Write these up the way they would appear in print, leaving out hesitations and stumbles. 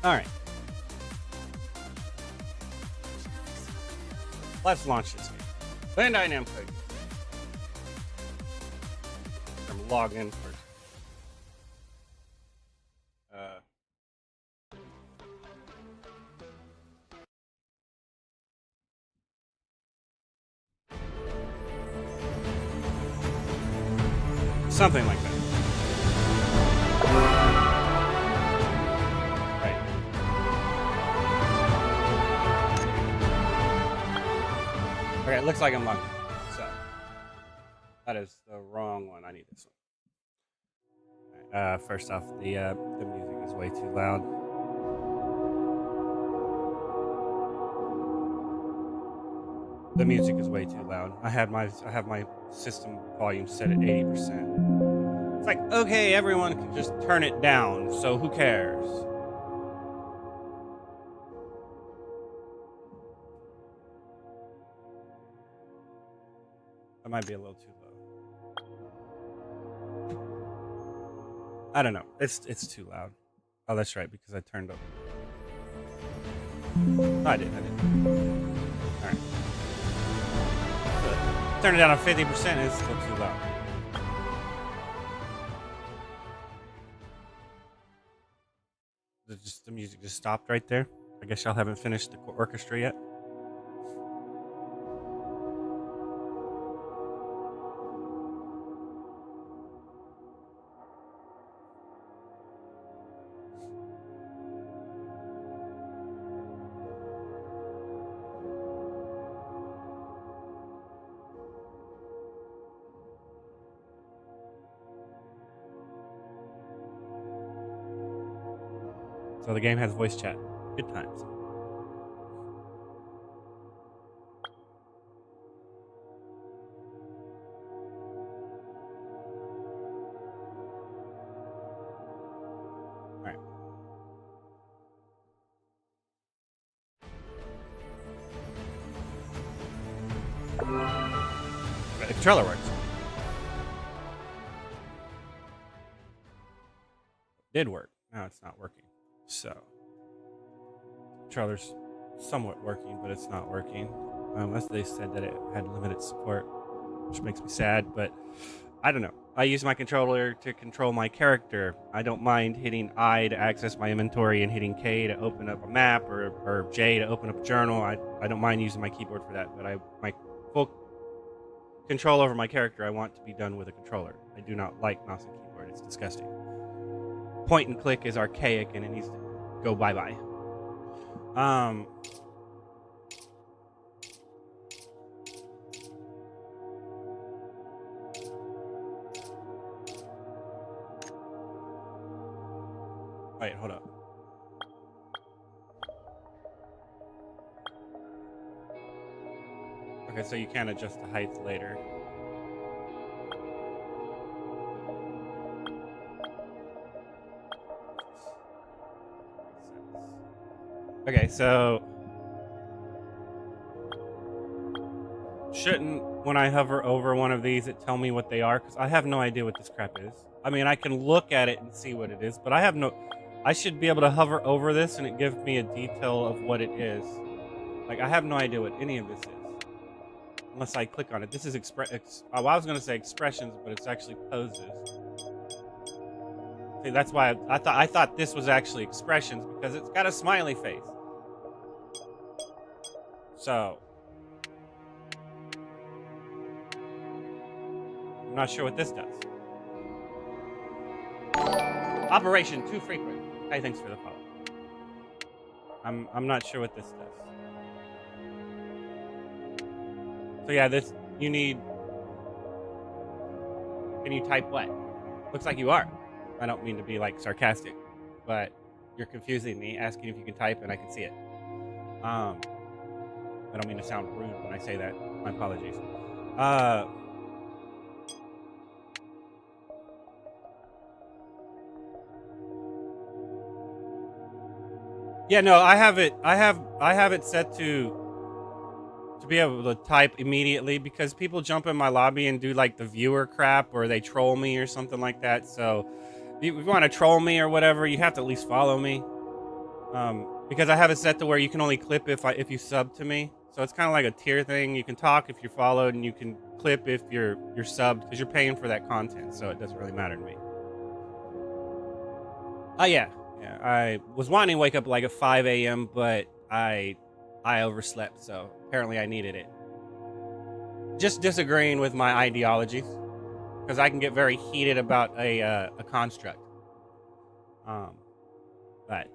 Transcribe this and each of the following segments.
All right. Let's launch this game. Bandai Namco. I'm log in first. Something like that. Right. Okay, it looks like I'm logged in. So that is the wrong one. I need this one. Right, first off, the music is way too loud. The music is way too loud. I have my system volume set at 80%. It's like, okay, everyone can just turn it down, so who cares? That might be a little too low. I don't know. It's too loud. Oh, that's right, because I turned up. Oh, I did. All right. Turn it down to 50%, it's still too loud. The music just stopped right there. I guess y'all haven't finished the orchestra yet. So the game has voice chat. Good times. All right. The controller works. Did work. Now it's not working. So, controller's somewhat working, but it's not working. Unless they said that it had limited support, which makes me sad, but I don't know. I use my controller to control my character. I don't mind hitting I to access my inventory and hitting K to open up a map or J to open up a journal. I don't mind using my keyboard for that, but my full control over my character I want to be done with a controller. I do not like mouse and keyboard. It's disgusting. Point and click is archaic and it needs to go bye-bye. Wait, hold up. Okay, so you can adjust the height later. Okay, so shouldn't, when I hover over one of these, it tell me what they are? Because I have no idea what this crap is. I mean, I can look at it and see what it is, but I should be able to hover over this and it gives me a detail of what it is. Like, I have no idea what any of this is. Unless I click on it. This is I was going to say expressions, but it's actually poses. See, that's why I thought this was actually expressions, because it's got a smiley face. So I'm not sure what this does. Operation too frequent. Hey, thanks for the follow. I'm not sure what this does. So yeah, this you need. Can you type what? Looks like you are. I don't mean to be like sarcastic, but you're confusing me, asking if you can type, and I can see it. I don't mean to sound rude when I say that. My apologies. Yeah, no, I have it set to be able to type immediately, because people jump in my lobby and do like the viewer crap, or they troll me or something like that. So if you want to troll me or whatever, you have to at least follow me. Because I have it set to where you can only clip if you sub to me. So it's kind of like a tier thing. You can talk if you're followed, and you can clip if you're subbed, because you're paying for that content. So it doesn't really matter to me. Oh yeah. I was wanting to wake up like at 5 a.m., but I overslept. So apparently I needed it. Just disagreeing with my ideologies, because I can get very heated about a construct. But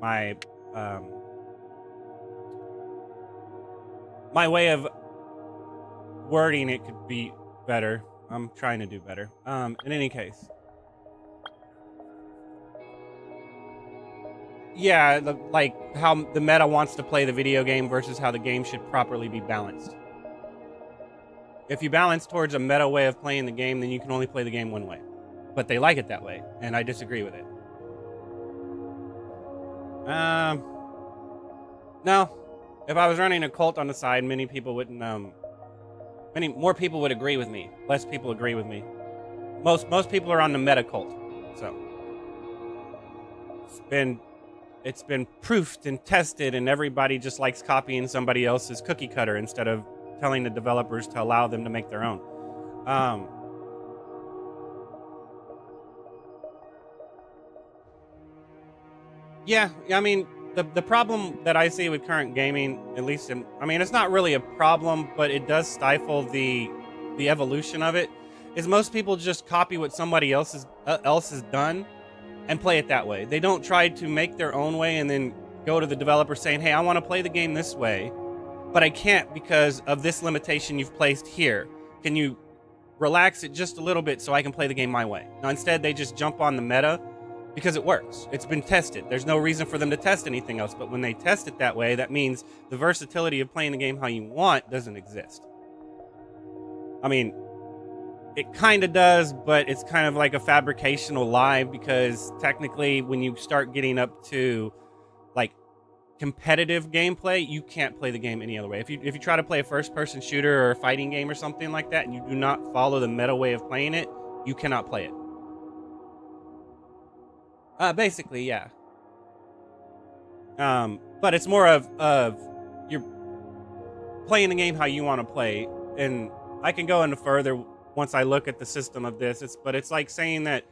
my my way of wording it could be better. I'm trying to do better. In any case, yeah, like how the meta wants to play the video game versus how the game should properly be balanced. If you balance towards a meta way of playing the game, then you can only play the game one way. But they like it that way, and I disagree with it. No. If I was running a cult on the side, many people wouldn't. Many more people would agree with me. Less people agree with me. Most people are on the meta cult, so it's been proofed and tested, and everybody just likes copying somebody else's cookie cutter instead of telling the developers to allow them to make their own. Yeah, I mean, the problem that I see with current gaming, at least it's not really a problem, but it does stifle the evolution of it, is most people just copy what somebody else has done and play it that way. They don't try to make their own way and then go to the developer saying, hey, I want to play the game this way, but I can't because of this limitation you've placed here. Can you relax it just a little bit so I can play the game my way? Now, instead, they just jump on the meta because it works. It's been tested. There's no reason for them to test anything else, but when they test it that way, that means the versatility of playing the game how you want doesn't exist. I mean, it kind of does, but it's kind of like a fabricational lie, because technically when you start getting up to like competitive gameplay, you can't play the game any other way. If you try to play a first-person shooter or a fighting game or something like that, and you do not follow the meta way of playing it, you cannot play it. Basically, yeah. But it's more of you're playing the game how you want to play, and I can go into further once I look at the system of this. But it's like saying that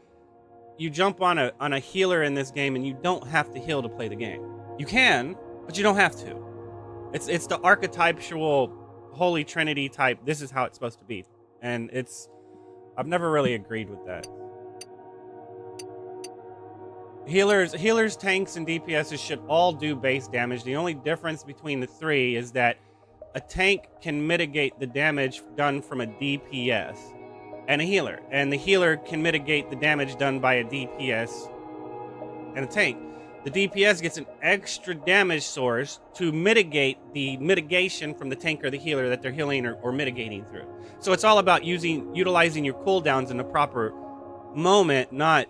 you jump on a healer in this game, and you don't have to heal to play the game. You can, but you don't have to. It's the archetypal Holy Trinity type. This is how it's supposed to be, and I've never really agreed with that. Healers, tanks, and DPSs should all do base damage. The only difference between the three is that a tank can mitigate the damage done from a DPS and a healer. And the healer can mitigate the damage done by a DPS and a tank. The DPS gets an extra damage source to mitigate the mitigation from the tank or the healer that they're healing or mitigating through. So it's all about utilizing your cooldowns in the proper moment, not,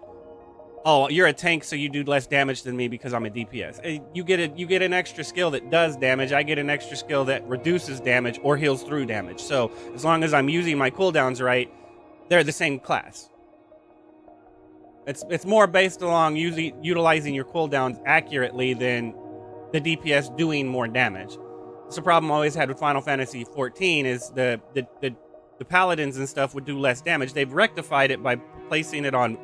oh, you're a tank, so you do less damage than me because I'm a DPS. You get an extra skill that does damage. I get an extra skill that reduces damage or heals through damage. So as long as I'm using my cooldowns right, they're the same class. It's more based along utilizing your cooldowns accurately than the DPS doing more damage. It's a problem I always had with Final Fantasy XIV is the paladins and stuff would do less damage. They've rectified it by placing it on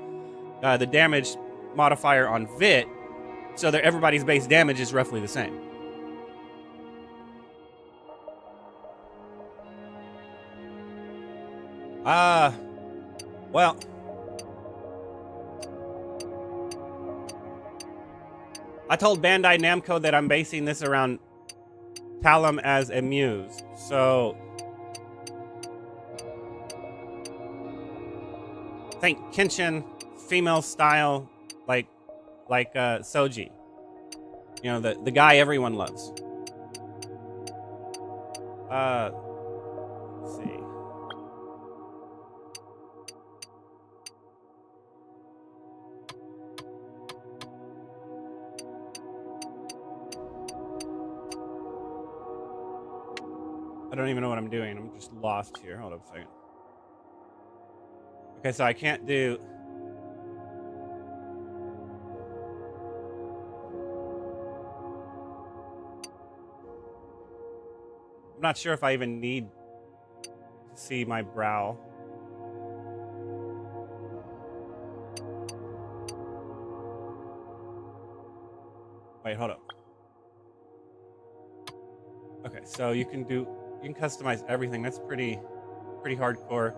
the damage modifier on VIT, so that everybody's base damage is roughly the same. Well, I told Bandai Namco that I'm basing this around Talum as a muse, so think Kenshin, female style, like Soji. You know, the guy everyone loves. Let's see. I don't even know what I'm doing. I'm just lost here. Hold up a second. Okay, so I can't do... not sure if I even need to see my brow. Wait, hold up. Okay, so you can customize everything. That's pretty hardcore.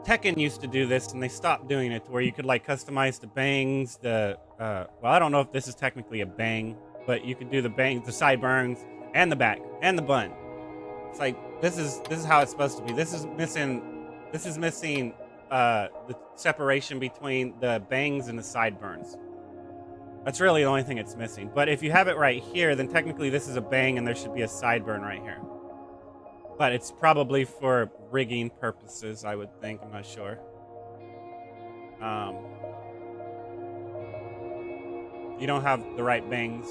Tekken used to do this, and they stopped doing it, where you could like customize the bangs, well, I don't know if this is technically a bang, but you could do the bangs, the sideburns, and the back, and the bun. It's like this is how it's supposed to be. This is missing the separation between the bangs and the sideburns. That's really the only thing it's missing. But if you have it right here, then technically this is a bang and there should be a sideburn right here. But it's probably for rigging purposes, I would think. I'm not sure. You don't have the right bangs,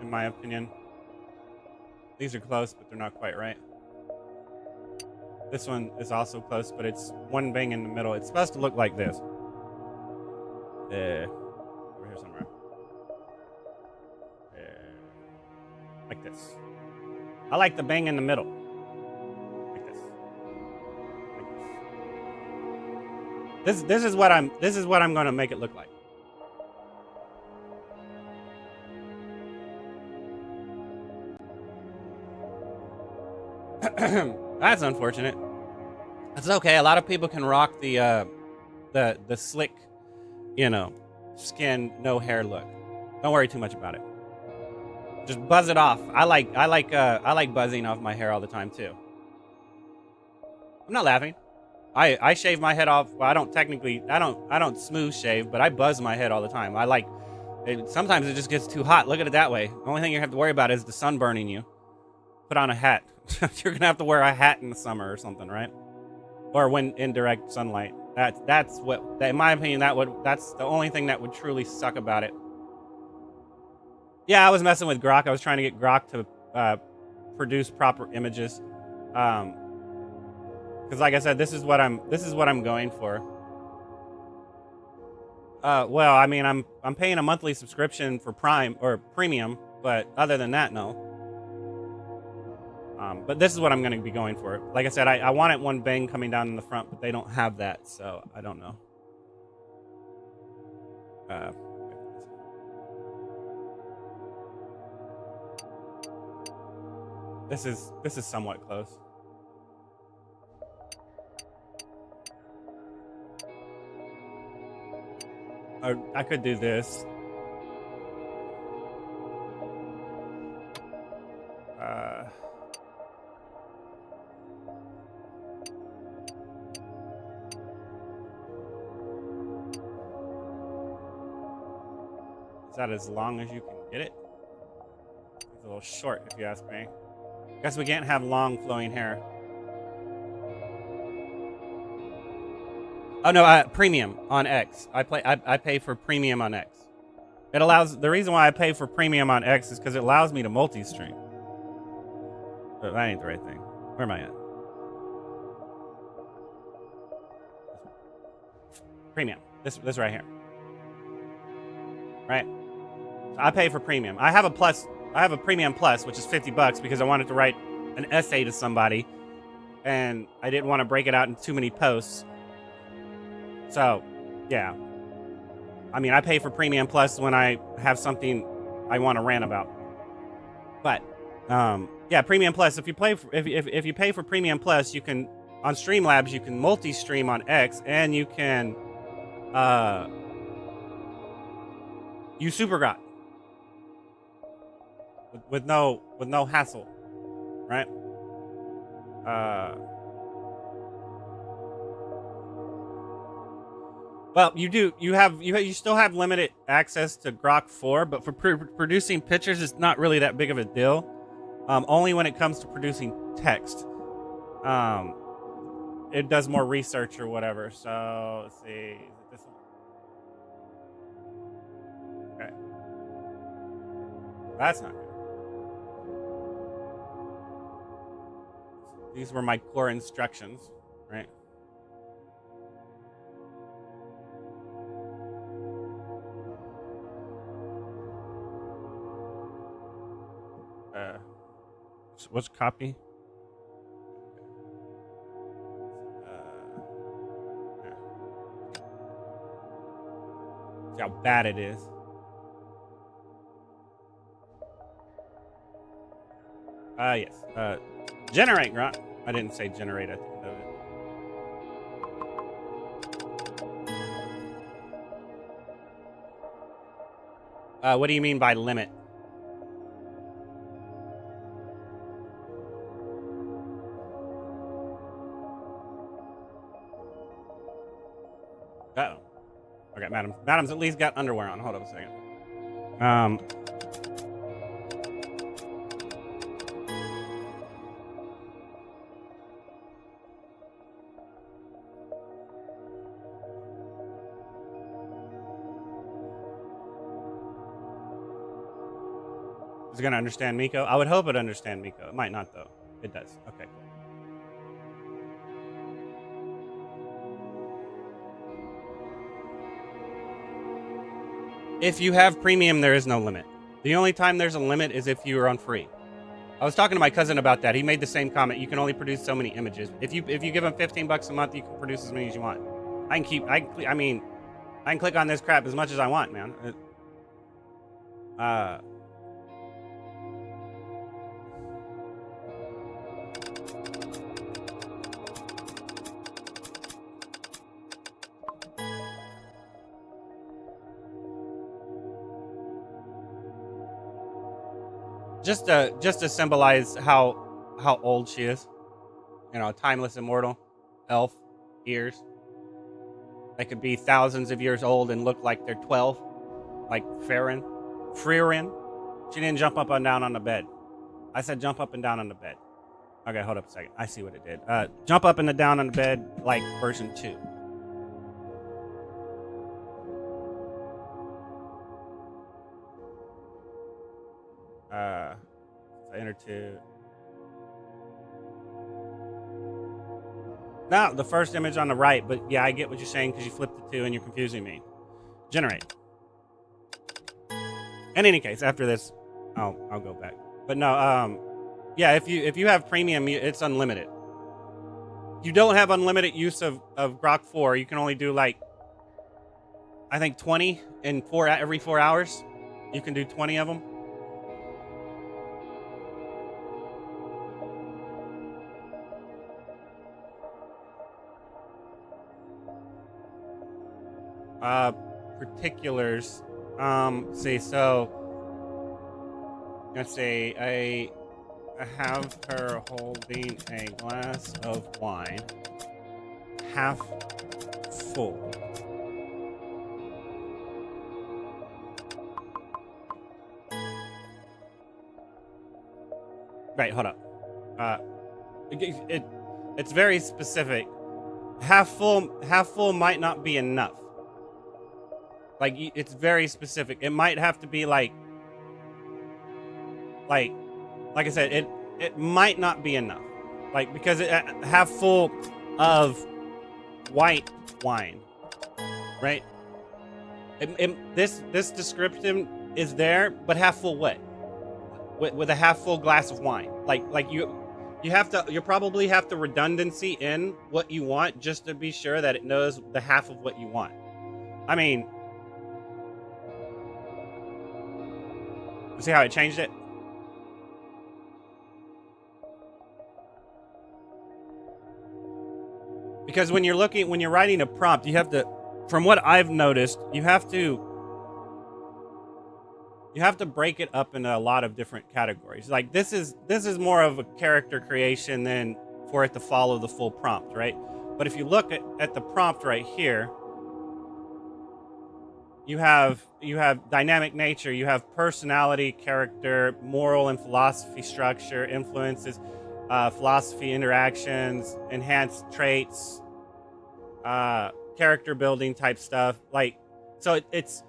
in my opinion. These are close, but they're not quite right. This one is also close, but it's one bang in the middle. It's supposed to look like this. Over here somewhere. Like this. I like the bang in the middle. Like this. Like this. This is what I'm gonna make it look like. That's unfortunate. That's okay. A lot of people can rock the slick, skin, no hair look. Don't worry too much about it. Just buzz it off. I like buzzing off my hair all the time too. I'm not laughing. I shave my head off. Well, I don't smooth shave, but I buzz my head all the time. Sometimes it just gets too hot. Look at it that way. The only thing you have to worry about is the sun burning you. Put on a hat. You're gonna have to wear a hat in the summer or something, right? Or when in direct sunlight. That's in my opinion, that's the only thing that would truly suck about it. Yeah, I was messing with Grok. I was trying to get Grok to produce proper images. Because like I said, this is what I'm going for. Well, I mean, I'm paying a monthly subscription for Prime or Premium, but other than that, no. But this is what I'm going to be going for. Like I said, I wanted one bang coming down in the front, but they don't have that, so I don't know. This is somewhat close. I could do this. Is that as long as you can get it? It's a little short, if you ask me. Guess we can't have long flowing hair. Oh no, premium on X. I pay for premium on X. The reason why I pay for premium on X is because it allows me to multi-stream. But that ain't the right thing. Where am I at? Premium. This right here. Right? So I pay for premium. I have a premium plus, which is $50 because I wanted to write an essay to somebody and I didn't want to break it out in too many posts. So, yeah. I mean, I pay for premium plus when I have something I want to rant about. But, yeah, premium plus. If you pay for premium plus, you can on Streamlabs you can multi-stream on X and you can use SuperGrok with no hassle, right? Well, you still have limited access to Grok 4, but for producing pictures, it's not really that big of a deal. Only when it comes to producing text, it does more research or whatever. So let's see, is it this one? Okay, that's not good. These were my core instructions, right? What's copy? There. See how bad it is. Yes. Generate, Grunt. I didn't say generate at the end of it. What do you mean by limit? Uh-oh. Okay, Madam's at least got underwear on. Hold up a second. Is it gonna understand Miko? I would hope it understand Miko. It might not though. It does. Okay, cool. If you have premium, there is no limit. The only time there's a limit is if you are on free. I was talking to my cousin about that. He made the same comment. You can only produce so many images. If you give him $15 a month, you can produce as many as you want. I can click on this crap as much as I want, man. Just to symbolize how old she is. You know, a timeless immortal elf ears. They could be thousands of years old and look like they're 12, like Freerin. She didn't jump up and down on the bed. I said jump up and down on the bed. Okay, hold up a second. I see what it did. Jump up and down on the bed like version 2. So enter 2. No, the first image on the right, but yeah, I get what you're saying because you flipped the 2 and you're confusing me. Generate. In any case, after this, I'll go back. But no, yeah, if you have premium, it's unlimited. You don't have unlimited use of Grok 4. You can only do like, I think 20 in every 4 hours. You can do 20 of them. Particulars. See, so let's say I have her holding a glass of wine, half full. Right, hold up. It's very specific. Half full might not be enough. Like, it's very specific. It might have to be like I said, it might not be enough. Like, because it half full of white wine, right? This description is there, but half full what? With a half full glass of wine. Like you probably have to redundancy in what you want just to be sure that it knows the half of what you want. I mean, see how it changed it? Because when you're writing a prompt, you have to, from what I've noticed, you have to break it up into a lot of different categories. Like this is more of a character creation than for it to follow the full prompt, right? But if you look at the prompt right here, you have dynamic nature, you have personality, character, moral and philosophy structure, influences, philosophy interactions, enhanced traits, character building type stuff. Like, so it's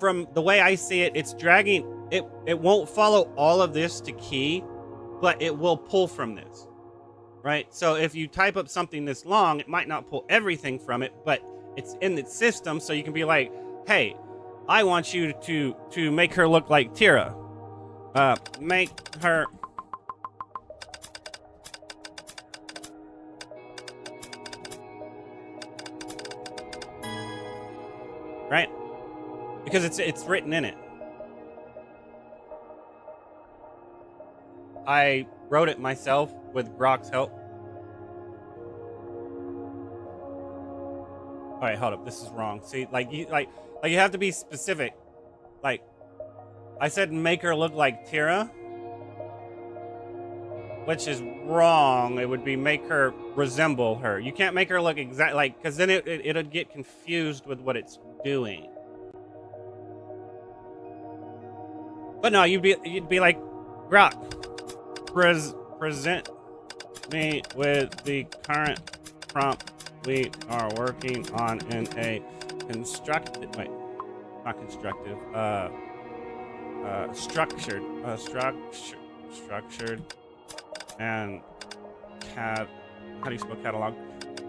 from the way I see it, it's dragging it. It won't follow all of this to key, but it will pull from this, right? So if you type up something this long, it might not pull everything from it, but it's in the system, so you can be like, hey, I want you to make her look like Tira. Make her right? Because it's written in it. I wrote it myself with Grok's help. All right, hold up. This is wrong. See, like you have to be specific. Like, I said, make her look like Tira, which is wrong. It would be make her resemble her. You can't make her look exact, like, because then it'll get confused with what it's doing. But no, you'd be like, Grok, present me with the current prompt we are working on in a constructed, wait, not constructive, structured and how do you spell catalog?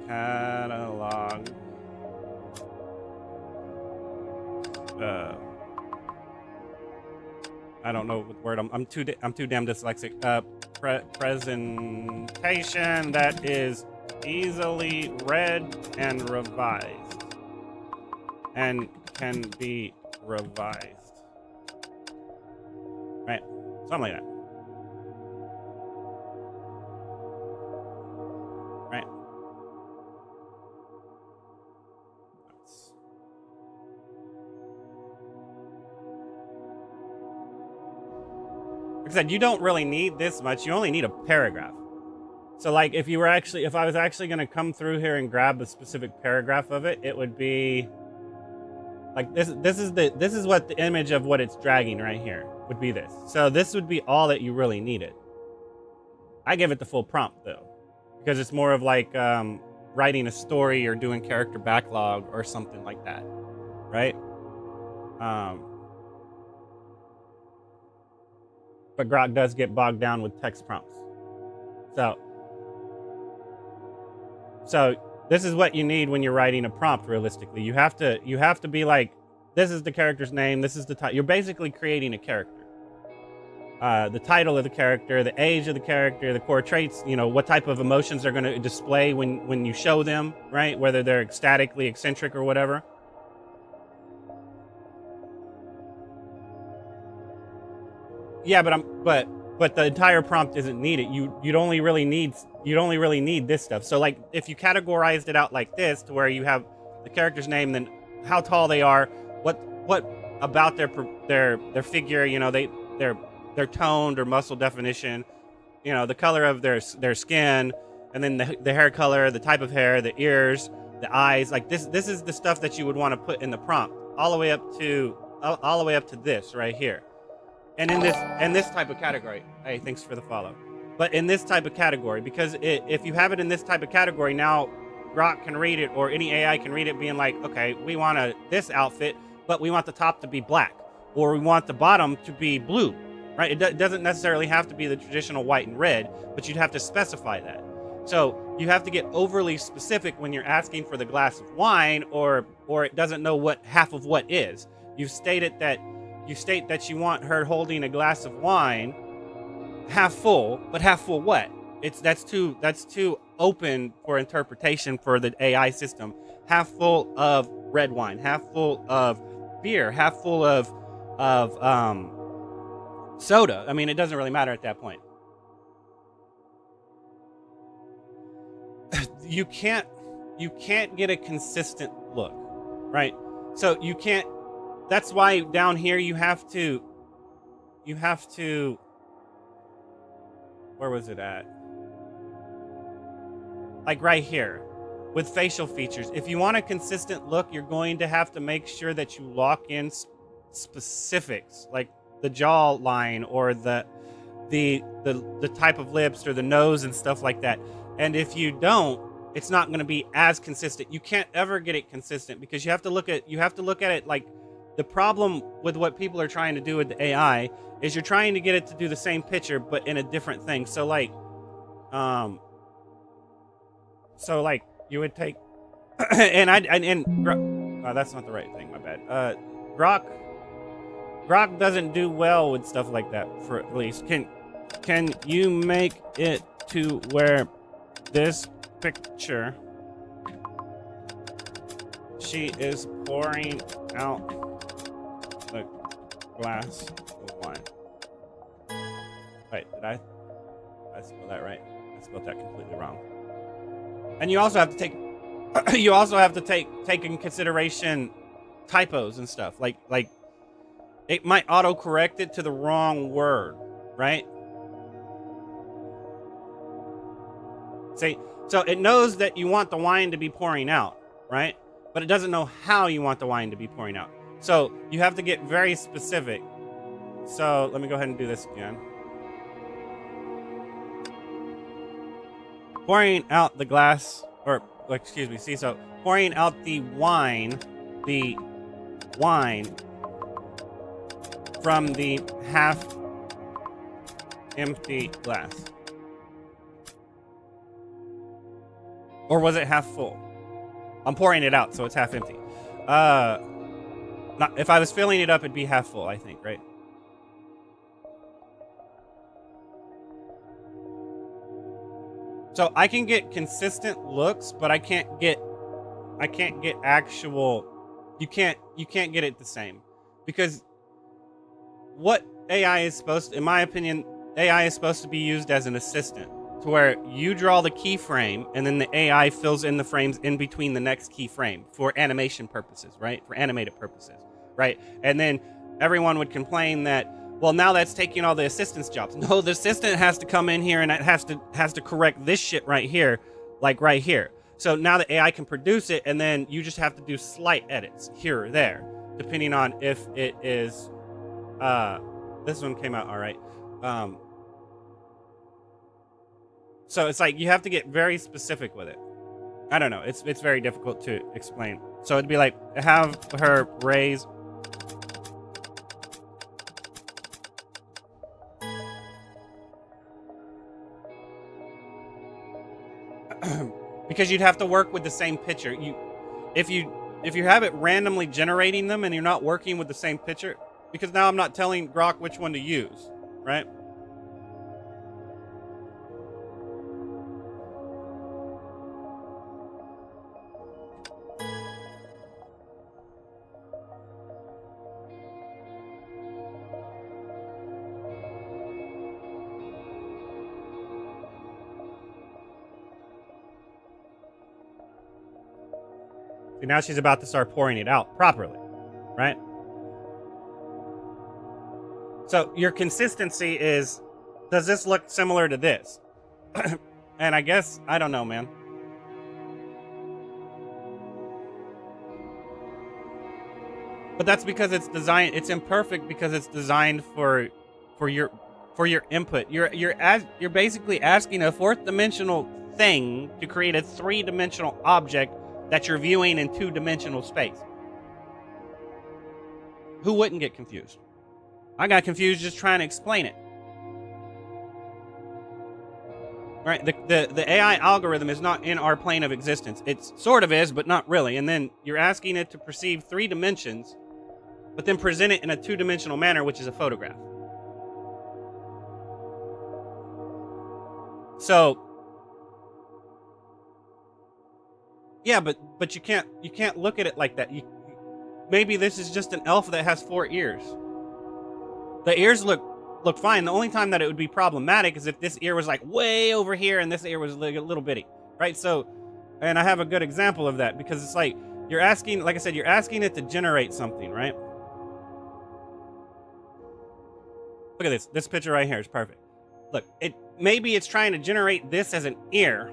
Catalog. I don't know what word I'm too damn dyslexic. Presentation that is easily read and revised and can be revised. Right? Something like that. Right? Like I said, you don't really need this much. You only need a paragraph. So like if I was actually going to come through here and grab a specific paragraph of it, it would be like this is what the image of what it's dragging right here would be this. So this would be all that you really needed. I give it the full prompt though, because it's more of like writing a story or doing character backlog or something like that, right? But Grok does get bogged down with text prompts. So this is what you need when you're writing a prompt. Realistically, you have to be like, this is the character's name. This is the title. You're basically creating a character. The title of the character, the age of the character, the core traits. You know what type of emotions they're going to display when you show them, right? Whether they're ecstatically eccentric or whatever. Yeah, but the entire prompt isn't needed. You'd only really need this stuff. So like if you categorized it out like this, to where you have the character's name, then how tall they are, what about their figure, you know, their toned or muscle definition, you know, the color of their skin, and then the hair color, the type of hair, the ears, the eyes. Like this is the stuff that you would want to put in the prompt, all the way up to this right here. And in this type of category, hey, thanks for the follow. But in this type of category, because if you have it in this type of category, now Grok can read it, or any AI can read it, being like, okay, we want this outfit, but we want the top to be black, or we want the bottom to be blue, right? It doesn't necessarily have to be the traditional white and red, but you'd have to specify that. So you have to get overly specific when you're asking for the glass of wine, or it doesn't know what half of what is. You state that you want her holding a glass of wine half full, but half full what? That's too open for interpretation for the AI system. Half full of red wine, half full of beer, half full of soda. I mean, it doesn't really matter at that point. You can't get a consistent look, right? So you can't. That's why down here you have to, where was it at? Like right here with facial features. If you want a consistent look, you're going to have to make sure that you lock in specifics, like the jaw line or the type of lips or the nose and stuff like that. And if you don't, it's not going to be as consistent. You can't ever get it consistent, because you have to look at it like, the problem with what people are trying to do with the AI is you're trying to get it to do the same picture, but in a different thing. So like you would take, and that's not the right thing. My bad. Grok doesn't do well with stuff like that. For at least, can you make it to where this picture she is pouring out the glass of wine. Wait, did I spell that right? I spelled that completely wrong. And you also have to take take in consideration typos and stuff. Like it might auto-correct it to the wrong word, right? See, so it knows that you want the wine to be pouring out, right? But it doesn't know how you want the wine to be pouring out. So you have to get very specific. So let me go ahead and do this again. Pouring out the glass, or excuse me, see, so pouring out the wine from the half empty glass. Or was it half full? I'm pouring it out, so it's half empty. If I was filling it up, it'd be half full, I think, right? So I can get consistent looks, but I can't get actual. You can't get it the same, because what AI is supposed to, in my opinion, AI is supposed to be used as an assistant, to where you draw the keyframe and then the AI fills in the frames in between the next keyframe for animation purposes, right? For animated purposes, right? And then everyone would complain that, well, now that's taking all the assistant's jobs. No, the assistant has to come in here and it has to correct this shit right here, like right here. So now the AI can produce it, and then you just have to do slight edits here or there, depending on if it is. This one came out all right. So it's like you have to get very specific with it. I don't know. It's very difficult to explain. So it'd be like, have her raise because you'd have to work with the same picture. If you have it randomly generating them and you're not working with the same picture, because now I'm not telling Grok which one to use, right? See, now she's about to start pouring it out properly, right? So your consistency is, does this look similar to this? And I guess, I don't know, man. But that's because it's designed, it's imperfect because it's designed for your input. You're basically asking a fourth dimensional thing to create a three-dimensional object that you're viewing in two-dimensional space. Who wouldn't get confused? I got confused just trying to explain it. Right? The AI algorithm is not in our plane of existence. It sort of is, but not really. And then you're asking it to perceive 3 dimensions, but then present it in a 2-dimensional manner, which is a photograph. So yeah, but you can't look at it like that. Maybe this is just an elf that has 4 ears. The ears look fine. The only time that it would be problematic is if this ear was like way over here and this ear was like a little bitty, right? So, and I have a good example of that, because it's like you're asking, like I said, you're asking it to generate something, right? Look at this. This picture right here is perfect. Look, maybe it's trying to generate this as an ear.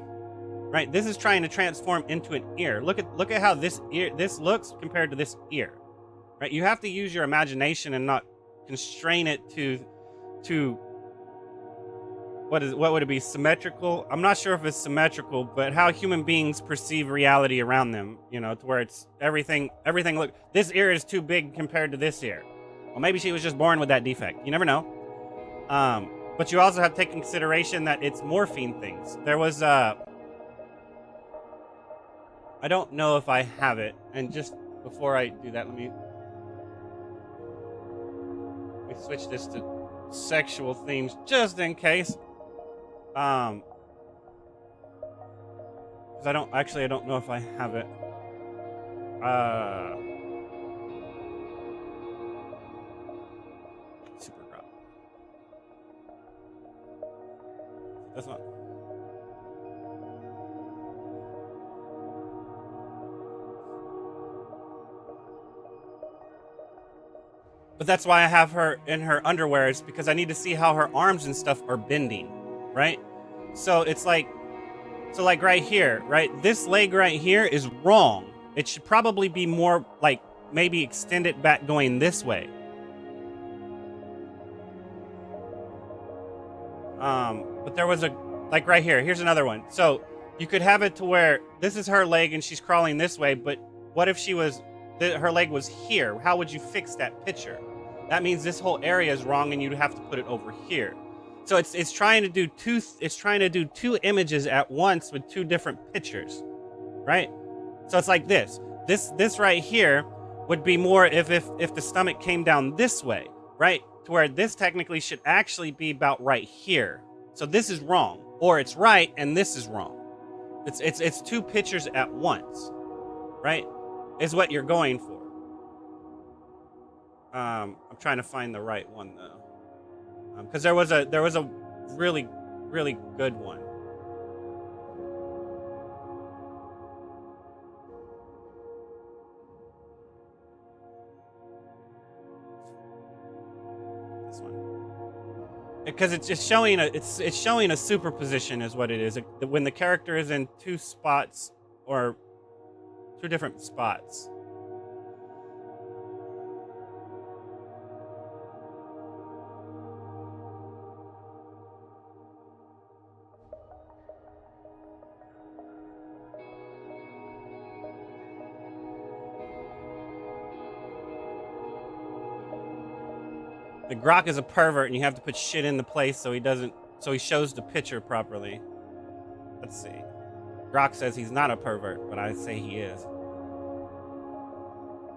Right, this is trying to transform into an ear. Look at how this looks compared to this ear. Right, you have to use your imagination and not constrain it to what would it be, symmetrical? I'm not sure if it's symmetrical, but how human beings perceive reality around them. You know, to where it's everything. Look, this ear is too big compared to this ear. Well, maybe she was just born with that defect. You never know. But you also have to take in consideration that it's morphine things. There was I don't know if I have it, and just before I do that, let me switch this to sexual themes just in case. Because I don't know if I have it. Super crop. That's not. But that's why I have her in her underwear, is because I need to see how her arms and stuff are bending, right? So it's like, right here, right? This leg right here is wrong. It should probably be more like maybe extend it back going this way. But there was like right here. Here's another one. So you could have it to where this is her leg and she's crawling this way, but what if her leg was here? How would you fix that picture? That means this whole area is wrong and you'd have to put it over here. So it's trying to do two images at once with two different pictures, right? So it's like this right here would be more if the stomach came down this way, right? To where this technically should actually be about right here. So this is wrong, or it's right and this is wrong. It's two pictures at once, right? Is what you're going for. I'm trying to find the right one though, because there was a really good one. This one, because it's just showing it's showing a superposition is what it is. When the character is in two spots or two different spots. The Grok is a pervert, and you have to put shit in the place so he shows the picture properly. Let's see. Grok says he's not a pervert, but I say he is.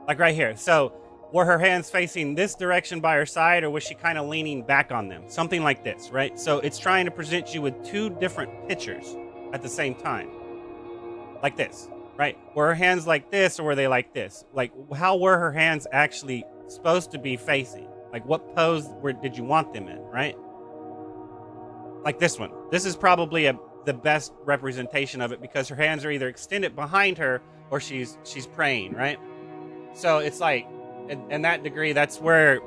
Like right here. So were her hands facing this direction by her side, or was she kind of leaning back on them? Something like this, right? So it's trying to present you with two different pictures at the same time. Like this, right? Were her hands like this, or were they like this? Like, how were her hands actually supposed to be facing? Like, what pose did you want them in, right? Like this one. This is probably the best representation of it, because her hands are either extended behind her or she's praying, right? So it's like, in that degree, that's where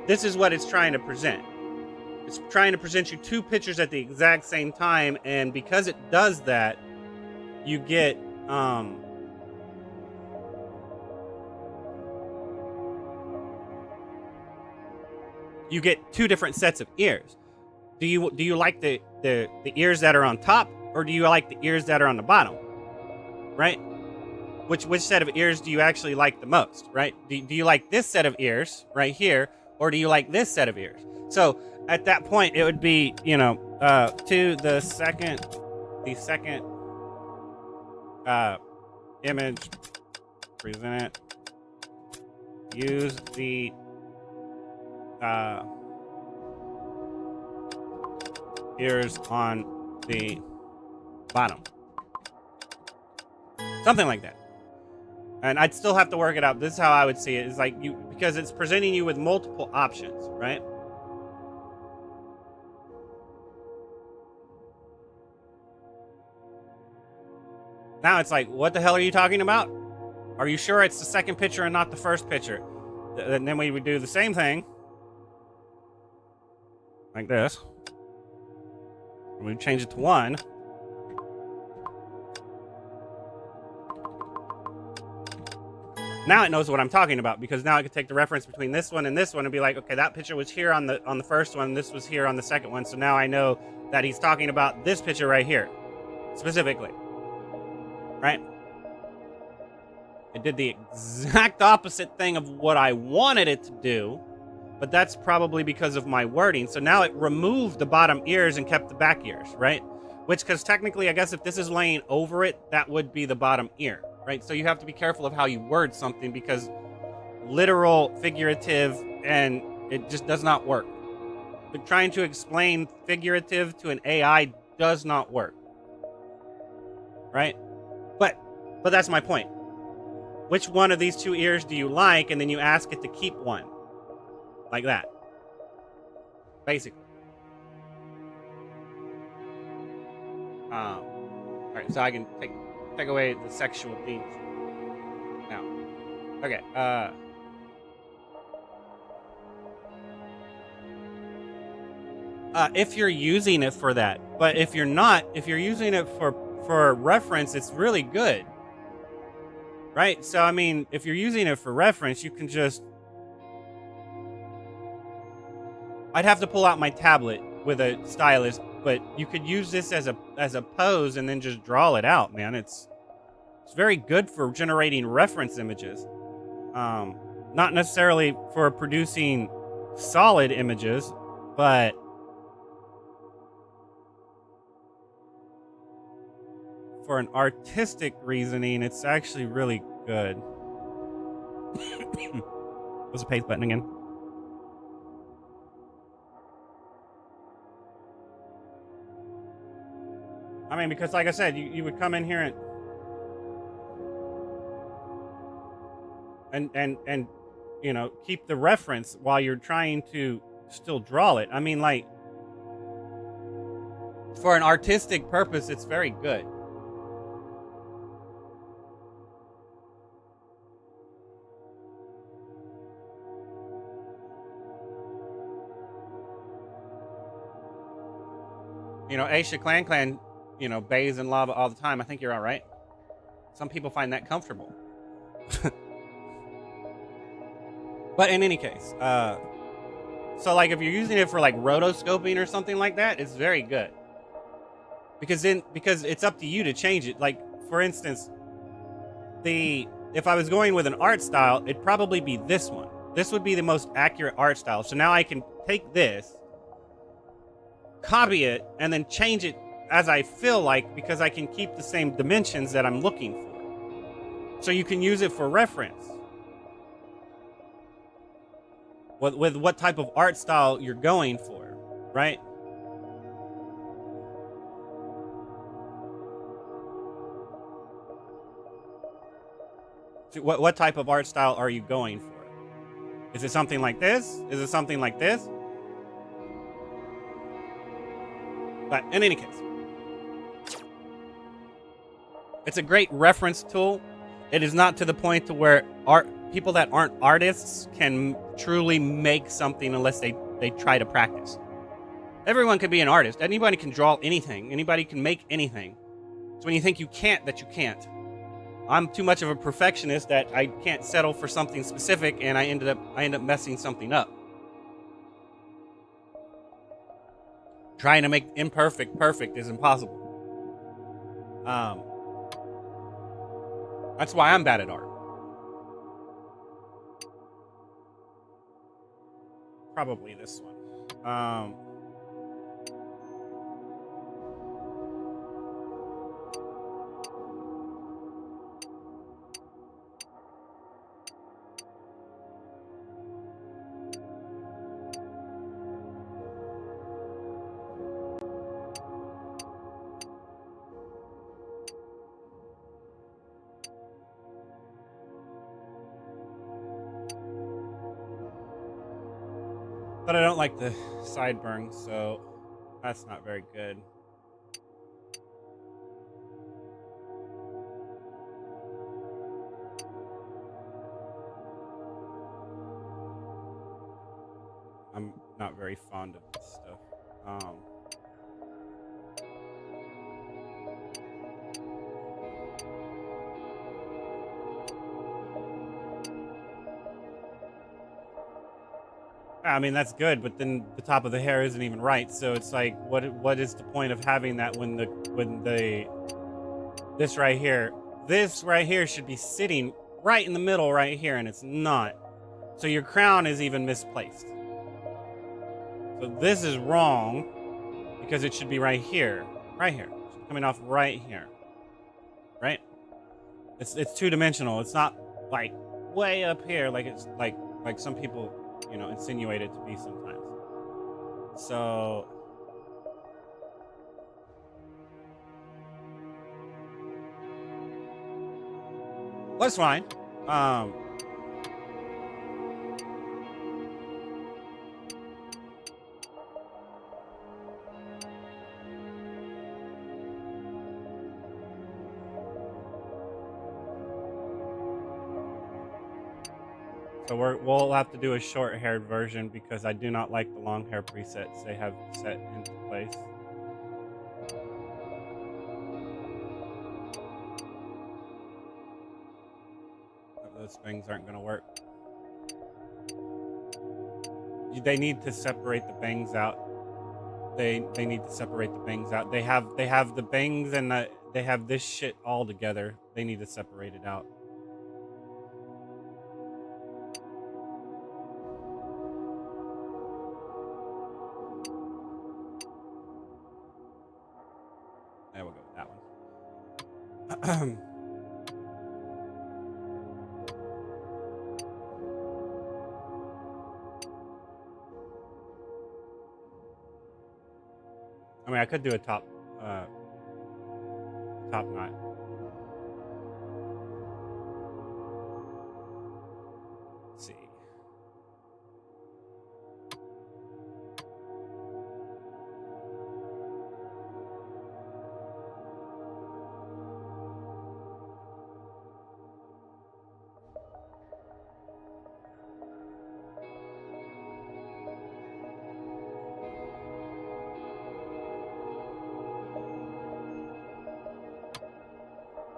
this is what it's trying to present. It's trying to present you two pictures at the exact same time, and because it does that, you get two different sets of ears. Do you like the ears that are on top, or do you like the ears that are on the bottom? Right? Which set of ears do you actually like the most, right? Do you like this set of ears right here, or do you like this set of ears? So at that point, it would be, to the second image present, use the ears on the bottom. Something like that. And I'd still have to work it out. This is how I would see it. It's like because it's presenting you with multiple options, right? Now it's like, what the hell are you talking about? Are you sure it's the second picture and not the first picture? And then we would do the same thing. Like this. And we change it to 1. Now it knows what I'm talking about, because now I could take the reference between this one and this one and be like, okay, that picture was here on the first one, this was here on the second one, so now I know that he's talking about this picture right here, specifically. Right? It did the exact opposite thing of what I wanted it to do, but that's probably because of my wording. So now it removed the bottom ears and kept the back ears, right? Which, because technically, I guess if this is laying over it, that would be the bottom ear, right? So you have to be careful of how you word something, because literal, figurative, and it just does not work. But trying to explain figurative to an AI does not work, right? But that's my point. which one of these two ears do you like, and then you ask it to keep one. Like that. Basically. Alright, so I can take away the sexual themes now. Okay, if you're using it for that. But if you're not, if you're using it for reference, it's really good. Right? So, I mean, if you're using it for reference, you can just... I'd have to pull out my tablet with a stylus, but you could use this as a pose and then just draw it out, man. It's very good for generating reference images. Not necessarily for producing solid images, but for an artistic reasoning, it's actually really good. What's the paste button again? I mean, because like I said, you would come in here and you know, keep the reference while you're trying to still draw it. I mean, like, for an artistic purpose, it's very good. You know, Aisha Clan, you know, bathes in lava all the time. I think you're all right. Some people find that comfortable. But in any case, so like if you're using it for like rotoscoping or something like that, it's very good. Because it's up to you to change it. Like, for instance, if I was going with an art style, it'd probably be this one. This would be the most accurate art style. So now I can take this, copy it, and then change it as I feel like, because I can keep the same dimensions that I'm looking for. So you can use it for reference. With what type of art style you're going for, right? So what type of art style are you going for? Is it something like this? Is it something like this? But in any case, it's a great reference tool. It is not to the point to where people that aren't artists can truly make something unless they try to practice. Everyone can be an artist. Anybody can draw anything. Anybody can make anything. So when you think you can't, that you can't. I'm too much of a perfectionist that I can't settle for something specific, and I end up messing something up. Trying to make imperfect perfect is impossible. That's why I'm bad at art. Probably this one. But I don't like the sideburns, so that's not very good. I'm not very fond of this stuff. I mean, that's good, but then the top of the hair isn't even right. So it's like, what is the point of having that when this right here should be sitting right in the middle right here, and it's not. So your crown is even misplaced. So this is wrong because it should be right here, coming off right here, right? It's two-dimensional. It's not like way up here like it's like some people, you know, insinuate it to be sometimes. So that's fine. Um, so we'll have to do a short-haired version because I do not like the long hair presets they have set into place. Those things aren't going to work. They need to separate the bangs out. They need to separate the bangs out. They have the bangs and they have this shit all together. They need to separate it out. There we'll go with that one. I mean, I could do a top knot. Let's see.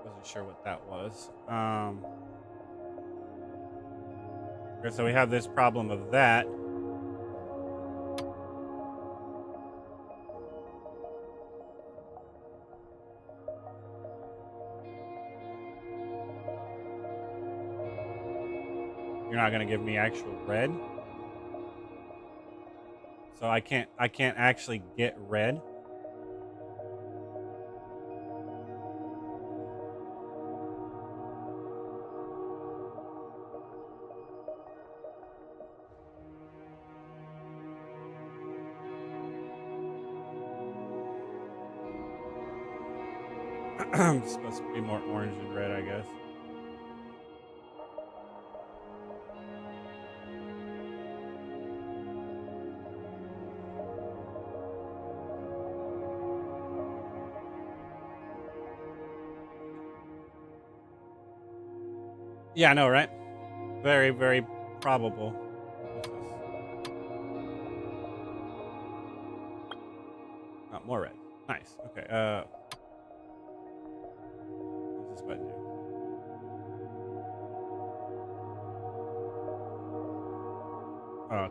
Wasn't sure what that was. Okay, so we have this problem of that. You're not gonna give me actual red, so I can't actually get red. It's supposed to be more orange and red, I guess. Yeah, I know, right? Very, very probable. Oh, more red. Nice. Okay. What's this button do?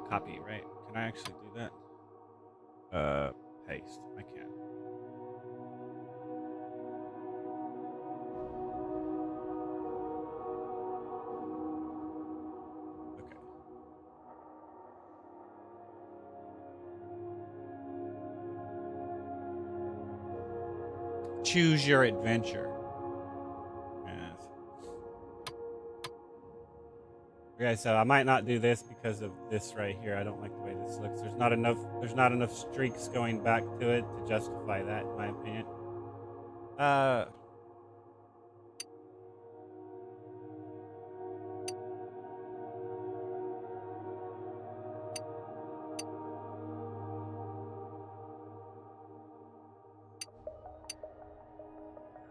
Copy, right? Can I actually do that? Paste. I can't. Okay. Choose your adventure. Yes. Okay, so I might not do this because of this right here. I don't like the way this looks. There's not enough streaks going back to it to justify that, in my opinion.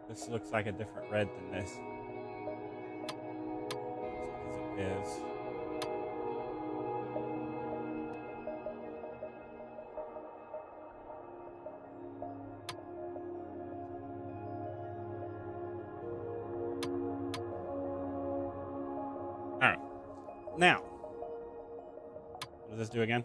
This looks like a different red than this. Because it is. Alright. Now. What does this do again?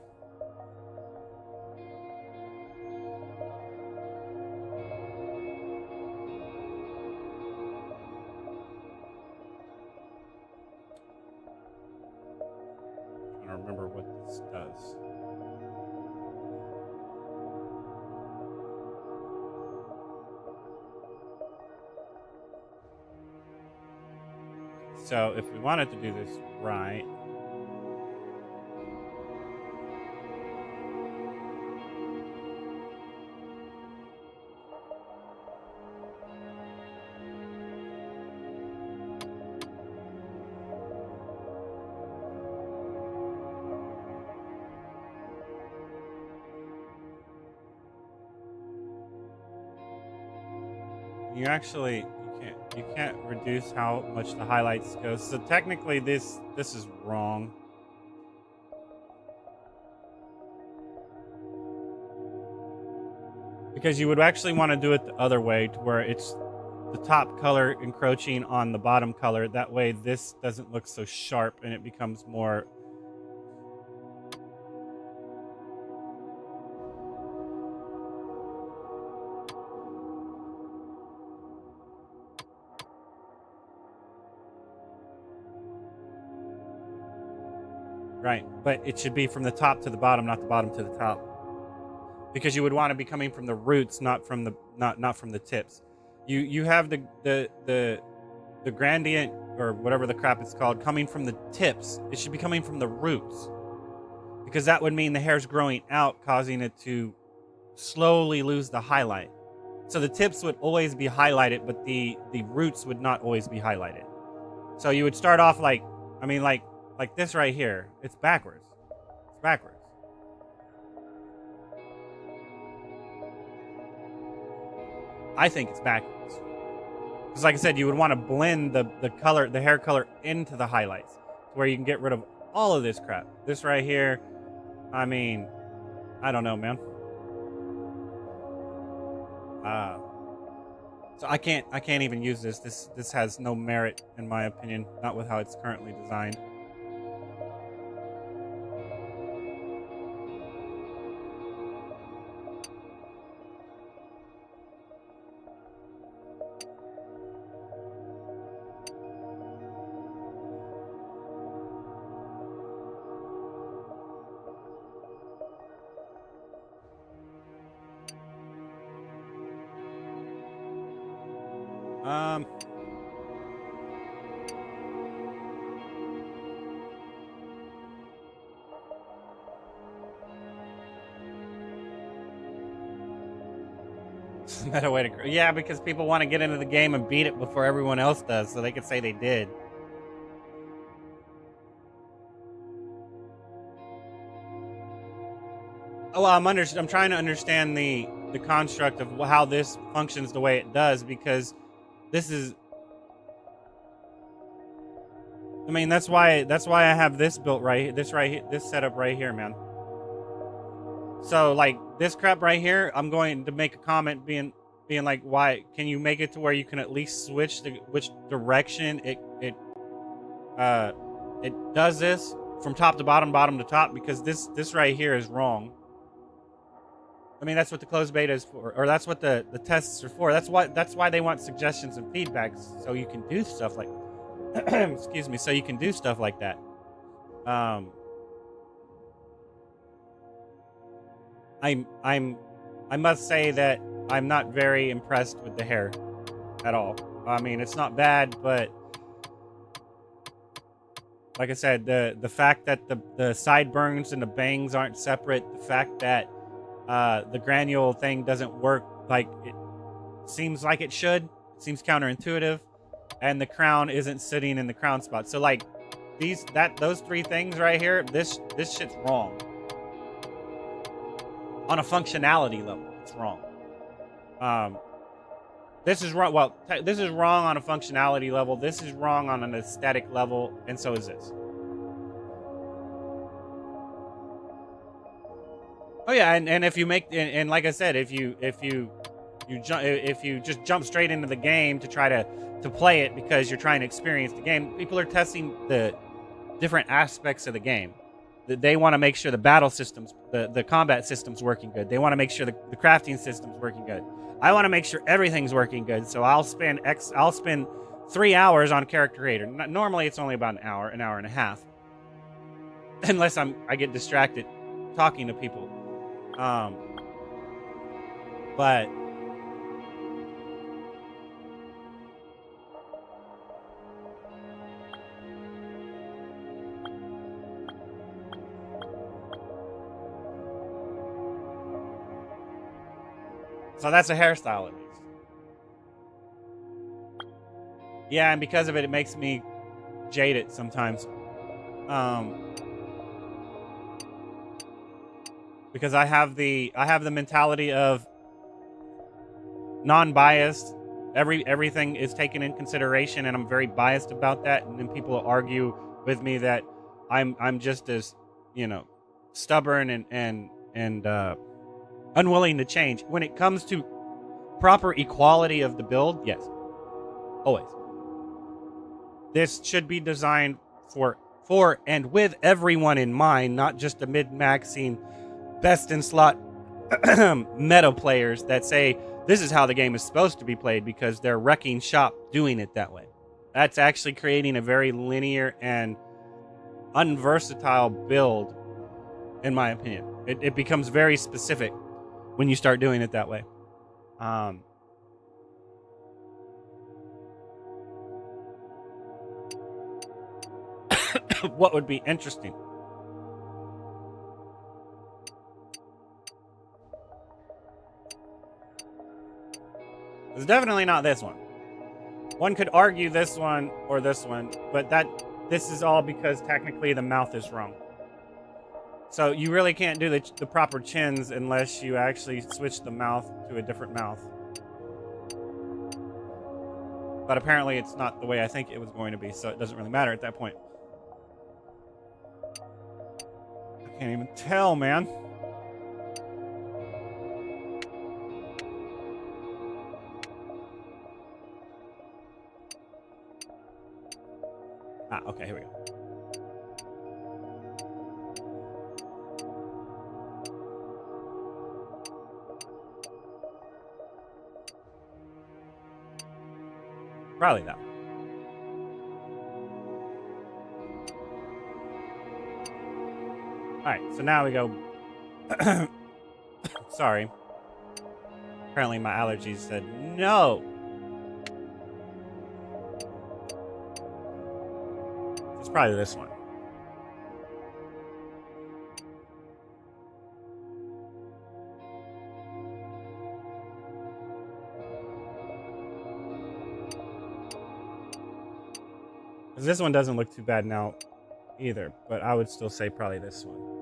I don't remember what this does. So if we wanted to do this right, you can't reduce how much the highlights go. So technically this is wrong. Because you would actually want to do it the other way, to where it's the top color encroaching on the bottom color. That way this doesn't look so sharp and it becomes more... Right, but it should be from the top to the bottom, not the bottom to the top. Because you would want to be coming from the roots, not from the not from the tips. You have the gradient, or whatever the crap it's called, coming from the tips. It should be coming from the roots, because that would mean the hair's growing out, causing it to slowly lose the highlight. So the tips would always be highlighted, but the roots would not always be highlighted. So you would start off like this right here. It's backwards. It's backwards. I think it's backwards. Because like I said, you would want to blend the hair color into the highlights, where you can get rid of all of this crap. This right here, I mean, I don't know, man. So I can't even use this. This has no merit, in my opinion, not with how it's currently designed. Better way to... Yeah, because people want to get into the game and beat it before everyone else does, so they can say they did. Oh, well, I'm trying to understand the construct of how this functions the way it does, because this is... I mean, that's why I have this built this setup right here, man. So like this crap right here, I'm going to make a comment being like, why can you make it to where you can at least switch which direction it does this from top to bottom, bottom to top, because this right here is wrong. I mean, that's what the closed beta is for, or that's what the tests are for. That's why they want suggestions and feedbacks, so you can do stuff like excuse me, so you can do stuff like that. I must say that I'm not very impressed with the hair at all. I mean, it's not bad, but like I said, the fact that the sideburns and the bangs aren't separate, the fact that the granule thing doesn't work like it seems like it should, it seems counterintuitive, and the crown isn't sitting in the crown spot. So like those three things right here, this shit's wrong. On a functionality level, it's wrong. This is wrong. Well, this is wrong on a functionality level. This is wrong on an aesthetic level, and so is this. Oh yeah, and if you make and like I said, if you just jump straight into the game to try to play it because you're trying to experience the game, people are testing the different aspects of the game. They want to make sure the battle systems, the combat system's working good. They want to make sure the crafting system's working good. I want to make sure everything's working good. So I'll spend 3 hours on character creator. Normally it's only about an hour and a half, unless I get distracted talking to people. But so that's a hairstyle at least. Yeah, and because of it, it makes me jaded sometimes. Because I have the mentality of non-biased, Everything is taken in consideration, and I'm very biased about that. And then people will argue with me that I'm just as, you know, stubborn and unwilling to change when it comes to proper equality of the build. Yes, always. This should be designed for and with everyone in mind, not just the mid-maxing best in slot meta players that say this is how the game is supposed to be played because they're wrecking shop doing it that way. That's actually creating a very linear and unversatile build, in my opinion. It becomes very specific when you start doing it that way. What would be interesting? It's definitely not this one. One could argue this one or this one, but this is all because technically the mouth is wrong. So you really can't do the proper chins unless you actually switch the mouth to a different mouth. But apparently it's not the way I think it was going to be, so it doesn't really matter at that point. I can't even tell, man. Ah, okay, here we go. Probably that. Alright, so now we go... Sorry. Apparently my allergies said no. It's probably this one. This one doesn't look too bad now either, but I would still say probably this one.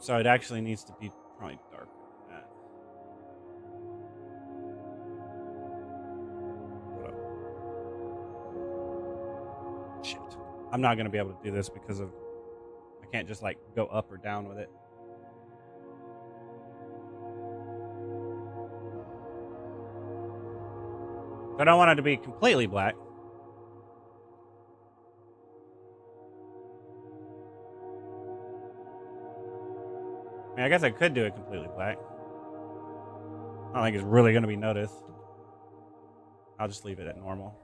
So it actually needs to be probably darker than that. Shit. I'm not going to be able to do this because of... I can't just like go up or down with it. I don't want it to be completely black. I mean, I guess I could do it completely black. I don't think it's really going to be noticed. I'll just leave it at normal.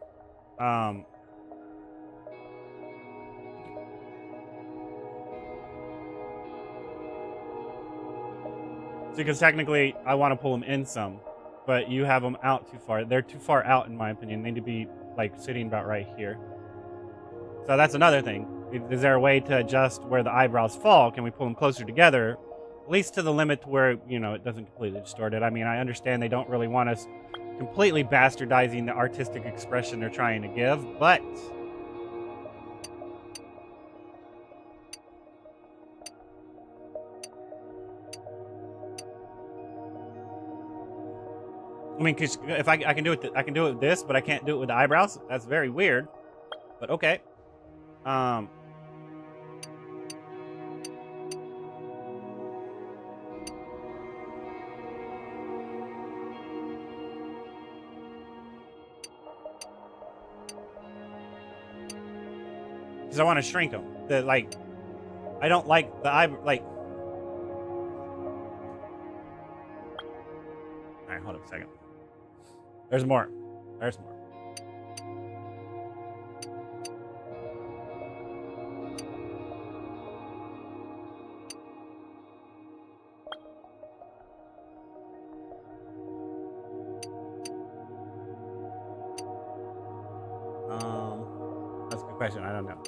Because technically, I want to pull them in some, but you have them out too far. They're too far out, in my opinion. They need to be like sitting about right here. So that's another thing. Is there a way to adjust where the eyebrows fall? Can we pull them closer together, at least to the limit to where, you know, it doesn't completely distort it? I mean, I understand they don't really want us completely bastardizing the artistic expression they're trying to give, but I mean, cause if I can do it, I can do it with this, but I can't do it with the eyebrows. That's very weird. But okay. Because I want to shrink them. I don't like the eye. Like, all right, hold up a second. There's more. There's more. That's a good question. I don't know.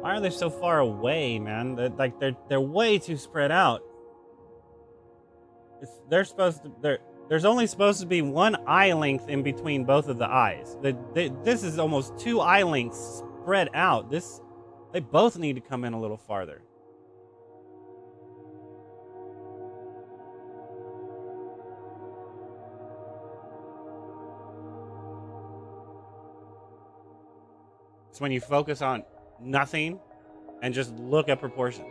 Why are they so far away, man? They're way too spread out. There's only supposed to be one eye length in between both of the eyes. This is almost 2 eye lengths spread out. They both need to come in a little farther. It's when you focus on nothing and just look at proportions.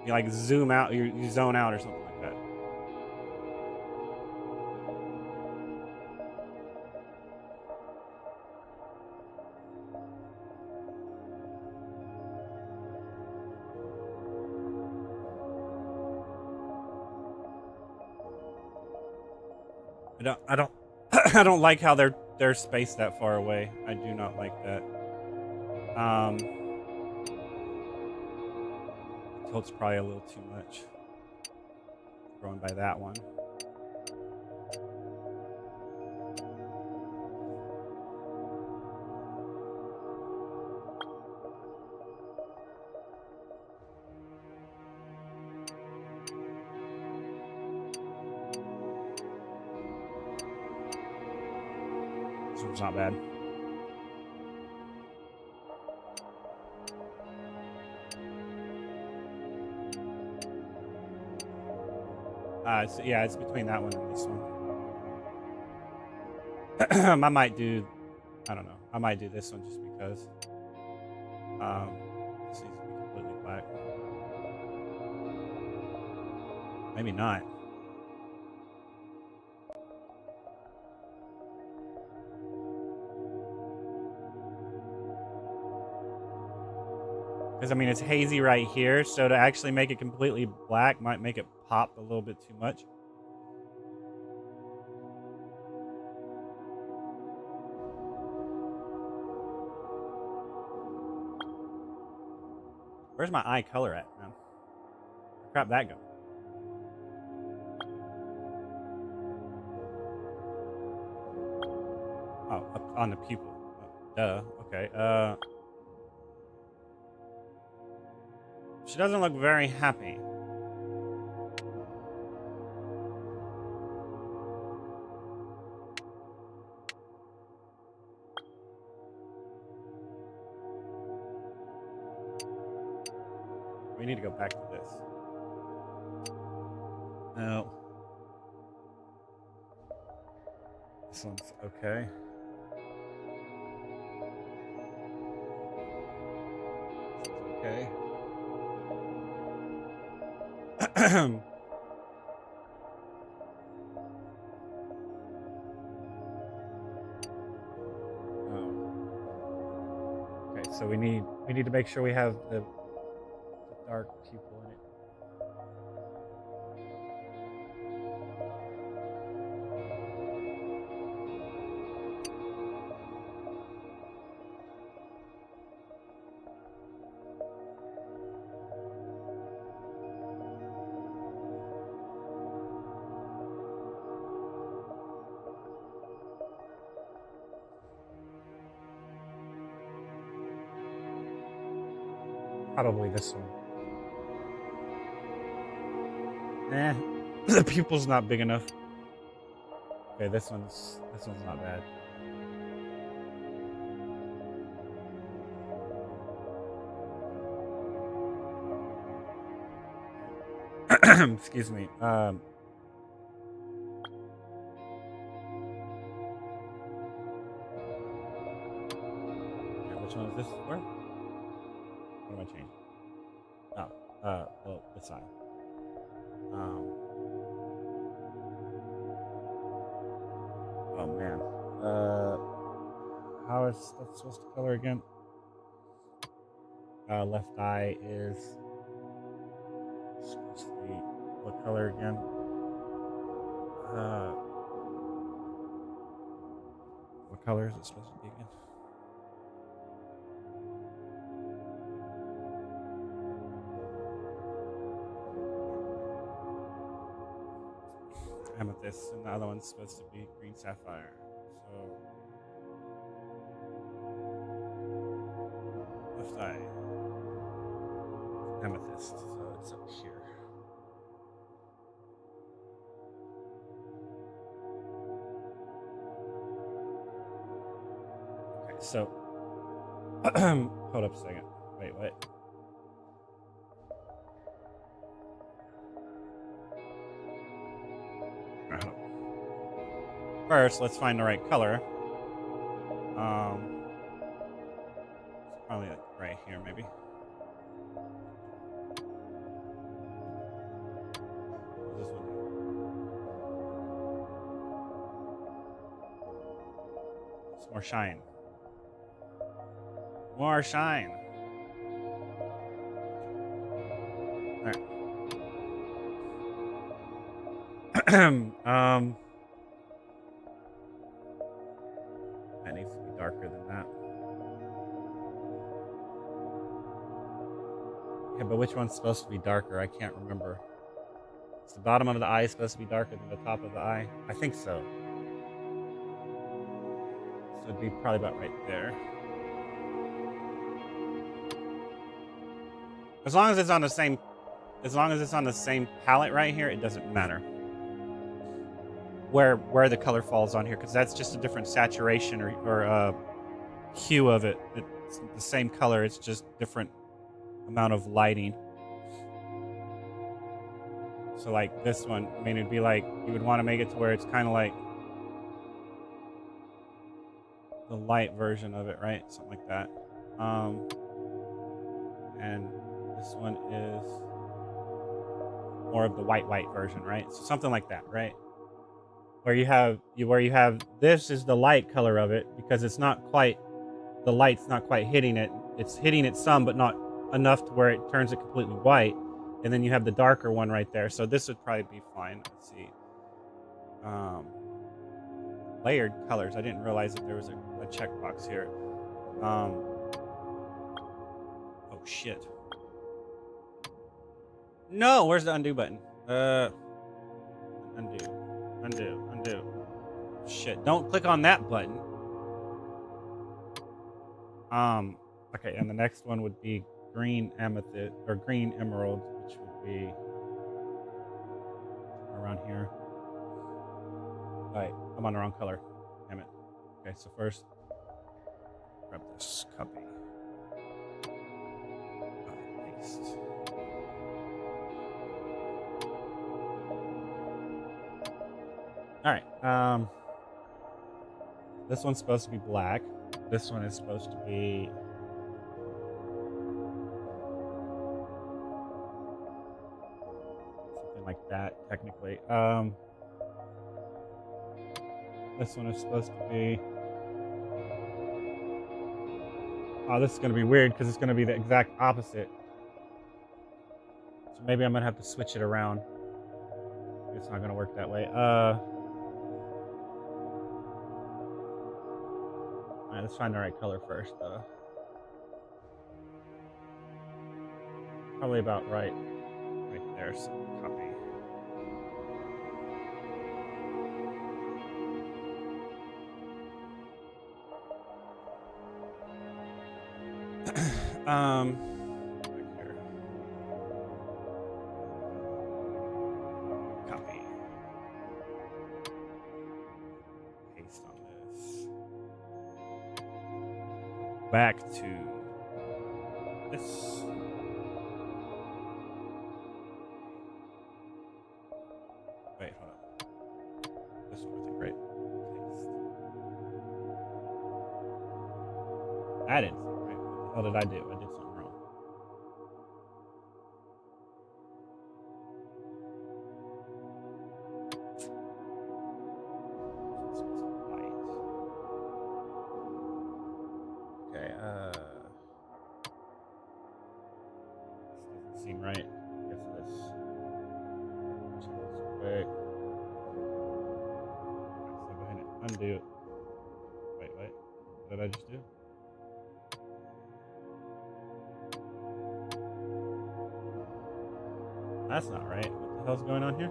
You like zoom out, you zone out or something like that. I don't I don't like how they're spaced that far away. I do not like that. Tilt's probably a little too much. Going by that one. This one's not bad. It's between that one and this one. I might do this one just because. This needs to be completely black. Maybe not. Because, I mean, it's hazy right here, so to actually make it completely black might make it pop a little bit too much. Where's my eye color at, man? Where crap that go? Oh, up on the pupil. Oh, duh. Okay. She doesn't look very happy. We need to go back to this. No. This one's okay. This one's okay. Okay, so we need to make sure we have the dark pupil in it. Probably this one. The pupil's not big enough. Okay, this one's not bad. Excuse me. Yeah, which one is this for? What am I changing? Oh, well, this side. Oh man. How is that supposed to color again? Left eye is supposed to be what color again? What color is it supposed to be again? Amethyst, and the other one's supposed to be green sapphire. So left eye. amethyst, so it's up here. Okay, so hold up a second. Wait, what? First, let's find the right color. It's probably like right here, maybe. This one. It's more shine. More shine. All right. That needs to be darker than that. Yeah, but which one's supposed to be darker? I can't remember. Is the bottom of the eye supposed to be darker than the top of the eye? I think so. So it'd be probably about right there. As long as it's on the same palette right here, it doesn't matter where the color falls on here, because that's just a different saturation or hue of it. It's the same color, it's just different amount of lighting. So like this one, I mean, it'd be like, you would want to make it to where it's kind of like the light version of it, right? Something like that. And this one is more of the white version, right? So something like that, right? Where you have this is the light color of it, because it's not quite, the light's not quite hitting it. It's hitting it some, but not enough to where it turns it completely white. And then you have the darker one right there. So this would probably be fine. Let's see. Layered colors. I didn't realize that there was a checkbox here. Oh shit. No, where's the undo button? Undo. Shit, don't click on that button. Okay, and the next one would be green amethyst, or green emerald, which would be around here. Alright, I'm on the wrong color. Damn it. Okay, so first, grab this, copy. Paste. Alright, this one's supposed to be black. This one is supposed to be something like that, technically. This one is supposed to be... Oh, this is going to be weird because it's going to be the exact opposite. So maybe I'm going to have to switch it around. It's not going to work that way. Alright, let's find the right color first, though. Probably about right there, so copy. Right here. Copy. Paste on this. Back to this. Wait, hold up. This one, I think, right? Paste. I didn't see it right. What the hell did I do? I did something wrong. Okay, this doesn't seem right. I guess this. Check this quick. Alright, so go ahead and undo it. Wait, what did I just do? That's not right. What the hell's going on here?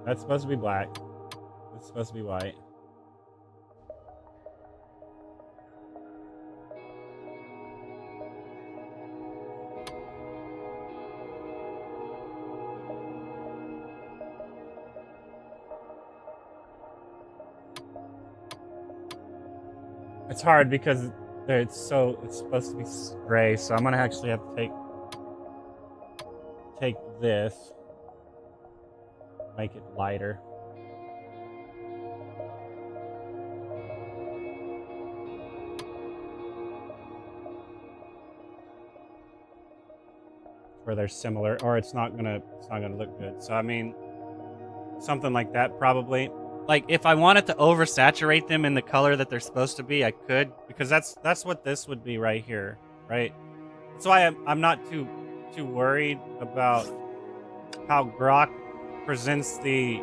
That's supposed to be black. It's supposed to be white. It's hard because it's supposed to be gray, so I'm gonna actually have to take this, make it lighter. Where they're similar, or it's not gonna look good. So I mean, something like that probably. Like if I wanted to oversaturate them in the color that they're supposed to be, I could, because that's what this would be right here, right? That's why I'm not too worried about how Grok presents the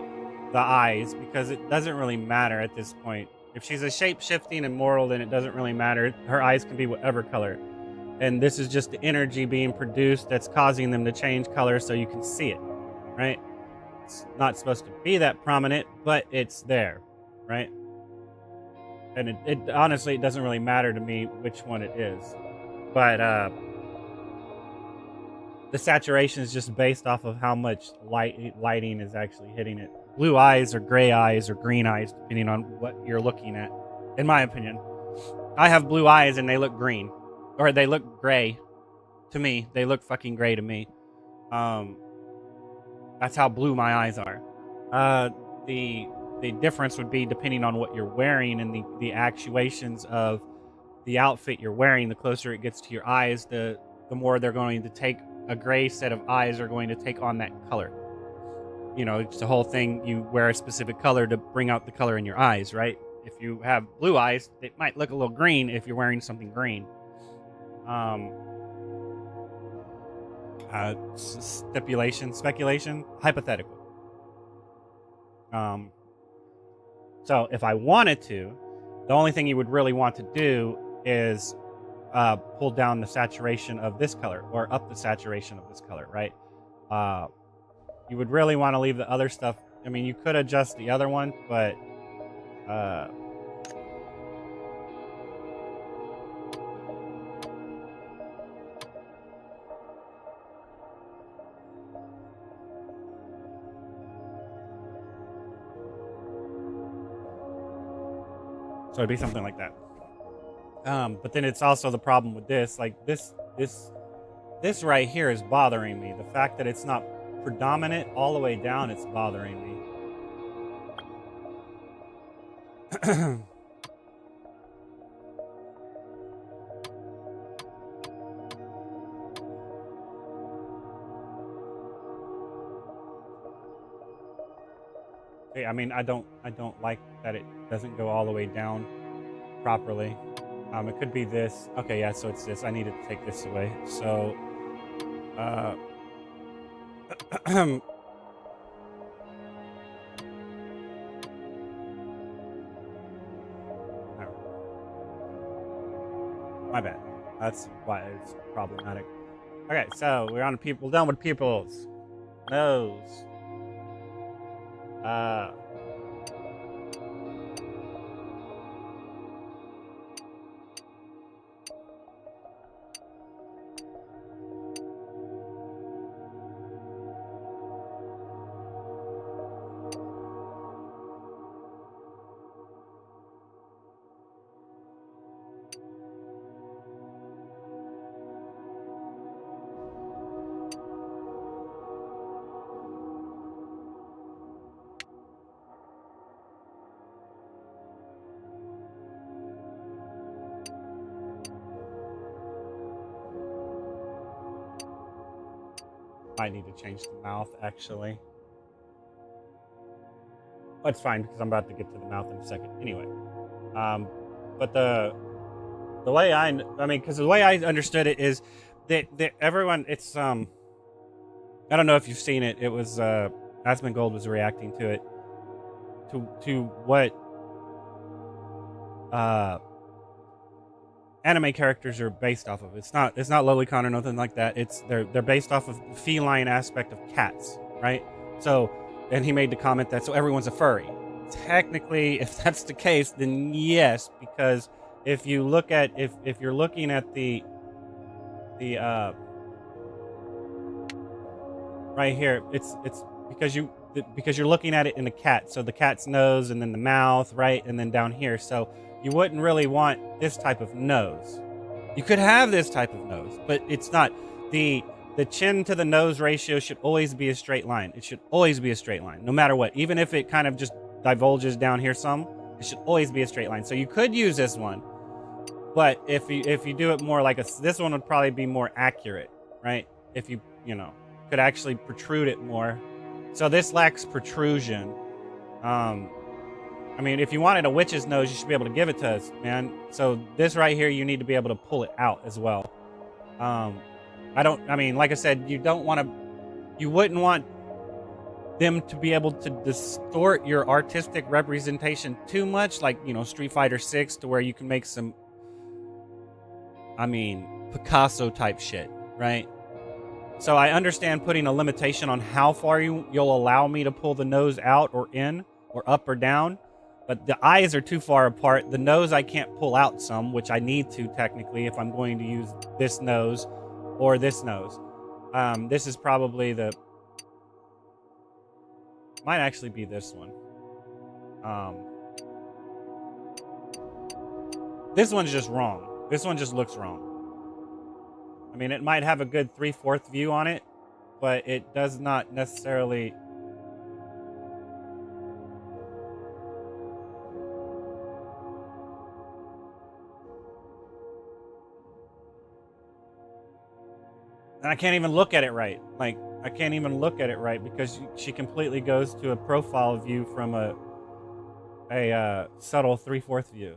eyes, because it doesn't really matter at this point. If she's a shape-shifting immortal, then it doesn't really matter. Her eyes can be whatever color. And this is just the energy being produced that's causing them to change color so you can see it, right? It's not supposed to be that prominent, but it's there, right? And it honestly, it doesn't really matter to me which one it is. But the saturation is just based off of how much lighting is actually hitting it. Blue eyes or gray eyes or green eyes, depending on what you're looking at, in my opinion. I have blue eyes and they look green. Or they look gray to me. They look fucking gray to me. That's how blue my eyes are. The difference would be depending on what you're wearing and the actuations of the outfit you're wearing. The closer it gets to your eyes, the more they're going to take. A gray set of eyes are going to take on that color. You know, it's the whole thing. You wear a specific color to bring out the color in your eyes, right? If you have blue eyes, it might look a little green if you're wearing something green. Speculation, hypothetical. So if I wanted to, the only thing you would really want to do is pull down the saturation of this color or up the saturation of this color, right? You would really want to leave the other stuff. I mean, you could adjust the other one, but so it'd be something like that. But then it's also the problem with this, like this right here is bothering me. The fact that it's not predominant all the way down, it's bothering me. I mean, I don't like that it doesn't go all the way down properly. It could be this. Okay, yeah, so it's this. I need to take this away. So, my bad. That's why it's problematic. Okay, so we're on people. Done with pupils. Nose. I need to change the mouth, actually. That's fine, because I'm about to get to the mouth in a second. Anyway. But the way I mean, because the way I understood it is that everyone, it's, I don't know if you've seen it. It was, Asmongold was reacting to it. To what, anime characters are based off of. It's not Lolicon or nothing like that. They're based off of the feline aspect of cats, right? So and he made the comment that so everyone's a furry. Technically, if that's the case, then yes, because if you look at if you're looking at the right here, it's because you're looking at it in the cat. So the cat's nose and then the mouth, right? And then down here. So you wouldn't really want this type of nose. You could have this type of nose, but it's not. The chin to the nose ratio should always be a straight line. It should always be a straight line, no matter what. Even if it kind of just divulges down here some, it should always be a straight line. So you could use this one, but if you do it more like this one would probably be more accurate, right? If you could actually protrude it more. So this lacks protrusion. I mean, if you wanted a witch's nose, you should be able to give it to us, man. So this right here, you need to be able to pull it out as well. I mean, like I said, you wouldn't want them to be able to distort your artistic representation too much, like, Street Fighter 6, to where you can make some, Picasso type shit, right? So I understand putting a limitation on how far you'll allow me to pull the nose out or in or up or down, but the eyes are too far apart. The nose I can't pull out some, which I need to technically if I'm going to use this nose or this nose. This is probably might actually be this one. This one's just wrong. This one just looks wrong. I mean, it might have a good 3/4 view on it, but it does not necessarily. And I can't even look at it right. Like, I can't even look at it right because she completely goes to a profile view from a subtle 3/4 view.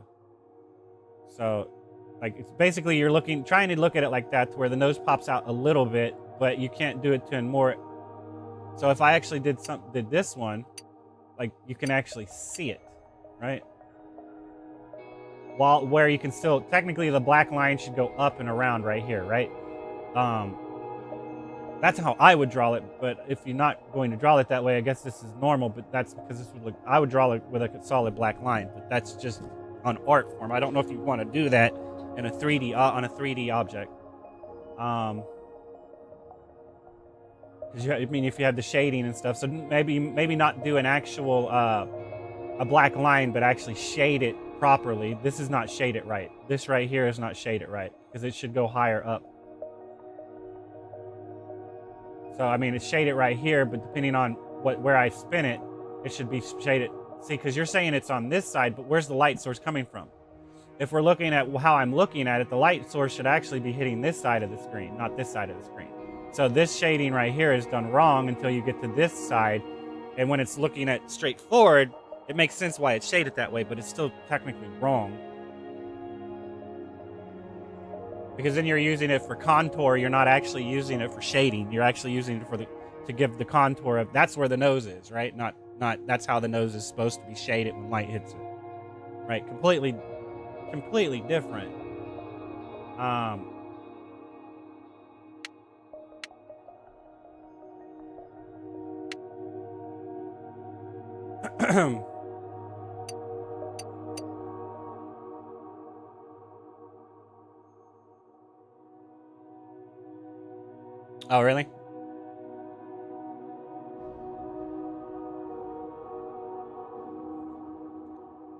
So, like, it's basically you're trying to look at it like that, to where the nose pops out a little bit, but you can't do it to more. So if I actually did this one, like, you can actually see it, right? Where you can still technically the black line should go up and around right here, right? That's how I would draw it, but if you're not going to draw it that way, I guess this is normal, but that's because this would look, I would draw it with a solid black line, but that's just on art form. I don't know if you want to do that in a 3D, on a 3D object. Because if you have the shading and stuff, so maybe not do an actual, a black line, but actually shade it properly. This is not shaded right. This right here is not shaded right, because it should go higher up. So, I mean, it's shaded right here, but depending on where I spin it, it should be shaded. See, because you're saying it's on this side, but where's the light source coming from? If we're looking at how I'm looking at it, the light source should actually be hitting this side of the screen, not this side of the screen. So this shading right here is done wrong until you get to this side. And when it's looking at straight forward, it makes sense why it's shaded that way, but it's still technically wrong. Because then you're using it for contour, you're not actually using it for shading. You're actually using it to give the contour of, that's where the nose is, right? Not that's how the nose is supposed to be shaded when light hits it. Right? Completely different. Oh, really?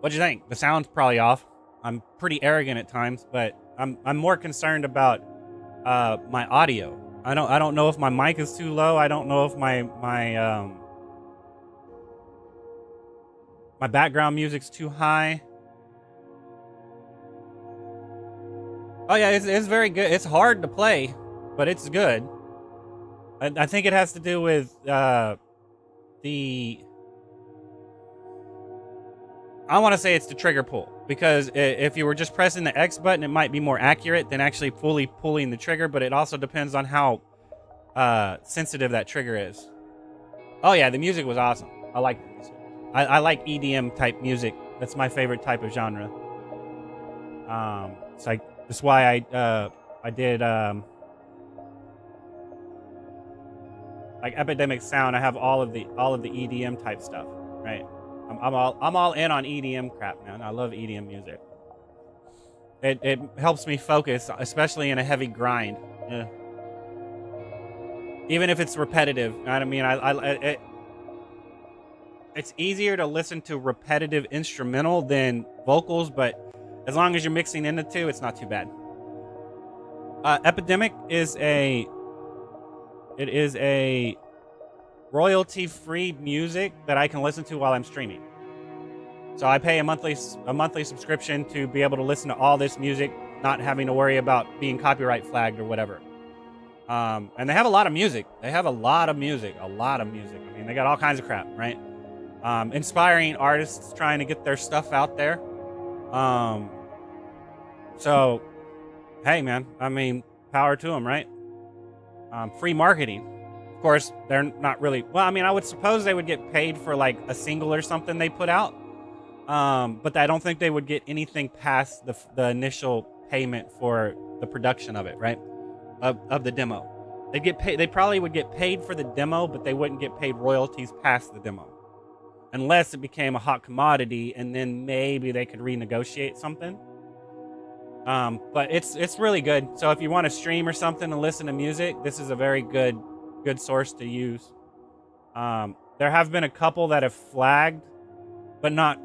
What'd you think? The sound's probably off. I'm pretty arrogant at times, but I'm more concerned about my audio. I don't know if my mic is too low. I don't know if my background music's too high. Oh yeah, it's very good. It's hard to play, but it's good. I think it has to do with I want to say it's the trigger pull, because if you were just pressing the X button, it might be more accurate than actually fully pulling the trigger, but it also depends on how sensitive that trigger is. Oh yeah, the music was awesome. I like the music. I like EDM type music. That's my favorite type of genre. It's like, that's why I did like Epidemic Sound, I have all of the EDM type stuff, right? I'm all in on EDM crap, man. I love EDM music. It helps me focus, especially in a heavy grind. Yeah. Even if it's repetitive, you know what I mean? It's easier to listen to repetitive instrumental than vocals, but as long as you're mixing in the two, it's not too bad. Epidemic is a royalty-free music that I can listen to while I'm streaming. So I pay a monthly subscription to be able to listen to all this music, not having to worry about being copyright flagged or whatever. And they have a lot of music. A lot of music. I mean, they got all kinds of crap, right? Inspiring artists trying to get their stuff out there. So, hey, man, I mean, power to them, right? Free marketing. Of course, they're not really... Well, I mean, I would suppose they would get paid for, like, a single or something they put out. But I don't think they would get anything past the initial payment for the production of it, right? Of the demo. They'd get paid. They probably would get paid for the demo, but they wouldn't get paid royalties past the demo. Unless it became a hot commodity, and then maybe they could renegotiate something. But it's really good. So if you want to stream or something and listen to music, this is a very good source to use. There have been a couple that have flagged, but not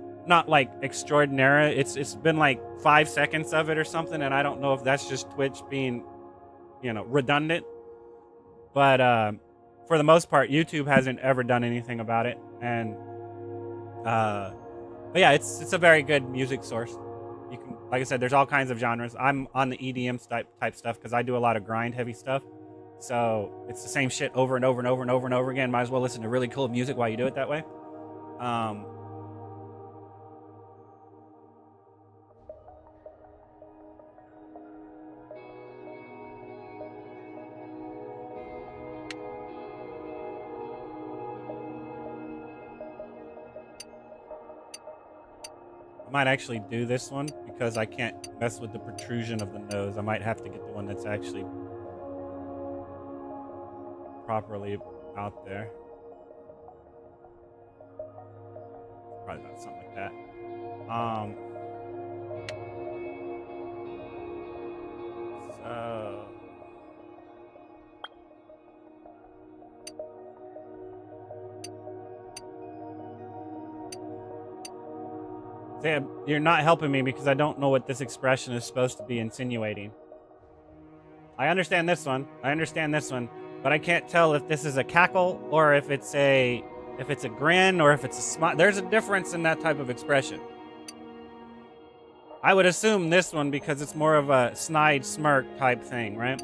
like extraordinary. It's been like 5 seconds of it or something, and I don't know if that's just Twitch being, redundant. But for the most part, YouTube hasn't ever done anything about it. And but yeah, it's a very good music source. You can, like I said, there's all kinds of genres. I'm on the EDM type stuff because I do a lot of grind heavy stuff. So it's the same shit over and over and over and over and over again. Might as well listen to really cool music while you do it that way. I might actually do this one because I can't mess with the protrusion of the nose. I might have to get the one that's actually properly out there. Probably not something like that. So Sam, you're not helping me because I don't know what this expression is supposed to be insinuating. I understand this one. But I can't tell if this is a cackle or if it's a grin or if it's a smile. There's a difference in that type of expression. I would assume this one because it's more of a snide smirk type thing, right?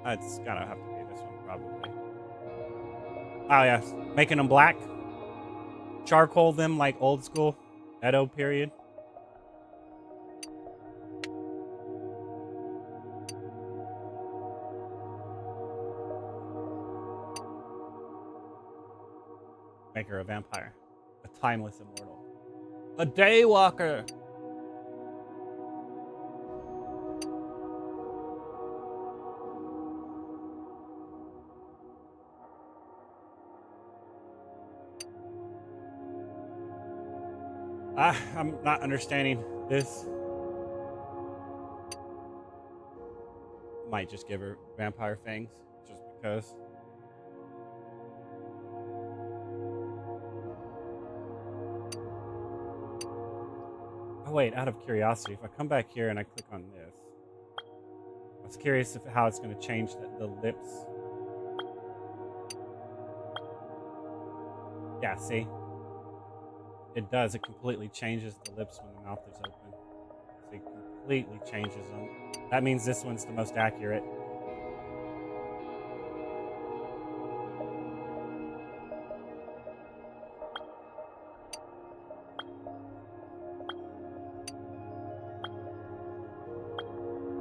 It's gotta have to be this one, probably. Oh, yes. Making them black. Charcoal them like old school. Edo period. Make her a vampire. A timeless immortal. A daywalker. I'm not understanding this. Might just give her vampire fangs, just because. Oh wait, out of curiosity, if I come back here and I click on this, I was curious how it's going to change the lips. Yeah, see? It does. It completely changes the lips when the mouth is open. So it completely changes them. That means this one's the most accurate.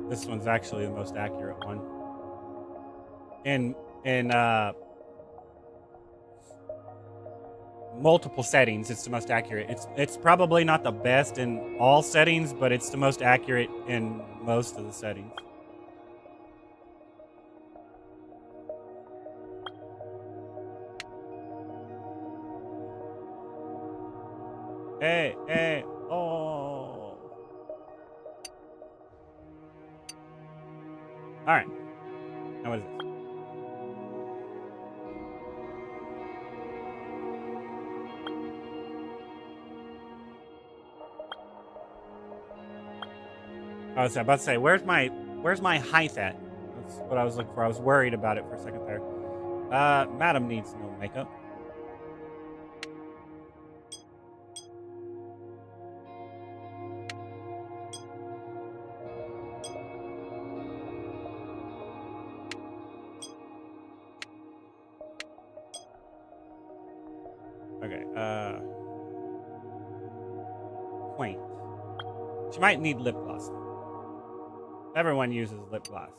This one's actually the most accurate one. multiple settings, it's the most accurate. It's probably not the best in all settings, but it's the most accurate in most of the settings. Hey, oh. All right. Now what is this? I was about to say, where's my height at? That's what I was looking for. I was worried about it for a second there. Madam needs no makeup. Okay, quaint. She might need lip gloss though. Everyone uses lip gloss.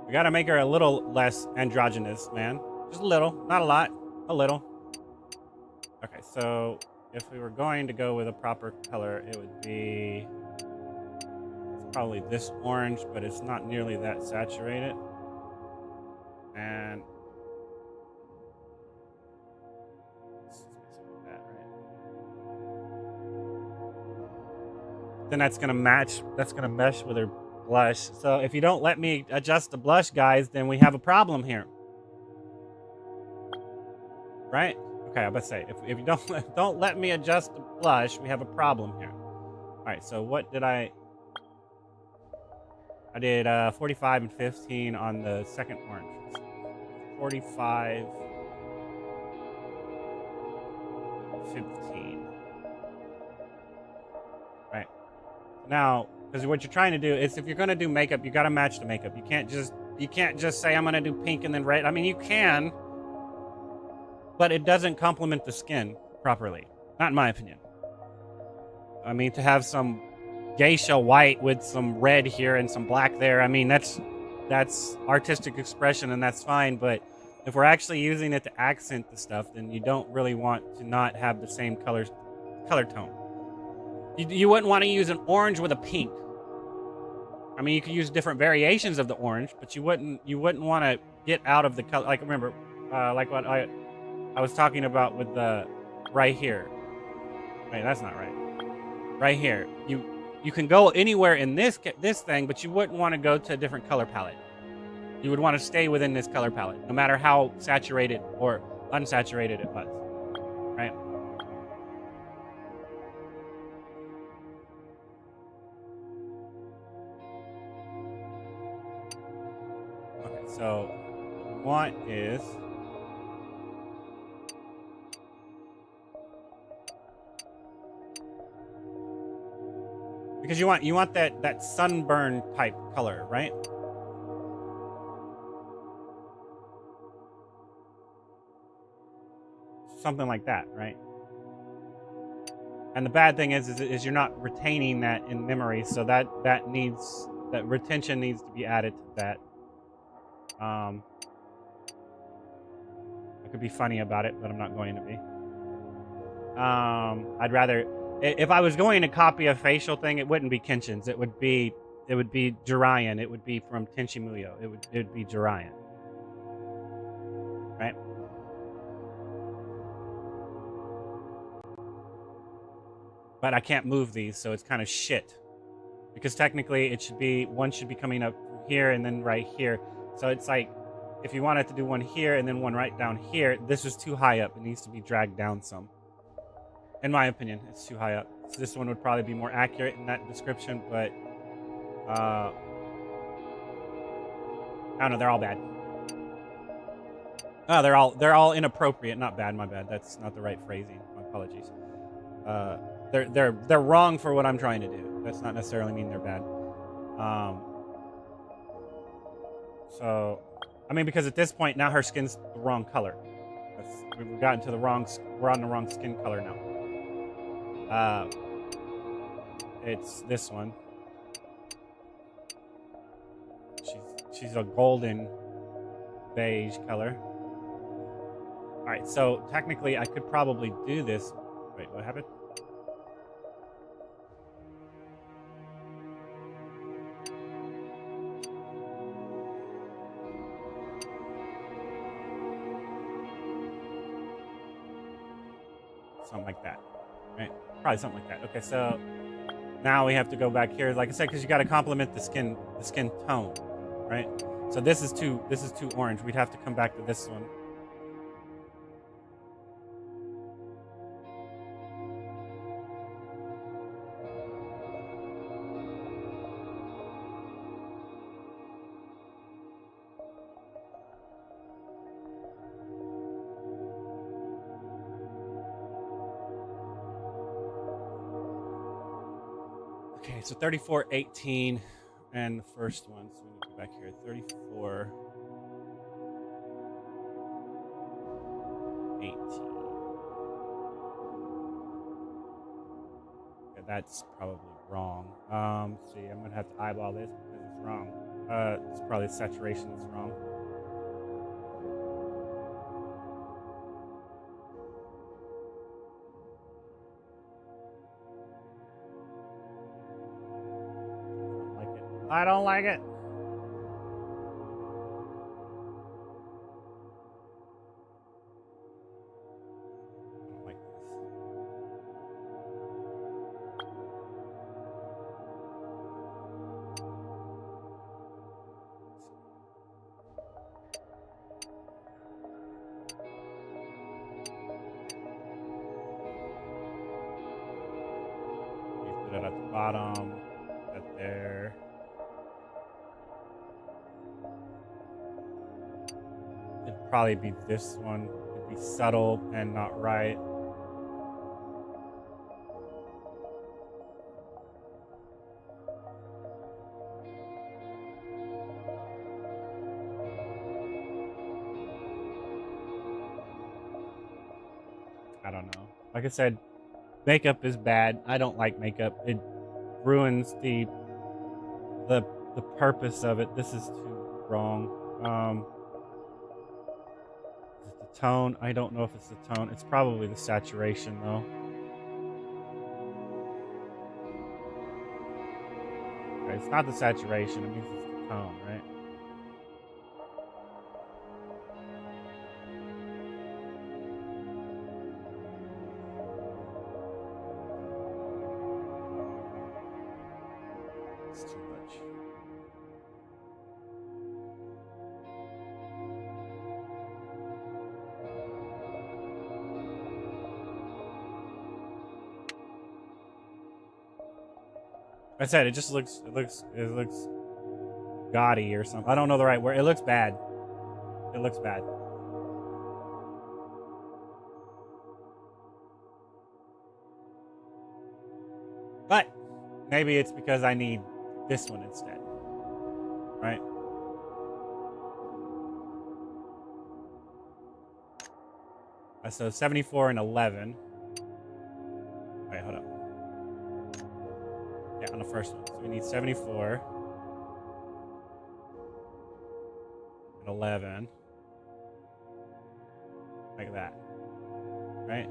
We gotta make her a little less androgynous, man. Just a little, not a lot, a little. Okay, so if we were going to go with a proper color, it would be probably this orange, but it's not nearly that saturated. And that, right? Then that's gonna match. That's gonna mesh with her blush. So if you don't let me adjust the blush, guys, then we have a problem here, right? Okay, I was about to say, if you don't let me adjust the blush, we have a problem here. All right, so what did I did 45 and 15 on the second orange. 45, 15. Right. Now, because what you're trying to do is, if you're going to do makeup, you got to match the makeup. You can't just say I'm going to do pink and then red. I mean, you can, but it doesn't complement the skin properly. Not in my opinion. I mean, to have some geisha white with some red here and some black there, I mean, that's artistic expression and that's fine, but if we're actually using it to accent the stuff, then you don't really want to not have the same color tone. You wouldn't want to use an orange with a pink. I mean, you could use different variations of the orange, but you wouldn't want to get out of the color. Like, remember, like what I was talking about with the right here. Wait, that's not right. Right here, you can go anywhere in this thing, but you wouldn't want to go to a different color palette. You would want to stay within this color palette, no matter how saturated or unsaturated it was, right? Okay, so what we want is because you want that sunburn type color, right? Something like that, right? And the bad thing is you're not retaining that in memory, so that retention needs to be added to that. I could be funny about it, but I'm not going to be. I'd rather, if I was going to copy a facial thing, it wouldn't be Kenshin's. It would be Jiraiyan. It would be from Tenchi Muyo. It would be Jiraiyan. Right? But I can't move these, so it's kind of shit. Because technically one should be coming up here and then right here. So it's like, if you wanted to do one here and then one right down here, this is too high up. It needs to be dragged down some. In my opinion, it's too high up. So this one would probably be more accurate in that description, but I don't know, they're all bad. Oh, they're all inappropriate, not bad, my bad. That's not the right phrasing. My apologies. They're wrong for what I'm trying to do. That's not necessarily mean they're bad. So, I mean, because at this point now her skin's the wrong color. We've gotten to we're on the wrong skin color now. It's this one. she's a golden beige color. All right, so technically I could probably do this. Wait, what happened? Something like that, right? Probably something like that. Okay, so now we have to go back here, like I said, because you got to complement the skin tone, right? So this is too orange. We'd have to come back to this one. Okay, so 3418 and the first one. So we need to go back here. 34 18. Okay, that's probably wrong. See, I'm gonna have to eyeball this because it's wrong. It's probably the saturation that's wrong. I don't like it. I don't like this. You put it at the bottom, that there. It'd probably be this one. It'd be subtle and not right. I don't know. Like I said, makeup is bad. I don't like makeup. It ruins the purpose of it. This is too wrong. Is it the tone? I don't know if it's the tone. It's probably the saturation though. Okay, it's not the saturation. It means it's the tone, right? It's too much. I said it looks gaudy or something. I don't know the right word. It looks bad. It looks bad. But maybe it's because I need this one instead. Right? So 74 and 11. Wait, hold up. Yeah, on the first one. So we need 74 and 11. Like that. Right?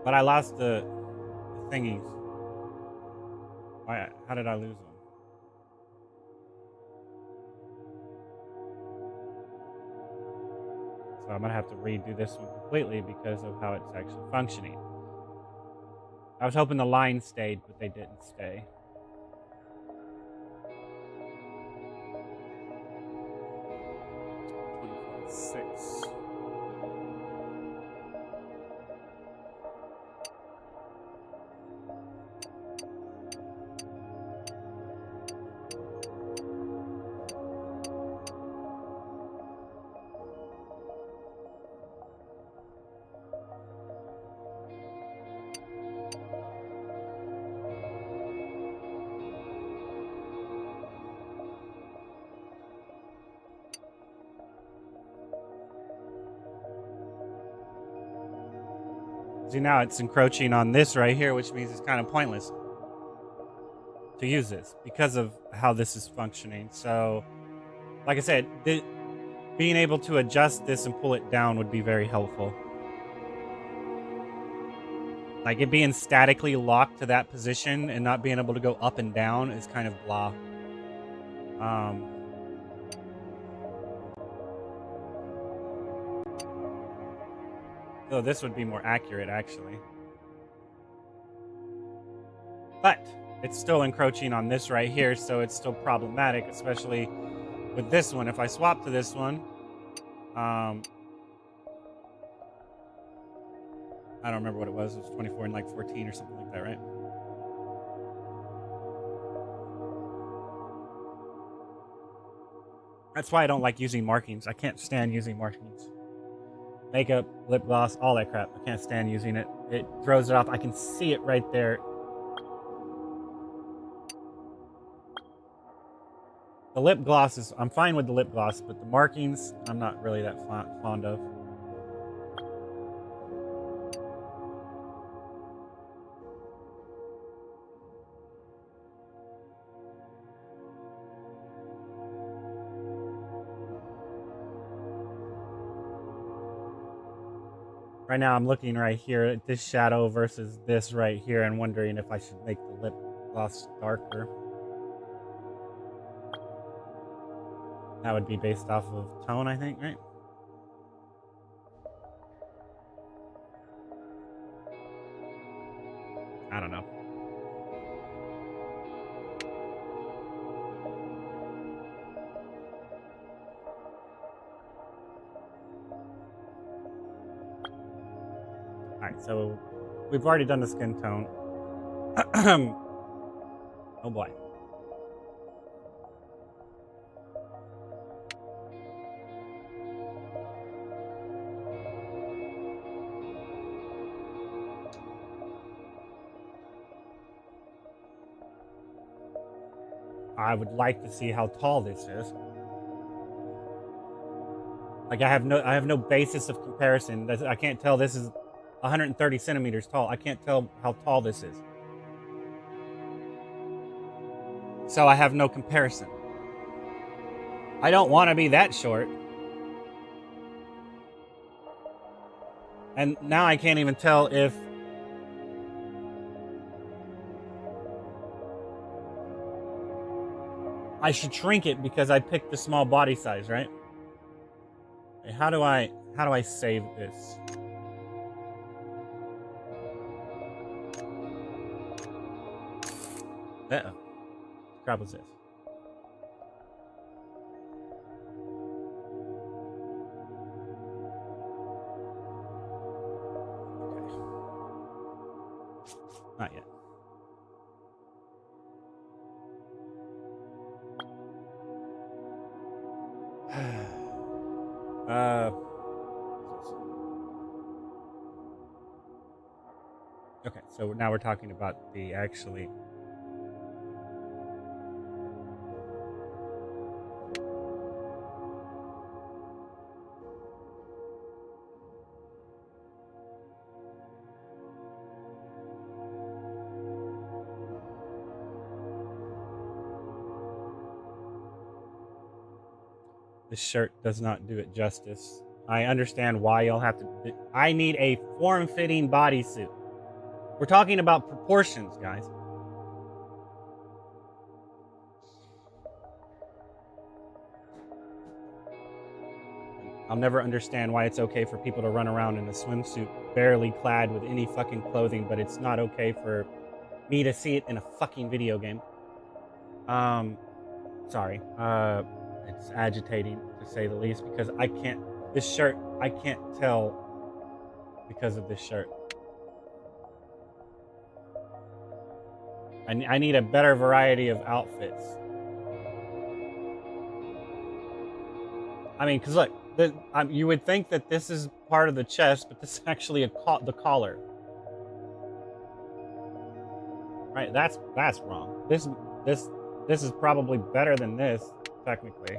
But I lost the thingies. Why? How did I lose them? So I'm going to have to redo this one completely because of how it's actually functioning. I was hoping the lines stayed, but they didn't stay. Six. See, now it's encroaching on this right here, which means it's kind of pointless to use this because of how this is functioning. So like I said, being able to adjust this and pull it down would be very helpful. Like it being statically locked to that position and not being able to go up and down is kind of blah. So this would be more accurate, actually. But it's still encroaching on this right here, so it's still problematic, especially with this one. If I swap to this one, I don't remember what it was. It was 24 and like 14 or something like that, right? That's why I don't like using markings. I can't stand using markings. Makeup, lip gloss, all that crap. I can't stand using it. It throws it off. I can see it right there. The lip gloss is, I'm fine with the lip gloss, but the markings, I'm not really that fond of. Right now I'm looking right here at this shadow versus this right here and wondering if I should make the lip gloss darker. That would be based off of tone, I think, right? I don't know. Alright, so we've already done the skin tone. Oh boy. I would like to see how tall this is. Like I have no basis of comparison. I can't tell this is 130 centimeters tall. I can't tell how tall this is. So I have no comparison. I don't want to be that short. And now I can't even tell if I should shrink it because I picked the small body size, right? Okay, how do I save this? Uh-oh. What crap was this? Okay. Not yet. Okay, so now we're talking about the actually. This shirt does not do it justice. I understand why y'all have to. I need a form-fitting bodysuit. We're talking about proportions, guys. I'll never understand why it's okay for people to run around in a swimsuit, barely clad with any fucking clothing, but it's not okay for me to see it in a fucking video game. Sorry. It's agitating to say the least because I can't. This shirt, I can't tell because of this shirt. I need a better variety of outfits. I mean, because look, you would think that this is part of the chest, but this is actually the collar. Right? That's wrong. This is probably better than this, technically.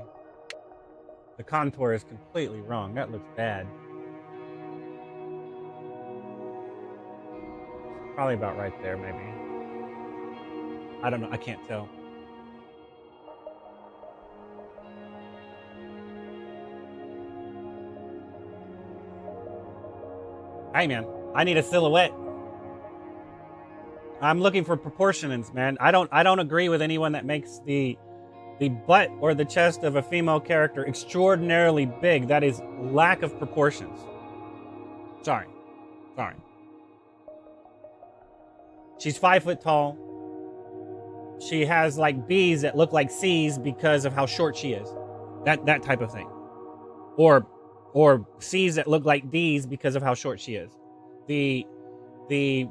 The contour is completely wrong. That looks bad. Probably about right there, maybe. I don't know. I can't tell. Hey, man, I need a silhouette. I'm looking for proportions, man. I don't agree with anyone that makes the butt or the chest of a female character extraordinarily big. That is lack of proportions. Sorry. She's 5 foot tall. She has like B's that look like C's because of how short she is. That type of thing. Or C's that look like D's because of how short she is. The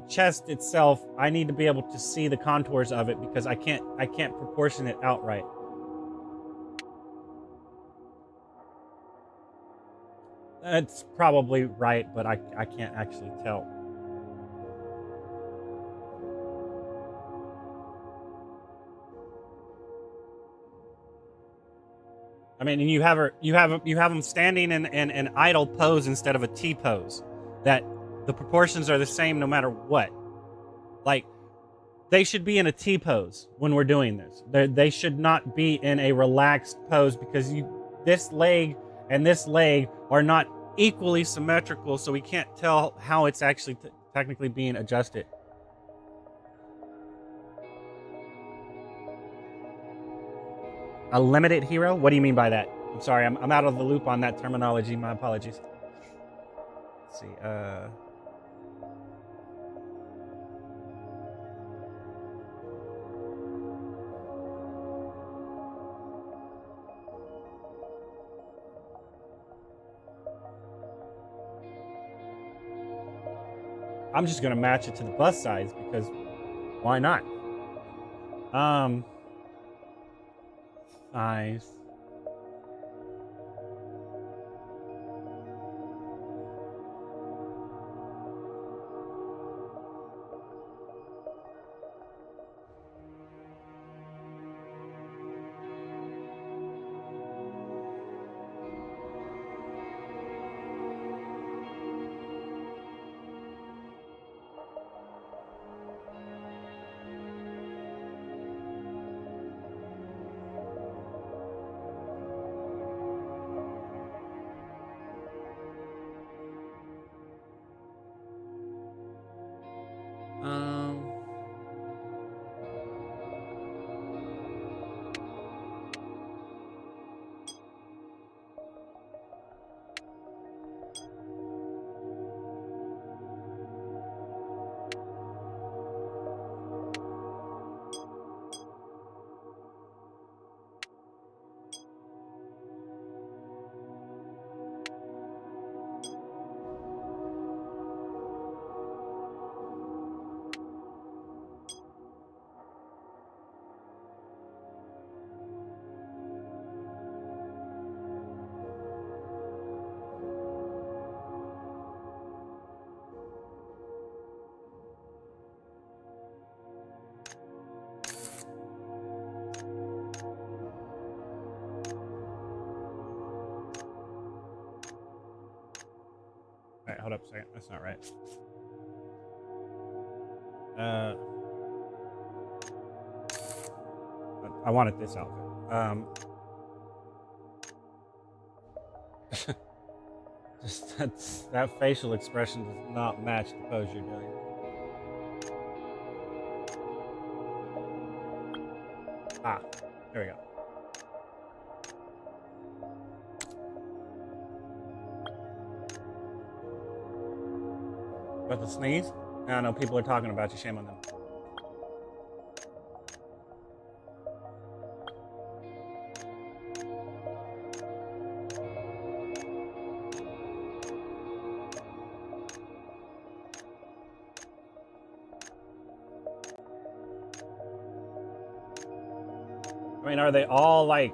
chest itself, I need to be able to see the contours of it because I can't proportion it outright. That's probably right, but I can't actually tell. I mean, you have them standing in an idle pose instead of a T pose. That the proportions are the same no matter what. Like, they should be in a T pose when we're doing this. They should not be in a relaxed pose because this leg and this leg are not equally symmetrical, so we can't tell how it's actually technically being adjusted. A limited hero? What do you mean by that? I'm sorry, I'm out of the loop on that terminology. My apologies. Let's see. I'm just gonna match it to the bust size because why not? Size. All right, hold up a second. That's not right. I wanted this outfit. Just that facial expression does not match the pose you're doing. Ah, there we go. About to sneeze? I know people are talking about you. Shame on them. I mean, are they all like...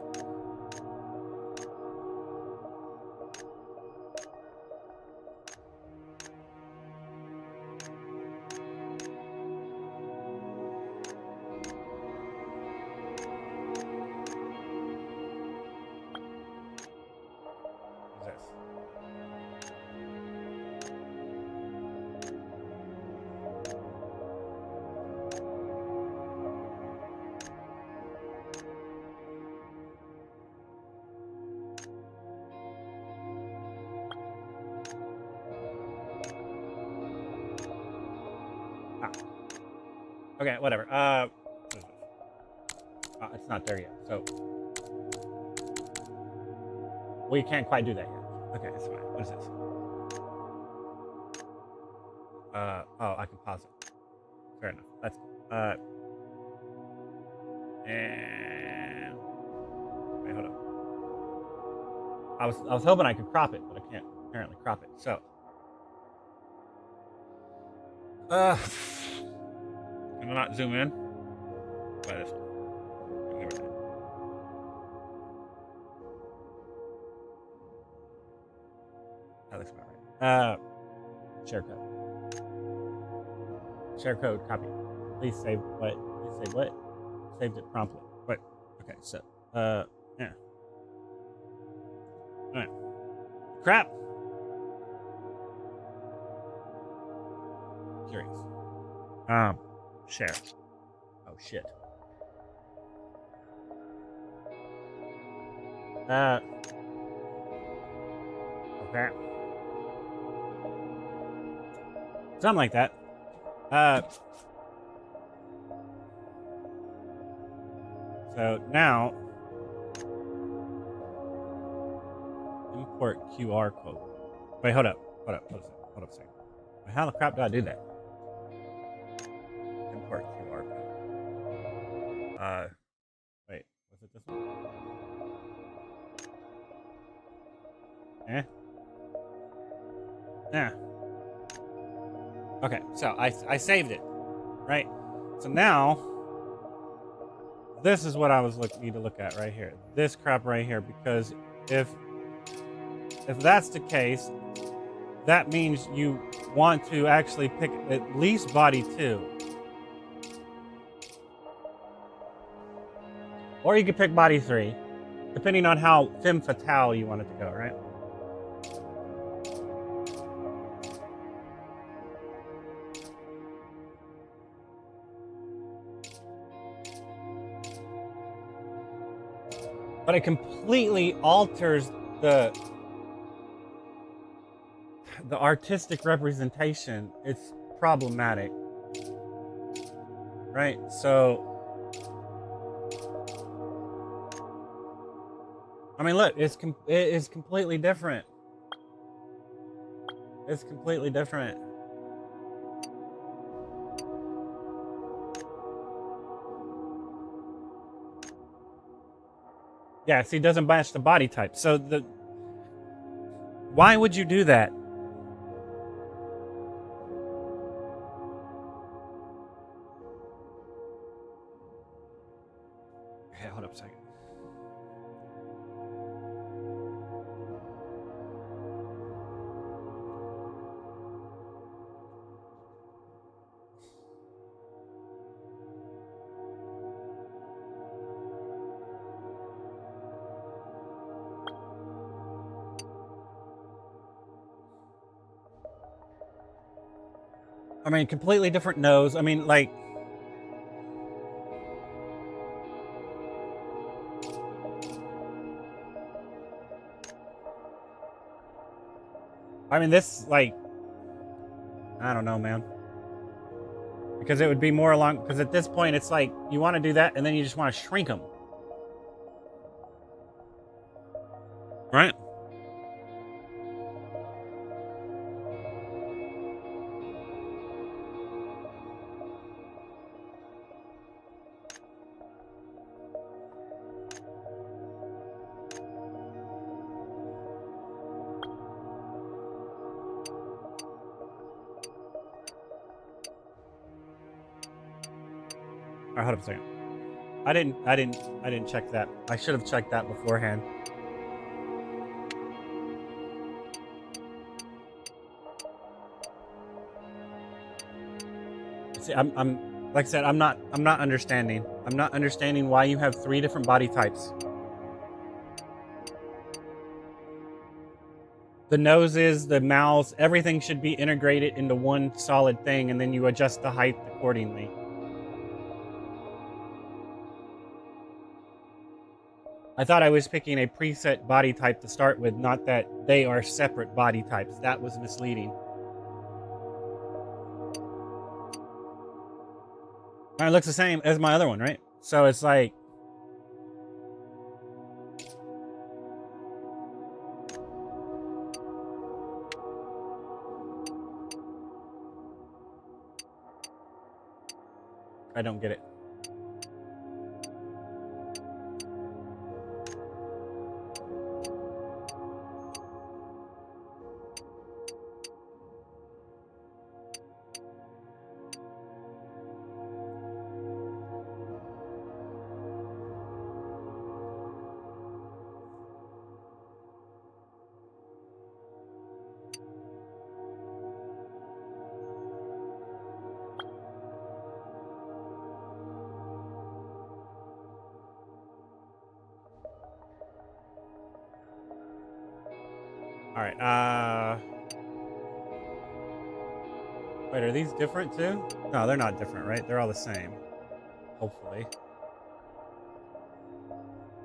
Okay, whatever. What is this? It's not there yet. So we can't quite do that yet. Okay, it's fine. What is this? Oh, I can pause it. Fair enough. That's and wait, hold up. I was hoping I could crop it, but I can't apparently crop it. So can I not zoom in? By this one. That looks about right. Share code. Share code copy. Please save what? Please save what? Saved it promptly. Wait. Okay, so yeah. Alright. Crap. Curious. Share. Oh shit. Okay. Something like that. So now import QR code. Wait, hold up a second. How the crap do I do that? Import QR code. Wait, was it this one? Yeah. Okay, so I saved it, right? So now this is what I was need to look at right here. This crap right here, because if that's the case, that means you want to actually pick at least body 2. Or you could pick body 3, depending on how femme fatale you want it to go, right? But it completely alters the artistic representation. It's problematic, right? So I mean, look, it is completely different. It's completely different. Yeah, see, it doesn't match the body type. So why would you do that? Okay, hold up a second. I mean, completely different nose. I mean, like, this, like, I don't know, man. Because it would be more along, because at this point, it's like, you want to do that, and then you just want to shrink them. Right? All right, hold up a second. I didn't check that. I should have checked that beforehand. See, I'm like I said, I'm not understanding. I'm not understanding why you have 3 different body types. The noses, the mouths, everything should be integrated into one solid thing, and then you adjust the height accordingly. I thought I was picking a preset body type to start with, not that they are separate body types. That was misleading. It looks the same as my other one, right? So it's like, I don't get it. All right. Wait, are these different too? No, they're not different, right? They're all the same. Hopefully.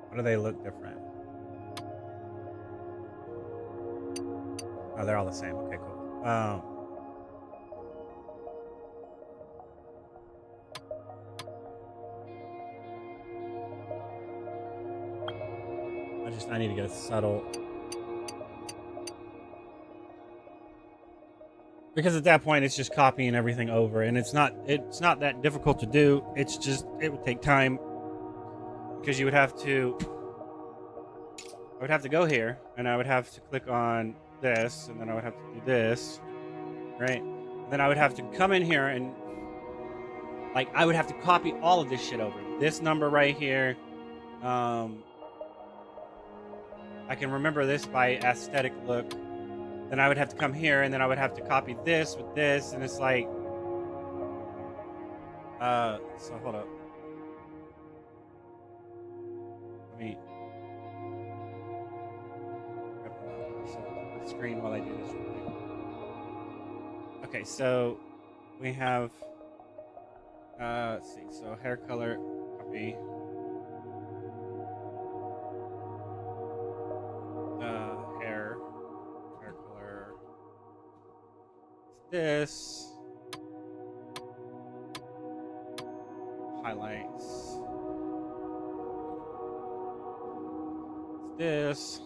Why do they look different? Oh, they're all the same. Okay, cool. I need to get a subtle. Because at that point it's just copying everything over, and it's not that difficult to do. It's just it would take time, because you would have to I would have to go here, and I would have to click on this, and then I would have to do this, right? And then I would have to come in here and like I would have to copy all of this shit over. This number right here, I can remember this by aesthetic look. Then I would have to come here, and then I would have to copy this with this, and it's like, so hold up. Let me grab the screen while I do this real quick. Okay, so we have, let's see, so hair color, copy. Hair color. This. Highlights. This.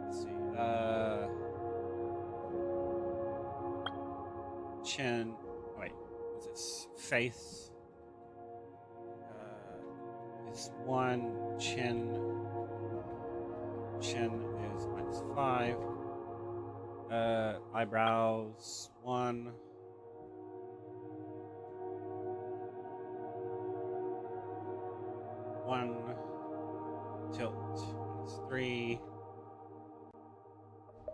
Let's see. Chin. Wait, what's this? Face. Is 1. Chin is -5. Eyebrows 1. Tilt is 3.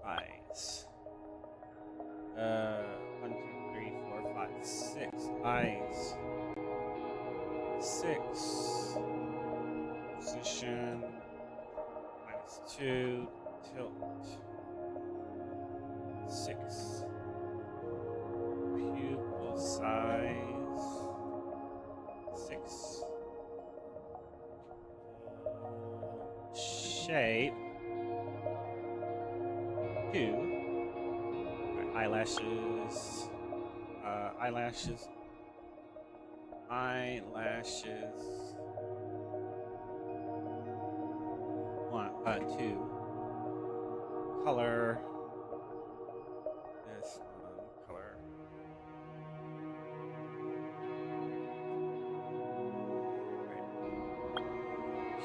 Eyes. 1, 2, 3, 4, 5, 6 eyes. 6. Position -2. Tilt 6. Pupil size 6. Shape 2. Right, eyelashes. Eyelashes. 2. Color. This color. Right.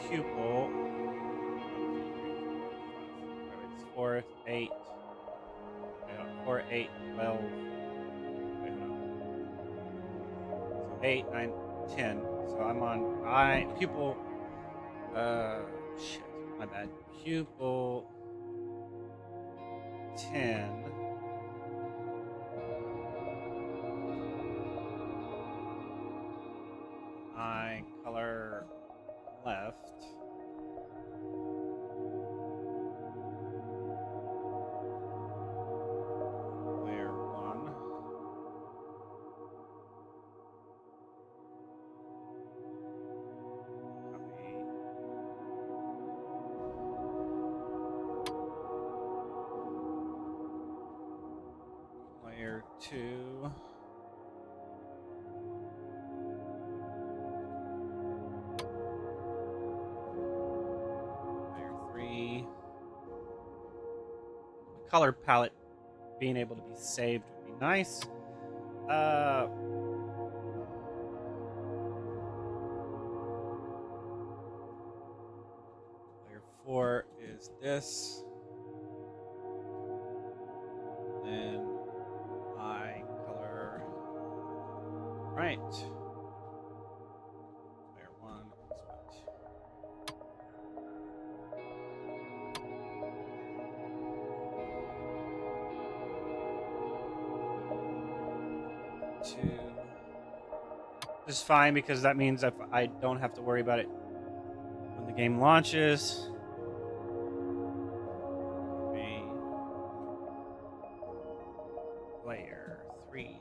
Pupil. 4, 8. 4, 8, 12. Wait, hold on. So 8, 9, 10. So I'm on eye pupil. Shit, my bad. Pupil 10. Eye color left. Layer 1. Copy. Layer 2. Layer 3. The color palette being able to be saved would be nice. Layer 4 is this. Then I color right. Layer 1 is what? Two. This is fine because that means if I don't have to worry about it when the game launches. Layer 3.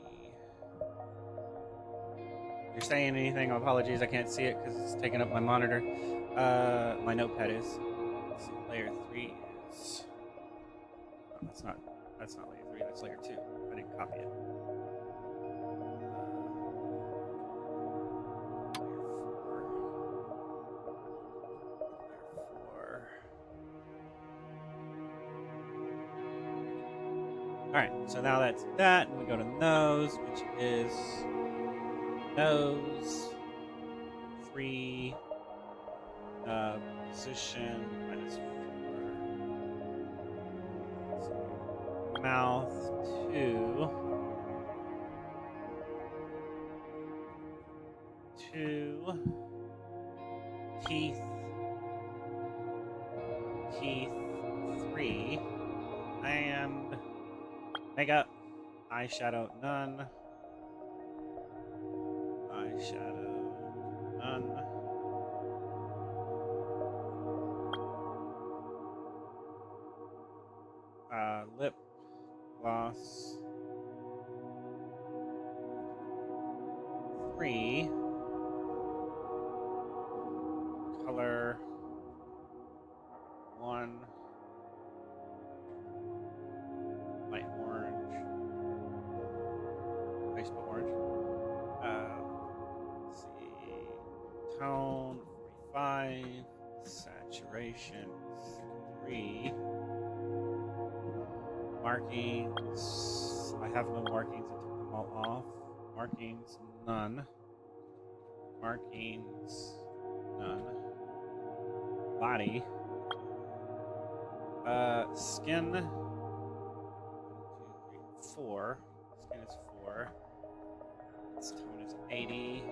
If you're saying anything, apologies, I can't see it because it's taking up my monitor. My notepad is. Let's see, layer 3 is. Oh, that's not layer 3, that's layer 2. I didn't copy it. Alright, so now that's that, and we go to nose, which is nose 3 position minus 4. Mouth 2. 2. Teeth 3. And makeup, eyeshadow, none. Eyeshadow, none. Lip gloss, 3. Color, 1. Light orange. Baseball orange. Let's see. Tone 45. Saturation 3. Markings. I have no markings. I took them all off. Markings, none. Markings, none. Body. Skin. 1, 2, 3, 4. Skin is 4. Its tone is 80.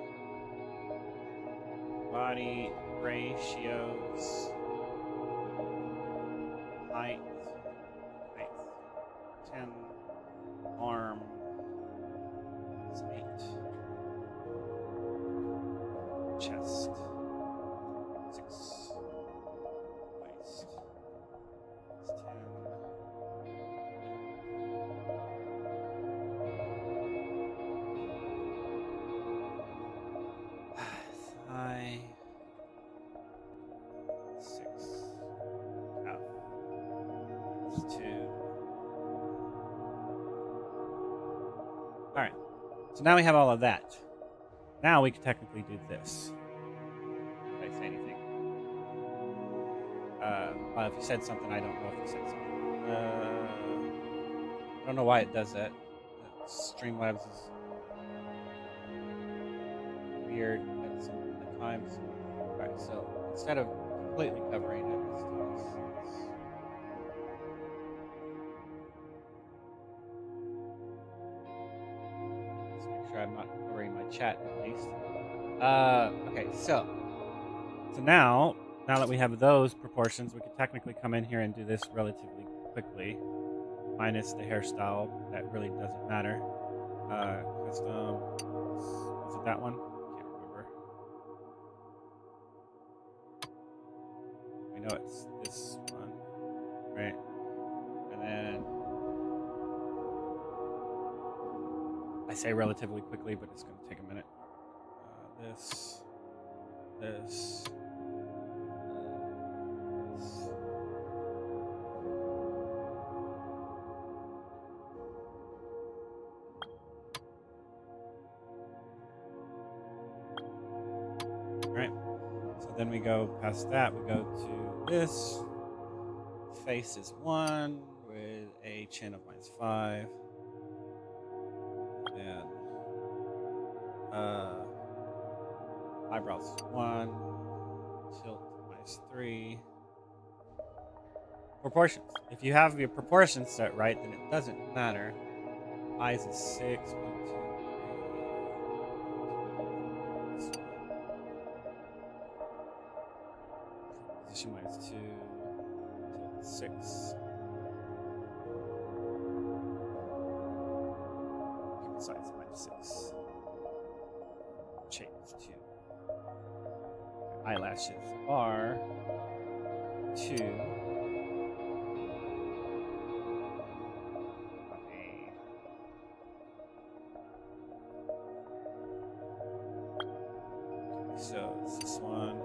Body ratios. Height. 10. Arm is 8. Chest 6. Waist is 10. Thigh 6. Calf is 2. Alright, so now we have all of that. Now we can technically do this. Did I say anything? If you said something, I don't know if you said something. I don't know why it does that. Streamlabs is weird at times. Alright, so instead of completely covering it, let's do this. Let's make sure I'm not covering my chat at least. Okay, so now that we have those proportions, we could technically come in here and do this relatively quickly, minus the hairstyle. That really doesn't matter. Custom, was it that one? Can't remember. We know it's this one, right? And then I say relatively quickly, but it's going to take a minute. This. This. So then we go past that, we go to this. Face is 1 with a chin of -5. And eyebrows 1, tilt -3. Proportions. If you have your proportions set right, then it doesn't matter. Eyes is 6, 1, 2, 3. Position -2, tilt 6. Pupil size -6. Shape is 2. Eyelashes are 2. So it's this one.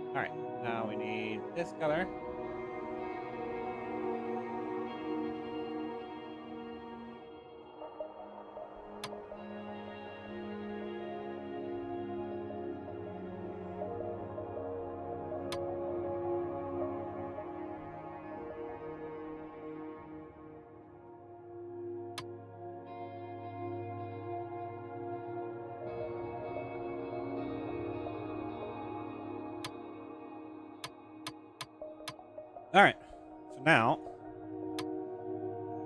All right, now we need this color. All right, so now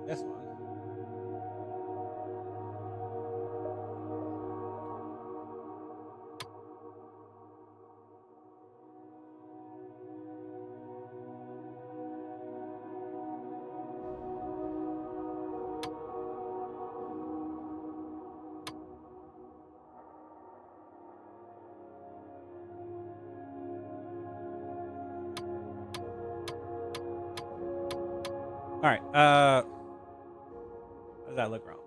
this one. All right, how does that look wrong?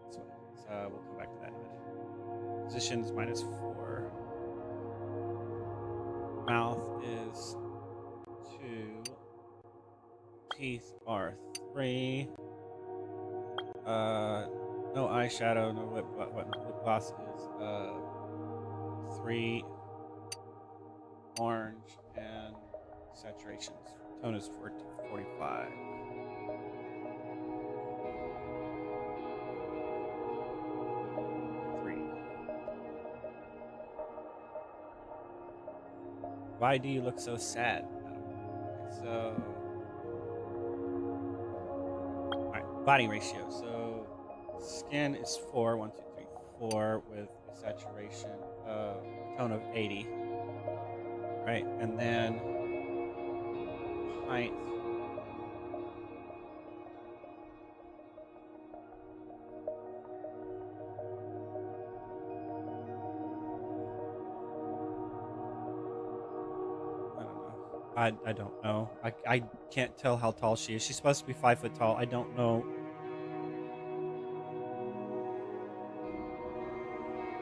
This way. So we'll come back to that image. Positions -4. Mouth is 2. Teeth are 3. No eyeshadow, no lip gloss is 3. Orange and saturations. Tone is 45. Why do you look so sad? So, all right, body ratio. So, skin is 4, 1, 2, 3, 4 with a saturation tone of 80. Right, and then height. I don't know. I can't tell how tall she is. She's supposed to be 5 foot tall. I don't know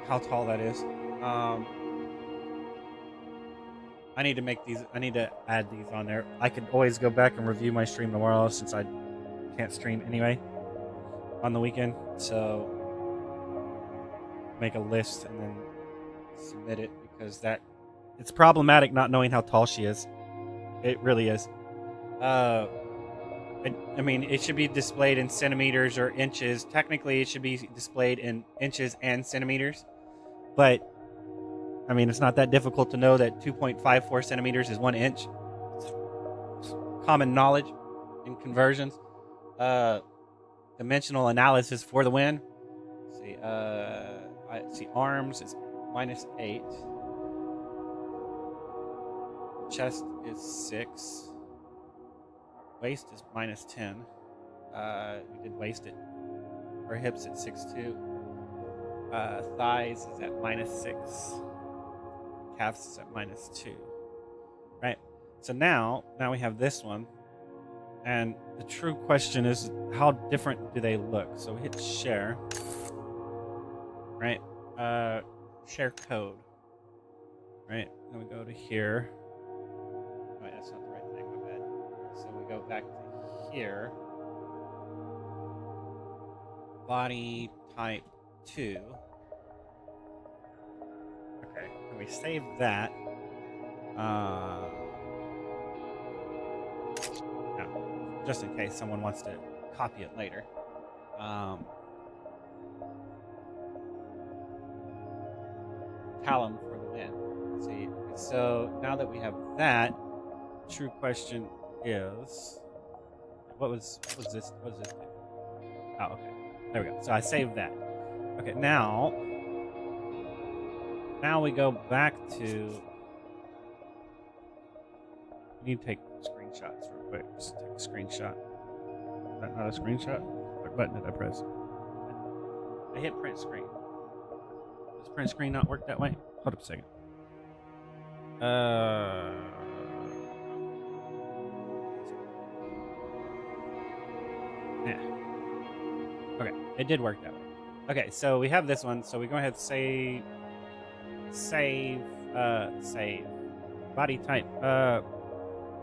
how tall that is. I need to make these. I need to add these on there. I could always go back and review my stream tomorrow since I can't stream anyway on the weekend. So make a list and then submit it because it's problematic not knowing how tall she is. It really is. I mean, it should be displayed in centimeters or inches. Technically, it should be displayed in inches and centimeters. But, I mean, it's not that difficult to know that 2.54 centimeters is 1 inch. It's common knowledge in conversions. Dimensional analysis for the win. Let's see, I see arms is -8. Chest is 6. Waist is -10. We did waist it. Her hips at 6'2". Thighs is at -6. Calves is at -2. Right. So now we have this one, and the true question is, how different do they look? So we hit share. Right. Share code. Right. Then we go to here. That's not the right thing, my bad. So we go go back to here. Body type 2. Okay, and we save that. Now, just in case someone wants to copy it later. Talon for the win. Let's see. So now that we have that, true question is, what was this? What does this do? Oh, okay. There we go. So I saved that. Okay, now we go back to. We need to take screenshots real quick. Just take a screenshot. Is that not a screenshot? What button did I press? I hit print screen. Does print screen not work that way? Hold up a second. Yeah. Okay, it did work that way. Okay, so we have this one. So we go ahead and save. Body type.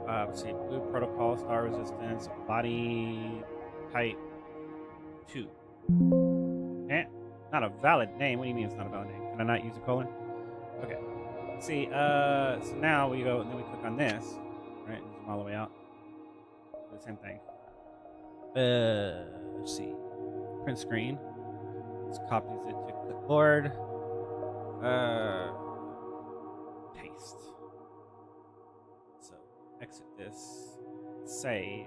Let's see, blue protocol, star resistance, body type 2. Eh, not a valid name. What do you mean it's not a valid name? Can I not use a colon? Okay. Let's see, so now we go and then we click on this, right? Zoom all the way out. Do the same thing. Let's see. Print screen. This copies it to clipboard. Paste. So exit this. Save.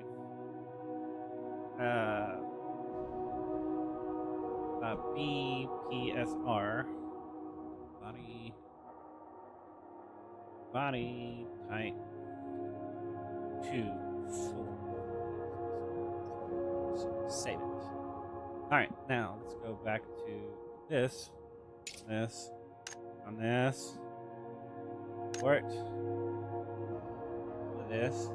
BPSR. Body type 2 full. So save it. Alright, now let's go back to this. On this. Port. This.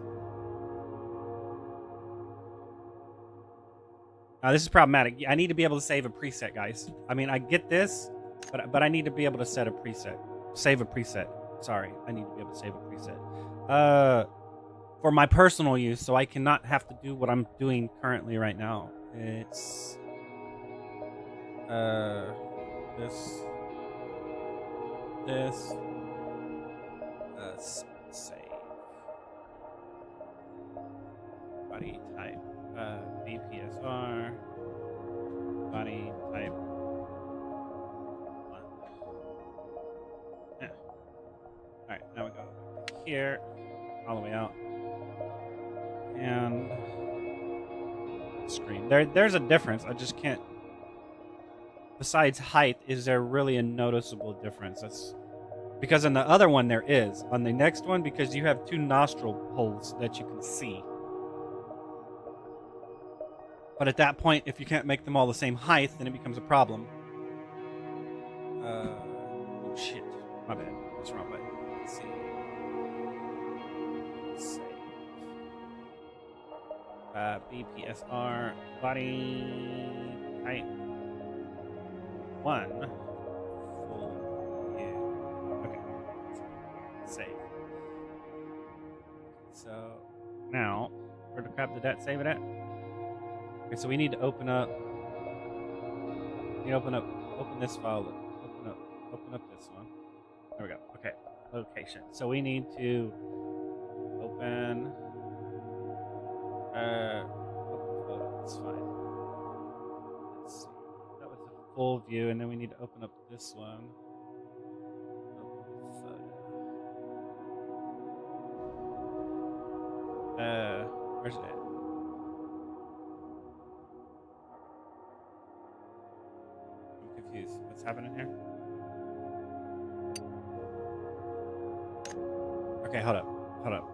Now this is problematic. I need to be able to save a preset, guys. I mean, I get this, but I need to be able to set a preset. Save a preset. Sorry, I need to be able to save a preset. For my personal use, so I cannot have to do what I'm doing currently right now. It's this save body type BPSR body type 1. Yeah. All right, now we go here, all the way out, and screen. There's a difference. I just can't. Besides height, is there really a noticeable difference? That's because on the other one there is. On the next one, because you have 2 nostril holes that you can see. But at that point, if you can't make them all the same height, then it becomes a problem. Oh shit. My bad. That's the wrong button. Let's see. BPSR body type 1 full view. Okay. Save. So now, where the crap did that save it at? Okay, so we need to open up. Open this file. Open up this one. There we go. Okay, location. So we need to open. That's fine. Let's see. That was a full view, and then we need to open up this one. Where's it at? I'm confused. What's happening here? Okay, hold up.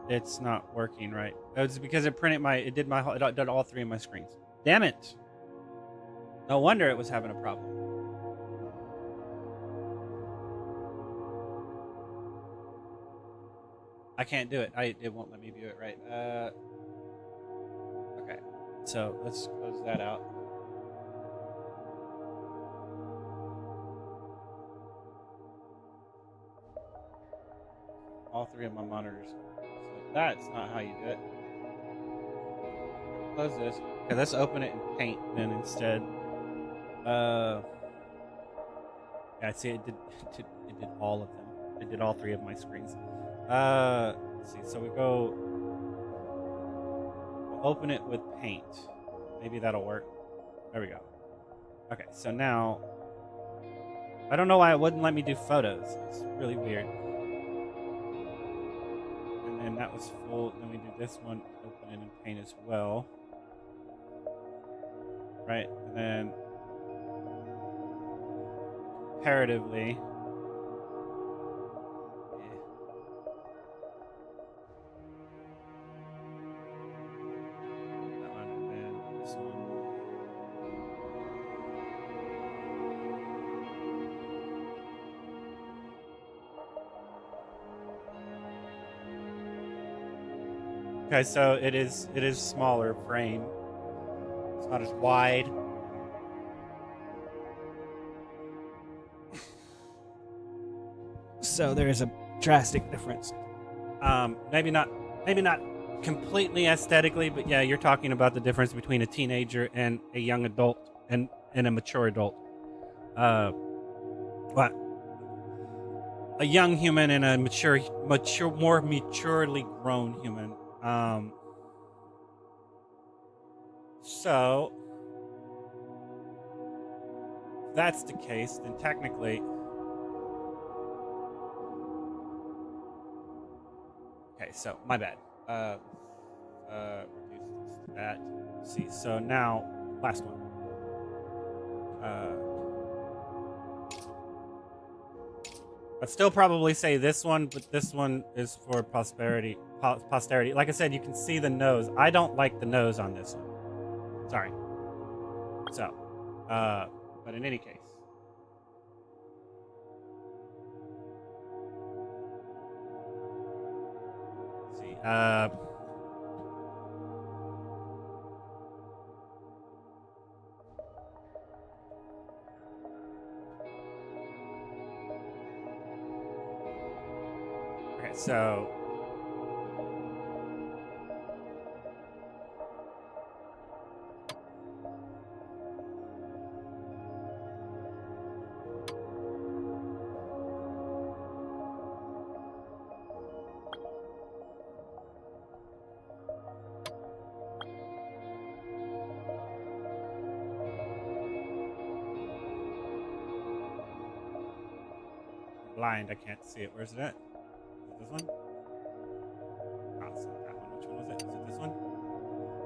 It's not working right. It's because it did all 3 of my screens. Damn it! No wonder it was having a problem. I can't do it. It won't let me view it right. Okay, so let's close that out. All 3 of my monitors. So that's not how you do it. close this. Okay, let's open it in Paint then instead. Yeah, see, it did all of them. It did all 3 of my screens. Let's see. So we'll open it with Paint. Maybe that'll work. There we go. Okay, so now I don't know why it wouldn't let me do photos. It's really weird. And then that was full. Then we do this one, open it in Paint as well. Right, and then comparatively. That one, and then this one. Okay, so it is smaller frame. It's not as wide. So there is a drastic difference. Maybe not completely aesthetically, but yeah, you're talking about the difference between a teenager and a young adult and a mature adult. What? A young human and a more maturely grown human. So if that's the case, then technically. Okay, so my bad. Reduce this to that. Let's see, so now last one. I'd still probably say this one, but this one is for posterity. Like I said, you can see the nose. I don't like the nose on this one. Sorry. So, but in any case. Let's see. Okay, so blind, I can't see it. Where's it at? Is it this one? Oh, it's not that one. Which one was it? Is it this one?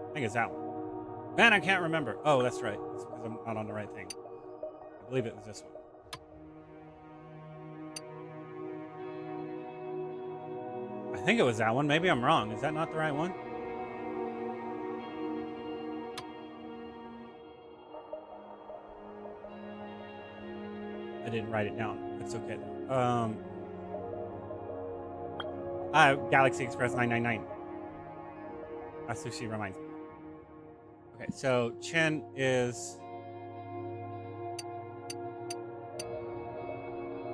I think it's that one. Man, I can't remember. Oh, that's right. It's because I'm not on the right thing. I believe it was this one. I think it was that one. Maybe I'm wrong. Is that not the right one? I didn't write it down. It's okay though. Galaxy Express 999. Sushi reminds me. Okay, so chin is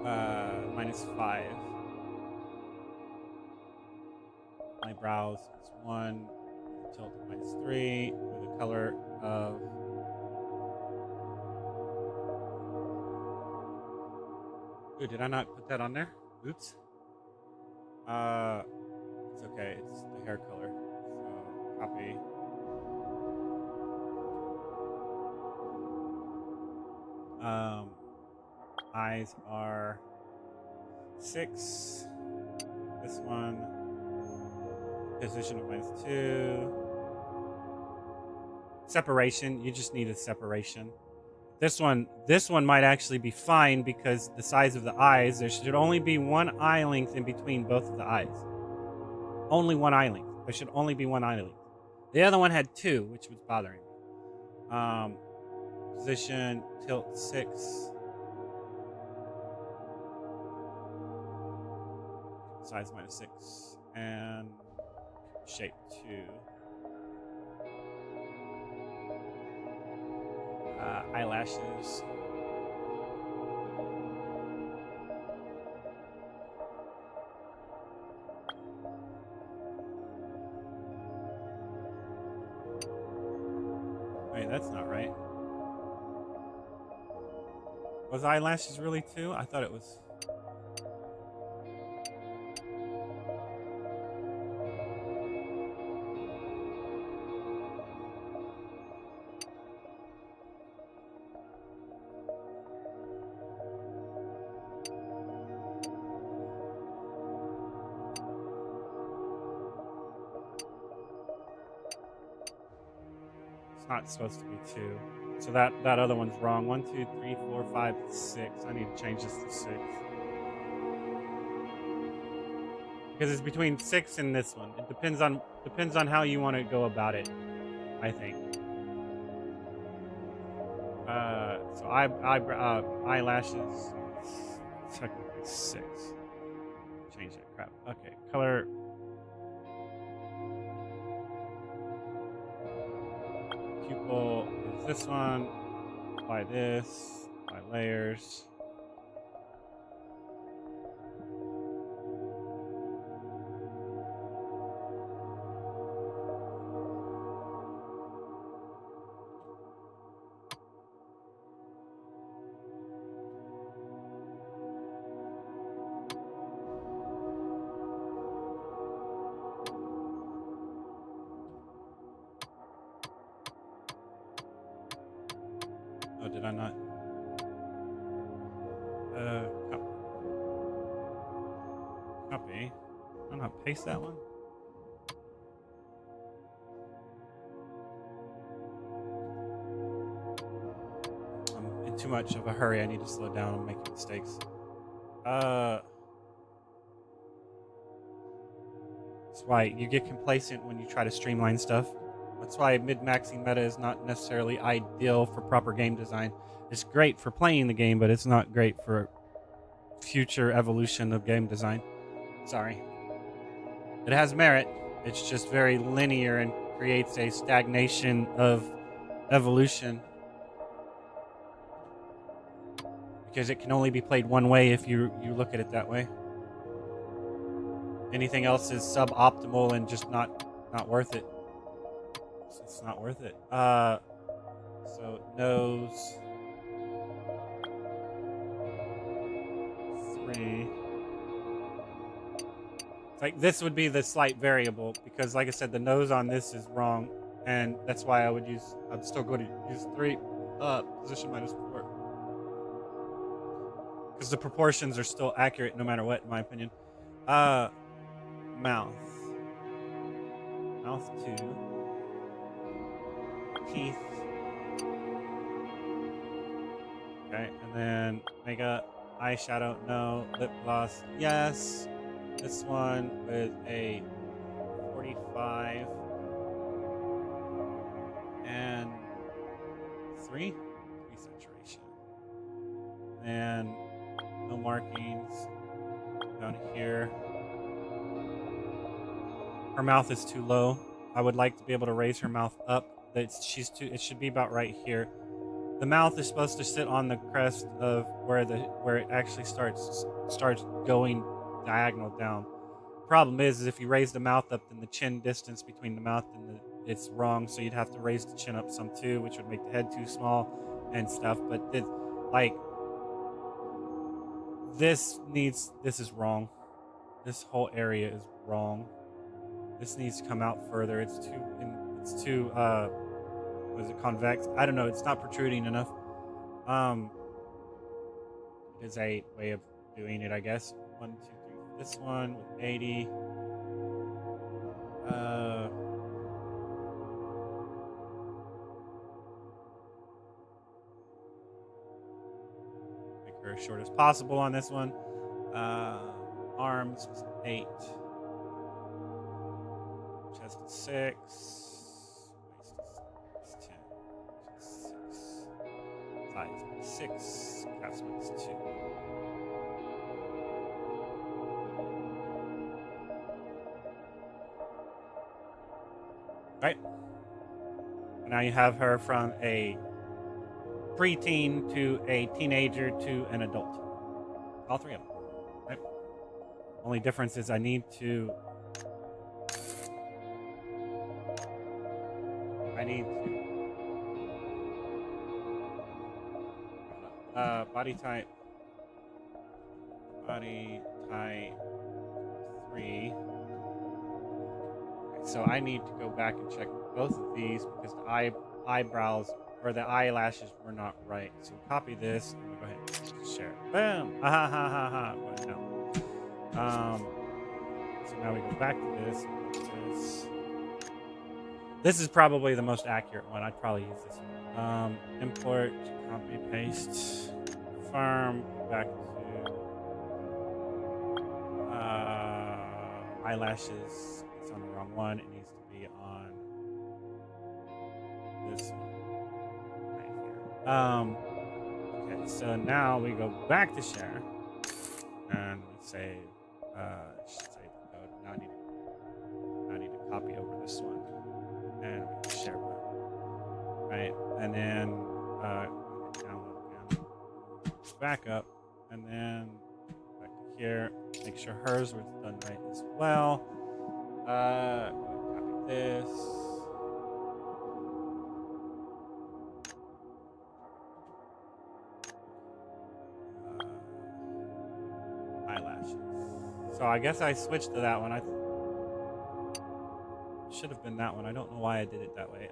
-5. My brows is 1. Tilt -3 with a color of Ooh, did I not put that on there? Oops. It's okay. It's the hair color. So copy. Eyes are 6. This one. Position of -2. Separation. You just need a separation. This one might actually be fine because the size of the eyes, there should only be one eye length in between both of the eyes. Only one eye length. There should only be one eye length. The other one had 2, which was bothering me. Position, tilt 6. Size -6. And shape 2. Eyelashes. Wait, that's not right. Was eyelashes really 2? I thought it was. It's not supposed to be 2. So that other one's wrong. 1, 2, 3, 4, 5, 6. I need to change this to 6. Because it's between 6 and this one. It depends on how you want to go about it, I think. So eyelashes, technically 6. Change that crap. Okay, color. Pupil is this one. Apply this. Apply layers. Oh, did I not? Copy. I'm gonna paste that one. I'm in too much of a hurry. I need to slow down. I'm making mistakes. That's why you get complacent when you try to streamline stuff. That's why mid-maxing meta is not necessarily ideal for proper game design. It's great for playing the game, but it's not great for future evolution of game design. Sorry. It has merit. It's just very linear and creates a stagnation of evolution. Because it can only be played one way if you look at it that way. Anything else is suboptimal and just not worth it. It's not worth it. So nose 3. It's like this would be the slight variable because, like I said, the nose on this is wrong, and that's why I'm still going to use 3. Position -4. Because the proportions are still accurate no matter what, in my opinion. Mouth 2. Teeth. Okay, and then makeup, eyeshadow, no. Lip gloss, yes. This one with a 45 and 3 saturation. And no markings down here. Her mouth is too low. I would like to be able to raise her mouth up. It should be about right here. The mouth is supposed to sit on the crest of where it actually starts going diagonal down. Problem is if you raise the mouth up, then the chin distance between the mouth and it's wrong. So you'd have to raise the chin up some too, which would make the head too small and stuff. But this is wrong. This whole area is wrong. This needs to come out further. It's too was it convex? I don't know. It's not protruding enough. Is a way of doing it, I guess. 1, 2, 3. This one with 80. Make her as short as possible on this one. Arms 8. Chest is 6. Thighs 6, calf space 2. Right. And now you have her from a preteen to a teenager to an adult. All 3 of them. Right. Only difference is I need to body type 3. Okay, so I need to go back and check both of these because the eyebrows or the eyelashes were not right. So copy this and we'll go ahead and share it. Boom! Ah, ha ha ha ha. But no. So now we go back to this. This is probably the most accurate one. I'd probably use this one. Import, copy, paste, confirm, back to eyelashes. It's on the wrong one. It needs to be on this one right here. Okay, so now we go back to share and we save. Save the code. Now I need to copy over this one and we can share button. Right, and then download again. Back up, and then back to here. Make sure hers was done right as well. Copy this. Eyelashes. So I guess I switched to that one. I should have been that one. I don't know why I did it that way.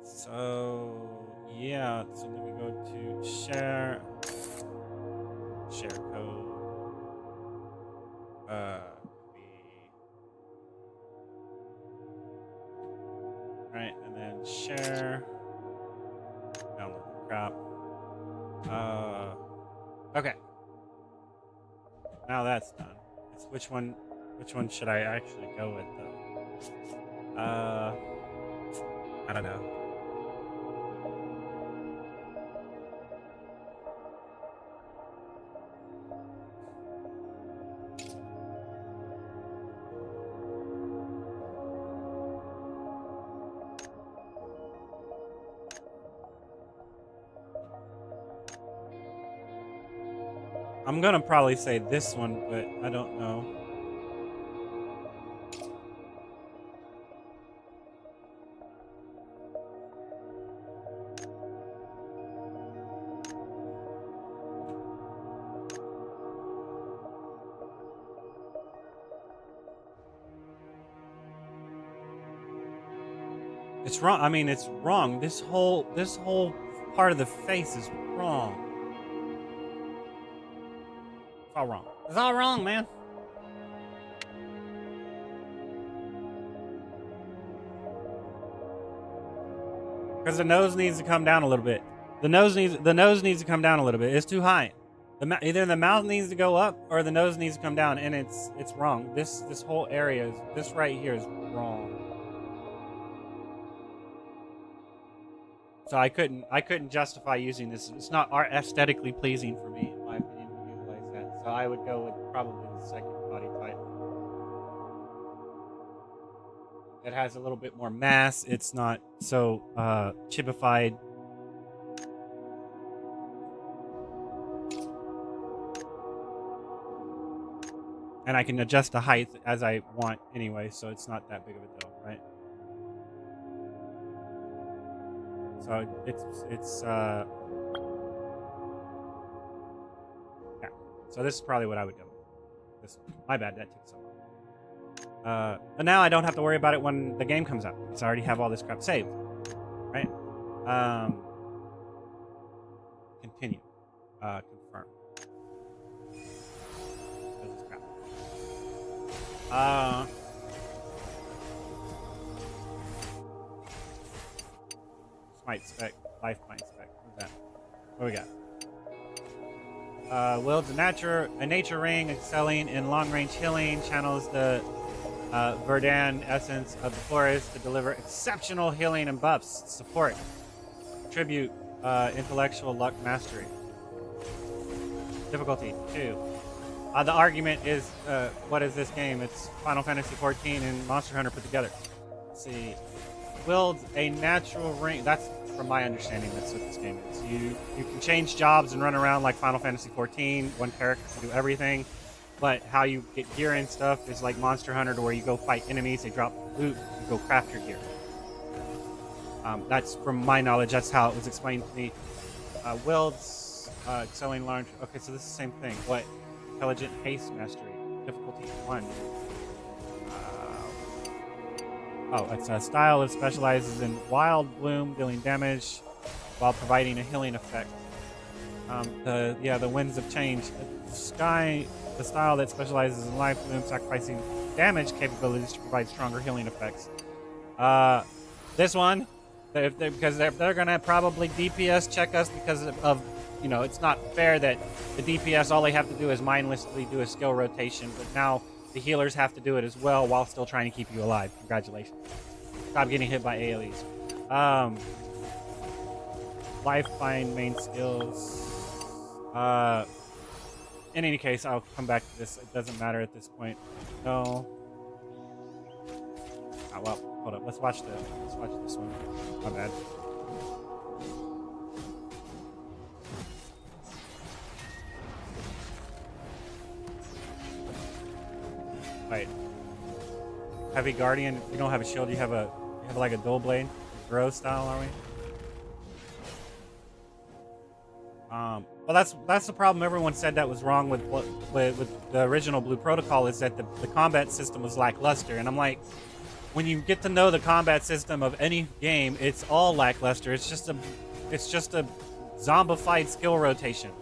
So yeah. So then we go to share code. Right, and then share. Download the crap. Okay. Now that's done. It's which one should I actually go with though? I don't know. I'm gonna probably say this one, but I don't know. It's wrong. I mean, it's wrong. This whole part of the face is wrong. It's all wrong. It's all wrong, man. Because the nose needs to come down a little bit. The nose needs to come down a little bit. It's too high. Either the mouth needs to go up or the nose needs to come down, and it's wrong. This whole area is this right here is wrong. So I couldn't justify using this. It's not aesthetically pleasing for me, in my opinion, to utilize that. So I would go with probably the second body type. It has a little bit more mass. It's not so chibified. And I can adjust the height as I want anyway, so it's not that big of a deal, right? So it's yeah. So this is probably what I would go with. This one. My bad, that took so long. But now I don't have to worry about it when the game comes out because I already have all this crap saved, right? Continue. Confirm. This crap. Smite spec, life mind spec. What's that? What we got? Wields a nature ring excelling in long range healing, channels the Verdan essence of the forest to deliver exceptional healing and buffs. Support. Tribute intellectual luck mastery. Difficulty 2. The argument is what is this game? It's Final Fantasy XIV and Monster Hunter put together. Let's see. Wields a natural ring. That's from my understanding. That's what this game is. You can change jobs and run around like Final Fantasy XIV. One character can do everything, but how you get gear and stuff is like Monster Hunter, to where you go fight enemies, they drop loot, you go craft your gear. That's from my knowledge. That's how it was explained to me. Wilds, excelling large. Okay, so this is the same thing. What? Intelligent haste mastery. Difficulty 1. It's a style that specializes in wild bloom, dealing damage while providing a healing effect. The winds of change. The style that specializes in life bloom, sacrificing damage capabilities to provide stronger healing effects. This one, because they're gonna probably DPS check us because of it's not fair that the DPS all they have to do is mindlessly do a skill rotation, but now the healers have to do it as well while still trying to keep you alive. Congratulations. Stop getting hit by AoEs. Life find main skills. In any case, I'll come back to this. It doesn't matter at this point. No. Oh, well, hold up. Let's watch this one. My bad. Wait. Heavy Guardian. You don't have a shield. You have like a dual blade, Rose style, are we? Well, that's the problem. Everyone said that was wrong with the original Blue Protocol, is that the combat system was lackluster, and I'm like, when you get to know the combat system of any game, it's all lackluster. It's just a zombified skill rotation.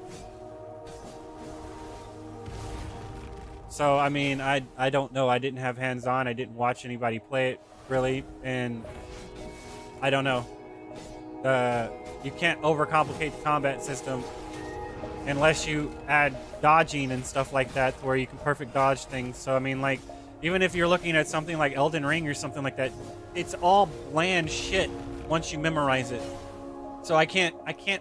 So I mean, I don't know. I didn't have hands on. I didn't watch anybody play it really, and I don't know. You can't overcomplicate the combat system unless you add dodging and stuff like that, where you can perfect dodge things. So I mean, like, even if you're looking at something like Elden Ring or something like that, it's all bland shit once you memorize it. So I can't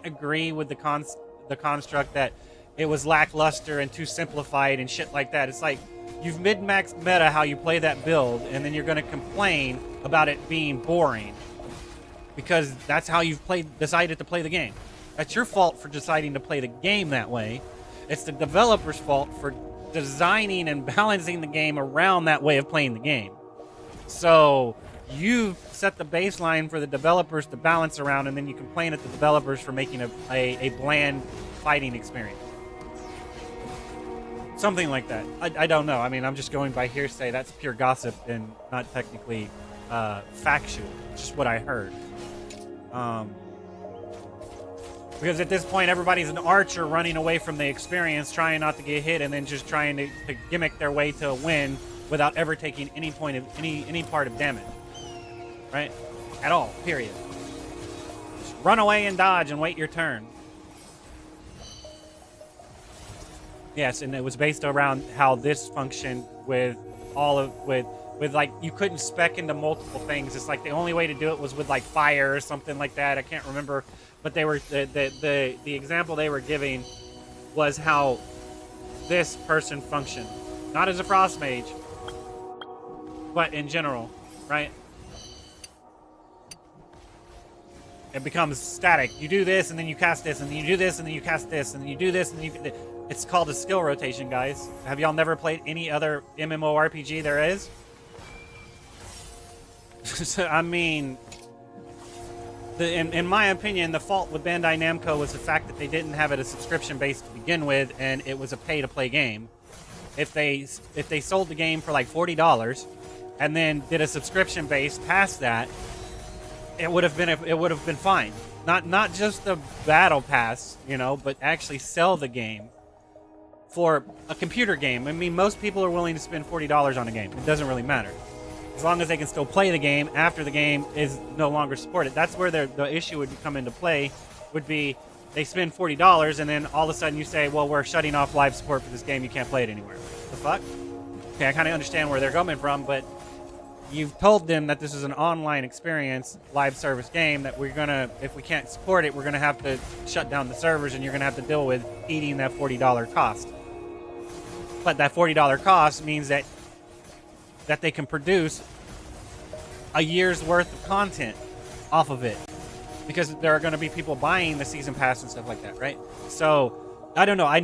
agree with the construct that it was lackluster and too simplified and shit like that. It's like, you've min-maxed meta how you play that build, and then you're going to complain about it being boring because that's how you've decided to play the game. That's your fault for deciding to play the game that way. It's the developer's fault for designing and balancing the game around that way of playing the game. So you've set the baseline for the developers to balance around, and then you complain at the developers for making a bland fighting experience. Something like that. I don't know. I mean, I'm just going by hearsay. That's pure gossip and not technically factual. It's just what I heard. Because at this point, everybody's an archer running away from the experience, trying not to get hit, and then just trying to gimmick their way to a win without ever taking any part of damage. Right? At all. Period. Just run away and dodge and wait your turn. Yes, and it was based around how this functioned with like, you couldn't spec into multiple things. It's like the only way to do it was with like fire or something like that. I can't remember, but they were the example they were giving was how this person functioned, not as a frost mage, but in general, right? It becomes static. You do this, and then you cast this, and then you do this, and then you cast this, and then you do this, and then it's called a skill rotation, guys. Have y'all never played any other MMORPG there is? I mean, in my opinion, the fault with Bandai Namco was the fact that they didn't have it a subscription-based to begin with, and it was a pay-to-play game. If they sold the game for like $40 and then did a subscription-based past that, it would have been fine. Not just the battle pass, but actually sell the game for a computer game. I mean, most people are willing to spend $40 on a game. It doesn't really matter, as long as they can still play the game after the game is no longer supported. That's where the issue would come into play. Would be they spend $40 and then all of a sudden you say, well, we're shutting off live support for this game. You can't play it anywhere. The fuck? Okay, I kind of understand where they're coming from, but you've told them that this is an online experience, live service game, that if we can't support it, we're gonna have to shut down the servers, and you're gonna have to deal with eating that $40 cost. But that $40 cost means that they can produce a year's worth of content off of it, because there are going to be people buying the season pass and stuff like that, right? So I don't know. I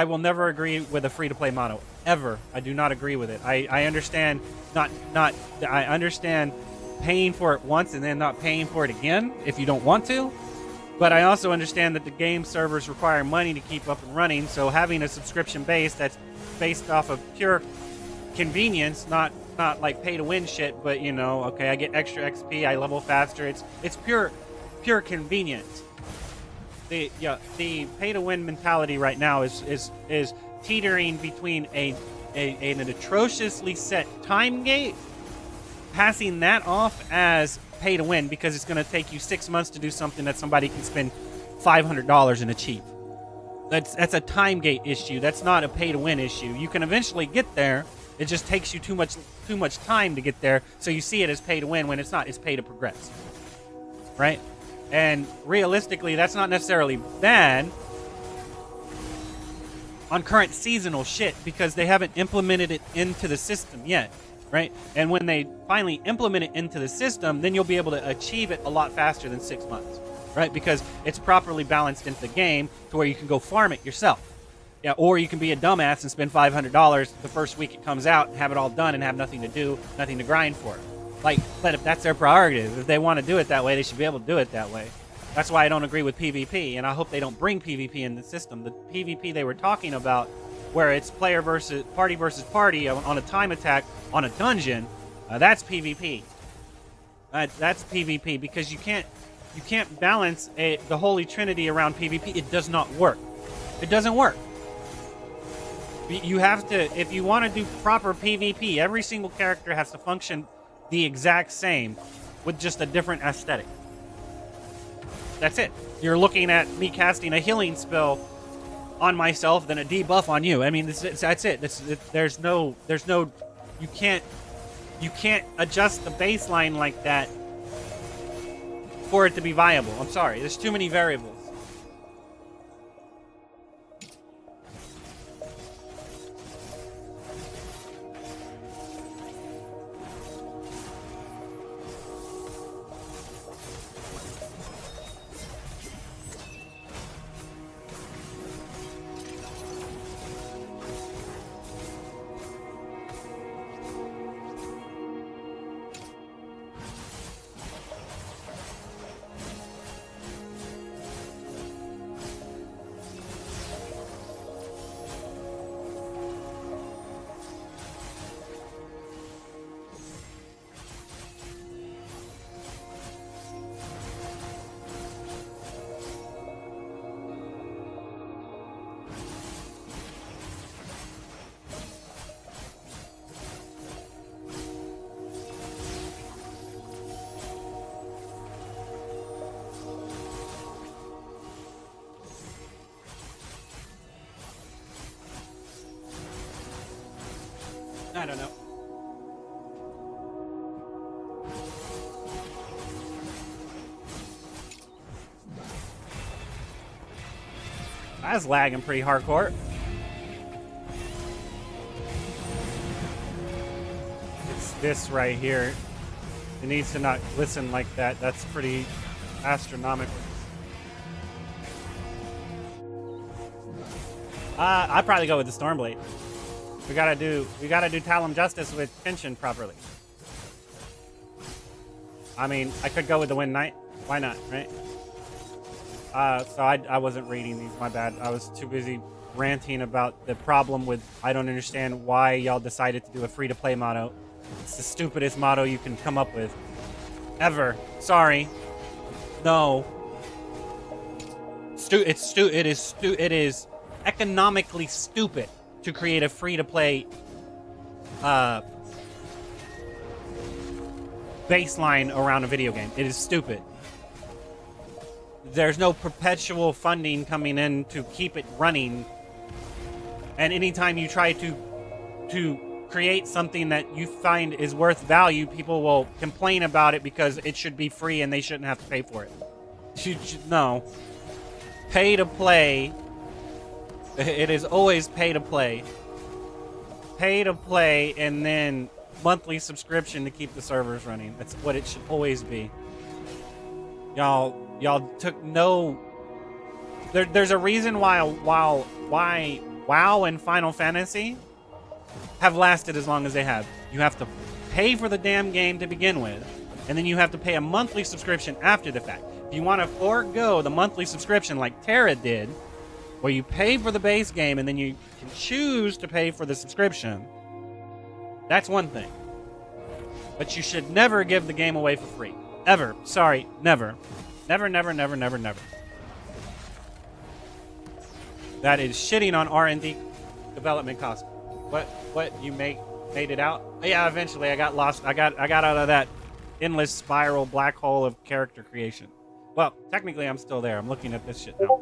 will never agree with a free-to-play model ever. I do not agree with it. I understand I understand paying for it once and then not paying for it again if you don't want to. But I also understand that the game servers require money to keep up and running, so having a subscription base that's based off of pure convenience, not like pay to win shit, but you know, okay, I get extra XP, I level faster. It's pure convenience. The pay to win mentality right now is teetering between an atrociously set time gate, passing that off as pay to win because it's going to take you 6 months to do something that somebody can spend $500 and achieve. That's a time gate issue. That's not a pay to win issue. You can eventually get there. It just takes you too much time to get there. So you see it as pay to win when it's not. It's pay to progress, right? And realistically, that's not necessarily bad on current seasonal shit because they haven't implemented it into the system yet, right? And when they finally implement it into the system, then you'll be able to achieve it a lot faster than 6 months, right? Because it's properly balanced into the game to where you can go farm it yourself. Yeah, or you can be a dumbass and spend $500 the first week it comes out and have it all done and have nothing to do, nothing to grind for. Like, but if that's their prerogative, if they want to do it that way, they should be able to do it that way. That's why I don't agree with PvP, and I hope they don't bring PvP in the system. The PvP they were talking about, where it's player versus party on a time attack on a dungeon, that's PvP. That's PvP because you can't balance the holy trinity around PvP. It does not work. It doesn't work. You have to, if you want to do proper PvP, every single character has to function the exact same with just a different aesthetic. That's it. You're looking at me casting a healing spell on myself, then a debuff on you. I mean, that's it. There's no. You can't adjust the baseline like that for it to be viable. I'm sorry. There's too many variables. I don't know. I was lagging pretty hardcore. It's this right here. It needs to not glisten like that. That's pretty astronomical. I'd probably go with the Stormblade. We gotta do Talon Justice with tension properly. I mean, I could go with the Wind Knight. Why not, right? So I wasn't reading these, my bad. I was too busy ranting about the problem with, I don't understand why y'all decided to do a free-to-play motto. It's the stupidest motto you can come up with. Ever. Sorry. No. It is economically stupid to create a free-to-play baseline around a video game. It is stupid. There's no perpetual funding coming in to keep it running. And anytime you try to create something that you find is worth value, people will complain about it because it should be free and they shouldn't have to pay for it. No. Pay to play. It is always pay to play. Pay to play and then monthly subscription to keep the servers running. That's what it should always be. Y'all took no... There's a reason why WoW and Final Fantasy have lasted as long as they have. You have to pay for the damn game to begin with, and then you have to pay a monthly subscription after the fact. If you want to forego the monthly subscription like Terra did, where you pay for the base game and then you can choose to pay for the subscription, that's one thing. But you should never give the game away for free. Ever. Sorry, never. Never, never, never, never, never. That is shitting on R&D development costs. What you made it out? Yeah, eventually I got lost. I got out of that endless spiral black hole of character creation. Well, technically I'm still there. I'm looking at this shit now.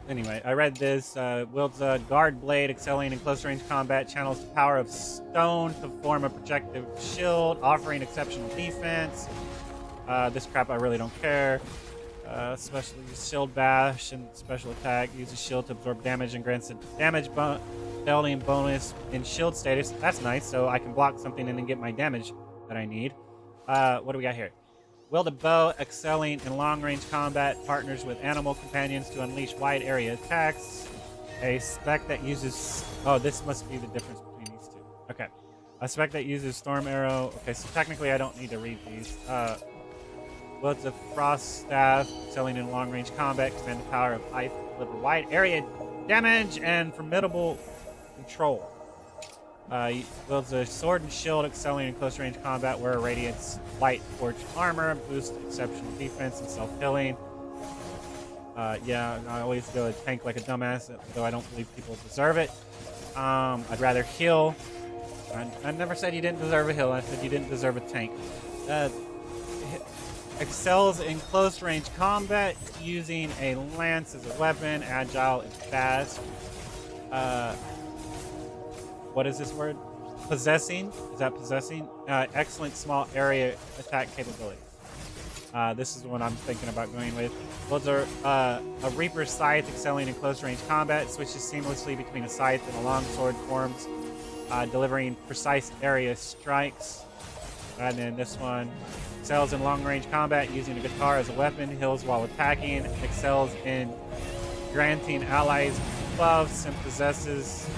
Anyway, I read this. Wields a guard blade, excelling in close range combat, channels the power of stone to form a projective shield, offering exceptional defense. This crap I really don't care. Special use shield bash and special attack. Uses shield to absorb damage and grants a damage dealing bonus in shield status. That's nice, so I can block something and then get my damage that I need. What do we got here? Wield a bow, excelling in long-range combat, partners with animal companions to unleash wide area attacks. A spec that uses... Oh, this must be the difference between these two. Okay. A spec that uses storm arrow. Okay, so technically I don't need to read these. Wields a frost staff, excelling in long-range combat, command the power of ice to deliver wide area damage and formidable control. Wields a sword and shield, excelling in close range combat, wear radiance light torch armor, boost exceptional defense and self-healing. Yeah, I always go to tank like a dumbass, though I don't believe people deserve it. I'd rather heal. I never said you didn't deserve a heal. I said you didn't deserve a tank. Excels in close range combat, using a lance as a weapon, agile and fast. What is this word? Possessing? Is that possessing? Excellent small area attack capabilities. This is the one I'm thinking about going with. Those are a Reaper's Scythe, excelling in close range combat, switches seamlessly between a scythe and a longsword forms, delivering precise area strikes. And then this one excels in long range combat, using a guitar as a weapon, heals while attacking, excels in granting allies buffs, and possesses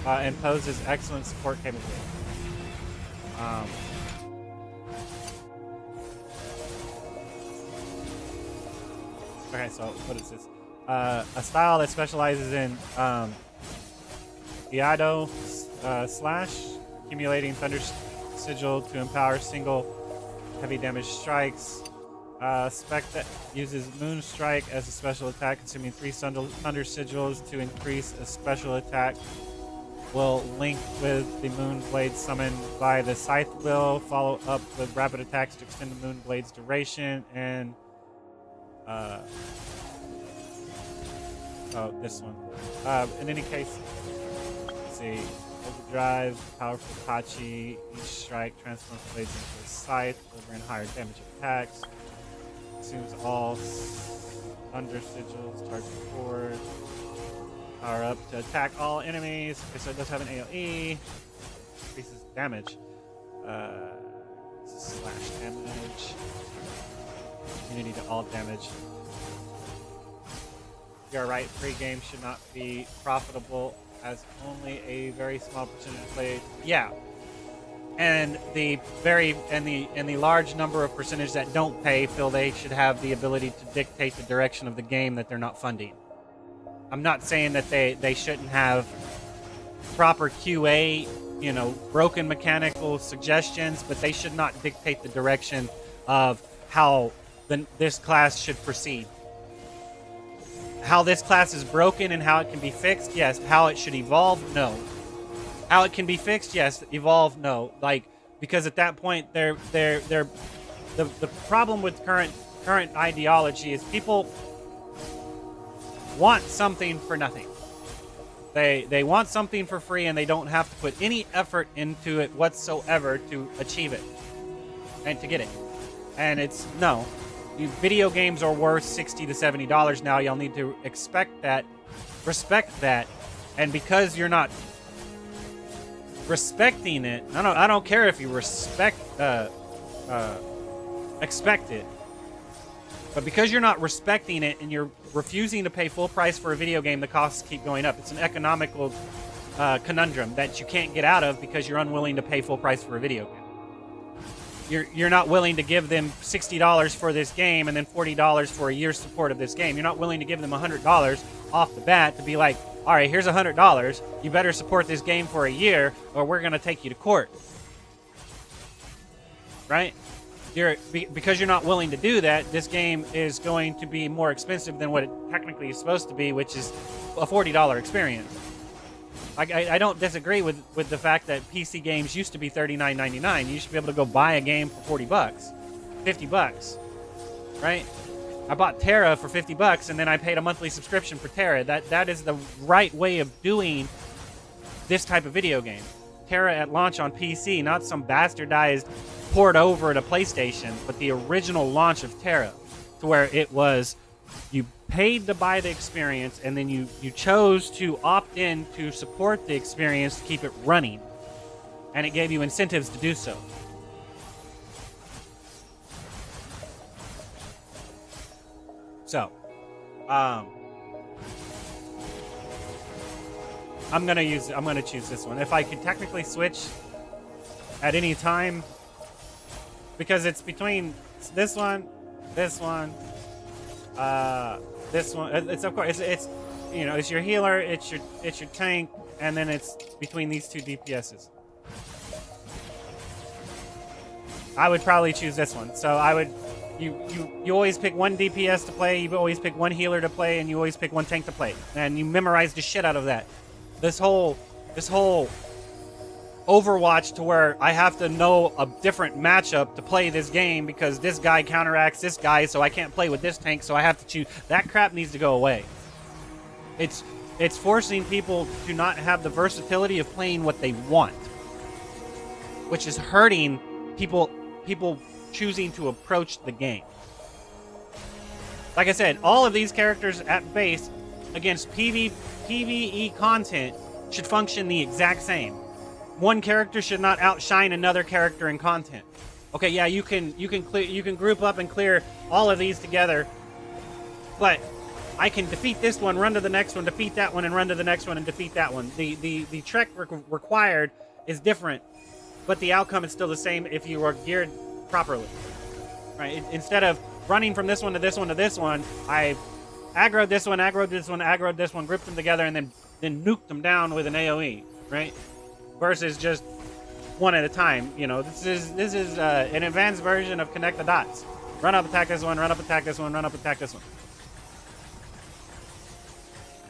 and poses excellent support capability. Okay, so what is this? A style that specializes in Iado slash, accumulating thunder sigil to empower single heavy damage strikes. Spec that uses Moon Strike as a special attack, consuming 3 thunder sigils to increase a special attack. Will link with the Moon Blade summoned by the Scythe Will, follow up with rapid attacks to extend the Moon Blade's duration, and oh, this one. In any case, let's see. Overdrive, powerful Pachi, each strike transforms blades into a scythe, delivering higher damage attacks. Consumes all thunder sigils, charging forward. Power up to attack all enemies. Okay, so it does have an AoE. Increases damage. Slash damage. Immunity to all damage. You're right, free games should not be profitable, as only a very small percentage play. Yeah. And the large number of percentage that don't pay feel they should have the ability to dictate the direction of the game that they're not funding. I'm not saying that they shouldn't have proper QA, broken mechanical suggestions, but they should not dictate the direction of how this class should proceed. How this class is broken and how it can be fixed, yes. How it should evolve, no. How it can be fixed, yes. Evolve, no. Because at that point, the problem with current ideology is people want something for nothing. They want something for free, and they don't have to put any effort into it whatsoever to achieve it and to get it. And it's no. Video games are worth $60 to $70 now. Y'all need to respect that, and because you're not respecting it, I don't care if you expect it, but because you're not respecting it and you're refusing to pay full price for a video game, the costs keep going up. It's an economical conundrum that you can't get out of because you're unwilling to pay full price for a video game. You're not willing to give them $60 for this game and then $40 for a year's support of this game. You're not willing to give them $100 off the bat to be like, all right, here's $100. You better support this game for a year or we're going to take you to court. Right? Because you're not willing to do that, this game is going to be more expensive than what it technically is supposed to be, which is a $40 experience. I don't disagree with the fact that PC games used to be $39.99. You should be able to go buy a game for $40, $50, right? I bought Terra for $50 and then I paid a monthly subscription for Terra. That is the right way of doing this type of video game. Terra at launch on PC, not some bastardized port over to PlayStation, but the original launch of Terra, to where it was you paid to buy the experience and then you chose to opt in to support the experience to keep it running, and it gave you incentives to do so. So I'm gonna choose this one. If I could technically switch at any time, because it's between this one, this one, this one. It's of course it's you know, it's your healer, it's your tank, and then it's between these two DPSs. I would probably choose this one. So I would you always pick one DPS to play, you always pick one healer to play, and you always pick one tank to play, and you memorize the shit out of that. This whole Overwatch, to where I have to know a different matchup to play this game because this guy counteracts this guy, so I can't play with this tank, so I have to choose. That crap needs to go away. It's forcing people to not have the versatility of playing what they want, which is hurting people choosing to approach the game. Like I said, all of these characters at base against PvE content should function the exact same. One character should not outshine another character in content. Okay, yeah, you can group up and clear all of these together, but I can defeat this one, run to the next one, defeat that one, and run to the next one and defeat that one. The trek required is different, but the outcome is still the same if you are geared properly. Right? Instead of running from this one to this one to this one, I aggroed this one, aggroed this one, aggroed this one, grouped them together, and then nuked them down with an AoE, right? Versus just one at a time. You know, this is an advanced version of connect the dots. Run up, attack this one, run up, attack this one, run up, attack this one.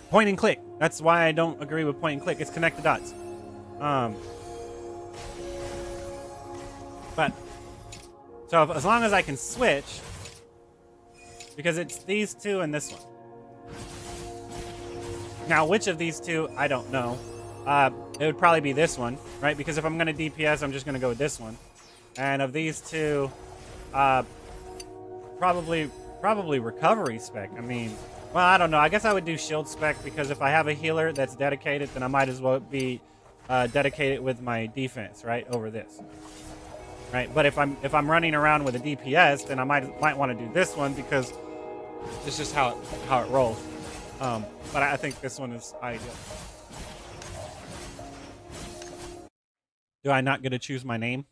Point and click. That's why I don't agree with point and click. It's connect the dots. But so as long as I can switch, because it's these two and this one. Now, which of these two, I don't know. It would probably be this one, right? Because if I'm going to DPS, I'm just going to go with this one. And of these two, probably recovery spec. I mean, well, I don't know. I guess I would do shield spec, because if I have a healer that's dedicated, then I might as well be dedicated with my defense, right, over this. Right? But if I'm running around with a DPS, then I might want to do this one, because it's just how it rolls. But I think this one is ideal. Do I not get to choose my name?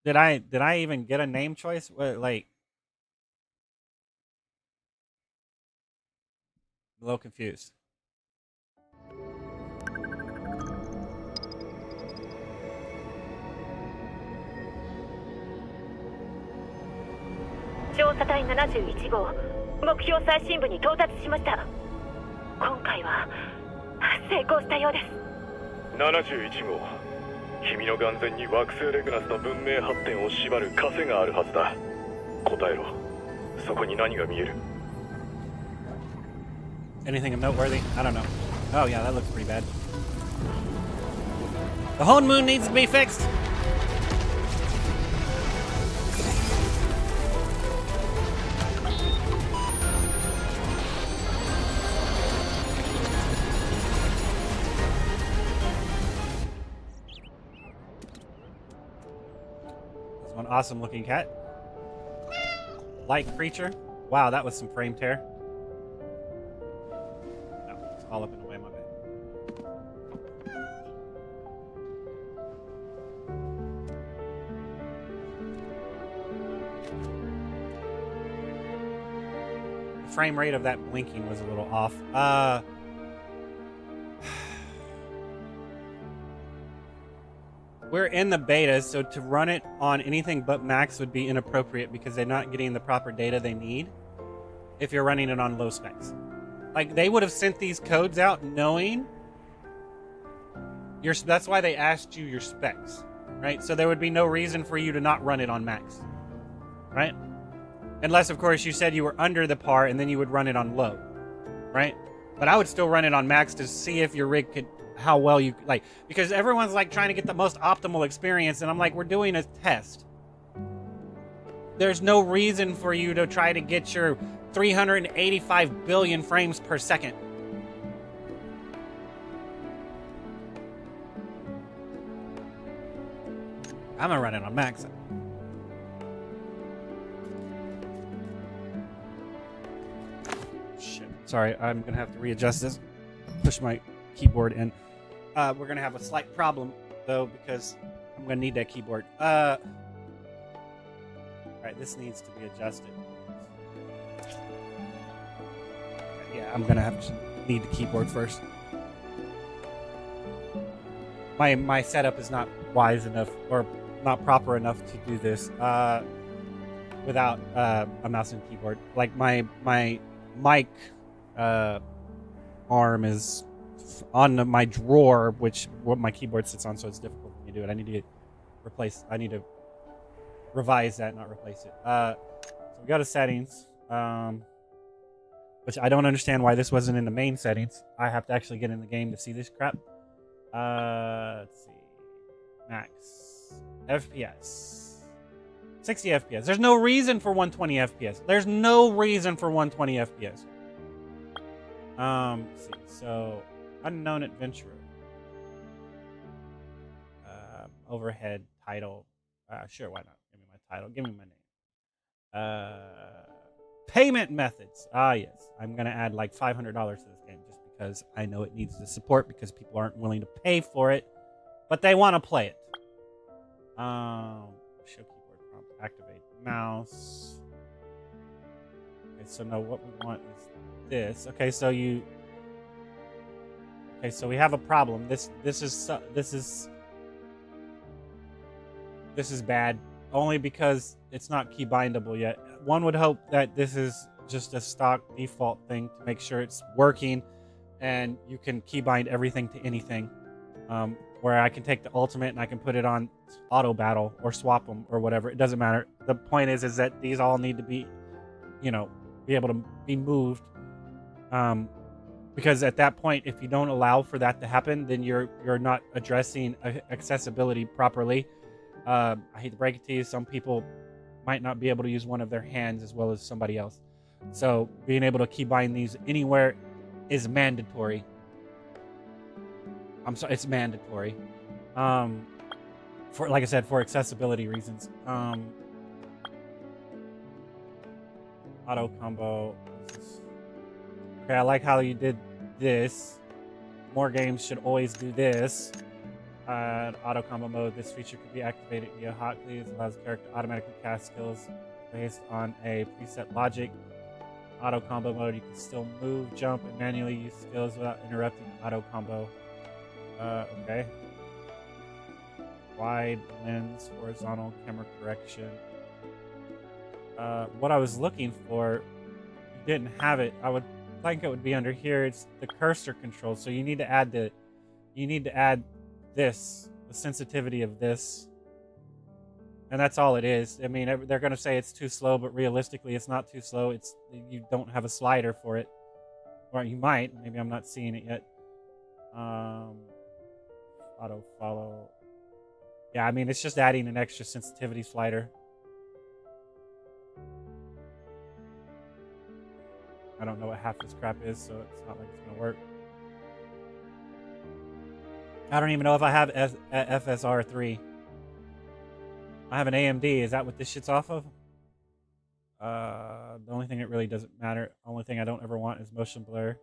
Did I even get a name choice? Like, I'm a little confused. 調査隊71号、目標最深部に到達しました。今回は成功したようです。71号、君の眼前に惑星レグナスの文明発展を縛る枷があるはずだ。答えろ。そこに何が見える？ Anything of noteworthy? I don't know. Oh yeah, that looks pretty bad. The whole moon needs to be fixed. There's one awesome looking cat. Light creature. Wow, that was some frame tear. No, it's all up in the way of my bed. frame rate of that blinking was a little off. We're in the beta, so to run it on anything but max would be inappropriate because they're not getting the proper data they need if you're running it on low specs. Like, they would have sent these codes out knowing that's why they asked you your specs, right? So there would be no reason for you to not run it on max, right? Unless, of course, you said you were under the par and then you would run it on low, right? But I would still run it on max to see if your rig could, how well you, like, because everyone's like trying to get the most optimal experience, and I'm like, we're doing a test. There's no reason for you to try to get your 385 billion frames per second. I'm gonna run it on max. Shit. Sorry, I'm gonna have to readjust this. Push my keyboard in. We're gonna have a slight problem though because I'm gonna need that keyboard. All right, this needs to be adjusted. Yeah, I'm gonna have to need the keyboard first. My setup is not wise enough or not proper enough to do this without a mouse and keyboard. Like my mic arm is on my drawer, which what my keyboard sits on, so it's difficult for me to do it. I need to revise that, not replace it. So we go to settings, which I don't understand why this wasn't in the main settings. I have to actually get in the game to see this crap. Let's see. Max. FPS. 60 FPS. There's no reason for 120 FPS. There's no reason for 120 FPS. Let's see. So, unknown adventurer. Overhead title. Sure, why not? Give me my title. Give me my name. Payment methods. Yes. I'm going to add like $500 to this game just because I know it needs the support because people aren't willing to pay for it, but they want to play it. Show keyboard prompt. Activate mouse. Okay, so now what we want is this. Okay, so we have a problem. This is bad only because it's not key bindable yet. One would hope that this is just a stock default thing to make sure it's working and you can keybind everything to anything. Where I can take the ultimate and I can put it on auto battle or swap them or whatever. It doesn't matter. The point is that these all need to be, be able to be moved. Because at that point, if you don't allow for that to happen, then you're not addressing accessibility properly. I hate to break it to you, some people might not be able to use one of their hands as well as somebody else. So being able to keybind these anywhere is mandatory. I'm sorry, it's mandatory. For, like I said, for accessibility reasons. Auto combo. Okay, I like how you did this. More games should always do this. Auto combo mode. This feature could be activated via hotkeys. Allows the character to automatically cast skills based on a preset logic. Auto combo mode. You can still move, jump, and manually use skills without interrupting auto combo. Okay. Wide lens, horizontal camera correction. What I was looking for, you didn't have it. I would think it would be under here. It's the cursor control. So you need to add this, the sensitivity of this. And that's all it is. I mean, they're going to say it's too slow, but realistically, it's not too slow. You don't have a slider for it. Or you might. Maybe I'm not seeing it yet. Auto follow. Yeah, I mean, it's just adding an extra sensitivity slider. I don't know what half this crap is, so it's not like it's going to work. I don't even know if I have FSR3. I have an AMD. Is that what this shit's off of? The only thing that really doesn't matter. Only thing I don't ever want is motion blur.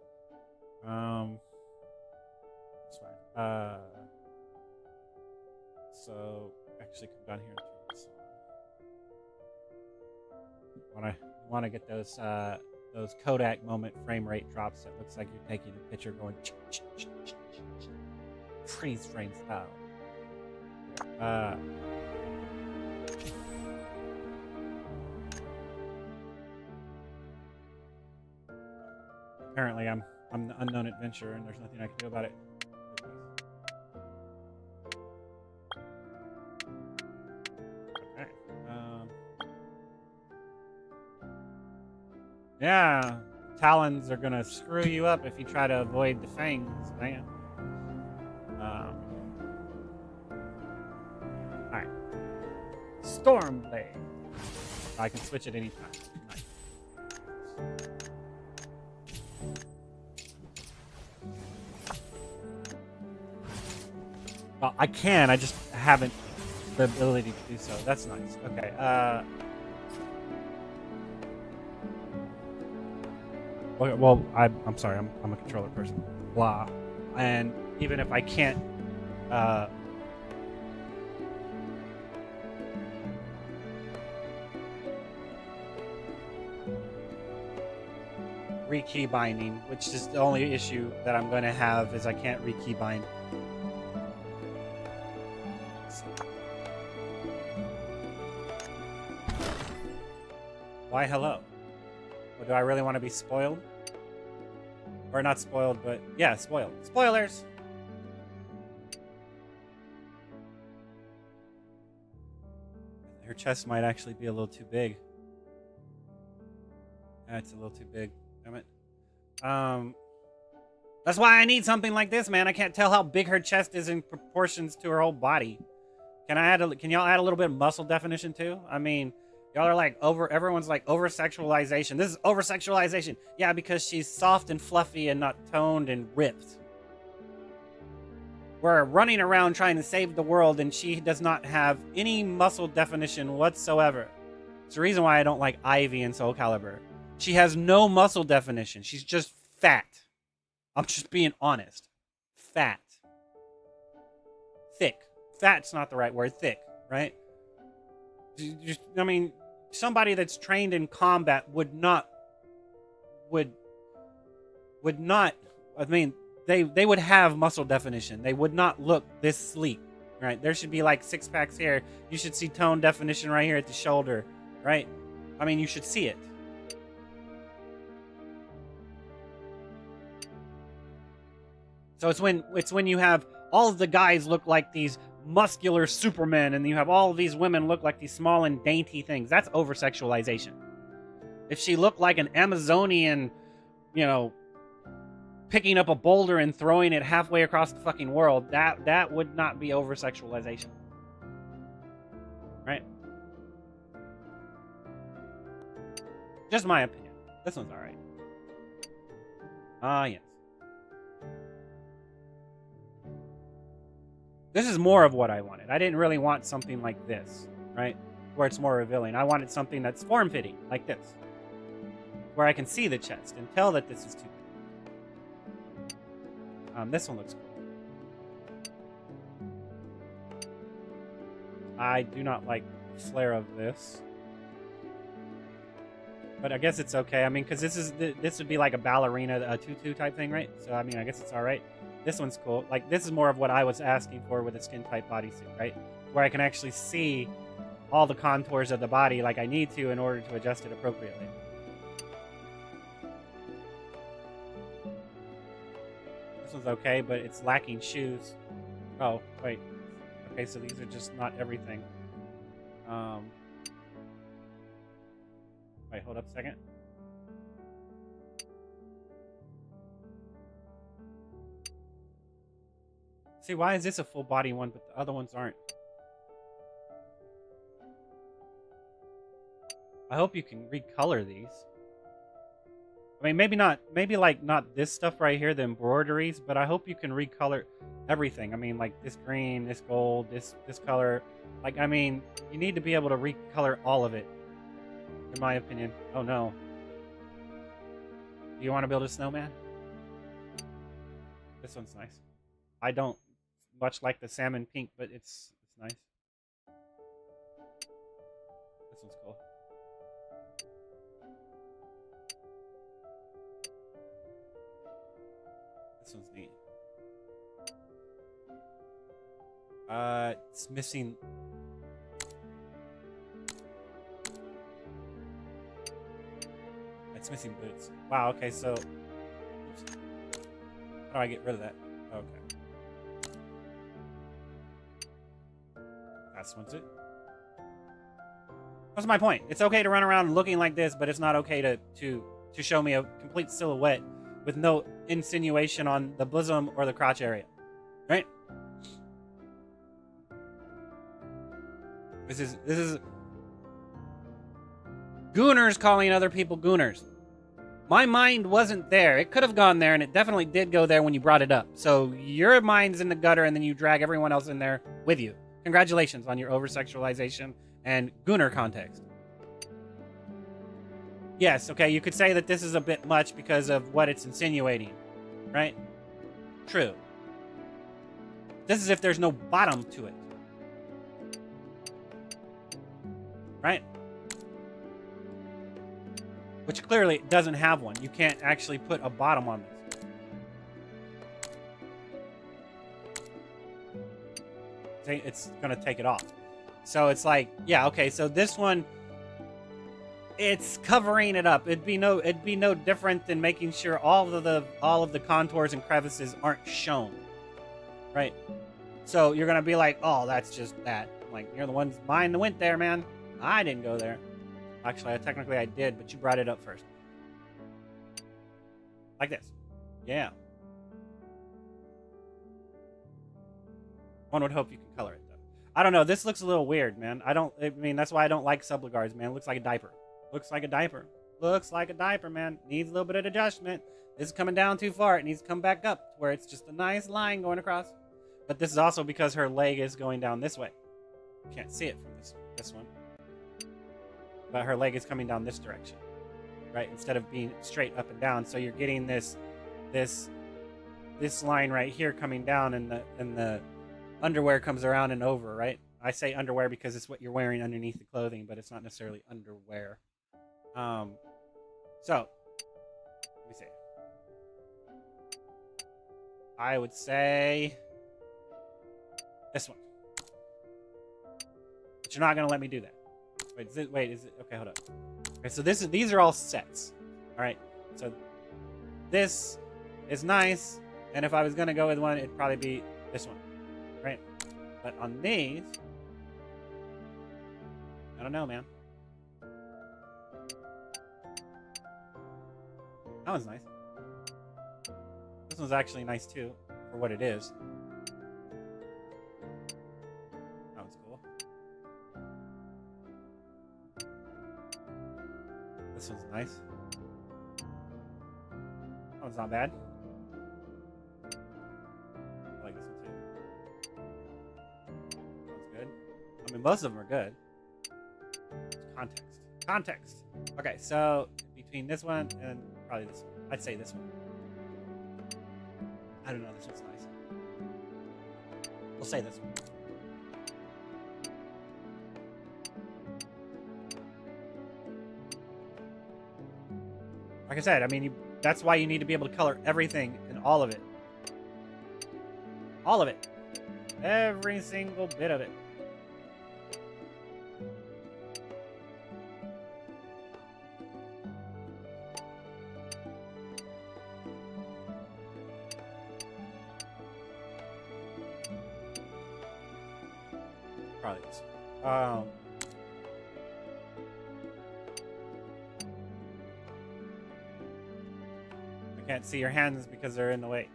It's fine. So actually come down here and turn this on. Want to get those those Kodak moment frame rate drops that looks like you're taking a picture going freeze frame style. Apparently I'm the unknown adventurer and there's nothing I can do about it. Okay. Yeah, talons are gonna screw you up if you try to avoid the fangs, man. Alright. Stormblade. I can switch at any time. Nice. Well, I can, I just haven't the ability to do so. That's nice. Okay, well, I'm sorry, I'm a controller person. Blah. And even if I can't re-key binding, which is the only issue that I'm going to have is I can't re-key bind. Why hello? Well, do I really want to be spoiled? Or not spoiled, but yeah, spoiled. Spoilers! Her chest might actually be a little too big. That's a little too big. Damn it. That's why I need something like this, man. I can't tell how big her chest is in proportions to her whole body. Can y'all add a little bit of muscle definition too? I mean, y'all are like everyone's like over-sexualization. This is over-sexualization. Yeah, because she's soft and fluffy and not toned and ripped. We're running around trying to save the world and she does not have any muscle definition whatsoever. It's the reason why I don't like Ivy in Soul Calibur. She has no muscle definition. She's just fat. I'm just being honest. Fat. Thick. Fat's not the right word. Thick, right? I mean, somebody that's trained in combat would not. I mean, they would have muscle definition. They would not look this sleek, right? There should be like 6 packs here. You should see tone definition right here at the shoulder, right? I mean, you should see it. So it's when you have all of the guys look like these muscular supermen and you have all of these women look like these small and dainty things. That's over-sexualization. If she looked like an Amazonian, you know, picking up a boulder and throwing it halfway across the fucking world, that would not be over-sexualization. Right? Just my opinion. This one's alright. Ah, yes. This is more of what I wanted. I didn't really want something like this, right? Where it's more revealing. I wanted something that's form-fitting, like this. Where I can see the chest and tell that this is too big. This one looks cool. I do not like the flare of this. But I guess it's okay. I mean, because this would be like a ballerina, a tutu type thing, right? So, I mean, I guess it's alright. This one's cool. Like, this is more of what I was asking for with a skin-tight bodysuit, right? Where I can actually see all the contours of the body like I need to in order to adjust it appropriately. This one's okay, but it's lacking shoes. Oh, wait. Okay, so these are just not everything. Wait, hold up a second. See, why is this a full body one, but the other ones aren't? I hope you can recolor these. I mean, maybe not this stuff right here, the embroideries, but I hope you can recolor everything. I mean, like this green, this gold, this color. Like, I mean, you need to be able to recolor all of it, in my opinion. Oh no. Do you want to build a snowman? This one's nice. I don't much like the salmon pink, but it's nice. This one's cool. This one's neat. It's missing. It's missing boots. Wow. Okay, so oops. How do I get rid of that? Okay. That's what's it. That's my point. It's okay to run around looking like this, but it's not okay to show me a complete silhouette with no insinuation on the bosom or the crotch area. Right? This is gooners calling other people gooners. My mind wasn't there. It could have gone there, and it definitely did go there when you brought it up. So your mind's in the gutter, and then you drag everyone else in there with you. Congratulations on your over-sexualization and gooner context. Yes, okay, you could say that this is a bit much because of what it's insinuating, right? True. This is if there's no bottom to it. Right? Which clearly doesn't have one. You can't actually put a bottom on this. It's gonna take it off. So it's like, yeah, okay, so this one, it's covering it up. It'd be no different than making sure all of the contours and crevices aren't shown. Right? So you're gonna be like, oh, that's just that. Like, you're the ones mine that went there, man. I didn't go there. Actually, technically I did, but you brought it up first. Like this. Yeah. One would hope you can color it, though. I don't know. This looks a little weird, man. I mean, that's why I don't like subligards, man. It looks like a diaper. Looks like a diaper. Looks like a diaper, man. Needs a little bit of adjustment. This is coming down too far. It needs to come back up where it's just a nice line going across. But this is also because her leg is going down this way. You can't see it from this one. But her leg is coming down this direction, right? Instead of being straight up and down. So you're getting this line right here coming down, and the underwear comes around and over, right? I say underwear because it's what you're wearing underneath the clothing, but it's not necessarily underwear. So let me see. I would say this one, but you're not gonna let me do that. Wait, is it? Okay, hold up. Okay, so these are all sets. All right, so this is nice, and if I was gonna go with one, it'd probably be this one, right? But on these, I don't know, man. That one's nice. This one's actually nice too, for what it is. That one's cool. This one's nice. That one's not bad. I like this one too. That one's good. I mean, most of them are good. Context. Context. Okay, so between this one and probably this one, I'd say this one. I don't know, this one's nice. We'll say this one. Like I said, I mean, that's why you need to be able to color everything and all of it. All of it. Every single bit of it. Probably this. I can't see your hands because they're in the way.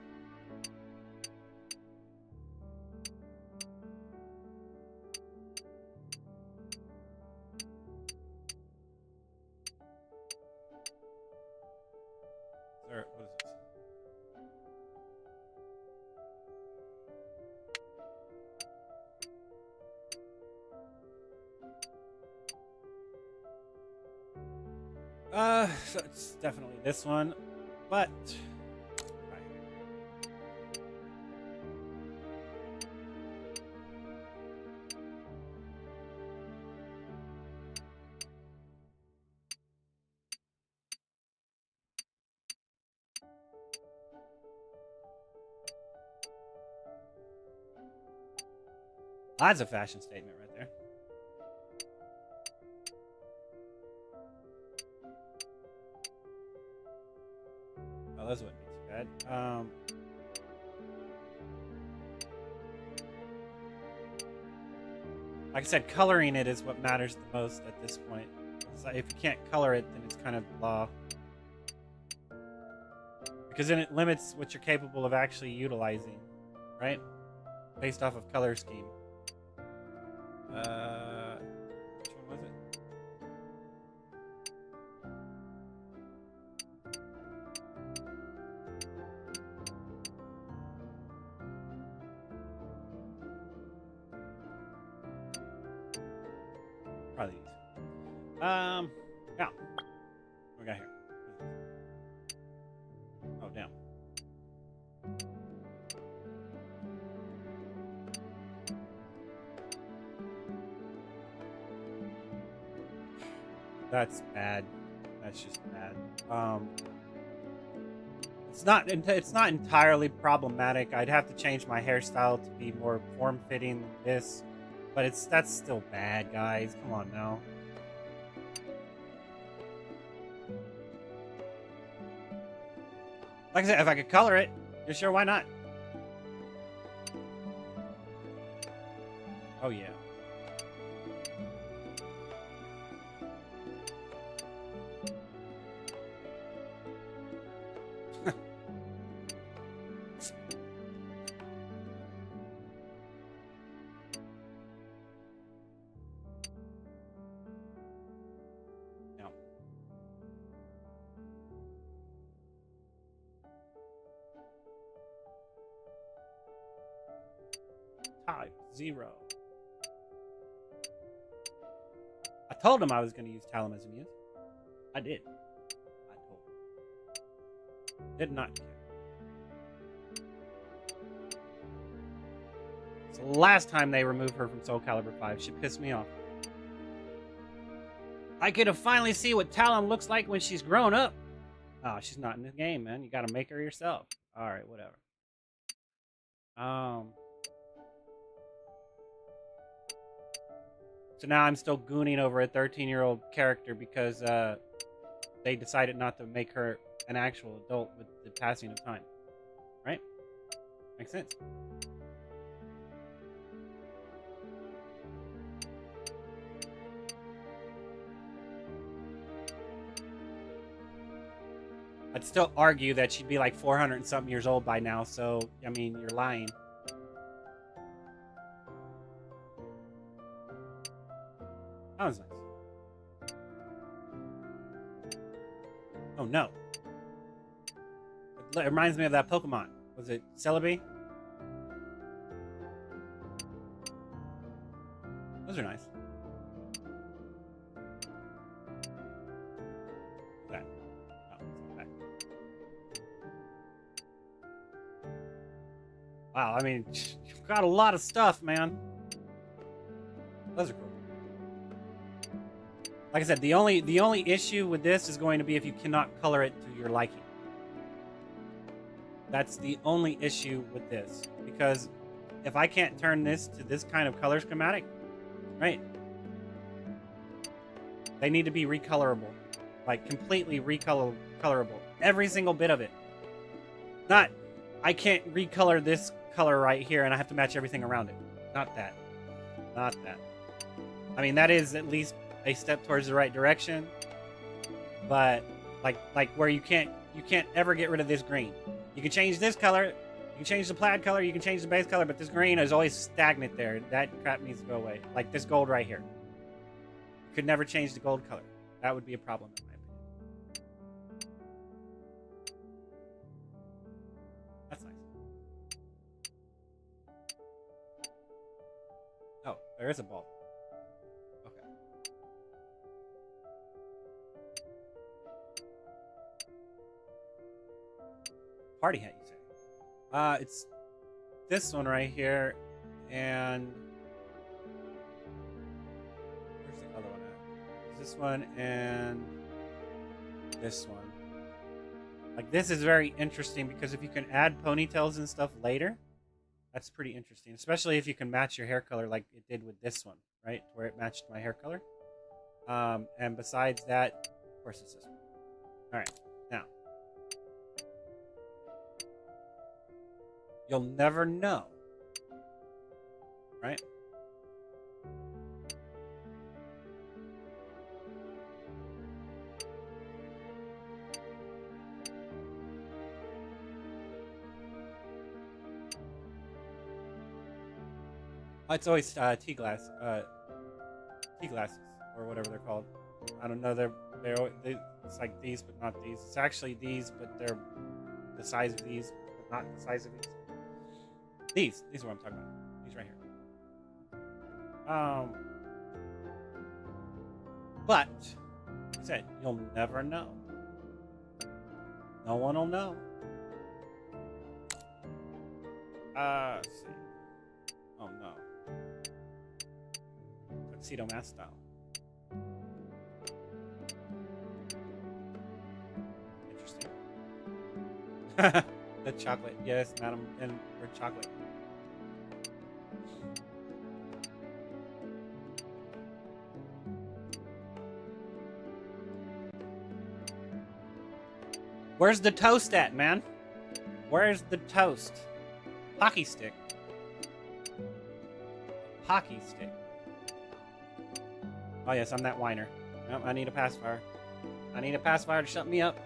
What is this? So it's definitely this one, but That's a fashion statement right there. Oh, those wouldn't be too bad. Like I said, coloring it is what matters the most at this point. So if you can't color it, then it's kind of blah. Because then it limits what you're capable of actually utilizing, right? Based off of color scheme. Which one was it? Probably these. Yeah. What we got here? Oh, damn. That's bad. That's just bad. It's not entirely problematic. I'd have to change my hairstyle to be more form-fitting than this, but that's still bad, guys. Come on now. Like I said, if I could color it, you're sure, why not? Oh yeah. No. Type 0. I told him I was going to use Talum as a muse. I did. I told him. Did not care. It's the last time they removed her from Soul Calibur 5. She pissed me off. I could have finally see what Talum looks like when she's grown up. Oh, she's not in the game, man. You got to make her yourself. All right, whatever. So now I'm still gooning over a 13-year-old character because they decided not to make her an actual adult with the passing of time. Right? Makes sense. I'd still argue that she'd be like 400 and something years old by now, so, I mean, you're lying. That was nice. Oh no. It reminds me of that Pokemon. Was it Celebi? Those are nice. That. Oh, it's not that. Wow, I mean, you've got a lot of stuff, man. Those are cool. Like I said, the only issue with this is going to be if you cannot color it to your liking. That's the only issue with this. Because if I can't turn this to this kind of color schematic, right? They need to be recolorable. Like, completely recolorable. Every single bit of it. Not, I can't recolor this color right here and I have to match everything around it. Not that. Not that. I mean, that is at least a step towards the right direction, but like where you can't ever get rid of this green. You can change this color, you can change the plaid color, you can change the base color, but this green is always stagnant there. That crap needs to go away. Like this gold right here. You could never change the gold color. That would be a problem in my opinion. That's nice. Oh, there is a ball. Party hat, you say? It's this one right here, and where's the other one at? It's this one and this one. Like, this is very interesting because if you can add ponytails and stuff later, That's pretty interesting, especially if you can match your hair color like it did with this one, right? Where it matched my hair color. And besides that, of course it's this one. All right, now. You'll never know, right? It's always tea glasses, or whatever they're called. I don't know. It's like these, but not these. It's actually these, but they're the size of these, but not the size of these. These are what I'm talking about. These right here. But like I said, you'll never know. No one will know. Let's see. Oh no. Tuxedo mask style. Interesting. The chocolate, yes, madam, and her chocolate. Where's the toast at, man? Where's the toast? Hockey stick. Hockey stick. Oh yes, I'm that whiner. Nope, I need a pacifier. I need a pacifier to shut me up.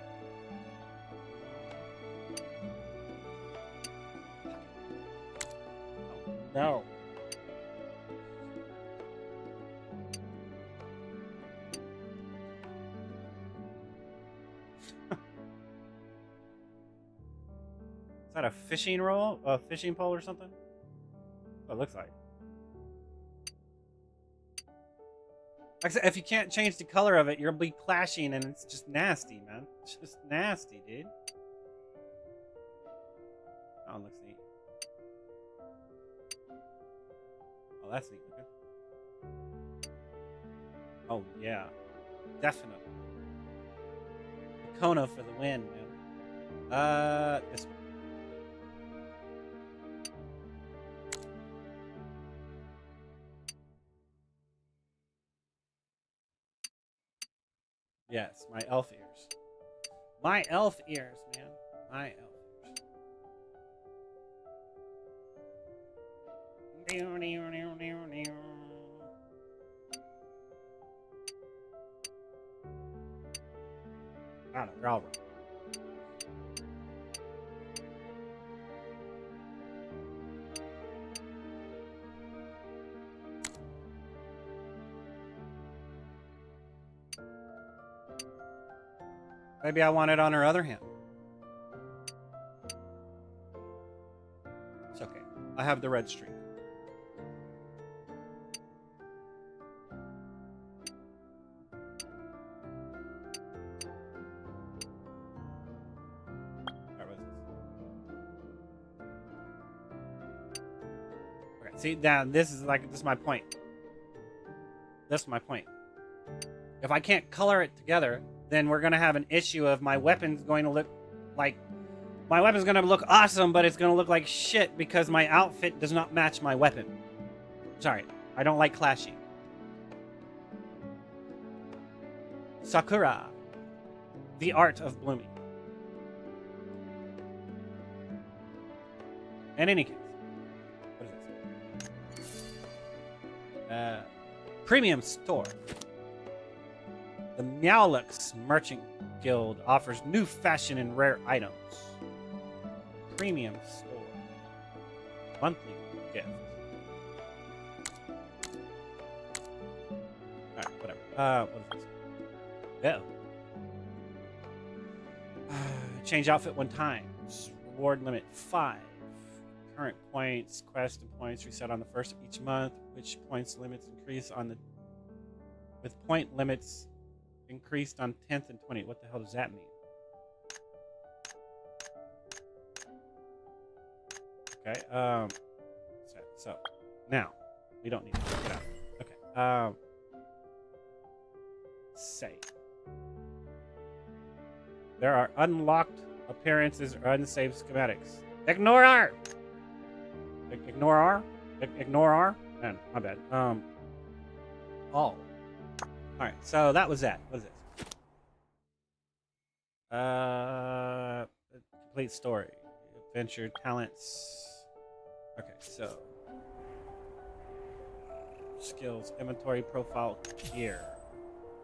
Oh, no. Is that a fishing role? A fishing pole or something? What it looks like. Like I said, if you can't change the color of it, you'll be clashing, and it's just nasty, man. It's just nasty, dude. Oh, it looks neat. Oh, that's neat looking. Oh, yeah. Definitely. The Kona for the win, man. This one. Yes, my elf ears. My elf ears, man. My elf ears. I don't know, they're all wrong. Maybe I want it on her other hand. It's okay. I have the red streak. Okay, see, now this is my point. This is my point. If I can't color it together, then we're going to have an issue of my weapon's going to look like... My weapon's going to look awesome, but it's going to look like shit because my outfit does not match my weapon. Sorry, I don't like clashing. Sakura. The art of blooming. In any case. What is this? Premium store. The Meowlux Merchant Guild offers new fashion and rare items. Premium store. Monthly gift. Alright, whatever. What is this? Change outfit 1 time. Reward limit 5. Current points, quest and points reset on the 1st of each month. Which points limits increase on the... With point limits increased on 10th and 20th. What the hell does that mean? Okay, so now we don't need to check it out. Okay, save. There are unlocked appearances or unsaved schematics. Ignore her! Ignore R? Ignore R? Man, my bad. All. Alright, so that was that. What is this? Complete story. Adventure, talents. Okay, so. Skills, inventory, profile, gear.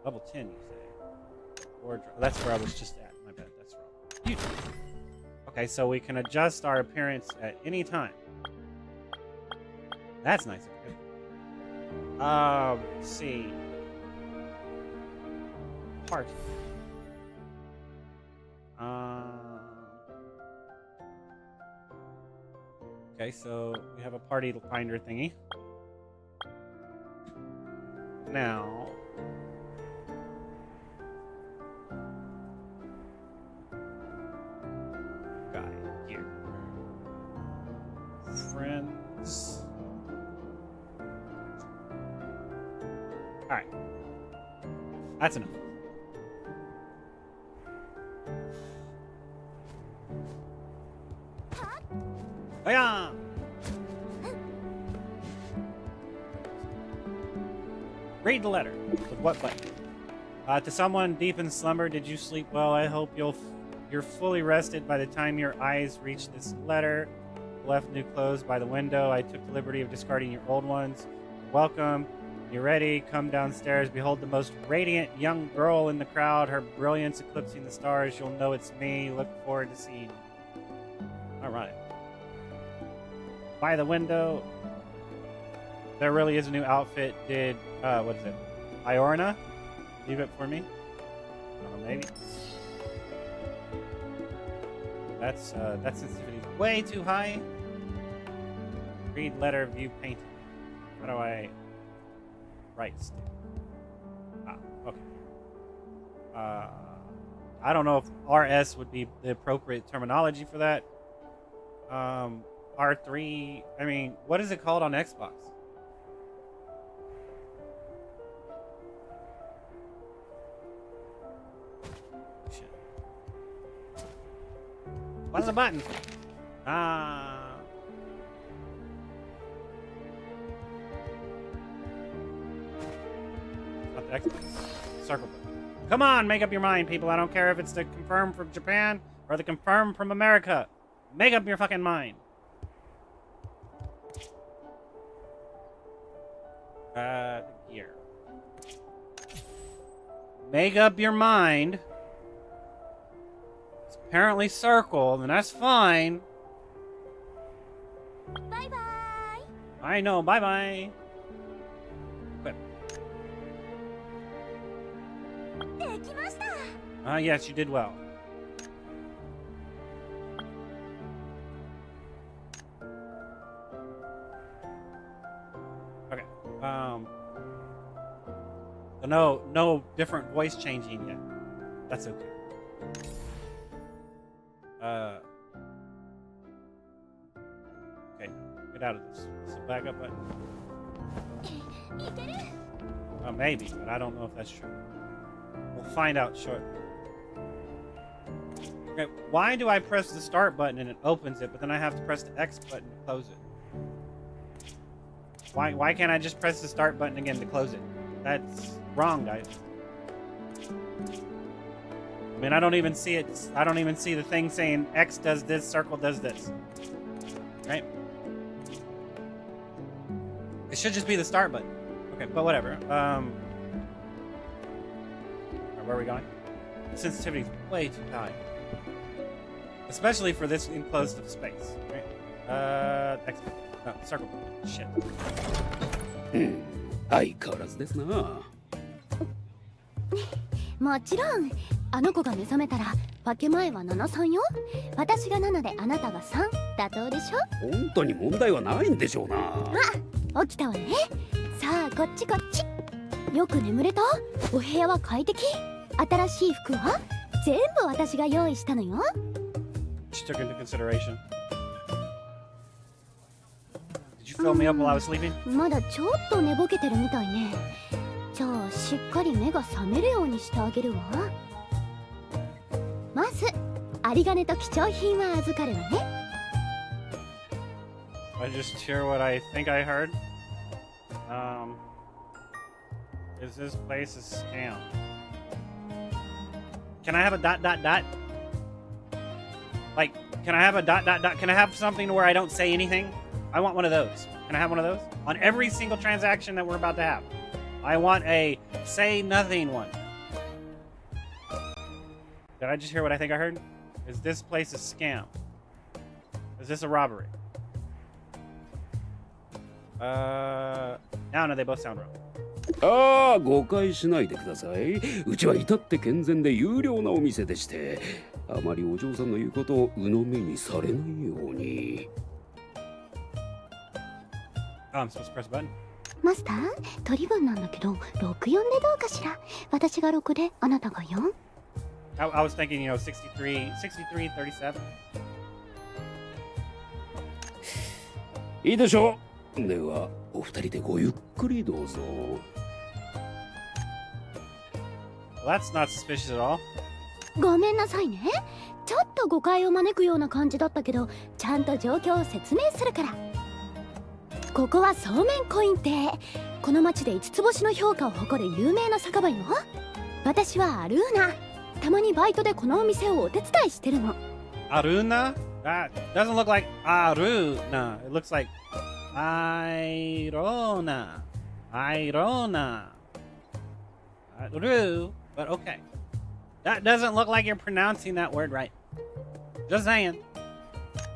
Level 10, you say? Wardrobe. That's where I was just at. My bad, that's wrong. Okay, so we can adjust our appearance at any time. That's nice. Let's see. Party. Okay, so we have a party finder thingy. Now, guy here. Friends. Alright. That's enough. Hiya! Read the letter. With what button? To someone deep in slumber, did you sleep well? I hope you're fully rested by the time your eyes reach this letter. Left new clothes by the window. I took the liberty of discarding your old ones. Welcome. You're ready. Come downstairs. Behold the most radiant young girl in the crowd. Her brilliance eclipsing the stars. You'll know it's me. Look forward to seeing you. All right. By the window. There really is a new outfit. Did, what is it? Iorna? Leave it for me? Maybe. That sensitivity is way too high. Read letter, view painting. How do I write stick? Okay. I don't know if RS would be the appropriate terminology for that. R3, I mean, what is it called on Xbox? Shit. What's the button? Not the Xbox. Circle button. Come on, make up your mind, people. I don't care if it's the confirm from Japan or the confirm from America. Make up your fucking mind. Here. Make up your mind. It's apparently circle, and that's fine. Bye bye. I know, bye bye. Equip. Yes, you did well. Okay. No different voice changing yet. That's okay. Okay, get out of this. Is it back up button? Maybe, but I don't know if that's true. We'll find out shortly. Okay, why do I press the start button and it opens it, but then I have to press the X button to close it? Why can't I just press the start button again to close it? That's wrong, guys. I mean, I don't even see it. I don't even see the thing saying X does this, circle does this. Right? It should just be the start button. Okay, but whatever. Where are we going? The sensitivity is way too high. Especially for this enclosed of space. Right? X. No, circle. Shit. 相変わらずですな。もちろんあの子が目覚めたら分け前は73よ。私が7であなたが3妥当でしょ。本当に問題はないんでしょうな。あ、起きたわね。さあこっちこっち。よく眠れた？お部屋は快適？新しい服は全部私が用意したのよ。She took into consideration. Did you fill me up while I was sleeping? まだちょっと寝ぼけてるみたいね。じゃあしっかり目が覚めるようにしてあげるわ。まず有り金と貴重品は預かるわね。I just hear what I think I heard. Is this place a scam? Can I have a ... Like, can I have a ... Can I have something where I don't say anything? I want one of those. Can I have one of those? On every single transaction that we're about to have. I want a say nothing one. Did I just hear what I think I heard? Is this place a scam? Is this a robbery? No, they both sound wrong. ああ、誤解しないでください。うちは至って健全で優良なお店でして、あまりお嬢さんの言うことを鵜呑みにされないように。Oh, I'm supposed to press a button. マスター、取り分なんだけど、64でどうかしら。私が6で、あなたが 4？ I was thinking, 63, 37. いいでしょう。では、お二人でごゆっくりどうぞ。Well, that's not suspicious at all. ごめんなさいね。ちょっと誤解を招くような感じだったけど、ちゃんと状況を説明するから。ここはそうめんコイン亭。この町で5つ星の評価を誇る有名な酒場よ。私はアルーナ。たまにバイトでこのお店をお手伝いしてるの。Aruna? That doesn't look like Aruna. It looks like Irona. Irona. Aru. But okay. That doesn't look like you're pronouncing that word right. Just saying.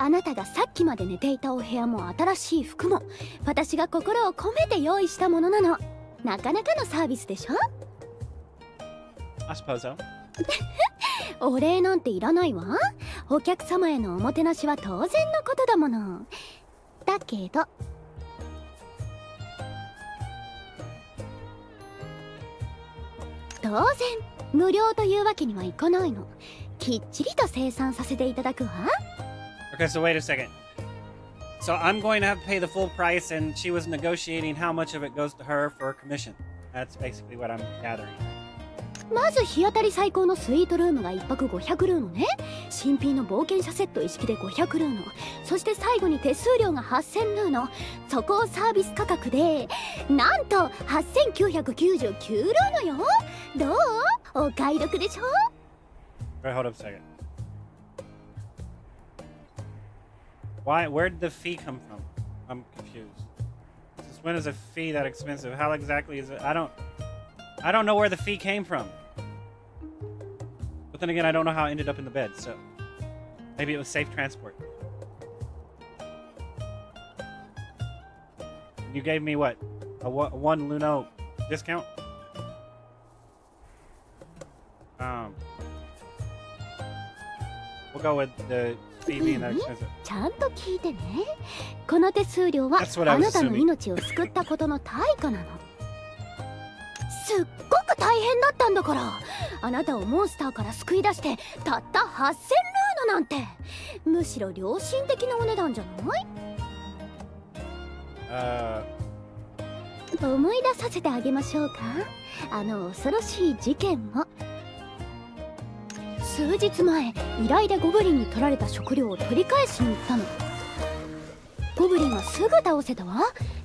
あなたがさっきまで寝ていたお部屋も新しい服も私が心を込めて用意したものなの。なかなかのサービスでしょ。 I suppose so. お礼なんていらないわ。お客様へのおもてなしは当然のことだもの。だけど当然無料というわけにはいかないの。きっちりと生産させていただくわ。 Okay, so wait a second. So I'm going to have to pay the full price, and she was negotiating how much of it goes to her for a commission. That's basically what I'm gathering. まず日当たり最高のスイートルームが1泊500ルーノね。新品の冒険者セット一式で500ルーノ。そして最後に手数料が8000ルーノ。そこをサービス価格でなんと8999ルーノよ。どう？お買い得でしょ？ Alright, hold up a second. Where did the fee come from? I'm confused. Since when is a fee that expensive? How exactly is it? I don't know where the fee came from. But then again, I don't know how it ended up in the bed, so maybe it was safe transport. You gave me what? A one Luno discount? We'll go with the fee being that expensive. ちゃんと聞いてね。この手数料は That's what I あ was なたの assuming. 命を救ったことの対価なの。すっごく大変だったんだから。あなたをモンスターから救い出してたった8000ルーノなんてむしろ良心的なお値段じゃない？思い出させてあげましょうか。あの恐ろしい事件を。数日前、依頼でゴブリンに取られた食料を取り返しに行ったの。ゴブリンはすぐ倒せたわ。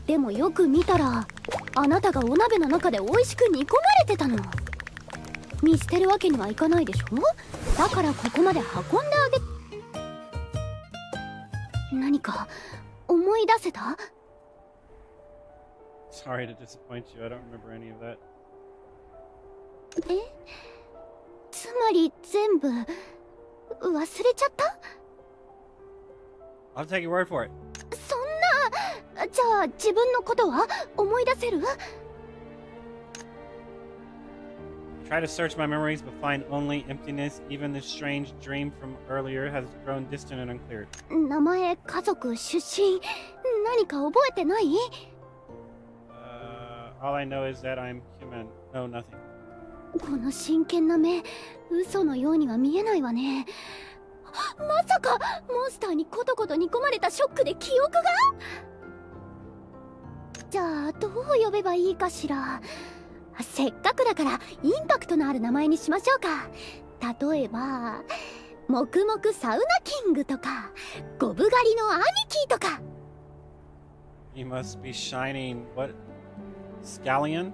でもよく見たらあなたがお鍋の中で美味しく煮込まれてたの。見捨てるわけにはいかないでしょ。だからここまで運んであげ。何か思い出せた？ Sorry to disappoint you. I don't remember any of that. え？つまり全部忘れちゃった？ I'll take your word for it. そんな。じゃあ自分のことは思い出せる？ Try to search my memories, but find only emptiness. Even the strange dream from earlier has grown distant and unclear. 名前、家族、出身、何か覚えてない？ All I know is that I'm human. No, nothing. この真剣な目、嘘のようには見えないわね。まさかモンスターにコトコト煮込まれたショックで記憶が？じゃあどう呼べばいいかしら。せっかくだからインパクトのある名前にしましょうか。例えば黙々サウナキングとかゴブ狩りの兄貴とか。You must be shining. What? Scallion?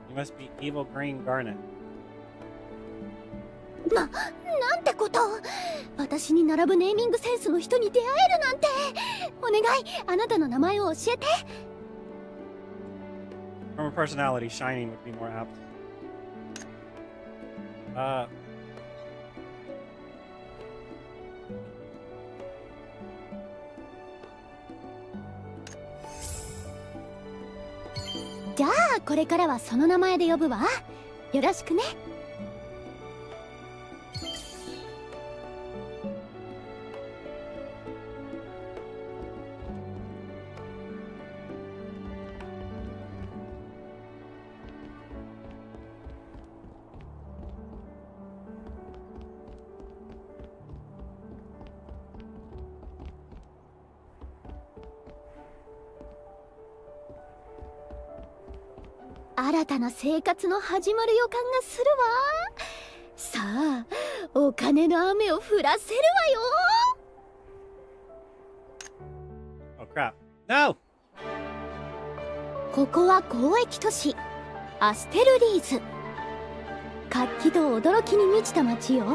You must be evil green garnet. なんてこと。私に並ぶネーミングセンスの人に出会えるなんて。お願い、あなたの名前を教えて。 From a personality, shining would be more apt.「じゃあこれからはその名前で呼ぶわ。よろしくね。」新たな生活の始まる予感がするわ。さあ、お金の雨を降らせるわよ。 Oh crap. No! ここは交易都市アステルリーズ。活気と驚きに満ちた街よ。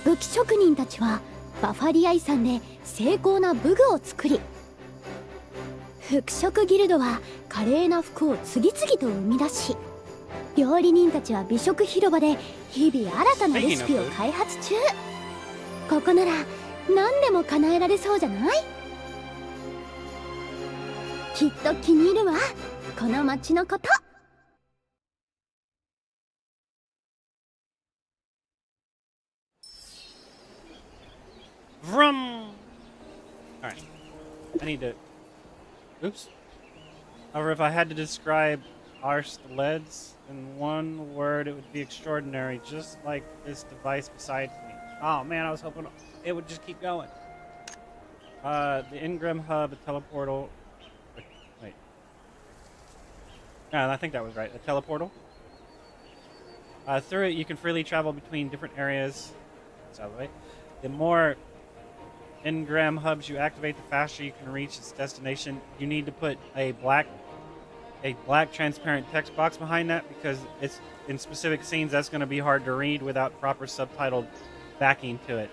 武器職人たちはバファリア遺産で精巧な武具を作り、服飾ギルドは華麗な服を次々と生み出し、料理人たちは美食広場で日々新たなレシピを開発中。ここなら何でも叶えられそうじゃない？きっと気に入るわ、この街のこと。 Vroom! Alright. I need to... Oops. However, if I had to describe our sleds in one word, it would be extraordinary, just like this device beside me. Oh man, I was hoping it would just keep going. The Ingram Hub, a teleportal... Wait. No, I think that was right. A teleportal. Through it, you can freely travel between different areas. That's out of the way. The more Ingram hubs you activate, the faster you can reach its destination. You need to put a black transparent text box behind that, because it's in specific scenes that's going to be hard to read without proper subtitled backing to it.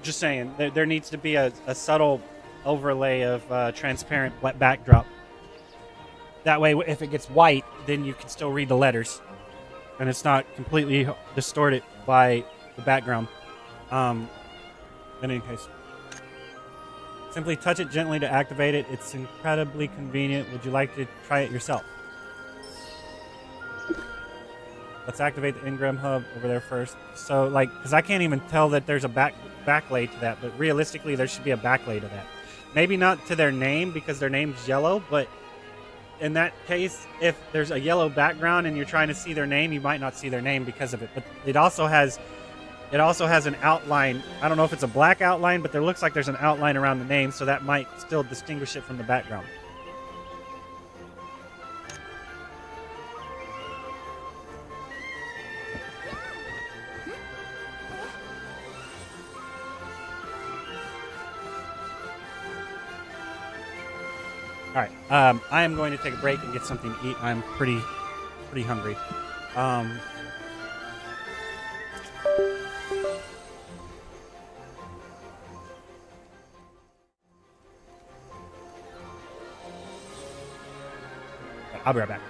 Just saying, there needs to be a subtle overlay of transparent backdrop. That way, if it gets white, then you can still read the letters, and it's not completely distorted by the background. In any case, simply touch it gently to activate it. It's incredibly convenient. Would you like to try it yourself? Let's activate the Ingram hub over there first. So, because I can't even tell that there's a backlay to that, but realistically, there should be a backlay to that. Maybe not to their name, because their name's yellow, but in that case, if there's a yellow background and you're trying to see their name, you might not see their name because of it. But it also has an outline. I don't know if it's a black outline, but there looks like there's an outline around the name, so that might still distinguish it from the background. All right, I am going to take a break and get something to eat. I'm pretty hungry. I'll be right back.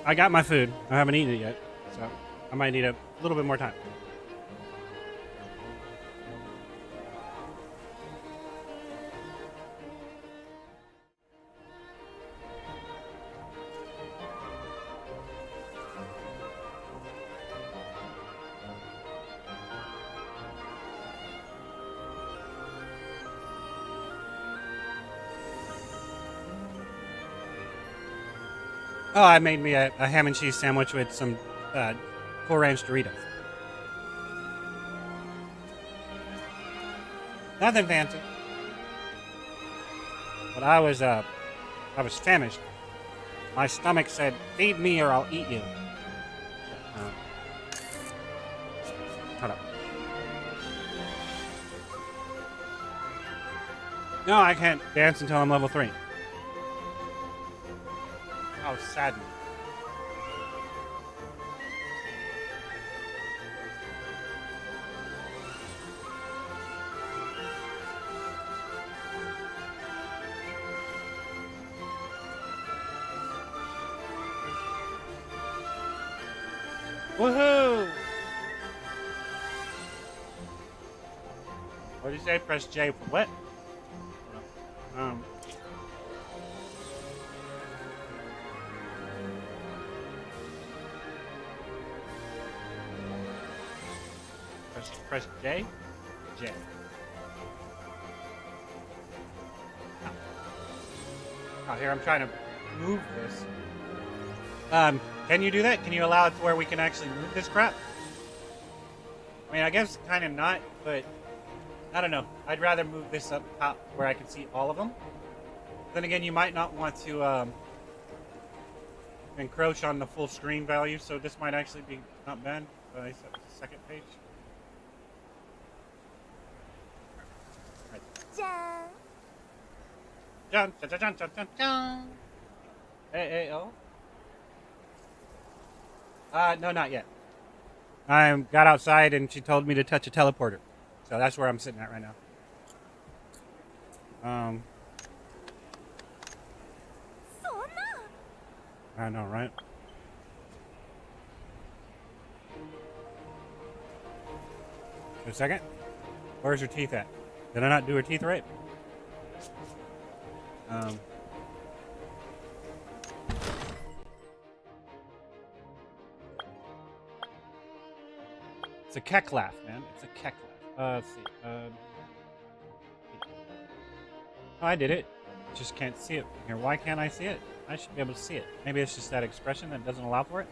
I got my food. I haven't eaten it yet, so I might need a little bit more time. Oh, I made me a ham and cheese sandwich with some Cool Ranch Doritos. Nothing fancy. But I was famished. My stomach said, "Feed me or I'll eat you." Hold up. No, I can't dance until I'm level 3. How saddening. Woohoo! What did you say? Press J for what? Press J? J. Oh, here, I'm trying to move this. Can you do that? Can you allow it to where we can actually move this crap? I mean, I guess kind of not, but I don't know. I'd rather move this up top where I can see all of them. Then again, you might not want to encroach on the full screen value, so this might actually be not bad. Second page. Jump, jump, jump, jump, jump, jump. Hey, oh. No, not yet. I got outside and she told me to touch a teleporter. So that's where I'm sitting at right now. I know, right? Wait a second. Where's her teeth at? Did I not do her teeth right? It's a keck laugh, man. It's a keck laugh. Let's see. Oh, I did it. Just can't see it from here. Why can't I see it? I should be able to see it. Maybe it's just that expression that doesn't allow for it.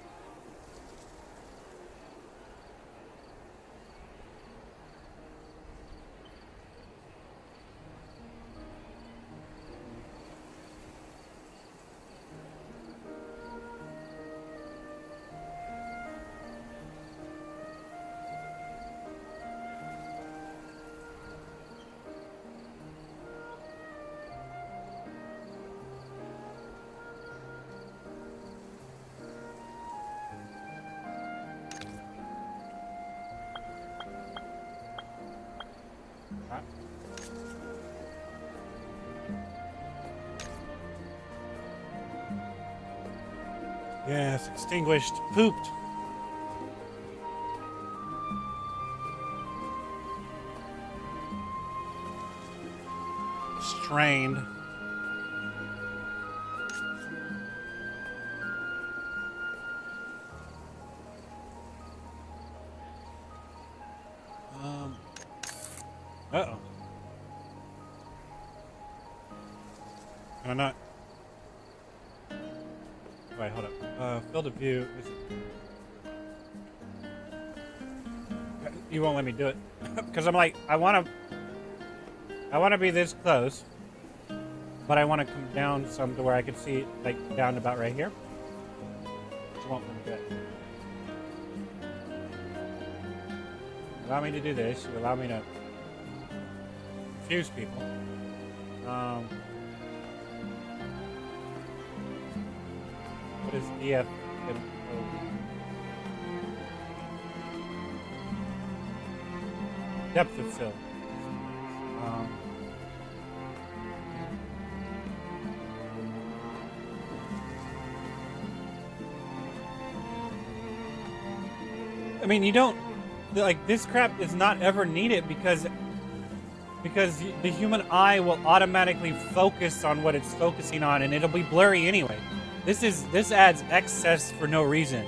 Yes, extinguished, pooped. Strained. Uh-oh. Can I not? Wait, hold up. Field of view. You won't let me do it because I'm like, I want to be this close, but I want to come down some to where I can see it, like down about right here. Which won't let me do it. Allow me to do this. You allow me to confuse people. What is DF? Depth of field. I mean, you don't like this crap is not ever needed because the human eye will automatically focus on what it's focusing on, and it'll be blurry anyway. This adds excess for no reason.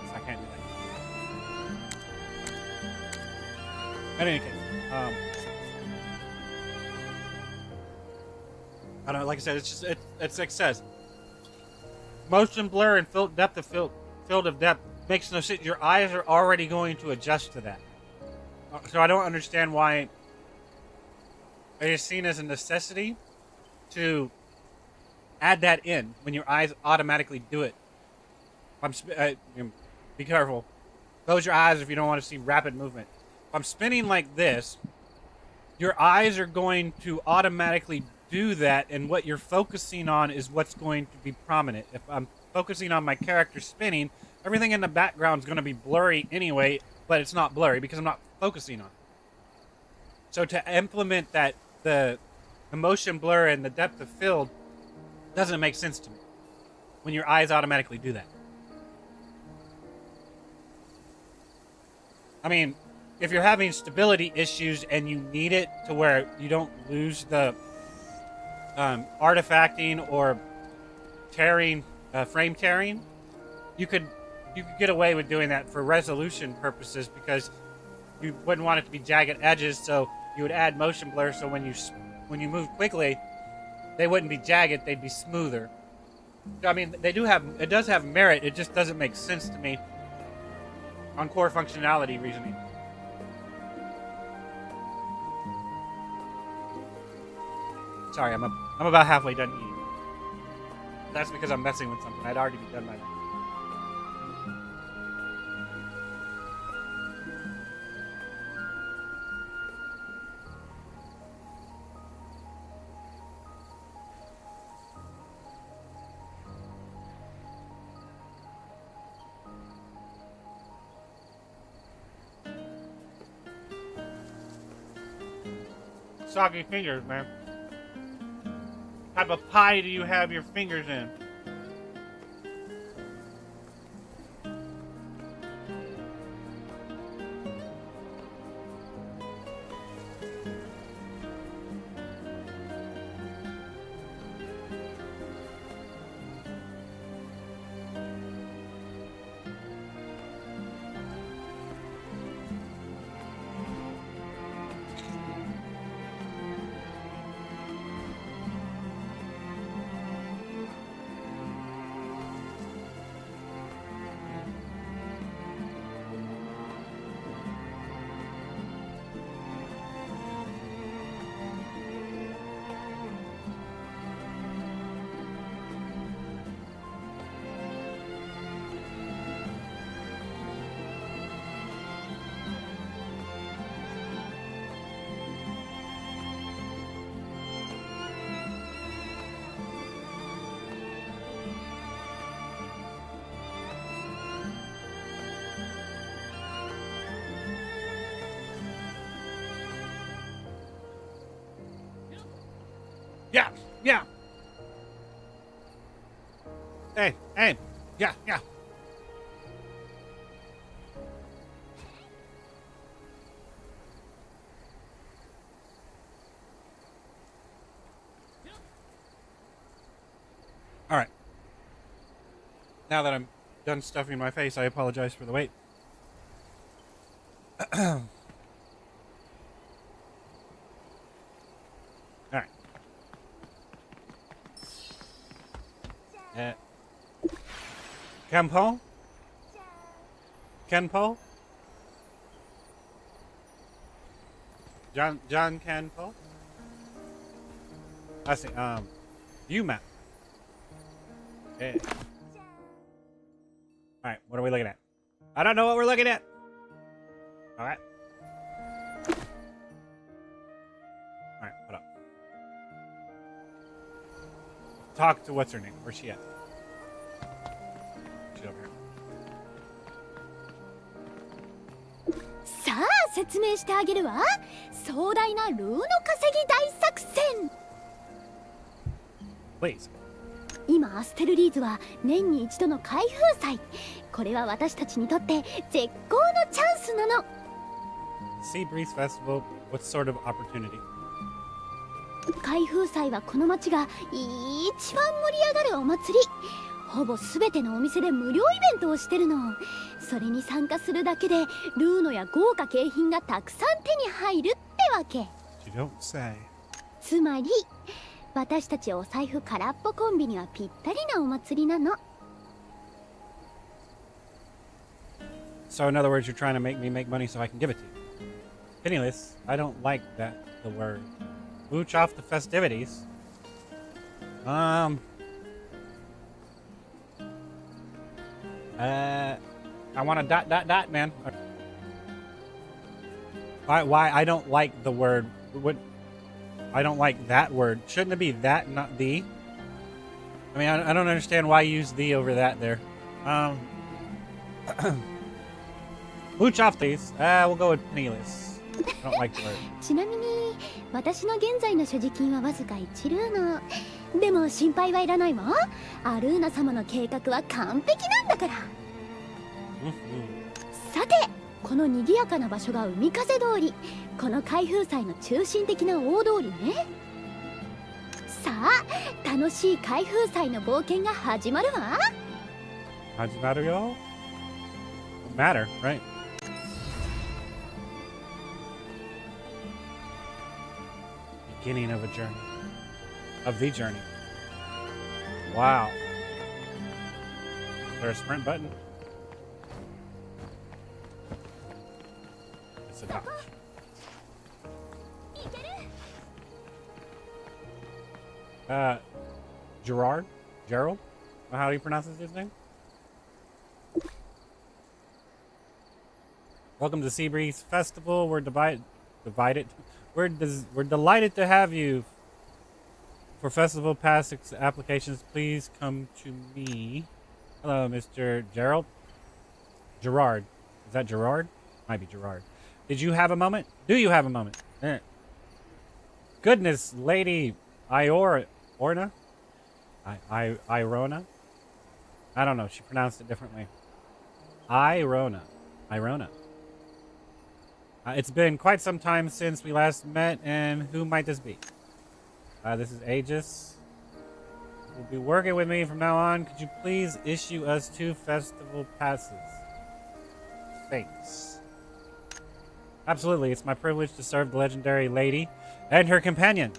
So I can't do that. In any case, I don't know. Like I said, it's just it's excess. Motion blur and field of depth makes no sense. Your eyes are already going to adjust to that. So I don't understand why it is seen as a necessity to add that in when your eyes automatically do it. Be careful. Close your eyes if you don't want to see rapid movement. If I'm spinning like this, your eyes are going to automatically do that, and what you're focusing on is what's going to be prominent. If I'm focusing on my character spinning, everything in the background is going to be blurry anyway, but it's not blurry because I'm not focusing on it. So to implement that, the motion blur and the depth of field doesn't make sense to me when your eyes automatically do that. I mean, if you're having stability issues and you need it to where you don't lose the artifacting or tearing, frame tearing, you could get away with doing that for resolution purposes because you wouldn't want it to be jagged edges, so you would add motion blur so when you move quickly, they wouldn't be jagged, they'd be smoother. So, I mean, it does have merit, it just doesn't make sense to me on core functionality reasoning. Sorry, I'm about halfway done eating. That's because I'm messing with something. I'd already be done by now. Soggy fingers, man. What type of pie do you have your fingers in? Yeah. Hey, yeah. All right. Now that I'm done stuffing my face, I apologize for the wait. All right. Kenpo? John Kenpo? I see. View map. Yeah. All right. What are we looking at? I don't know what we're looking at. All right. All right. Hold up. Talk to what's her name? Where's she at? She's over here. さあ説明してあげるわ。壮大なルーの稼ぎ大作戦。please. 今アステルリーズは年に一度の開封祭。これは私たちにとって絶好のチャンスなの。 Sea Breeze Festival, what sort of opportunity? 開封祭はこの町が一番盛り上がるお祭り。ほぼ全てのお店で無料イベントをしてるの。それに参加するだけでルーノや豪華景品がたくさん手に入るってわけ。 You don't say. つまり私たちお財布空っぽコンビにはぴったりなお祭りなの。 So in other words, you're trying to make me make money so I can give it to you. Penniless, I don't like that, the word. Mooch off the festivities. I want a ... man. Why I don't like the word. What? I don't like that word. Shouldn't it be that, not the? I mean, I don't understand why you use the over that there. Mooch off, please. We'll go with penniless. I don't like the word. ちなみに私の現在の所持金はわずか1ルーノ。でも心配はいらないわ。アルーナ様の計画は完璧なんだから。さて、この賑やかな場所が海風通り。この開封祭の中心的な大通りね。さあ、楽しい開封祭の冒険が始まるわ。始まるよ? Matter, right? Beginning of a journey. Of the journey. Wow. Is there a sprint button? It's a dodge. Gerald? How do you pronounce his name? Welcome to Sea Breeze Festival. We're divided. We're delighted to have you. For festival pass applications, please come to me. Hello, Mr. Gerald. Gerard. Is that Gerard? Might be Gerard. Did you have a moment? Do you have a moment? Goodness, Lady Orna? Irona? I don't know. She pronounced it differently. Irona. It's been quite some time since we last met, and who might this be? This is Aegis. You'll be working with me from now on. Could you please issue us 2 festival passes? Thanks. Absolutely, it's my privilege to serve the legendary lady and her companion.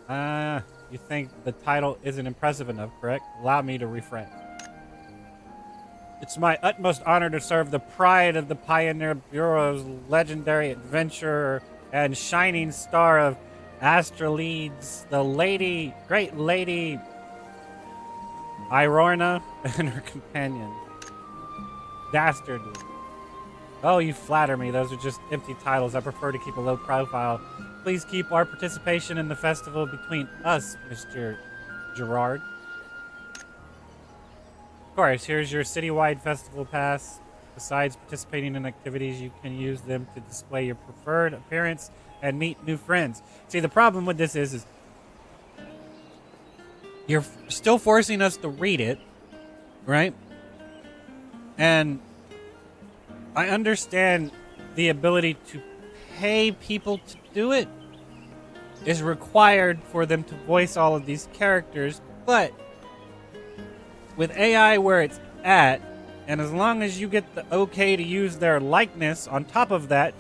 You think the title isn't impressive enough, correct? Allow me to rephrase. It's my utmost honor to serve the pride of the Pioneer Bureau's legendary adventurer and shining star of Astraleeds, the great lady Irorna and her companion. Dastardly. Oh, you flatter me. Those are just empty titles. I prefer to keep a low profile. Please keep our participation in the festival between us, Mr. Gerard. Of course, here's your citywide festival pass. Besides participating in activities, you can use them to display your preferred appearance and meet new friends. See, the problem with this is you're still forcing us to read it, right? And I understand the ability to pay people to do it is required for them to voice all of these characters, but with AI where it's at, and as long as you get the okay to use their likeness on top of that,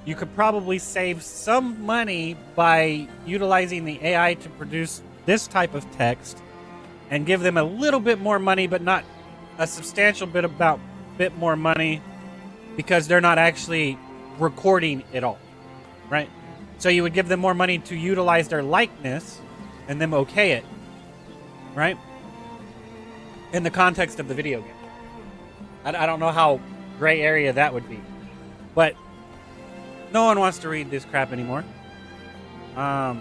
you could probably save some money by utilizing the AI to produce this type of text and give them a little bit more money, but not a substantial bit more money, because they're not actually recording it all, right? So you would give them more money to utilize their likeness and them okay it, right? In the context of the video game. I don't know how gray area that would be. But no one wants to read this crap anymore. Of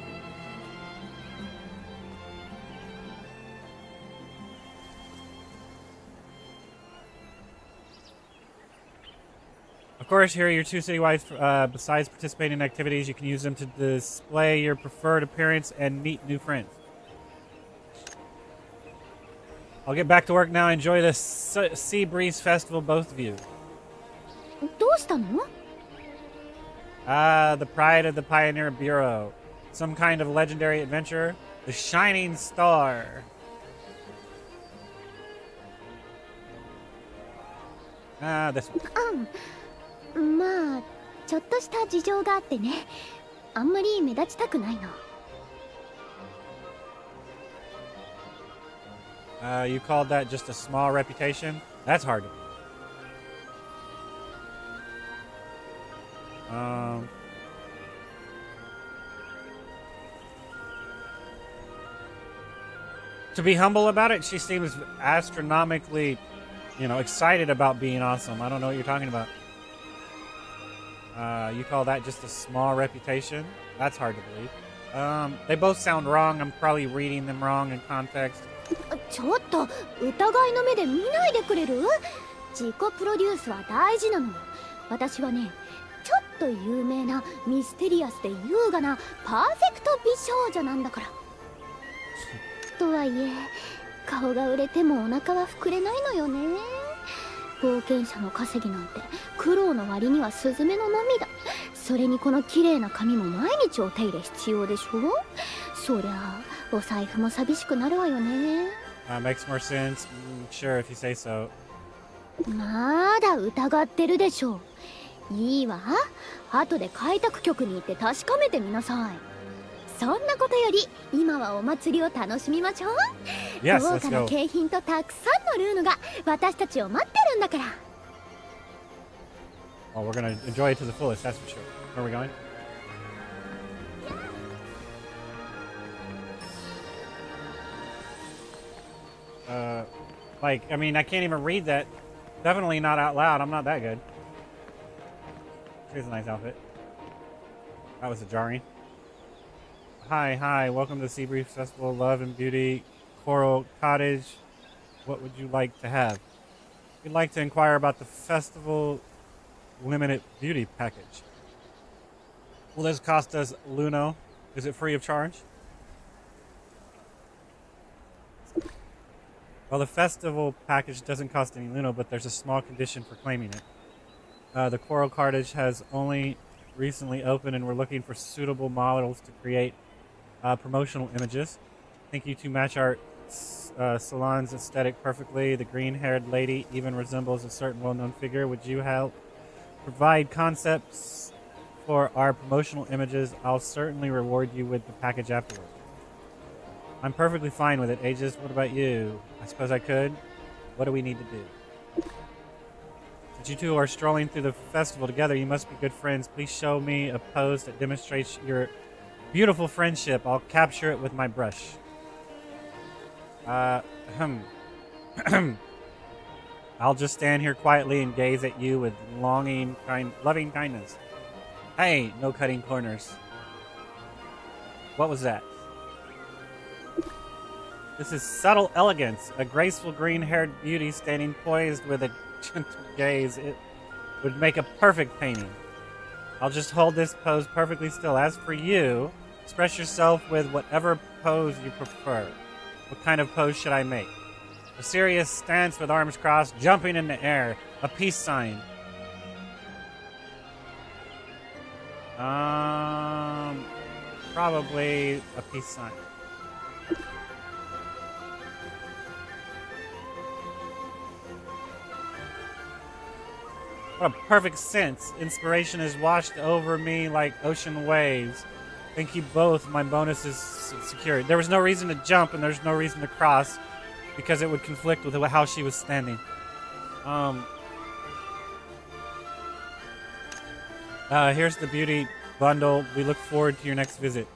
course, here are your 2 citywide. Besides participating in activities, you can use them to display your preferred appearance and meet new friends. I'll get back to work now. Enjoy the Sea Breeze Festival, both of you. どうしたの？ The Pride of the Pioneer Bureau. Some kind of legendary adventure. The Shining Star. This one. まあちょっとした事情があってね。あんまり目立ちたくないの。You called that just a small reputation? That's hard to believe. To be humble about it, she seems astronomically, excited about being awesome. I don't know what you're talking about. You call that just a small reputation? That's hard to believe. They both sound wrong. I'm probably reading them wrong in context. ちょっと疑いの目で見ないでくれる？自己プロデュースは大事なの。私はね、ちょっと有名なミステリアスで優雅なパーフェクト美少女なんだから。とはいえ、顔が売れてもお腹は膨れないのよね。冒険者の稼ぎなんて苦労の割にはスズメの涙。それにこの綺麗な髪も毎日お手入れ必要でしょ。そりゃあお財布も寂しくなるわよね。Makes more sense. Sure, if you say so. まだ疑ってるでしょ。いいわ。後で開拓局に行って確かめてみなさい。そんなことより今はお祭りを楽しみましょう。Yes, 豪華な景品とたくさんのルーヌが私たちを待ってるんだから。Well, we're gonna enjoy it to the fullest, that's for sure. Where are we going? I can't even read that. Definitely not out loud. I'm not that good. Here's a nice outfit. That was a jarring. Hi. Welcome to the Sea Breeze Festival, Love and Beauty, Coral Cottage. What would you like to have? We'd like to inquire about the festival limited beauty package. Will this cost us Luno? Is it free of charge? Well, the festival package doesn't cost any Luno, but there's a small condition for claiming it. The Coral Cottage has only recently opened, and we're looking for suitable models to create promotional images. Think you two match our salon's aesthetic perfectly. The green-haired lady even resembles a certain well-known figure. Would you help provide concepts for our promotional images? I'll certainly reward you with the package afterward. I'm perfectly fine with it. Aegis, what about you? I suppose I could. What do we need to do? Since you two are strolling through the festival together, you must be good friends. Please show me a pose that demonstrates your beautiful friendship. I'll capture it with my brush. I'll just stand here quietly and gaze at you with loving kindness. Hey, no cutting corners. What was that? This is subtle elegance, a graceful green-haired beauty standing poised with a gentle gaze. It would make a perfect painting. I'll just hold this pose perfectly still. As for you, express yourself with whatever pose you prefer. What kind of pose should I make? A serious stance with arms crossed, jumping in the air, a peace sign. Probably a peace sign. What a perfect sense. Inspiration has washed over me like ocean waves. Thank you both. My bonus is secured. There was no reason to jump and there's no reason to cross because it would conflict with how she was standing. Here's the beauty bundle. We look forward to your next visit.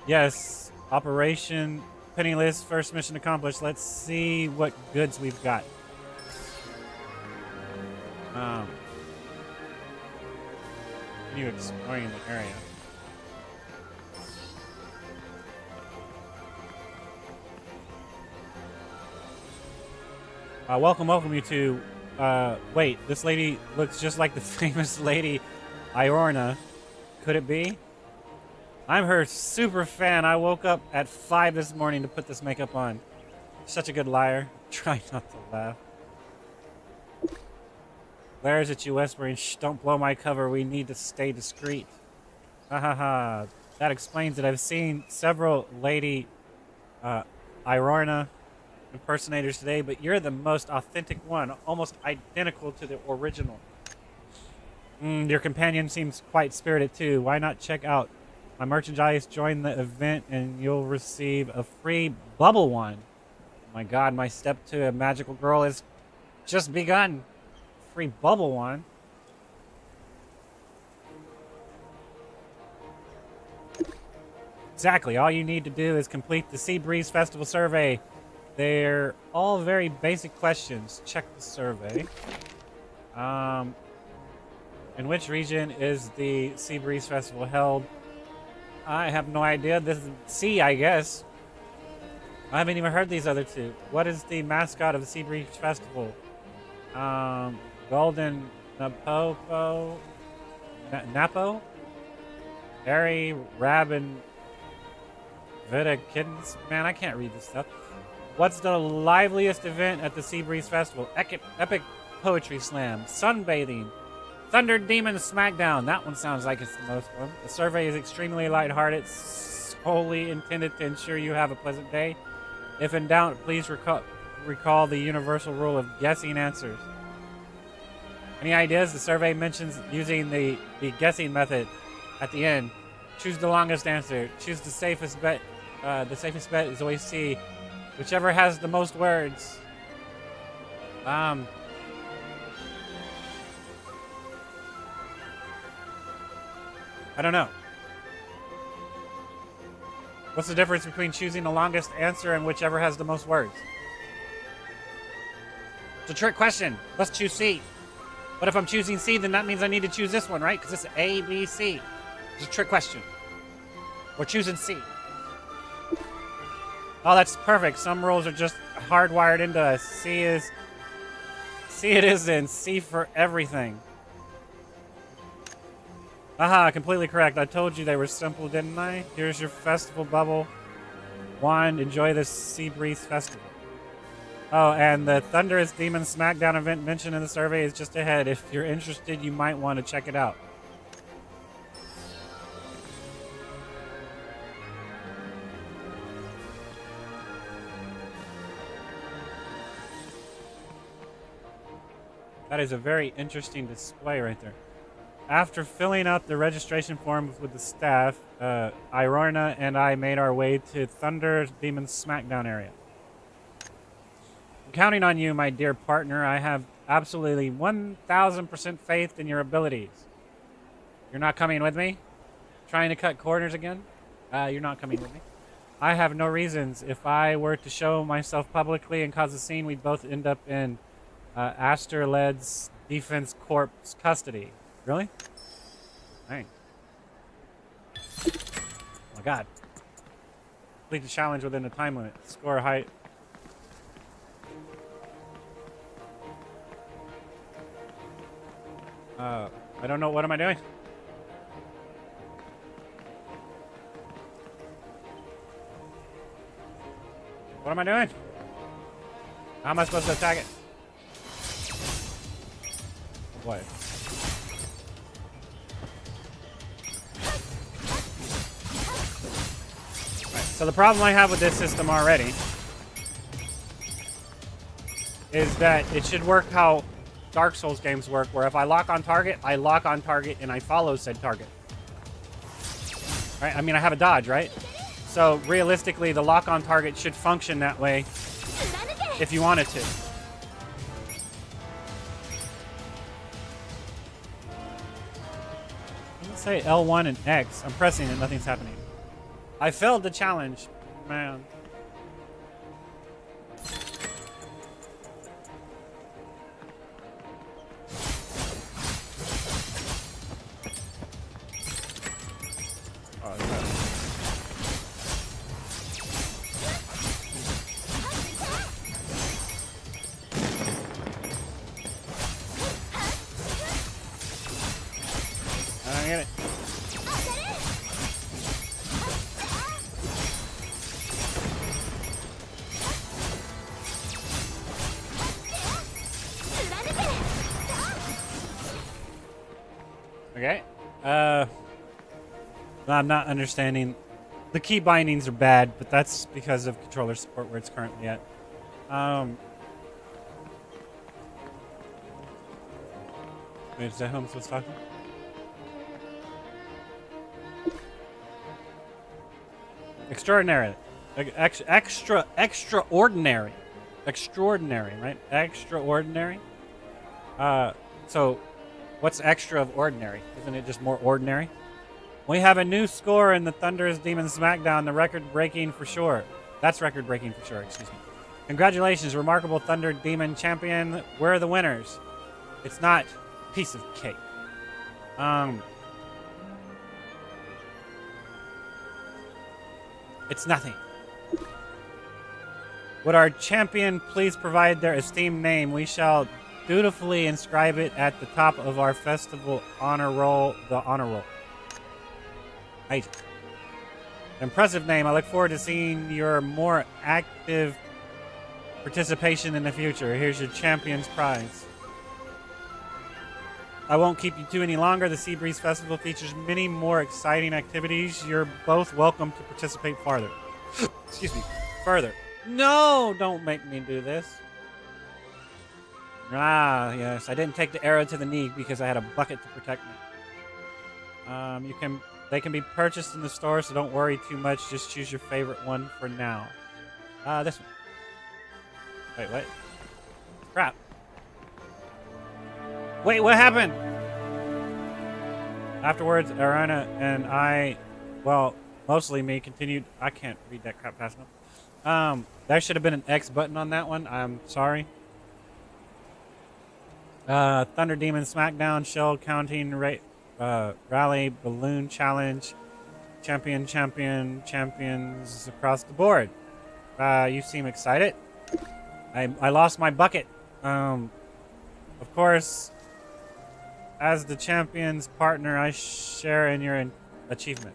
Yes, Operation Penniless, first mission accomplished. Let's see what goods we've got. Continue exploring the area. Welcome you two. Wait, this lady looks just like the famous lady Iorna. Could it be? I'm her super fan. I woke up at 5 this morning to put this makeup on. Such a good liar. Try not to laugh. Glares at you whispering, shh, don't blow my cover. We need to stay discreet. Ha ha ha. That explains it. I've seen several Lady Irorna impersonators today, but you're the most authentic one, almost identical to the original. Your companion seems quite spirited too. Why not check out my merchandise, join the event, and you'll receive a free bubble wand. Oh my god, my step to a magical girl has just begun. Free bubble wand. Exactly. All you need to do is complete the Sea Breeze Festival survey. They're all very basic questions. Check the survey. In which region is the Sea Breeze Festival held? I have no idea. This is C, I guess. I haven't even heard these other two. What is the mascot of the Sea Breeze Festival? Golden Napopo? Napo? Harry, Rabin, Vita Kittens? Man, I can't read this stuff. What's the liveliest event at the Sea Breeze Festival? Epic Poetry Slam. Sunbathing. Thunder Demon Smackdown. That one sounds like it's the most fun. The survey is extremely lighthearted, solely intended to ensure you have a pleasant day. If in doubt, please recall the universal rule of guessing answers. Any ideas? The survey mentions using the guessing method at the end. Choose the longest answer. Choose the safest bet. The safest bet is always C. Whichever has the most words. I don't know. What's the difference between choosing the longest answer and whichever has the most words? It's a trick question. Let's choose C. But if I'm choosing C, then that means I need to choose this one, right? Because it's A, B, C. It's a trick question. We're choosing C. Oh, that's perfect. Some rules are just hardwired into us. C it is then. C for everything. Aha, completely correct. I told you they were simple, didn't I? Here's your festival bubble wand. Enjoy the Sea Breeze Festival. Oh, and the Thunderous Demon Smackdown event mentioned in the survey is just ahead. If you're interested, you might want to check it out. That is a very interesting display right there. After filling out the registration form with the staff, Irorna and I made our way to Thunder Demon Smackdown area. I'm counting on you, my dear partner. I have absolutely 1,000% faith in your abilities. You're not coming with me? Trying to cut corners again? You're not coming with me. I have no reasons. If I were to show myself publicly and cause a scene, we'd both end up in Aster-led's Defense Corps custody. Really? Dang. Oh my god. Complete the challenge within the time limit. Score height. I don't know. What am I doing? What am I doing? How am I supposed to attack it? What? So the problem I have with this system already is that it should work how Dark Souls games work, where if I lock on target, and I follow said target. Right? I mean, I have a dodge, right? So realistically, the lock on target should function that way if you want it to. Let's say L1 and X. I'm pressing it, nothing's happening. I failed the challenge, man. I don't get it. Okay. I'm not understanding. The key bindings are bad, but that's because of controller support where it's currently at. Wait, is that who I'm supposed to talk to? Extraordinary. Extraordinary. Extraordinary, right? Extraordinary. So what's extra of ordinary? Isn't it just more ordinary? We have a new score in the Thunderous Demon Smackdown, the record-breaking for sure. That's record-breaking for sure, excuse me. Congratulations, remarkable Thunder Demon champion. We're the winners. It's not a piece of cake. It's nothing. Would our champion please provide their esteemed name? We shall dutifully inscribe it at the top of our festival honor roll, the honor roll. Right. Impressive name. I look forward to seeing your more active participation in the future. Here's your champion's prize. I won't keep you two any longer. The Seabreeze Festival features many more exciting activities. You're both welcome to participate farther. Excuse me. Further. No, don't make me do this. Ah, yes. I didn't take the arrow to the knee because I had a bucket to protect me. They can be purchased in the store, so don't worry too much. Just choose your favorite one for now. This one. Wait, what? Crap. Wait, what happened? Afterwards, Arana and I, well, mostly me, continued. I can't read that crap fast enough. There should have been an X button on that one. I'm sorry. Thunder Demon Smackdown, Shell Counting Rally, Balloon Challenge, Champions across the board. You seem excited. I lost my bucket. Of course, as the champion's partner, I share in your achievement.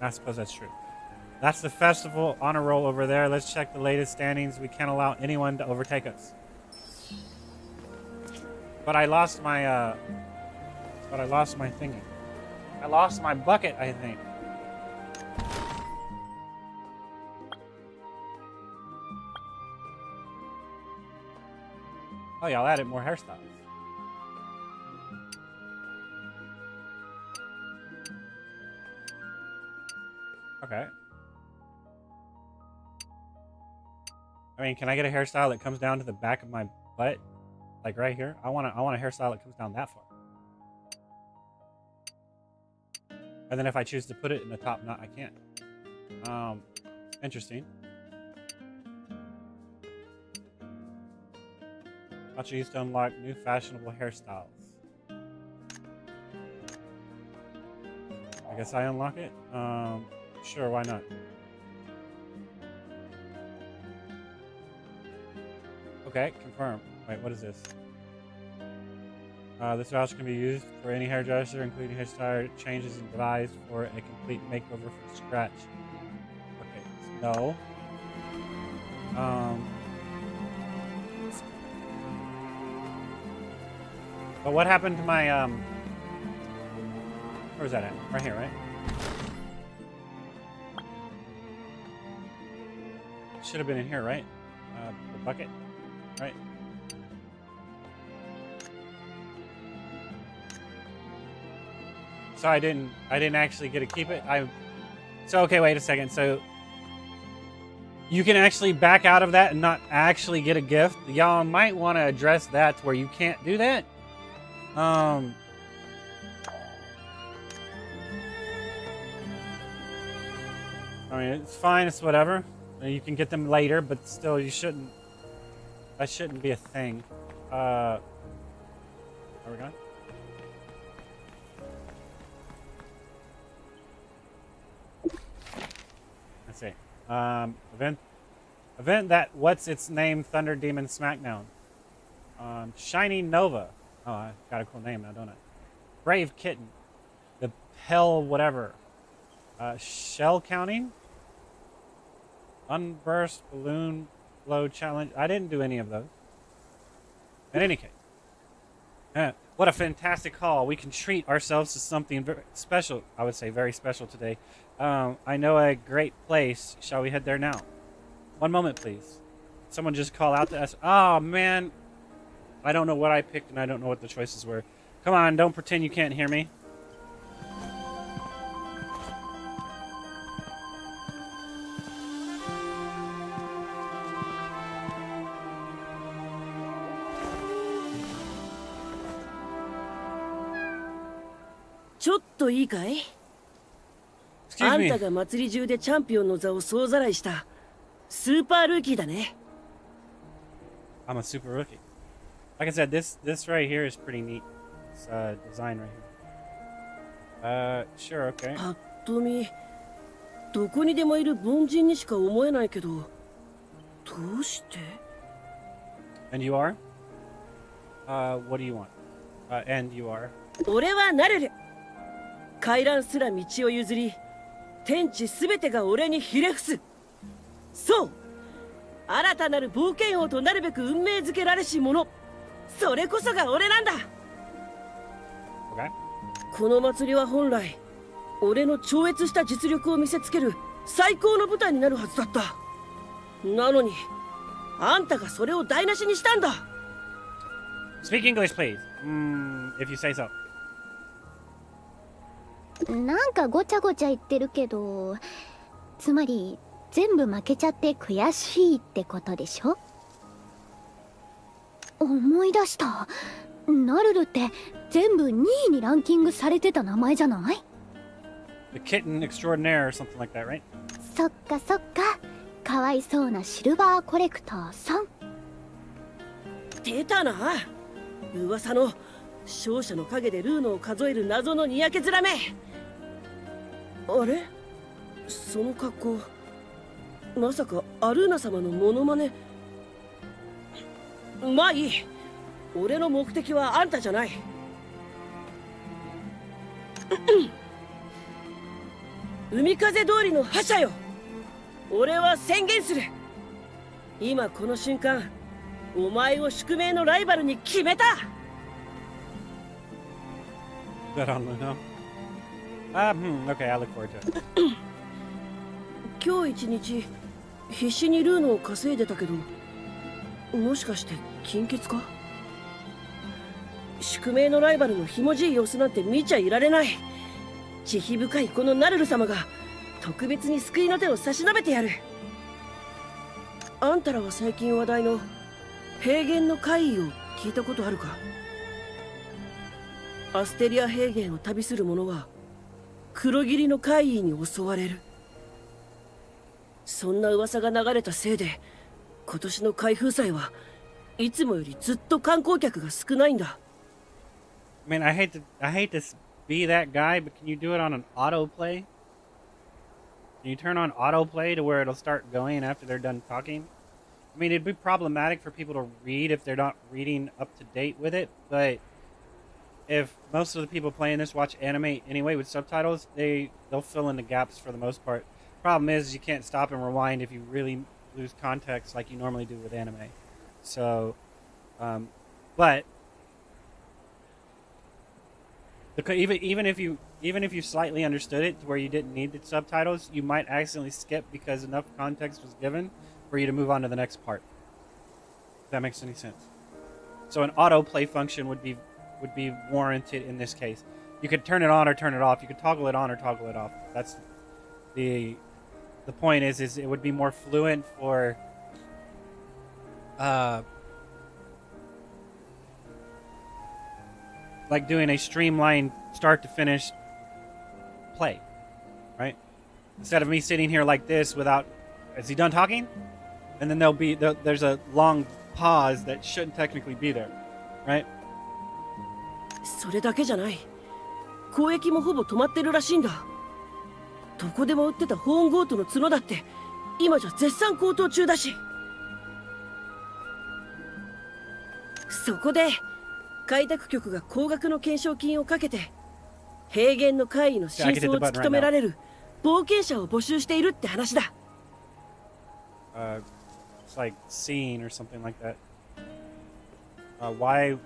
I suppose that's true. That's the festival honor roll over there. Let's check the latest standings. We can't allow anyone to overtake us. But I lost my thingy. I lost my bucket, I think. Oh, y'all added more hairstyles. Okay. I mean, can I get a hairstyle that comes down to the back of my butt? Like right here? I want a hairstyle that comes down that far. And then if I choose to put it in the top knot, I can't. Interesting. I'll choose to unlock new fashionable hairstyles. I guess I unlock it? Sure, why not? Okay, confirm. Wait, what is this? This voucher can be used for any hairdresser, including hairstyle changes and devised for a complete makeover from scratch. Okay, so no. But what happened to my where's that at? Right here, right? Should have been in here, right? The bucket, right? So I didn't actually get to keep it. So okay, wait a second. So you can actually back out of that and not actually get a gift. Y'all might want to address that to where you can't do that. I mean, it's fine. It's whatever. You can get them later, but still, you shouldn't. That shouldn't be a thing. Are we going? Let's see. Event that what's its name? Thunder Demon Smackdown. Shiny Nova. Oh, I got a cool name now, don't I? Brave Kitten. The Hell whatever. Shell Counting. Unburst Balloon Blow Challenge. I didn't do any of those. In any case. What a fantastic haul. We can treat ourselves to something very special. I would say very special today. I know a great place. Shall we head there now? One moment, please. Someone just call out to us. Oh, man. I don't know what I picked, and I don't know what the choices were. Come on, don't pretend you can't hear me.ちょっといいかい？ Excuse あん me. たが祭り中でチャンピオンの座を総ざらいしたスーパールーキーだね。 I'm a super rookie. Like I said, this right here is pretty neat. This design right here. Sure, okay. ぱっと見どこにでもいる凡人にしか思えないけど、どうして？ And you are? What do you want? And you are? 俺はなれる。回覧すら道を譲り、天地すべてが俺にひれ伏す。そう、新たなる冒険王となるべく運命づけられし者、それこそが俺なんだ。 Okay. この祭りは本来俺の超越した実力を見せつける最高の舞台になるはずだった。なのにあんたがそれを台無しにしたんだ。 Speak English, please. If you say so. なんかごちゃごちゃ言ってるけど、つまり全部負けちゃって悔しいってことでしょ？思い出した。ナルルって全部2位にランキングされてた名前じゃない？ The kitten extraordinaire or something like that, right? そっかそっか。かわいそうなシルバーコレクターさん。出たな、噂の勝者の陰でルーノを数える謎のにやけ面め。あれ、その格好まさかアルーナ様のモノマネ？まあいい、俺の目的はあんたじゃない。海風通りの覇者よ、俺は宣言する。今この瞬間お前を宿命のライバルに決めた。 Bet on Luno. Okay, I look forward to it. 今日一日必死にルーノを稼いでたけど、もしかして金欠か？宿命のライバルのひもじい様子なんて見ちゃいられない。慈悲深いこのナルル様が特別に救いの手を差し伸べてやる。あんたらは最近話題の平原の怪異を聞いたことあるか？アステリア平原を旅する者は黒霧の怪異に襲われる。そんな噂が流れたせいで今年の開封祭はいつもよりずっと観光客が少ないんだ。 I mean, I hate to be that guy, but can you do it on an autoplay? Can you turn on autoplay to where it'll start going after they're done talking? I mean, it'd be problematic for people to read if they're not reading up to date with it, but if most of the people playing this watch anime anyway with subtitles, they'll fill in the gaps for the most part. Problem is you can't stop and rewind if you really lose context like you normally do with anime. So, but even if you slightly understood it to where you didn't need the subtitles, you might accidentally skip because enough context was given for you to move on to the next part. If that makes any sense. So an autoplay function would be warranted in this case. You could turn it on or turn it off. You could toggle it on or toggle it off. That's the point is it would be more fluent for like doing a streamlined start to finish play, right? Instead of me sitting here like this without, is he done talking? And then there's a long pause that shouldn't technically be there, right? それだけじゃない。交易もほぼ止まってるらしいんだ。どこでも売ってたホーンゴートの角だって今じゃ絶賛高騰中だし。そこで開拓局が高額の懸賞金をかけて平原の怪異の真相を突き止められる冒険者を募集しているって話だ。It's like seeing or something like that. Why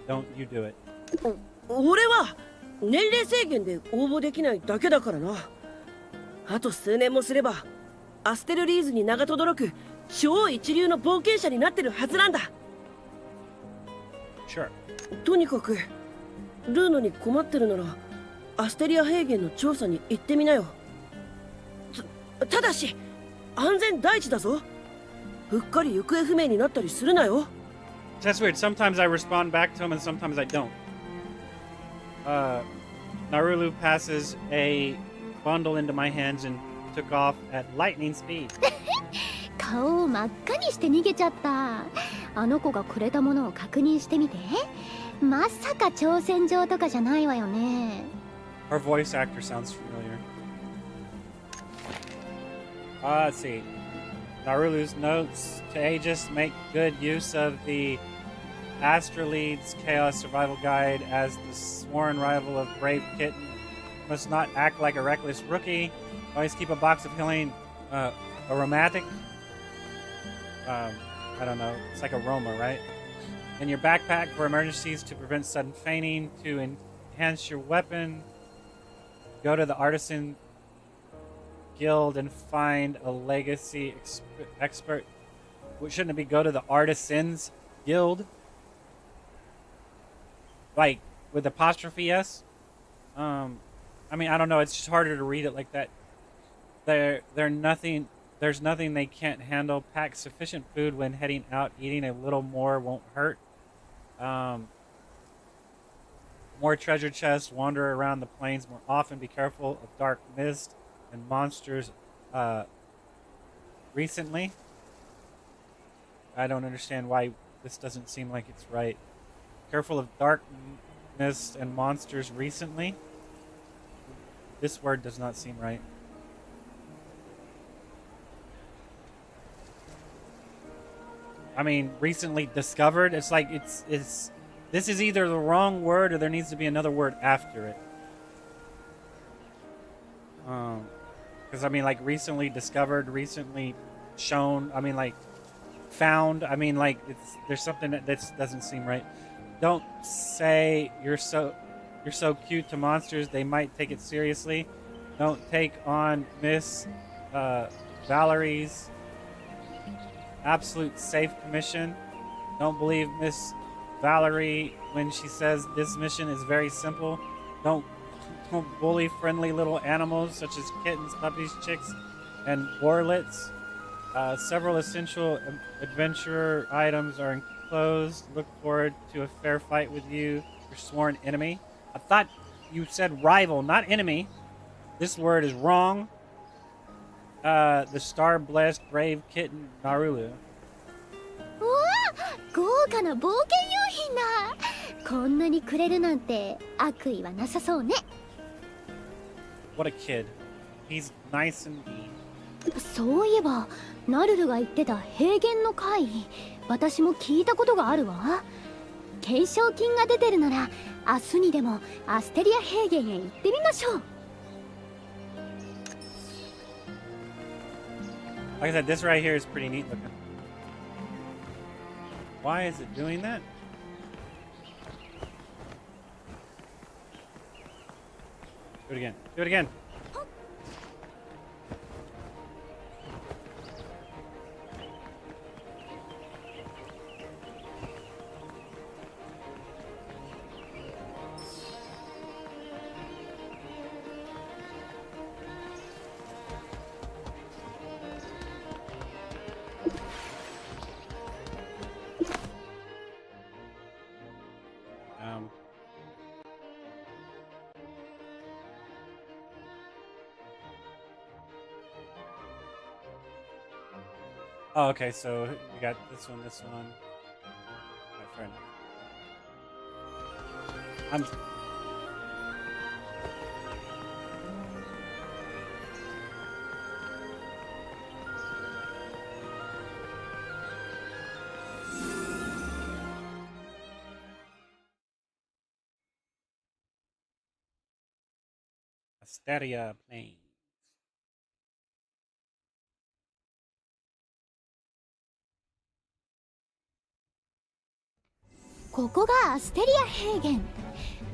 Don't you do it. 俺は年齢制限で応募できないだけだからな。あと数年もすればアステルリーズに名が轟く超一流の冒険者になってるはずなんだ。 Sure. とにかくルーノに困ってるならアステリア平原の調査に行ってみなよ。ただし安全第一だぞ。うっかり行方不明になったりするなよ。 That's weird. Sometimes I respond back to him and sometimes I don't. Narulu passes a bundle into my hands and took off at lightning speed. 顔を真っ赤にして逃げちゃった。あの子がくれたものを確認してみて。まさか挑戦状とかじゃないわよね。 Our voice actor sounds familiar. Let's see. Narulu's notes to Aegis make good use of the Astralead's Chaos Survival Guide as the sworn rival of Brave Kitten. Must not act like a reckless rookie. Always keep a box of healing, aromatic. I don't know. It's like aroma, right? In your backpack for emergencies to prevent sudden fainting. To enhance your weapon, go to the Artisan Guild and find a legacy expert. Shouldn't it be go to the Artisans Guild? Like with apostrophe S? I mean, I don't know. It's just harder to read it like that. They're nothing. There's nothing they can't handle. Pack sufficient food when heading out. Eating a little more won't hurt. More treasure chests. Wander around the plains more often. Be careful of dark mist and monsters. Recently, I don't understand why this doesn't seem like it's right. Careful of dark mist and monsters recently. This word does not seem right. I mean, recently discovered. It's like it's. This is either the wrong word or there needs to be another word after it. Because I mean, like recently discovered, recently shown. I mean, like found. I mean, like there's something that doesn't seem right. Don't say you're so cute to monsters. They might take it seriously. Don't take on Miss Valerie's absolute safe commission. Don't believe Miss Valerie when she says this mission is very simple. Don't bully friendly little animals such as kittens, puppies, chicks, and warlets. Several essential adventurer items are enclosed. Look forward to a fair fight with you, your sworn enemy. I thought you said rival, not enemy. This word is wrong. The star-blessed brave kitten Narulu. うわあ、豪華な冒険用品だ。こんなにくれるなんて悪意はなさそうね。 What a kid. He's nice indeed. そういえばナルルが言ってた平原の会、私も聞いたことがあるわ。懸賞金が出てるなら明日にでもアステリア平原へ行ってみましょう。 Like I said, this right here is pretty neat looking. Why is it doing that? Do it again. Do it again. Oh, okay, so we got this one, this one. Alright, fair enough. Asteria Plains. ここがアステリア平原。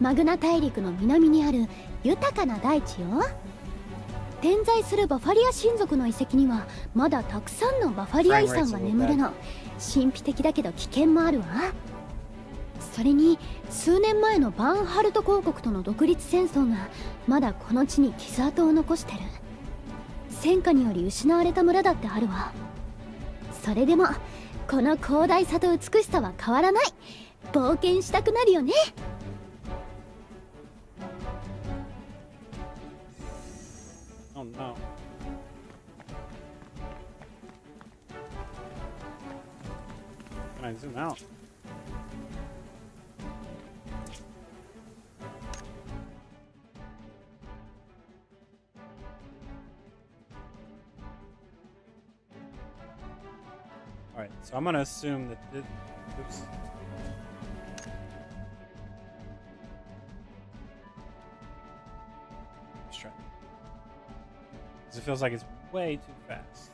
マグナ大陸の南にある豊かな大地よ。点在するバファリア親族の遺跡にはまだたくさんのバファリア遺産が眠るの。神秘的だけど危険もあるわ。それに数年前のバーンハルト公国との独立戦争がまだこの地に傷跡を残してる。戦火により失われた村だってあるわ。それでもこの広大さと美しさは変わらない。冒険したくなるよね。Oh no. Can I zoom out? Alright, so I'm gonna assume that this. Oops. Let's try. Because it feels like it's way too fast.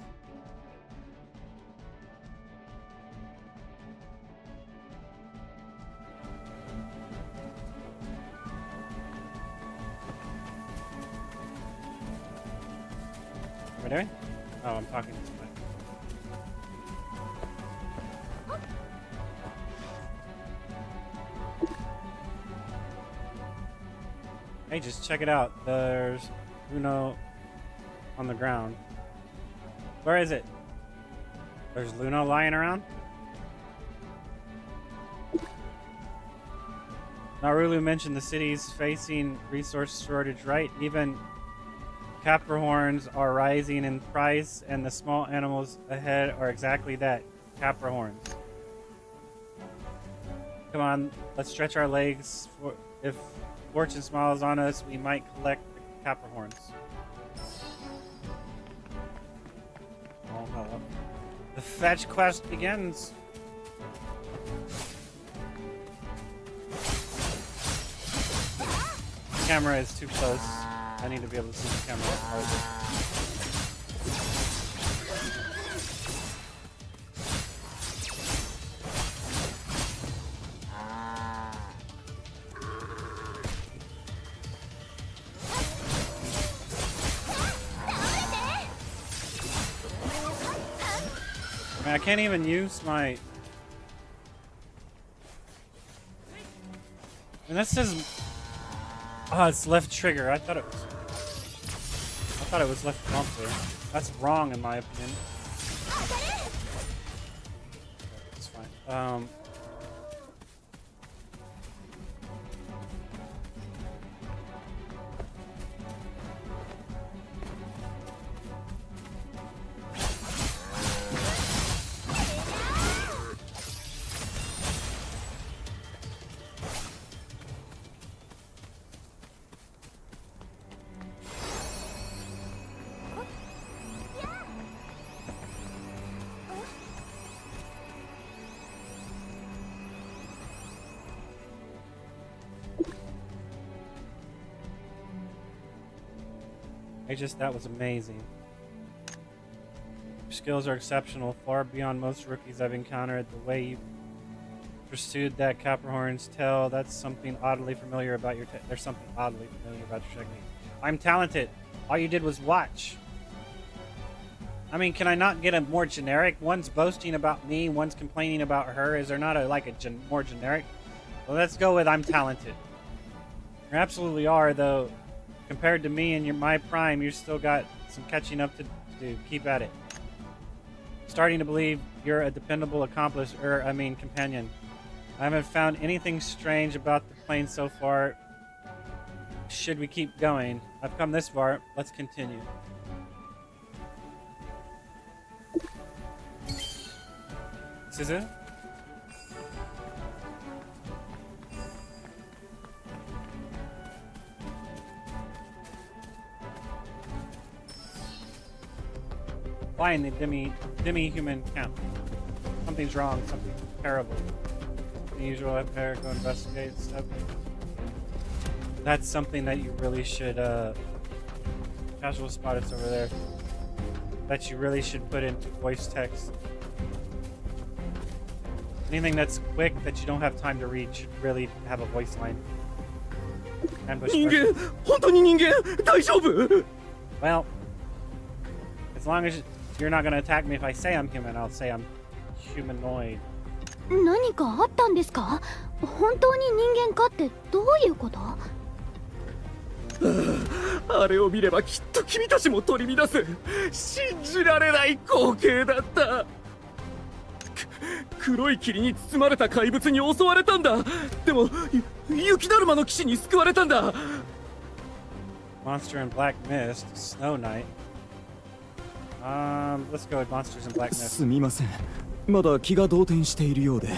What am I doing? Oh, I'm talking to somebody. Hey, just check it out. There's Luno on the ground. Where is it? There's Luno lying around? Narulu mentioned the city's facing resource shortage, right? Even Capricorns are rising in price, and the small animals ahead are exactly that, Capricorns. Come on, let's stretch our legs. If fortune smiles on us, we might collect the Capricorns. Oh, hello. The fetch quest begins. The camera is too close. I need to be able to see the camera farther. I mean, I can't even use my... And that says... Oh, it's left trigger. I thought it was left bumper. That's wrong in my opinion. It's fine. That was amazing. Your skills are exceptional, far beyond most rookies I've encountered. The way you pursued that Capricorn's tail, that's something oddly familiar about your there's something oddly familiar about your technique. I'm talented. All you did was watch. I mean, can I not get a more generic? One's boasting about me, one's complaining about her. Is there not a more generic? Well, let's go with I'm talented. You absolutely are, though. Compared to me and my prime, you still got some catching up to do. Keep at it. Starting to believe you're a dependable accomplice, companion. I haven't found anything strange about the plane so far. Should we keep going? I've come this far. Let's continue. This is it? Flying the demi-human camp. Something's wrong. Something terrible. The usual. I better go investigate stuff. That's something that you really should. Casual spot. It's over there. That you really should put into voice text. Anything that's quick that you don't have time to read should really have a voice line. Ambush 人間 person. 本当に人間大丈夫 Well, as long as you're not gonna attack me if I say I'm human, I'll say I'm humanoid. 何かあったんですか？本当に人間かってどういうこと？あれを見ればきっと君たちも取り乱す信じられない光景だった黒い霧に包まれた怪物に襲われたんだでも雪だるまの騎士に救われたんだ Monster in Black Mist, Snow Knight. Let's go with Monsters in Black Mist. すみませんまだ気が動転しているようで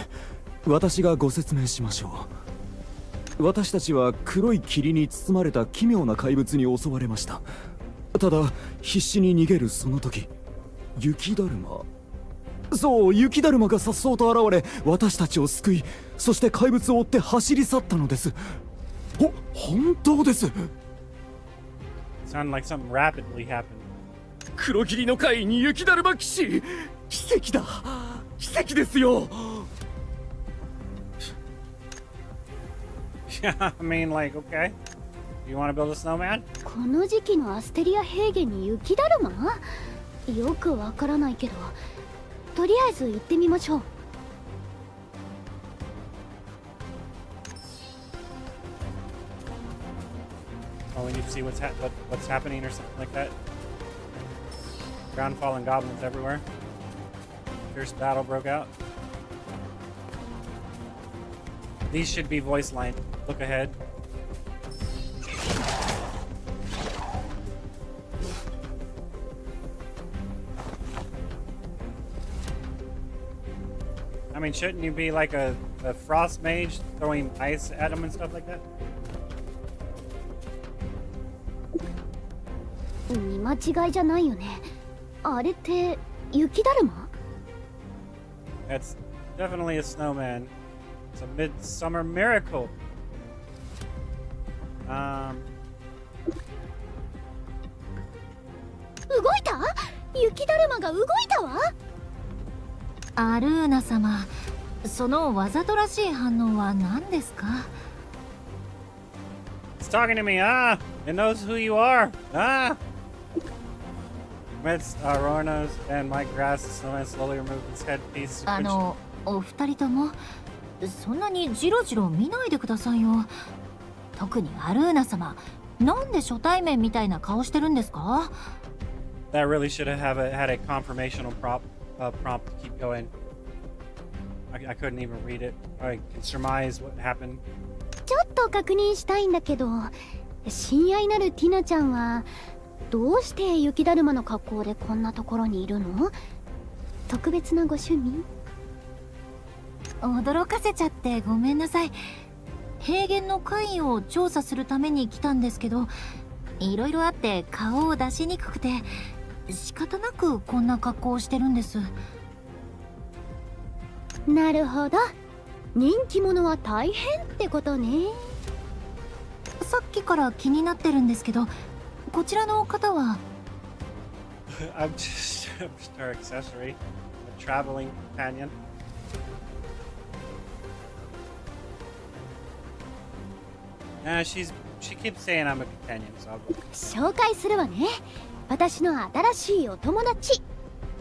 私がご説明しましょう私たちは黒い霧に包まれた奇妙な怪物に襲われましたただ必死に逃げるその時雪だるまそう雪だるまが颯爽と現れ私たちを救いそして怪物を追って走り去ったのです本当です Sounded like something rapidly happened. 黒霧の会に雪だるま騎士奇跡だ奇跡ですよ Yeah, I mean, like, okay. You want to build a snowman? この時期のアステリア平原に雪だるま？よくわからないけど、とりあえず行ってみましょう。Oh, we need to see what's happening or something like that. Ground falling goblins everywhere. Fierce battle broke out. These should be voice line. Look ahead. I mean, shouldn't you be like a frost mage throwing ice at them and stuff like that? 見間違いじゃないよね。あれって雪だるま？ That's definitely a snowman. It's a midsummer miracle. 動いた？雪だるまが動いたわ。アルーナ様、そのわざとらしい反応は何ですか？ It's talking to me. Ah, it knows who you are. Ah. Amidst Rornos and my grass, the snowman slowly removed his headpiece. お二人ともそんなにジロジロ見ないでくださいよ。特にアルーナ様、なんで初対面みたいな顔してるんですか？ That really should have had a confirmational prompt to keep going. I couldn't even read it. I can surmise what happened. ちょっと確認したいんだけど、親愛なるティナちゃんはどうして雪だるまの格好でこんなところにいるの？特別なご趣味？驚かせちゃってごめんなさい。平原の怪異を調査するために来たんですけど、いろいろあって顔を出しにくくて仕方なくこんな格好をしてるんです。なるほど、人気者は大変ってことね。さっきから気になってるんですけど、こちらの方はI'm just her accessory, a traveling companion. She keeps saying I'm a companion, so I'll go. 紹介するわね。私の新しいお友達。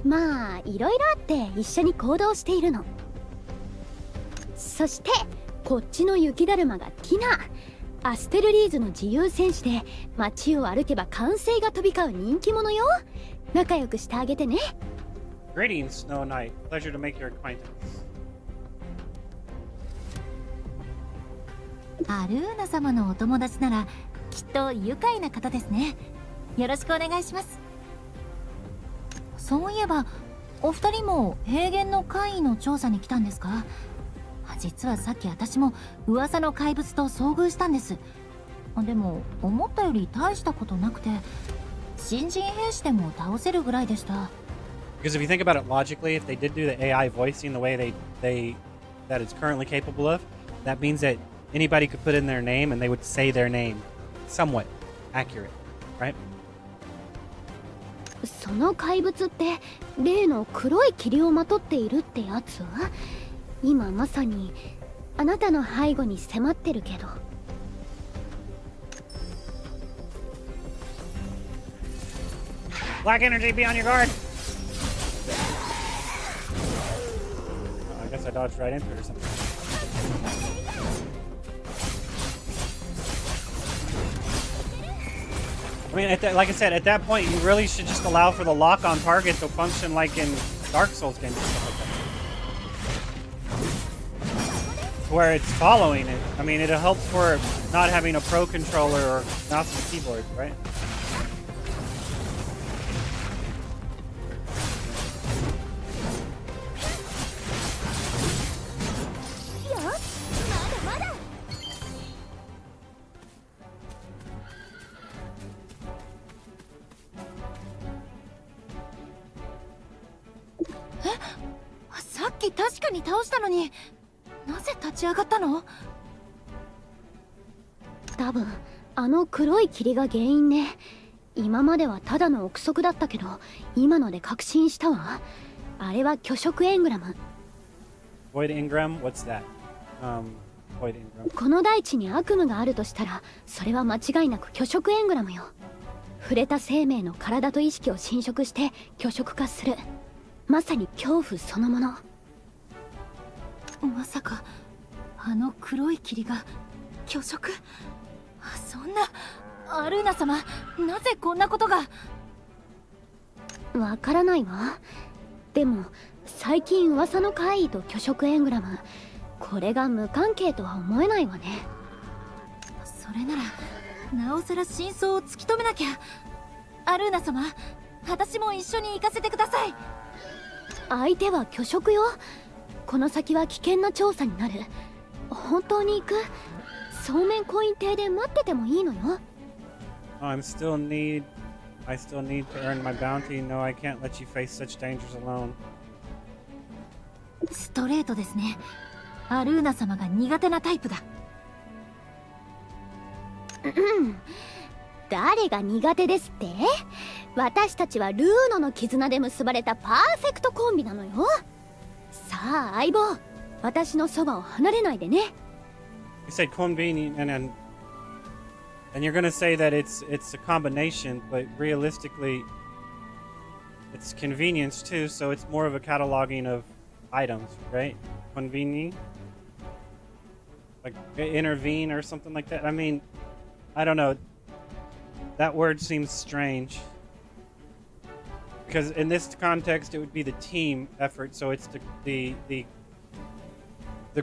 まあいろいろあって一緒に行動しているの。そしてこっちの雪だるまがティナ。アステルリーズの自由戦士で街を歩けば歓声が飛び交う人気者よ。仲良くしてあげてね。 Greetings, Snow Knight. Pleasure to make your acquaintance. アルーナ様のお友達ならきっと愉快な方ですね。よろしくお願いします。そういえばお二人も平原の怪異の調査に来たんですか？実はさっき私も噂の怪物と遭遇したんです。でも思ったより大したことなくて、新人兵士でも倒せるぐらいでした。 Because if you think about it logically, if they did do the AI voicing the way that it's currently capable of, that means that anybody could put in their name and they would say their name somewhat accurate, right? その怪物って例の黒い霧をまとっているってやつ？今まさにあなたの背後に迫ってるけど。Black energy, be on your guard. Oh, I guess I dodged right into it or something. I mean, like I said, at that point, you really should just allow for the lock-on target to function like in Dark Souls games and stuff like that. Where it's following it. I mean, it helps for not having a pro controller or mouse and keyboard, right? Eh? さっき確かに倒したのに、なぜ立ち上がったの？多分あの黒い霧が原因ね。今まではただの憶測だったけど、今ので確信したわ。あれは巨色エングラム。Void Ingram? What's that? Void Ingram. この大地に悪夢があるとしたら、それは間違いなく巨色エングラムよ。触れた生命の体と意識を侵食して巨色化する。まさに恐怖そのもの。まさかあの黒い霧が巨色？そんな、アルーナ様、なぜこんなことが？わからないわ。でも最近噂の怪異と巨色エングラム、これが無関係とは思えないわね。それならなおさら真相を突き止めなきゃ。アルーナ様、私も一緒に行かせてください。相手は巨色よ。この先は危険な調査になる。本当に行く？そうめんコイン亭で待っててもいいのよ。I still need to earn my bounty. No, I can't let you face such dangers alone. ストレートですね。アルーナ様が苦手なタイプだ。誰が苦手ですって？私たちはルーノの絆で結ばれたパーフェクトコンビなのよ。さあ相棒、私のそばを離れないでね。You said convenient, and you're gonna say that it's a combination, but realistically, it's convenience too. So it's more of a cataloging of items, right? Conveni, like intervene or something like that. I mean, I don't know. That word seems strange because in this context, it would be the team effort. So it's the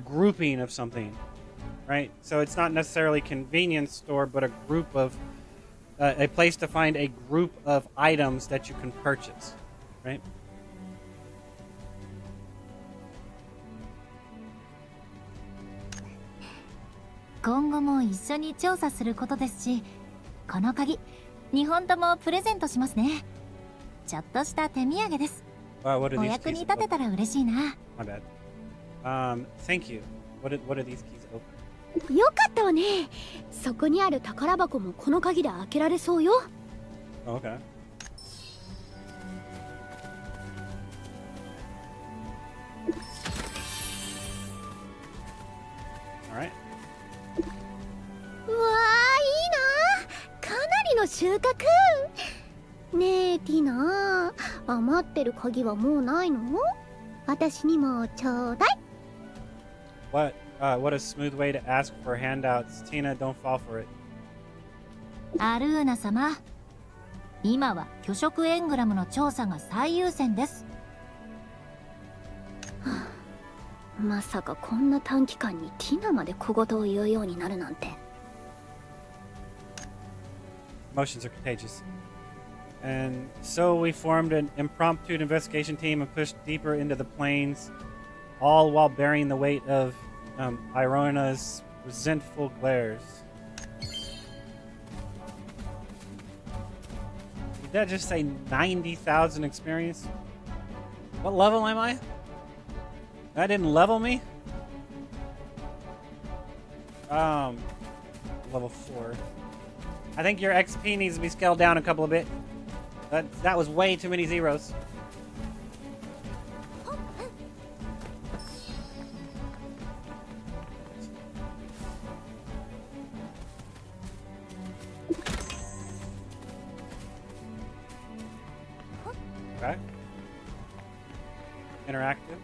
grouping of something. Right, so it's not necessarily a convenience store, but a group of a place to find a group of items that you can purchase, right? 今後も一緒に調査することですし、この鍵2本ともプレゼントしますね。ちょっとした手土産です。What are お these 役に keys? 立てたら嬉しいな。 My bad. Thank you. What are these keys open? よかったわね。そこにある宝箱もこの鍵で開けられそうよ。Oh, okay. All right. うわー、いいな。かなりの収穫。ねえティナ、余ってる鍵はもうないの？私にもちょうだい。What a smooth way to ask for handouts. Tina, don't fall for it. アルーナ様、今は巨色エングラムの調査が最優先です。まさかこんな短期間にティナまで小言を言うようになるなんて。Emotions are contagious. And so we formed an impromptu investigation team and pushed deeper into the plains, all while bearing the weight of Irona's resentful glares. Did that just say 90,000 experience? What level am I? That didn't level me? Level 4. I think your XP needs to be scaled down a couple of bit. That was way too many zeros. interactive.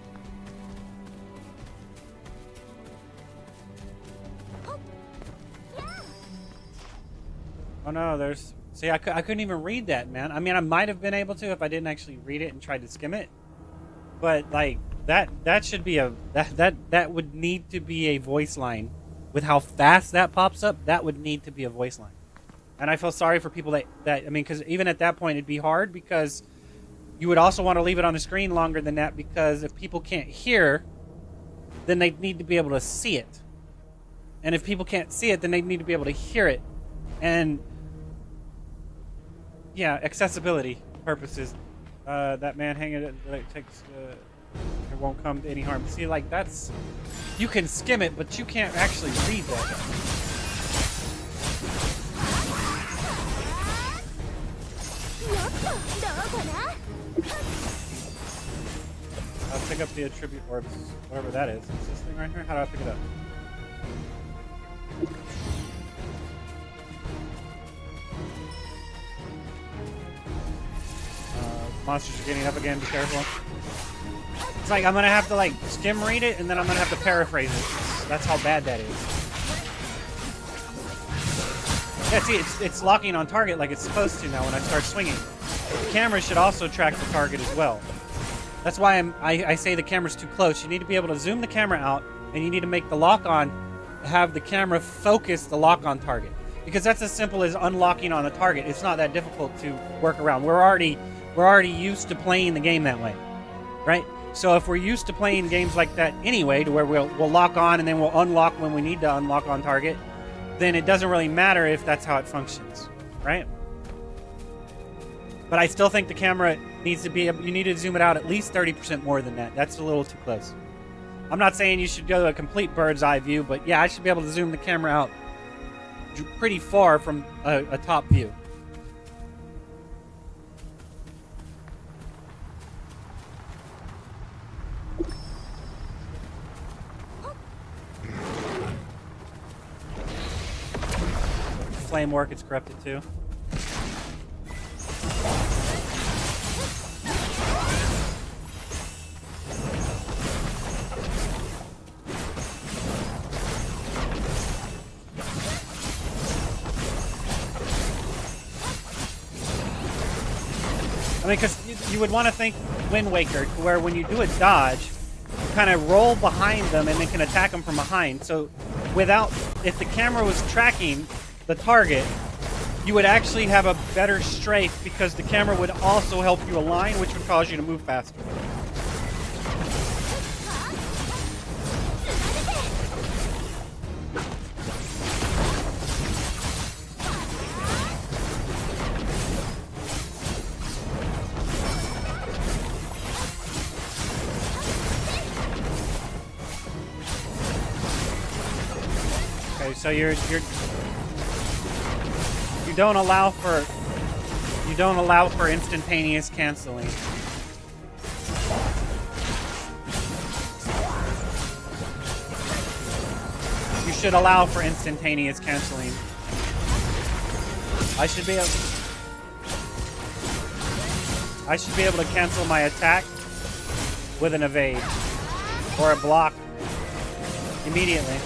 Oh no, there's... See, I couldn't even read that, man. I mean, I might have been able to if I didn't actually read it and tried to skim it. But, like, that should be a... That would need to be a voice line. With how fast that pops up, that would need to be a voice line. And I feel sorry for people that I mean, because even at that point, it'd be hard because you would also want to leave it on the screen longer than that because if people can't hear, then they need to be able to see it. And if people can't see it, then they need to be able to hear it. And yeah, accessibility purposes. That man hanging it takes it won't come to any harm. See, like that's you can skim it, but you can't actually read that. I'll pick up the attribute orbs, whatever that is. Is this thing right here? How do I pick it up? Monsters are getting up again, be careful. It's like I'm gonna have to like skim read it and then I'm gonna have to paraphrase it. That's how bad that is. Yeah, see, it's locking on target like it's supposed to now when I start swinging. The camera should also track the target as well. That's why I say the camera's too close. You need to be able to zoom the camera out and you need to make the lock on, have the camera focus the lock on target. Because that's as simple as unlocking on the target. It's not that difficult to work around. We're already used to playing the game that way, right? So if we're used to playing games like that anyway, to where we'll lock on and then we'll unlock when we need to unlock on target, then it doesn't really matter if that's how it functions, right? But I still think the camera needs to be, you need to zoom it out at least 30% more than that. That's a little too close. I'm not saying you should go to a complete bird's eye view, but yeah, I should be able to zoom the camera out pretty far from a top view. Flame work, it's corrupted too. I mean, because you would want to think Wind Waker, to where when you do a dodge, you kind of roll behind them and then can attack them from behind. So if the camera was tracking the target, you would actually have a better strafe because the camera would also help you align, which would cause you to move faster. Okay, so you don't allow for instantaneous canceling. You should allow for instantaneous canceling. I should be able to cancel my attack with an evade or a block immediately.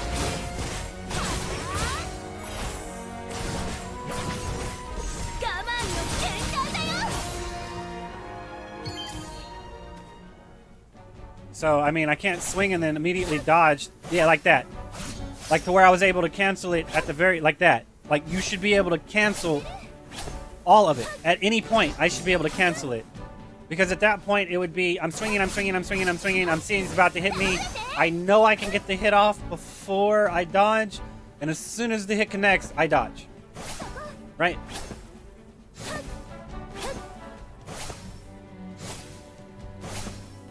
So, I mean, I can't swing and then immediately dodge. Yeah, like that. Like to where I was able to cancel it at the very... Like that. Like, you should be able to cancel all of it. At any point, I should be able to cancel it. Because at that point, it would be... I'm swinging. I'm seeing he's about to hit me. I know I can get the hit off before I dodge. And as soon as the hit connects, I dodge. Right?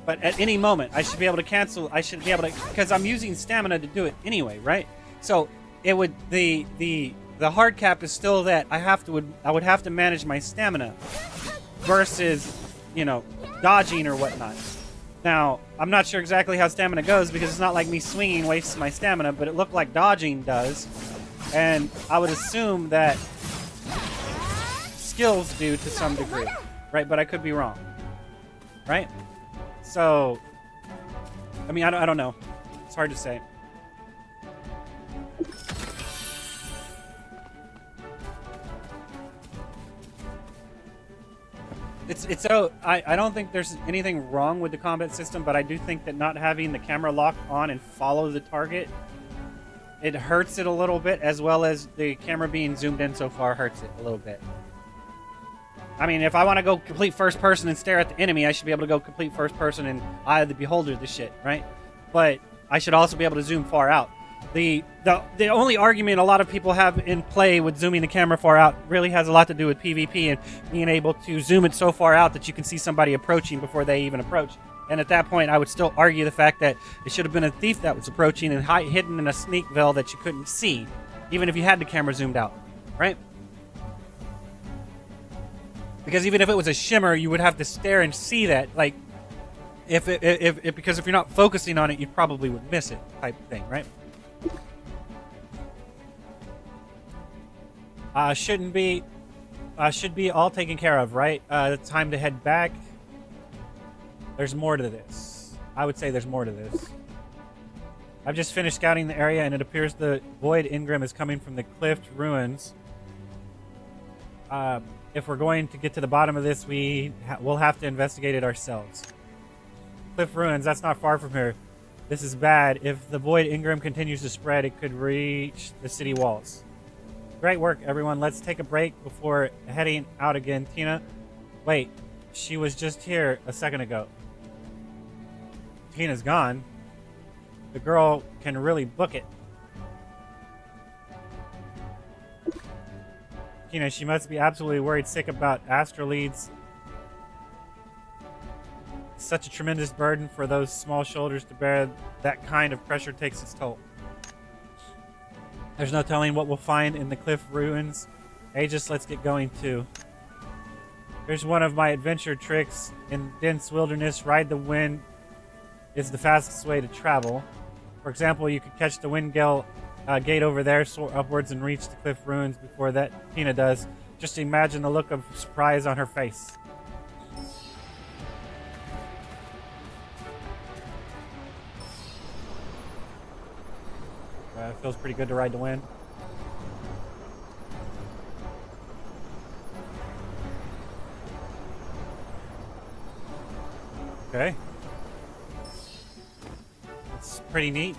But at any moment, I should be able to cancel. I should be able to, because I'm using stamina to do it anyway, right? So it would the hard cap is still that I would have to manage my stamina versus, you know, dodging or whatnot. Now I'm not sure exactly how stamina goes because it's not like me swinging wastes my stamina, but it looked like dodging does, and I would assume that skills do to some degree, right? But I could be wrong, right? So, I mean, I don't know. It's hard to say. It's so I don't think there's anything wrong with the combat system, but I do think that not having the camera lock on and follow the target, it hurts it a little bit, as well as the camera being zoomed in so far hurts it a little bit. I mean, if I want to go complete first person and stare at the enemy, I should be able to go complete first person and Eye of the Beholder this shit, right? But I should also be able to zoom far out. The only argument a lot of people have in play with zooming the camera far out really has a lot to do with PvP and being able to zoom it so far out that you can see somebody approaching before they even approach. And at that point, I would still argue the fact that it should have been a thief that was approaching and hidden in a sneak veil that you couldn't see, even if you had the camera zoomed out, right? Because even if it was a shimmer, you would have to stare and see that, like, because if you're not focusing on it, you probably would miss it, type of thing, right? Should be all taken care of, right? Time to head back. There's more to this. I would say there's more to this. I've just finished scouting the area, and it appears the Void Ingram is coming from the Clift Ruins. If we're going to get to the bottom of this, we'll have to investigate it ourselves. Cliff Ruins, that's not far from here. This is bad. If the Void Ingram continues to spread, it could reach the city walls. Great work, everyone. Let's take a break before heading out again. Tina, wait. She was just here a second ago. Tina's gone. The girl can really book it. Tina, she must be absolutely worried sick about Astraleads. Such a tremendous burden for those small shoulders to bear. That kind of pressure takes its toll. There's no telling what we'll find in the cliff ruins. Aegis, let's get going too. Here's one of my adventure tricks. In dense wilderness, ride the wind is the fastest way to travel. For example, you could catch the wind gate over there, soar upwards, and reach the cliff ruins before that Tina does. Just imagine the look of surprise on her face. Feels pretty good to ride the wind. Okay. It's pretty neat.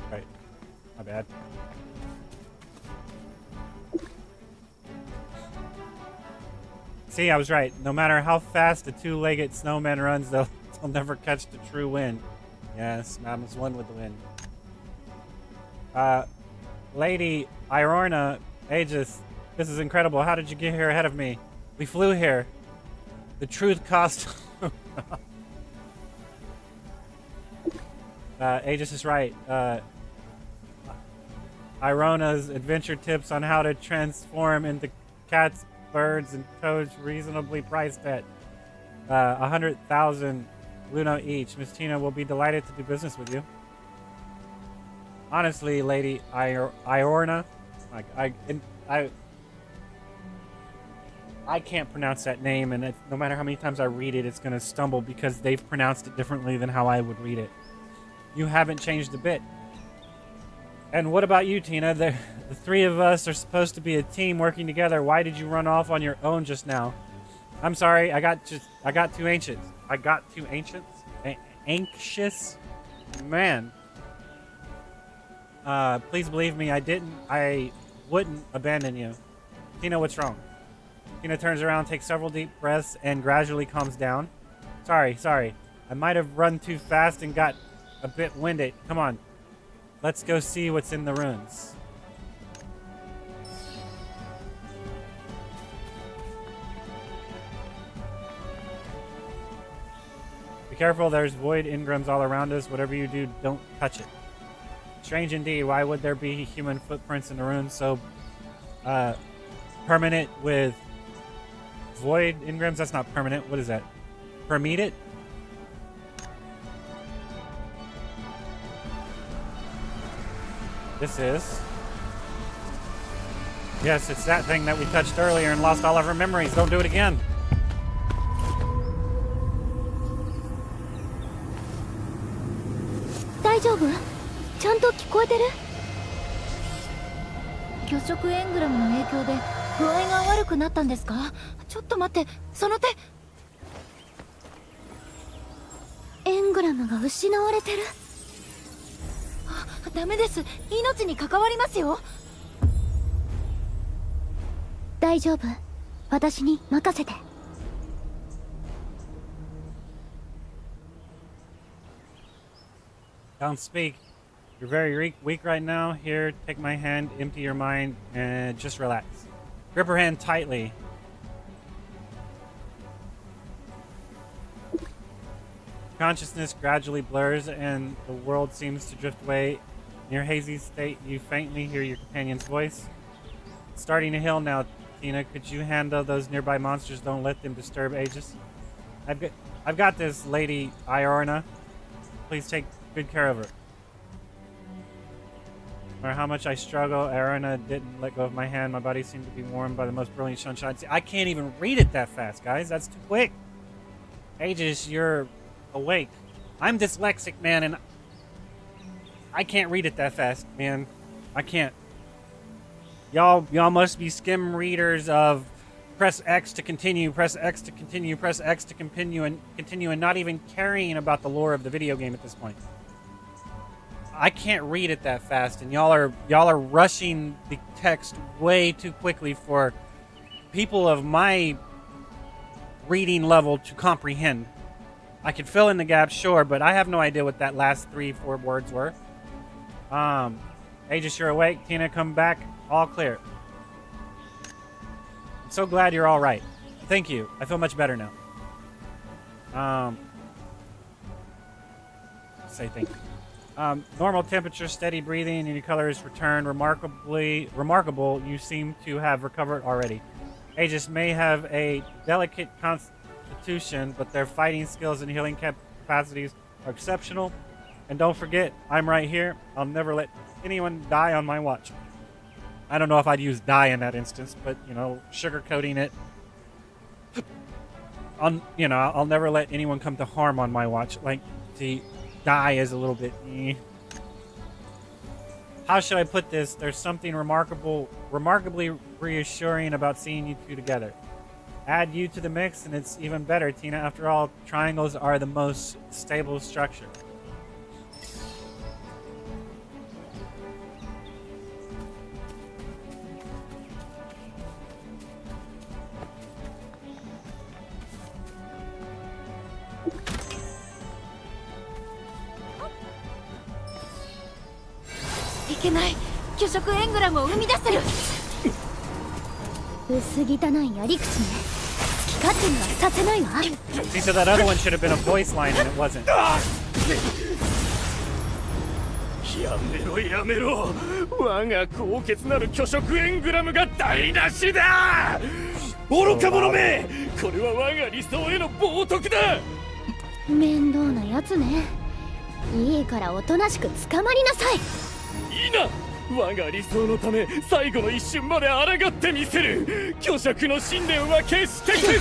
Right. My bad. See, I was right. No matter how fast a two-legged snowman runs, they'll never catch the true wind. Yes, Mammoth's one with the wind. Lady Iorna, Aegis, this is incredible. How did you get here ahead of me? We flew here. The truth cost... Aegis is right. Irona's adventure tips on how to transform into cats, birds, and toads reasonably priced at 100,000 Luno each. Miss Tina will be delighted to do business with you. Honestly, Lady Iorna, I can't pronounce that name, and no matter how many times I read it, it's going to stumble because they've pronounced it differently than how I would read it. You haven't changed a bit. And what about you, Tina? The three of us are supposed to be a team working together. Why did you run off on your own just now? I'm sorry, I got too anxious. I got too anxious? Anxious? Man. Please believe me, I wouldn't abandon you. Tina, what's wrong? Tina turns around, takes several deep breaths, and gradually calms down. Sorry. I might have run too fast and got a bit winded. Come on. Let's go see what's in the ruins. Be careful, there's void ingrams all around us. Whatever you do, don't touch it. Strange indeed, why would there be human footprints in the ruins so permanent with void ingrams? That's not permanent. What is that? Permeated? This is Yes, it's that thing that we touched earlier and lost all of our memories. Don't do it again. 大丈夫？ちゃんと聞こえてる？拒食エングラムの影響で具合が悪くなったんですか？ちょっと待って、その手。エングラムが失われてる。ダメです。命に関わりますよ。大丈夫。私に任せて。Don't speak. You're very weak right now. Here, take my hand, empty your mind, and just relax. Grip her hand tightly. Consciousness gradually blurs and the world seems to drift away. In your hazy state, you faintly hear your companion's voice. It's starting to heal now, Tina. Could you handle those nearby monsters? Don't let them disturb Aegis. I've got this, Lady Iorna. Please take good care of her. No matter how much I struggle, Iorna didn't let go of my hand. My body seemed to be warmed by the most brilliant sunshine. See, I can't even read it that fast, guys. That's too quick. Aegis, you're awake. I'm dyslexic, man, and I can't read it that fast, man. I can't. Y'all must be skim readers of press X to continue, press X to continue, press X to continue, and not even caring about the lore of the video game at this point. I can't read it that fast, and y'all are rushing the text way too quickly for people of my reading level to comprehend. I can fill in the gaps, sure, but I have no idea what that last 3-4 words were. Aegis, you're awake. Tina, come back. All clear. I'm so glad you're all right. Thank you. I feel much better now. Say thank you. Normal temperature, steady breathing, and your color is returned. Remarkable. You seem to have recovered already. Aegis may have a delicate constitution, but their fighting skills and healing capacities are exceptional. And don't forget, I'm right here. I'll never let anyone die on my watch. I don't know if I'd use die in that instance, but, sugarcoating it. I'll never let anyone come to harm on my watch. Like, see, die is a little bit... How should I put this? There's something remarkably reassuring about seeing you two together. Add you to the mix, and it's even better, Tina. After all, triangles are the most stable structure.いけない。拒食エングラムを生み出してる。薄汚いやり口ね。好き勝手にはさせないわ。 See, so that other one should have been a voice line, and it wasn't. やめろやめろ。我が高潔なる拒食エングラムが台無しだ。愚か者め。これは我が理想への冒涜だ。面倒なやつね。いいからおとなしく捕まりなさい。いいな。我が理想のため最後の一瞬まで抗ってみせる。拒食の信念は決して屈せず。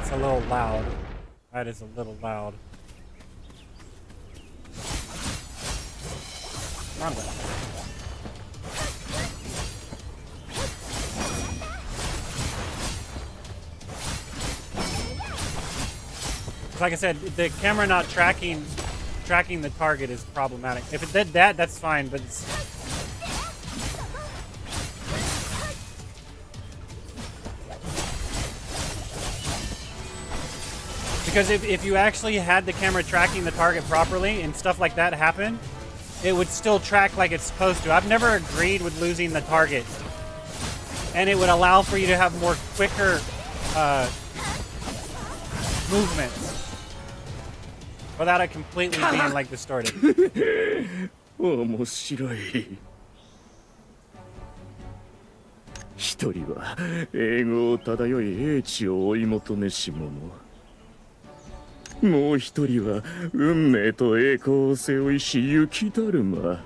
It's a little loud. That is a little loud. Calm down. Like I said, the camera not tracking the target is problematic. If it did that, that's fine, but it's... Because if you actually had the camera tracking the target properly and stuff like that happen, it would still track like it's supposed to. I've never agreed with losing the target. And it would allow for you to have more quicker movements. Without it completely being like distorted. 面白い。一人は英語を漂い英知を追い求めし者。もう一人は運命と栄光を背負いし雪だるま。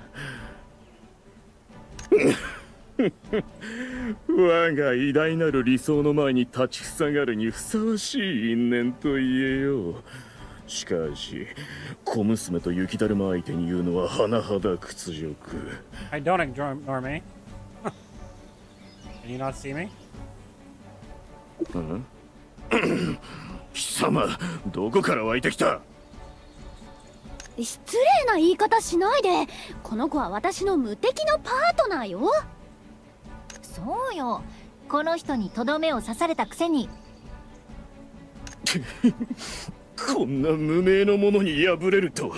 我が偉大なる理想の前に立ちふさがるにふさわしい因縁と言えよう。しかし小娘と雪だるま相手に言うのは甚だ屈辱。 I don't ignore me. Can you not see me? 貴様どこから湧いてきた？失礼な言い方しないで。この子は私の無敵のパートナーよ。そうよ。この人にとどめを刺されたくせに。こんな無名の者に敗れるとは。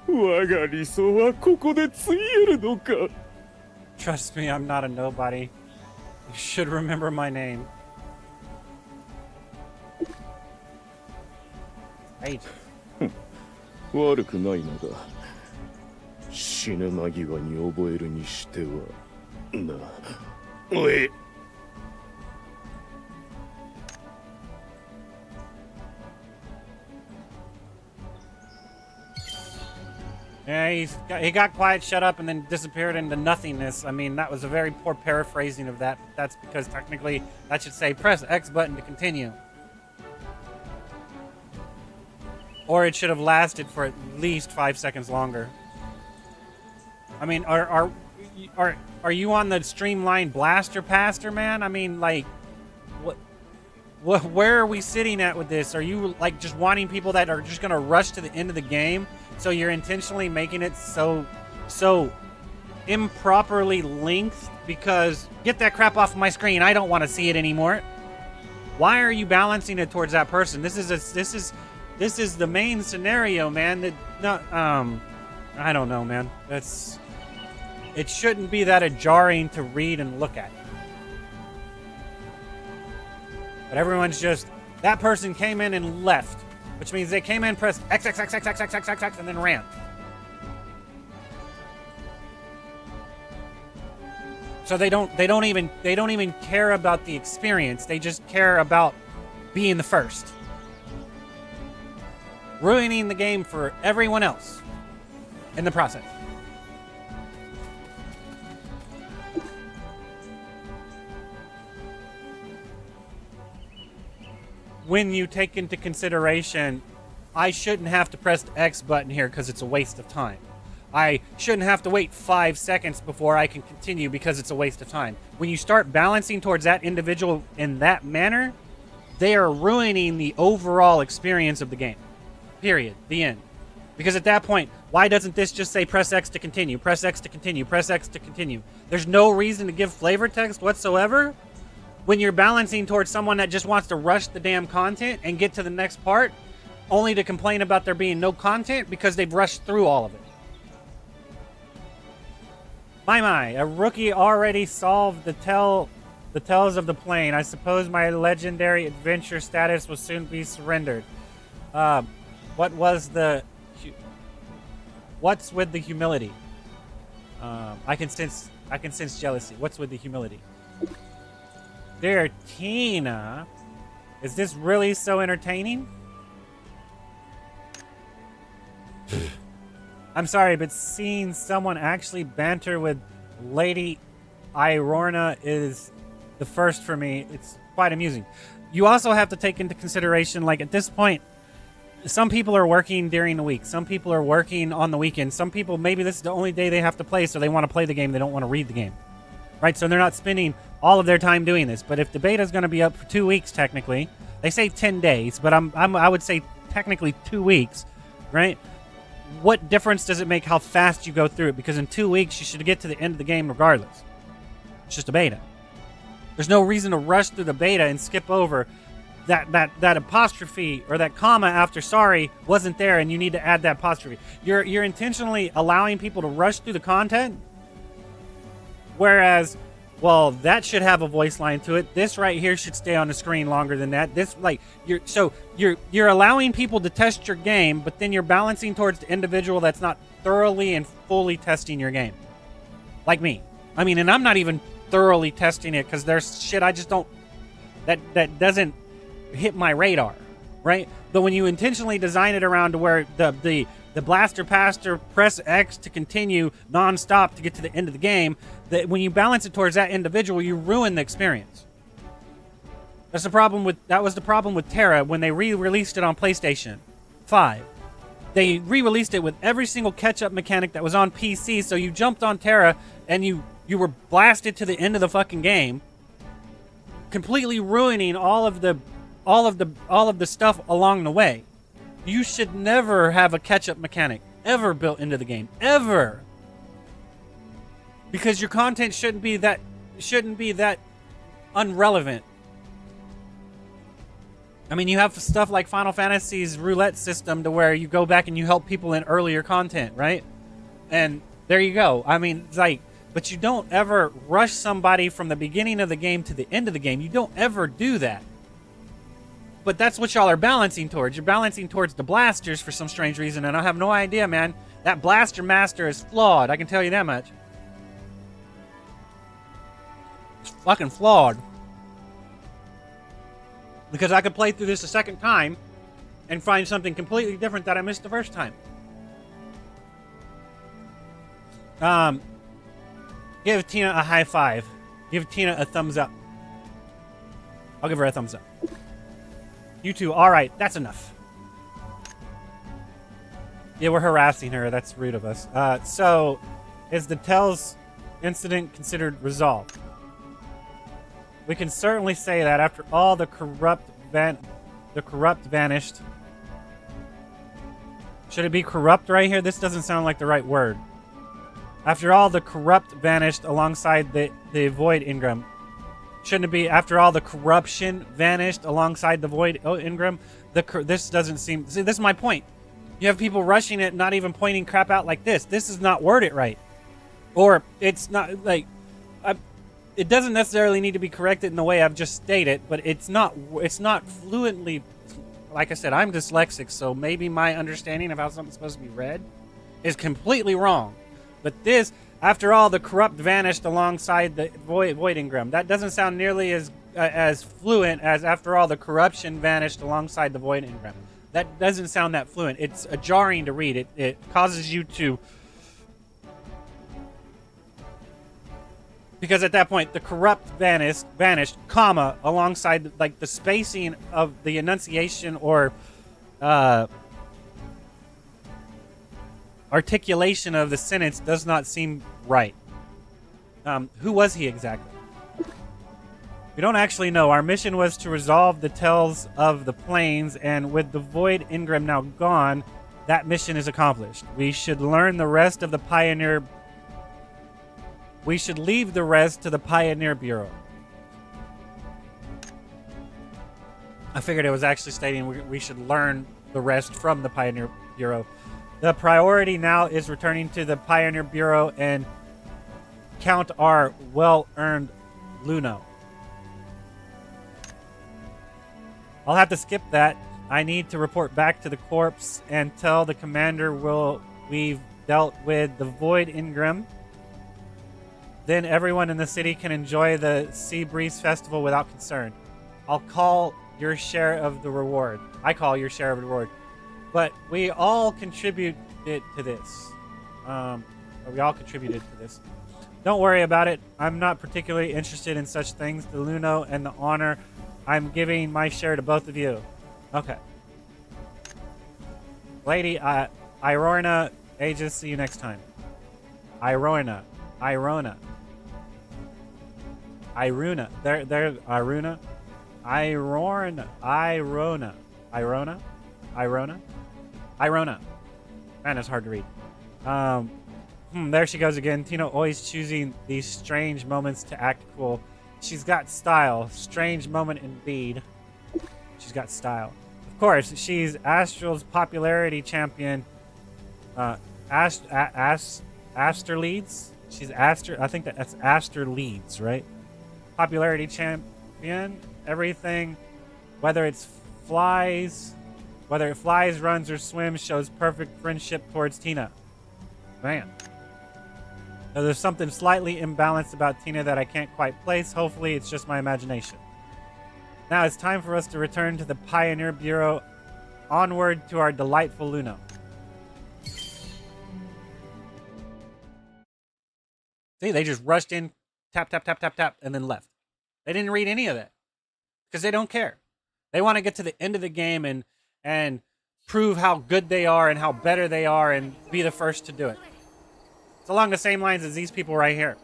我が理想はここでついえるのか。 Trust me, I'm not a nobody. You should remember my name. Ages. 悪くないのだ。死ぬ間際に覚えるにしてはな。おい。Yeah, he got quiet, shut up, and then disappeared into nothingness. I mean, that was a very poor paraphrasing of that. That's because technically that should say press X button to continue. Or it should have lasted for at least 5 seconds longer. I mean, are you on the streamlined blaster pastor, man? I mean, like, what? Where are we sitting at with this? Are you like just wanting people that are just gonna rush to the end of the game? So you're intentionally making it so improperly linked because get that crap off my screen. I don't want to see it anymore. Why are you balancing it towards that person? This is the main scenario, man. I don't know, man. It shouldn't be that jarring to read and look at. But everyone's just that person came in and left. Which means they came in, pressed X, X, X, X, X, X, X, X, X, and then ran. So they don't even care about the experience. They just care about being the first. Ruining the game for everyone else in the process. When you take into consideration, I shouldn't have to press the X button here because it's a waste of time. I shouldn't have to wait 5 seconds before I can continue because it's a waste of time. When you start balancing towards that individual in that manner, they are ruining the overall experience of the game. Period. The end. Because at that point, why doesn't this just say press X to continue, press X to continue, press X to continue? There's no reason to give flavor text whatsoever. When you're balancing towards someone that just wants to rush the damn content and get to the next part, only to complain about there being no content because they've rushed through all of it. My, a rookie already solved the tells of the plane. I suppose my legendary adventure status will soon be surrendered. What's with the humility? I can sense jealousy. What's with the humility? Dear Tina, is this really so entertaining? I'm sorry, but seeing someone actually banter with Lady Irorna is the first for me. It's quite amusing. You also have to take into consideration, like at this point, some people are working during the week. Some people are working on the weekend. Some people, maybe this is the only day they have to play, so they want to play the game. They don't want to read the game. Right? So they're not spending all of their time doing this. But if the beta is going to be up for 2 weeks, technically, they say 10 days, but I would say technically 2 weeks, right? What difference does it make how fast you go through it? Because in 2 weeks, you should get to the end of the game regardless. It's just a beta. There's no reason to rush through the beta and skip over that apostrophe or that comma after sorry wasn't there, and you need to add that apostrophe. You're intentionally allowing people to rush through the content. Whereas, well, that should have a voice line to it. This right here should stay on the screen longer than that. This, like, you're allowing people to test your game, but then you're balancing towards the individual that's not thoroughly and fully testing your game. Like me. I mean, and I'm not even thoroughly testing it because there's shit I just don't, that doesn't hit my radar, right? But when you intentionally design it around to where the the blaster passer, press X to continue non-stop to get to the end of the game, that when you balance it towards that individual, you ruin the experience. That was the problem with Terra when they re-released it on PlayStation 5. They re-released it with every single catch-up mechanic that was on PC, so you jumped on Terra and you were blasted to the end of the fucking game, completely ruining all of the stuff along the way. You should never have a catch-up mechanic ever built into the game, ever, because your content shouldn't be that unrelevant. I mean, you have stuff like Final Fantasy's roulette system to where you go back and you help people in earlier content, right? And there you go. I mean, it's like, but you don't ever rush somebody from the beginning of the game to the end of the game. You don't ever do that. But that's what y'all are balancing towards. You're balancing towards the blasters for some strange reason, and I have no idea, man. That blaster master is flawed. I can tell you that much. It's fucking flawed. Because I could play through this a second time and find something completely different that I missed the first time. Give Tina a high five. Give Tina a thumbs up. I'll give her a thumbs up. You two, alright, that's enough. Yeah, we're harassing her. That's rude of us. So, is the Tells incident considered resolved? We can certainly say that after all the corrupt vanished. Should it be corrupt right here? This doesn't sound like the right word. After all the corrupt vanished alongside the Void Ingram. Shouldn't it be after all the corruption vanished alongside the Void Ingram? This doesn't seem... See, this is my point. You have people rushing it, not even pointing crap out like this. This is not worded right. Or it's not like... It doesn't necessarily need to be corrected in the way I've just stated, but it's not fluently... Like I said, I'm dyslexic, so maybe my understanding of how something's supposed to be read is completely wrong. But this, after all the corrupt vanished alongside the Void Ingram, that doesn't sound nearly as fluent as after all the corruption vanished alongside the Void Ingram. That doesn't sound that fluent. It's jarring to read. It causes you to... Because at that point, the corrupt vanished, comma, alongside like the spacing of the enunciation or articulation of the sentence does not seem right. Who was he exactly? We don't actually know. Our mission was to resolve the Tells of the Plains, and with the Void Ingram now gone, that mission is accomplished. We should learn the rest of the Pioneer... We should leave the rest to the Pioneer Bureau. I figured it was actually stating we should learn the rest from the Pioneer Bureau. The priority now is returning to the Pioneer Bureau and count our well-earned Luno. I'll have to skip that. I need to report back to the corpse and tell the commander we've dealt with the Void Ingram. Then everyone in the city can enjoy the Sea Breeze Festival without concern. I'll call your share of the reward. I call your share of the reward. But we all contributed to this. We all contributed to this. Don't worry about it. I'm not particularly interested in such things. The Luno and the honor, I'm giving my share to both of you. Okay. Lady, Irona, Aegis, see you next time. Irona. Irona. There, Iruna. Irona. Man, it's hard to read. There she goes again. Tina always choosing these strange moments to act cool. She's got style. Strange moment indeed. She's got style. Of course, she's Astral's popularity champion. Aster Leeds? She's Aster. I think that's Aster Leeds, right? Popularity champion. Everything, whether it flies, runs, or swims, shows perfect friendship towards Tina. Man. So there's something slightly imbalanced about Tina that I can't quite place. Hopefully, it's just my imagination. Now it's time for us to return to the Pioneer Bureau. Onward to our delightful Luno. See, they just rushed in, tap, tap, tap, tap, tap, and then left. They didn't read any of that because they don't care. They want to get to the end of the game and prove how good they are and how better they are and be the first to do it. It's along the same lines as these people right here.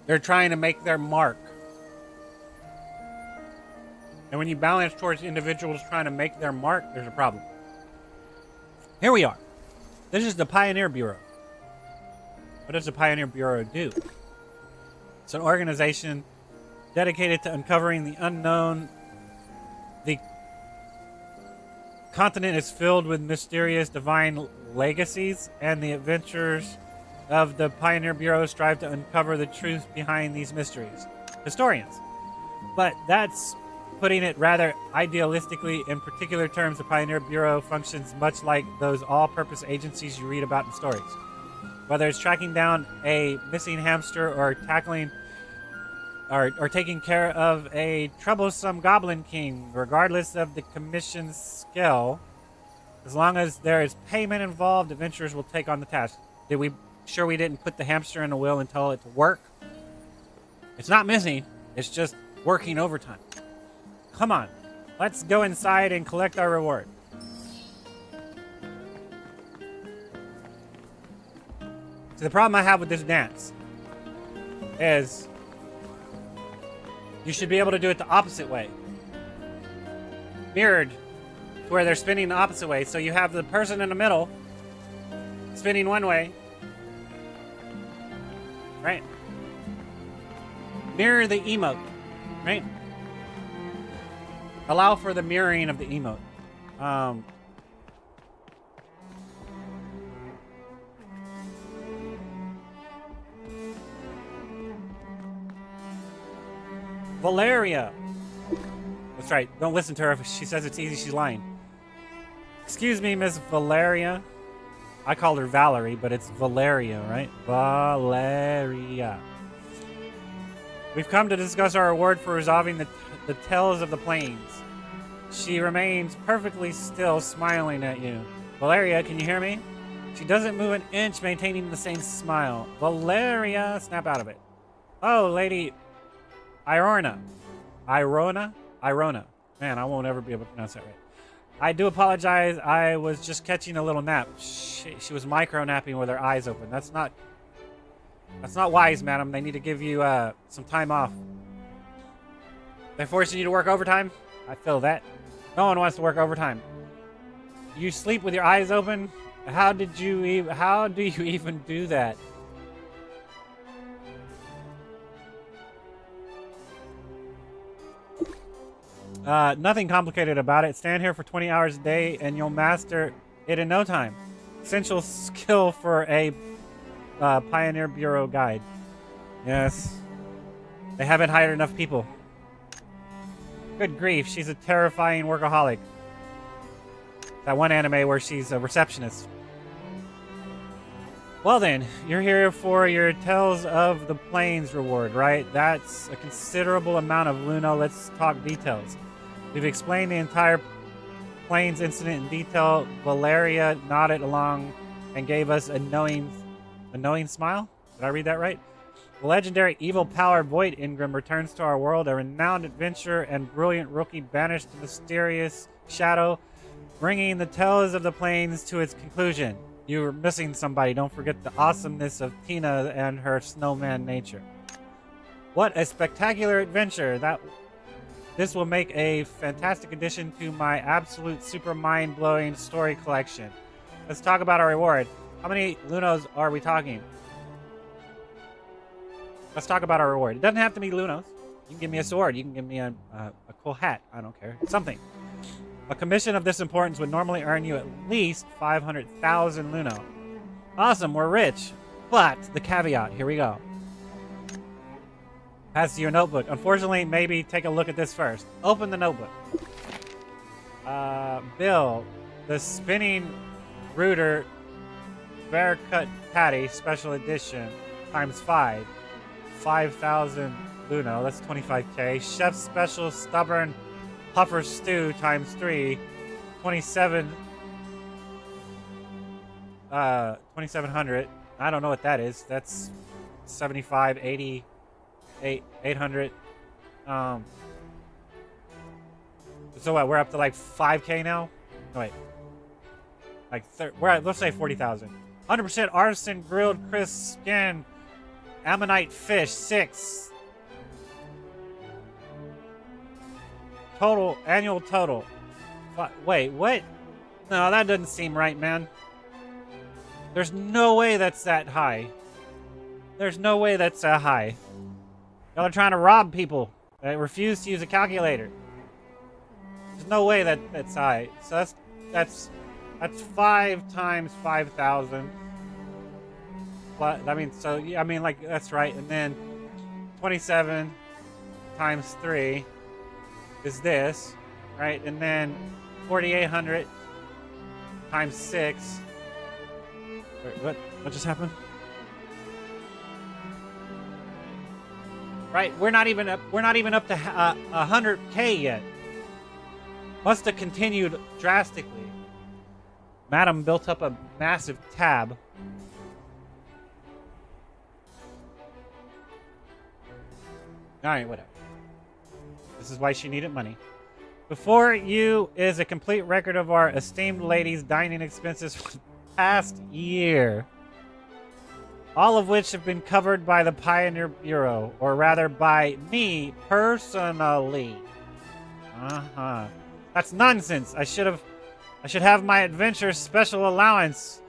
They're trying to make their mark. And when you balance towards individuals trying to make their mark, there's a problem. Here we are. This is the Pioneer Bureau. What does the Pioneer Bureau do? It's an organization dedicated to uncovering the unknown. The continent is filled with mysterious divine legacies, and the adventurers of the Pioneer Bureau strive to uncover the truth behind these mysteries. Historians. But that's putting it rather idealistically. In particular terms, the Pioneer Bureau functions much like those all-purpose agencies you read about in stories. Whether it's tracking down a missing hamster or tackling or taking care of a troublesome goblin king, regardless of the commission's scale, as long as there is payment involved, adventurers will take on the task. Did we sure we didn't put the hamster in the wheel and tell it to work? It's not missing, it's just working overtime. Come on, let's go inside and collect our reward. So the problem I have with this dance is you should be able to do it the opposite way. Mirrored, where they're spinning the opposite way. So you have the person in the middle spinning one way, right? Mirror the emote, right? Allow for the mirroring of the emote. Valeria. That's right. Don't listen to her. If she says it's easy, she's lying. Excuse me, Miss Valeria. I called her Valerie, but it's Valeria, right? Valeria. We've come to discuss our reward for resolving the Tales of the Plains. She remains perfectly still, smiling at you. Valeria, can you hear me? She doesn't move an inch, maintaining the same smile. Valeria, snap out of it. Oh, Lady Irona. Irona. Man, I won't ever be able to pronounce that right. I do apologize. I was just catching a little nap. She was micro-napping with her eyes open. That's not wise, madam. They need to give you some time off. They're forcing you to work overtime? I feel that. No one wants to work overtime. You sleep with your eyes open? How do you even do that? Nothing complicated about it. Stand here for 20 hours a day and you'll master it in no time. Essential skill for a Pioneer Bureau guide. Yes. They haven't hired enough people. Good grief, she's a terrifying workaholic. That one anime where she's a receptionist. Well then, you're here for your Tales of the Plains reward, right? That's a considerable amount of Luno. Let's talk details. We've explained the entire Plains incident in detail. Valeria nodded along and gave us a knowing smile. Did I read that right? The legendary evil-powered Void Ingram returns to our world, a renowned adventurer and brilliant rookie banished the mysterious shadow, bringing the Tales of the Plains to its conclusion. You were missing somebody. Don't forget the awesomeness of Tina and her snowman nature. What a spectacular adventure! This will make a fantastic addition to my absolute super mind-blowing story collection. Let's talk about our reward. How many Lunos are we talking? Let's talk about our reward. It doesn't have to be Lunos. You can give me a sword. You can give me a cool hat. I don't care. Something. A commission of this importance would normally earn you at least 500,000 Luno. Awesome, we're rich. But the caveat, here we go. Pass to your notebook. Unfortunately, maybe take a look at this first. Open the notebook. Bill, the spinning rooter bear cut patty special edition times 5. 5,000 Luno, that's 25k. Chef's special stubborn puffer stew times 3, 27. 2700. I don't know what that is. That's 75, 80, 800. So what? We're up to like 5K now. No, wait. Like we're at, let's say 40,000. 100% artisan grilled crisp skin, ammonite fish 6. Total annual total. Wait, what? No, that doesn't seem right, man. There's no way that's that high. There's no way that's that high. Y'all are trying to rob people that refuse to use a calculator. There's no way that's high. So that's 5 times 5,000. I mean, so yeah, I mean, like that's right. And then 27 times 3 is this, right? And then 4,800 times 6. Wait, what just happened? Right, we're not even up to 100K yet. Must have continued drastically. Madam built up a massive tab. Alright, whatever. This is why she needed money. Before you is a complete record of our esteemed lady's dining expenses for the past year. All of which have been covered by the Pioneer Bureau, or rather by me personally. That's nonsense. I should have my adventure special allowance.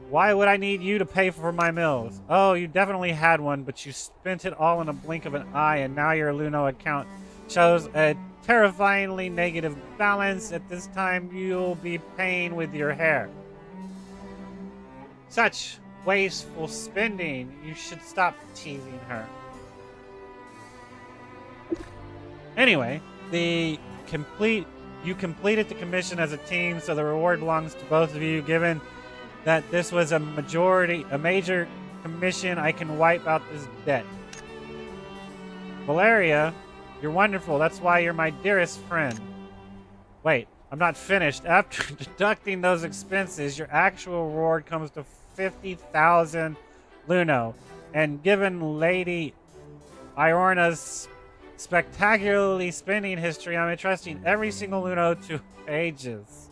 Why would I need you to pay for my meals? Oh, you definitely had one, but you spent it all in a blink of an eye, and now your Luno account shows a terrifyingly negative balance. At this time, you'll be paying with your hair. Such wasteful spending. You should stop teasing her. Anyway, you completed the commission as a team, so the reward belongs to both of you. Given that this was a major commission, I can wipe out this debt. Valeria, you're wonderful. That's why you're my dearest friend. Wait, I'm not finished. After deducting those expenses, your actual reward comes to 50,000 Luno. And given Lady Iorna's spectacularly spending history, I'm entrusting every single Luno to Aegis.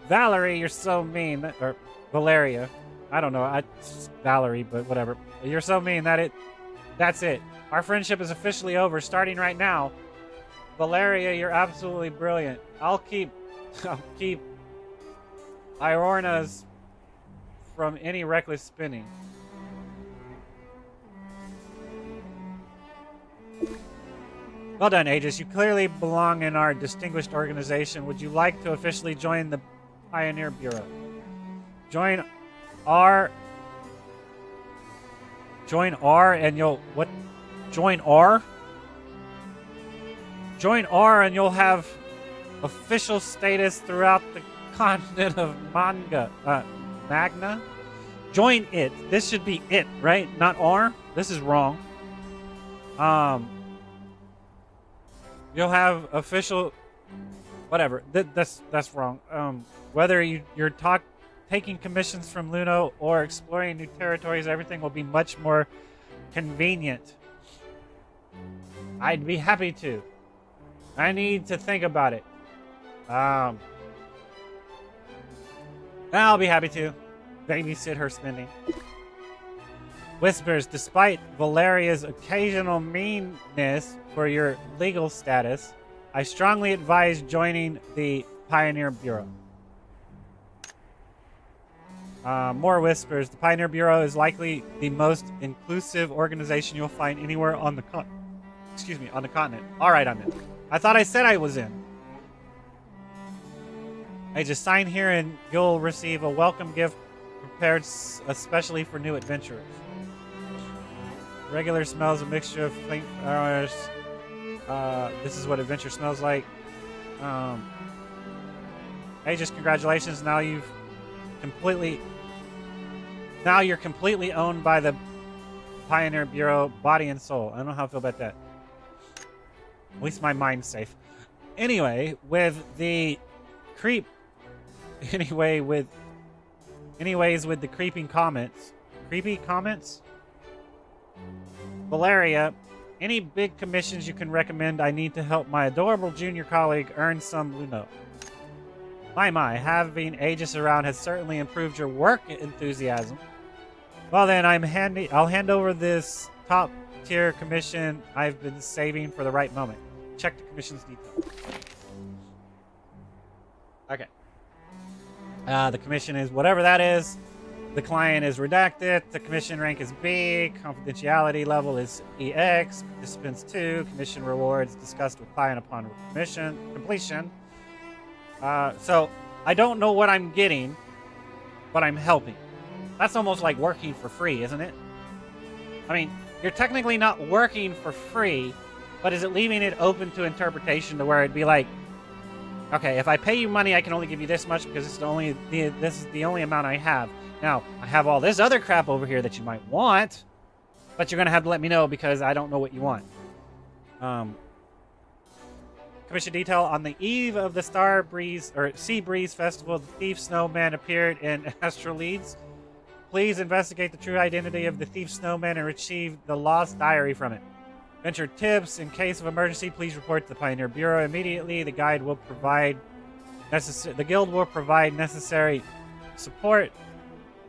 Valerie, you're so mean. Or Valeria. I don't know. It's Valerie, but whatever. You're so mean that's it. Our friendship is officially over, starting right now. Valeria, you're absolutely brilliant. I'll keep Iorna's from any reckless spending. Well done, Aegis. You clearly belong in our distinguished organization. Would you like to officially join the Pioneer Bureau? Join R and you'll... What? Join R? Join R and you'll have official status throughout the continent of Magna. Join it. This should be it, right? Not R? This is wrong. You'll have official... Whatever. That's wrong. Whether you're taking commissions from Luno or exploring new territories, everything will be much more convenient. I'd be happy to. I need to think about it. I'll be happy to babysit her spending. Whispers, despite Valeria's occasional meanness for your legal status, I strongly advise joining the Pioneer Bureau. More whispers. The Pioneer Bureau is likely the most inclusive organization you'll find anywhere on the continent. All right, I'm in. I thought I said I was in. Hey, just sign here and you'll receive a welcome gift prepared especially for new adventurers. Regular smells a mixture of flowers. This is what adventure smells like. Hey, just congratulations. Now you're completely owned by the Pioneer Bureau, body and soul. I don't know how I feel about that. At least my mind's safe. Anyway, with the creep Anyways, with the creeping comments. Creepy comments? Valeria, any big commissions you can recommend? I need to help my adorable junior colleague earn some Luno. My, having Aegis around has certainly improved your work enthusiasm. Well then, I'll hand over this top tier commission I've been saving for the right moment. Check the commission's details. Okay. The commission is whatever that is. The client is redacted. The commission rank is B. Confidentiality level is EX. Participants 2. Commission rewards discussed with client upon commission completion. So I don't know what I'm getting, but I'm helping. That's almost like working for free, isn't it? I mean, you're technically not working for free, but is it leaving it open to interpretation to where it'd be like, okay, if I pay you money, I can only give you this much because this is the only amount I have. Now, I have all this other crap over here that you might want, but you're going to have to let me know because I don't know what you want. Commission detail: on the eve of the Sea Breeze Festival, the thief snowman appeared in Astral Leads. Please investigate the true identity of the thief snowman and retrieve the lost diary from it. Venture tips: in case of emergency, please report to the Pioneer Bureau immediately. The guild will provide necessary support.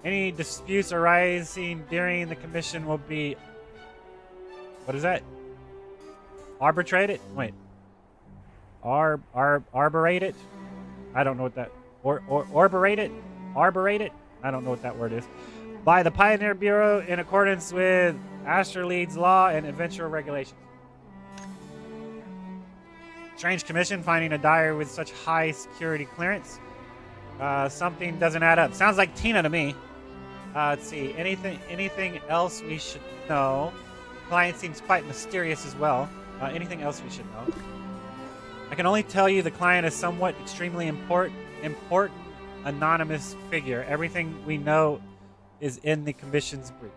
Any disputes arising during the commission will be... What is that? Arbitrated? Wait. Arborated? I don't know what that... Arborated? Arborated? I don't know what that word is. By the Pioneer Bureau in accordance with Astral Leads law and adventure regulations. Strange commission, finding a diary with such high security clearance. Something doesn't add up. Sounds like Tina to me. Let's see. Anything else we should know? Client seems quite mysterious as well. Anything else we should know? I can only tell you the client is somewhat extremely important anonymous figure. Everything we know is in the commission's brief.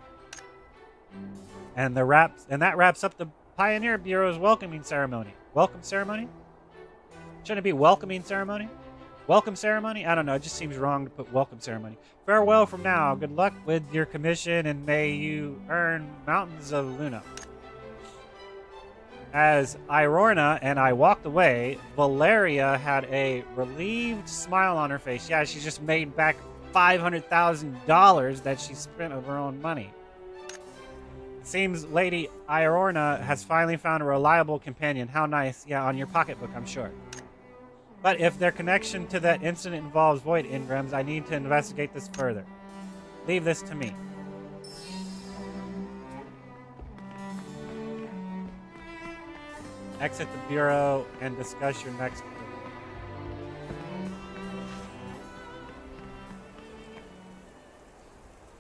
And that wraps up the Pioneer Bureau's welcoming ceremony. Welcome ceremony? Shouldn't it be welcoming ceremony? Welcome ceremony? I don't know. It just seems wrong to put welcome ceremony. Farewell from now. Good luck with your commission, and may you earn mountains of Luna. As Irorna and I walked away, Valeria had a relieved smile on her face. Yeah, she just made back $500,000 that she spent of her own money. It seems Lady Irorna has finally found a reliable companion. How nice. Yeah, on your pocketbook, I'm sure. But if their connection to that incident involves void engrams, I need to investigate this further. Leave this to me. Exit the Bureau and discuss your next move.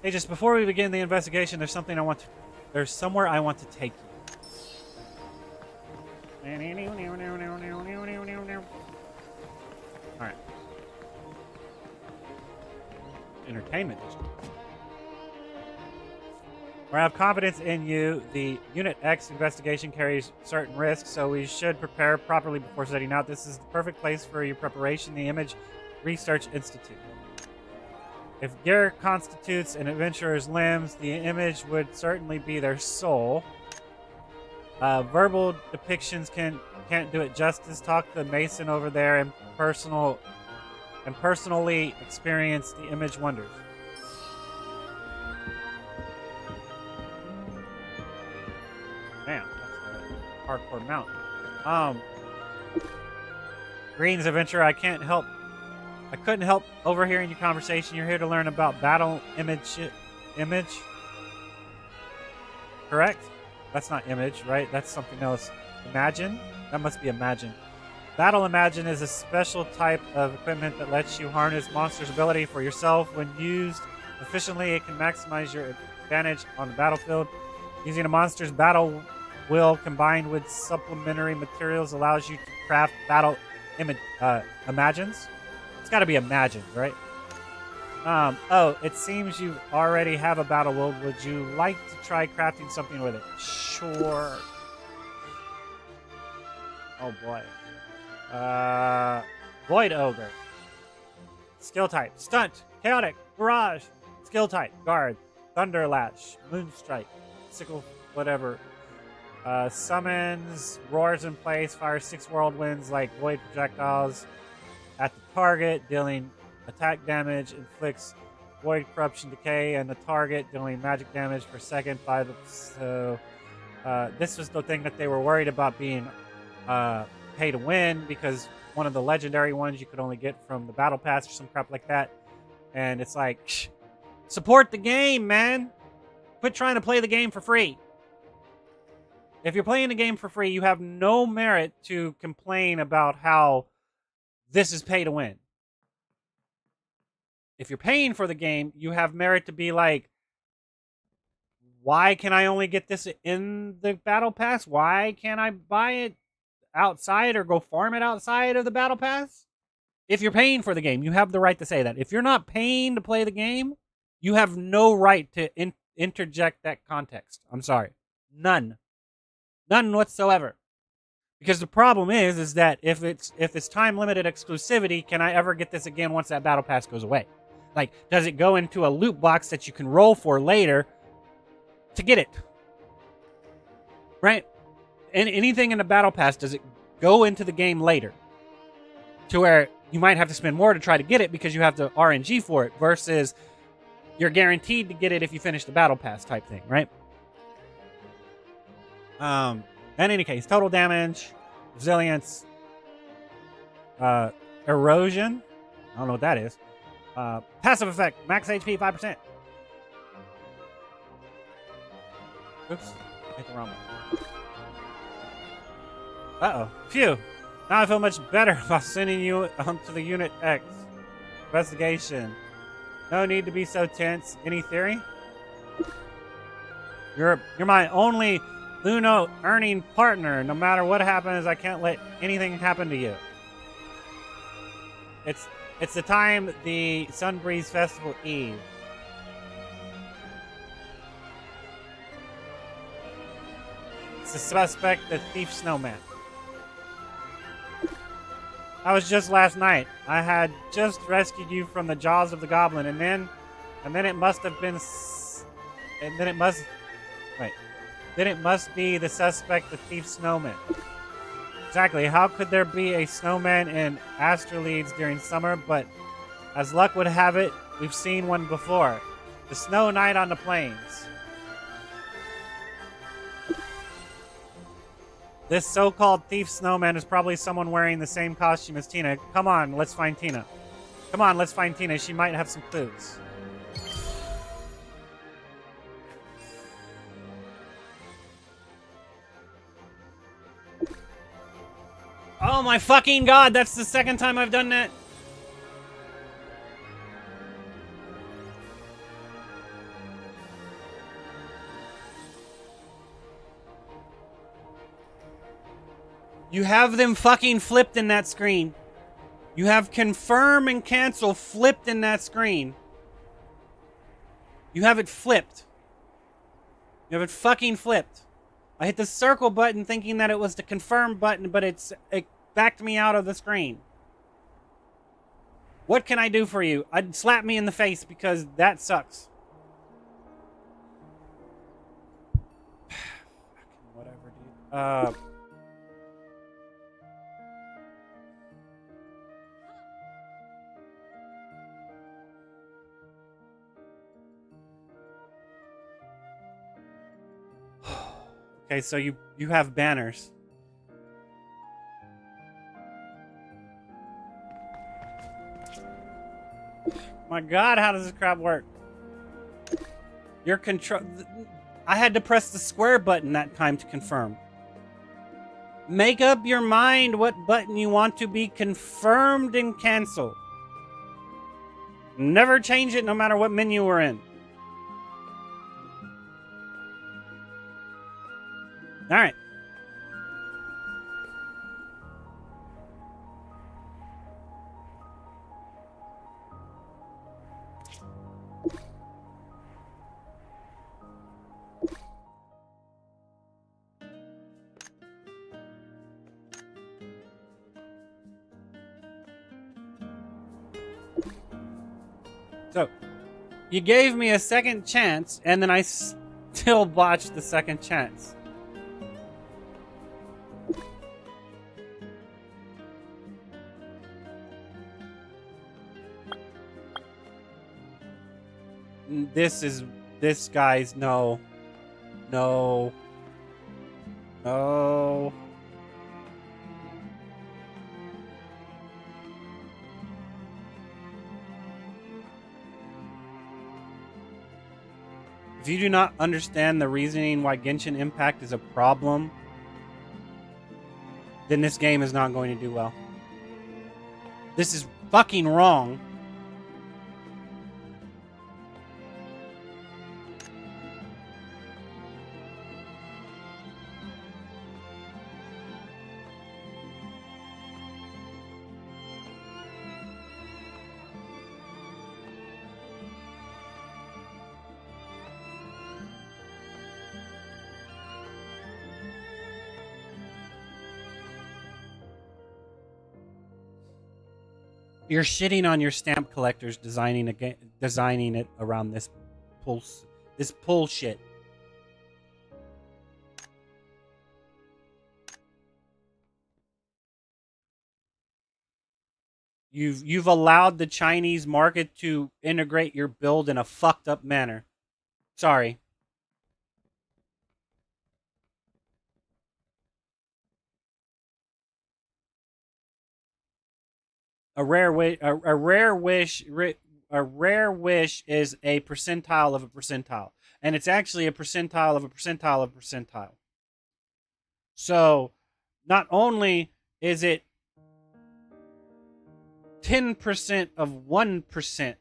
Hey, just before we begin the investigation, there's somewhere I want to take you. Alright. Entertainment district. Where I have confidence in you, the Unit X investigation carries certain risks, so we should prepare properly before setting out. This is the perfect place for your preparation, the Image Research Institute. If gear constitutes an adventurer's limbs, the image would certainly be their soul. Verbal depictions can't do it justice. Talk to Mason over there and personally experience the image wonders. Man, that's a hardcore mountain. Greetings, adventurer. I couldn't help overhearing your conversation. You're here to learn about battle image. Correct? That's not image, right? That's something else. Imagine? That must be imagine. Battle Imagine is a special type of equipment that lets you harness monsters' ability for yourself. When used efficiently, it can maximize your advantage on the battlefield. Using a monster's battle will combined with supplementary materials allows you to craft battle imagines. It's got to be imagined, right? Oh, it seems you already have a battle will. Would you like to try crafting something with it? Sure. Oh boy. Void Ogre. skill type. Stunt, chaotic, barrage. Skill type, guard, thunder lash, moonstrike, sickle, whatever. Summons, roars in place, fires 6 whirlwinds like void projectiles at the target, dealing attack damage, inflicts void corruption decay, and the target dealing magic damage per second. So this was the thing that they were worried about being pay to win, because one of the legendary ones you could only get from the battle pass or some crap like that. And it's like, support the game, man. Quit trying to play the game for free. If you're playing the game for free, you have no merit to complain about how this is pay to win. If you're paying for the game, you have merit to be like, why can I only get this in the battle pass? Why can't I buy it outside or go farm it outside of the battle pass? If you're paying for the game, you have the right to say that. If you're not paying to play the game, you have no right to interject that context. I'm sorry. None whatsoever. Because the problem is that if it's time limited exclusivity, can I ever get this again once that battle pass goes away? Like, does it go into a loot box that you can roll for later to get it? Right? And anything in the battle pass, does it go into the game later to where you might have to spend more to try to get it because you have to RNG for it, versus you're guaranteed to get it if you finish the battle pass type thing, right? In any case, total damage, resilience, erosion. I don't know what that is. Passive effect, max HP 5%. Oops, hit the wrong one. Uh-oh. Phew. Now I feel much better about sending you onto the Unit X. Investigation. No need to be so tense. Any theory? You're my only Luno earning partner. No matter what happens, I can't let anything happen to you. It's the time the Sunbreeze Festival Eve. It's the suspect, the thief snowman. That was just last night. I had just rescued you from the jaws of the goblin, and then it must have been, then it must be the suspect, the thief snowman. Exactly. How could there be a snowman in Astraleeds during summer? But as luck would have it, we've seen one before. The snow knight on the plains. This so-called thief snowman is probably someone wearing the same costume as Tina. Come on, let's find Tina. Come on, let's find Tina. She might have some clues. Oh my fucking god, that's the second time I've done that. You have them fucking flipped in that screen. You have confirm and cancel flipped in that screen. You have it flipped. You have it fucking flipped. I hit the circle button thinking that it was the confirm button, but it backed me out of the screen. What can I do for you? I'd slap me in the face because that sucks. Whatever, dude. Okay, so you have banners. My god, how does this crap work? Your control... I had to press the square button that time to confirm. Make up your mind what button you want to be confirmed and canceled. Never change it no matter what menu we're in. All right. So, you gave me a second chance, and then I still botched the second chance. This guy's no. No. No. If you do not understand the reasoning why Genshin Impact is a problem, then this game is not going to do well. This is fucking wrong. You're shitting on your stamp collectors designing it around this bullshit. You've allowed the Chinese market to integrate your build in a fucked up manner. Sorry. A rare wish is a percentile of a percentile, and it's actually a percentile of a percentile of a percentile. So, not only is it 10% of 1%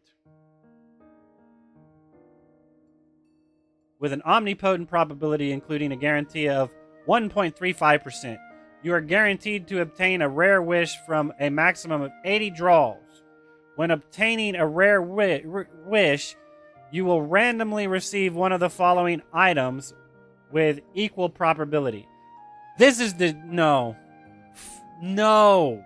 with an omnipotent probability including a guarantee of 1.35%. You are guaranteed to obtain a rare wish from a maximum of 80 draws. When obtaining a rare wish, you will randomly receive one of the following items with equal probability. This is the... No. No.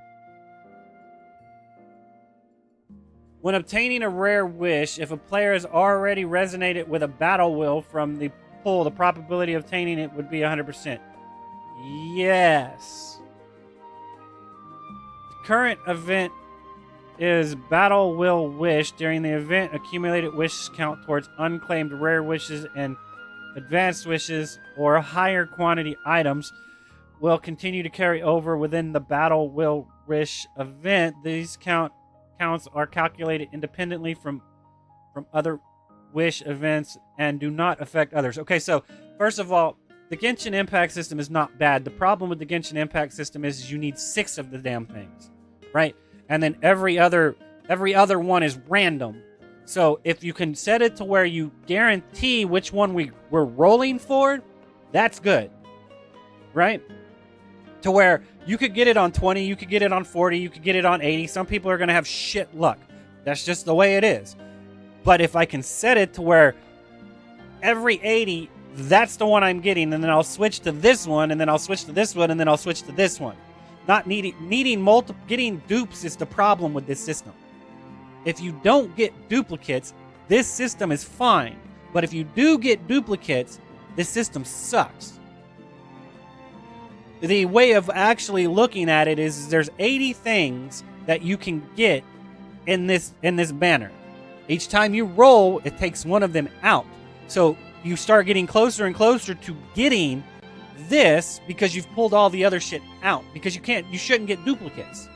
When obtaining a rare wish, if a player has already resonated with a battle will from the pool, the probability of obtaining it would be 100%. Yes. The current event is Battle Will Wish. During the event, accumulated wishes count towards unclaimed rare wishes and advanced wishes or higher quantity items will continue to carry over within the Battle Will Wish event. These counts are calculated independently from other wish events and do not affect others. Okay, so first of all, the Genshin Impact system is not bad. The problem with the Genshin Impact system is you need 6 of the damn things, right? And then every other one is random. So if you can set it to where you guarantee which one we're rolling for, that's good, right? To where you could get it on 20, you could get it on 40, you could get it on 80. Some people are going to have shit luck. That's just the way it is. But if I can set it to where every 80, that's the one I'm getting, and then I'll switch to this one, and then I'll switch to this one, and then I'll switch to this one. Not needing multiple, getting dupes is the problem with this system. If you don't get duplicates, this system is fine. But if you do get duplicates, this system sucks. The way of actually looking at it is there's 80 things that you can get in this banner. Each time you roll, it takes one of them out. So you start getting closer and closer to getting this because you've pulled all the other shit out. Because you shouldn't get duplicates.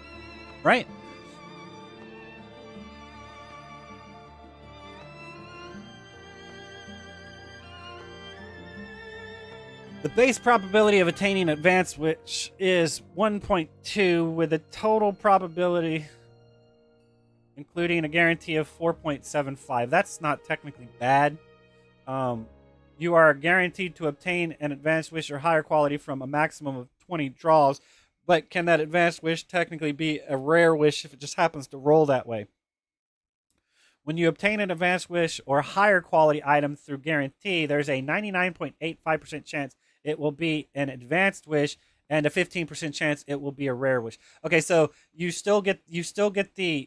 Right? The base probability of attaining advanced wish is 1.2 with a total probability including a guarantee of 4.75. That's not technically bad. You are guaranteed to obtain an advanced wish or higher quality from a maximum of 20 draws, but can that advanced wish technically be a rare wish if it just happens to roll that way? When you obtain an advanced wish or higher quality item through guarantee, there's a 99.85% chance it will be an advanced wish and a 15% chance it will be a rare wish. Okay, so you still get the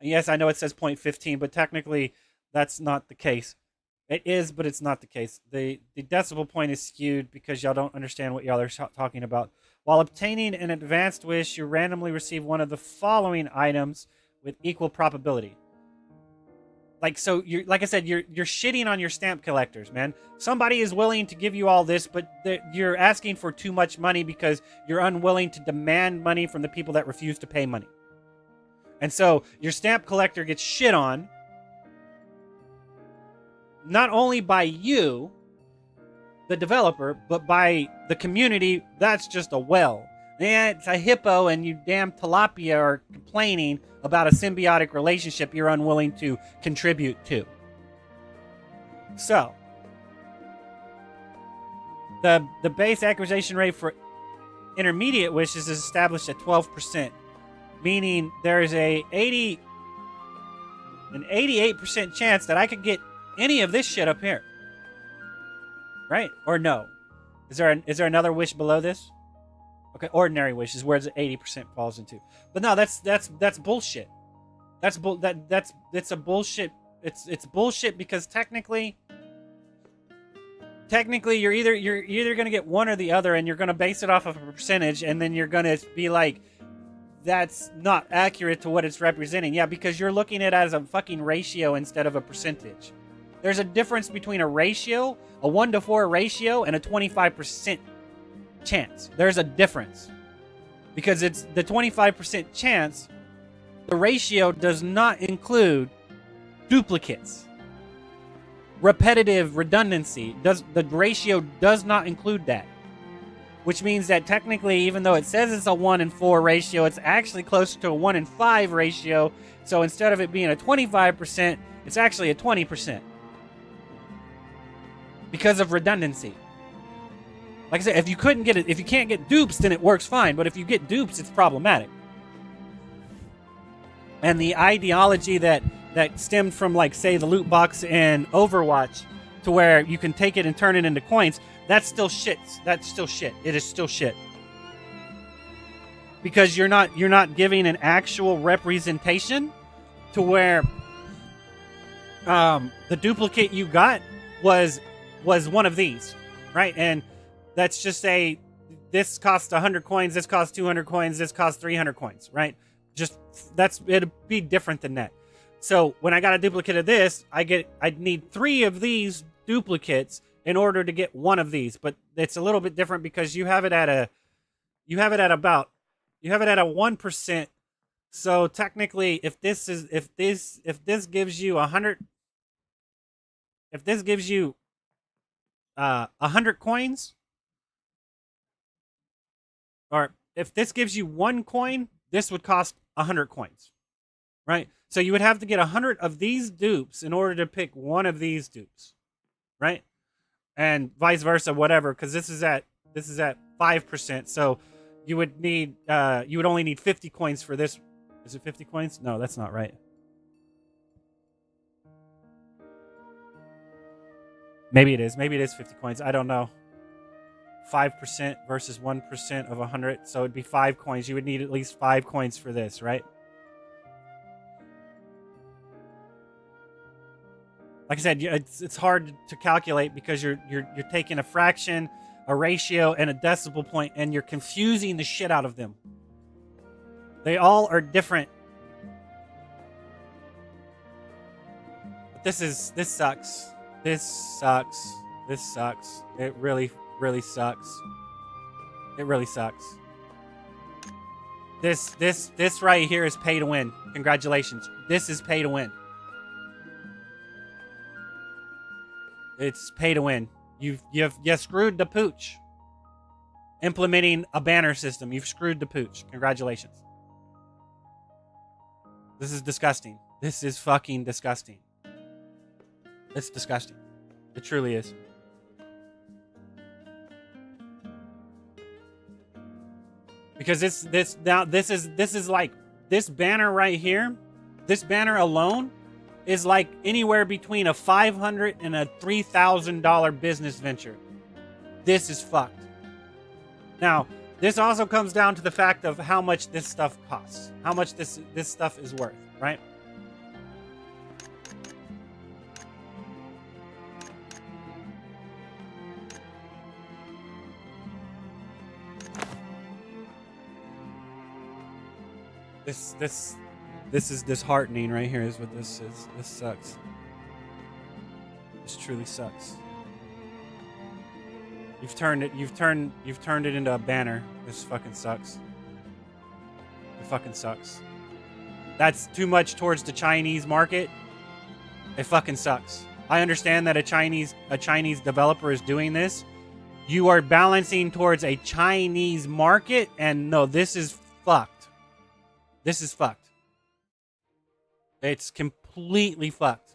Yes, I know it says 0.15, but technically that's not the case. It is, but it's not the case. The decimal point is skewed because y'all don't understand what y'all are talking about. While obtaining an advanced wish, you randomly receive one of the following items with equal probability. Like, so you're, like I said, you're shitting on your stamp collectors, man. Somebody is willing to give you all this, but you're asking for too much money because you're unwilling to demand money from the people that refuse to pay money. And so your stamp collector gets shit on, not only by you, the developer, but by the community. That's just a well. And it's a hippo, and you damn tilapia are complaining about a symbiotic relationship you're unwilling to contribute to. So, the base acquisition rate for intermediate wishes is established at 12%, meaning there is an 88% chance that I could get any of this shit up here. Right? Or no? Is there another wish below this? Okay, ordinary wish is where the 80% falls into. But no, that's bullshit. It's a bullshit. It's bullshit because technically you're either gonna get one or the other, and you're gonna base it off of a percentage, and then you're gonna be like, that's not accurate to what it's representing. Yeah, because you're looking at it as a fucking ratio instead of a percentage. There's a difference between a ratio, a 1-to-4 ratio, and a 25% chance. There's a difference. Because it's the 25% chance, the ratio does not include duplicates. Repetitive redundancy. The ratio does not include that. Which means that technically, even though it says it's a 1-in-4 ratio, it's actually closer to a 1-in-5 ratio. So instead of it being a 25%, it's actually a 20%. Because of redundancy. Like I said, if you can't get dupes, then it works fine. But if you get dupes, it's problematic. And the ideology that stemmed from, like, say, the loot box in Overwatch, to where you can take it and turn it into coins, that's still shit. That's still shit. It is still shit. Because you're not giving an actual representation to where the duplicate you got was one of these, right? And let's just say this costs 100 coins, this costs 200 coins, this costs 300 coins, right? It'd be different than that. So when I got a duplicate of this, I'd need 3 of these duplicates in order to get one of these. But it's a little bit different because you have it at a 1%. So technically, if this gives you 100, if this gives you 100 coins, or if this gives you 1 coin, this would cost 100 coins, right? So you would have to get 100 of these dupes in order to pick one of these dupes, right? And vice versa, whatever, because this is at 5%. So you would only need 50 coins for this. Is it 50 coins? No, that's not right. Maybe it is. Maybe it is 50 coins. I don't know. 5% versus 1% of 100. So it'd be 5 coins. You would need at least 5 coins for this, right? Like I said, it's hard to calculate because you're taking a fraction, a ratio, and a decimal point, and you're confusing the shit out of them. They all are different. But this sucks. This sucks. This sucks. It really, really sucks. It really sucks. This right here is pay to win. Congratulations. This is pay to win. It's pay to win. You screwed the pooch. Implementing a banner system. You've screwed the pooch. Congratulations. This is disgusting. This is fucking disgusting. It's disgusting. It truly is. Because this is like, this banner right here, this banner alone is like anywhere between a $500 and a $3,000 business venture. This is fucked. Now, this also comes down to the fact of how much this stuff costs, how much this stuff is worth, right? This is disheartening right here is what this is. This sucks. This truly sucks. You've turned it into a banner. This fucking sucks. It fucking sucks. That's too much towards the Chinese market. It fucking sucks. I understand that a Chinese developer is doing this. You are balancing towards a Chinese market, and no, this is fucked. This is fucked. It's completely fucked.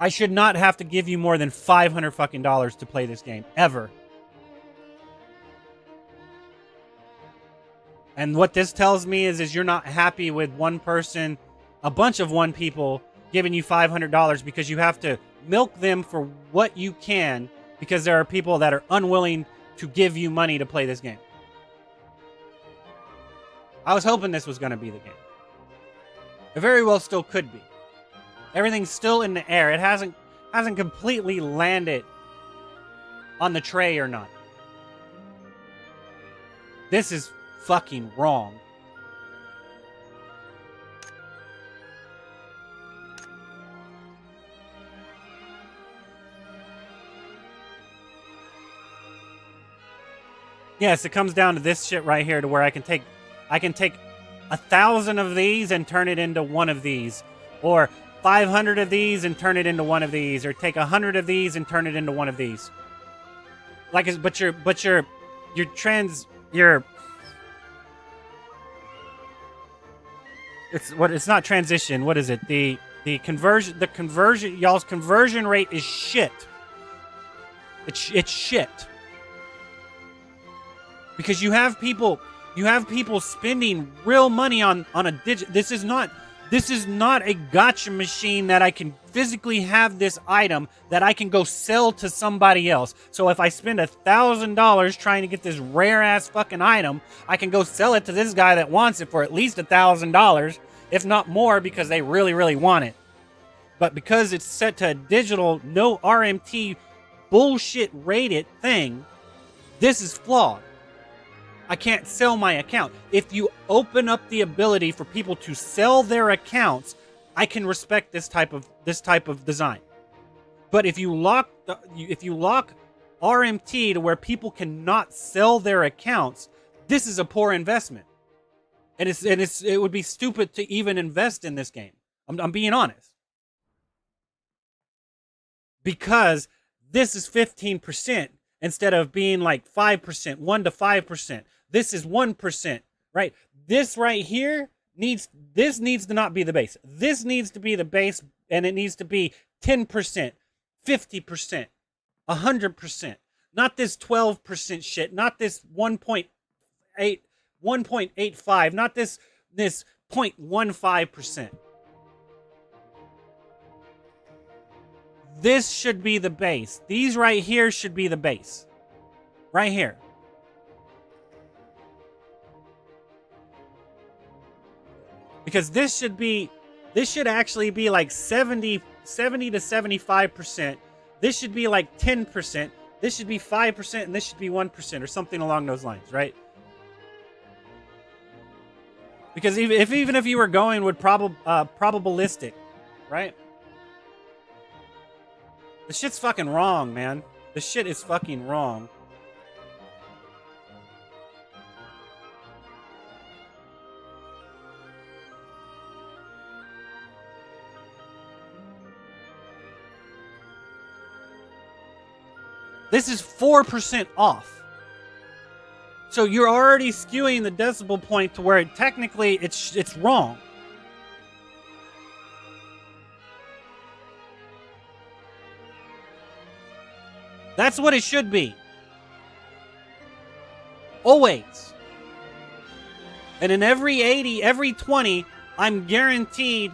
I should not have to give you more than $500 fucking dollars to play this game ever. And what this tells me is you're not happy with one person, a bunch of one people giving you $500 because you have to milk them for what you can because there are people that are unwilling to give you money to play this game. I was hoping this was going to be the game. It very well still could be. Everything's still in the air. It hasn't completely landed on the tray or not. This is fucking wrong. Yes, it comes down to this shit right here to where I can take 1,000 of these and turn it into one of these, or 500 of these and turn it into one of these, or take 100 of these and turn it into one of these. It's not transition. What is it? The conversion y'all's conversion rate is shit. It's shit. Because you have people spending real money on a digit. This is not a gotcha machine that I can physically have this item that I can go sell to somebody else. So if I spend $1,000 trying to get this rare ass fucking item, I can go sell it to this guy that wants it for at least $1,000, if not more, because they really, really want it. But because it's set to a digital, no RMT, bullshit rated thing, this is flawed. I can't sell my account. If you open up the ability for people to sell their accounts, I can respect this type of design. But if you lock RMT to where people cannot sell their accounts, this is a poor investment. And it would be stupid to even invest in this game. I'm being honest. Because this is 15% instead of being like 5%, 1 to 5%. This is 1%, right? This right here needs to not be the base. This needs to be the base, and it needs to be 10%, 50%, 100%. Not this 12% shit. Not this 1.85. Not this 0.15%. This should be the base. These right here should be the base. Right here. Because this should actually be like 70 to 75%. This should be like 10%. This should be 5%, and this should be 1%, or something along those lines, right? Because even if you were going with probabilistic, right? This shit's fucking wrong, man. This shit is fucking wrong. This is 4% off. So you're already skewing the decimal point to where technically it's wrong. That's what it should be. Always. And in every 80, every 20, I'm guaranteed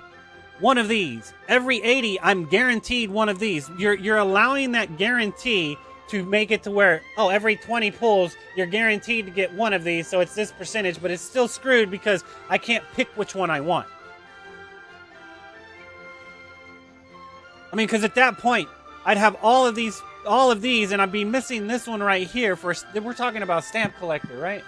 one of these. Every 80, I'm guaranteed one of these. You're allowing that guarantee to make it to where, oh, every 20 pulls, you're guaranteed to get one of these, so it's this percentage, but it's still screwed because I can't pick which one I want. I mean, because at that point, I'd have all of these, and I'd be missing this one right here. We're talking about stamp collector, right?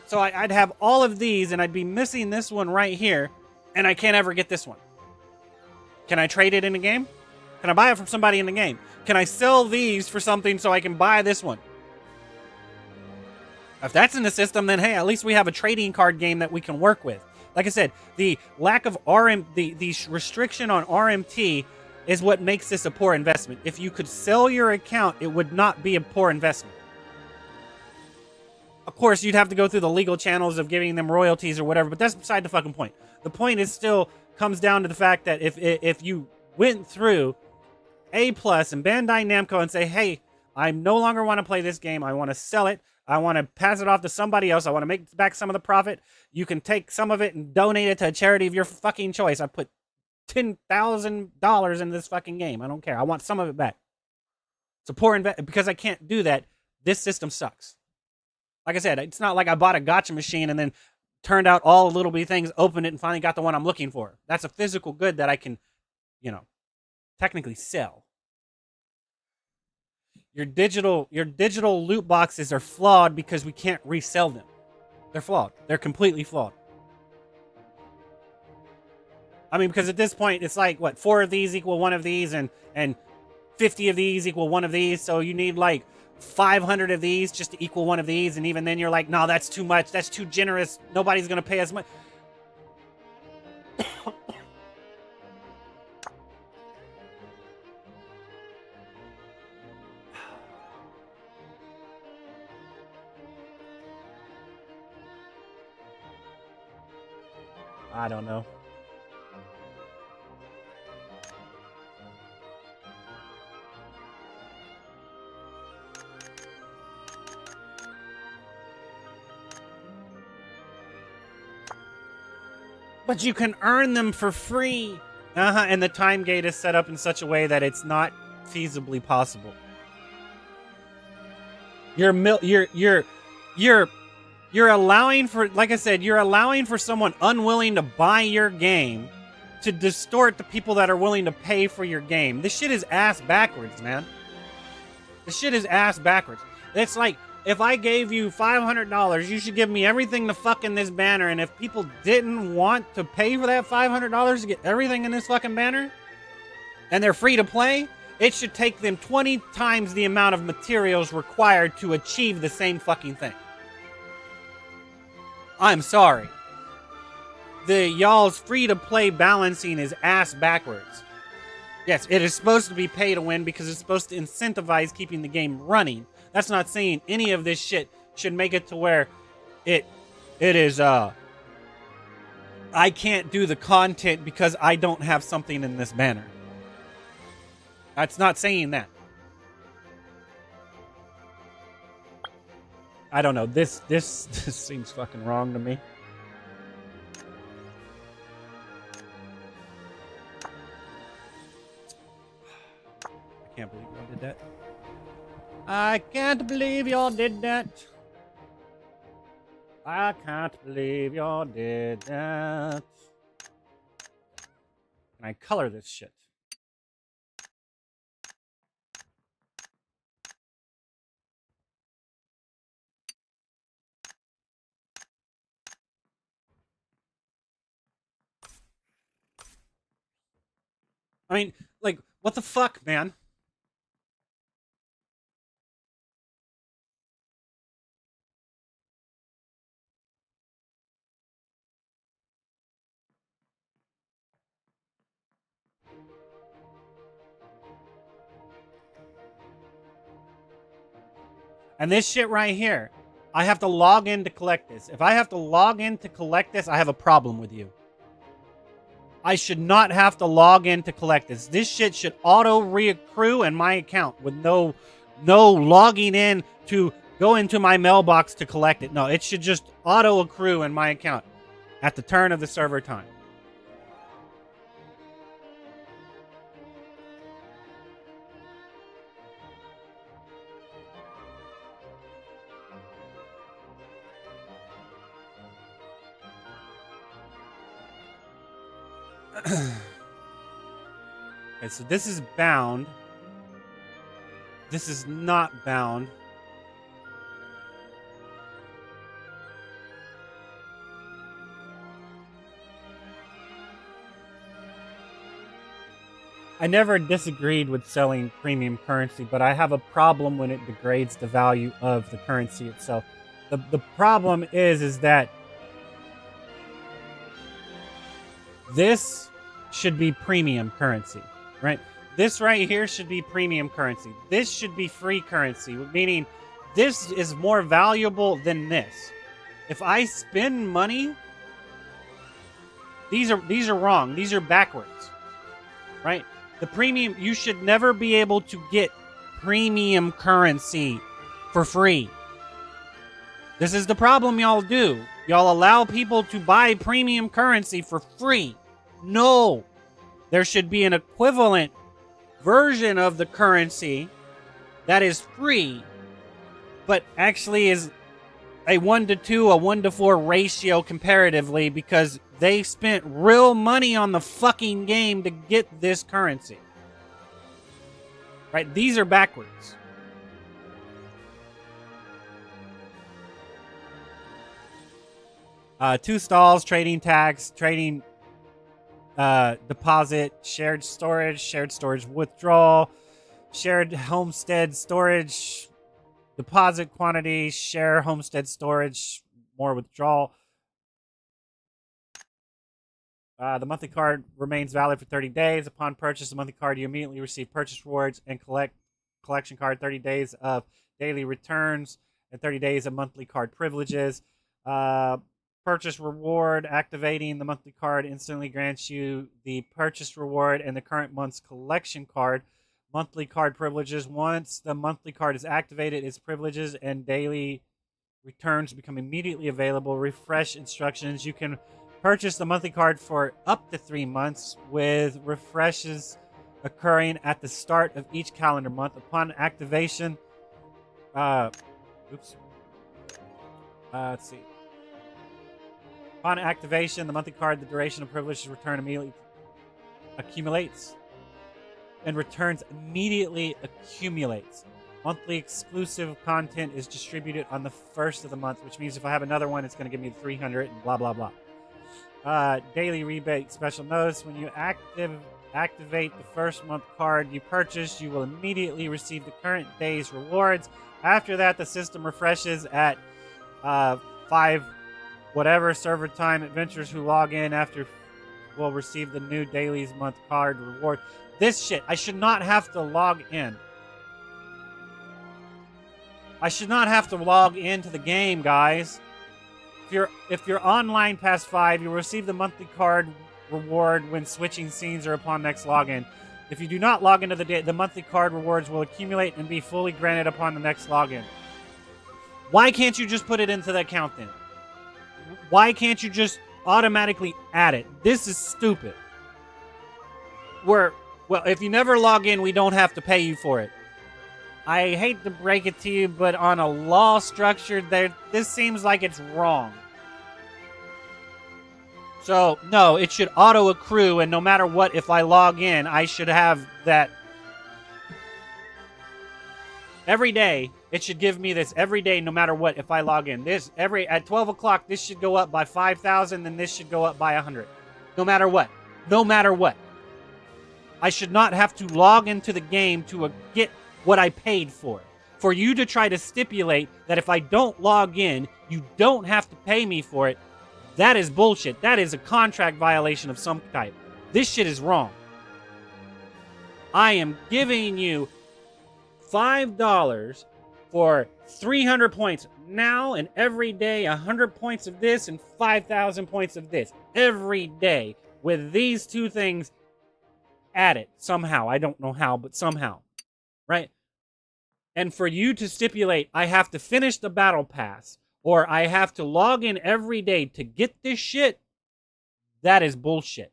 So I'd have all of these, and I'd be missing this one right here, and I can't ever get this one. Can I trade it in the game? Can I buy it from somebody in the game? Can I sell these for something so I can buy this one? If that's in the system, then hey, at least we have a trading card game that we can work with. Like I said, the lack of the restriction on RMT is what makes this a poor investment. If you could sell your account, it would not be a poor investment. Of course, you'd have to go through the legal channels of giving them royalties or whatever, but that's beside the fucking point. The point is still comes down to the fact that if you went through A+ and Bandai Namco and say, hey, I no longer want to play this game, I want to sell it, I want to pass it off to somebody else, I want to make back some of the profit, you can take some of it and donate it to a charity of your fucking choice. I put $10,000 in this fucking game. I don't care. I want some of it back. It's a poor investment. Because I can't do that, this system sucks. Like I said, it's not like I bought a gotcha machine and then turned out all the little bitty things, opened it, and finally got the one I'm looking for. That's a physical good that I can, technically sell. Your digital loot boxes are flawed because we can't resell them. They're flawed. They're completely flawed. I mean, because at this point, it's like, what, 4 of these equal 1 of these, and 50 of these equal 1 of these, so you need, like, 500 of these just to equal 1 of these, and even then you're like, no, that's too much, that's too generous, nobody's going to pay as much. I don't know. But you can earn them for free. And the time gate is set up in such a way that it's not feasibly possible. You're allowing for, like I said, you're allowing for someone unwilling to buy your game to distort the people that are willing to pay for your game. This shit is ass backwards, man. This shit is ass backwards. It's like, if I gave you $500, you should give me everything to fuck in this banner, and if people didn't want to pay for that $500 to get everything in this fucking banner, and they're free to play, it should take them 20 times the amount of materials required to achieve the same fucking thing. I'm sorry. The y'all's free-to-play balancing is ass backwards. Yes, it is supposed to be pay to win because it's supposed to incentivize keeping the game running. That's not saying any of this shit should make it to where it is, I can't do the content because I don't have something in this banner. That's not saying that. I don't know. This seems fucking wrong to me. I can't believe I did that. I can't believe y'all did that. I can't believe y'all did that. Can I color this shit? I mean, like, what the fuck, man? And this shit right here, I have to log in to collect this. If I have to log in to collect this, I have a problem with you. I should not have to log in to collect this. This shit should auto reaccrue in my account with no logging in to go into my mailbox to collect it. No, it should just auto accrue in my account at the turn of the server time. Okay, so this is bound. This is not bound. I never disagreed with selling premium currency, but I have a problem when it degrades the value of the currency itself. The problem is that this should be premium currency, right? This right here should be premium currency. This should be free currency, meaning this is more valuable than this. If I spend money, these are wrong. These are backwards, right? The premium, you should never be able to get premium currency for free. This is the problem y'all do. Y'all allow people to buy premium currency for free. No. There should be an equivalent version of the currency that is free, but actually is a 1-to-2, a 1-to-4 ratio comparatively, because they spent real money on the fucking game to get this currency. Right? These are backwards. Two stalls, trading tax, trading deposit, shared storage withdrawal, shared homestead storage, deposit quantity, share homestead storage, more withdrawal. The monthly card remains valid for 30 days. Upon purchase of the monthly card, you immediately receive purchase rewards and collection card, 30 days of daily returns, and 30 days of monthly card privileges. Purchase reward, activating the monthly card instantly grants you the purchase reward and the current month's collection card. Monthly card privileges. Once the monthly card is activated, its privileges and daily returns become immediately available. Refresh instructions. You can purchase the monthly card for up to 3 months, with refreshes occurring at the start of each calendar month. Upon activation, let's see. Upon activation, the monthly card, the duration of privileges return immediately accumulates. And returns immediately accumulates. Monthly exclusive content is distributed on the first of the month, which means if I have another one, it's going to give me 300 and blah, blah, blah. Daily rebate special notice. When you activate the first month card you purchase, you will immediately receive the current day's rewards. After that, the system refreshes at 5 whatever server time. Adventurers who log in after will receive the new daily's month card reward. This shit, I should not have to log in. I should not have to log into the game, guys. If you're online past 5, you'll receive the monthly card reward when switching scenes or upon next login. If you do not log into the monthly card rewards will accumulate and be fully granted upon the next login. Why can't you just put it into the account then? Why can't you just automatically add it? This is stupid. Well, if you never log in, we don't have to pay you for it. I hate to break it to you, but on a law structure, this seems like it's wrong. So, no, it should auto-accrue, and no matter what, if I log in, I should have that. Every day, it should give me this every day, no matter what, if I log in. At 12 o'clock, this should go up by 5,000, then this should go up by 100. No matter what. No matter what. I should not have to log into the game to get what I paid for. For you to try to stipulate that if I don't log in, you don't have to pay me for it, that is bullshit. That is a contract violation of some type. This shit is wrong. I am giving you $5 for 300 points now, and every day 100 points of this and 5,000 points of this. Every day with these two things added somehow. I don't know how, but somehow. Right? And for you to stipulate I have to finish the battle pass or I have to log in every day to get this shit, that is bullshit.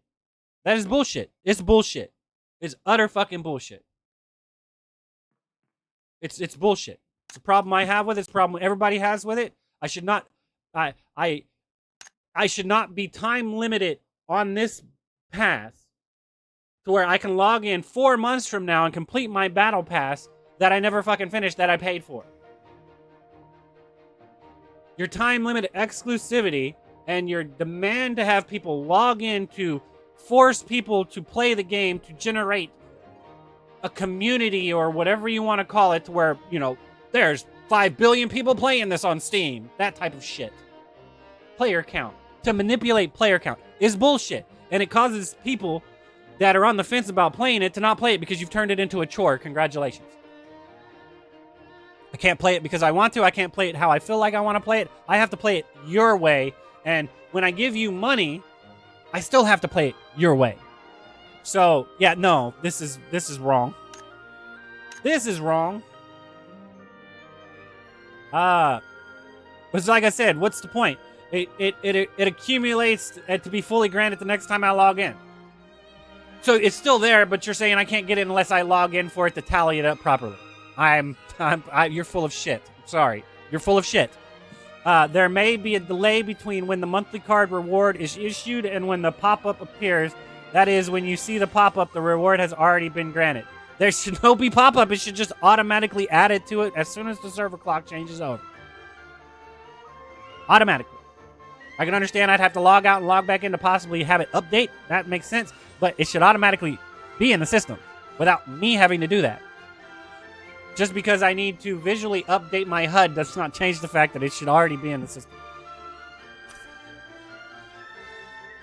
That is bullshit. It's bullshit. It's utter fucking bullshit. It's bullshit. It's a problem I have with it. It's a problem everybody has with it. I should not I should not be time limited on this path to where I can log in 4 months from now and complete my battle pass that I never fucking finished that I paid for. Your time limit exclusivity and your demand to have people log in to force people to play the game to generate a community or whatever you want to call it, to where, you know, there's 5 billion people playing this on Steam. That type of shit. Player count. To manipulate player count is bullshit. And it causes people that are on the fence about playing it to not play it because you've turned it into a chore. Congratulations. I can't play it because I want to. I can't play it how I feel like I want to play it. I have to play it your way. And when I give you money, I still have to play it your way. So, yeah, no, this is wrong. This is wrong. But like I said, what's the point? It accumulates to be fully granted the next time I log in. So it's still there, but you're saying I can't get it unless I log in for it to tally it up properly. You're full of shit. Sorry. You're full of shit. There may be a delay between when the monthly card reward is issued and when the pop-up appears. That is, when you see the pop-up, the reward has already been granted. There should no be pop-up. It should just automatically add it to it as soon as the server clock changes over. Automatically. I can understand I'd have to log out and log back in to possibly have it update. That makes sense. But it should automatically be in the system without me having to do that. Just because I need to visually update my HUD does not change the fact that it should already be in the system.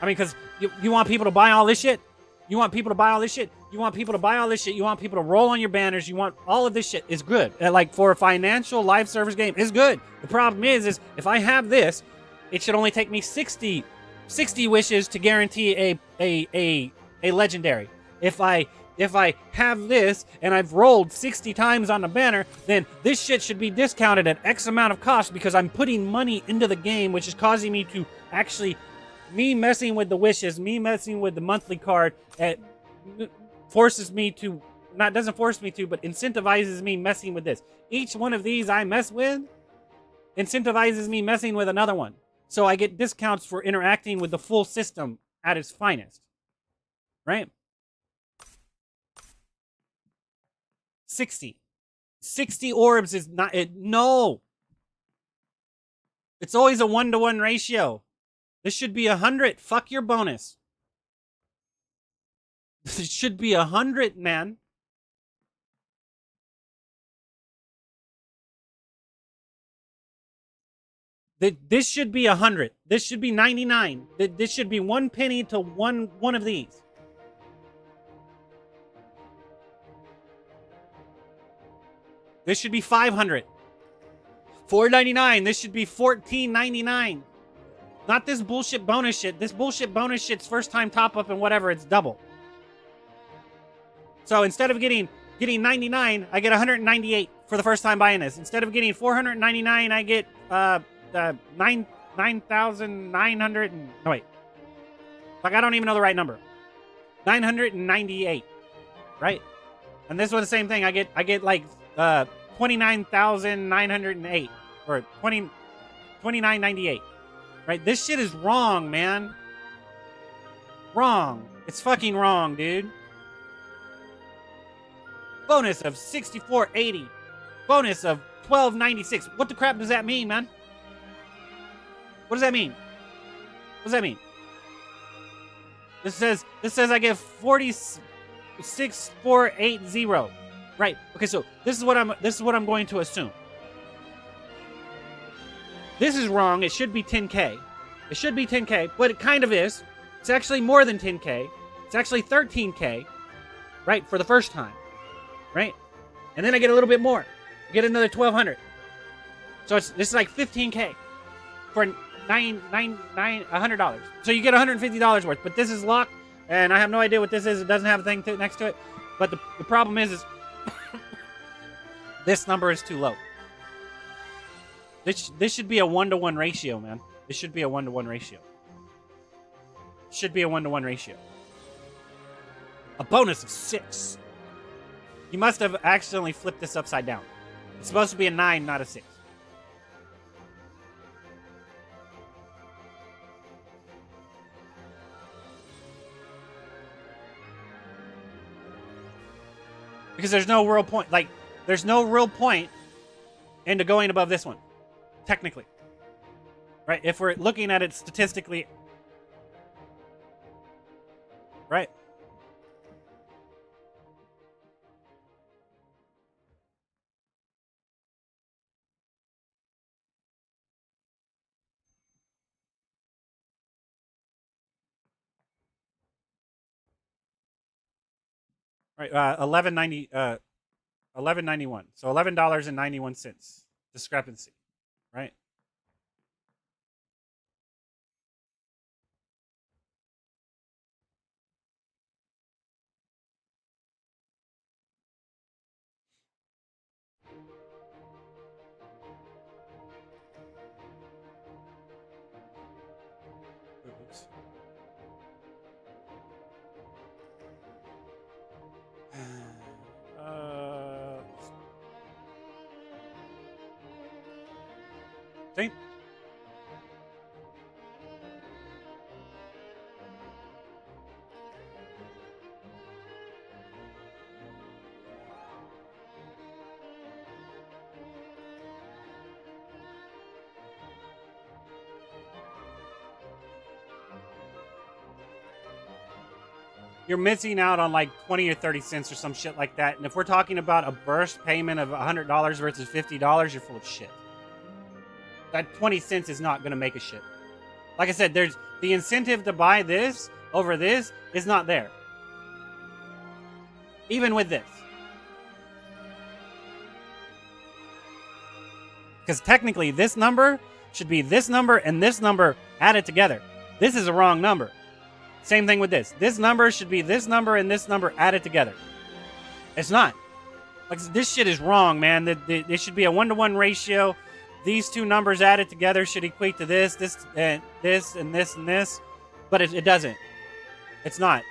I mean, because you want people to buy all this shit? You want people to buy all this shit? You want people to buy all this shit? You want people to roll on your banners? You want all of this shit? Is good. Like, for a financial live service game, is good. The problem is if I have this, it should only take me 60 wishes to guarantee a legendary. If I have this and I've rolled 60 times on the banner, then this shit should be discounted at X amount of cost because I'm putting money into the game, which is causing me to actually, me messing with the wishes, me messing with the monthly card, forces me to, doesn't force me to, but incentivizes me messing with this. Each one of these I mess with incentivizes me messing with another one. So I get discounts for interacting with the full system at its finest. Right? 60 orbs is not it. No, it's always a 1-to-1 ratio. This should be 100. Fuck your bonus. This should be 100, man. This should be 100. This should be 99. This should be 1 penny to one of these. This should be 500. $4.99. This should be $14.99. Not this bullshit bonus shit. This bullshit bonus shit's first time top up and whatever, it's double. So instead of getting 99, I get 198 for the first time buying this. Instead of getting 499, I get 9,900 no wait. Like, I don't even know the right number. 998. Right? And this was the same thing. I get like 29,908 or 29.98. Right? This shit is wrong, man. Wrong. It's fucking wrong, dude. Bonus of 64.80. Bonus of 12.96. What the crap does that mean, man? What does that mean? What does that mean? This says I get 46.480. Right. Okay, so this is what I'm going to assume. This is wrong. It should be 10K. It should be 10K, but it kind of is. It's actually more than 10K. It's actually 13K. Right, for the first time. Right? And then I get a little bit more. I get another 1,200. So this is like 15K for $100. So you get $150 worth. But this is locked, and I have no idea what this is. It doesn't have a thing next to it. But the problem is this number is too low. This should be a 1-to-1 ratio, man. This should be a 1-to-1 ratio. Should be a 1-to-1 ratio. A bonus of 6. You must have accidentally flipped this upside down. It's supposed to be a 9, not a 6. Because there's no real point. Like, There's no real point into going above this one, technically. Right? If we're looking at it statistically. Right? Right. 11.91. So $11.91 discrepancy. Right? Oops. See? You're missing out on like 20 or 30 cents or some shit like that. And if we're talking about a burst payment of $100 versus $50, you're full of shit. That 20 cents is not going to make a shit. Like I said, there's the incentive to buy this over this is not there. Even with this. Because technically this number should be this number and this number added together. This is a wrong number. Same thing with this. This number should be this number and this number added together. It's not. Like, this shit is wrong, man. It should be a 1-to-1 ratio. These two numbers added together should equate to this, and this, and this, and this. But it doesn't. It's not.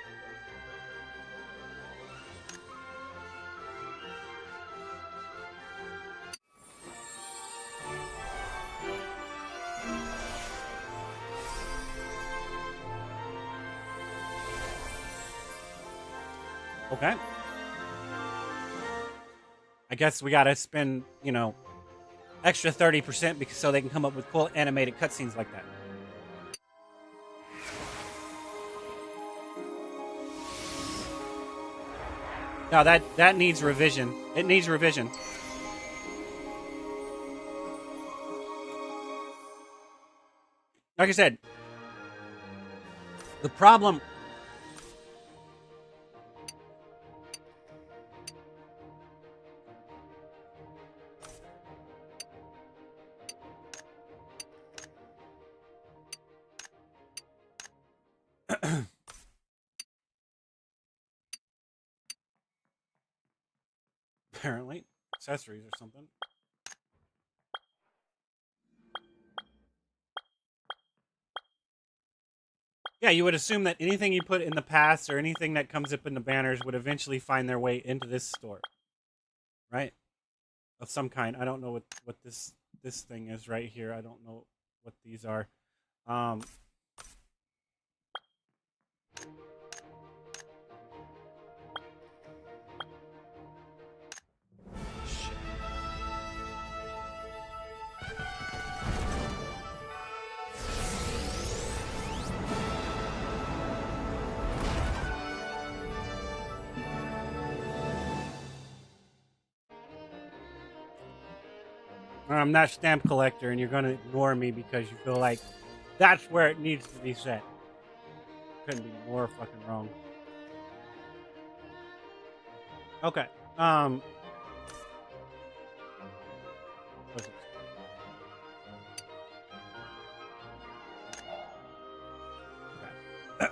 Okay. I guess we gotta spend, extra 30% because so they can come up with cool animated cutscenes like that. Now that needs revision. It needs revision. Like I said, the problem. Apparently, accessories or something. Yeah, you would assume that anything you put in the past or anything that comes up in the banners would eventually find their way into this store. Right? Of some kind. I don't know what this thing is right here. I don't know what these are. I'm not stamp collector, and you're gonna ignore me because you feel like that's where it needs to be set. Couldn't be more fucking wrong. Okay. What's it?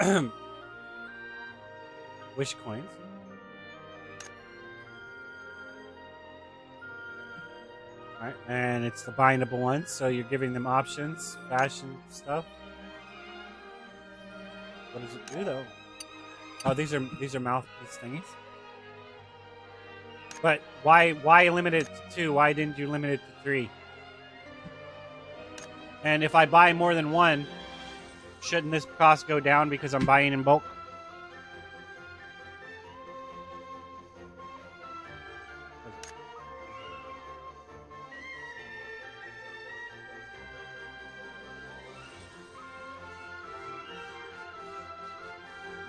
Okay. Wish coins. Alright, and it's the bindable ones, so you're giving them options, fashion stuff. What does it do though? Oh, these are mouthpiece thingies. But why limit it to 2? Why didn't you limit it to 3? And if I buy more than one, shouldn't this cost go down because I'm buying in bulk?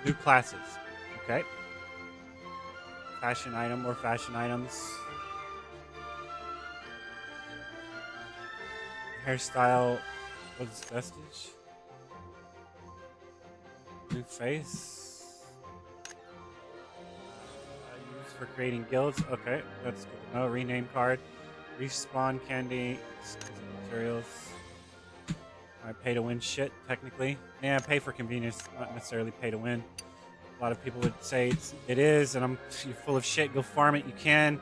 New classes. Okay. Fashion item, more fashion items. Hairstyle. What's vestige? New face. Used for creating guilds. Okay, that's good to know. Rename card. Respawn candy. Materials. I pay to win shit, technically. Yeah, pay for convenience, not necessarily pay to win. A lot of people would say it is, and you're full of shit. Go farm it. You can,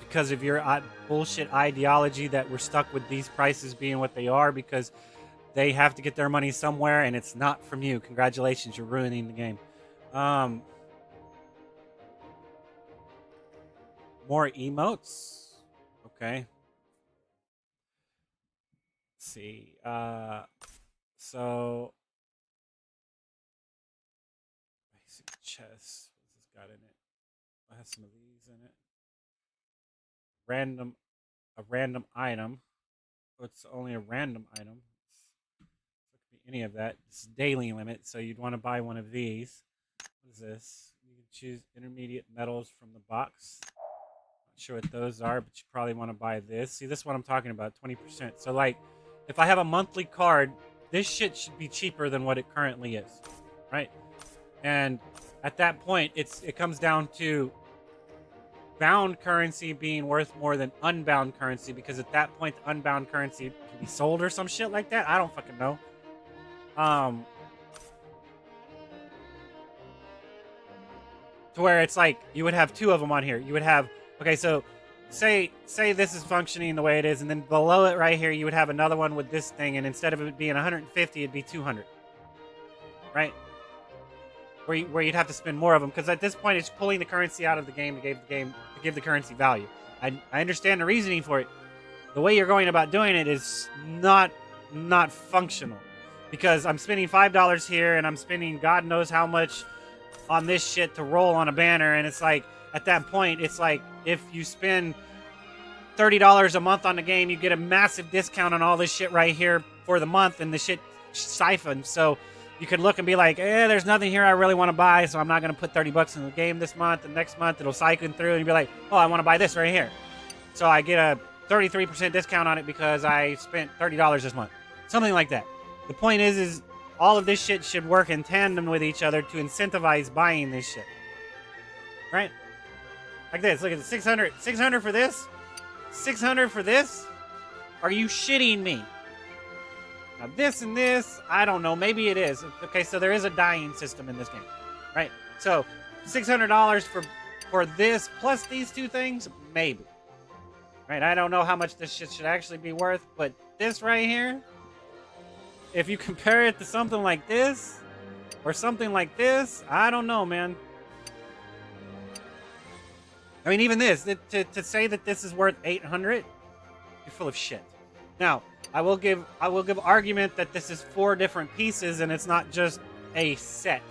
because of your bullshit ideology that we're stuck with these prices being what they are because they have to get their money somewhere, and it's not from you. Congratulations, you're ruining the game. More emotes. Okay. Let's see. So basic chest. What's this got in it? I have some of these in it. A random item. So it's only a random item. It could be any of that. It's daily limit, so you'd want to buy one of these. What is this? You can choose intermediate metals from the box. Not sure what those are, but you probably want to buy this. See, this is what I'm talking about, 20%. So like, if I have a monthly card, this shit should be cheaper than what it currently is, right? And at that point, it comes down to bound currency being worth more than unbound currency, because at that point, the unbound currency can be sold or some shit like that. I don't fucking know. To where it's like you would have two of them on here. You would have, okay, so say this is functioning the way it is, and then below it right here you would have another one with this thing, and instead of it being 150 it'd be 200, right? Where you'd have to spend more of them, because at this point it's pulling the currency out of the game to give the currency value. I understand the reasoning for it. The way you're going about doing it is not functional, because I'm spending $5 here and I'm spending God knows how much on this shit to roll on a banner, and it's like at that point it's like if you spend $30 a month on the game, you get a massive discount on all this shit right here for the month, and the shit siphoned. So you could look and be like, there's nothing here I really want to buy, so I'm not going to put 30 bucks in the game this month, and next month it'll cycle through, and you'll be like, oh, I want to buy this right here. So I get a 33% discount on it because I spent $30 this month. Something like that. The point is all of this shit should work in tandem with each other to incentivize buying this shit. Right? Like this. Look at the 600. 600 for this? 600 for this? Are you shitting me? Now this and this, I don't know. Maybe it is. Okay, so there is a dying system in this game. Right? So $600 for this plus these two things? Maybe. Right? I don't know how much this shit should actually be worth, but this right here, if you compare it to something like this or something like this, I don't know, man. I mean, even this, to say that this is worth 800, you're full of shit. Now, I will give argument that this is 4 different pieces and it's not just a set,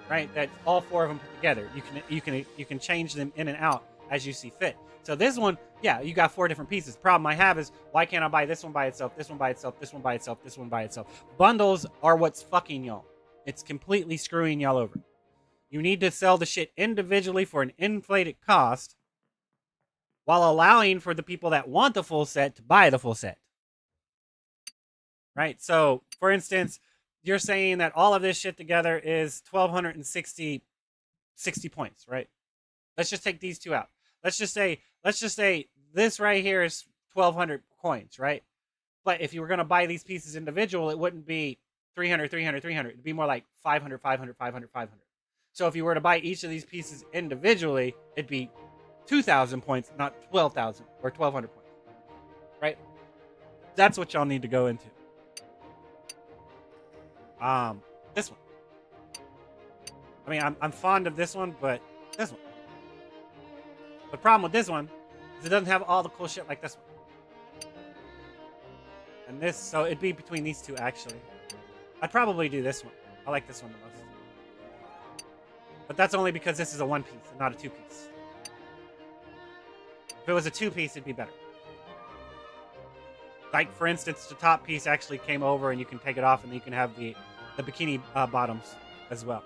right? That all 4 of them put together. You can change them in and out as you see fit. So this one, yeah, you got 4 different pieces. Problem I have is, why can't I buy this one by itself, this one by itself, this one by itself, this one by itself? Bundles are what's fucking y'all. It's completely screwing y'all over. You need to sell the shit individually for an inflated cost while allowing for the people that want the full set to buy the full set. Right? So, for instance, you're saying that all of this shit together is 1,260 points, right? Let's just take these two out. Let's just say this right here is 1,200 coins, right? But if you were going to buy these pieces individual, it wouldn't be 300, 300, 300. It'd be more like 500, 500, 500, 500. So if you were to buy each of these pieces individually, it'd be 2,000 points, not 12,000 or 1,200 points, right? That's what y'all need to go into. This one. I mean, I'm fond of this one, but this one. The problem with this one is it doesn't have all the cool shit like this one. And this, so it'd be between these two, actually. I'd probably do this one. I like this one the most. But that's only because this is a 1-piece and not a 2-piece. If it was a 2-piece, it'd be better. Like, for instance, the top piece actually came over and you can take it off and then you can have the bikini bottoms as well.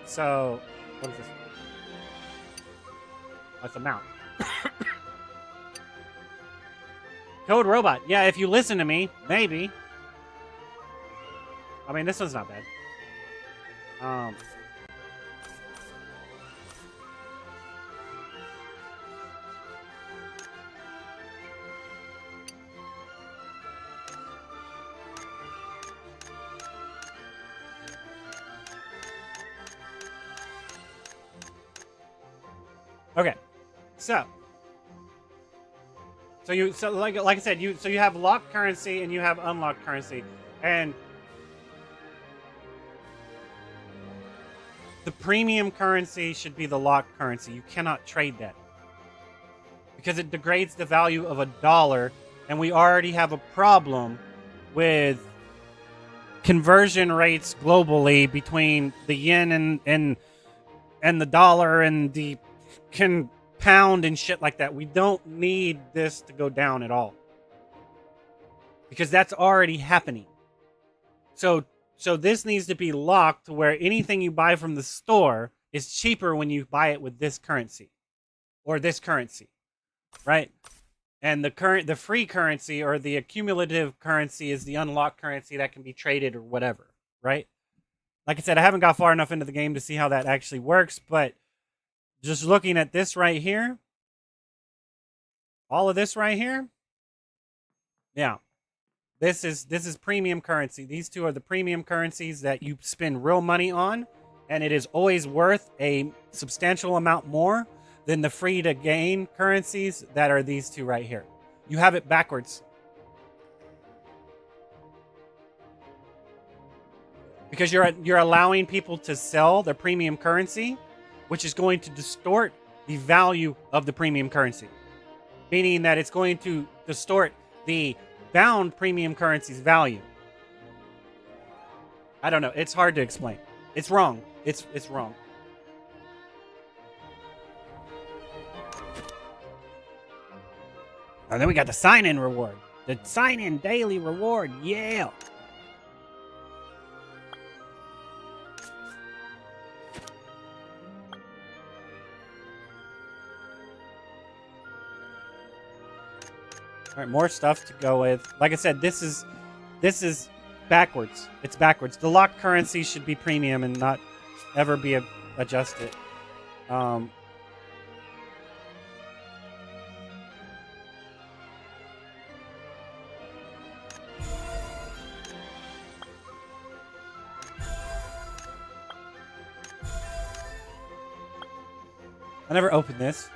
So, what is this? That's a mount. Code Robot. Yeah, if you listen to me, maybe. I mean, this one's not bad. Okay, so like I said, you have locked currency and you have unlocked currency, and the premium currency should be the locked currency. You cannot trade that because it degrades the value of $1, and we already have a problem with conversion rates globally between the yen and the dollar and the pound and shit like that. We don't need this to go down at all because that's already happening. So this needs to be locked to where anything you buy from the store is cheaper when you buy it with this currency or this currency, right? And the free currency or the accumulative currency is the unlocked currency that can be traded or whatever, right? Like I said, I haven't got far enough into the game to see how that actually works, but just looking at this right here, all of this right here, yeah, this is premium currency. These two are the premium currencies that you spend real money on, and it is always worth a substantial amount more than the free to gain currencies that are these two right here. You have it backwards. Because you're allowing people to sell their premium currency, which is going to distort the value of the premium currency. Meaning that it's going to distort the bound premium currency's value. I don't know. It's hard to explain. It's wrong. It's wrong. And then we got the sign-in reward. The sign-in daily reward. Yeah. All right, more stuff to go with. Like I said, this is backwards. It's backwards. The locked currency should be premium and not ever be adjusted. I never opened this.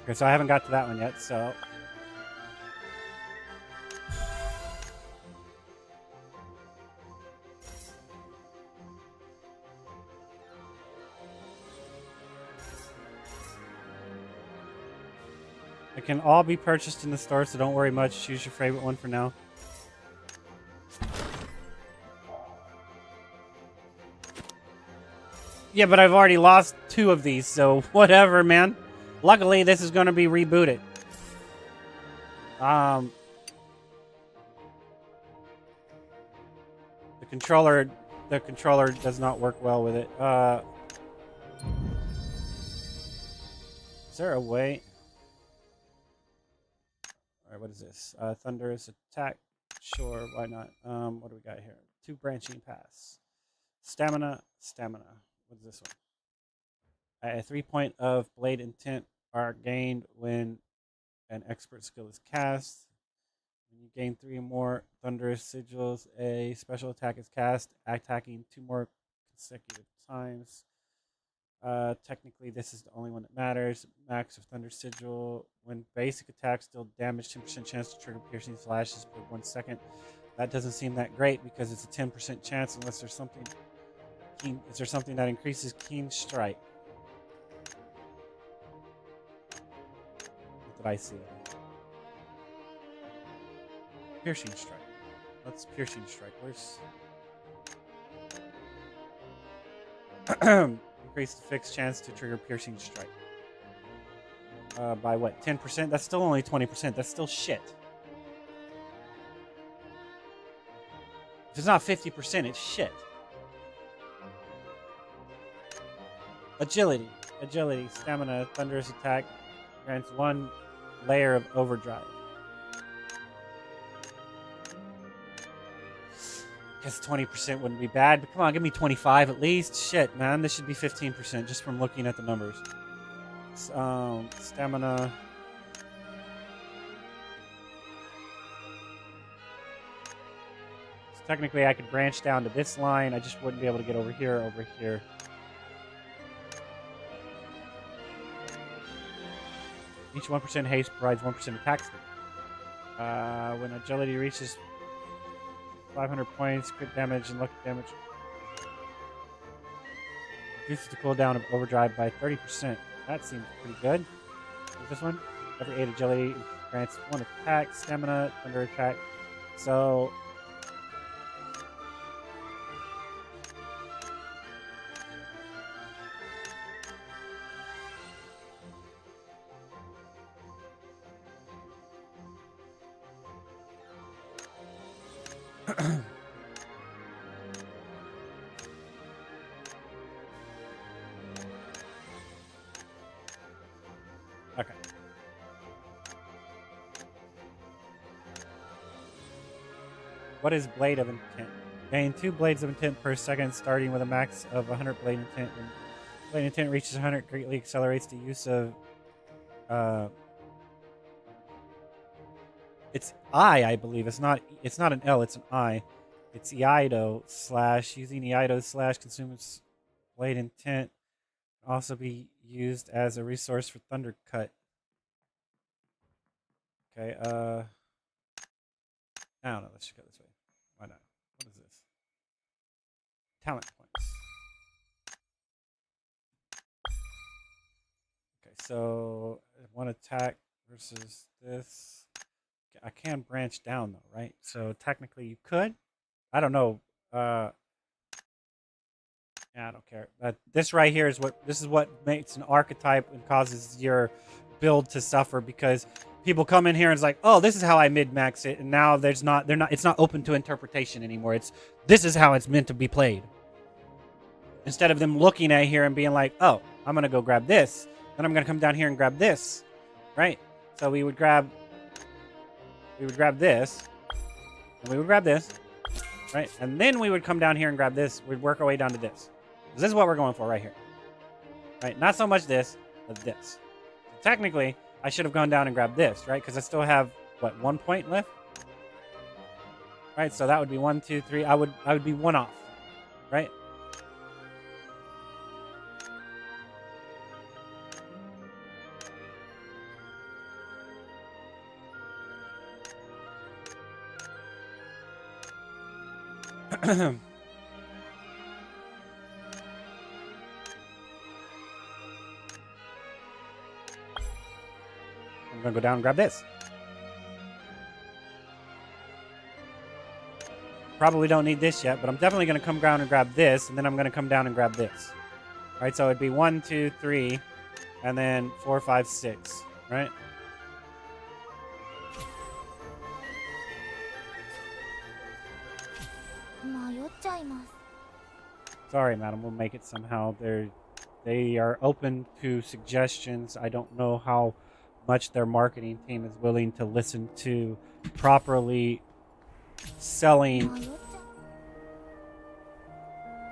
Okay, so I haven't got to that one yet, so... It can all be purchased in the store, so don't worry much. Choose your favorite one for now. Yeah, but I've already lost 2 of these, so whatever, man. Luckily, this is going to be rebooted. The controller does not work well with it. Is there a way? All right, what is this? Thunderous attack. Sure, why not? What do we got here? 2 branching paths. Stamina. What is this one? A 3 point of blade intent are gained when an expert skill is cast. When you gain 3 or more thunderous sigils, a special attack is cast, attacking 2 more consecutive times. Technically, this is the only one that matters. Max of thunder sigil. When basic attacks deal damage, 10% chance to trigger piercing slashes per 1 second. That doesn't seem that great because it's a 10% chance unless there's something. Is there something that increases keen strike? What did I see? Piercing strike. What's piercing strike? Where's... Increase the fixed chance to trigger piercing strike. By what? 10%? That's still only 20%. That's still shit. If it's not 50%, it's shit. Agility. Agility. Stamina. Thunderous attack. Grants 1 layer of overdrive. Guess 20% wouldn't be bad, but come on, give me 25 at least. Shit, man, this should be 15% just from looking at the numbers. Stamina. So technically, I could branch down to this line. I just wouldn't be able to get over here, Each 1% haste provides 1% attack speed. When agility reaches 500 points, crit damage, and lucky damage. Reduces the cooldown of overdrive by 30%. That seems pretty good. What's this one? Every 8 agility grants 1 attack, stamina, thunder attack. So. Okay. What is Blade of Intent? Gain 2 Blades of Intent per second, starting with a max of 100 Blade Intent. When Blade Intent reaches 100, greatly accelerates the use of... It's I believe. It's not an L, it's an I. It's Iaido / using Iaido / consumes Blade Intent. Can also be used as a resource for Thunder Cut. Okay, I don't know. Let's just go this way. Why not? What is this? Talent points. Okay, so 1 attack versus this. I can branch down though, right? So technically you could. I don't know. Yeah, I don't care. This right here is what makes an archetype and causes your build to suffer, because people come in here and it's like, oh, this is how I mid-max it, and now it's not open to interpretation anymore. This is how it's meant to be played. Instead of them looking at here and being like, oh, I'm gonna go grab this, then I'm gonna come down here and grab this, right? So we would grab this, and we would grab this, right? And then we would come down here and grab this. We'd work our way down to this. This is what we're going for right here, right? Not so much this, but this. Technically, I should have gone down and grabbed this, right? Because I still have, what, 1 point left? Right, so that would be 1, 2, 3. I would be 1 off, right? I'm gonna go down and grab this. Probably don't need this yet, but I'm definitely gonna come down and grab this, and then I'm gonna come down and grab this. All right, so it'd be 1, 2, 3, and then 4, 5, 6, right? Sorry, madam. We'll make it somehow. They are open to suggestions. I don't know how much their marketing team is willing to listen to properly selling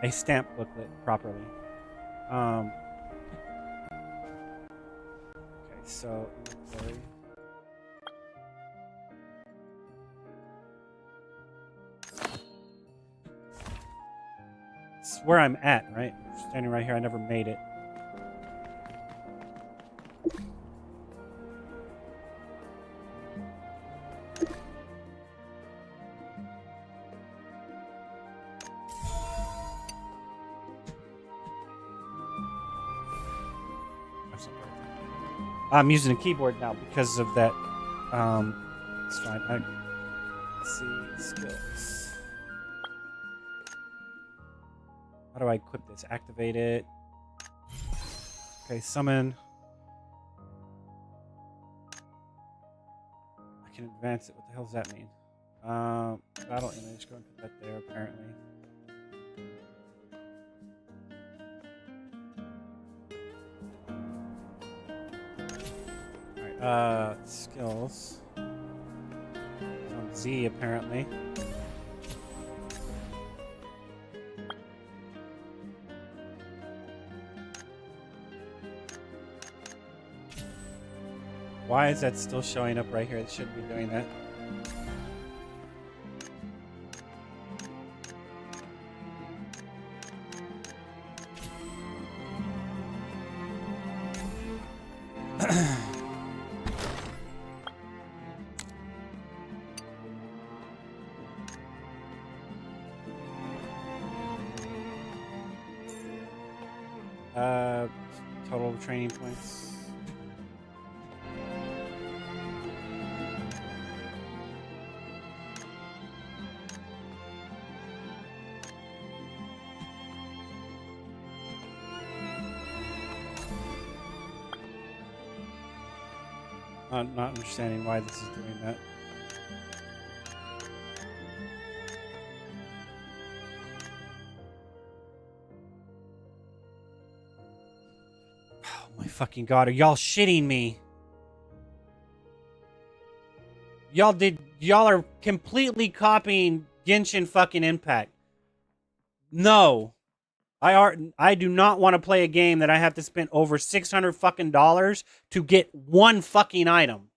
a stamp booklet properly. Okay, so inventory. It's where I'm at, right? Standing right here. I never made it. I'm using a keyboard now because of that. It's fine. Let's see skills. How do I equip this? Activate it. Okay, summon. I can advance it. What the hell does that mean? Battle image. Go and put that there, apparently. Alright, skills. It's on Z, apparently. Why is that still showing up right here? It shouldn't be doing that. Total training points. I'm not understanding why this is doing that. Oh my fucking god, are y'all shitting me? Y'all are completely copying Genshin fucking Impact. No. I do not want to play a game that I have to spend over $600 fucking dollars to get one fucking item.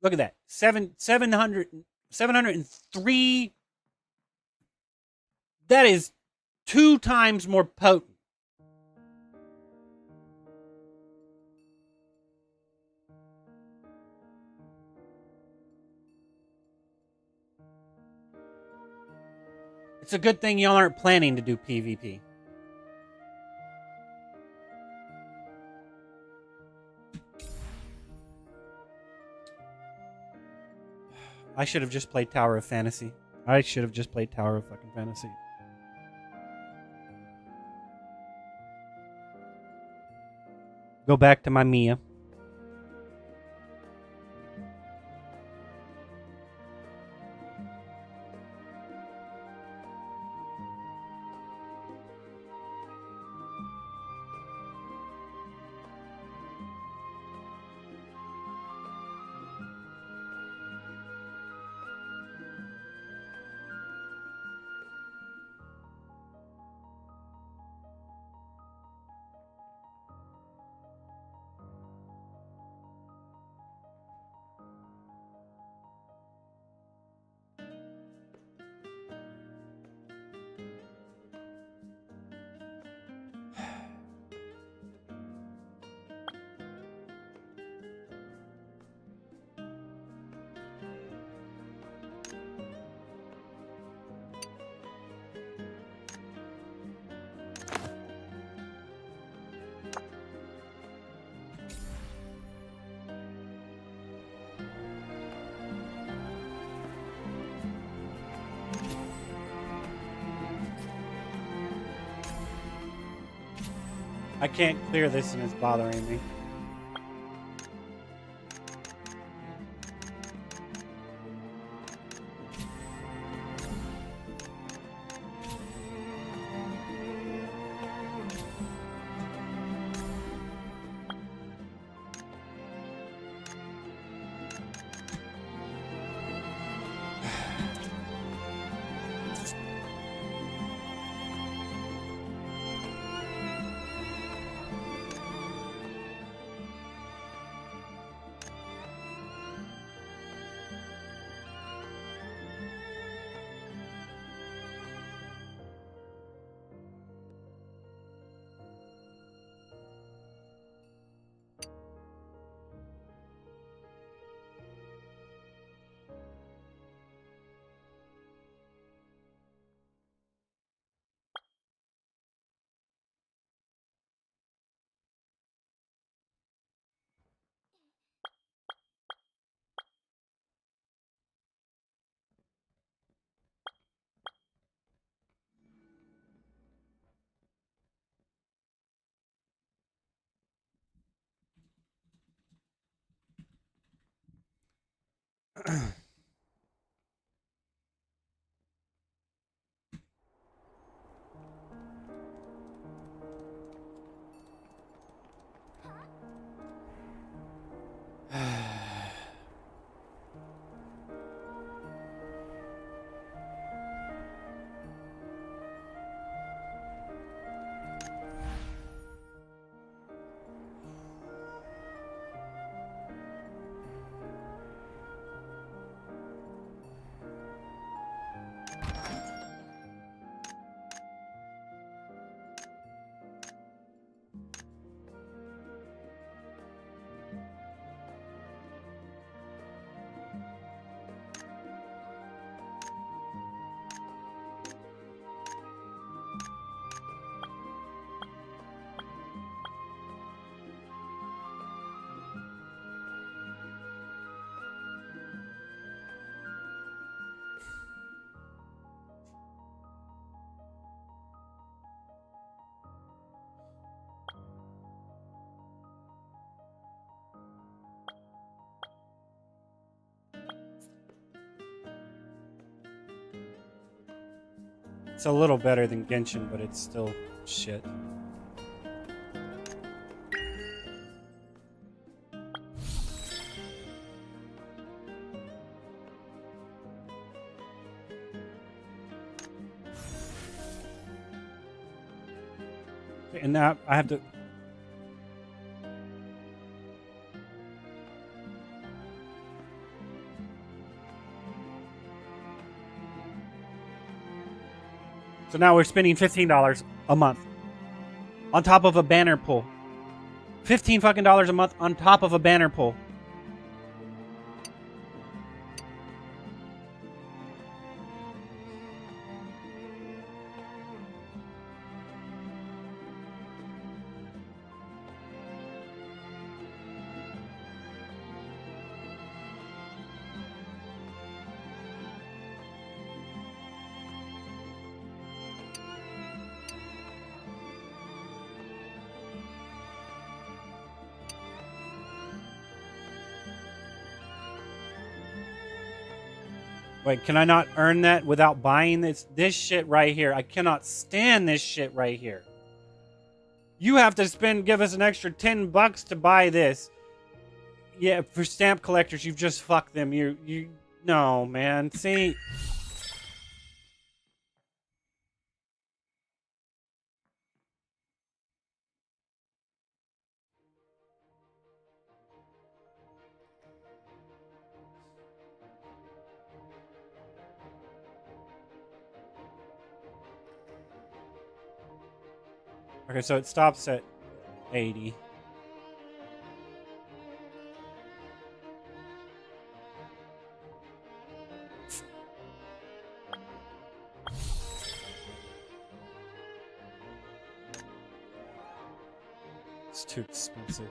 Look at that. 703. That is 2 times more potent. It's a good thing y'all aren't planning to do PvP. I should have just played Tower of Fantasy. I should have just played Tower of fucking Fantasy. Go back to my Mia. I can't clear this and it's bothering me. It's a little better than Genshin, but it's still shit. And now I have to. So now we're spending $15 a month on top of a banner pull. $15 fucking dollars a month on top of a banner pull. Wait, can I not earn that without buying this shit right here? I cannot stand this shit right here. You have to give us an extra $10 to buy this. Yeah, for stamp collectors, you've just fucked them. No, man. See. Okay, so it stops at 80. It's too expensive.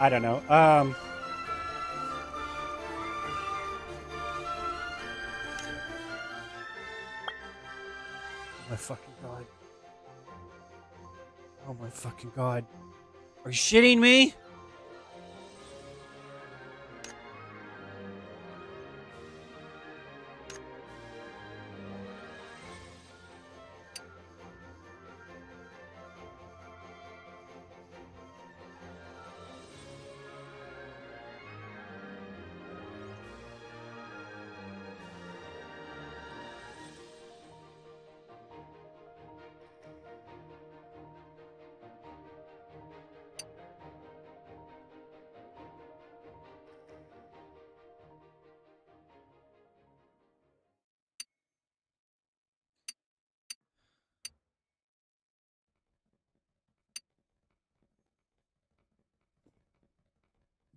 I don't know. Oh my fucking god. Oh my fucking god. Are you shitting me?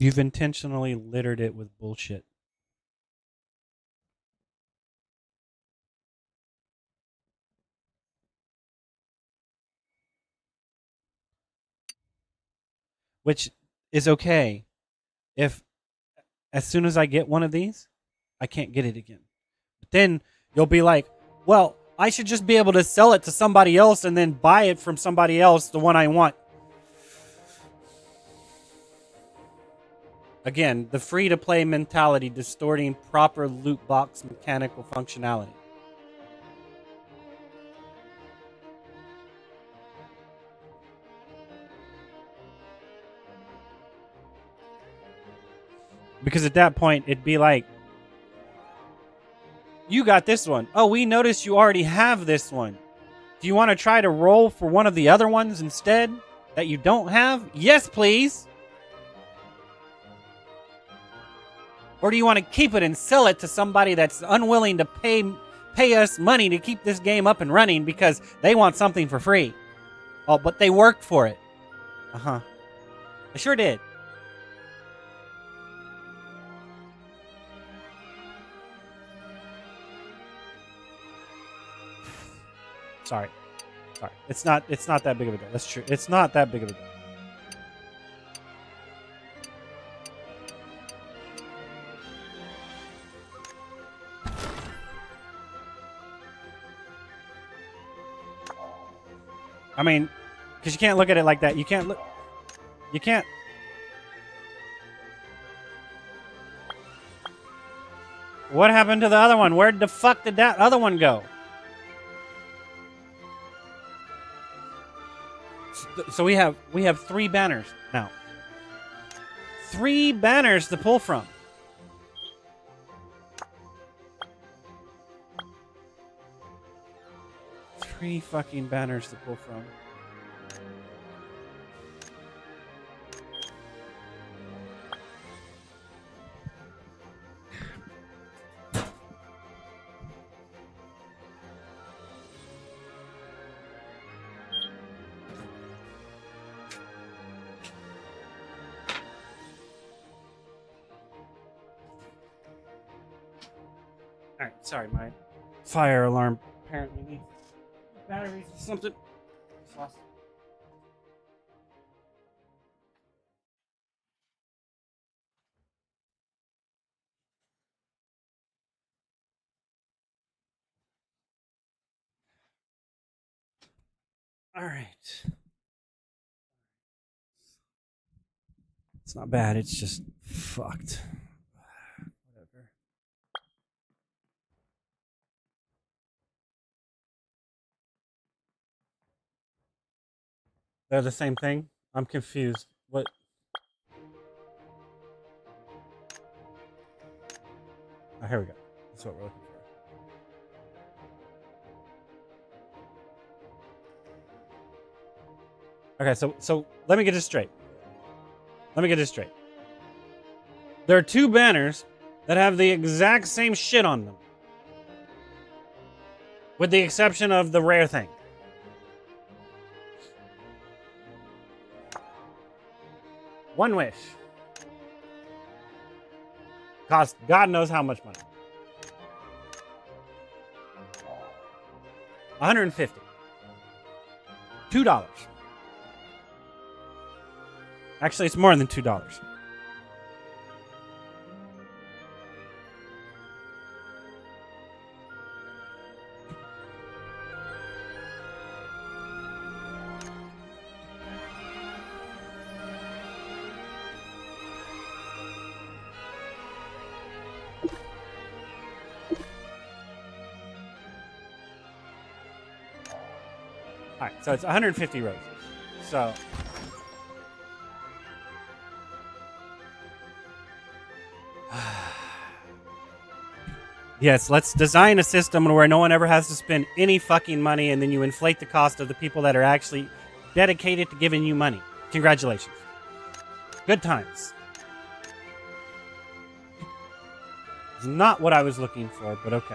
You've intentionally littered it with bullshit. Which is okay if as soon as I get one of these, I can't get it again. But then you'll be like, well, I should just be able to sell it to somebody else and then buy it from somebody else, the one I want. Again, the free-to-play mentality distorting proper loot box mechanical functionality. Because at that point, it'd be like, you got this one. Oh, we noticed you already have this one. Do you want to try to roll for one of the other ones instead that you don't have? Yes, please. Or do you want to keep it and sell it to somebody that's unwilling to pay us money to keep this game up and running because they want something for free? Oh, but they worked for it. Uh-huh. I sure did. Sorry. It's not that big of a deal. That's true. It's not that big of a deal. I mean, because you can't look at it like that. You can't look. You can't. What happened to the other one? Where the fuck did that other one go? So we have 3 banners now. 3 banners to pull from. Three fucking banners to pull from. Alright, sorry, my fire alarm apparently needs batteries or something. Alright. It's not bad, it's just fucked. Whatever. They're the same thing? I'm confused. What? Oh, here we go. That's what we're looking for. Okay, so let me get this straight. There are 2 banners that have the exact same shit on them. With the exception of the rare thing. One wish. Cost God knows how much money. $150. $2. Actually, it's more than $2. All right, so it's 150 roses. So yes, let's design a system where no one ever has to spend any fucking money, and then you inflate the cost of the people that are actually dedicated to giving you money. Congratulations. Good times. It's not what I was looking for, but okay.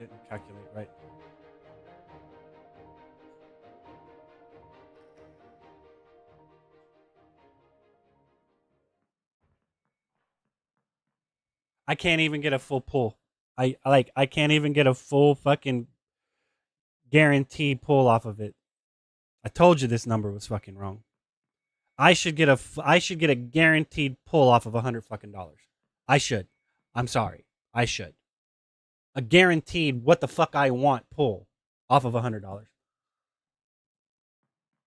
didn't calculate right. I can't even get a full pull. I can't even get a full fucking guaranteed pull off of it. I told you this number was fucking wrong. I should get a guaranteed pull off of $100 fucking dollars. I should. I'm sorry. I should. A guaranteed what the fuck I want pull off of $100.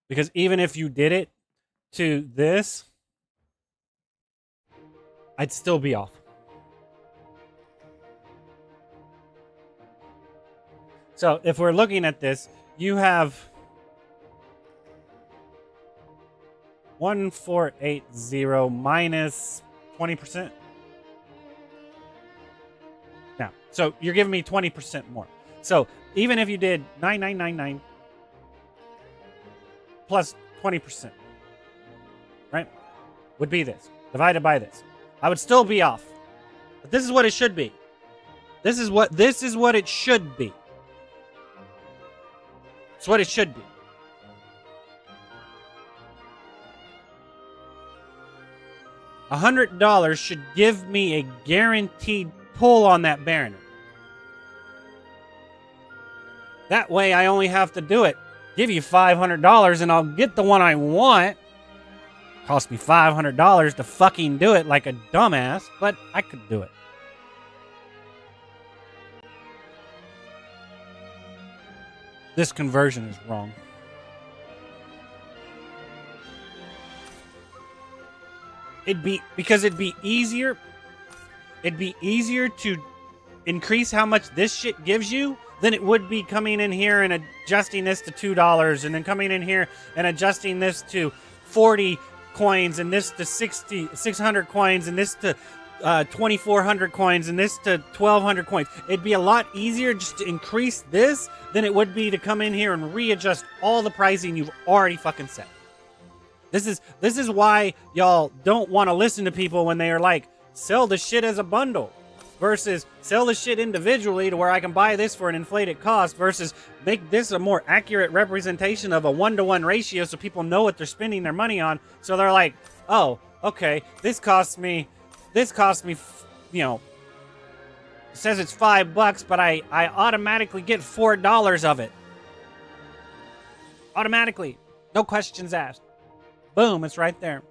Because even if you did it to this, I'd still be off. So if we're looking at this, you have 1480 minus 20%. Now, so you're giving me 20% more. So even if you did 9999 plus 20%, right, would be this divided by this, I would still be off. But this is what it should be. This is what it should be. It's what it should be. $100 should give me a guaranteed pull on that Baronet. That way I only have to do it. Give you $500 and I'll get the one I want. Cost me $500 to fucking do it like a dumbass, but I could do it. This conversion is wrong. It'd be easier. It'd be easier to increase how much this shit gives you than it would be coming in here and adjusting this to $2 and then coming in here and adjusting this to 40 coins and this to 600 coins and this to 2,400 coins and this to 1,200 coins. It'd be a lot easier just to increase this than it would be to come in here and readjust all the pricing you've already fucking set. This is why y'all don't want to listen to people when they are like, sell the shit as a bundle versus sell the shit individually to where I can buy this for an inflated cost versus make this a more accurate representation of a 1-to-1 ratio so people know what they're spending their money on. So they're like, oh, okay, this costs me, you know, it says it's $5, but I automatically get $4 of it. Automatically. No questions asked. Boom, it's right there.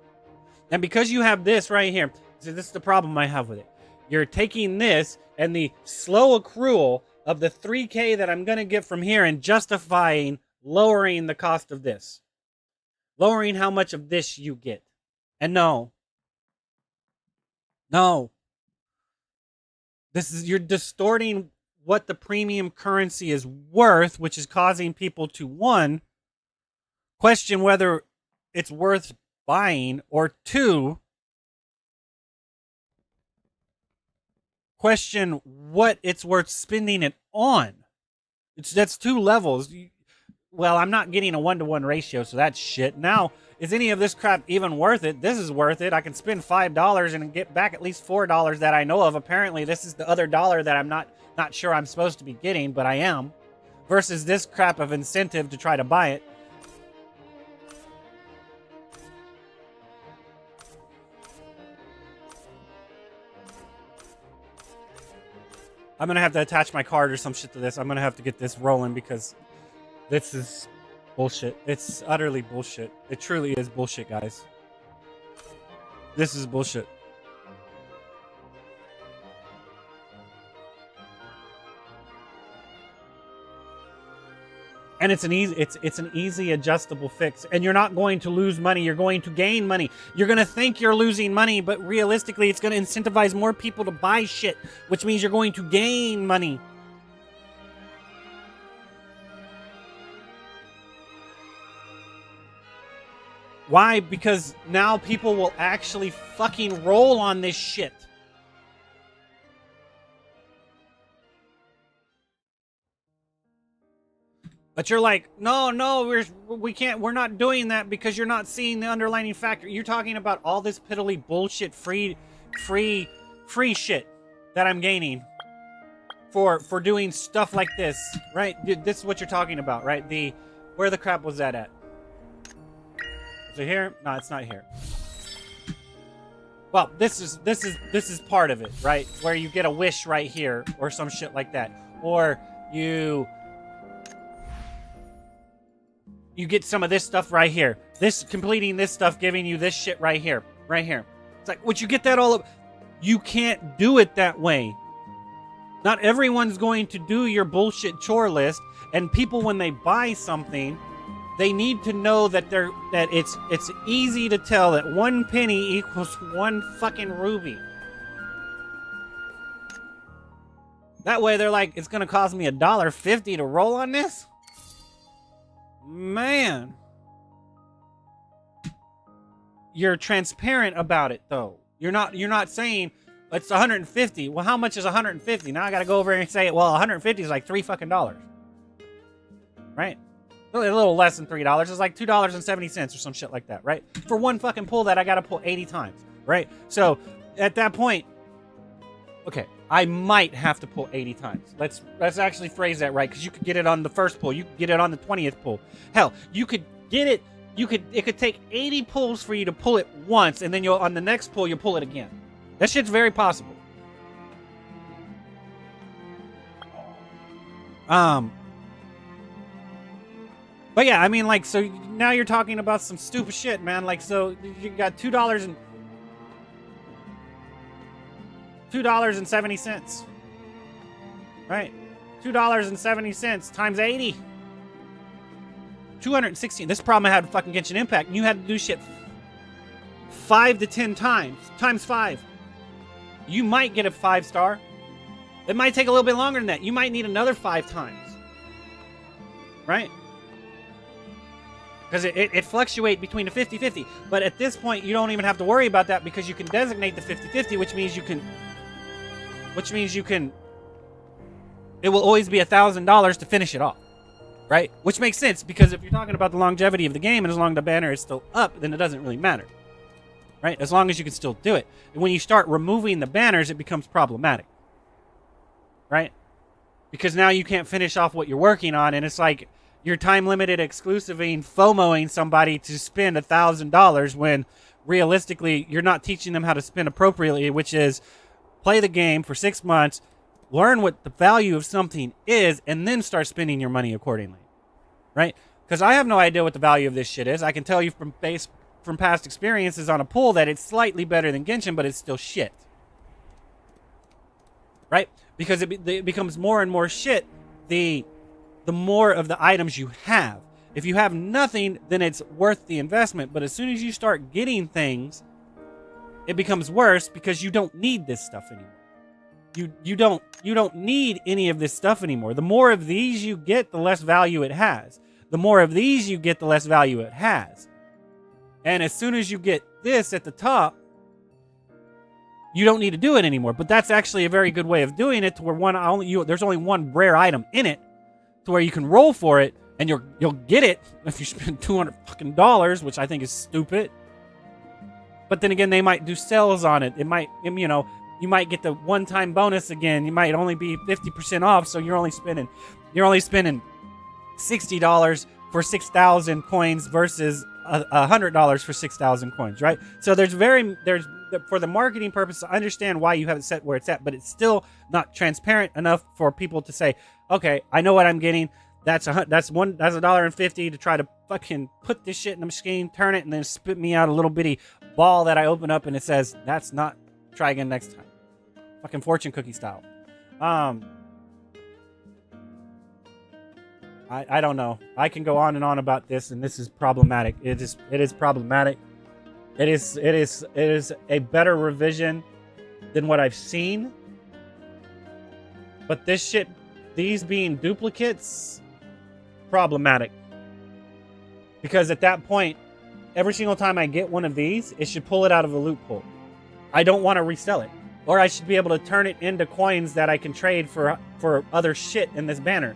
And because you have this right here, so this is the problem I have with it. You're taking this and the slow accrual of the 3K that I'm going to get from here and justifying lowering the cost of this. Lowering how much of this you get. And no. You're distorting what the premium currency is worth, which is causing people to, one, question whether it's worth buying, or two, question what it's worth spending it on. That's two levels. Well, I'm not getting a 1-to-1 ratio, so that's shit. Now, is any of this crap even worth it? This is worth it. I can spend $5 and get back at least $4 that I know of. Apparently, this is the other dollar that I'm not sure I'm supposed to be getting, but I am. Versus this crap of incentive to try to buy it. I'm going to have to attach my card or some shit to this. I'm going to have to get this rolling because this is bullshit. It's utterly bullshit. It truly is bullshit, guys. This is bullshit. And it's an easy adjustable fix. And you're not going to lose money. You're going to gain money. You're going to think you're losing money, but realistically, it's going to incentivize more people to buy shit, which means you're going to gain money. Why? Because now people will actually fucking roll on this shit. But you're like, no, we can't, we're not doing that because you're not seeing the underlying factor. You're talking about all this piddly bullshit free shit that I'm gaining for doing stuff like this, right? This is what you're talking about, right? Where the crap was that at? Is it here? No, it's not here. Well, this is part of it, right? Where you get a wish right here or some shit like that. Or you get some of this stuff right here. Completing this stuff, giving you this shit right here. Right here. It's like, would you get that all up? You can't do it that way. Not everyone's going to do your bullshit chore list, and people, when they buy something, they need to know that it's easy to tell that 1 penny equals 1 fucking ruby. That way they're like, it's gonna cost me $1.50 to roll on this? Man. You're transparent about it though. You're not saying it's 150. Well, how much is 150? Now I gotta go over and say, well, 150 is like $3 fucking dollars. Right? A little less than $3. It's like $2.70 or some shit like that, right? For 1 fucking pull that I gotta pull 80 times, right? So at that point, okay, I might have to pull 80 times. Let's actually phrase that right, because you could get it on the first pull, you could get it on the 20th pull. Hell, you could get it. It could take 80 pulls for you to pull it once, and then on the next pull you'll pull it again. That shit's very possible. But yeah, I mean, like, so now you're talking about some stupid shit, man. Like, so you got $2.70, right? $2.70 times 80. 216. This problem I had with fucking Genshin Impact. You had to do shit 5 to 10 times. Times 5. You might get a 5-star. It might take a little bit longer than that. You might need another 5 times. Right? Because it fluctuates between the 50-50. But at this point, you don't even have to worry about that because you can designate the 50-50, which means you can... It will always be $1,000 to finish it off. Right? Which makes sense, because if you're talking about the longevity of the game and as long as the banner is still up, then it doesn't really matter. Right? As long as you can still do it. And when you start removing the banners, it becomes problematic. Right? Because now you can't finish off what you're working on, and it's like you're time-limited exclusiving, FOMOing somebody to spend $1,000 when realistically you're not teaching them how to spend appropriately, which is play the game for 6 months, learn what the value of something is, and then start spending your money accordingly. Right? Because I have no idea what the value of this shit is. I can tell you from past experiences on a pull that it's slightly better than Genshin, but it's still shit. Right? Because it becomes more and more shit the more of the items you have. If you have nothing, then it's worth the investment. But as soon as you start getting things, it becomes worse because you don't need this stuff anymore. You don't need any of this stuff anymore. The more of these you get, the less value it has. The more of these you get, the less value it has. And as soon as you get this at the top, you don't need to do it anymore. But that's actually a very good way of doing it, to where there's only one rare item in it, to where you can roll for it and you'll get it if you spend $200 fucking dollars, which I think is stupid. But then again, they might do sales on it. It might, you might get the one-time bonus again. You might only be 50% off, so you're only spending $60 for 6,000 coins versus $100 for 6,000 coins, right? So there's for the marketing purpose, I understand why you have it set where it's at, but it's still not transparent enough for people to say, okay, I know what I'm getting. That's $1.50 to try to fucking put this shit in the machine, turn it, and then spit me out a little bitty ball that I open up and it says, that's not, try again next time. Fucking fortune cookie style. I don't know. I can go on and on about this, and this is problematic. It is problematic. It is a better revision than what I've seen. But this shit, these being duplicates, problematic. Because at that point, every single time I get one of these, it should pull it out of a loophole. I don't want to resell it. Or I should be able to turn it into coins that I can trade for other shit in this banner.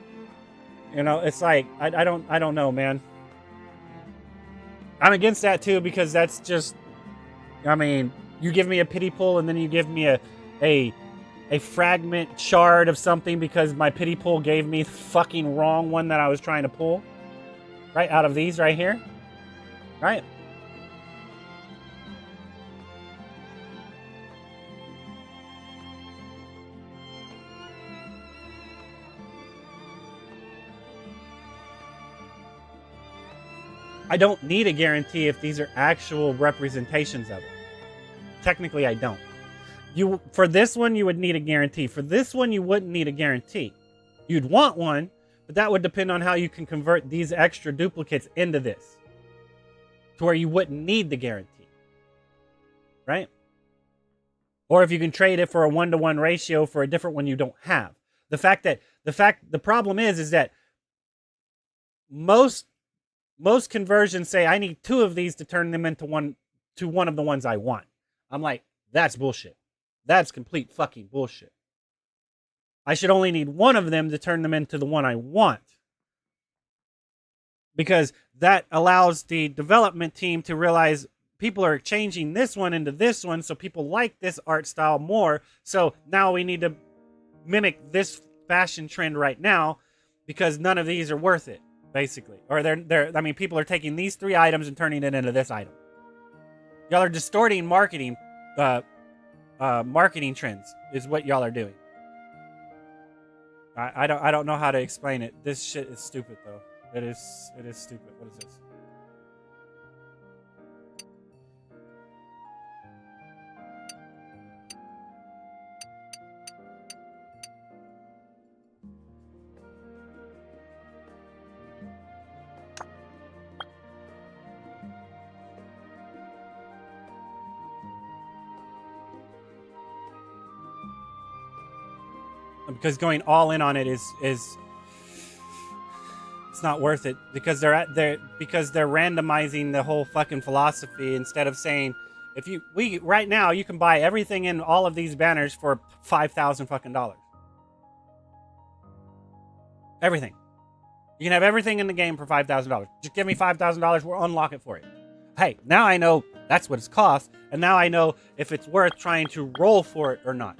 It's like, I don't know, man. I'm against that too, because that's just, you give me a pity pull and then you give me a fragment shard of something because my pity pool gave me the fucking wrong one that I was trying to pull. Right, out of these right here. Right? I don't need a guarantee if these are actual representations of it. Technically, I don't. For this one, you would need a guarantee. For this one, you wouldn't need a guarantee. You'd want one, but that would depend on how you can convert these extra duplicates into this, to where you wouldn't need the guarantee, right? Or if you can trade it for a 1-to-1 ratio for a different one you don't have. The problem is that most conversions say I need 2 of these to turn them into one of the ones I want. I'm like, that's bullshit. That's complete fucking bullshit. I should only need 1 of them to turn them into the one I want. Because that allows the development team to realize people are changing this one into this one, so people like this art style more. So now we need to mimic this fashion trend right now because none of these are worth it, basically. Or people are taking these 3 items and turning it into this item. Y'all are distorting marketing trends is what y'all are doing. I don't know how to explain it. This shit is stupid though. It is stupid. What is this? Because going all in on it is it's not worth it because they're randomizing the whole fucking philosophy instead of saying right now you can buy everything in all of these banners for $5,000 fucking dollars. Everything. You can have everything in the game for $5,000. Just give me $5,000, we'll unlock it for you. Hey, now I know that's what it's cost, and now I know if it's worth trying to roll for it or not.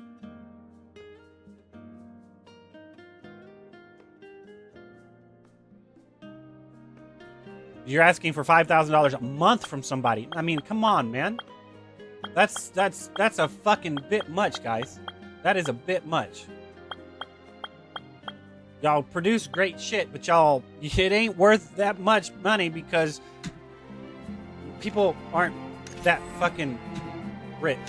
You're asking for $5,000 a month from somebody. I mean, come on, man. That's a fucking bit much, guys. That is a bit much. Y'all produce great shit, but it ain't worth that much money because people aren't that fucking rich.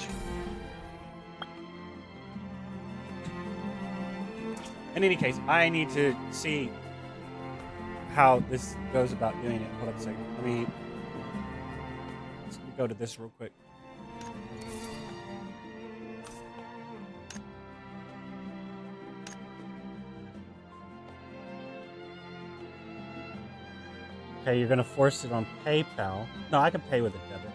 In any case, I need to see how this goes about doing it. Hold up a second. Let's go to this real quick. Okay, you're gonna force it on PayPal. No, I can pay with a debit.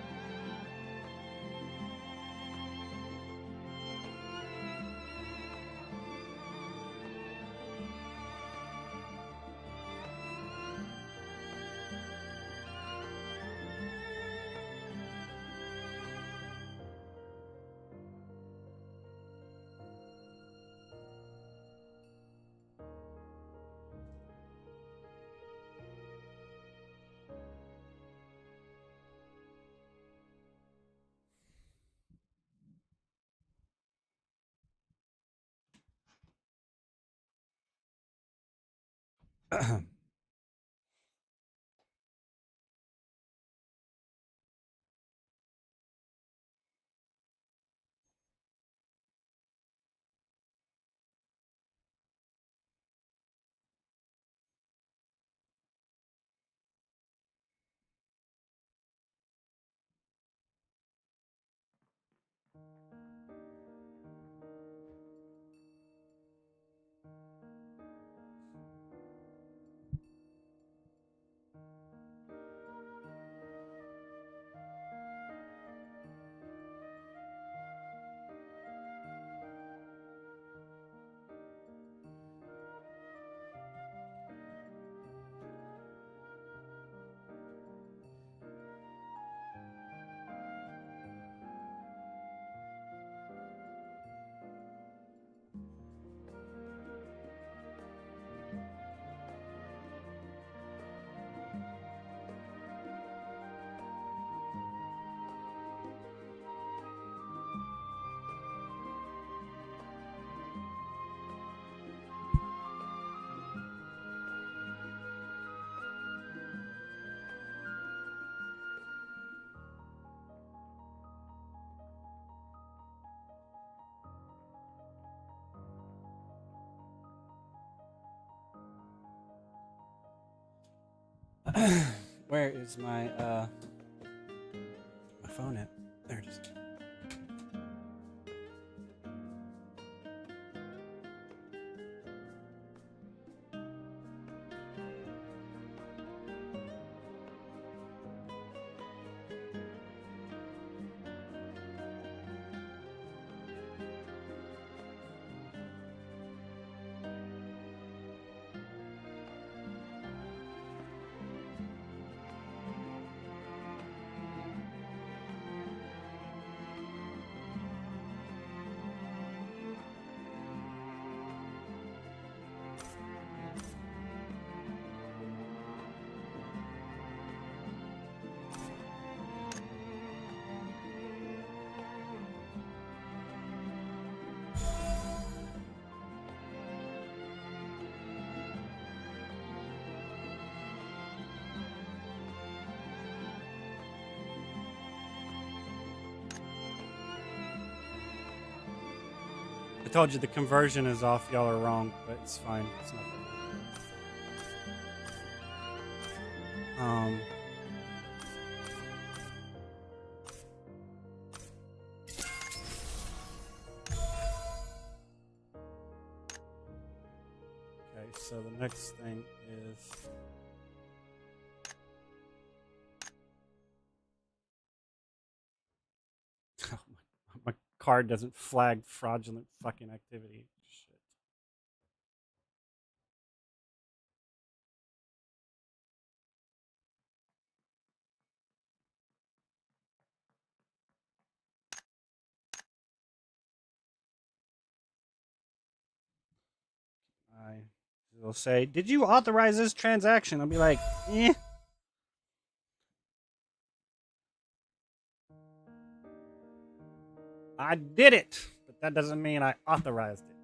Where is my phone at? There it is. I told you the conversion is off. Y'all are wrong, but it's fine. It's not that. Okay, so the next thing is oh, my card doesn't flag fraudulent fucking activity. Shit. It'll say, "Did you authorize this transaction?" I'll be like, "Eh." I did it, but that doesn't mean I authorized it.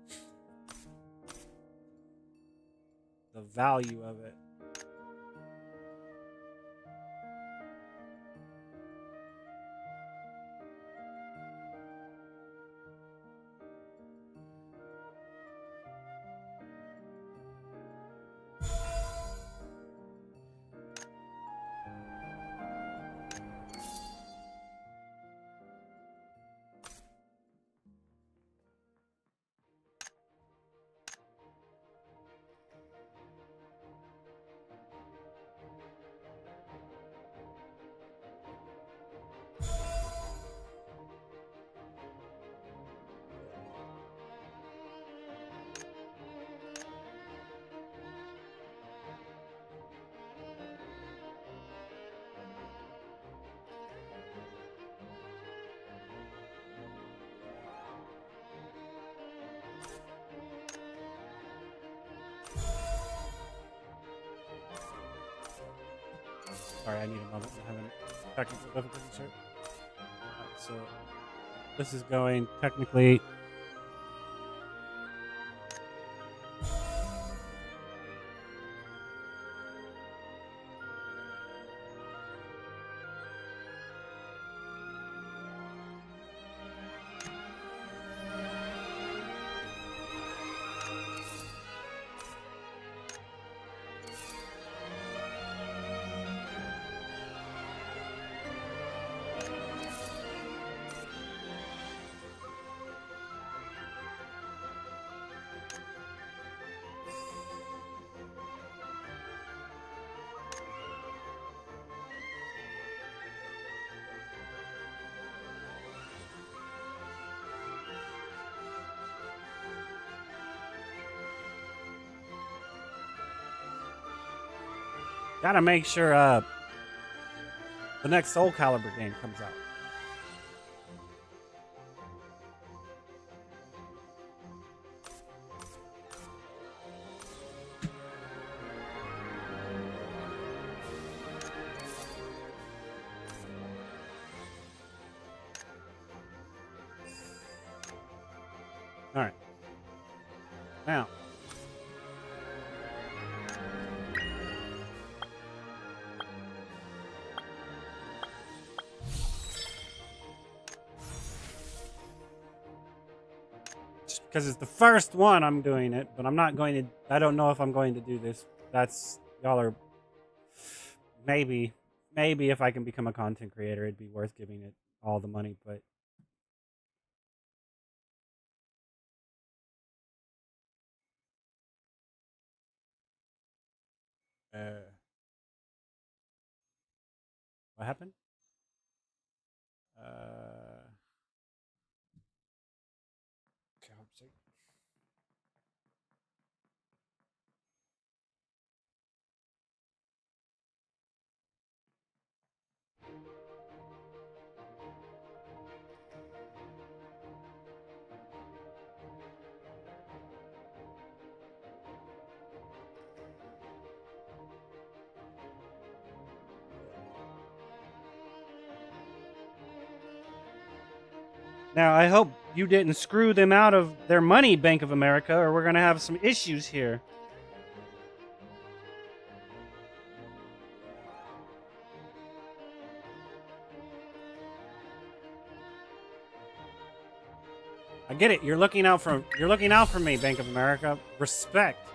The value of it. Sorry, I need a moment to have a technical difficulty. Alright, so this is going technically. Gotta make sure the next Soul Calibur game comes out. All right. Now. Because it's the first one, I'm doing it, but I'm not going to. I don't know if I'm going to do this. Y'all are maybe if I can become a content creator, it'd be worth giving it all the money. But what happened? Okay, hold on a second. Now, I hope you didn't screw them out of their money, Bank of America, or we're going to have some issues here. I get it. You're looking out for me, Bank of America. Respect.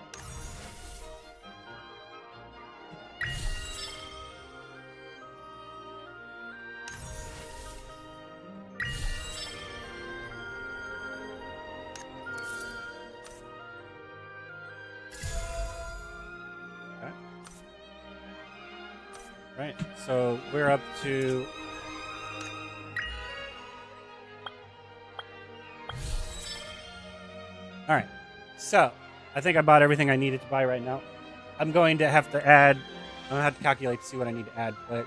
Right, so we're up to all right. So I think I bought everything I needed to buy right now. I'm going to have to add. I'm gonna have to calculate to see what I need to add, but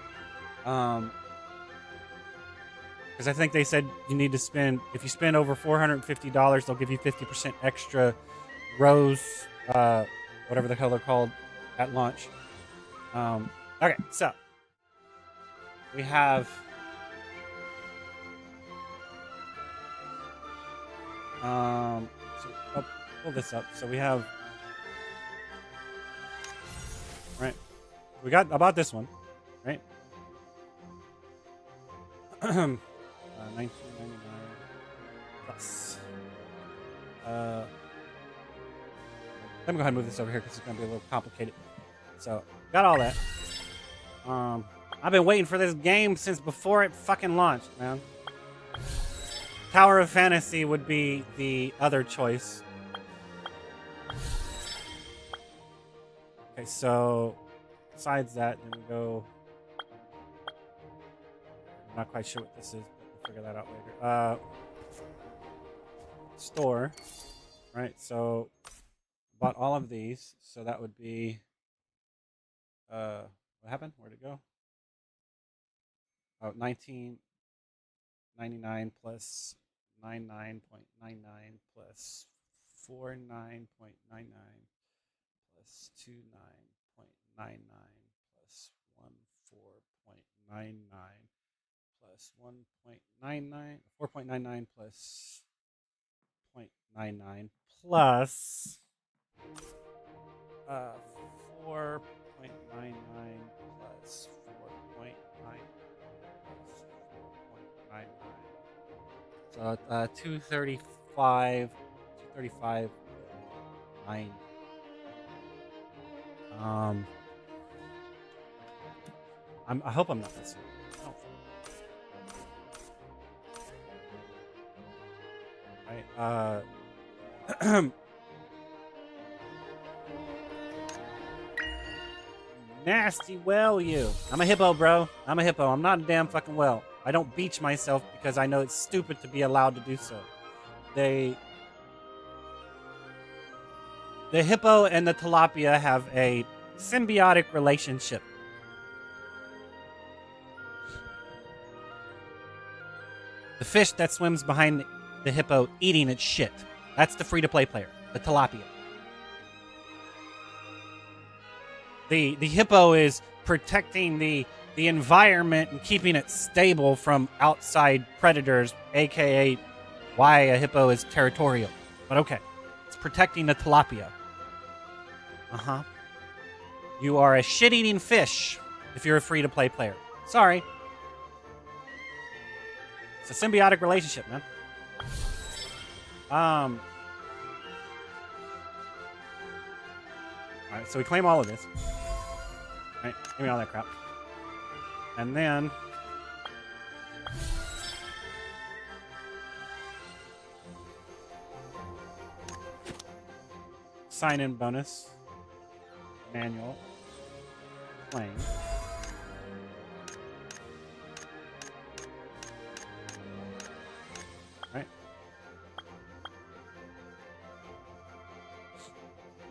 because I think they said you need to spend. If you spend over $450, they'll give you 50% extra rows, whatever the hell they're called, at launch. Okay, so we have so I'll pull this up. So we have right. We got about this one, right? 1999 plus. Let me go ahead and move this over here because it's going to be a little complicated. So got all that. I've been waiting for this game since before it fucking launched, man. Tower of Fantasy would be the other choice. Okay, so besides that, then we go. I'm not quite sure what this is, but we'll figure that out later. Store, right? So bought all of these, so that would be. What happened? Where'd it go? Oh, 1999 plus 99.99 plus 49.99 plus 29.99 plus 14.99 plus 1.99 4.99 plus 0.99 plus 4.99 plus 4.9 plus 4.99. So 235, 235.9. I hope I'm not missing. Right. Nasty whale, you. I'm a hippo, bro. I'm a hippo. I'm not a damn fucking whale. I don't beach myself because I know it's stupid to be allowed to do so. The hippo and the tilapia have a symbiotic relationship. The fish that swims behind the hippo eating its shit. That's the free-to-play player, the tilapia. The hippo is protecting the environment and keeping it stable from outside predators, aka why a hippo is territorial. But okay, it's protecting the tilapia. Uh-huh. You are a shit-eating fish if you're a free-to-play player. Sorry. It's a symbiotic relationship, man. Alright, so we claim all of this. Alright, give me all that crap. And then sign-in bonus. Manual. Playing. Right.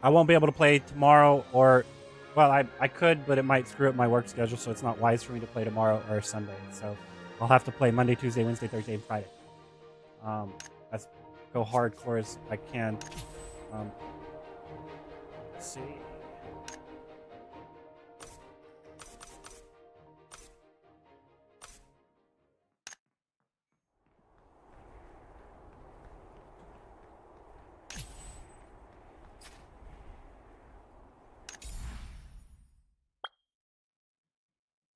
I won't be able to play tomorrow or, well, I could, but it might screw up my work schedule, so it's not wise for me to play tomorrow or Sunday. So I'll have to play Monday, Tuesday, Wednesday, Thursday, and Friday. Let's go hardcore as I can. Let's see.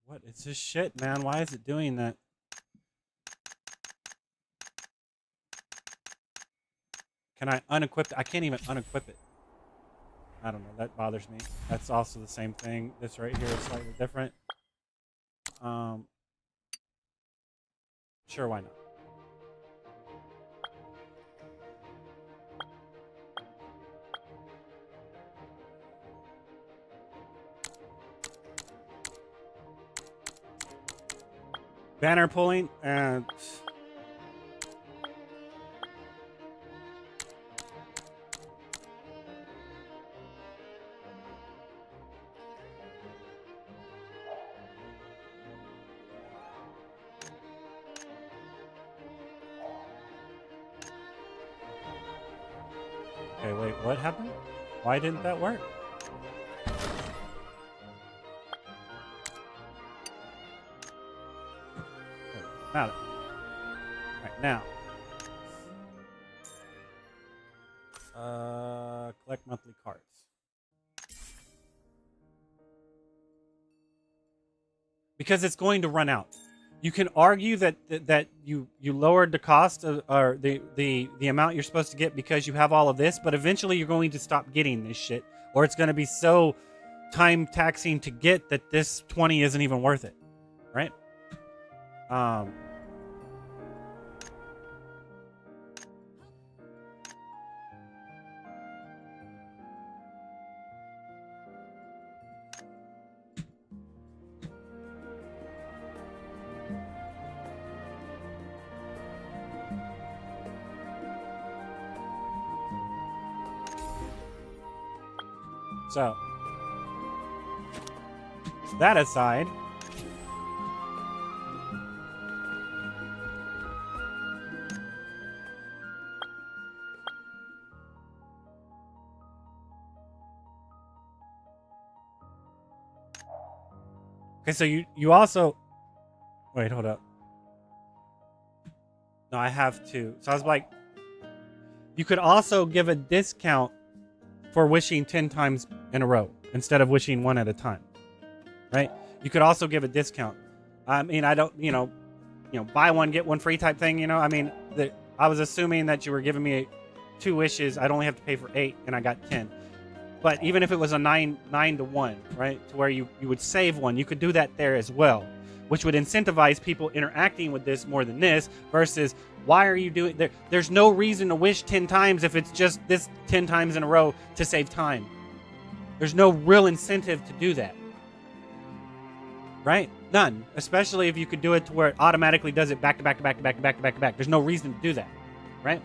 What is this shit, man? Why is it doing that? Can I unequip it? I can't even unequip it. I don't know. That bothers me. That's also the same thing. This right here is slightly different. Sure, why not? Banner pulling and okay, wait, what happened? Why didn't that work? Now, right now, collect monthly cards. Because it's going to run out. You can argue that you lowered the cost of, or the amount you're supposed to get because you have all of this, but eventually you're going to stop getting this shit, or it's going to be so time taxing to get that this 20 isn't even worth it, right? So, that aside, okay, so you also, wait, hold up. No, I have two. So I was like, you could also give a discount for wishing 10 times in a row instead of wishing one at a time, right? You could also give a discount. I mean, I don't, buy one get one free type thing. I mean, I was assuming that you were giving me 2 wishes. I'd only have to pay for 8, and I got 10. But even if it was a 9 to 1, right, to where you would save one, you could do that there as well, which would incentivize people interacting with this more than this. Versus, why are you doing there? There's no reason to wish 10 times if it's just this 10 times in a row to save time. There's no real incentive to do that, right? None. Especially if you could do it to where it automatically does it back to back to back to back to back to back to back. There's no reason to do that, right?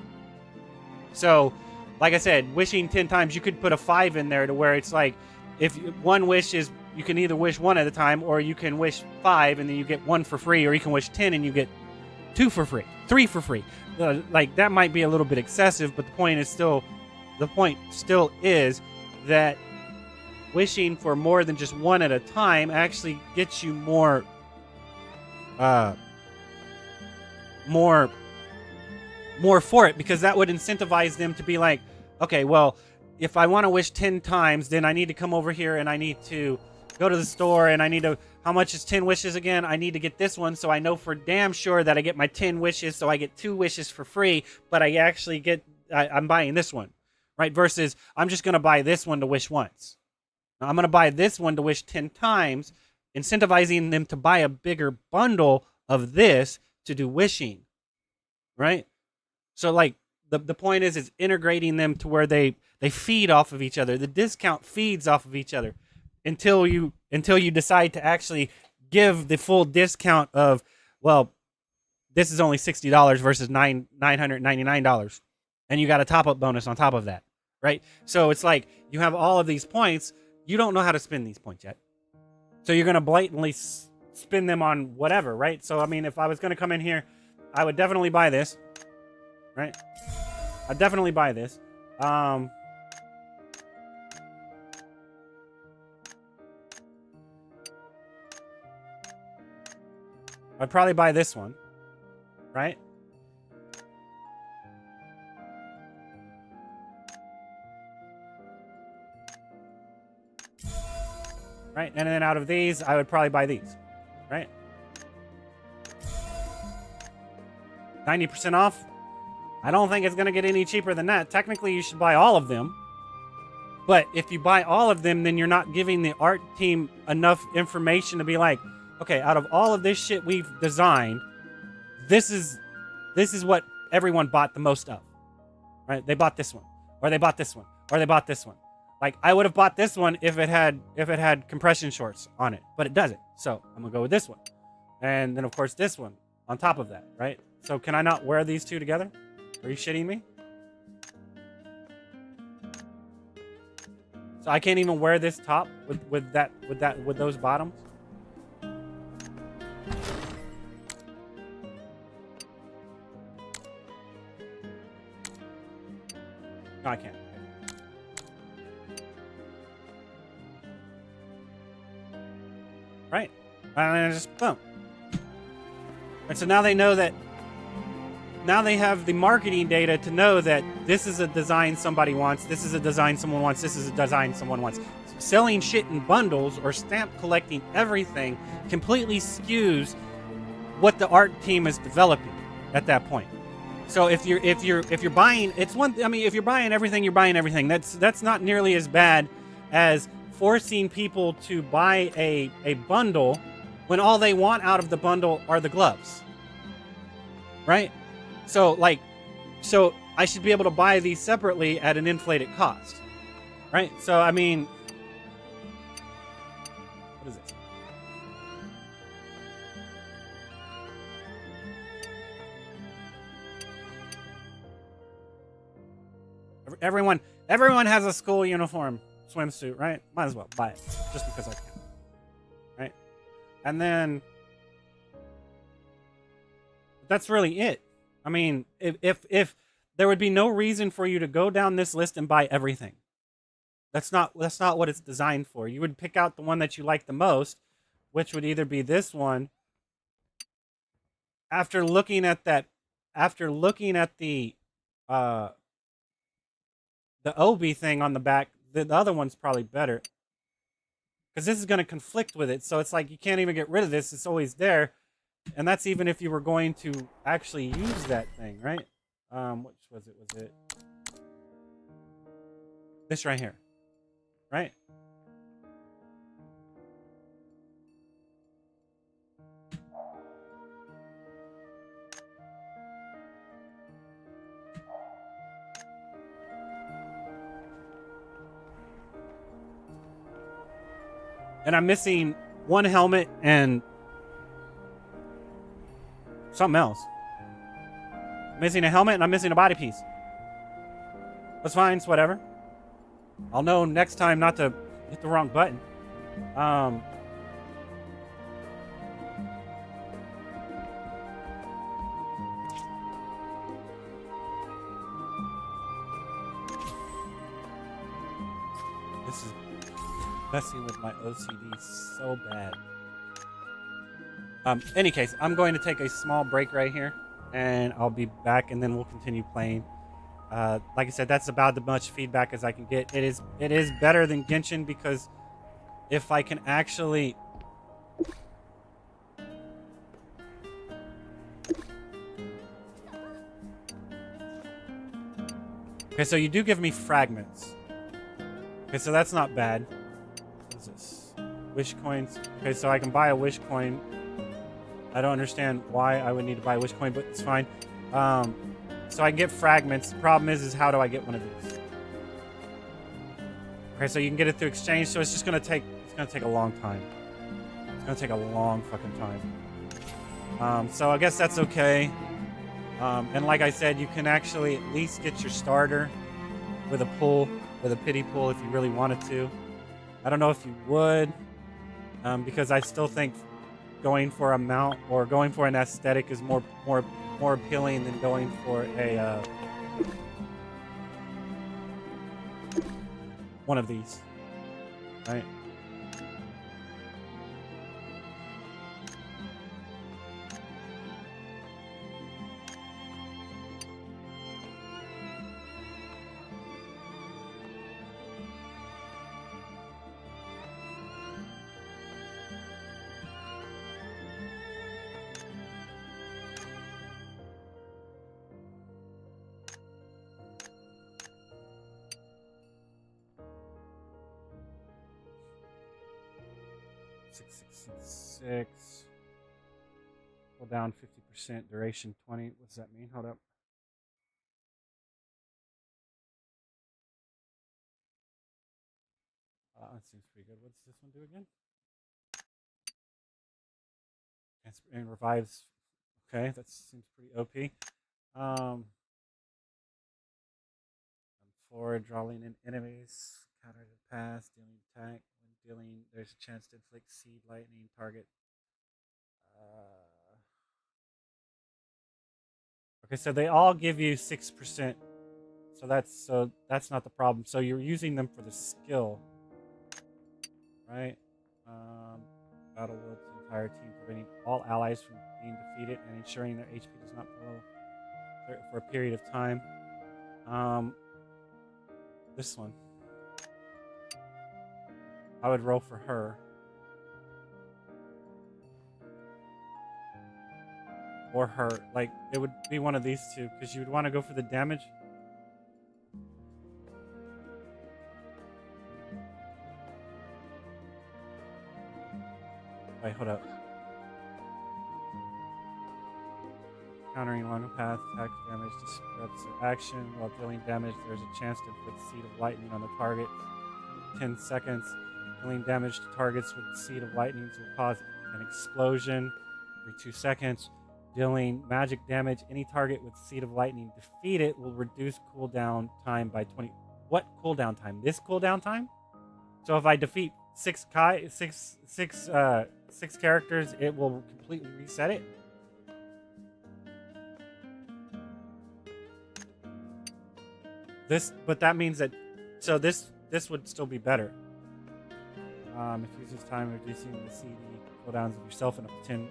So, like I said, wishing 10 times, you could put a 5 in there to where it's like, if one wish is, you can either wish 1 at a time, or you can wish 5 and then you get 1 for free, or you can wish 10 and you get 2 for free, 3 for free. Like, that might be a little bit excessive, but the point still is that wishing for more than just 1 at a time actually gets you more for it, because that would incentivize them to be like, okay, well, if I want to wish 10 times, then I need to come over here and I need to go to the store and I need to, how much is 10 wishes again? I need to get this one so I know for damn sure that I get my 10 wishes, so I get 2 wishes for free, but I actually get, I'm buying this one, right? Versus, I'm just going to buy this one to wish once. Now, I'm going to buy this one to wish 10 times, incentivizing them to buy a bigger bundle of this to do wishing, right? So like the point is integrating them to where they feed off of each other. The discount feeds off of each other until you decide to actually give the full discount of, well, this is only $60 versus $999, and you got a top up bonus on top of that, right? So it's like you have all of these points. You don't know how to spend these points yet, so you're gonna blatantly spend them on whatever, right? So I mean, if I was gonna come in here, I would definitely buy this, right? I'd definitely buy this. I'd probably buy this one, right? Right, and then out of these, I would probably buy these, right? 90% off. I don't think it's going to get any cheaper than that. Technically, you should buy all of them. But if you buy all of them, then you're not giving the art team enough information to be like, okay, out of all of this shit we've designed, this is what everyone bought the most of, right? They bought this one, or they bought this one, or they bought this one. Like, I would have bought this one if it had compression shorts on it, but it doesn't. So I'm gonna go with this one, and then of course this one on top of that, right? So can I not wear these two together? Are you shitting me? So I can't even wear this top with those bottoms? No, I can't. Right. And then just boom. And so now they know that. Now they have the marketing data to know that this is a design somebody wants, this is a design someone wants, this is a design someone wants. Selling shit in bundles or stamp collecting everything completely skews what the art team is developing at that point. So if you're buying, it's one. I mean, if you're buying everything, you're buying everything. That's not nearly as bad as forcing people to buy a bundle when all they want out of the bundle are the gloves, right? So I should be able to buy these separately at an inflated cost, right? So I mean, what is this? Everyone has a school uniform swimsuit, right? Might as well buy it just because I can, right? And then that's really it. I mean, if there would be no reason for you to go down this list and buy everything. That's not what it's designed for. You would pick out the one that you like the most, which would either be this one. After looking at the OB thing on the back, the other one's probably better. Because this is going to conflict with it. So it's like you can't even get rid of this. It's always there. And that's even if you were going to actually use that thing, right? Which was it? Was it this right here? Right? And I'm missing one helmet and something else. I'm missing a helmet and I'm missing a body piece. That's fine, it's whatever. I'll know next time not to hit the wrong button. This is messing with my OCD so bad. Any case, I'm going to take a small break right here, and I'll be back, and then we'll continue playing. Like I said, that's about as much feedback as I can get. It is better than Genshin because if I can actually... Okay, so you do give me fragments. Okay, so that's not bad. What is this? wish coins. Okay, so I can buy a wish coin. I don't understand why I would need to buy a wish coin, but it's fine. So I can get fragments. The problem is how do I get one of these? Okay, so you can get it through exchange. So it's just gonna take. It's gonna take a long time. It's gonna take a long fucking time. So I guess that's okay. And like I said, you can actually at least get your starter with a pull, with a pity pull, if you really wanted to. I don't know if you would, because I still think going for a mount or going for an aesthetic is more appealing than going for a one of these, right? Six. Pull down 50%, duration 20. What's that mean? Hold up. That seems pretty good. What's this one do again? And revives. Okay, that seems pretty OP. Forward, drawing in enemies, counter to pass, dealing attack. When dealing, there's a chance to inflict seed lightning target. Okay, so they all give you 6%. So that's not the problem. So you're using them for the skill, right? Battle will the entire team, preventing all allies from being defeated and ensuring their HP does not fall for a period of time. This one, I would roll for her. Or her. Like, it would be one of these two, because you would want to go for the damage. Wait, hold up. Countering long path, attack damage disrupts their action. While dealing damage, there's a chance to inflict Seed of Lightning on the target. 10 seconds. Dealing damage to targets with Seed of Lightning will cause an explosion every 2 seconds. Dealing magic damage, any target with Seed of Lightning defeated will reduce cooldown time by 20. What cooldown time? This cooldown time? So if I defeat six characters, it will completely reset it. But that means that, so this would still be better. If uses time reducing the CD cooldowns of yourself and up to 10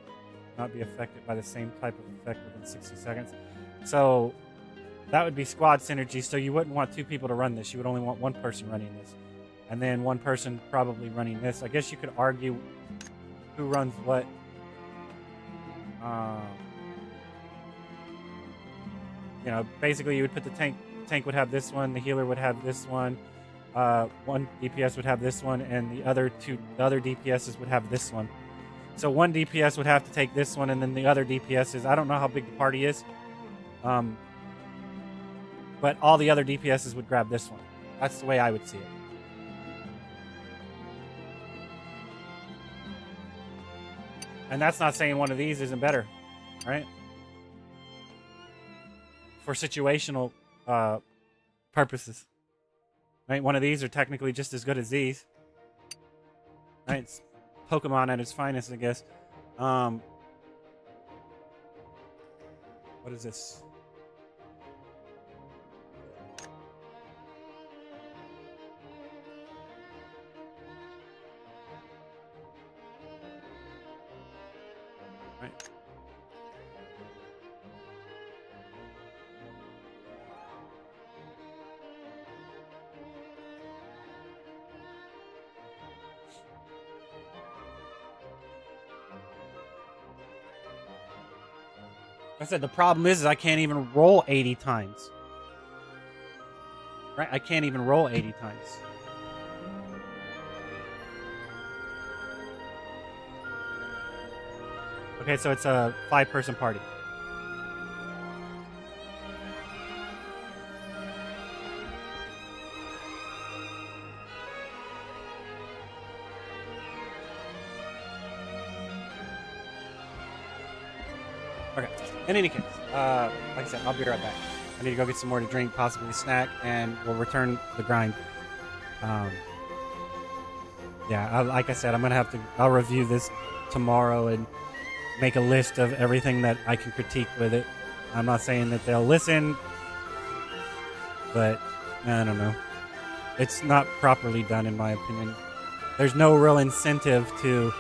not be affected by the same type of effect within 60 seconds. So that would be squad synergy. So you wouldn't want 2 people to run this. You would only want 1 person running this, and then 1 person probably running this. I guess you could argue who runs what. You know, basically you would put the tank. The tank would have this one. The healer would have this one. 1 DPS would have this one, and the other DPSs would have this one. So 1 DPS would have to take this one, and then the other DPSs, I don't know how big the party is, but all the other DPSs would grab this one. That's the way I would see it. And that's not saying one of these isn't better, right? For situational purposes. Right? One of these are technically just as good as these. Right? It's Pokemon at its finest, I guess. What is this? Right. I said the problem is I can't even roll 80 times. Right? I can't even roll 80 times. Okay, so it's a 5-person party. Okay. In any case, like I said, I'll be right back. I need to go get some more to drink, possibly a snack, and we'll return to the grind. Yeah, like I said, I'll review this tomorrow and make a list of everything that I can critique with it. I'm not saying that they'll listen, but I don't know. It's not properly done, in my opinion. There's no real incentive to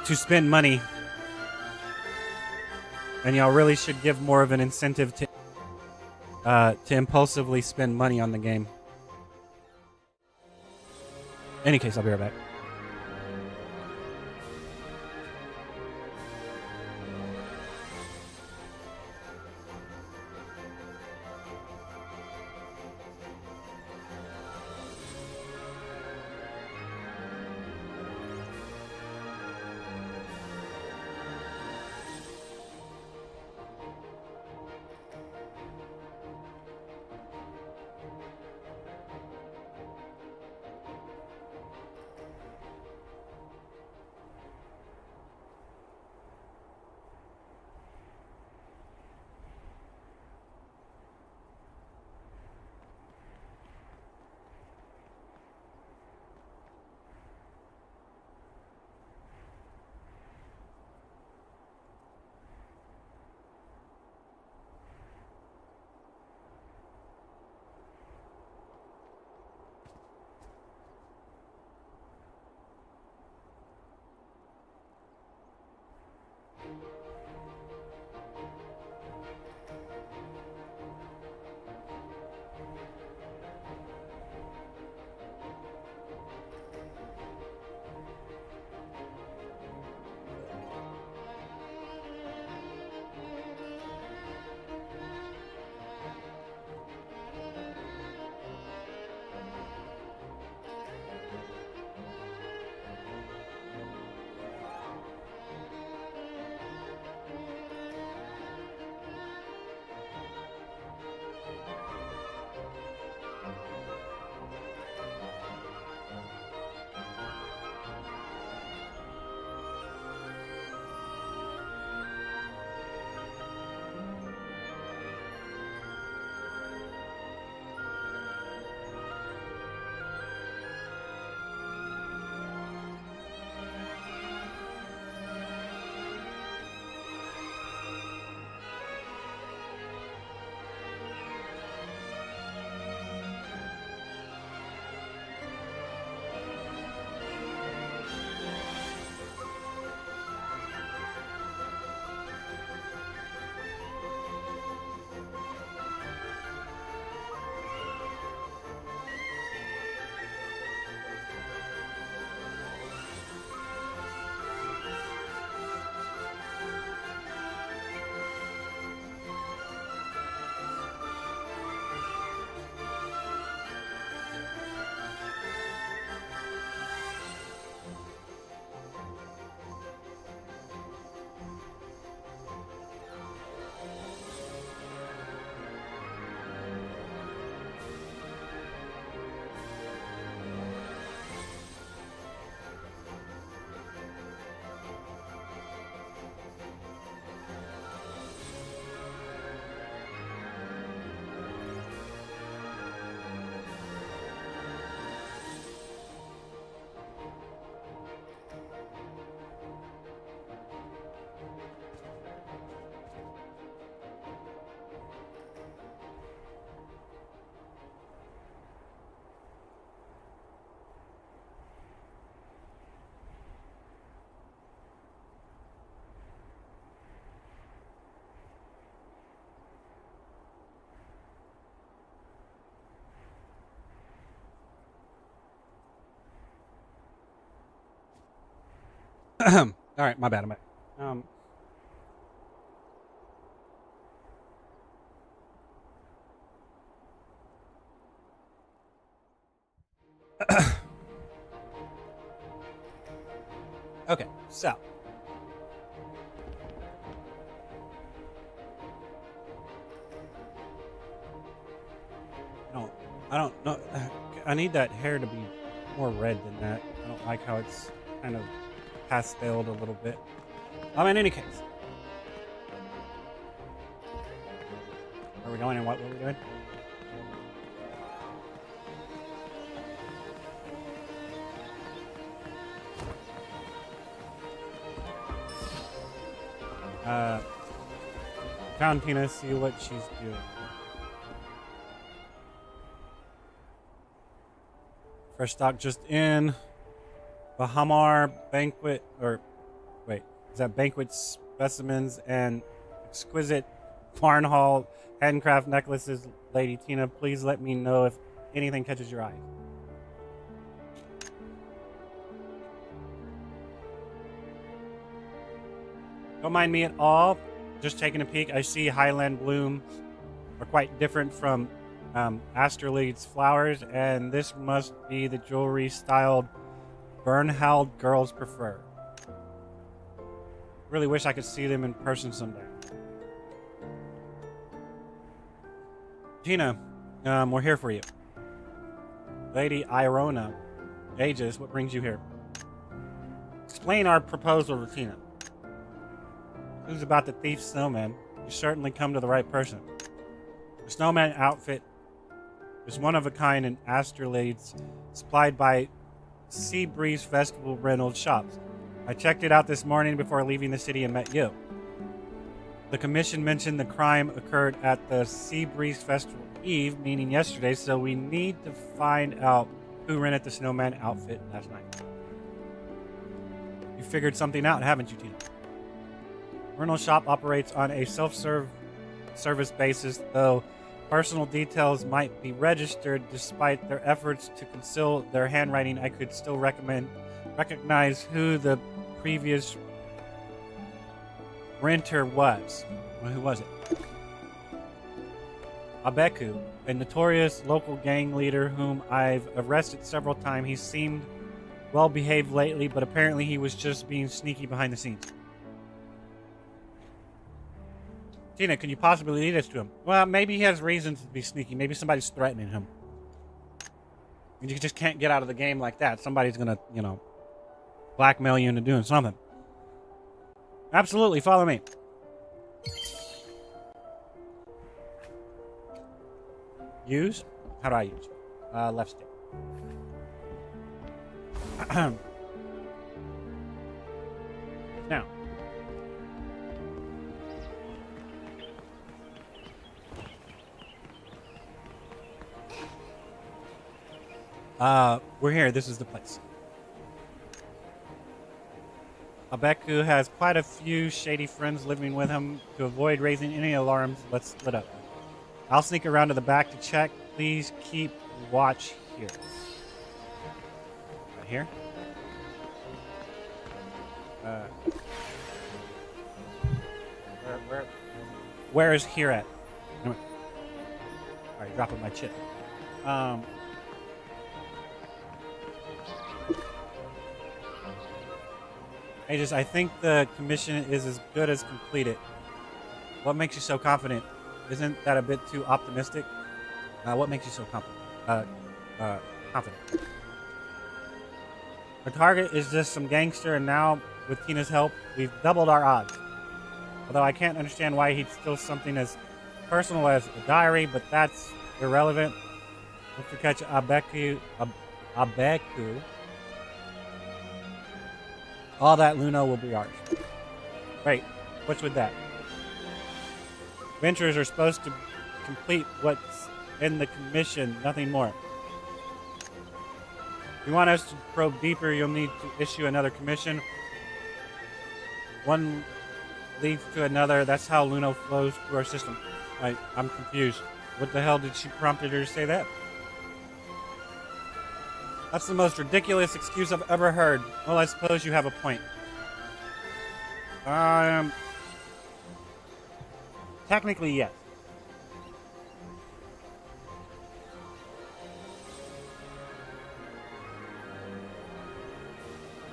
spend money, and y'all really should give more of an incentive to impulsively spend money on the game. Any case, I'll be right back. All right, my bad. I'm back. Okay, so I don't know. I need that hair to be more red than that. I don't like how it's kind of pasteled a little bit. In any case. Where are we going and what were we doing? Found Tina, see what she's doing. Fresh stock just in. Bahamar banquet, or wait, is that banquet specimens and exquisite barn hall handcraft necklaces, Lady Tina? Please let me know if anything catches your eye. Don't mind me at all. Just taking a peek. I see Highland blooms are quite different from Asterlead's flowers, and this must be the jewelry styled Bernhald girls prefer. Really wish I could see them in person someday. Tina, we're here for you. Lady Irona, Aegis, what brings you here? Explain our proposal to Tina. Who's about the thief snowman? You certainly come to the right person. The snowman outfit is one of a kind in Asterlades, supplied by Sea Breeze Festival Reynolds shops. I checked it out this morning before leaving the city and met you. The commission mentioned the crime occurred at the Sea Breeze Festival Eve, meaning yesterday, so we need to find out who rented the snowman outfit last night. You figured something out, haven't you, Tina? Reynolds shop operates on a self-service basis, though personal details might be registered. Despite their efforts to conceal their handwriting, I could still recognize who the previous renter was. Well, who was it? Abeku, a notorious local gang leader whom I've arrested several times. He seemed well behaved lately, but apparently he was just being sneaky behind the scenes. Tina, can you possibly lead us to him? Well, maybe he has reasons to be sneaky. Maybe somebody's threatening him. You just can't get out of the game like that. Somebody's gonna, blackmail you into doing something. Absolutely, follow me. Use? How do I use? Left stick. Now. We're here. This is the place. Abeku has quite a few shady friends living with him. To avoid raising any alarms, let's split up. I'll sneak around to the back to check. Please keep watch here. Right here? Where is here at? Alright, dropping my chip. I think the commission is as good as completed. What makes you so confident? Isn't that a bit too optimistic? What makes you so confident? Our target is just some gangster, and now, with Tina's help, we've doubled our odds. Although I can't understand why he'd steal something as personal as a diary, but that's irrelevant. Once we catch Abeku, all that Luno will be ours. Wait, what's with that? Ventures are supposed to complete what's in the commission, nothing more. If you want us to probe deeper, you'll need to issue another commission. One leads to another. That's how Luno flows through our system. I'm confused. What the hell did she prompted her to say that? That's the most ridiculous excuse I've ever heard. Well, I suppose you have a point. Technically, yes.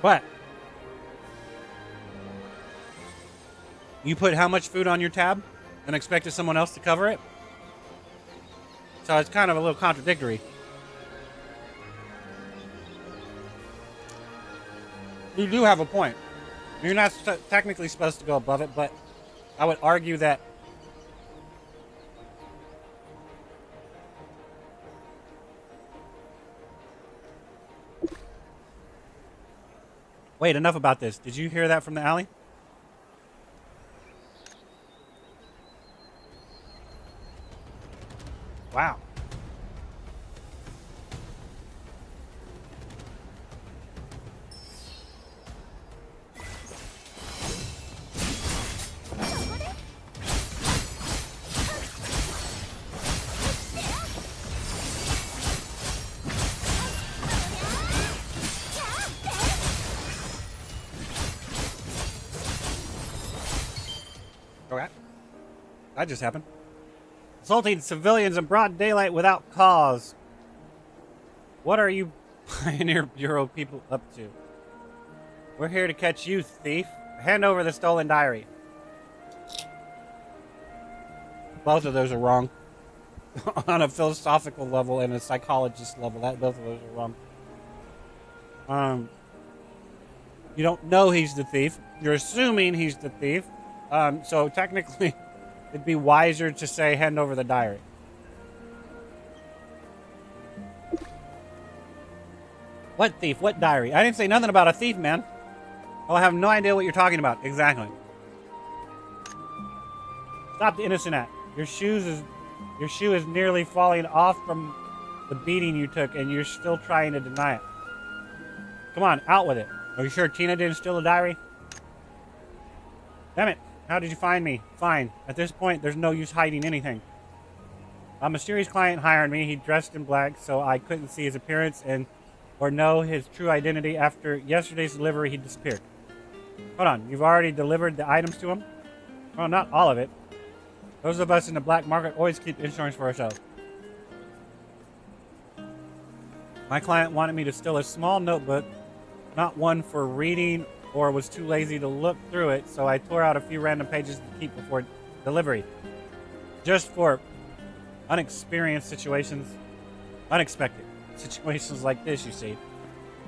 What? You put how much food on your tab and expected someone else to cover it? So it's kind of a little contradictory. You do have a point. You're not technically supposed to go above it, but I would argue that wait, enough about this. Did you hear that from the alley? Wow. Okay. That just happened. Assaulting civilians in broad daylight without cause. What are you Pioneer Bureau people up to? We're here to catch you, thief. Hand over the stolen diary. Both of those are wrong. On a philosophical level and a psychologist level, both of those are wrong. You don't know he's the thief. You're assuming he's the thief. So technically, it'd be wiser to say hand over the diary. What thief? What diary? I didn't say nothing about a thief, man. I have no idea what you're talking about. Exactly. Stop the innocent act. Your shoe is nearly falling off from the beating you took, and you're still trying to deny it. Come on, out with it. Are you sure Tina didn't steal the diary? Damn it. How did you find me? Fine. At this point, there's no use hiding anything. A mysterious client hired me. He dressed in black, so I couldn't see his appearance or know his true identity. After yesterday's delivery, he disappeared. Hold on. You've already delivered the items to him? Well, not all of it. Those of us in the black market always keep insurance for ourselves. My client wanted me to steal a small notebook, not one for reading, or was too lazy to look through it, so I tore out a few random pages to keep before delivery. Just for unexpected situations like this, you see.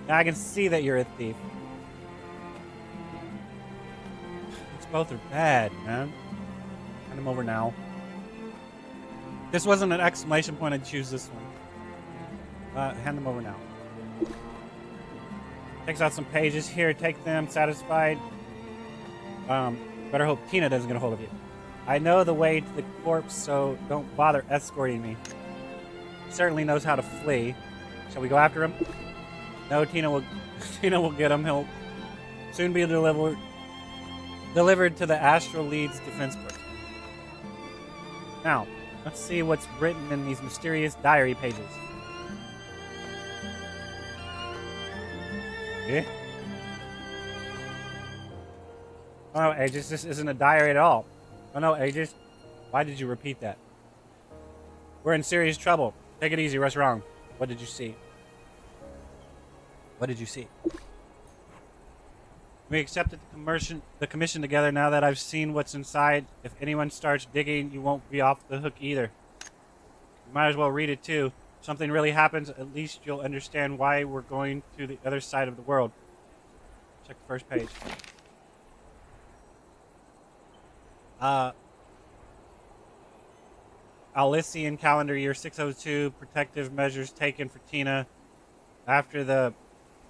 Now I can see that you're a thief. These both are bad, man. Hand them over now. This wasn't an exclamation point, I'd choose this one. Hand them over now. Takes out some pages here. Take them. Satisfied. Better hope Tina doesn't get a hold of you. I know the way to the corpse, so don't bother escorting me. He certainly knows how to flee. Shall we go after him? No, Tina will get him. He'll soon be delivered to the Astral Lead's defense force. Now, let's see what's written in these mysterious diary pages. Yeah. Oh no, Aegis, this isn't a diary at all. Oh no, Aegis, why did you repeat that? We're in serious trouble. Take it easy, what's wrong? What did you see? What did you see? We accepted the commission together. Now that I've seen what's inside, if anyone starts digging, you won't be off the hook either. You might as well read it too. If something really happens, at least you'll understand why we're going to the other side of the world. Check the first page. Alician calendar year 602, protective measures taken for Tina. After the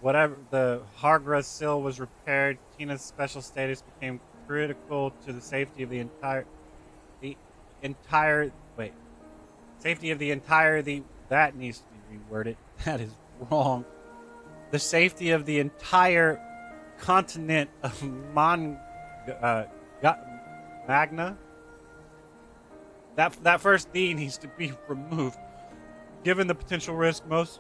Hargra seal was repaired, Tina's special status became critical to the safety of the entire that needs to be reworded. That is wrong. The safety of the entire continent of Magna. That first D needs to be removed. Given the potential risk, most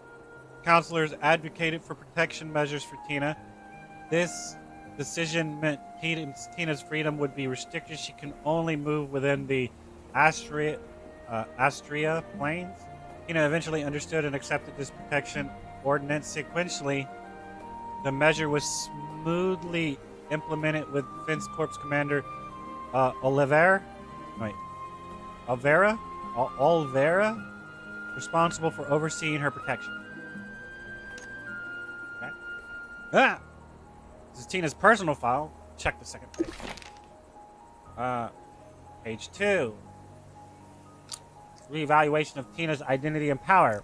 counselors advocated for protection measures for Tina. This decision meant Tina's freedom would be restricted. She can only move within the Astria plains. Tina eventually understood and accepted this protection ordinance. Sequentially, the measure was smoothly implemented with Defense Corps Commander Olvera responsible for overseeing her protection. Okay. Ah! This is Tina's personal file. Check the second page. Page 2. Reevaluation of Tina's identity and power.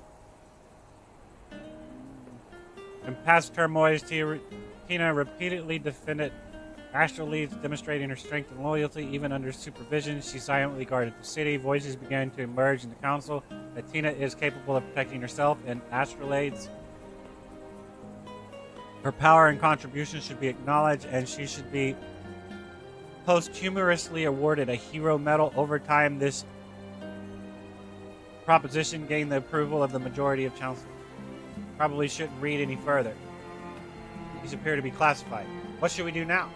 In past turmoils, Tina repeatedly defended astral leads, demonstrating her strength and loyalty. Even under supervision, she silently guarded the city. Voices began to emerge in the council that Tina is capable of protecting herself and astrolades. Her power and contribution should be acknowledged, and she should be posthumously awarded a hero medal. Over time, this proposition gained the approval of the majority of council. Probably shouldn't read any further. These appear to be classified. What should we do now?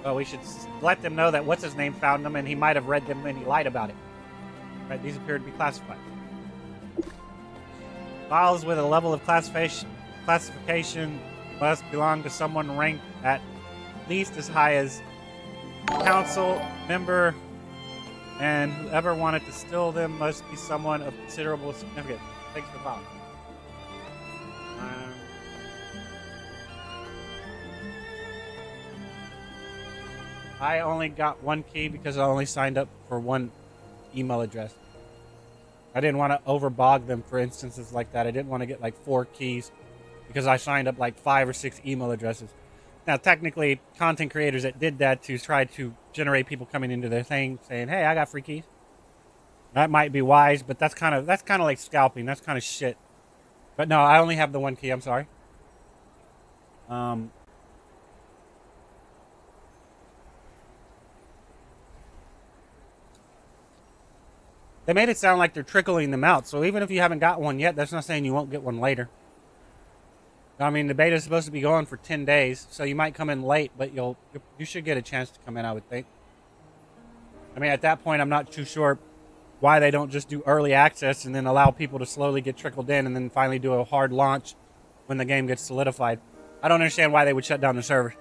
Well, we should let them know that what's-his-name found them, and he might have read them and he lied about it. Right, these appear to be classified. Files with a level of classification must belong to someone ranked at least as high as council member, and whoever wanted to steal them must be someone of considerable significance. Thanks for the file. I only got one key because I only signed up for one email address. I didn't want to overbog them for instances like that. I didn't want to get like 4 keys because I signed up like 5 or 6 email addresses. Now, technically, content creators that did that to try to generate people coming into their thing saying, "Hey, I got free keys." That might be wise, but that's kind of like scalping. That's kind of shit. But no, I only have the one key. I'm sorry. They made it sound like they're trickling them out. So even if you haven't got one yet, that's not saying you won't get one later. I mean, the beta is supposed to be going for 10 days, so you might come in late, but you should get a chance to come in, I would think. I mean, at that point, I'm not too sure why they don't just do early access and then allow people to slowly get trickled in and then finally do a hard launch when the game gets solidified. I don't understand why they would shut down the server.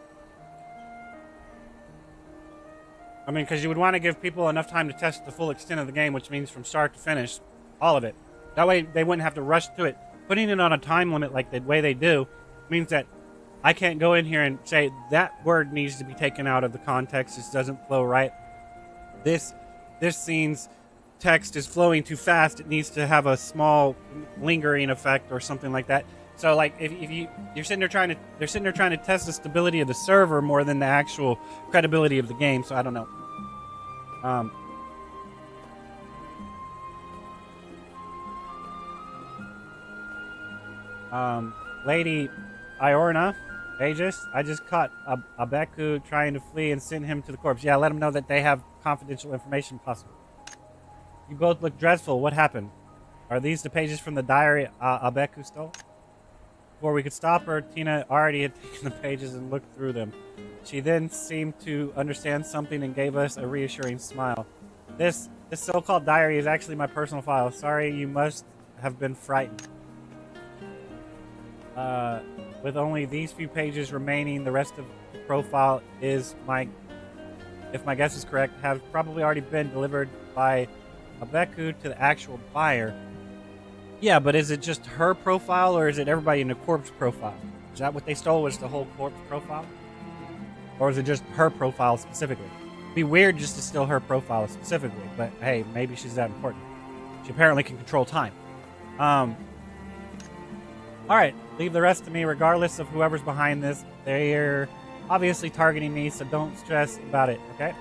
I mean, because you would want to give people enough time to test the full extent of the game, which means from start to finish, all of it. That way, they wouldn't have to rush to it. Putting it on a time limit like the way they do means that I can't go in here and say that word needs to be taken out of the context. This doesn't flow right. This scene's text is flowing too fast. It needs to have a small lingering effect or something like that. So, like, if they're sitting there trying to test the stability of the server more than the actual credibility of the game. So I don't know. Lady Iorna, Aegis, I just caught Abeku trying to flee and sent him to the corpse. Yeah, let him know that they have confidential information possible. You both look dreadful. What happened? Are these the pages from the diary Abeku stole? Before we could stop her, Tina already had taken the pages and looked through them. She then seemed to understand something and gave us a reassuring smile. This so-called diary is actually my personal file. Sorry, you must have been frightened. With only these few pages remaining, the rest of the profile is if my guess is correct, have probably already been delivered by Abeku to the actual buyer. Yeah, but is it just her profile or is it everybody in the corpse profile? Is that what they stole, was the whole corpse profile? Or is it just her profile specifically? It'd be weird just to steal her profile specifically, but hey, maybe she's that important. She apparently can control time. Alright, leave the rest to me regardless of whoever's behind this. They're obviously targeting me, so don't stress about it, okay?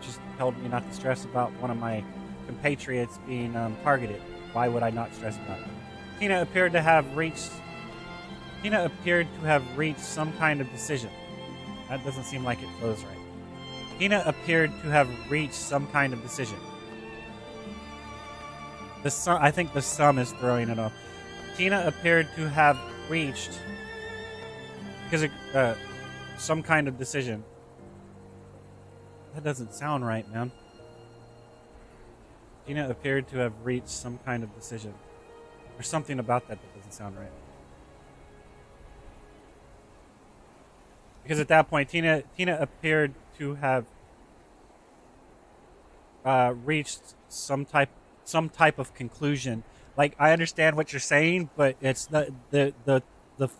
Just told me not to stress about one of my compatriots being targeted. Why would I not stress about it? Tina appeared to have reached some kind of decision. That doesn't seem like it flows right. Tina appeared to have reached some kind of decision. I think the sum is throwing it off. Tina appeared to have reached some kind of decision. That doesn't sound right, man. Tina appeared to have reached some kind of decision. There's something about that doesn't sound right. Because at that point, Tina appeared to have reached some type of conclusion. Like, I understand what you're saying, but it's the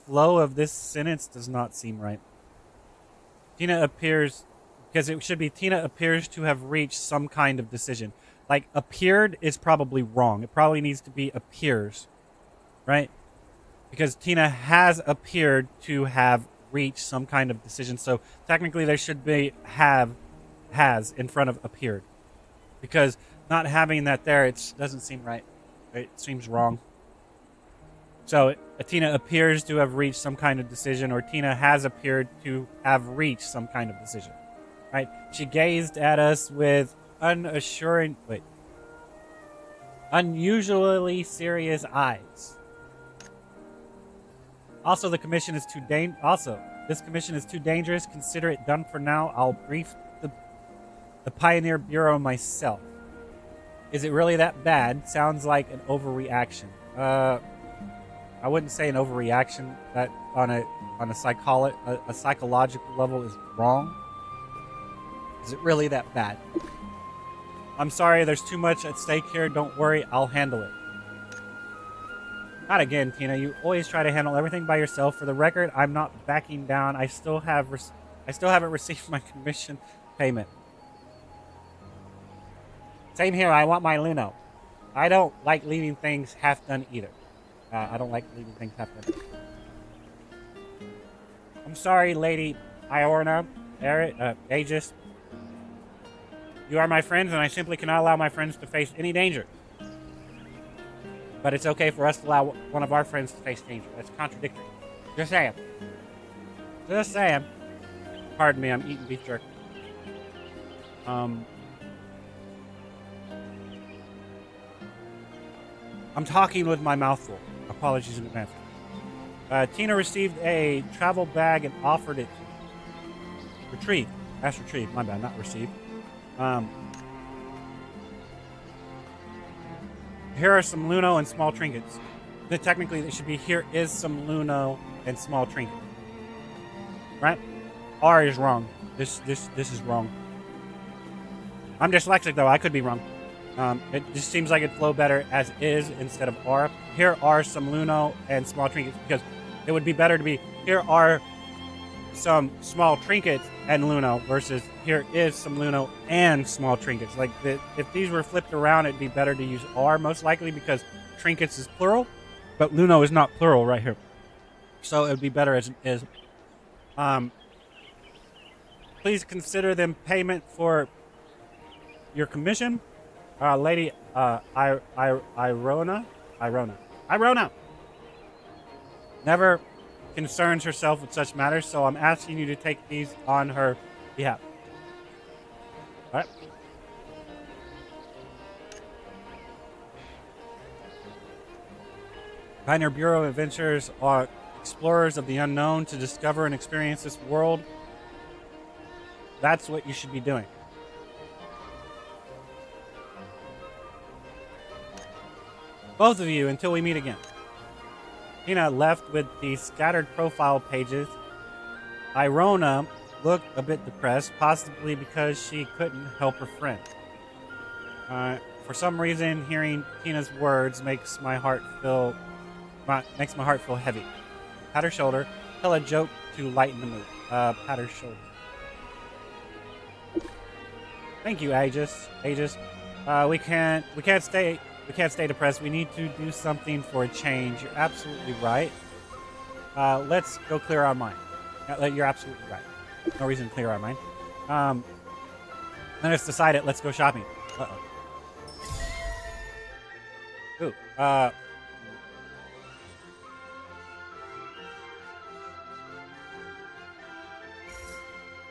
flow of this sentence does not seem right. Tina appears, because it should be Tina appears to have reached some kind of decision. Like, appeared is probably wrong. It probably needs to be appears, right? Because Tina has appeared to have reached some kind of decision. So technically there should be has in front of appeared. Because not having that there, it doesn't seem right. It seems wrong. So Tina appears to have reached some kind of decision, or Tina has appeared to have reached some kind of decision. Right? She gazed at us with unusually serious eyes. Also, this commission is too dangerous. Consider it done for now. I'll brief the Pioneer Bureau myself. Is it really that bad? Sounds like an overreaction. I wouldn't say an overreaction. That on a psychological level is wrong. Is it really that bad? I'm sorry, there's too much at stake here. Don't worry, I'll handle it. Not again, Tina. You always try to handle everything by yourself. For the record, I'm not backing down. I still haven't received my commission payment. Same here. I want my Luno. I don't like leaving things half done either. I'm sorry, Lady Iorna, Aegis. You are my friends, and I simply cannot allow my friends to face any danger. But it's okay for us to allow one of our friends to face danger. That's contradictory. Just saying. Pardon me, I'm eating beef jerky. I'm talking with my mouth full. Apologies in advance. Tina received a travel bag and offered it to me. Retrieved. That's retrieved. My bad, not received. Here are some Luno and small trinkets. Technically, it should be here is some Luno and small trinkets. Right? R is wrong. This is wrong. I'm dyslexic though. I could be wrong. It just seems like it'd flow better as is instead of R. Here are some Luno and small trinkets, because it would be better to be here are some small trinkets and Luno versus here is some Luno and small trinkets. Like, if these were flipped around, it'd be better to use R most likely, because trinkets is plural, but Luno is not plural right here. So it would be better as it is. Please consider them payment for your commission. Lady Irona never concerns herself with such matters, so I'm asking you to take these on her behalf. All right. Pioneer Bureau adventurers are explorers of the unknown to discover and experience this world. That's what you should be doing. Both of you, until we meet again. Tina left with the scattered profile pages. Irona looked a bit depressed, possibly because she couldn't help her friend. For some reason, hearing Tina's words makes my heart feel heavy. Pat her shoulder. Tell a joke to lighten the mood. Pat her shoulder. Thank you, Aegis. We can't stay depressed. We need to do something for a change. You're absolutely right. Let's go clear our mind. You're absolutely right. No reason to clear our mind. Then it's decided. Let's go shopping. Ooh. All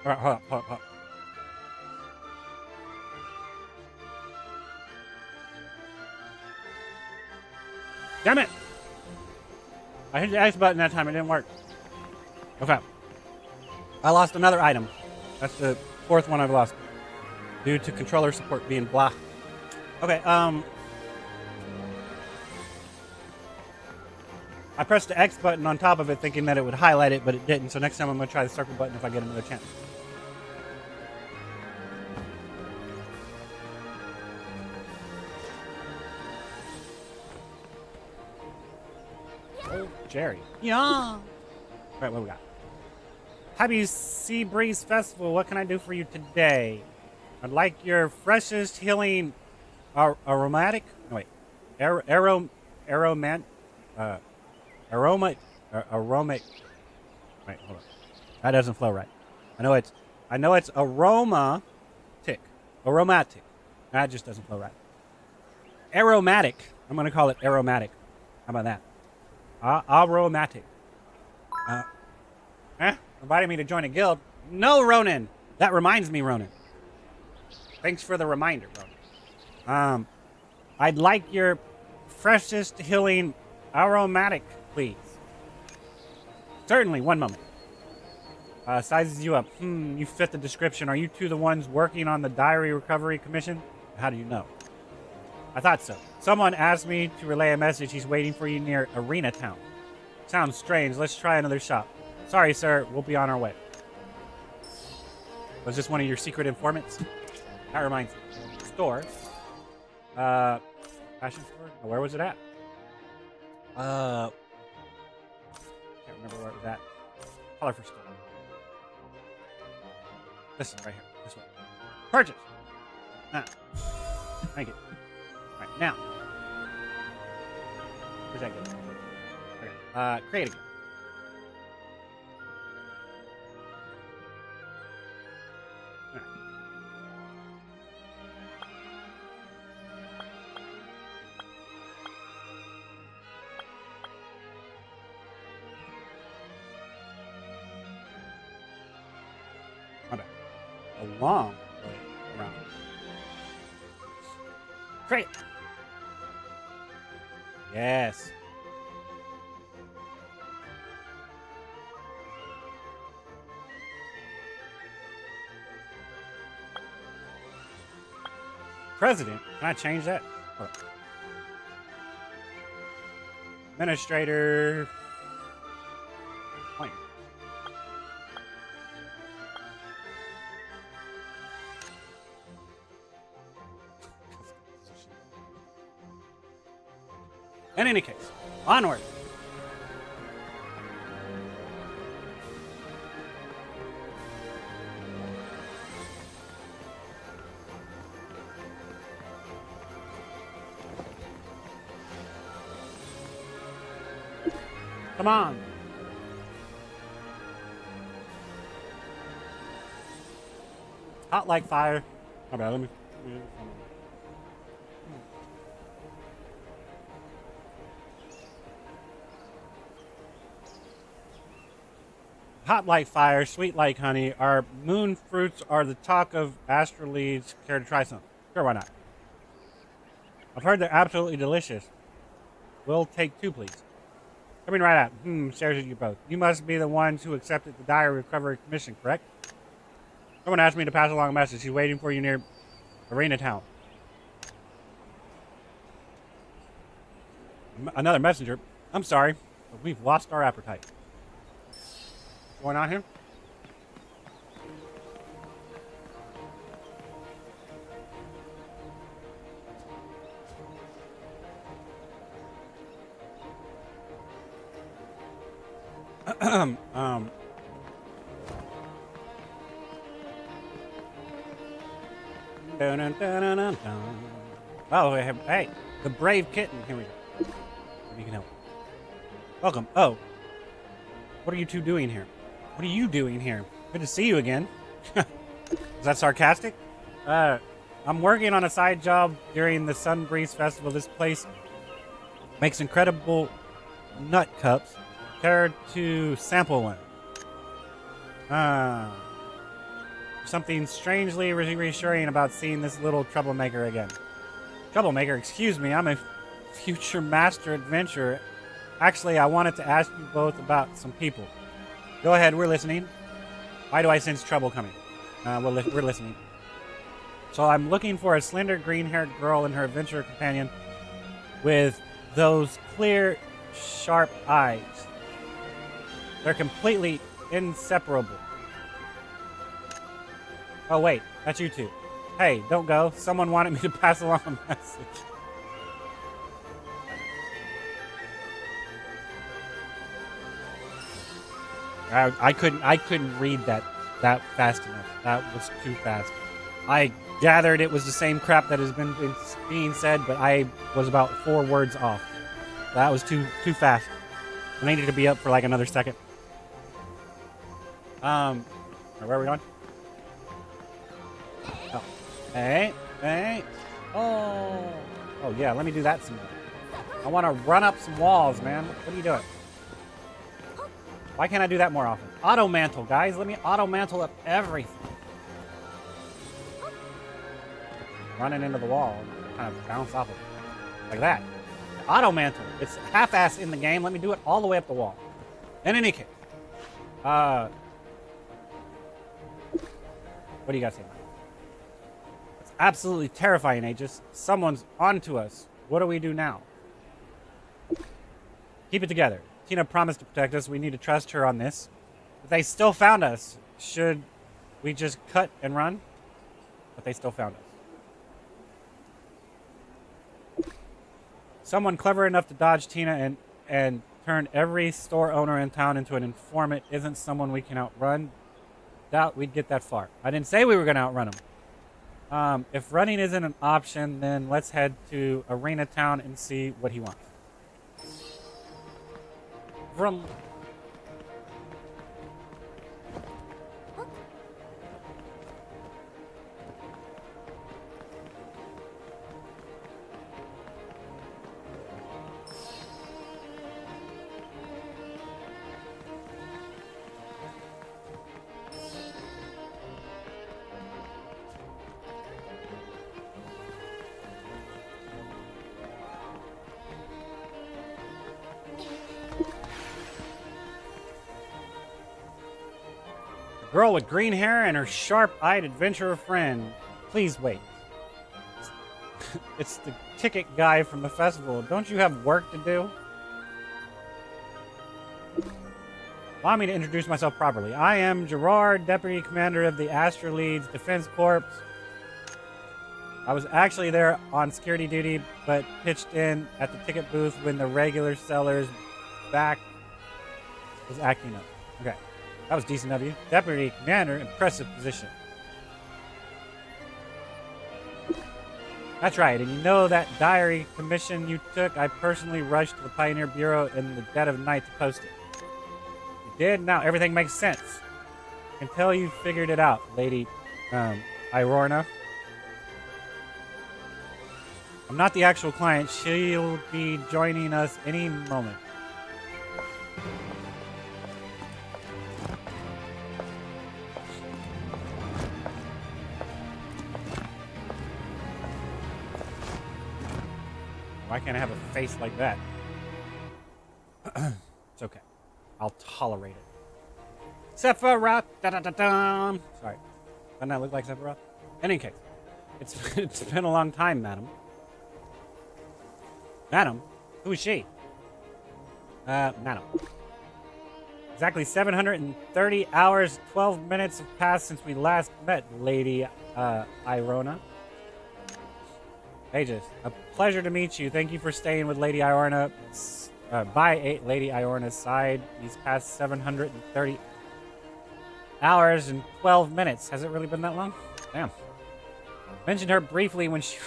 right, hold on. Damn it! I hit the X button that time. It didn't work. Okay. I lost another item. That's the fourth one I've lost. Due to controller support being blah. Okay, I pressed the X button on top of it thinking that it would highlight it, but it didn't. So next time I'm going to try the circle button if I get another chance. Oh, Jerry. Yeah. All right, what we got? Happy Sea Breeze Festival. What can I do for you today? I'd like your freshest healing aromatic. No, wait. Aromatic. Aromatic. Wait, hold on. That doesn't flow right. I know it's aromatic. Aromatic. That just doesn't flow right. Aromatic. I'm going to call it aromatic. How about that? Aromatic. Inviting me to join a guild. No, Ronan. That reminds me, Ronan. Thanks for the reminder, Ronan. I'd like your freshest healing aromatic, please. Certainly, one moment. Sizes you up. You fit the description. Are you two the ones working on the Diary Recovery Commission? How do you know? I thought so. Someone asked me to relay a message. He's waiting for you near Arena Town. Sounds strange. Let's try another shop. Sorry, sir. We'll be on our way. Was this one of your secret informants? That reminds me. Store. Fashion store? Oh, where was it at? Can't remember where it was at. Colorful store. This is right here. This one. Purchase. Thank you. All right, now. Where's that go? Okay. Create again. A long way around. Great. Yes. President? Can I change that? Hold on. Administrator. Point. In any case, onward. Come on. Hot like fire. How about let me. Hot like fire, sweet like honey. Our moon fruits are the talk of astraleads. Care to try some? Sure, why not? I've heard they're absolutely delicious. We'll take 2, please. Coming right out. Stares at you both. You must be the ones who accepted the Diary Recovery Commission, correct? Someone asked me to pass along a message. He's waiting for you near Arena Town. Another messenger. I'm sorry, but we've lost our appetite. What's going on here? Oh, hey, the brave kitten. Here we go. Maybe you can help. Welcome. Oh, what are you two doing here? What are you doing here? Good to see you again. Is that sarcastic? I'm working on a side job during the Sun Breeze Festival. This place makes incredible nut cups. Care to sample one? Something strangely reassuring about seeing this little troublemaker again. Troublemaker? Excuse me, I'm a future master adventurer. Actually, I wanted to ask you both about some people. Go ahead, we're listening. Why do I sense trouble coming? We're listening. So I'm looking for a slender green-haired girl and her adventurer companion with those clear sharp eyes. They're completely inseparable. Oh, wait. That's you two. Hey, don't go. Someone wanted me to pass along a message. I couldn't read that fast enough. That was too fast. I gathered it was the same crap that has been being said, but I was about 4 words off. That was too fast. I needed to be up for like another second. Where are we going? Oh. Hey. Oh yeah, let me do that some more. I want to run up some walls, man. What are you doing? Why can't I do that more often? Auto mantle, guys. Let me auto mantle up everything. Running into the wall, kind of bounce off of it. Like that. Auto mantle. It's half-ass in the game. Let me do it all the way up the wall. In any case. What do you guys say? It's absolutely terrifying, Aegis. Someone's onto us. What do we do now? Keep it together. Tina promised to protect us. We need to trust her on this. If they still found us, should we just cut and run? But they still found us. Someone clever enough to dodge Tina and turn every store owner in town into an informant isn't someone we can outrun. Doubt we'd get that far. I didn't say we were going to outrun him. If running isn't an option, then let's head to Arena Town and see what he wants. Vroom. Girl with green hair and her sharp-eyed adventurer friend. Please wait. It's the ticket guy from the festival. Don't you have work to do? Allow me to introduce myself properly. I am Gerard, Deputy Commander of the Astraleads Defense Corps. I was actually there on security duty, but pitched in at the ticket booth when the regular seller's back was acting up. Okay. That was decent of you. Deputy Commander, impressive position. That's right, and you know that diary commission you took? I personally rushed to the Pioneer Bureau in the dead of night to post it. You did? Now everything makes sense. I can tell you figured it out, Lady Irorna. I'm not the actual client. She'll be joining us any moment. Why can't I have a face like that? It's okay. I'll tolerate it. Sephiroth! Da-da-da-dum! Sorry. Doesn't that look like Sephiroth? In any case, it's been a long time, madam. Madam? Who is she? Madam. Exactly 730 hours, 12 minutes have passed since we last met, Lady Irona. Aegis, a pleasure to meet you. Thank you for staying with Lady Iorna. Lady Iorna's side these past 730 hours and 12 minutes. Has it really been that long? Damn. Mentioned her briefly when she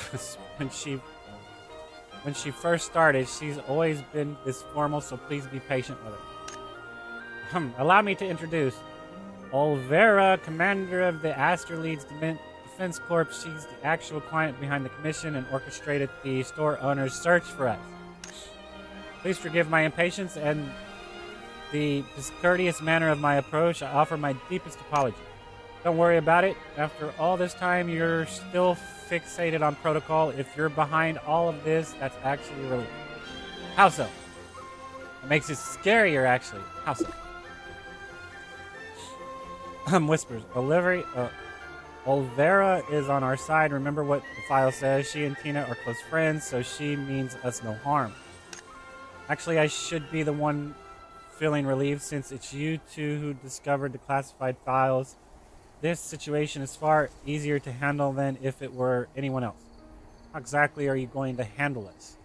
first started. She's always been this formal, so please be patient with her. Allow me to introduce Olvera, commander of the Astraleads Defense Corps. She's the actual client behind the commission and orchestrated the store owner's search for us. Please forgive my impatience and the discourteous manner of my approach. I offer my deepest apology. Don't worry about it. After all this time, you're still fixated on protocol. If you're behind all of this, that's actually relief. How so? It makes it scarier, actually. How so? Whispers. Olvera is on our side. Remember what the file says. She and Tina are close friends, so she means us no harm. Actually, I should be the one feeling relieved since it's you two who discovered the classified files. This situation is far easier to handle than if it were anyone else. How exactly are you going to handle this?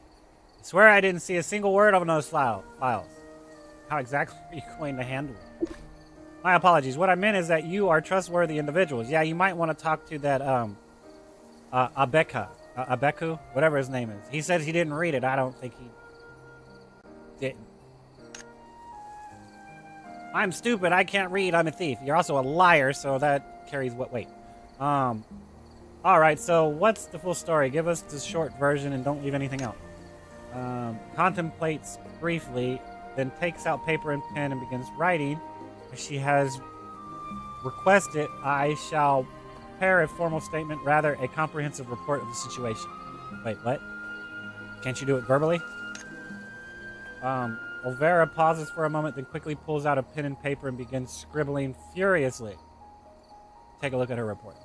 I swear I didn't see a single word on those files. How exactly are you going to handle it? My apologies. What I meant is that you are trustworthy individuals. Yeah, you might want to talk to that Abeku, whatever his name is. He says he didn't read it. I don't think he didn't. I'm stupid. I can't read. I'm a thief. You're also a liar, so that carries what weight. All right. So what's the full story? Give us the short version and don't leave anything out. Contemplates briefly, then takes out paper and pen and begins writing. As she has requested, I shall prepare a formal statement, rather a comprehensive report of the situation. Wait, what? Can't you do it verbally? Olvera pauses for a moment, then quickly pulls out a pen and paper and begins scribbling furiously. Take a look at her report.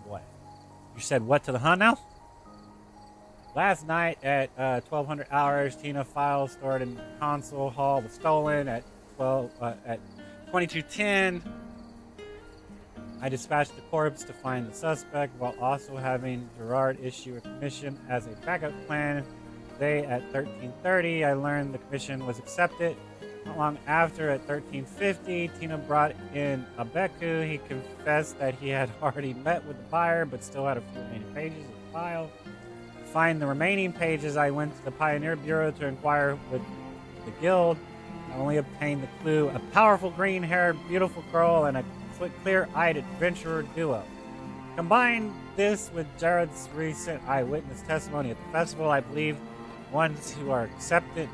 What? You said what to the Hun now? Last night at 1200 hours, Tina files stored in the console hall was stolen at 2210. I dispatched the corpse to find the suspect while also having Gerard issue a commission as a backup plan. Today at 1330, I learned the commission was accepted. Not long after, at 1350, Tina brought in Abeku. He confessed that he had already met with the buyer, but still had a few remaining pages of the file. To find the remaining pages, I went to the Pioneer Bureau to inquire with the guild. I only obtained the clue: a powerful green-haired, beautiful girl and a clear-eyed adventurer duo. Combine this with Jared's recent eyewitness testimony at the festival, I believe ones who accepted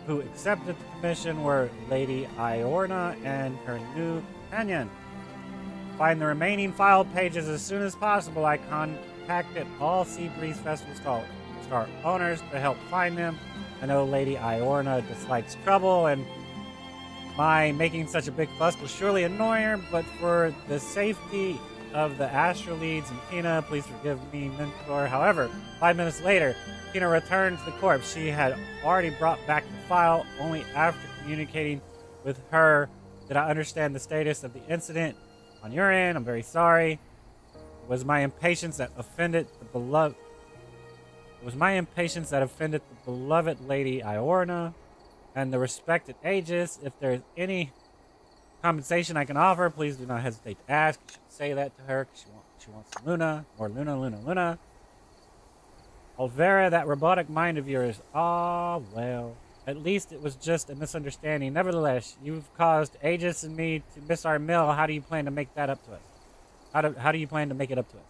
the commission were Lady Iorna and her new companion. Find the remaining file pages as soon as possible. I contacted all Sea Breeze Festival star owners to help find them. I know Lady Iorna dislikes trouble, and my making such a big fuss will surely annoy her, but for the safety of the Astraleads and Tina, please forgive me, Mentor. However, 5 minutes later, Tina returned to the corpse. She had already brought back the file. Only after communicating with her did I understand the status of the incident. On your end, I'm very sorry. It was my impatience that offended the beloved Lady Iorna and the respected Aegis. If there is any compensation I can offer, please do not hesitate to ask. You should say that to her because she wants Luna, or Luna. Olvera, that robotic mind of yours. Ah, well. At least it was just a misunderstanding. Nevertheless, you've caused Aegis and me to miss our meal. How do you plan to make that up to us? How do you plan to make it up to us?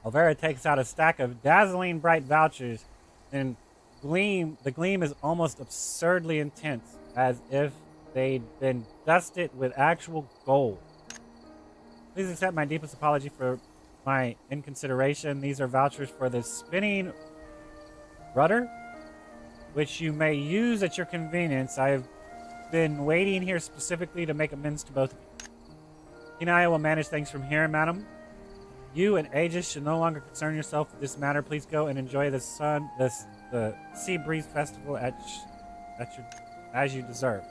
Olvera takes out a stack of dazzling bright vouchers, and the gleam is almost absurdly intense, as if they'd been dusted with actual gold. Please accept my deepest apology for my inconsideration. These are vouchers for the spinning rudder, which you may use at your convenience. I've been waiting here specifically to make amends to both of you. Tina and I will manage things from here, madam. You and Aegis should no longer concern yourself with this matter. Please go and enjoy the Sea Breeze Festival as you deserve.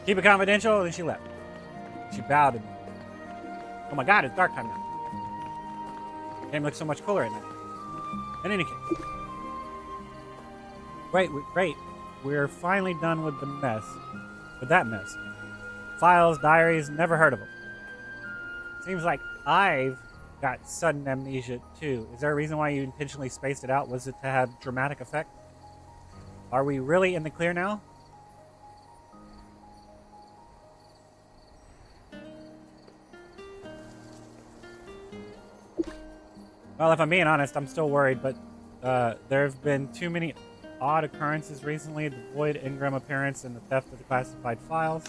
Keep it confidential, and then she left. She bowed and, oh my god, it's dark time now. Game looks so much cooler at night. In any case. Great. We're finally done with the mess. With that mess. Files, diaries, never heard of them. Seems like I've got sudden amnesia too. Is there a reason why you intentionally spaced it out? Was it to have dramatic effect? Are we really in the clear now? Well, if I'm being honest, I'm still worried, but there have been too many odd occurrences recently. The Void Ingram appearance and the theft of the classified files.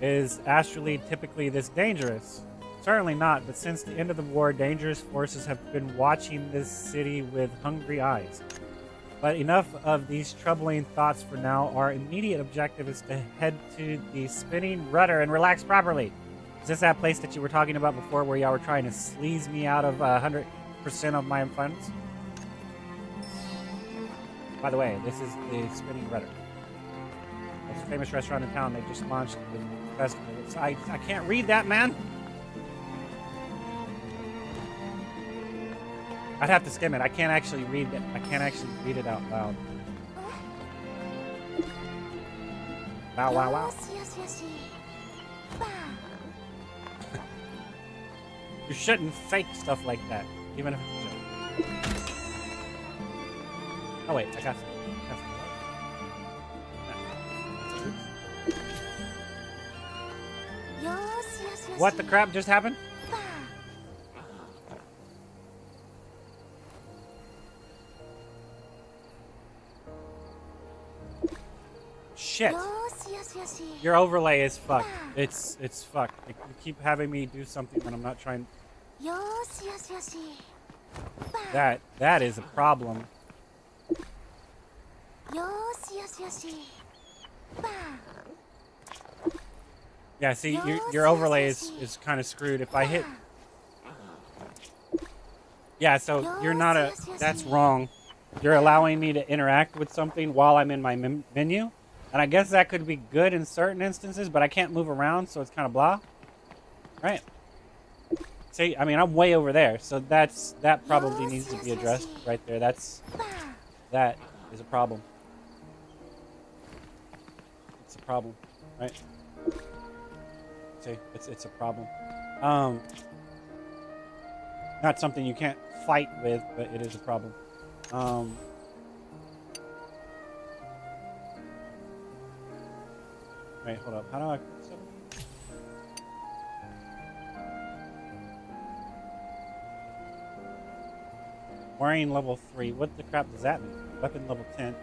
Is Astralead typically this dangerous? Certainly not, but since the end of the war, dangerous forces have been watching this city with hungry eyes. But enough of these troubling thoughts for now. Our immediate objective is to head to the spinning rudder and relax properly. Is this that place that you were talking about before where y'all were trying to sleaze me out of 100% of my funds? By the way, this is the Spinning Rudder. It's a famous restaurant in town. They just launched the festival. I can't read that, man. I'd have to skim it. I can't actually read it. I can't actually read it out loud. Wow, wow, wow. You shouldn't fake stuff like that, even if it's a joke. Oh wait, I got some. What the crap just happened? Shit. Your overlay is fucked. It's fucked. You keep having me do something when I'm not trying. That is a problem. Yeah, see, your overlay is kind of screwed. If I hit... Yeah, so you're not a... That's wrong. You're allowing me to interact with something while I'm in my menu. And I guess that could be good in certain instances, but I can't move around, so it's kind of blah. Right? See, I mean, I'm way over there, so that probably needs to be addressed right there. That is a problem. It's a problem, right? See, it's a problem. Not something you can't fight with, but it is a problem. Wait, hold up. How do I... Wearing level 3. What the crap does that mean? Weapon level 10.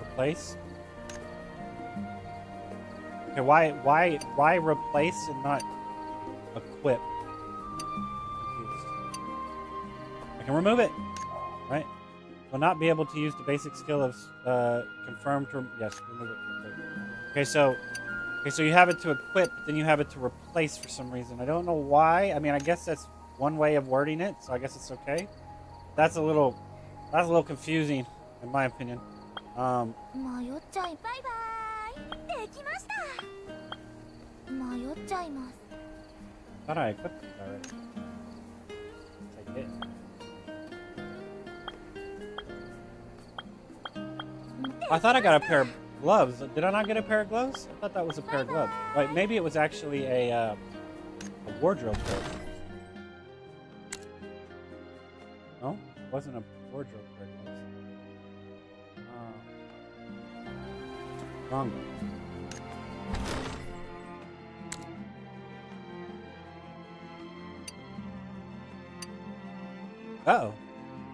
Replace? Okay, why replace and not equip? Confused. I can remove it, right? Will not be able to use the basic skill of confirmed to... Yes, remove it. Okay, so you have it to equip, but then you have it to replace for some reason. I don't know why. I mean, I guess that's one way of wording it, so I guess it's okay. That's a little confusing, in my opinion. Thought I equipped it already. Take it. I thought I got a pair of gloves. Did I not get a pair of gloves? I thought that was a pair of gloves. Like, maybe it was actually a wardrobe pair. No, it wasn't a wardrobe pair of gloves. Wrong one. Uh-oh.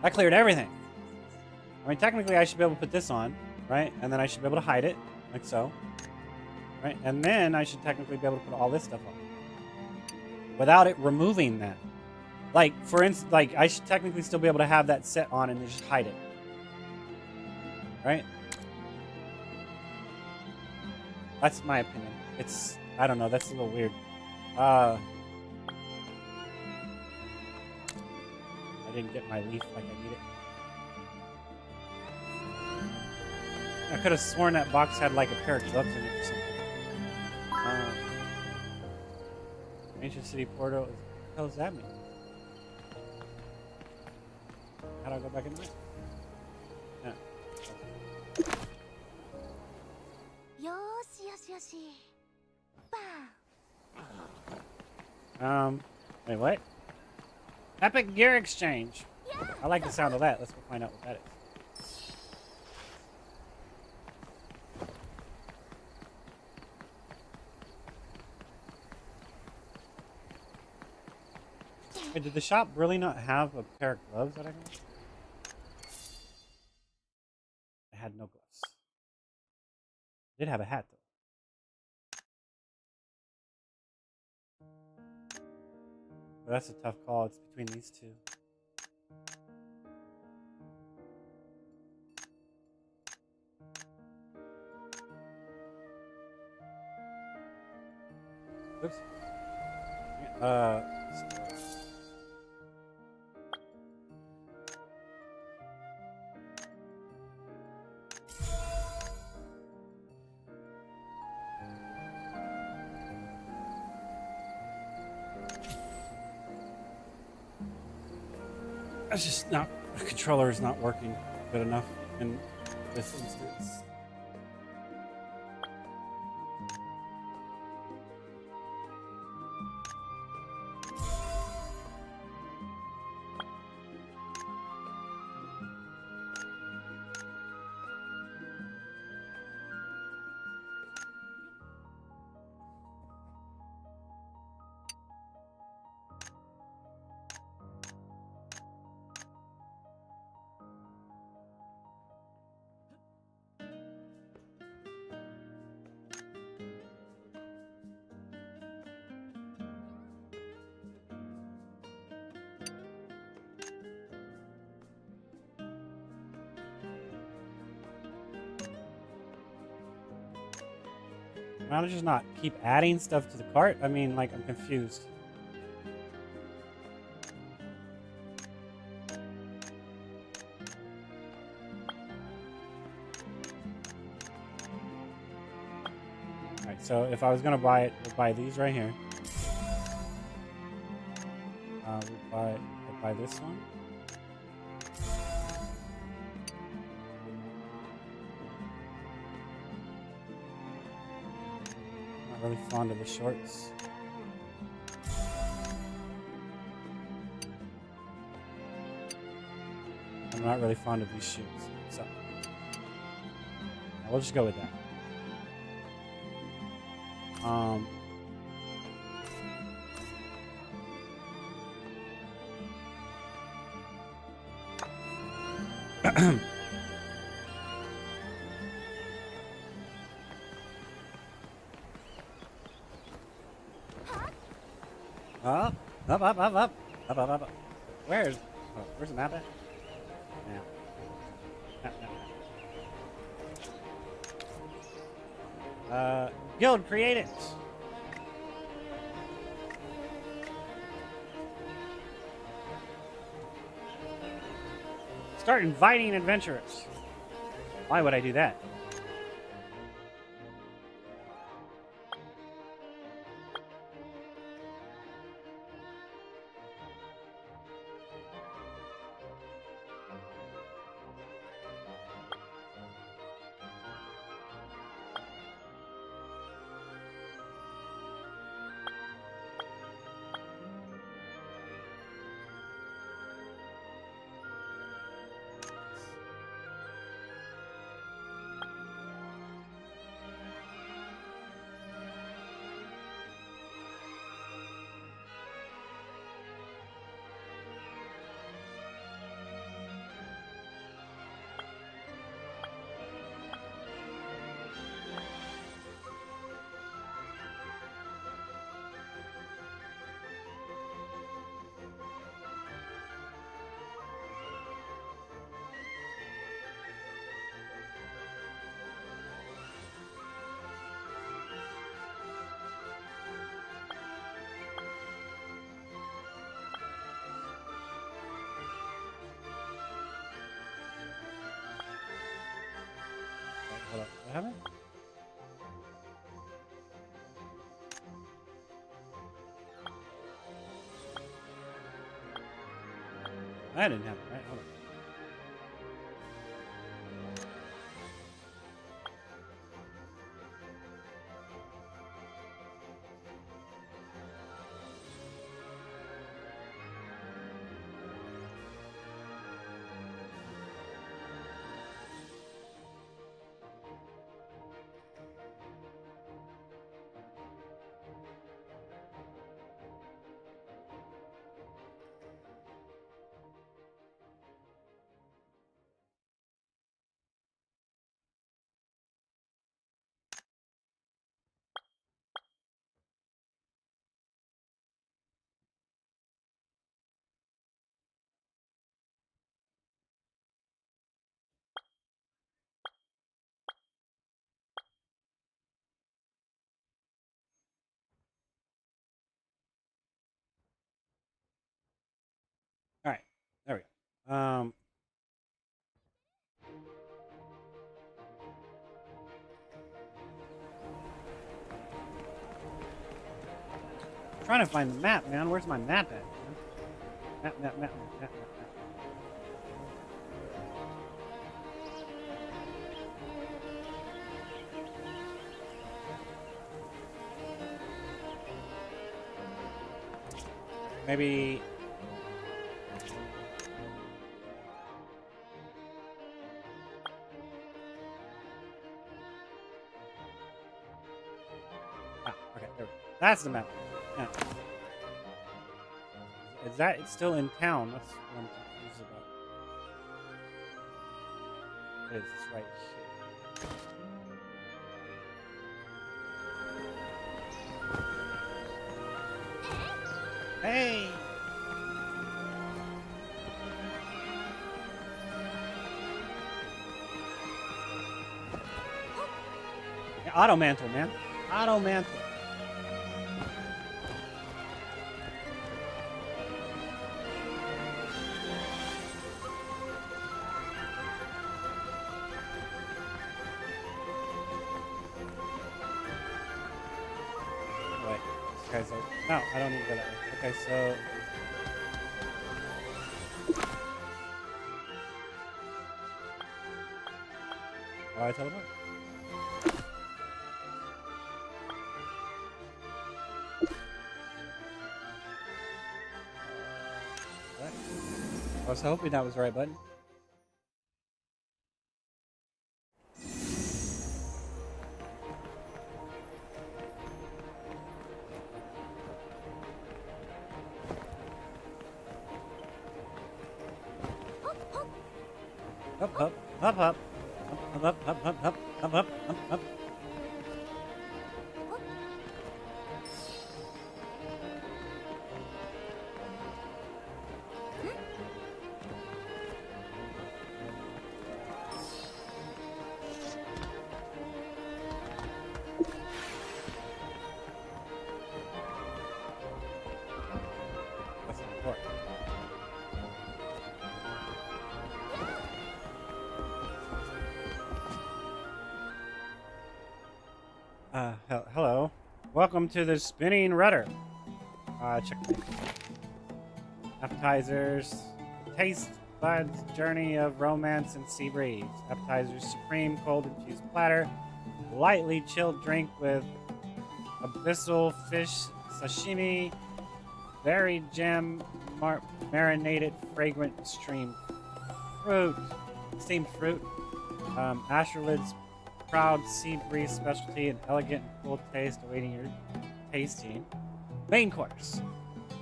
That cleared everything. I mean, technically, I should be able to put this on, right? And then I should be able to hide it, like so. Right? And then I should technically be able to put all this stuff on. Without it removing that. Like, for instance, like, I should technically still be able to have that set on and then just hide it. Right? That's my opinion. It's, I don't know, that's a little weird. I didn't get my leaf like I needed. I could have sworn that box had like a pair of gloves in it or something. Ancient City Portal. What the hell does that mean? How do I go back in there? Yeah. Wait, what? Epic Gear Exchange. I like the sound of that. Let's go find out what that is. Wait, did the shop really not have a pair of gloves that I can... I had no gloves. I did have a hat, though. But that's a tough call. It's between these two. Uh, That's just not, the controller is not working good enough in this instance. Why don't I just not keep adding stuff to the cart? I mean, like, I'm confused. Alright, so if I was gonna buy it, we'll buy these right here. I'll buy this one. Not really fond of the shorts. I'm not really fond of these shoes, so we'll just go with that. Up. Where's the map at? Yeah. Guild, create it. Start inviting adventurers. Why would I do that? Hold up. What happened? That didn't happen, right? Hold on. Um, trying to find the map, man. Where's my map at, man? Map. Maybe. Ah, okay, there we go. That's the map. Yeah. Is that it's still in town? That's what I'm confused about. It is. It's right here. Hey! Yeah, auto mantle, man. Auto mantle. Okay, so no, I don't need to go that way. Okay, so oh, I teleport. What? I was hoping that was the right button. Up. Up. That's important. Hello. Welcome to the Spinning Rudder. Check the menu. Appetizers. Taste buds journey of romance and sea breeze. Appetizers supreme cold and cheese platter. Lightly chilled drink with abyssal fish sashimi. Berry gem marinated fragrant stream fruit. Steamed fruit. Asherlid's proud sea breeze specialty and elegant and cool taste awaiting your tasting. Main course.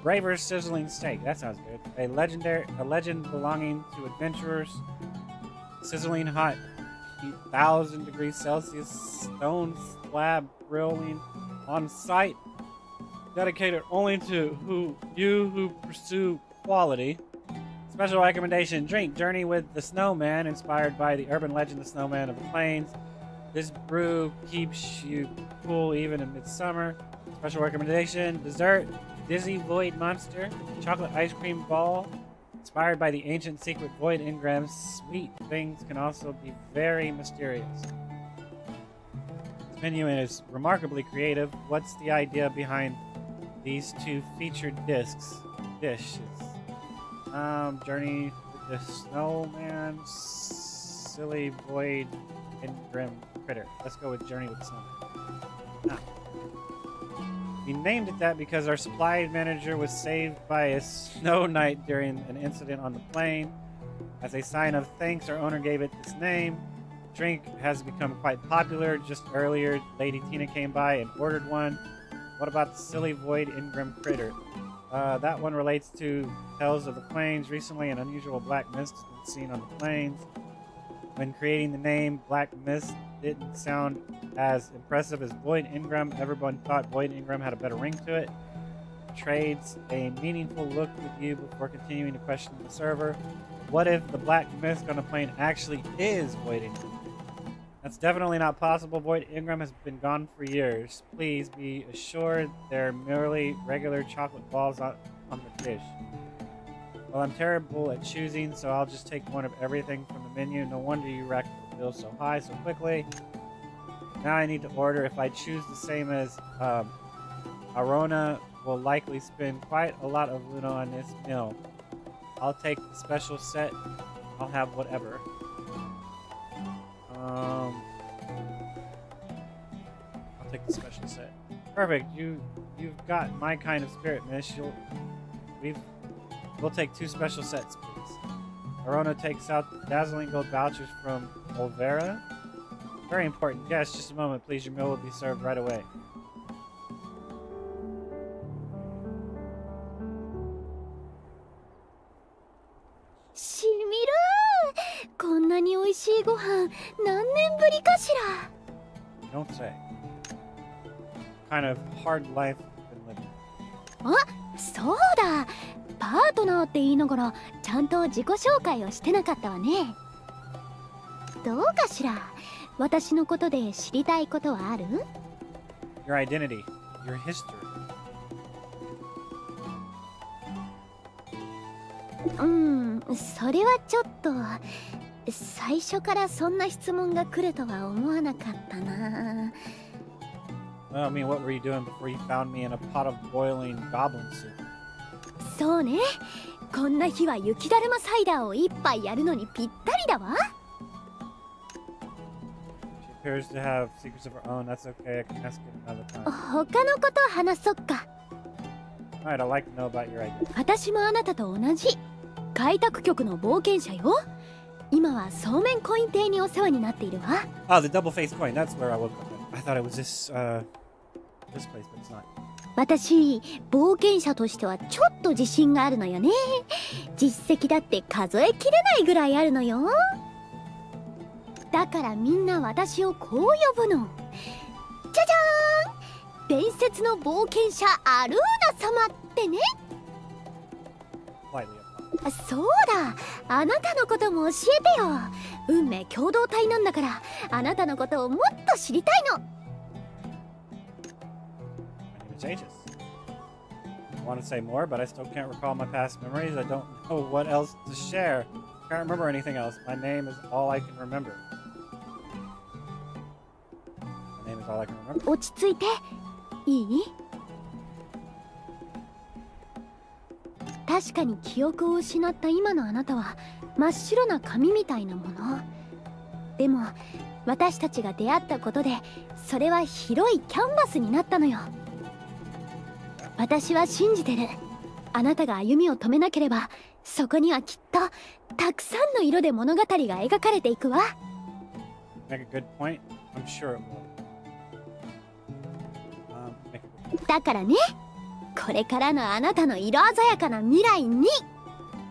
Braver's sizzling steak. That sounds good. A legend belonging to adventurers. Sizzling hot 1,000 degrees Celsius stone slab grilling on site. Dedicated only to who pursue quality. Special recommendation: drink Journey with the Snowman, inspired by the urban legend, the Snowman of the Plains. This brew keeps you cool even in midsummer. Special recommendation: dessert, Dizzy Void Monster, chocolate ice cream ball, inspired by the ancient secret Void engrams. Sweet things can also be very mysterious. This menu is remarkably creative. What's the idea behind these two featured dishes? Journey with the Snowman, Silly Void Engram Critter. Let's go with Journey with the Snowman. We named it that because our supply manager was saved by a snow knight during an incident on the plane. As a sign of thanks, our owner gave it this name. The drink has become quite popular. Just earlier, Lady Tina came by and ordered one. What about the Silly Void Engram Critter? That one relates to Tales of the Plains. Recently, an unusual black mist has been seen on the plains. When creating the name, Black Mist didn't sound as impressive as Void Engram. Everyone thought Void Engram had a better ring to it. Trades a meaningful look with you before continuing to question the server. What if the Black Mist on the plane actually is Void Engram? That's definitely not possible. Void Engram has been gone for years. Please be assured they're merely regular chocolate balls on the dish. Well, I'm terrible at choosing, so I'll just take one of everything from the menu. No wonder you racked the bill so high so quickly. Now I need to order. If I choose the same as Arona, will likely spend quite a lot of Luno on this meal. I'll take the special set. I'll have whatever. I'll take the special set. Perfect. You've got my kind of spirit, miss. We'll take 2 special sets, please. Arona takes out the dazzling gold vouchers from Olvera. Very important. Yes, just a moment, please. Your meal will be served right away.しみる。こんなに美味しいご飯何年ぶりかしら。 Don't say. What kind of hard life you've been living. あ、そうだ。パートナーって言いながらちゃんと自己紹介をしてなかったわね。どうかしら。私のことで知りたいことはある？ Your identity, your history. それはちょっと最初からそんな質問が来るとは思わなかったな。Well, I mean, what were you doing before you found me in a pot of boiling goblin soup? そうね。こんな日は雪だるまサイダーを一杯やるのにぴったりだわ。She appears to have secrets of her own. That's okay. I can ask it another time. 他のこと話そっか。Alright, I'd like to know about your identity. 私もあなたと同じ開拓局の冒険者よ。今はそうめんコイン亭にお世話になっているわ。Oh, the double-faced coin. That's where I woke up. I thought it was this place, but it's not. 私冒険者としてはちょっと自信があるのよね。実績だって数えきれないぐらいあるのよ。だからみんな私をこう呼ぶの。じゃじゃーん、伝説の冒険者アルーナ様ってね。 Slightly up. そうだ、あなたのことも教えてよ。運命共同体なんだからあなたのことをもっと知りたいの。My name is Aegis. I want to say more, but I still can't recall my past memories. I don't know what else to share. Can't remember anything else. My name is all I can remember. My name is all I can remember. 落ち着いていい？確かに記憶を失った今のあなたは真っ白な紙みたいなもの。でも私たちが出会ったことでそれは広いキャンバスになったのよ。私は信じてる。あなたが歩みを止めなければそこにはきっとたくさんの色で物語が描かれていくわ。 Make a good point. I'm sure it will. Make a good point. だからね、これからのあなたの色鮮やかな未来に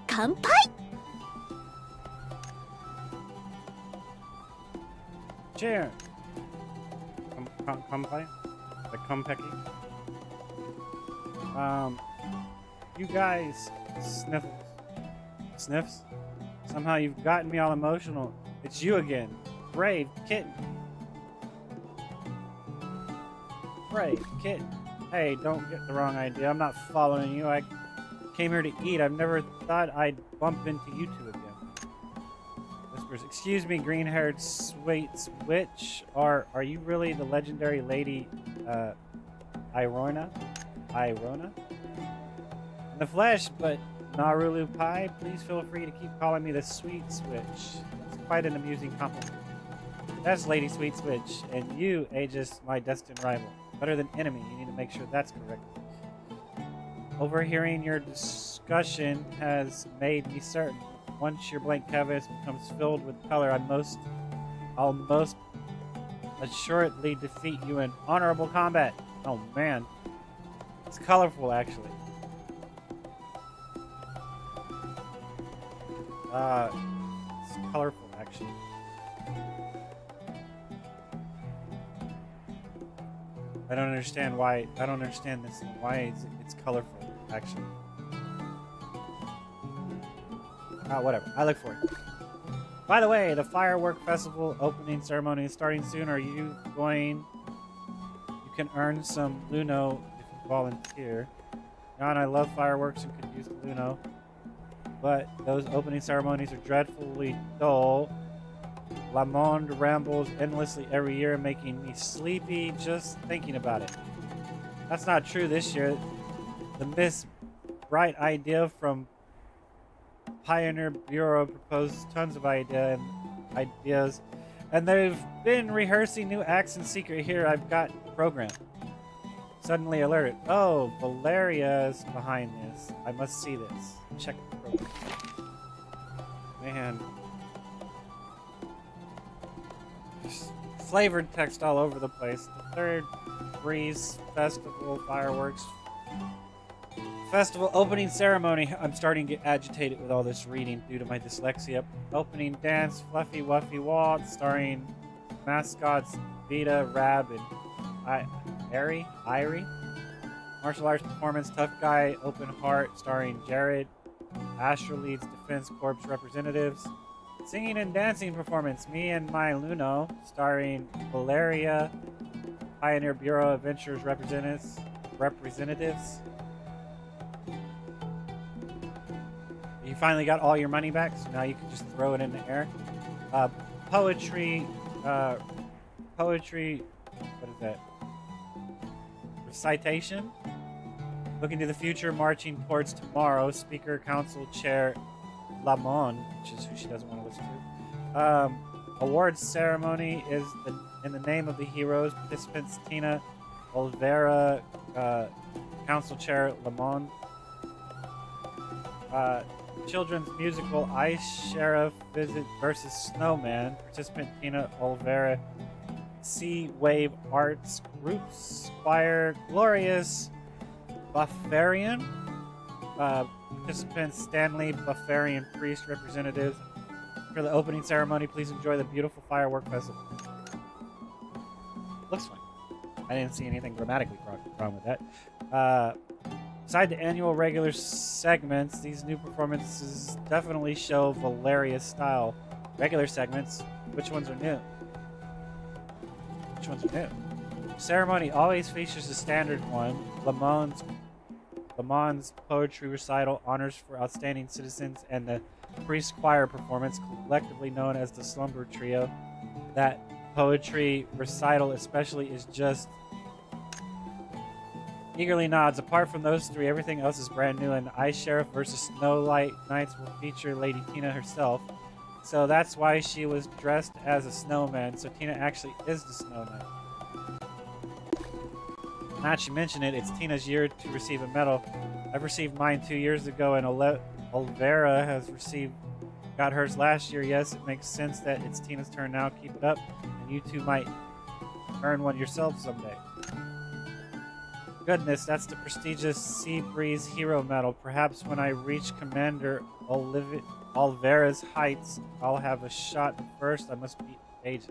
乾杯。 Cheers. Kampai? Like Kompeki? You guys sniffs? Somehow you've gotten me all emotional. It's you again. Brave kitten. Brave kitten. Hey, don't get the wrong idea. I'm not following you. I came here to eat. I've never thought I'd bump into you two again. Whispers, excuse me, green-haired sweet witch. Are you really the legendary lady, Irona? In the flesh, but Narulu Pie, please feel free to keep calling me the Sweet Switch. It's quite an amusing compliment. That's Lady Sweet Switch, and you, Aegis, my destined rival. Better than enemy, you need to make sure that's correct. Overhearing your discussion has made me certain. Once your blank canvas becomes filled with color, I'll most assuredly defeat you in honorable combat. Oh man. It's colorful, actually. It's colorful, actually. I don't understand this one. Why is it's colorful, actually? Whatever. I look for it. By the way, the firework festival opening ceremony is starting soon. Are you going? You can earn some Luno if you volunteer. John, I love fireworks and could use the Luno. but those opening ceremonies are dreadfully dull. Le Monde rambles endlessly every year, making me sleepy just thinking about it. That's not true this year. The Miss Bright idea from Pioneer Bureau proposed tons of ideas, and they've been rehearsing new acts in secret here. I've got program. Suddenly alerted. Oh, Valeria's behind this. I must see this. Check the program. Man. Just flavored text all over the place. The Third Breeze Festival fireworks. Festival opening ceremony. I'm starting to get agitated with all this reading due to my dyslexia. Opening dance, Fluffy Wuffy Waltz, starring mascots Vita, Rab, and Irie. Martial arts performance, Tough Guy, Open Heart, starring Jared. Asher leads Defense Corps representatives. Singing and dancing performance, Me and My Luno, starring Valeria, Pioneer Bureau Adventures representatives. You finally got all your money back, so now you can just throw it in the air. Poetry, what is that? Recitation. Looking to the future, marching towards tomorrow. Speaker, Council Chair Lamon, which is who she doesn't want to listen to. Awards ceremony is in the name of the heroes. Participants Tina Olvera, Council Chair Lamon. Children's musical Ice Sheriff Visit versus Snowman. Participant Tina Olvera. Sea Wave Arts Group Squire Glorious Buffarian. Participants Stanley Buffarian Priest representatives. For the opening ceremony, please enjoy the beautiful firework festival. Looks fun. I didn't see anything grammatically wrong with that. Beside the annual regular segments, these new performances definitely show Valeria's style. Regular segments, which ones are new? Which ones are new? The ceremony always features the standard one, Le Mans poetry recital, honors for outstanding citizens, and the priest choir performance, collectively known as the Slumber Trio. That poetry recital especially is just eagerly nods. Apart from those three, everything else is brand new, and Ice Sheriff versus Snowlight Knights will feature Lady Tina herself. So that's why she was dressed as a snowman, so Tina actually is the Snow Knight. Now that you mention it, it's Tina's year to receive a medal. I've received mine 2 years ago, and Olvera has got hers last year. Yes, it makes sense that it's Tina's turn now. Keep it up, and you two might earn one yourself someday. Goodness, that's the prestigious Sea Breeze Hero Medal. Perhaps when I reach Commander Olvera's heights, I'll have a shot, but first I must beat Aegis.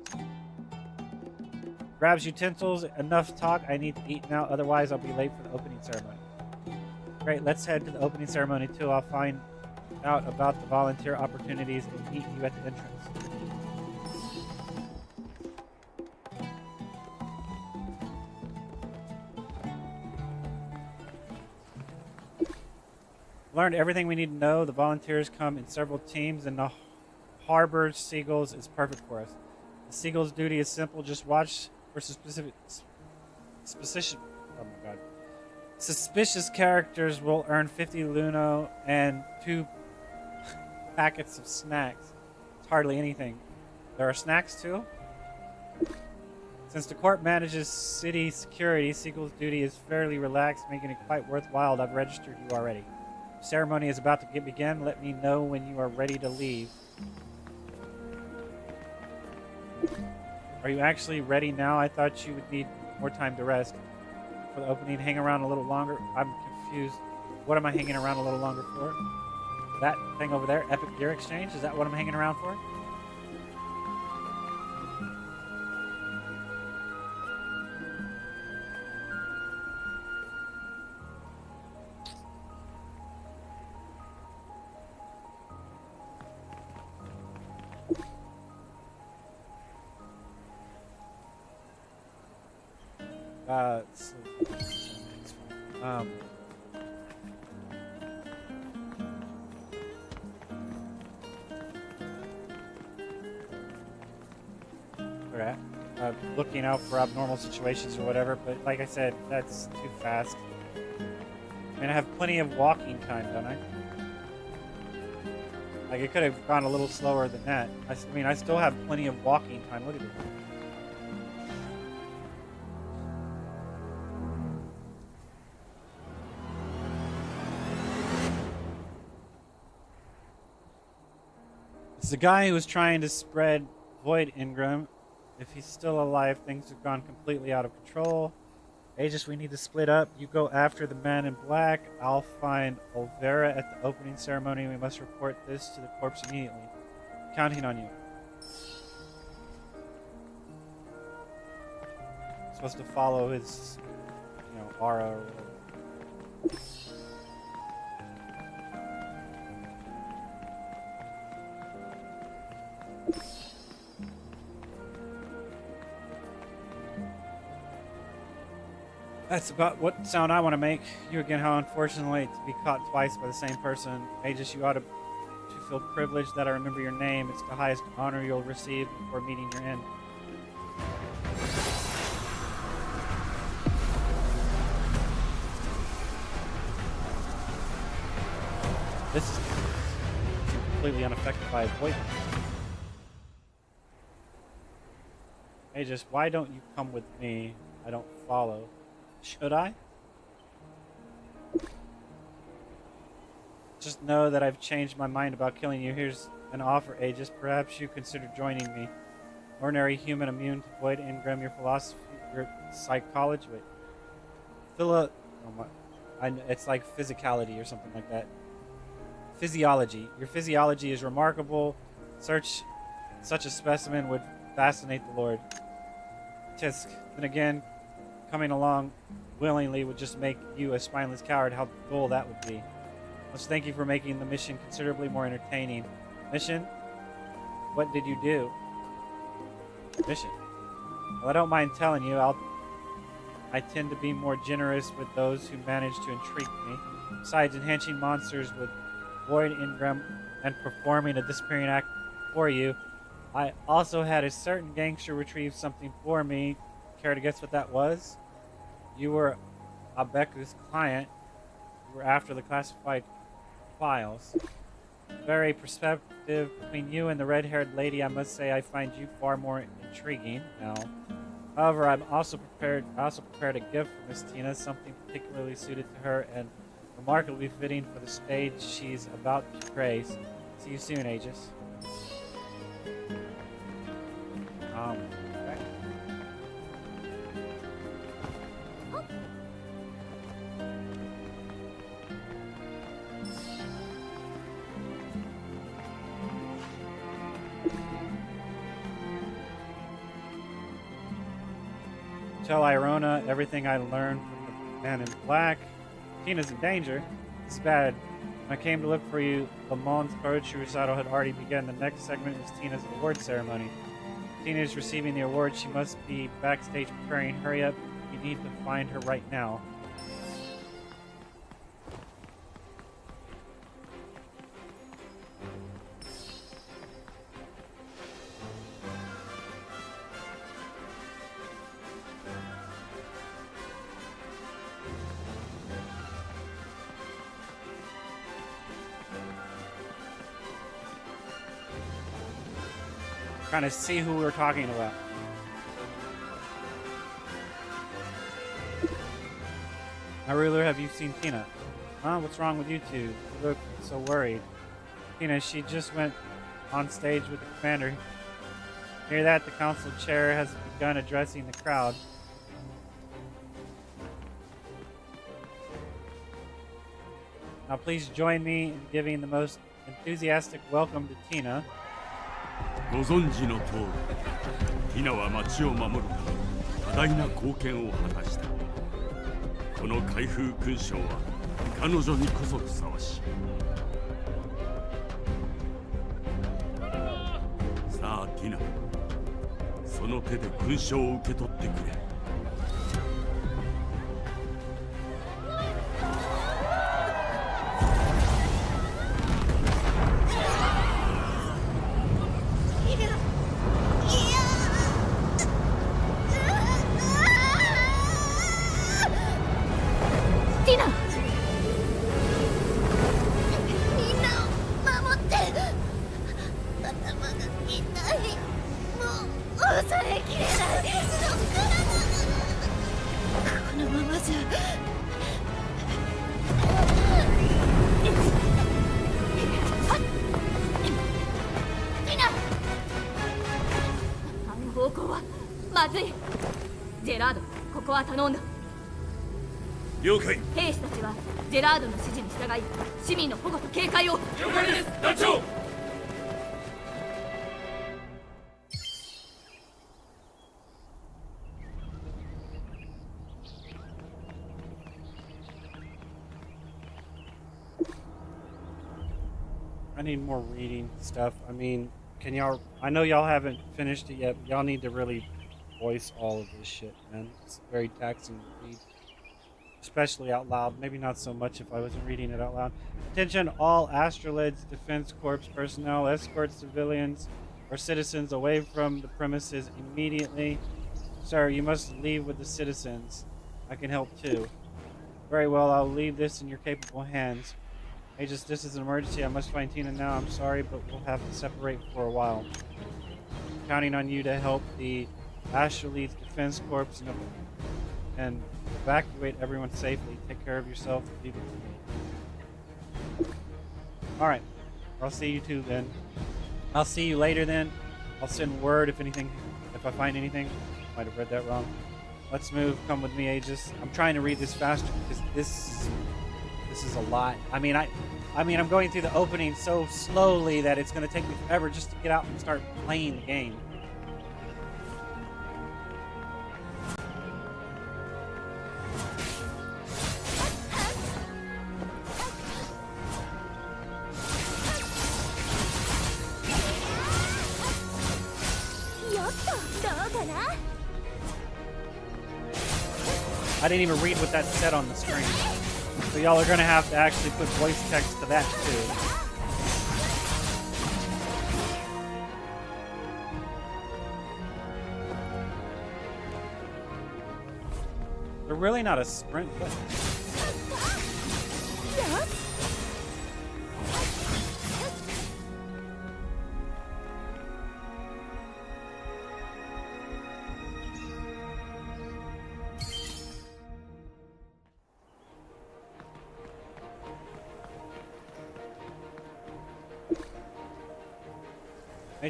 Grabs utensils, enough talk, I need to eat now, otherwise I'll be late for the opening ceremony. Great, let's head to the opening ceremony too. I'll find out about the volunteer opportunities and meet you at the entrance. Learned everything we need to know. The volunteers come in several teams, and the Harbor Seagulls is perfect for us. The Seagulls' duty is simple: just watch for suspicious characters. Will earn 50 Luno and 2 packets of snacks. It's hardly anything. There are snacks too. Since the court manages city security, Seagulls' duty is fairly relaxed, making it quite worthwhile. I've registered you already. Ceremony is about to begin. Let me know when you are ready to leave. Are you actually ready now? I thought you would need more time to rest. For the opening, hang around a little longer. I'm confused. What am I hanging around a little longer for? That thing over there, Epic Gear Exchange? Is that what I'm hanging around for? they're at, looking out for abnormal situations or whatever. But like I said, that's too fast. I mean, I have plenty of walking time, don't I? Like, it could have gone a little slower than that. I mean, I still have plenty of walking time. Look at this. It's the guy who was trying to spread Void Ingram. If he's still alive, things have gone completely out of control. Aegis, we need to split up. You go after the man in black. I'll find Olvera at the opening ceremony. We must report this to the corpse immediately. Counting on you. Supposed to follow his, aura or whatever. That's about what sound I want to make. You again, how unfortunately to be caught twice by the same person. Aegis, you ought to feel privileged that I remember your name. It's the highest honor you'll receive before meeting your end. This is completely unaffected by void. Aegis, why don't you come with me? I don't follow. Should I? Just know that I've changed my mind about killing you. Here's an offer, Aegis. Perhaps you consider joining me. Ordinary human immune to void engram, your philosophy, your psychology. Wait. It's like physicality or something like that. Physiology. Your physiology is remarkable. Such a specimen would fascinate the Lord. Tisk. Then again, coming along willingly would just make you a spineless coward. How dull that would be. Let's thank you for making the mission considerably more entertaining. Mission? What did you do? Mission. Well, I don't mind telling you, I tend to be more generous with those who manage to intrigue me. Besides enhancing monsters with void engram and performing a disappearing act for you, I also had a certain gangster retrieve something for me. Care to guess what that was? You were Abeku's client. You were after the classified files. Very perspective between you and the red-haired lady. I must say I find you far more intriguing now. However, I also prepared a gift for Miss Tina, something particularly suited to her and remarkably fitting for the stage she's about to grace. See you soon, Aegis. Okay. Tell Irona everything I learned from the man in black. Tina's in danger. It's bad. When I came to look for you, Lamont's poetry recital had already begun. The next segment was Tina's award ceremony. Tina is receiving the award. She must be backstage preparing. Hurry up. You need to find her right now. Trying to see who we're talking about. Now, Ruler, have you seen Tina? Huh? What's wrong with you two? You look so worried. Tina, she just went on stage with the commander. Near that, the council chair has begun addressing the crowd. Now, please join me in giving the most enthusiastic welcome to Tina. ご存知の通り、ティナは町を守るため多大な貢献を果たした。この開封勲章は彼女にこそふさわしい。さあ、ティナ、その手で勲章を受け取ってくれ。こは頼んだ。了解。兵士たちはジェラードの指示に従い市民の保護と警戒を。了解です団長。I need more reading stuff. I mean, can y'all... I know y'all haven't finished it yet, but y'all need to really voice all of this shit, man. It's very taxing to read. Especially out loud. Maybe not so much if I wasn't reading it out loud. Attention all Astrolids Defense Corps personnel. Escort civilians or citizens away from the premises immediately. Sir, you must leave with the citizens. I can help too. Very well, I'll leave this in your capable hands. Aegis, this is an emergency. I must find Tina now. I'm sorry, but we'll have to separate for a while. I'm counting on you to help the Astrolids Defense Corps and evacuate everyone safely. Take care of yourself. Leave it to me. Alright. I'll see you two then. I'll see you later then. I'll send word if anything, if I find anything. Might have read that wrong. Let's move. Come with me, Aegis. I'm trying to read this faster because this is a lot. I mean, I'm going through the opening so slowly that it's going to take me forever just to get out and start playing the game. I didn't even read what that said on the screen. So y'all are gonna have to actually put voice text to that too. They're really not a sprint button.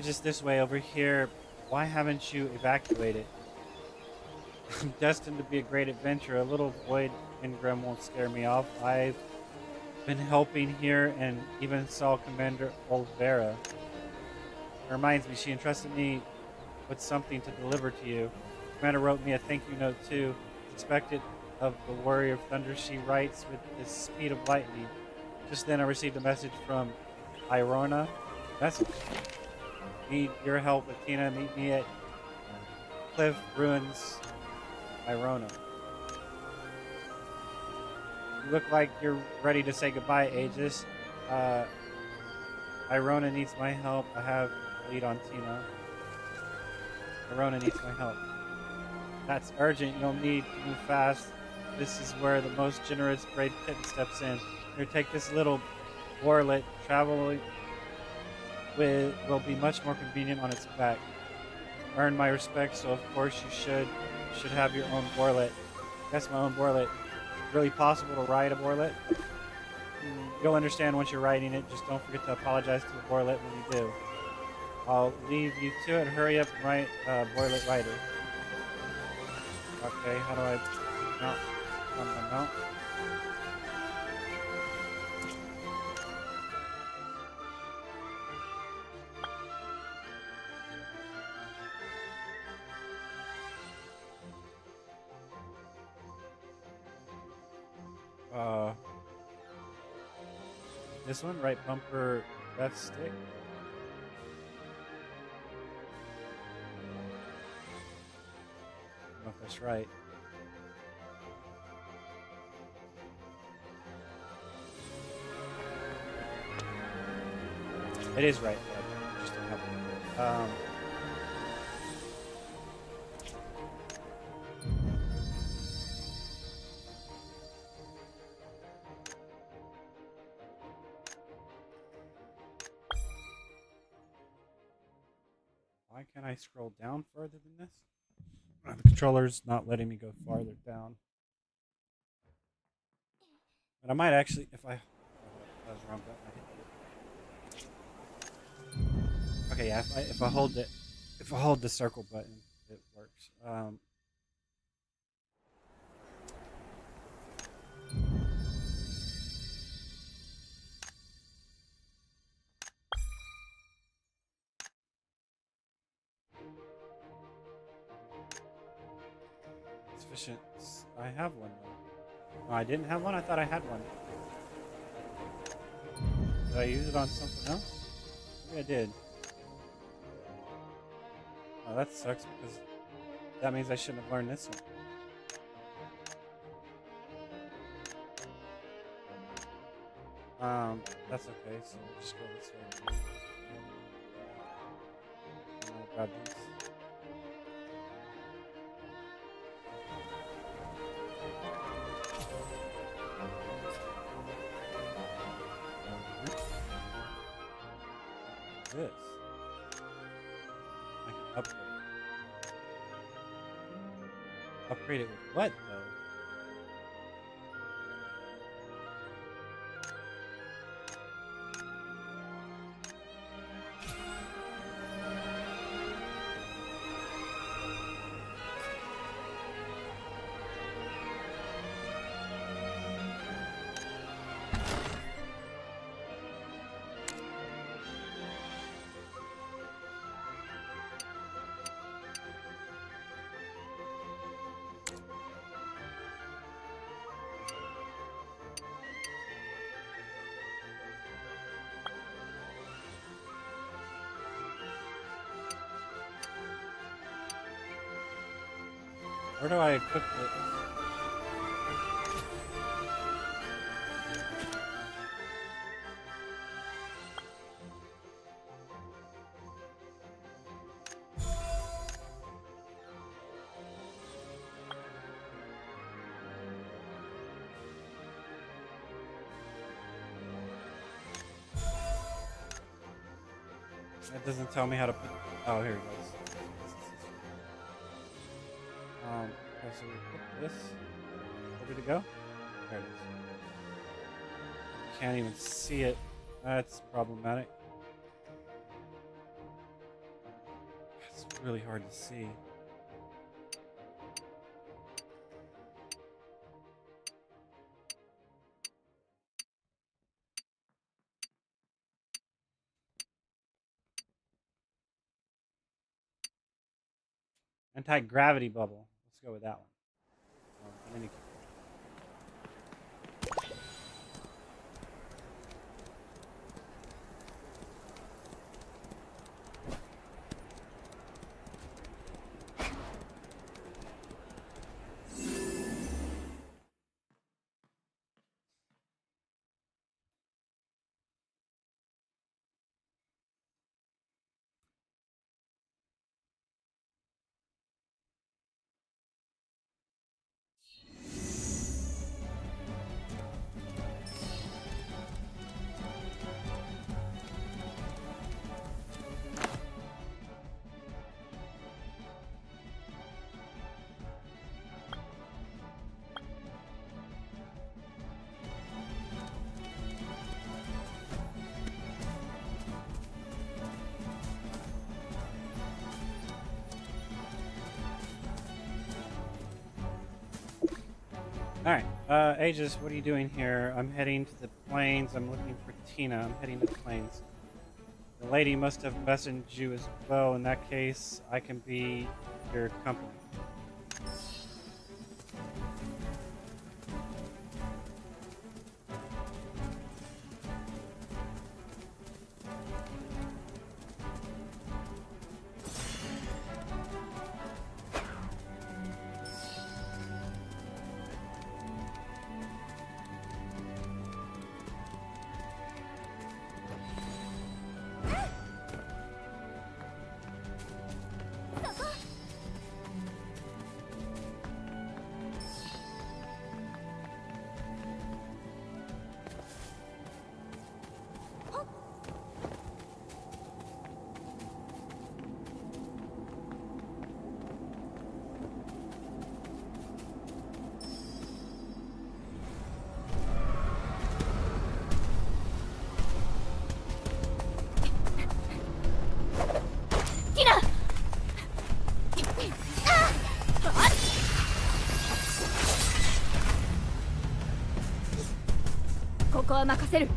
Just this way over here. Why haven't you evacuated? I'm destined to be a great adventurer. A little void engram won't scare me off. I've been helping here and even saw Commander Olvera. It reminds me, she entrusted me with something to deliver to you. Commander wrote me a thank you note too. Expected of the Warrior of Thunder, she writes with the speed of lightning. Just then I received a message from Irona. Message. Need your help with Tina. Meet me at Cliff Ruins, Irona. You look like you're ready to say goodbye, Aegis. Irona needs my help. I have a lead on Tina. Irona needs my help. That's urgent. You'll need to move fast. This is where the most generous brave kitten steps in. Here, take this little warlet. Traveling will be much more convenient on its back. Earn my respect, so of course you should have your own warlet. That's my own warlet. Really possible to ride a warlet? You'll understand once you're riding it. Just don't forget to apologize to the warlet when you do. I'll leave you to it. Hurry up and write warlet rider. Okay, how do I mount on my mount? This one, right bumper, left stick. I don't know if that's right. It is right. Just a couple. Why can't I scroll down further than this? The controller's not letting me go farther down. But I might actually, if I... that was the wrong button. I hit it. Okay, yeah, if I hold the circle button, it works. sufficient. I have one though. Oh, I didn't have one? I thought I had one. Did I use it on something else? Maybe I did. Oh, that sucks because that means I shouldn't have learned this one. That's okay, so we'll just go this way. And I'll grab these. This. I can upgrade. Upgrade it with what, though? Where do I equip it? It doesn't tell me how to put. Oh, here it goes. Okay, so we put this. Ready to go? There it is. Can't even see it. That's problematic. It's really hard to see. Anti-gravity bubble. Let's go with that one. In any case. Alright, Aegis, what are you doing here? I'm heading to the plains. I'm looking for Tina. I'm heading to the plains. The lady must have messaged you as well. In that case, I can be your company.ここは任せる。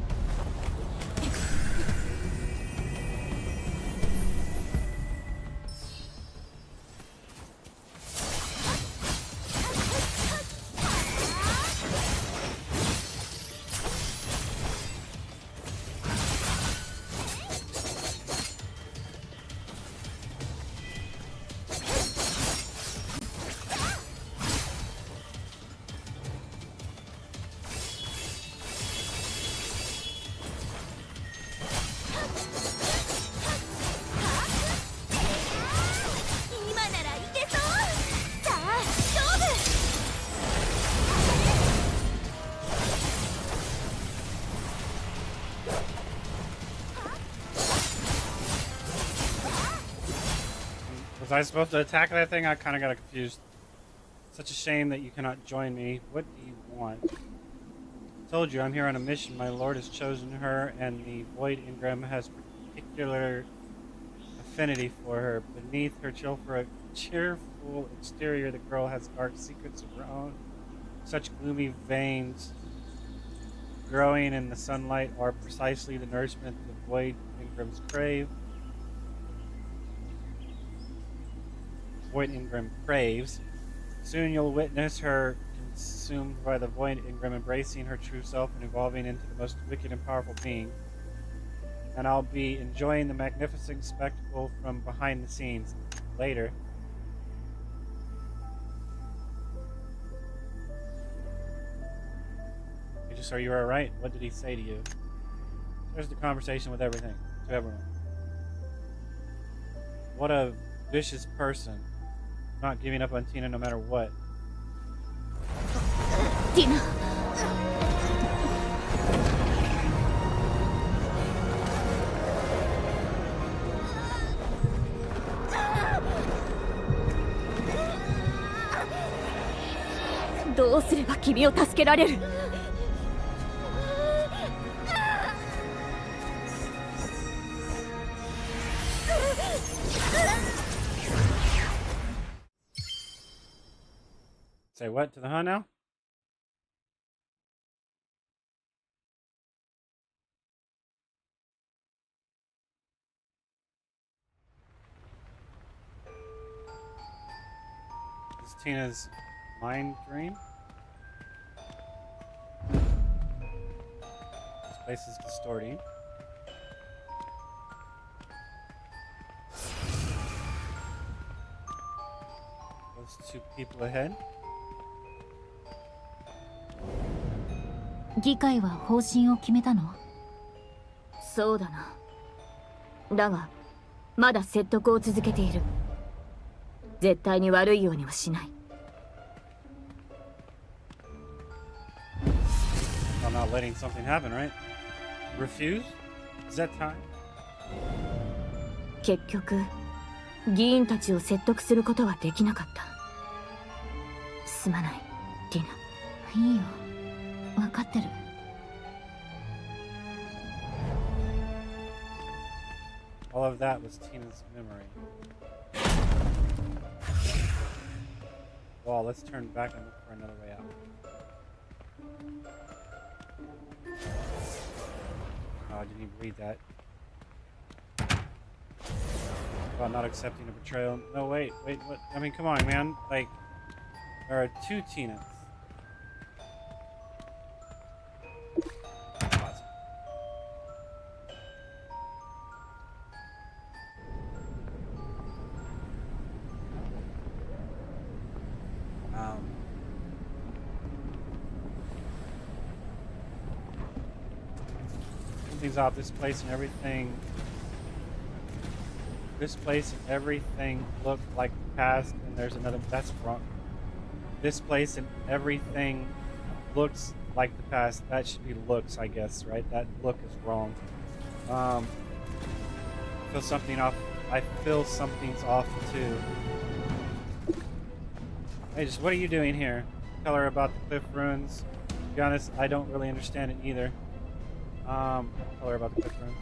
Was I supposed to attack that thing? I kind of got confused. Such a shame that you cannot join me. What do you want? Told you I'm here on a mission. My lord has chosen her, and the Void Ingram has particular affinity for her. Beneath her cheerful exterior, the girl has dark secrets of her own. Such gloomy veins growing in the sunlight are precisely the nourishment the Void Ingrams crave. Void Ingram craves. Soon you'll witness her consumed by the Void Ingram, embracing her true self and evolving into the most wicked and powerful being. And I'll be enjoying the magnificent spectacle from behind the scenes later. Are you alright? What did he say to you? There's the conversation with everything. To everyone. What a vicious person. Not giving up on Tina no matter what. Tina! どうすれば君を助けられる? Say what to the Hun now? Is Tina's mind dream? This place is distorting. Those two people ahead. 議会は方針を決めたの？そうだな。だがまだ説得を続けている。絶対に悪いようにはしない。I'm not letting something happen, right? Refuse? Is that time? 結局議員たちを説得することはできなかった。すまない、ティナ。いいよ。分かってる。All of that was Tina's memory. Well, let's turn back and look for another way out. Oh, I didn't even read that. About not accepting a betrayal. No, wait, what? I mean, come on, man. Like, there are two Tinas. Something's off. This place and everything. This place and everything look like the past, and there's another. That's wrong. This place and everything looks like the past. That should be looks, I guess, right? That look is wrong. I feel something off. I feel something's off too. Hey, just what are you doing here? Tell her about the cliff ruins. To be honest, I don't really understand it either. Tell her about the cliff ruins.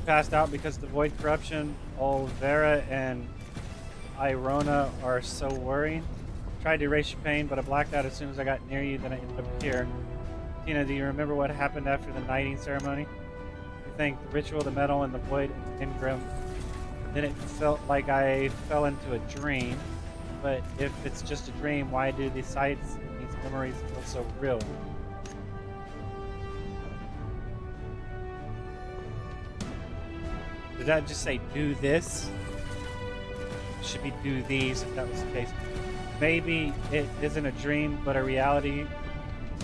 Passed out because of the void corruption. Olvera and Irona are so worried. Tried to erase your pain, but I blacked out as soon as I got near you, then I ended up here. Tina, do you remember what happened after the knighting ceremony? You think the ritual, the metal, and the void Ingram. Then it felt like I fell into a dream. But if it's just a dream, why do the sights and these memories feel so real? Did that just say do this? It should be do these if that was the case. Maybe it isn't a dream, but a reality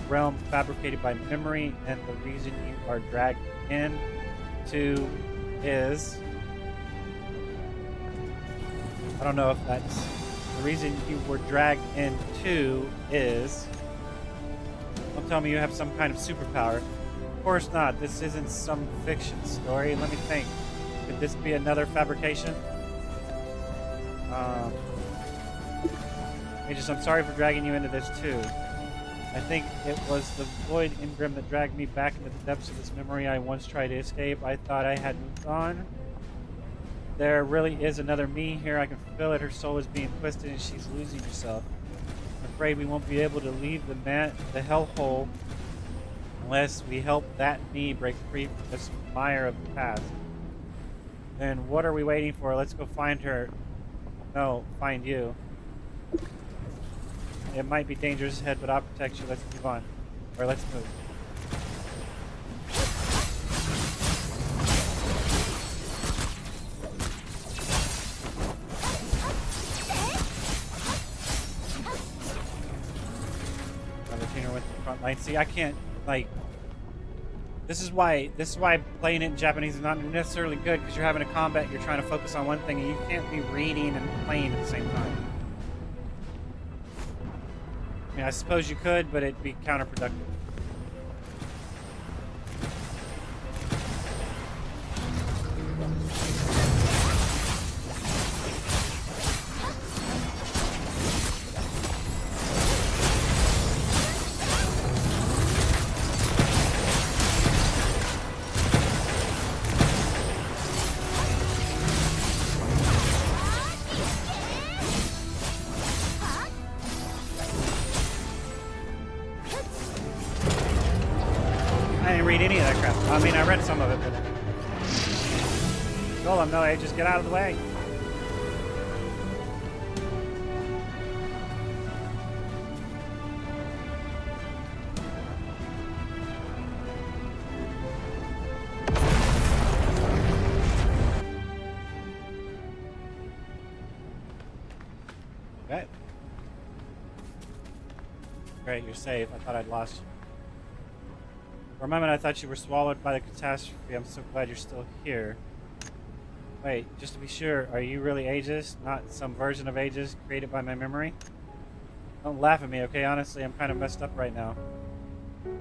realm fabricated by memory, and the reason you are dragged into is... I don't know if that's... The reason you were dragged into is... Don't tell me you have some kind of superpower. Of course not. This isn't some fiction story. Let me think. Could this be another fabrication? Aegis, I'm sorry for dragging you into this too. I think it was the void Ingram that dragged me back into the depths of this memory I once tried to escape. I thought I had moved on. There really is another me here. I can feel it. Her soul is being twisted and she's losing herself. I'm afraid we won't be able to leave the hellhole unless we help that me break free from this mire of the past. Then what are we waiting for? Let's go find her. No, find you. It might be dangerous ahead, but I'll protect you. Let's move on. Or let's move. With the front line. See, I can't like. This is why playing it in Japanese is not necessarily good, because you're having a combat, you're trying to focus on one thing, and you can't be reading and playing at the same time. I mean, I suppose you could, but it'd be counterproductive. I didn't read any of that crap. I mean, I read some of it, but... Golem, no, hey, just get out of the way. Okay. Great, you're safe. I thought I'd lost you. For a moment, I thought you were swallowed by the catastrophe. I'm so glad you're still here. Wait, just to be sure, are you really Aegis? Not some version of Aegis created by my memory? Don't laugh at me, okay? Honestly, I'm kind of messed up right now.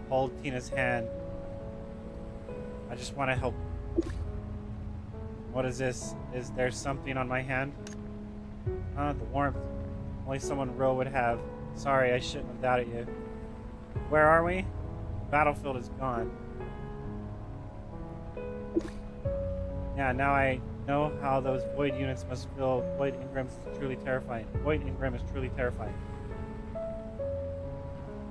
Hold Tina's hand. I just want to help. What is this? Is there something on my hand? The warmth. Only someone real would have. Sorry, I shouldn't have doubted you. Where are we? Battlefield is gone. Yeah, now I know how those Void units must feel. Void Ingrams is truly terrifying. Void Ingram is truly terrifying.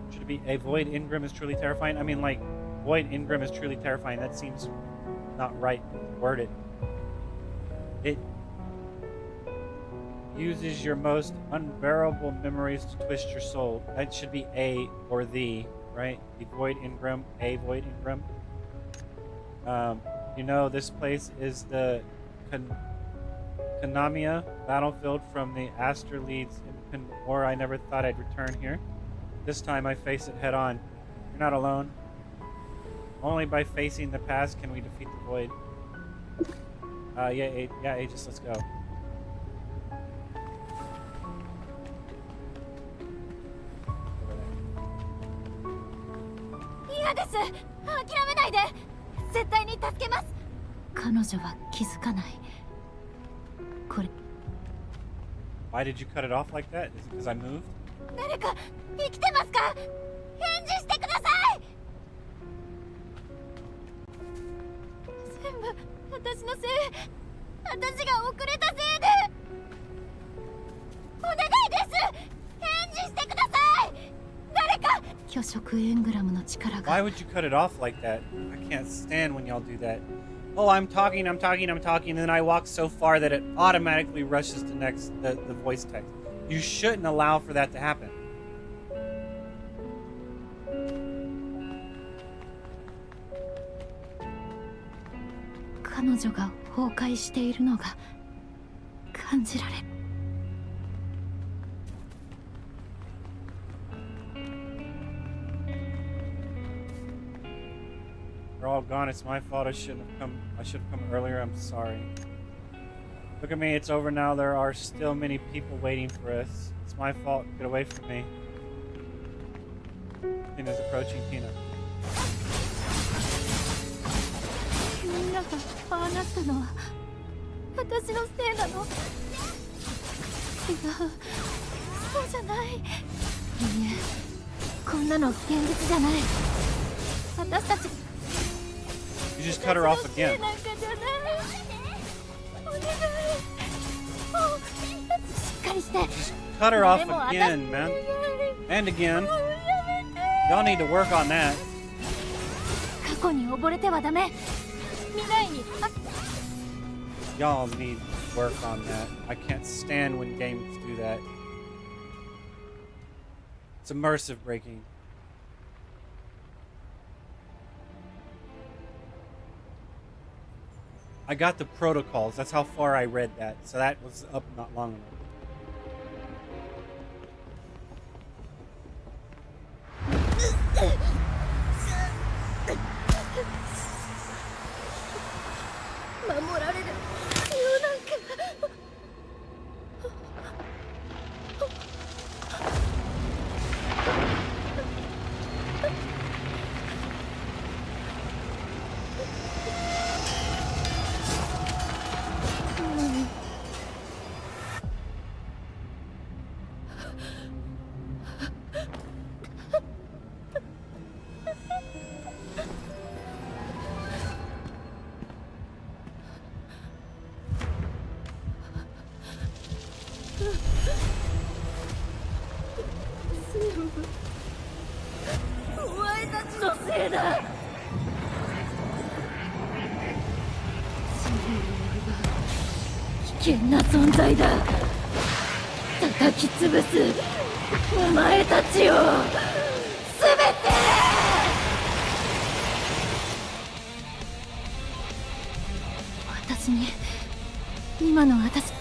Should it be a Void Ingram is truly terrifying? I mean, like, Void Ingram is truly terrifying. That seems not right worded. It uses your most unbearable memories to twist your soul. That should be a or the. Right? The Void Ingram, a Void Ingram. You know, this place is the Kanamiya battlefield from the Aster leads in war. I never thought I'd return here. This time I face it head on. You're not alone. Only by facing the past can we defeat the Void. Yeah, Aegis, let's go. Why did you cut it off like that? Is it because I moved? Why would you cut it off like that? I can't stand when y'all do that. Oh, I'm talking, and then I walk so far that it automatically rushes to the voice text. You shouldn't allow for that to happen. They're all gone. It's my fault. I should have come earlier. I'm sorry. Look at me. It's over now. There are still many people waiting for us. It's my fault. Get away from me. Tina's approaching Tina. そうじゃない。いいえ、こんなの現実じゃない。私たち You just cut her off again. なんかじゃない。お願い。しっかりして。 Cut her off again, man. And again. Y'all need to work on that. 過去に溺れてはダメ。未来に。 Y'all need to work on that. I can't stand when games do that. It's immersive breaking. I got the protocols. That's how far I read that. So that was up not long enough.危険な存在だ。叩き潰すお前たちをすべて。私に今の私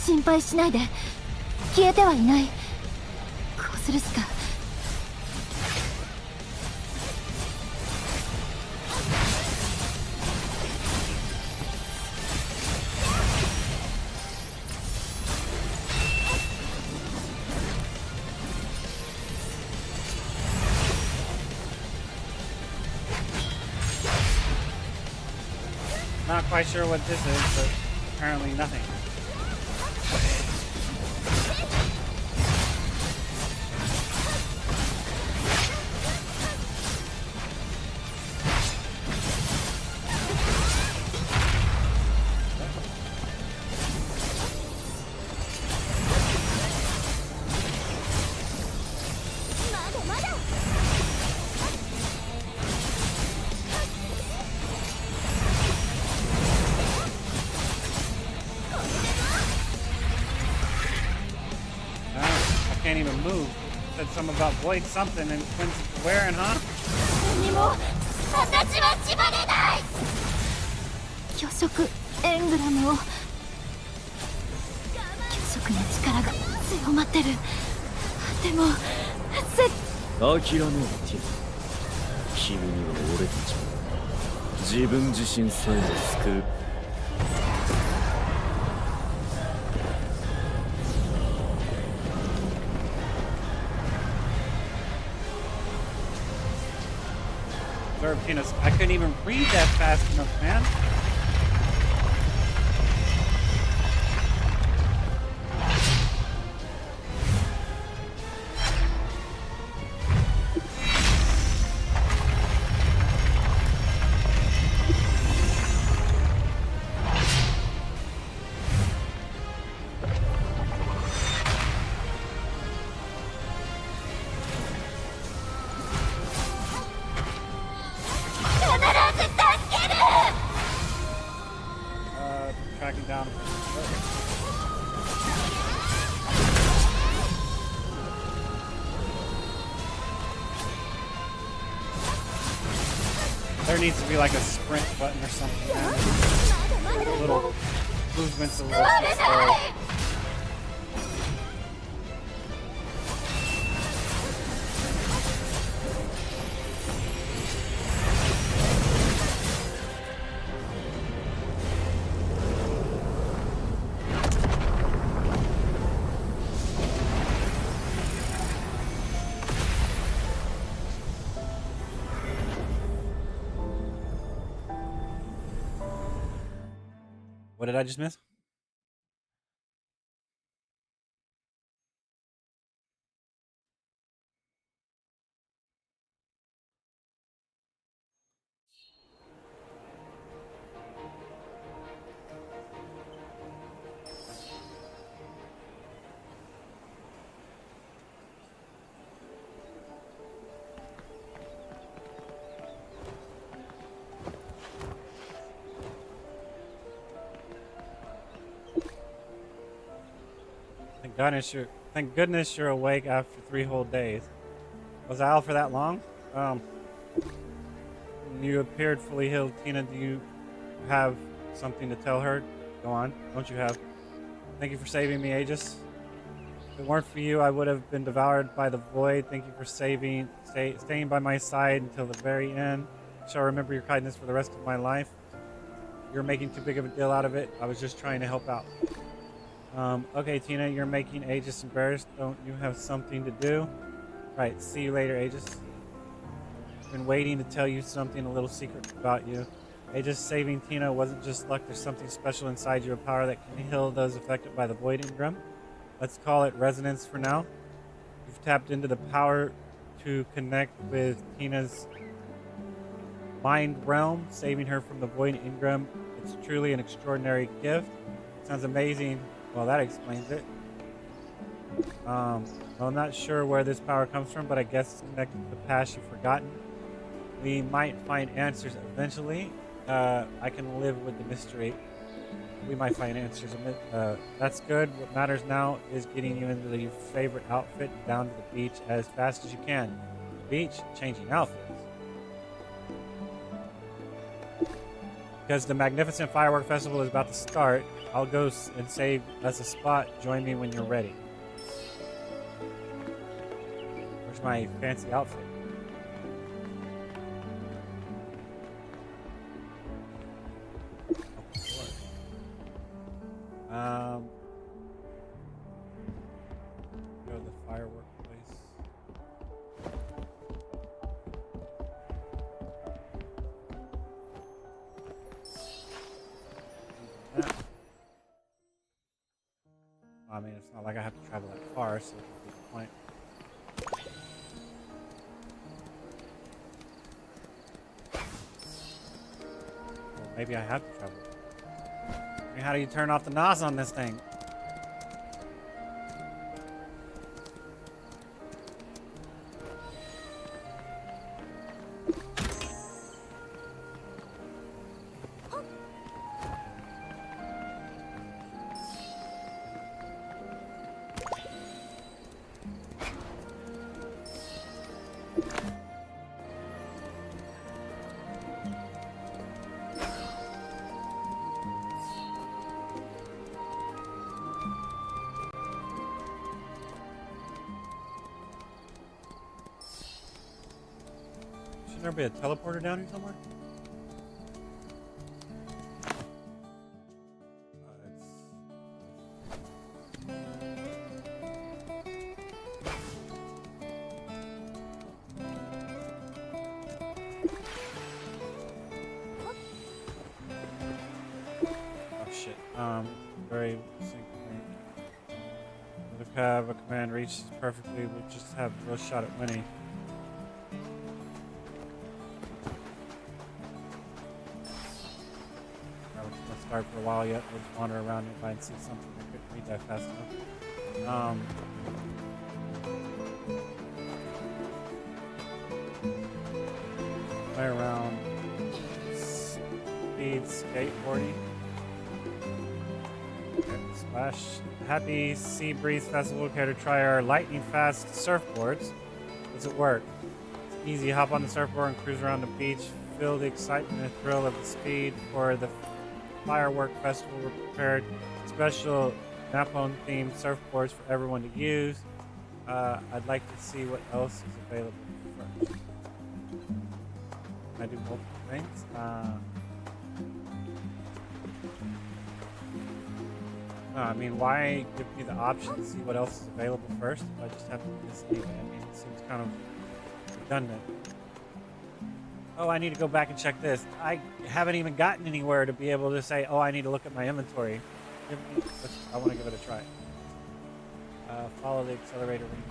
心配しないで。消えてはいない。こうするしか。Not quite sure what this is, but apparently nothing. Can't even move. Said something about void something and Quinn's wearing, huh? 何も私は縛れない。巨食エングラムを。巨食の力が強まってる。でも諦めろティナ。君には俺たちを自分自身さえ救う。I couldn't even read that fast enough, man. Tracking down. There needs to be like a sprint button or something. Man. A little movements a little too slow. What did I just miss? Thank goodness you're awake after 3 whole days. Was I out for that long? You appeared fully healed. Tina, do you have something to tell her? Go on. Don't you have? Thank you for saving me, Aegis. If it weren't for you, I would have been devoured by the void. Thank you for staying by my side until the very end. I shall remember your kindness for the rest of my life. You're making too big of a deal out of it. I was just trying to help out. Okay, Tina, you're making Aegis embarrassed. Don't you have something to do? Right, see you later, Aegis. I've been waiting to tell you something, a little secret about you. Aegis, saving Tina wasn't just luck. There's something special inside you, a power that can heal those affected by the Void Ingram. Let's call it resonance for now. You've tapped into the power to connect with Tina's mind realm, saving her from the Void Ingram. It's truly an extraordinary gift. Sounds amazing. Well, that explains it. Well, I'm not sure where this power comes from, but I guess it's connected to the past you've forgotten. We might find answers eventually. I can live with the mystery. We might find answers. That's good. What matters now is getting you into your favorite outfit and down to the beach as fast as you can. Beach, changing outfits. Because the magnificent firework festival is about to start, I'll go and save us a spot. Join me when you're ready. Where's my fancy outfit? Go to the firework place. I mean, it's not like I have to travel that far, so it's a good point. Well, maybe I have to travel. I mean, how do you turn off the NOS on this thing? Shouldn't there be a teleporter down here somewhere? Oh shit. Very sync. The have a command reaches perfectly, we'll just have a real shot at winning. Start for a while yet. We'll just wander around nearby and see something. I couldn't read that fast enough. Play around speed skateboarding. Okay, splash. Happy Sea Breeze Festival. Care to try our lightning fast surfboards? Does it work? It's easy. Hop on the surfboard and cruise around the beach. Feel the excitement and thrill of the speed for the firework festival. We're prepared special Napone themed surfboards for everyone to use. I'd like to see what else is available first. Can I do multiple things? I mean, why give me the option to see what else is available first if I just have to do this anyway? I mean, it seems kind of redundant. Oh, I need to go back and check this. I haven't even gotten anywhere to be able to say, oh, I need to look at my inventory. I want to give it a try. Follow the accelerator rings.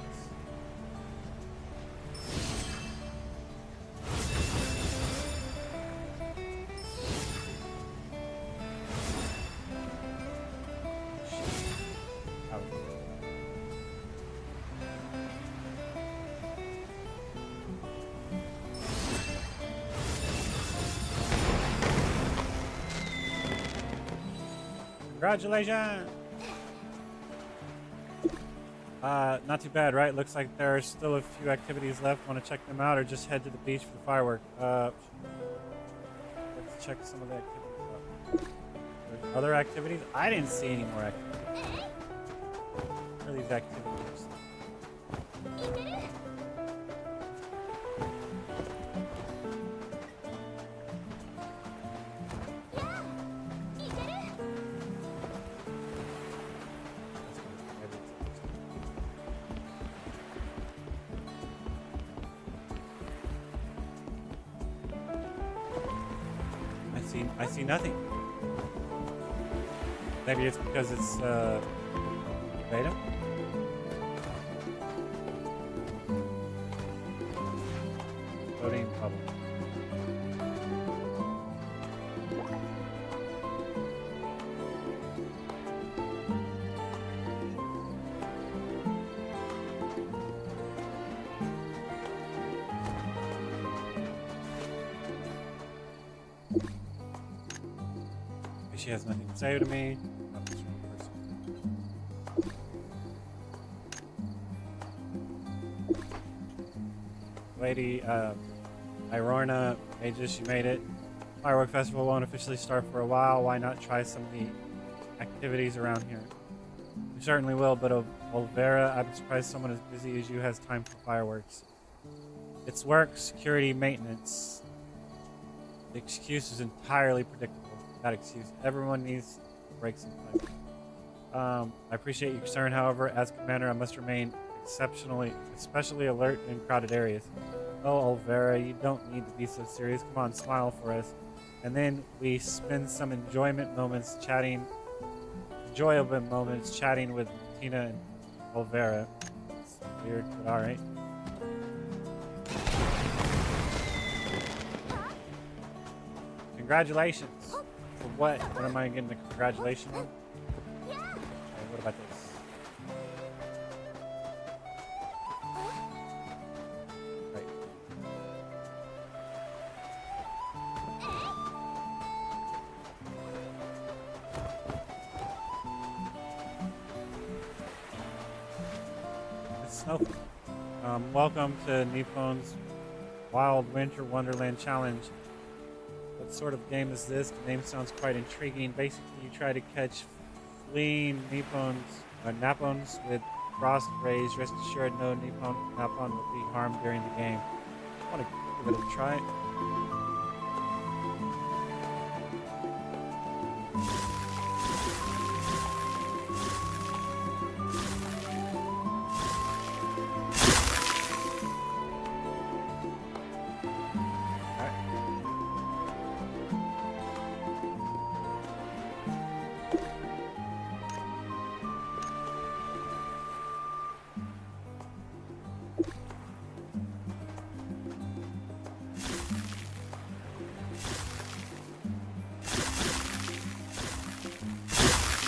Congratulations! Not too bad, right? Looks like there are still a few activities left. Want to check them out, or just head to the beach for the firework? Let's check some of the activities out. There's other activities? I didn't see any more activities. Where are these activities? I see nothing. Maybe it's because it's beta. Loading bubble. She has nothing to say to me. Oh, this person. Lady, Irorna, Aegis, you made it. Firework Festival won't officially start for a while. Why not try some of the activities around here? We certainly will, but Olvera, I'm surprised someone as busy as you has time for fireworks. It's work, security, maintenance. The excuse is entirely predictable. That excuse. Everyone needs breaks in time. I appreciate your concern, however, as commander, I must remain especially alert in crowded areas. Oh, Olvera, you don't need to be so serious. Come on, smile for us. And then we spend some enjoyable moments chatting with Tina and Olvera. It's weird, but alright. Congratulations. For what? What am I getting a congratulations on? Okay, what about this? Right. It's Snowflake. Welcome to Nippon's Wild Winter Wonderland Challenge. What sort of game is this? The name sounds quite intriguing. Basically, you try to catch fleeing Napons with frost rays. Rest assured, no Napon will be harmed during the game. I want to give it a try.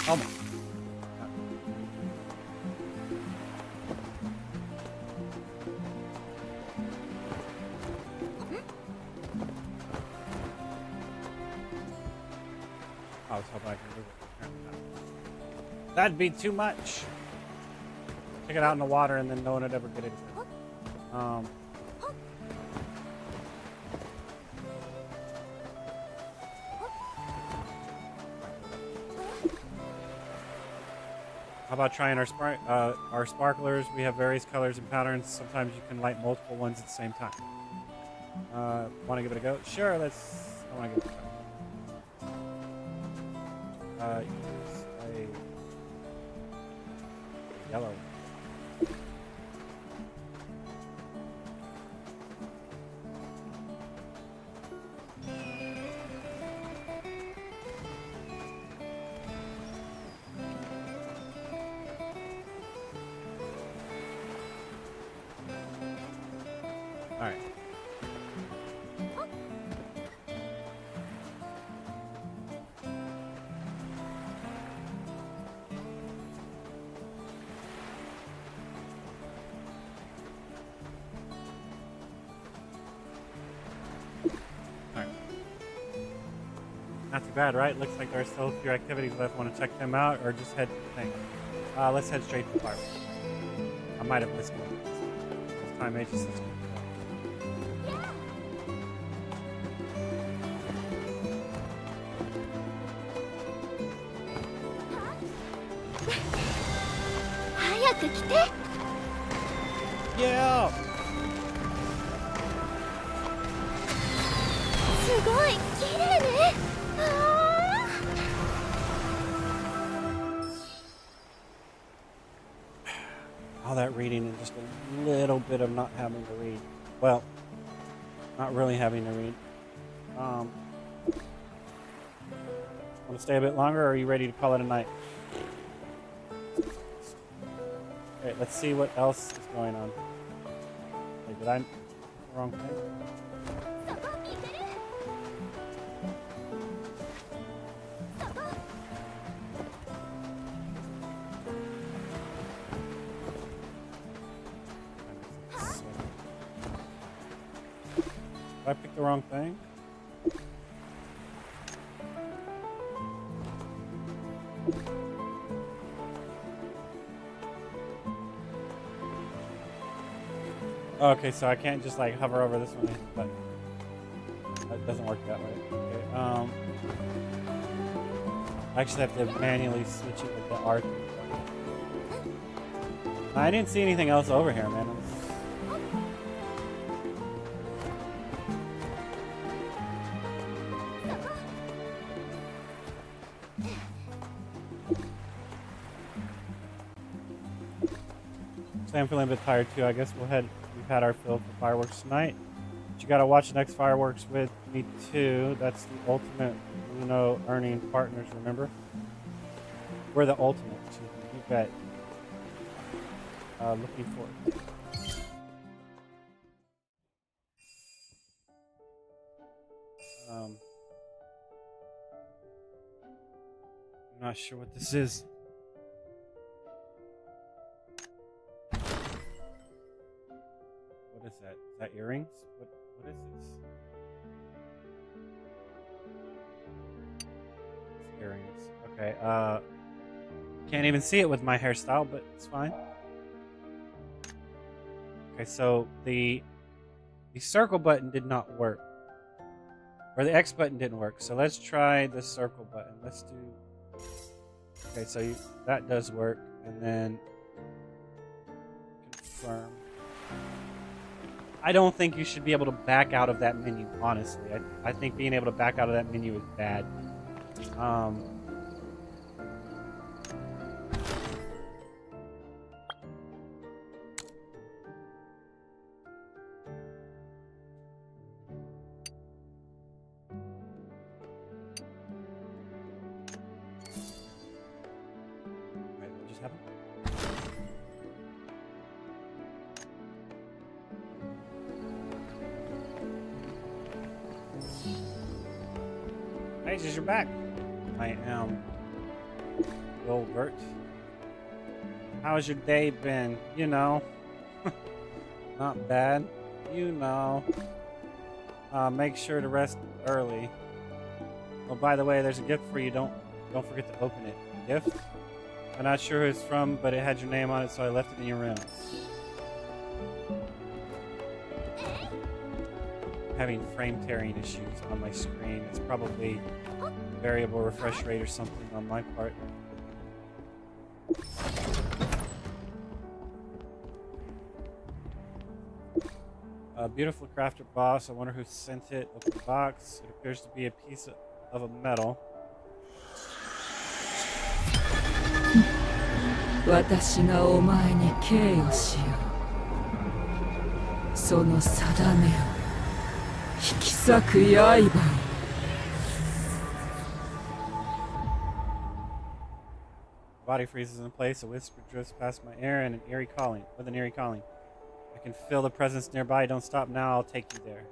Oh my. I was hoping I could move it. That'd be too much. Take it out in the water and then no one would ever get it. How about trying our sparklers? We have various colors and patterns. Sometimes you can light multiple ones at the same time. Want to give it a go? Sure, I want to give it a try. Use a yellow. All right. Not too bad, right? Looks like there are still a few activities left. Want to check them out or just head to the thing? Let's head straight to the fireworks. might have missed one. This time Aegis is good. 早く来て。 Yeah! すごい綺麗ね。All that reading and just a little bit of not having to read. Well, not really having to read. Want to stay a bit longer, or are you ready to call it a night? Okay, let's see what else is going on. Wait, did I do the wrong thing? そこ見てる。そこ。 Did I pick the wrong thing? Okay, so I can't just like hover over this one, but that doesn't work that way. Okay, I actually have to manually switch it with the R. I didn't see anything else over here, man. I'm feeling a bit tired too. I guess we've had our fill for fireworks tonight. But you gotta watch the next fireworks with me too. That's the ultimate, earning partners. Remember, we're the ultimate. You bet. Looking forward. I'm not sure what this is. What is that? Is that earrings? What is this? It's earrings. Okay, can't even see it with my hairstyle, but it's fine. Okay, so the circle button did not work. Or the X button didn't work. So let's try the circle button. Let's do... Okay, so that does work. And then confirm. I don't think you should be able to back out of that menu, honestly. I think being able to back out of that menu is bad. Right, what just happened? Aegis, you're back. I am Gilbert. How's your day been? Not bad. Make sure to rest early. Oh, by the way, there's a gift for you. Don't forget to open it. Gift? I'm not sure who it's from, but it had your name on it, so I left it in your room. Having frame tearing issues on my screen. It's probably variable refresh rate or something on my part. A beautiful crafted boss. I wonder who sent it. Open the box. It appears to be a piece of a metal. 私がお前に敬意をしよう。その定めを引き裂く刃。 Body freezes in place. A whisper drifts past my ear and an eerie calling. With an eerie calling. I can feel the presence nearby. Don't stop now. I'll take you there.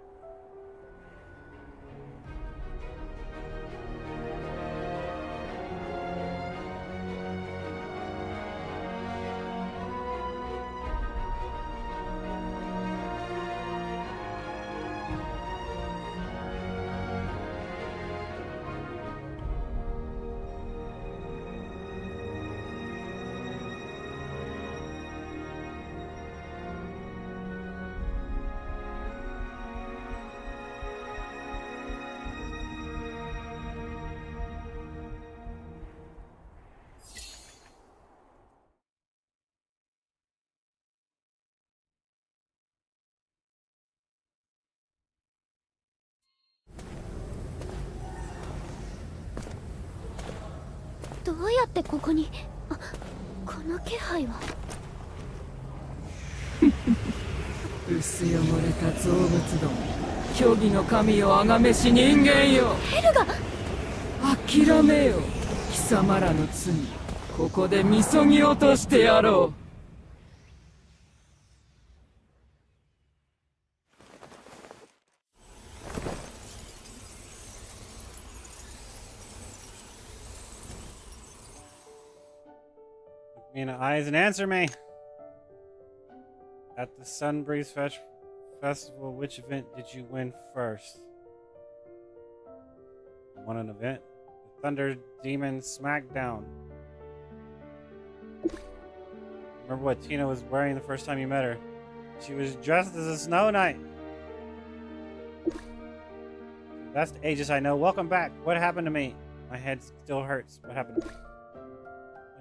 どうやってここにこの気配は。薄汚れた造物ども、虚偽の神をあがめし人間よ。ヘルが諦めよ、貴様らの罪、ここでみそぎ落としてやろう。Look me in the eyes and answer me. At the Sunbreeze Festival, which event did you win first? You won an event? The Thunder Demon Smackdown. Remember what Tina was wearing the first time you met her? She was dressed as a Snow Knight. That's the Aegis I know. Welcome back. What happened to me? My head still hurts. What happened to me?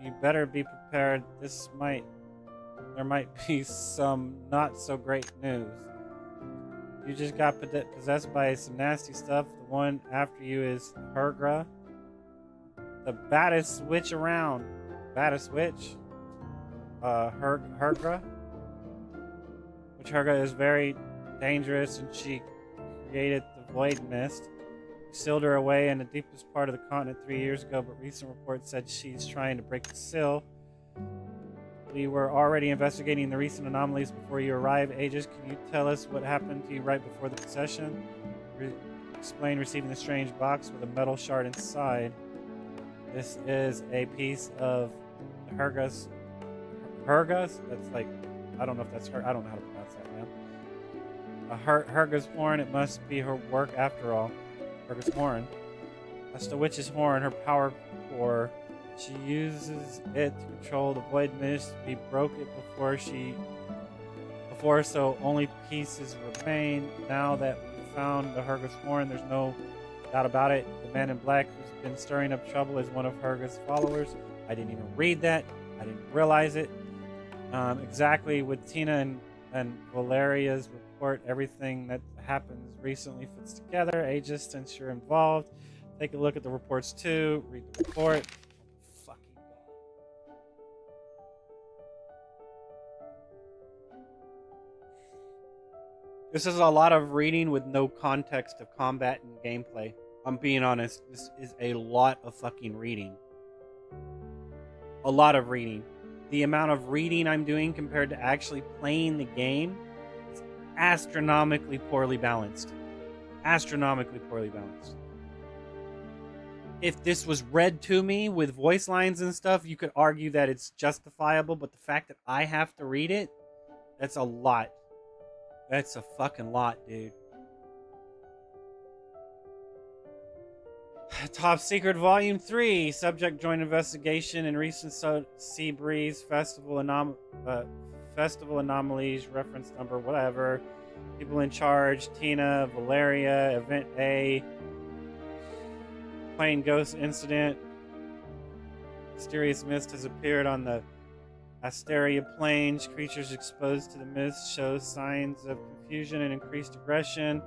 You better be prepared. There might be some not so great news. You just got possessed by some nasty stuff. The one after you is Hergra, the baddest witch around. Baddest witch? Hergra? Which Herga is very dangerous, and she created the Void Mist. You sealed her away in the deepest part of the continent 3 years ago, but recent reports said she's trying to break the seal. We were already investigating the recent anomalies before you arrived. Aegis, can you tell us what happened to you right before the possession? Explain receiving the strange box with a metal shard inside. This is a piece of Hergas. Hergas? That's like, I don't know if that's her. I don't know how to pronounce that, man. Herga's horn. It must be her work after all. Herga's horn. That's the witch's horn, her power core. She uses it to control the Void Mist. We broke it before, so only pieces remain. Now that we found the Herga's horn, there's no doubt about it. The man in black who's been stirring up trouble is one of Herga's followers. I didn't even read that. I didn't realize it. Exactly with Tina and Valeria's report, everything that happens recently fits together. Aegis, since you're involved, take a look at the reports too. Read the report. This is a lot of reading with no context of combat and gameplay. I'm being honest. This is a lot of fucking reading. A lot of reading. The amount of reading I'm doing compared to actually playing the game is astronomically poorly balanced. Astronomically poorly balanced. If this was read to me with voice lines and stuff, you could argue that it's justifiable, but the fact that I have to read it, that's a lot. That's a fucking lot, dude. Top Secret Volume 3. Subject joint investigation in recent Sea Breeze Festival anomalies. Reference number, whatever. People in charge. Tina, Valeria, Event A. Plane Ghost Incident. Mysterious mist has appeared on the Asteria Plains. Creatures exposed to the mist show signs of confusion and increased aggression.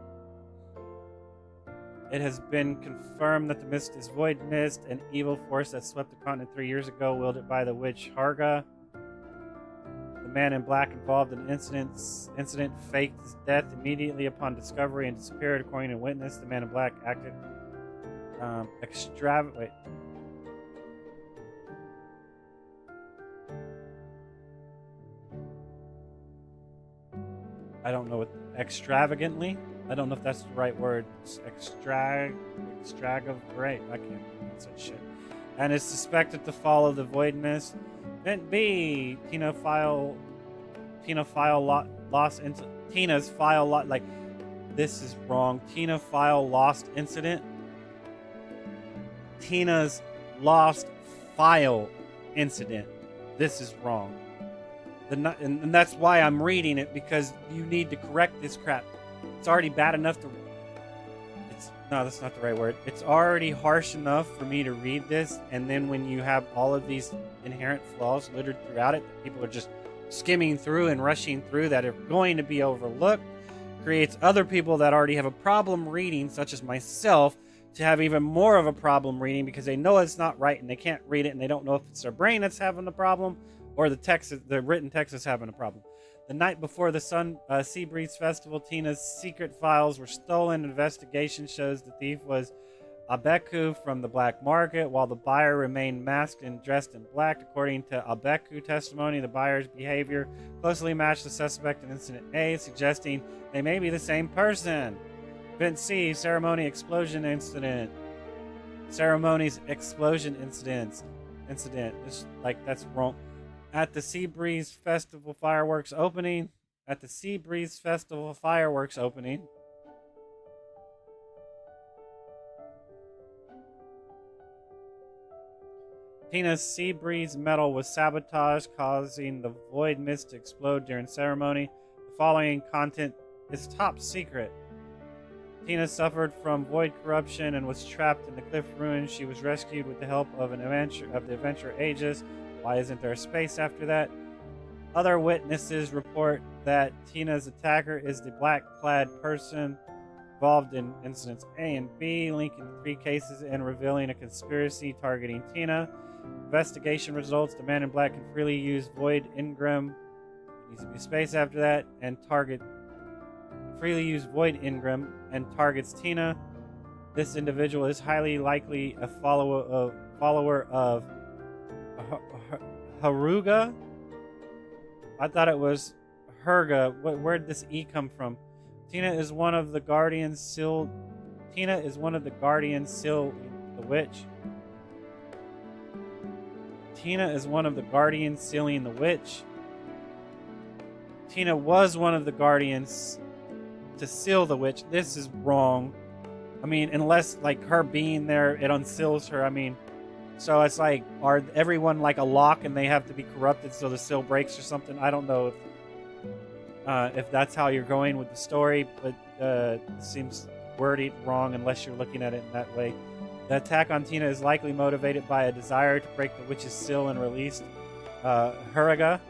It has been confirmed that the mist is Void Mist, an evil force that swept the continent 3 years ago, wielded by the witch Herga. The man in black involved in the incident faked his death immediately upon discovery and disappeared. According to witness, the man in black acted I don't know what extravagantly. I don't know if that's the right word. It's great. I can't pronounce that shit. And is suspected to follow the Void Mist. Event B. Tina's file lost like this is wrong. Tina file lost incident. Tina's lost file incident. This is wrong. And that's why I'm reading it, because you need to correct this crap. It's already bad enough to... No, that's not the right word. It's already harsh enough for me to read this, and then when you have all of these inherent flaws littered throughout it, that people are just skimming through and rushing through that are going to be overlooked, creates other people that already have a problem reading, such as myself, to have even more of a problem reading because they know it's not right and they can't read it and they don't know if it's their brain that's having the problem or the written text is having a problem. The night before the Sea Breeze Festival, Tina's secret files were stolen. Investigation shows the thief was Abeku from the black market, while the buyer remained masked and dressed in black. According to Abeku testimony, the buyer's behavior closely matched the suspect in Incident A, suggesting they may be the same person. Event C, ceremony explosion incident. Ceremonies explosion incident. This, like, that's wrong. At the Sea Breeze Festival fireworks opening. Tina's Sea Breeze medal was sabotaged, causing the void mist to explode during ceremony. The following content is top secret. Tina suffered from void corruption and was trapped in the cliff ruins. She was rescued with the help of the adventurer Aegis. Why isn't there a space after that? Other witnesses report that Tina's attacker is the black-clad person involved in incidents A and B, linking 3 cases and revealing a conspiracy targeting Tina. Investigation results: the man in black can freely use Void Ingram. Needs to be space after that, and freely use Void Ingram and targets Tina. This individual is highly likely a follower of Haruga. I thought it was Herga. Where'd this E come from? Tina is one of the guardians sealed the witch. Tina is one of the guardians sealing the witch. Tina was one of the guardians to seal the witch. This is wrong. I mean, unless, like, her being there, it unseals her. I mean, so it's like, are everyone like a lock and they have to be corrupted so the seal breaks or something? I don't know if that's how you're going with the story, but it seems worded wrong unless you're looking at it in that way. The attack on Tina is likely motivated by a desire to break the witch's seal and release Haruga.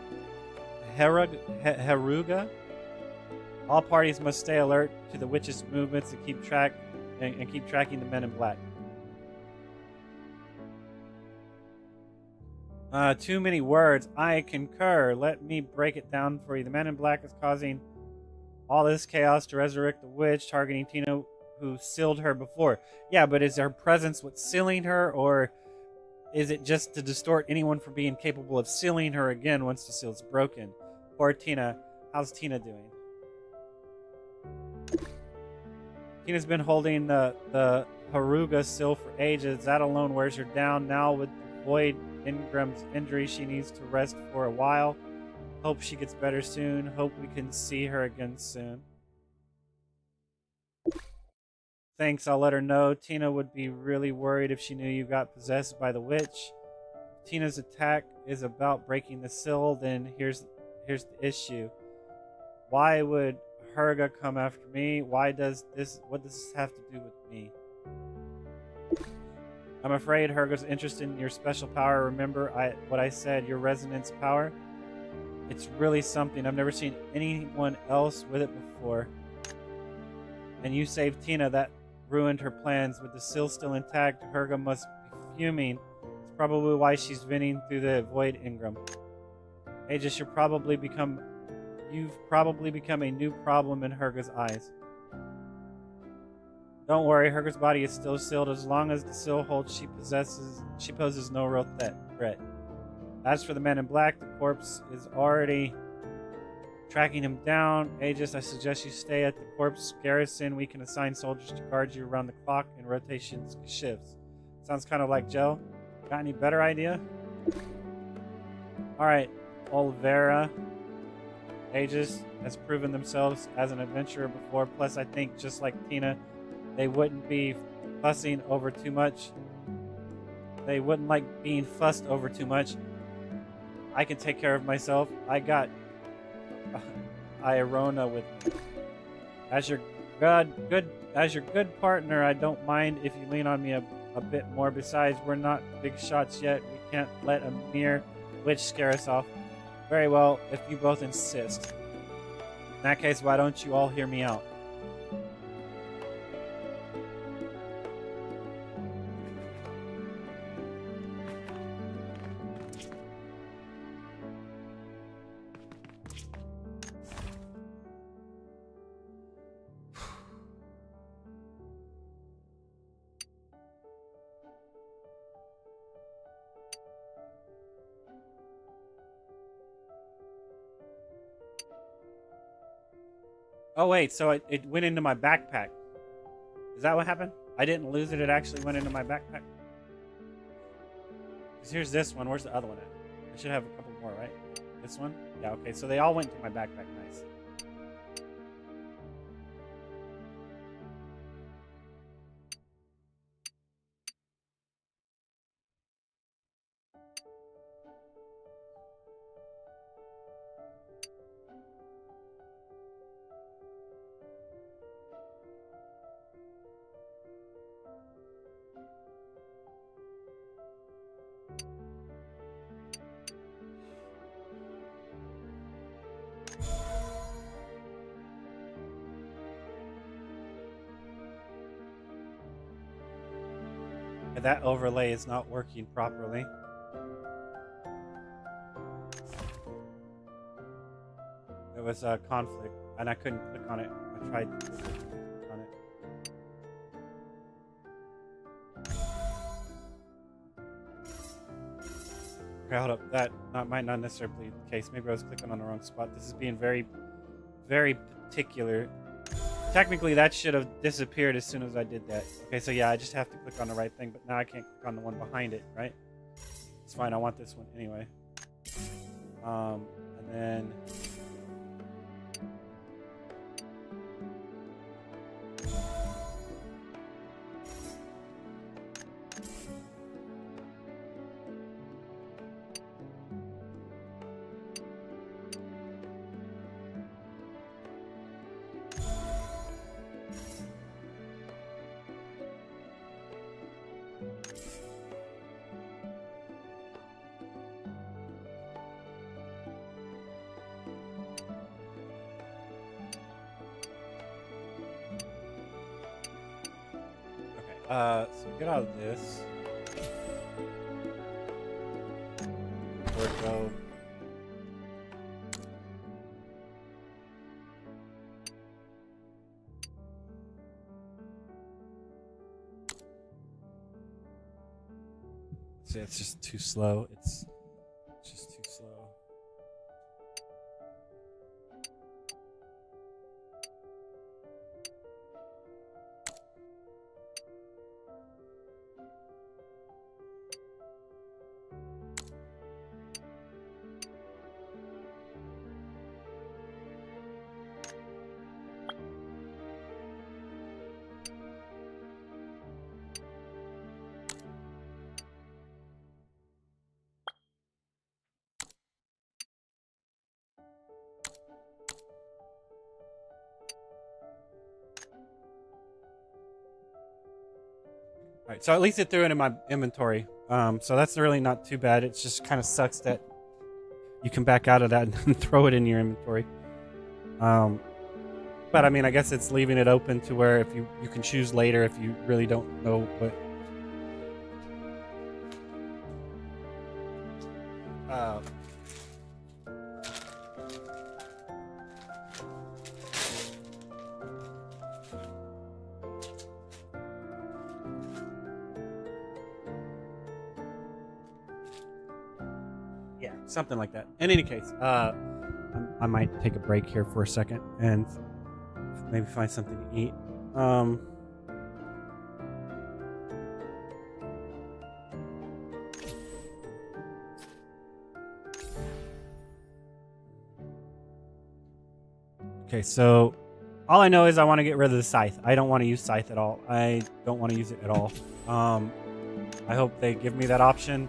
All parties must stay alert to the witch's movements and keep tracking the men in black. Too many words. I concur. Let me break it down for you. The man in black is causing all this chaos to resurrect the witch, targeting Tina, who sealed her before. Yeah, but is her presence what's sealing her, or is it just to distort anyone from being capable of sealing her again once the seal's broken? Poor Tina. How's Tina doing? Tina's been holding the Haruga seal for ages. That alone wears her down. Now with Void Ingram's injury, she needs to rest for a while. Hope she gets better soon. Hope we can see her again soon. Thanks, I'll let her know. Tina would be really worried if she knew you got possessed by the witch. If Tina's attack is about breaking the seal, then here's the issue. Why would Herga come after me? What does this have to do with me? I'm afraid Herga's interested in your special power. Remember what I said, your resonance power? It's really something. I've never seen anyone else with it before. And you saved Tina. That ruined her plans. With the seal still intact, Herga must be fuming. It's probably why she's venting through the Void Ingram. Aegis, you've probably become a new problem in Herga's eyes. Don't worry, Herga's body is still sealed. As long as the seal holds, she poses no real threat. As for the man in black, the corpse is already tracking him down. Aegis, I suggest you stay at the corpse garrison. We can assign soldiers to guard you around the clock in rotation shifts. Sounds kind of like Joe. Got any better idea? Alright, Olvera. Aegis has proven themselves as an adventurer before. Plus, I think just like Tina, they wouldn't be fussing over too much. They wouldn't like being fussed over too much. I can take care of myself. I got Iorona with me. As your good partner, I don't mind if you lean on me a bit more. Besides, we're not big shots yet. We can't let a mere witch scare us off. Very well, if you both insist. In that case, why don't you all hear me out? Oh wait, so it went into my backpack. Is that what happened? I didn't lose it. It actually went into my backpack. 'Cause here's this one. Where's the other one at? I should have a couple more, right? This one? Yeah, okay. So they all went to my backpack. Nice. And that overlay is not working properly. There was a conflict, and I couldn't click on it. I tried to click on it. Okay, hold up. That might not necessarily be the case. Maybe I was clicking on the wrong spot. This is being very, very particular. Technically, that should have disappeared as soon as I did that. Okay, so yeah, I just have to click on the right thing, but now I can't click on the one behind it, right? It's fine. I want this one anyway. And then... so get out of this. Go. See, it's just too slow. It's just too slow. All right, so at least it threw it in my inventory. So that's really not too bad. It just kind of sucks that you can back out of that and throw it in your inventory. But I mean, I guess it's leaving it open to where if you can choose later if you really don't know what. Yeah, something like that. In any case, I might take a break here for a second and maybe find something to eat. Okay, so all I know is I want to get rid of the scythe. I don't want to use scythe at all. I don't want to use it at all. I hope they give me that option.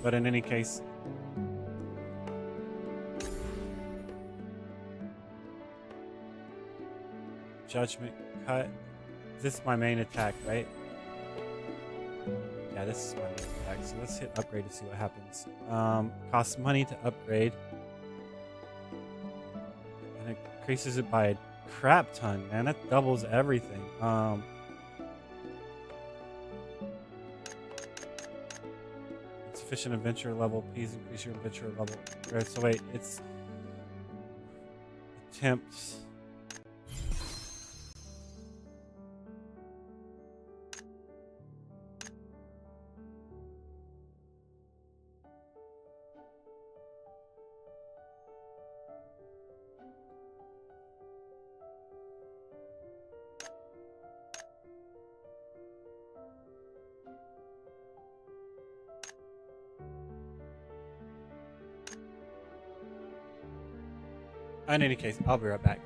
But in any case, judgment cut. This is my main attack, right? Yeah, this is my main attack. So let's hit upgrade to see what happens. Costs money to upgrade, and it increases it by a crap ton. Man, that doubles everything. Sufficient adventure level. Please increase your adventure level. Right, so wait, it's attempts. In any case, I'll be right back.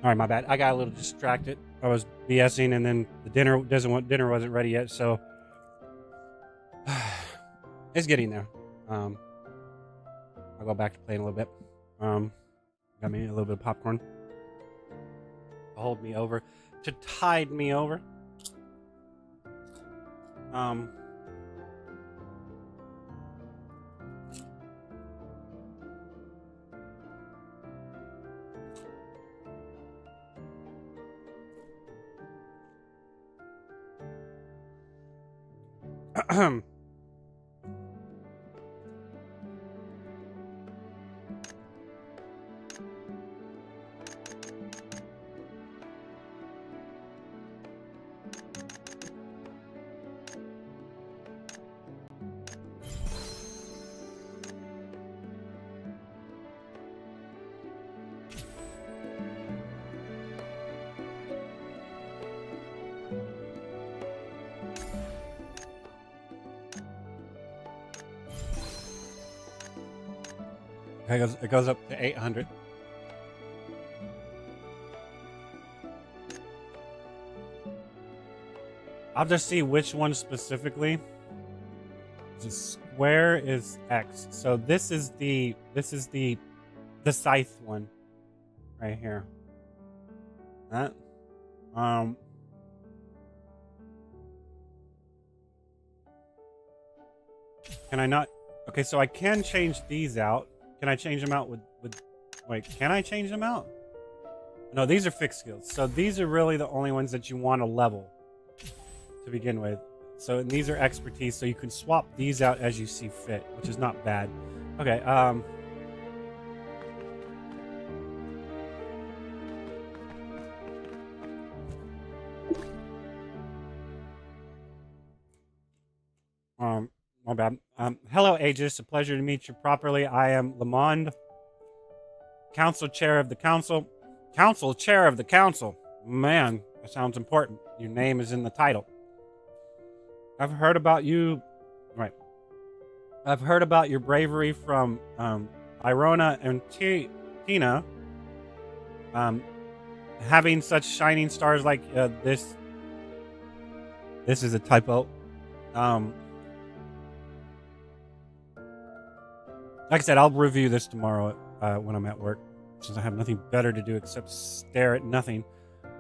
All right, my bad. I got a little distracted. I was BSing, and then the dinner wasn't ready yet, so it's getting there. I'll go back to playing a little bit. Got me a little bit of popcorn to hold me over, to tide me over. It goes up to 800. I'll just see which one specifically. The square is X. So this is the scythe one right here. That can I not? Okay, so I can change these out. Can I change them out with wait, can I change them out? No, these are fixed skills. So these are really the only ones that you want to level to begin with. So and these are expertise, so you can swap these out as you see fit, which is not bad. Okay, my bad. Hello, Aegis. A pleasure to meet you properly. I am Lamond, Council Chair of the Council. Council Chair of the Council. Man, that sounds important. Your name is in the title. I've heard about you. Right. I've heard about your bravery from Irona and Tina. Having such shining stars like this. This is a typo. Like I said, I'll review this tomorrow when I'm at work, since I have nothing better to do except stare at nothing.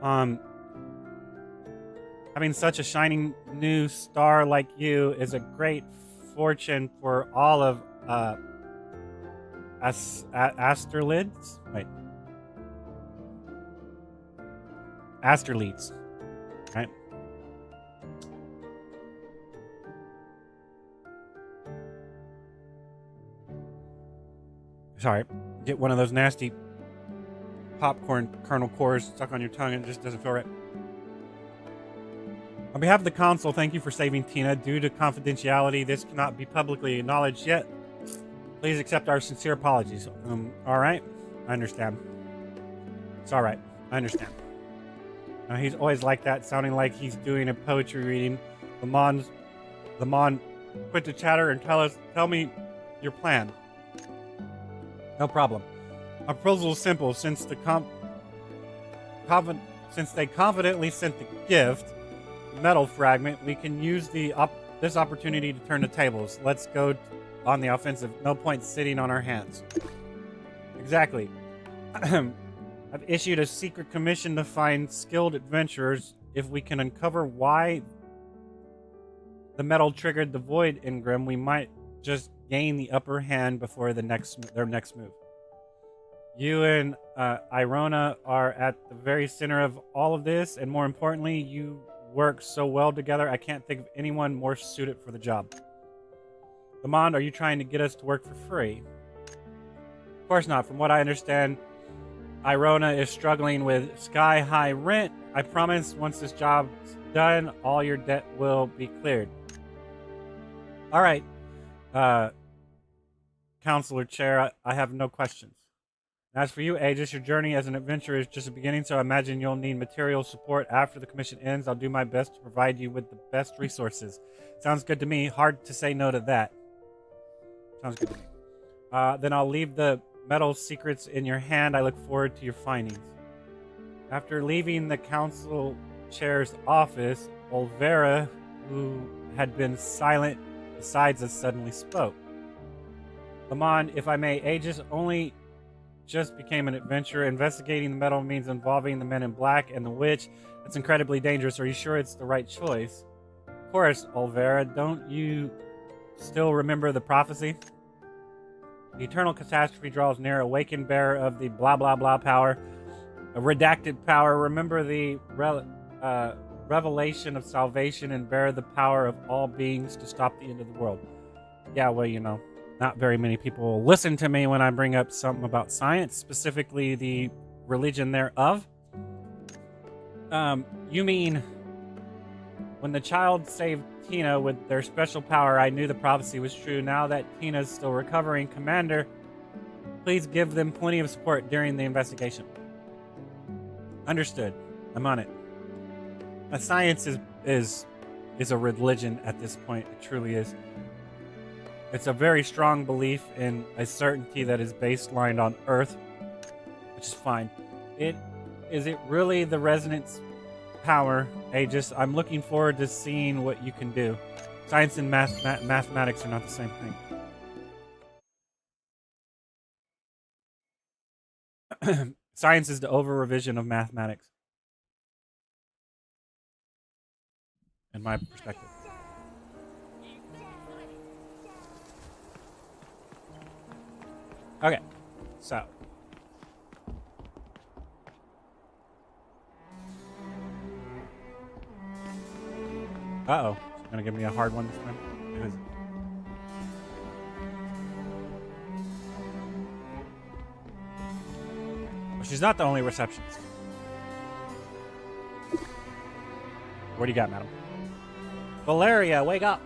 Having such a shining new star like you is a great fortune for all of Asterlids. Wait, Asterlids, right? Sorry, get one of those nasty popcorn kernel cores stuck on your tongue and it just doesn't feel right. On behalf of the council, thank you for saving Tina. Due to confidentiality, this cannot be publicly acknowledged yet. Please accept our sincere apologies. All right? I understand. It's all right. I understand. He's always like that, sounding like he's doing a poetry reading. Lamond, quit the chatter and tell me your plan. No problem. Our proposal is simple. Since they confidently sent the gift, metal fragment, we can use this opportunity to turn the tables. Let's go on the offensive. No point sitting on our hands. Exactly. I've issued a secret commission to find skilled adventurers. If we can uncover why the metal triggered the void engram, we might just gain the upper hand before their next move. You and Irona are at the very center of all of this, and more importantly, you work so well together. I can't think of anyone more suited for the job. Lamond, are you trying to get us to work for free? Of course not. From what I understand, Irona is struggling with sky-high rent. I promise once this job's done, all your debt will be cleared. All right. Counselor Chair, I have no questions. As for you, Aegis, your journey as an adventurer is just a beginning, so I imagine you'll need material support after the commission ends. I'll do my best to provide you with the best resources. Sounds good to me. Hard to say no to that. Sounds good to me. Then I'll leave the metal secrets in your hand. I look forward to your findings. After leaving the council chair's office, Olvera, who had been silent besides us, suddenly spoke. Lamond, if I may, Aegis only just became an adventurer. Investigating the metal means involving the men in black and the witch. It's incredibly dangerous. Are you sure it's the right choice? Of course, Olvera. Don't you still remember the prophecy? The eternal catastrophe draws near. Awaken, bearer of the blah blah blah power. A redacted power. Remember the revelation of salvation and bear the power of all beings to stop the end of the world. Yeah, well, you know, not very many people listen to me when I bring up something about science, specifically the religion thereof. You mean when the child saved Tina with their special power, I knew the prophecy was true. Now that Tina's still recovering, Commander, please give them plenty of support during the investigation. Understood. I'm on it. Science is a religion at this point. It truly is. It's a very strong belief in a certainty that is baselined on Earth, which is fine. Is it really the resonance power, Aegis? I'm looking forward to seeing what you can do. Science and mathematics are not the same thing. Science is the over-revision of mathematics, in my perspective. Okay, so. Uh-oh. She's gonna give me a hard one this time? Who is it? Well, she's not the only receptionist. What do you got, madam? Valeria, wake up!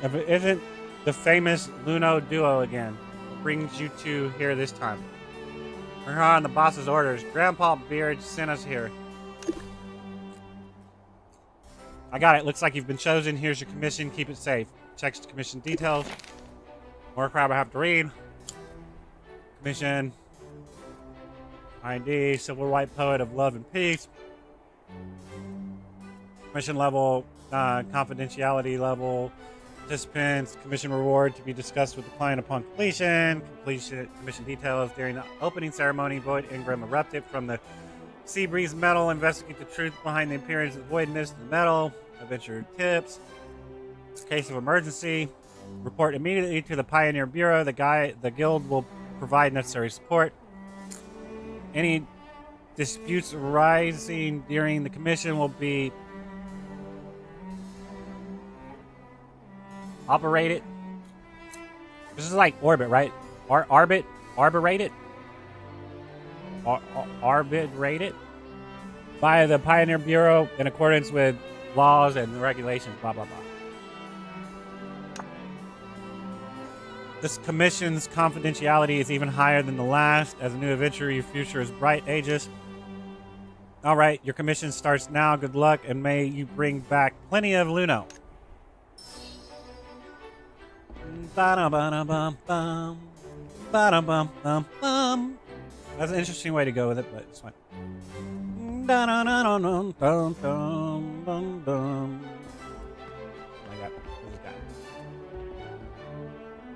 If it isn't the famous Luno duo again, what brings you two here this time? We're on the boss's orders. Grandpa Beard sent us here. I got it. Looks like you've been chosen. Here's your commission. Keep it safe. Checks the commission details. More crap I have to read. Commission. ID. Civil White Poet of Love and Peace. Commission level. Confidentiality level. Participants. Commission reward to be discussed with the client upon completion. Commission details. During the opening ceremony, Void Ingram erupted from the Sea Breeze metal. Investigate the truth behind the appearance of void mist in the metal. Adventure tips. Case of emergency. Report immediately to the Pioneer Bureau. The guild will provide necessary support. Any disputes arising during the commission will be operated. This is like orbit, right? Arbitrated by the Pioneer Bureau in accordance with laws and regulations, blah, blah, blah. This commission's confidentiality is even higher than the last. As a new adventurer, your future is bright, Aegis. All right, your commission starts now. Good luck, and may you bring back plenty of Luno. Ba-da-ba-da-bum-bum. Ba-da-bum-bum-bum. That's an interesting way to go with it, but it's fine. Da-da-da-da-dum-dum-dum-dum-dum. Oh my God, who's this guy?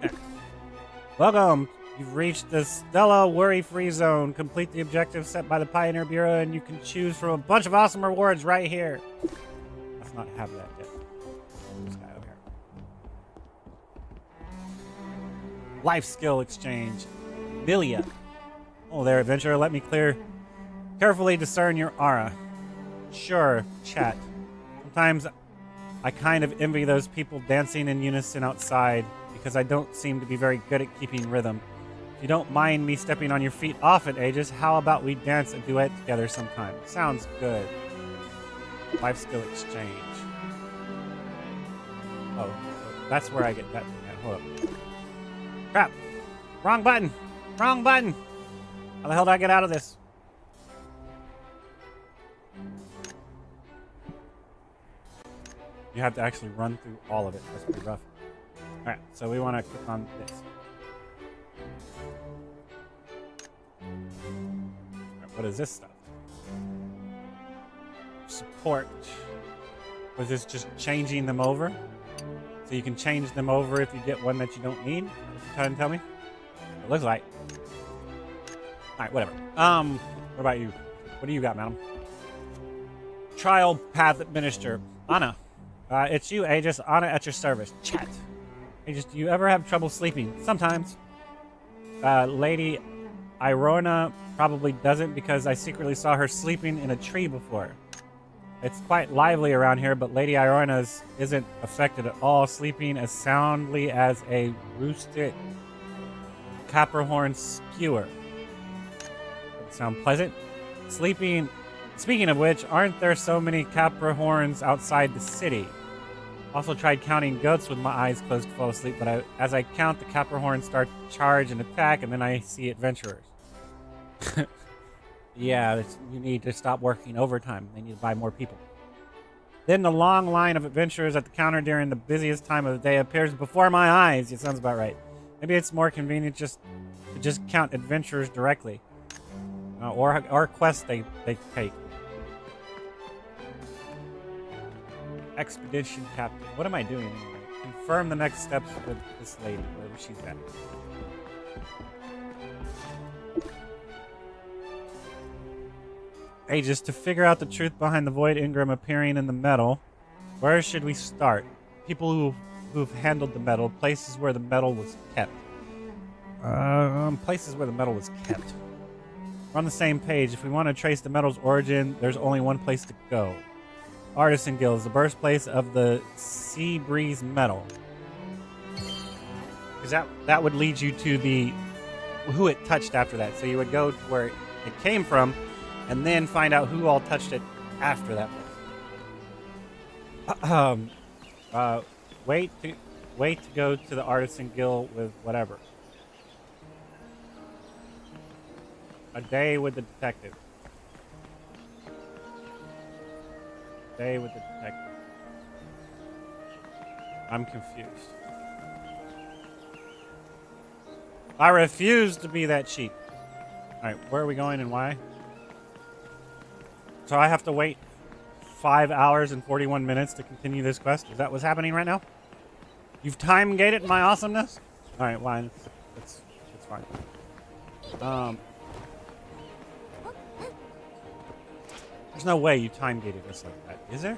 Okay. Welcome. You've reached the Stella worry-free zone. Complete the objectives set by the Pioneer Bureau, and you can choose from a bunch of awesome rewards right here. Let's not have that yet. This guy over here. Life skill exchange. Milia. Oh, there, adventurer. Let me carefully discern your aura. Sure, chat. Sometimes I kind of envy those people dancing in unison outside because I don't seem to be very good at keeping rhythm. If you don't mind me stepping on your feet often, Aegis, how about we dance a duet together sometime? Sounds good. Life skill exchange. Oh, that's where I get that thing at. Hold up. Crap. Wrong button. Wrong button. How the hell do I get out of this? You have to actually run through all of it. That's pretty rough. Alright, so we want to click on this. What is this stuff? Support. Was this just changing them over? So you can change them over if you get one that you don't need? What you trying to tell me? It looks like. Alright, whatever. What about you? What do you got, madam? Trial Path Administrator. Anna. It's you, Aegis. Anna at your service. Chat. Aegis, do you ever have trouble sleeping? Sometimes. Lady Irona probably doesn't because I secretly saw her sleeping in a tree before. It's quite lively around here, but Lady Irona's isn't affected at all, sleeping as soundly as a roosted copperhorn skewer. Doesn't sound pleasant. Speaking of which, aren't there so many copperhorns outside the city? Also tried counting goats with my eyes closed to fall asleep, but as I count, the copperhorns start to charge and attack, and then I see adventurers. Yeah, you need to stop working overtime. They need to buy more people. Then the long line of adventurers at the counter during the busiest time of the day appears before my eyes. It sounds about right. Maybe it's more convenient to just count adventurers directly. Or quests they take. Expedition captain. What am I doing anyway? Confirm the next steps with this lady, wherever she's at. Aegis, to figure out the truth behind the Void Ingram appearing in the metal, where should we start? People who've handled the metal, places where the metal was kept. Places where the metal was kept. We're on the same page. If we want to trace the metal's origin, there's only one place to go. Artisan Guilds, the birthplace of the Sea Breeze metal. Because that would lead you to the who it touched after that. So you would go to where it came from, and then find out who all touched it after that place. Wait to go to the Artisan Guild with whatever. A day with the detective. Day with the detective. I'm confused. I refuse to be that cheap. Alright, where are we going and why? So I have to wait 5 hours and 41 minutes to continue this quest? Is that what's happening right now? You've time-gated my awesomeness? Alright, why? It's fine. There's no way you time-gated this like that, is there?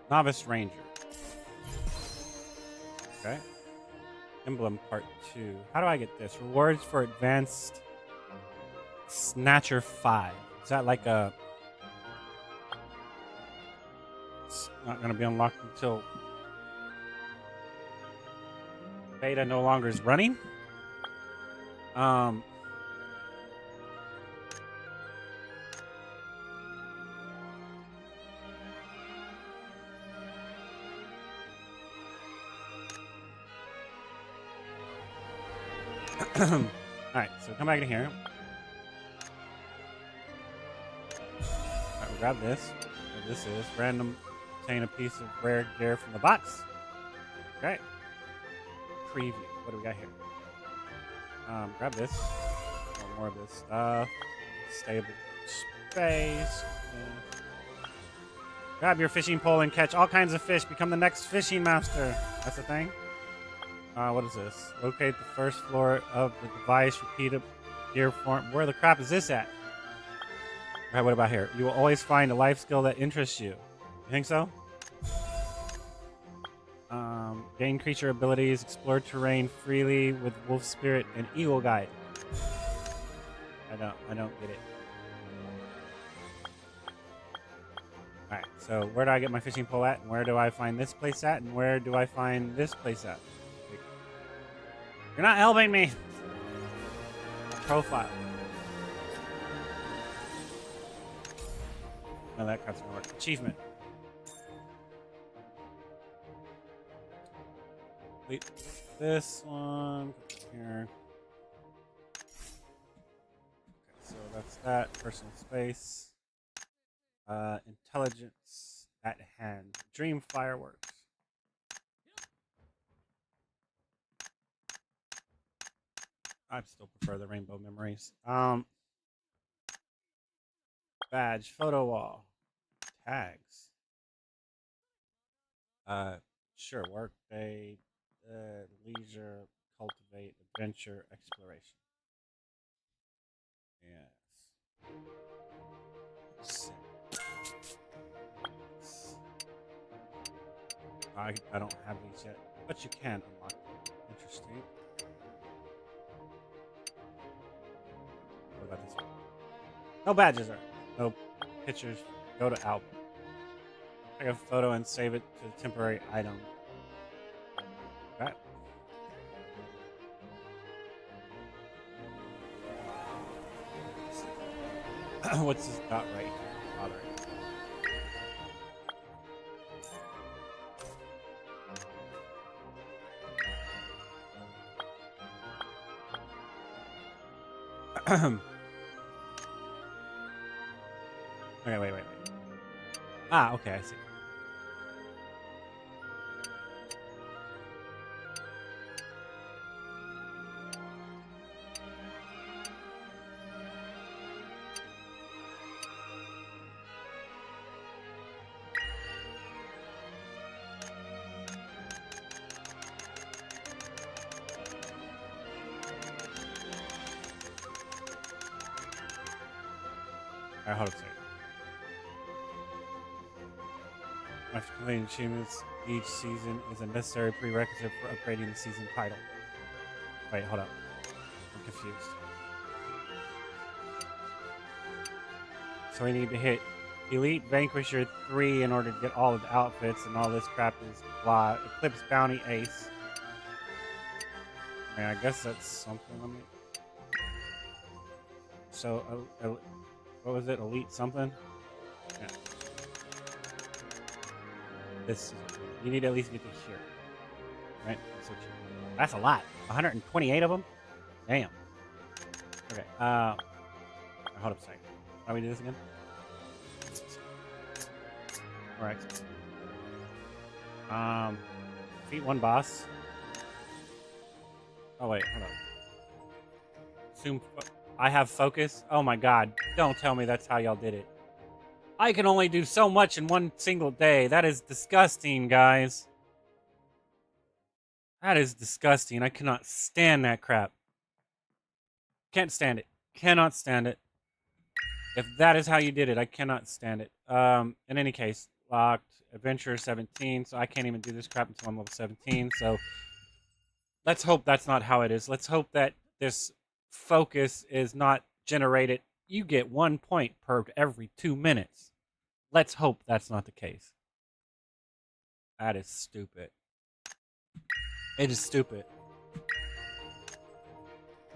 Novice Ranger. Okay. Emblem Part 2. How do I get this? Rewards for Advanced Snatcher 5. Is that like a... It's not going to be unlocked until... Beta no longer is running? Alright, so come back in here. Alright, we'll grab this. What this is. Random obtain a piece of rare gear from the box. Okay. Preview. What do we got here? Grab this. Oh, more of this stuff. Stable space. Okay. Grab your fishing pole and catch all kinds of fish. Become the next fishing master. That's the thing. What is this? Locate the first floor of the device. Repeat a gear form. Where the crap is this at? Alright, what about here? You will always find a life skill that interests you. You think so? Gain creature abilities. Explore terrain freely with Wolf Spirit and Eagle Guide. I don't get it. Alright, so where do I get my fishing pole at? And where do I find this place at? And where do I find this place at? You're not helping me. Profile. No, that cuts gonna work. Achievement. Complete this one. Here. What's that? Personal space. Intelligence at hand. Dream fireworks. I still prefer the rainbow memories. Badge, photo wall, tags. Sure. Work day, leisure, cultivate, adventure, exploration. Yes. I don't have these yet, but you can unlock them. Interesting. What about this one? No badges are. No pictures. Go to album. Take a photo and save it to a temporary item. Okay. What's this dot right here? Bothering. Okay, wait. Ah, okay, I see. Alright, hold up a second. After completing achievements each season is a necessary prerequisite for upgrading the season title. Wait, hold up. I'm confused. So we need to hit Elite Vanquisher 3 in order to get all of the outfits, and all this crap is blah. Eclipse Bounty Ace. I mean, I guess that's something. Let me... So, what was it? Elite something? Yeah. This is you need to at least get to here. Right? That's a lot. 128 of them? Damn. Okay. Hold up a second. How do we do this again? Alright. Defeat one boss. Oh wait, hold on. Assume I have focus. Oh my god. Don't tell me that's how y'all did it. I can only do so much in one single day. That is disgusting, guys. That is disgusting. I cannot stand that crap. Can't stand it. Cannot stand it. If that is how you did it, I cannot stand it. In any case, locked. Adventure 17, so I can't even do this crap until I'm level 17, so let's hope that's not how it is. Let's hope that this focus is not generated. You get 1 point per every 2 minutes. Let's hope that's not the case. That is stupid. It is stupid.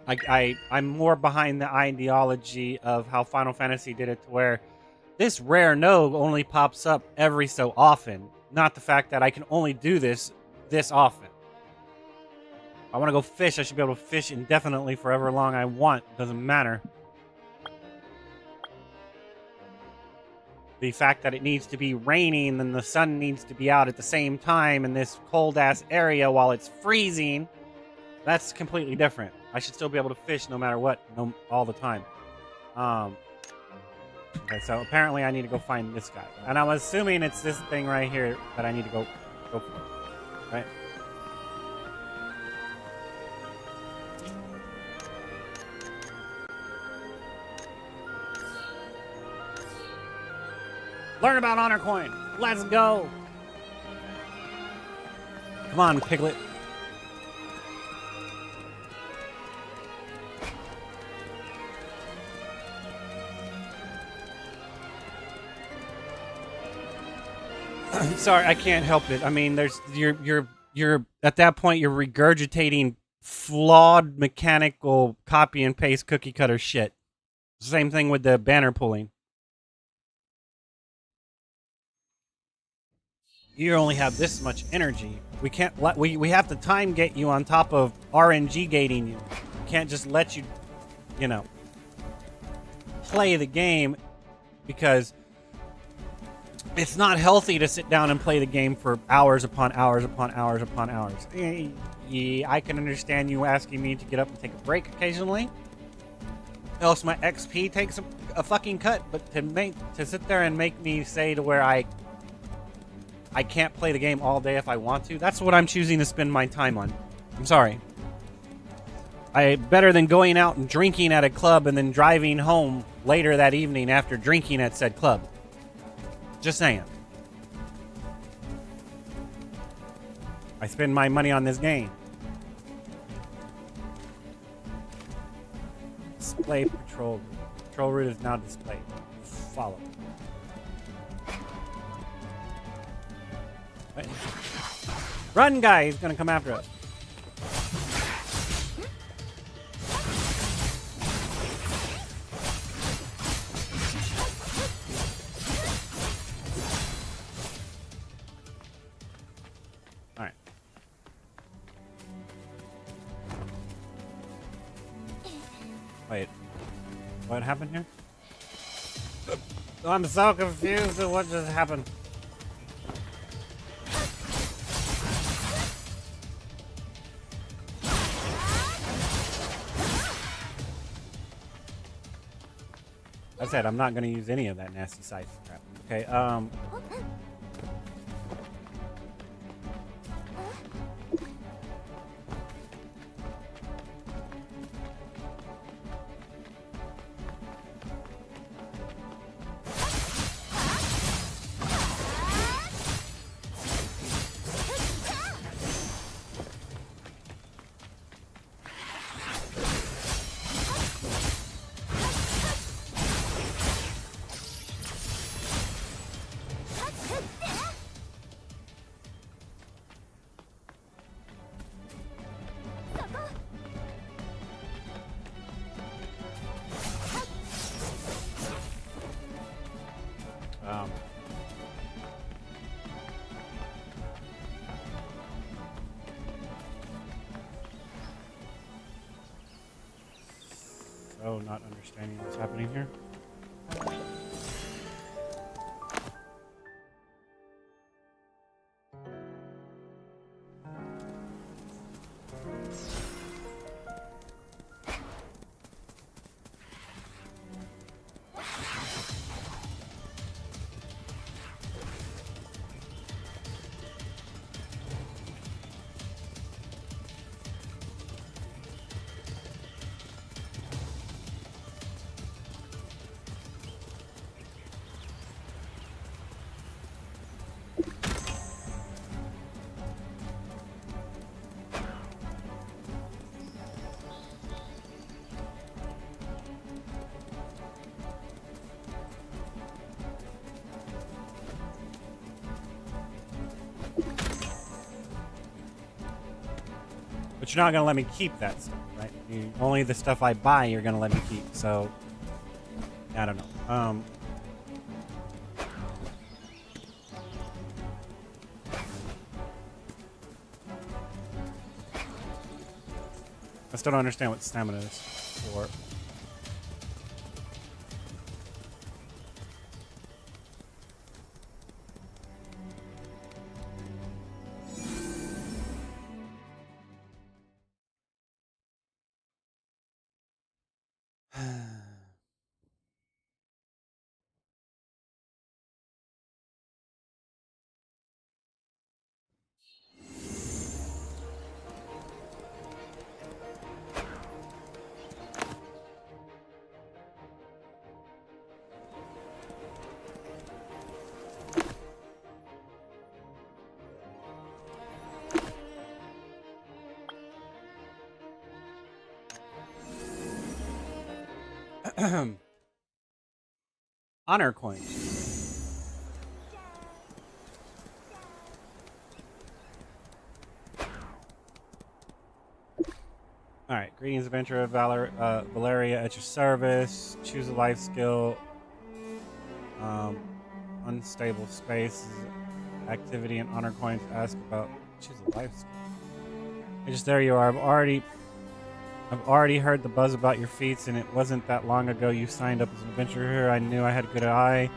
I'm more behind the ideology of how Final Fantasy did it, to where this rare node only pops up every so often. Not the fact that I can only do this often. I want to go fish. I should be able to fish indefinitely for however long I want. Doesn't matter. The fact that it needs to be raining and the sun needs to be out at the same time in this cold-ass area while it's freezing, that's completely different. I should still be able to fish no matter what, all the time. Okay, so apparently I need to go find this guy. And I'm assuming it's this thing right here that I need to go for. Right? Learn about Honor Coin. Let's go. Come on, Piglet. Sorry, I can't help it. I mean, you're at that point you're regurgitating flawed mechanical copy and paste cookie cutter shit. Same thing with the banner pulling. You only have this much energy. We can't let we have to time gate you on top of RNG gating you. We can't just let you, you know. play the game because it's not healthy to sit down and play the game for hours upon hours upon hours upon hours. Yeah, I can understand you asking me to get up and take a break occasionally. Else my XP takes a fucking cut, but to sit there and make me say to where I can't play the game all day if I want to, that's what I'm choosing to spend my time on. I'm sorry. Better than going out and drinking at a club and then driving home later that evening after drinking at said club. Just saying. I spend my money on this game. Display patrol route. Patrol route is now displayed. Follow. Wait. Run, guy! He's gonna come after us. Alright. Wait. What happened here? I'm so confused at what just happened. I said I'm not going to use any of that nasty scythe crap. Okay, so not understanding what's happening here. But you're not going to let me keep that stuff, right? Only the stuff I buy you're going to let me keep, so... I don't know. I still don't understand what stamina is for. Honor coins. All right, greetings, adventurer. Valeria at your service. Choose a life skill. Unstable space. Activity and honor coins. Ask about choose a life skill. Just there you are. I've already I've already heard the buzz about your feats, and it wasn't that long ago you signed up as an adventurer here. I knew I had a good eye.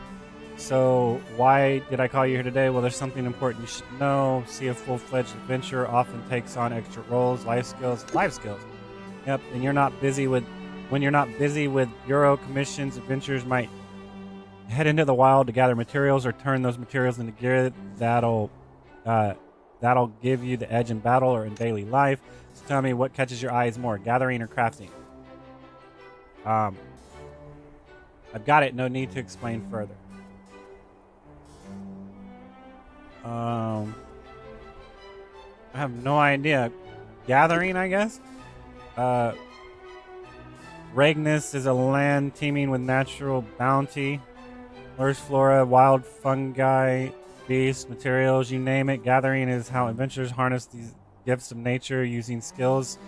So why did I call you here today? Well, there's something important you should know. See, a full-fledged adventurer often takes on extra roles, life skills. Yep, and when you're not busy with Euro commissions, adventurers might head into the wild to gather materials or turn those materials into gear that'll give you the edge in battle or in daily life. So tell me, what catches your eyes more, gathering or crafting? I've got it. No need to explain further. I have no idea. Gathering, I guess. Regnus is a land teeming with natural bounty. There's flora, wild fungi, beasts, materials, you name it. Gathering is how adventurers harness these gifts of nature using skills,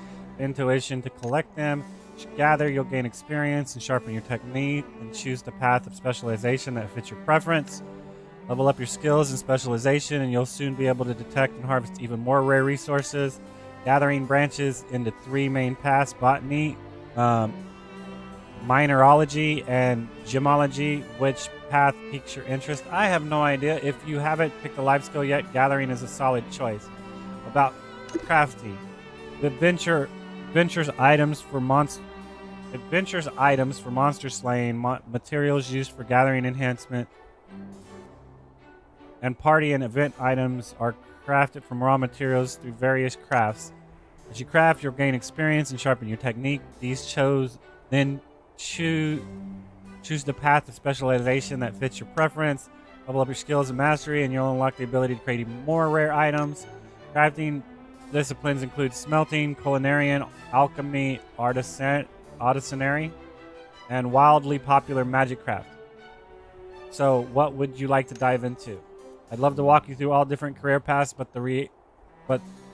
intuition to collect them. As you gather, you'll gain experience and sharpen your technique and choose the path of specialization that fits your preference. Level up your skills and specialization, and you'll soon be able to detect and harvest even more rare resources. Gathering branches into 3 main paths: botany, mineralogy, and gemology. Which path piques your interest? I have no idea. If you haven't picked a life skill yet, gathering is a solid choice. About crafting, adventures items for monster slaying, materials used for gathering enhancement, and party and event items are crafted from raw materials through various crafts. As you craft, you'll gain experience and sharpen your technique. Choose the path of specialization that fits your preference. Level up your skills and mastery, and you'll unlock the ability to create even more rare items. Crafting disciplines include smelting, culinarian, alchemy, artisanry, and wildly popular magic craft. So, what would you like to dive into? I'd love to walk you through all different career paths, but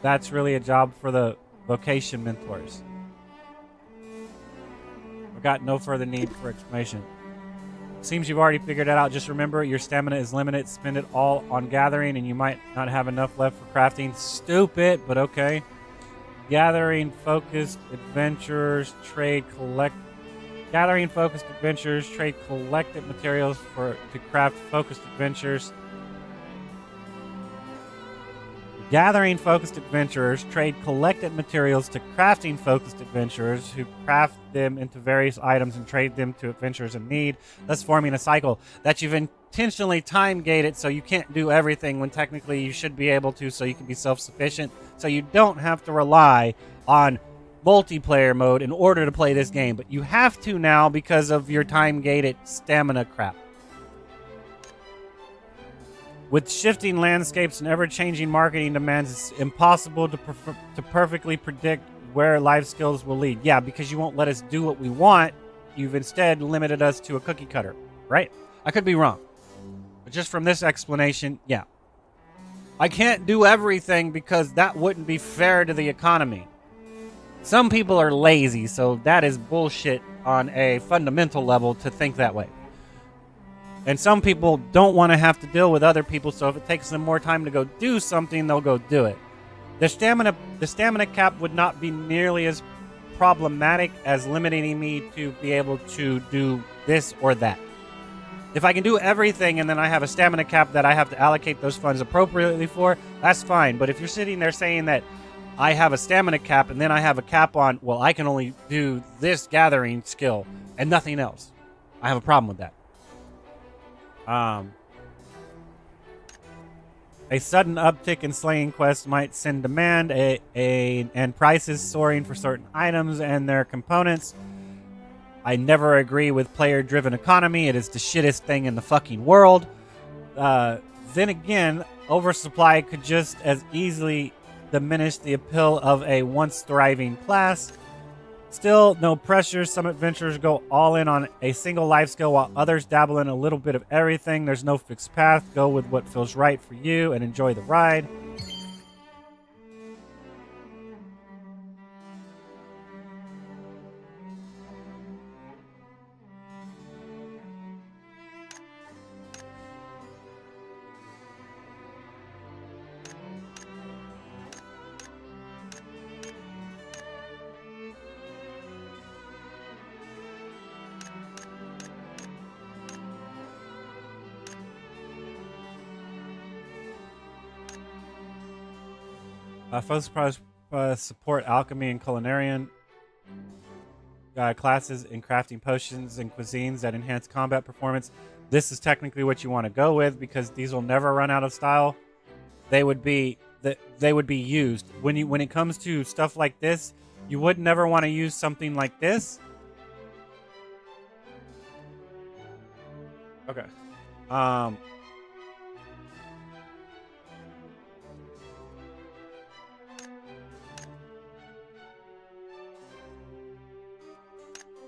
that's really a job for the vocation mentors. I've got no further need for explanation. Seems you've already figured it out. Just remember, your stamina is limited. Spend it all on gathering, and you might not have enough left for crafting. Stupid, but okay. Gathering focused adventurers trade collected materials to craft focused adventures. Gathering focused adventurers trade collected materials to crafting focused adventurers who craft them into various items and trade them to adventurers in need, thus forming a cycle that you've intentionally time gated so you can't do everything when technically you should be able to, so you can be self-sufficient, so you don't have to rely on multiplayer mode in order to play this game, but you have to now because of your time gated stamina crap. With shifting landscapes and ever-changing marketing demands, it's impossible to perfectly predict where life skills will lead. Yeah, because you won't let us do what we want. You've instead limited us to a cookie cutter, right? I could be wrong. But just from this explanation, yeah. I can't do everything because that wouldn't be fair to the economy. Some people are lazy, so that is bullshit on a fundamental level to think that way. And some people don't want to have to deal with other people, so if it takes them more time to go do something, they'll go do it. The stamina cap would not be nearly as problematic as limiting me to be able to do this or that. If I can do everything and then I have a stamina cap that I have to allocate those funds appropriately for, that's fine. But if you're sitting there saying that I have a stamina cap and then I have a cap on, well, I can only do this gathering skill and nothing else, I have a problem with that. A sudden uptick in slaying quests might send demand and prices soaring for certain items and their components. I never agree with player-driven economy. It is the shittest thing in the fucking world. Then again, oversupply could just as easily diminish the appeal of a once thriving class. Still, no pressure. Some adventurers go all in on a single life skill while others dabble in a little bit of everything. There's no fixed path. Go with what feels right for you and enjoy the ride. Focus products support alchemy and culinarian classes in crafting potions and cuisines that enhance combat performance. This is technically what you want to go with because these will never run out of style. They would be used when it comes to stuff like this. You would never want to use something like this. Okay.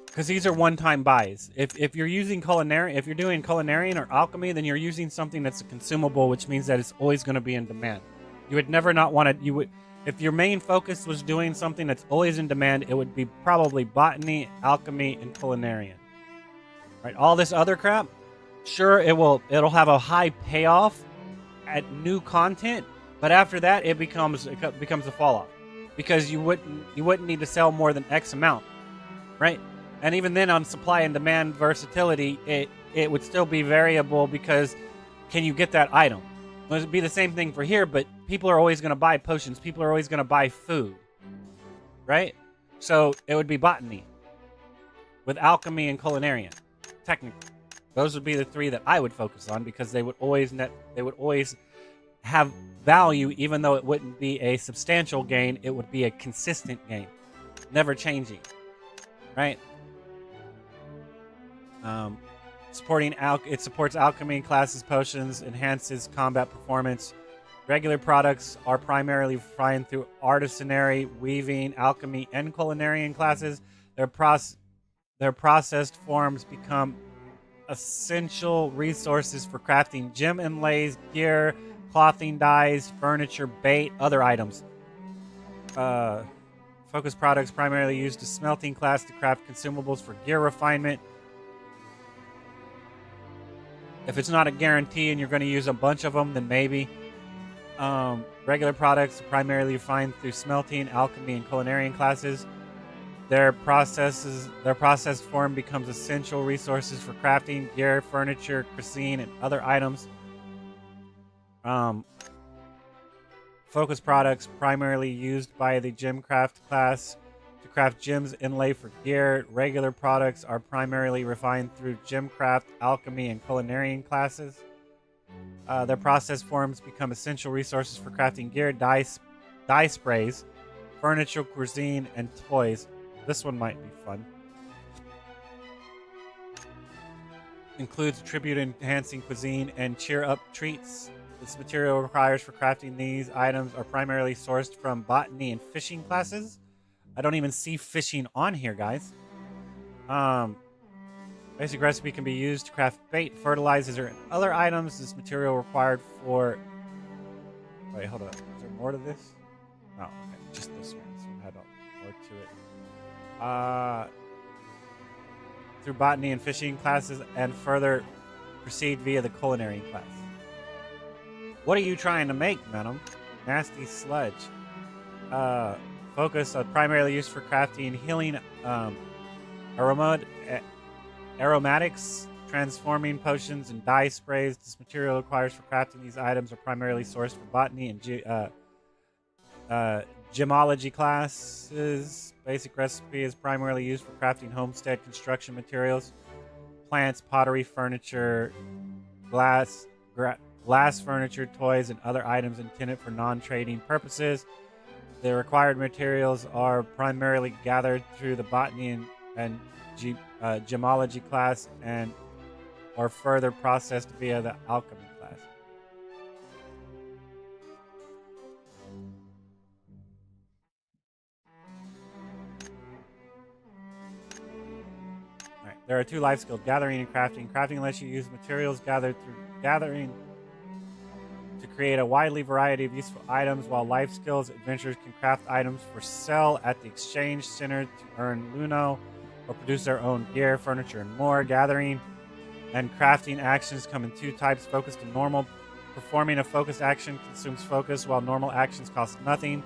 Because these are one-time buys. If you're using if you're doing culinarian or alchemy, then you're using something that's a consumable, which means that it's always going to be in demand. You would never not want to. You would, if your main focus was doing something that's always in demand, it would be probably botany, alchemy, and culinarian. Right? All this other crap, sure, it'll have a high payoff at new content, but after that, it becomes a fall off because you wouldn't need to sell more than X amount, right? And even then, on supply and demand versatility, it would still be variable because can you get that item? It would be the same thing for here, but people are always going to buy potions. People are always going to buy food, right? So it would be botany with alchemy and culinarian, technically. Those would be the three that I would focus on because they would always have value, even though it wouldn't be a substantial gain. It would be a consistent gain, never changing, right? It supports alchemy classes, potions, enhances combat performance. Regular products are primarily refined through artisanry, weaving, alchemy, and culinarian classes. Their processed forms become essential resources for crafting gem inlays, gear, clothing dyes, furniture, bait, other items. Focus products primarily used as smelting class to craft consumables for gear refinement. If it's not a guarantee and you're going to use a bunch of them, then maybe. Regular products are primarily refined through smelting, alchemy, and culinarian classes. Their processed form becomes essential resources for crafting, gear, furniture, cuisine, and other items. Focus products primarily used by the gemcraft class to craft gems inlay for gear. Regular products are primarily refined through gemcraft, alchemy, and culinarian classes. Their processed forms become essential resources for crafting gear, dye sprays, furniture, cuisine, and toys. This one might be fun. Includes tribute enhancing cuisine and cheer up treats. This material requires for crafting these items are primarily sourced from botany and fishing classes. I don't even see fishing on here, guys. Basic recipe can be used to craft bait, fertilizers, or other items. This material required for... Wait, hold up. Is there more to this? No, okay. Just this one. This one had more to it. Through botany and fishing classes, and further proceed via the culinary class. What are you trying to make, Venom? Nasty sludge. Focus primarily used for crafting, healing, aromatics, transforming potions, and dye sprays. This material requires for crafting these items are primarily sourced from botany and gemology classes. Basic recipe is primarily used for crafting homestead construction materials, plants, pottery, furniture, glass furniture, toys, and other items intended for non-trading purposes. The required materials are primarily gathered through the botany and gemology class and are further processed via the alchemy class. Alright, there are two life skills, gathering and crafting. Crafting lets you use materials gathered through gathering to create a widely variety of useful items, while life skills adventurers can craft items for sale at the exchange center to earn Luno or produce their own gear, furniture, and more. Gathering and crafting actions come in two types: focused and normal. Performing a focused action consumes focus, while normal actions cost nothing.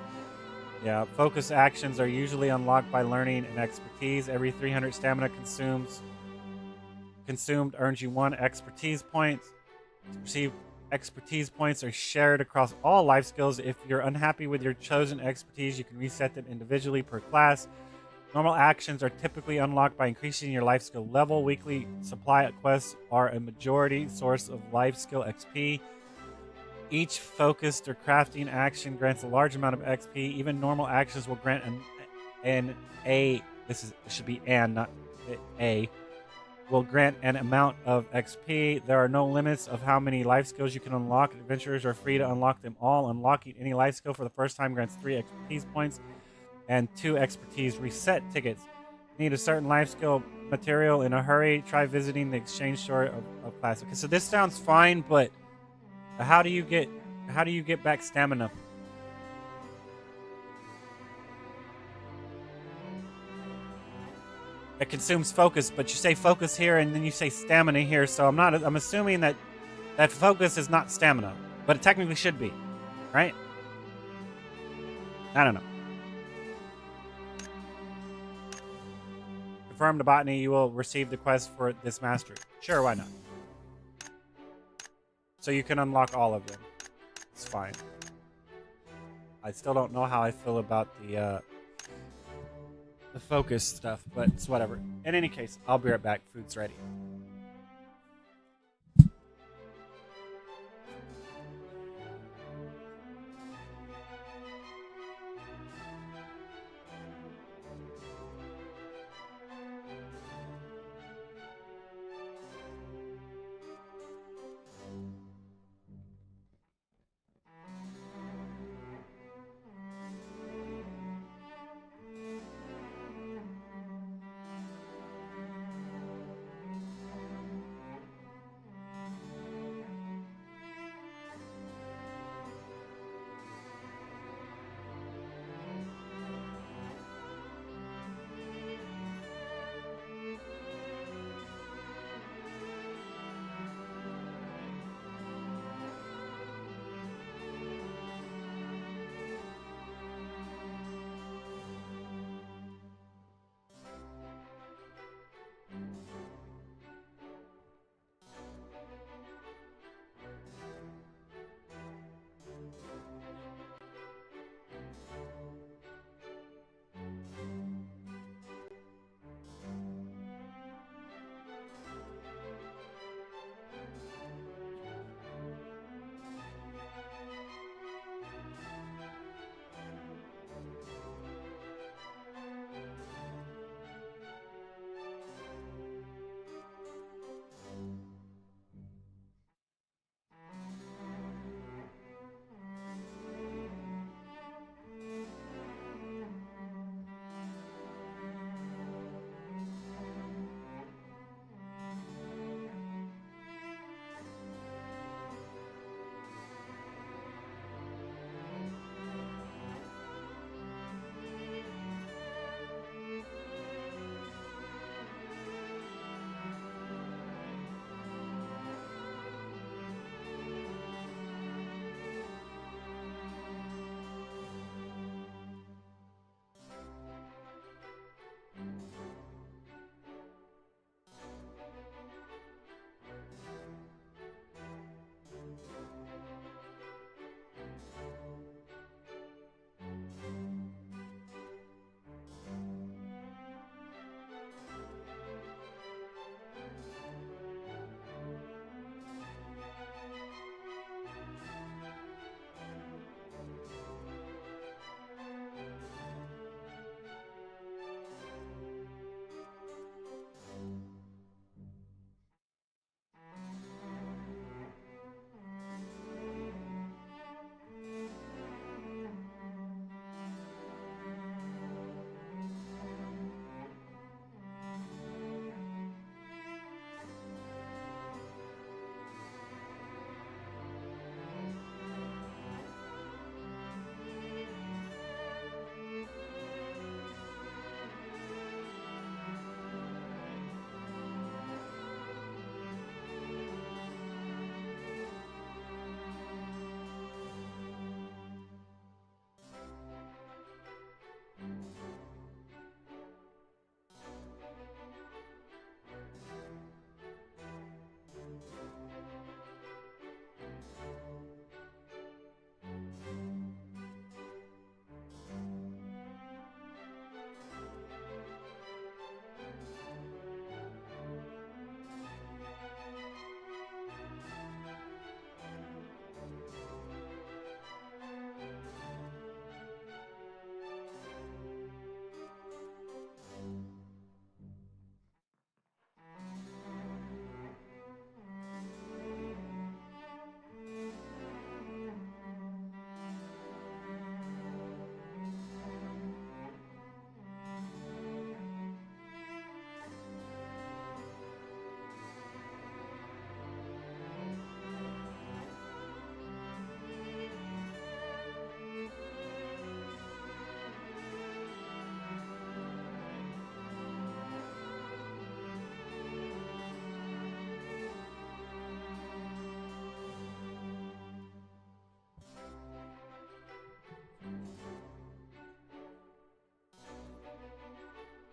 Yeah, focus actions are usually unlocked by learning and expertise. Every 300 stamina consumed earns you 1 expertise point. expertise points are shared across all life skills. If you're unhappy with your chosen expertise, you can reset them individually per class. Normal actions are typically unlocked by increasing your life skill level. Weekly supply quests are a majority source of life skill XP. Each focused or crafting action grants a large amount of XP. Even normal actions will grant it should be an, not a, will grant an amount of XP. There are no limits of how many life skills you can unlock. Adventurers are free to unlock them all. Unlocking any life skill for the first time grants 3 expertise points and 2 expertise reset tickets. Need a certain life skill material in a hurry? Try visiting the exchange store of class. Okay, so this sounds fine, but how do you get back stamina? It consumes focus, but you say focus here and then you say stamina here, so I'm assuming that focus is not stamina, but it technically should be, right? I don't know. Confirm to botany, you will receive the quest for this mastery. Sure, why not? So you can unlock all of them. It's fine. I still don't know how I feel about the focus stuff, but it's whatever. In any case, I'll be right back. Food's ready.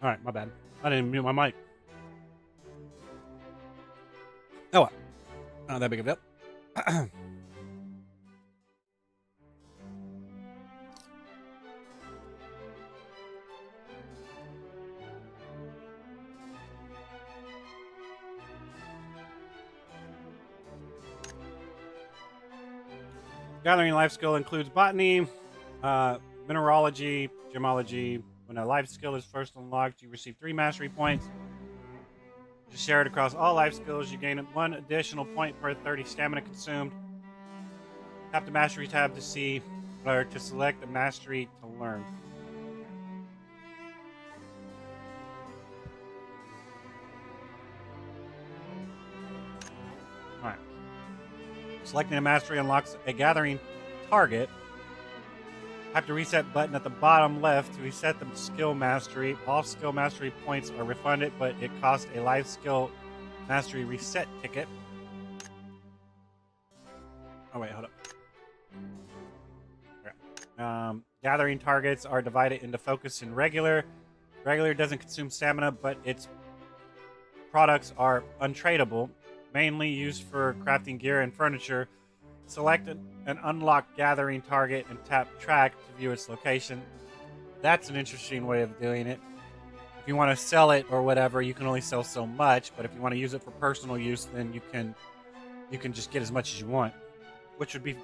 Alright, my bad. I didn't even mute my mic. Oh well. Not that big of a deal. Gathering life skill includes botany, mineralogy, gemology. When a life skill is first unlocked, you receive 3 mastery points. To share it across all life skills, you gain 1 additional point per 30 stamina consumed. Tap the mastery tab to see or to select a mastery to learn. Alright. Selecting a mastery unlocks a gathering target. Tap the reset button at the bottom left to reset the skill mastery. All skill mastery points are refunded, but it costs a life skill mastery reset ticket. Oh wait, hold up. Okay. Gathering targets are divided into focus and regular. Regular doesn't consume stamina, but its products are untradeable, mainly used for crafting gear and furniture. Select an unlocked gathering target and tap track to view its location. That's an interesting way of doing it. If you want to sell it or whatever, you can only sell so much, but if you want to use it for personal use, then you can just get as much as you want, which would be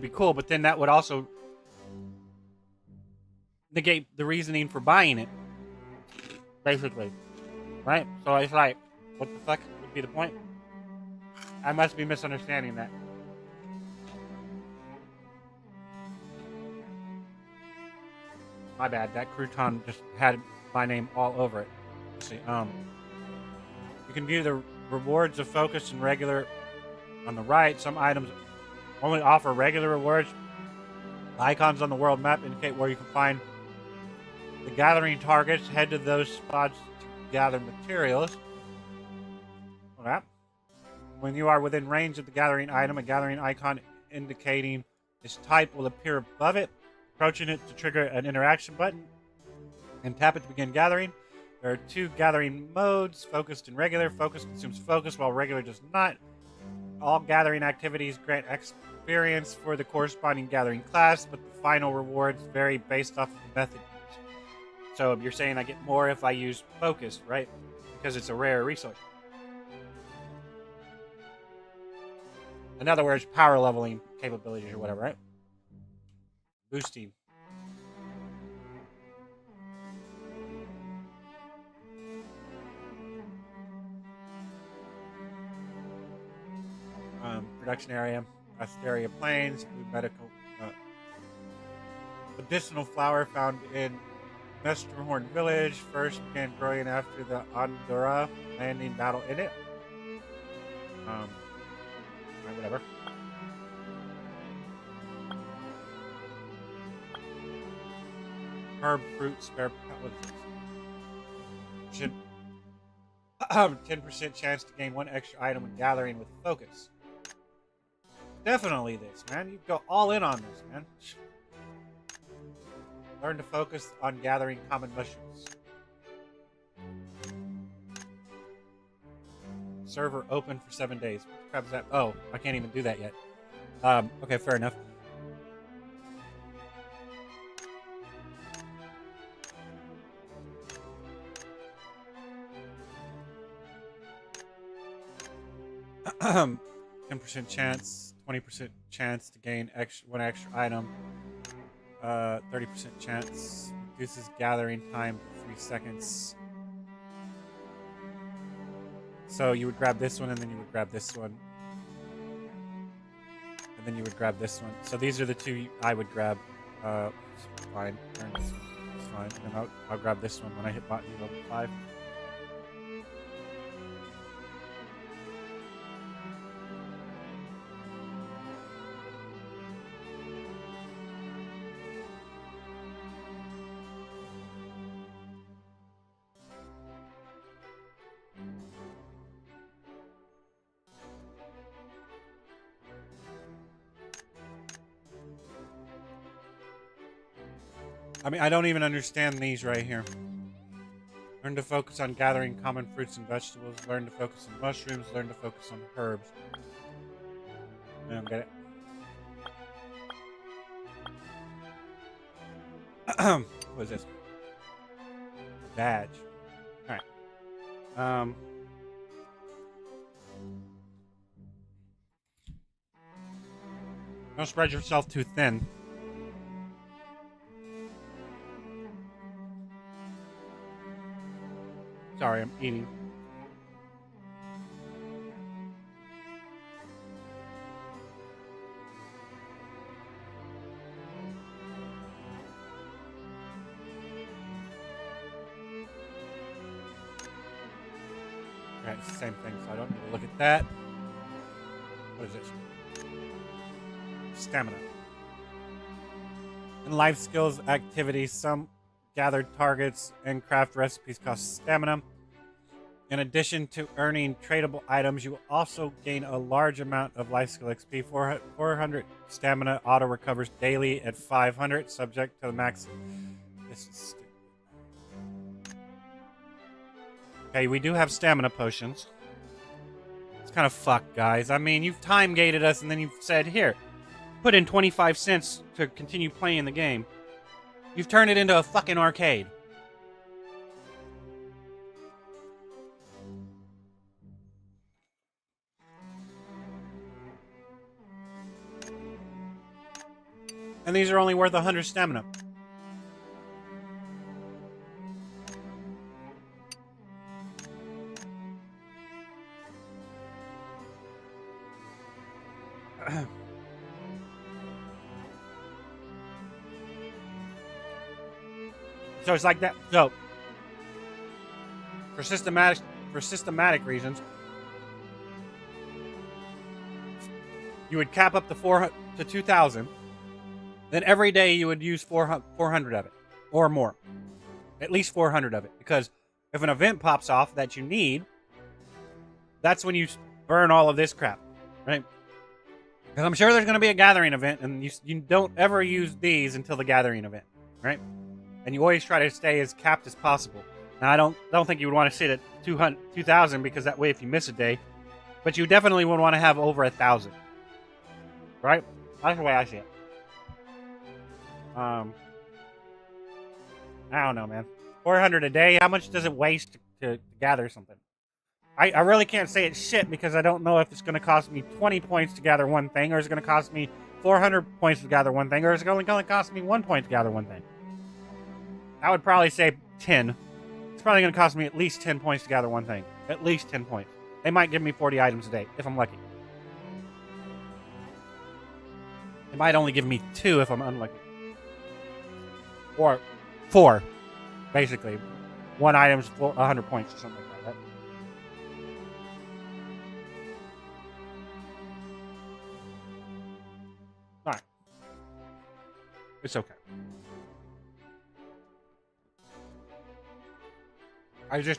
cool, but then that would also negate the reasoning for buying it, basically. Right? So it's like, what the fuck would be the point? I must be misunderstanding that. My bad. That crouton just had my name all over it. Let's see. You can view the rewards of focus and regular on the right. Some items only offer regular rewards. The icons on the world map indicate where you can find the gathering targets. Head to those spots to gather materials. Okay. When you are within range of the gathering item, a gathering icon indicating its type will appear above it. Approaching it to trigger an interaction button and tap it to begin gathering. There are 2 gathering modes, focused and regular. Focus consumes focus while regular does not. All gathering activities grant experience for the corresponding gathering class, but the final rewards vary based off of the method used. So you're saying I get more if I use focus, right? Because it's a rare resource. In other words, power leveling capabilities or whatever, right? Boosting. Production area, Asteria Plains, medical, medicinal flower found in Mesterhorn Village. First began growing after the Andorra landing battle in it. Whatever. Herb, fruit, spare. What is this? 10% chance to gain 1 extra item when gathering with focus. Definitely this, man. You go all in on this, man. Learn to focus on gathering common mushrooms. Server open for 7 days. What crap is that? Oh, I can't even do that yet. Okay, fair enough. Ahem. 10% chance, 20% chance to gain 1 extra item. 30% chance reduces gathering time to 3 seconds. So you would grab this one, and then you would grab this one, and then you would grab this one. So these are the 2 I would grab. Fine. It's fine. And then I'll grab this one when I hit botany level 5. I mean, I don't even understand these right here. Learn to focus on gathering common fruits and vegetables. Learn to focus on mushrooms. Learn to focus on herbs. I don't get it. What is this? Badge. Alright. Don't spread yourself too thin. Sorry, I'm eating. Alright, it's the same thing, so I don't need to look at that. What is this? Stamina. In life skills activities, some gathered targets and craft recipes cost stamina. In addition to earning tradable items, you will also gain a large amount of life skill XP. 400 stamina auto recovers daily at 500, subject to the max. This is stupid. Okay, we do have stamina potions. It's kind of fucked, guys. I mean, you've time gated us and then you've said, here, put in 25 cents to continue playing the game. You've turned it into a fucking arcade. And these are only worth 100 stamina. So it's like that. So for systematic reasons, you would cap up to 400 to 2,000. Then every day you would use 400 of it or more, at least 400 of it, because if an event pops off that you need, that's when you burn all of this crap, right? Because I'm sure there's going to be a gathering event, and you don't ever use these until the gathering event, right? And you always try to stay as capped as possible. Now, I don't think you would want to sit at 2,000 because that way if you miss a day, but you definitely would want to have over 1,000, right? That's the way I see it. I don't know, man. 400 a day. How much does it waste to gather something? I really can't say it's shit because I don't know if it's going to cost me 20 points to gather one thing, or is it going to cost me 400 points to gather one thing, or is it only going to cost me 1 point to gather one thing? I would probably say 10. It's probably going to cost me at least 10 points to gather one thing. At least 10 points. They might give me 40 items a day, if I'm lucky. They might only give me 2 if I'm unlucky. Or 4, basically. One item's 100 points or something like that. Alright. It's okay.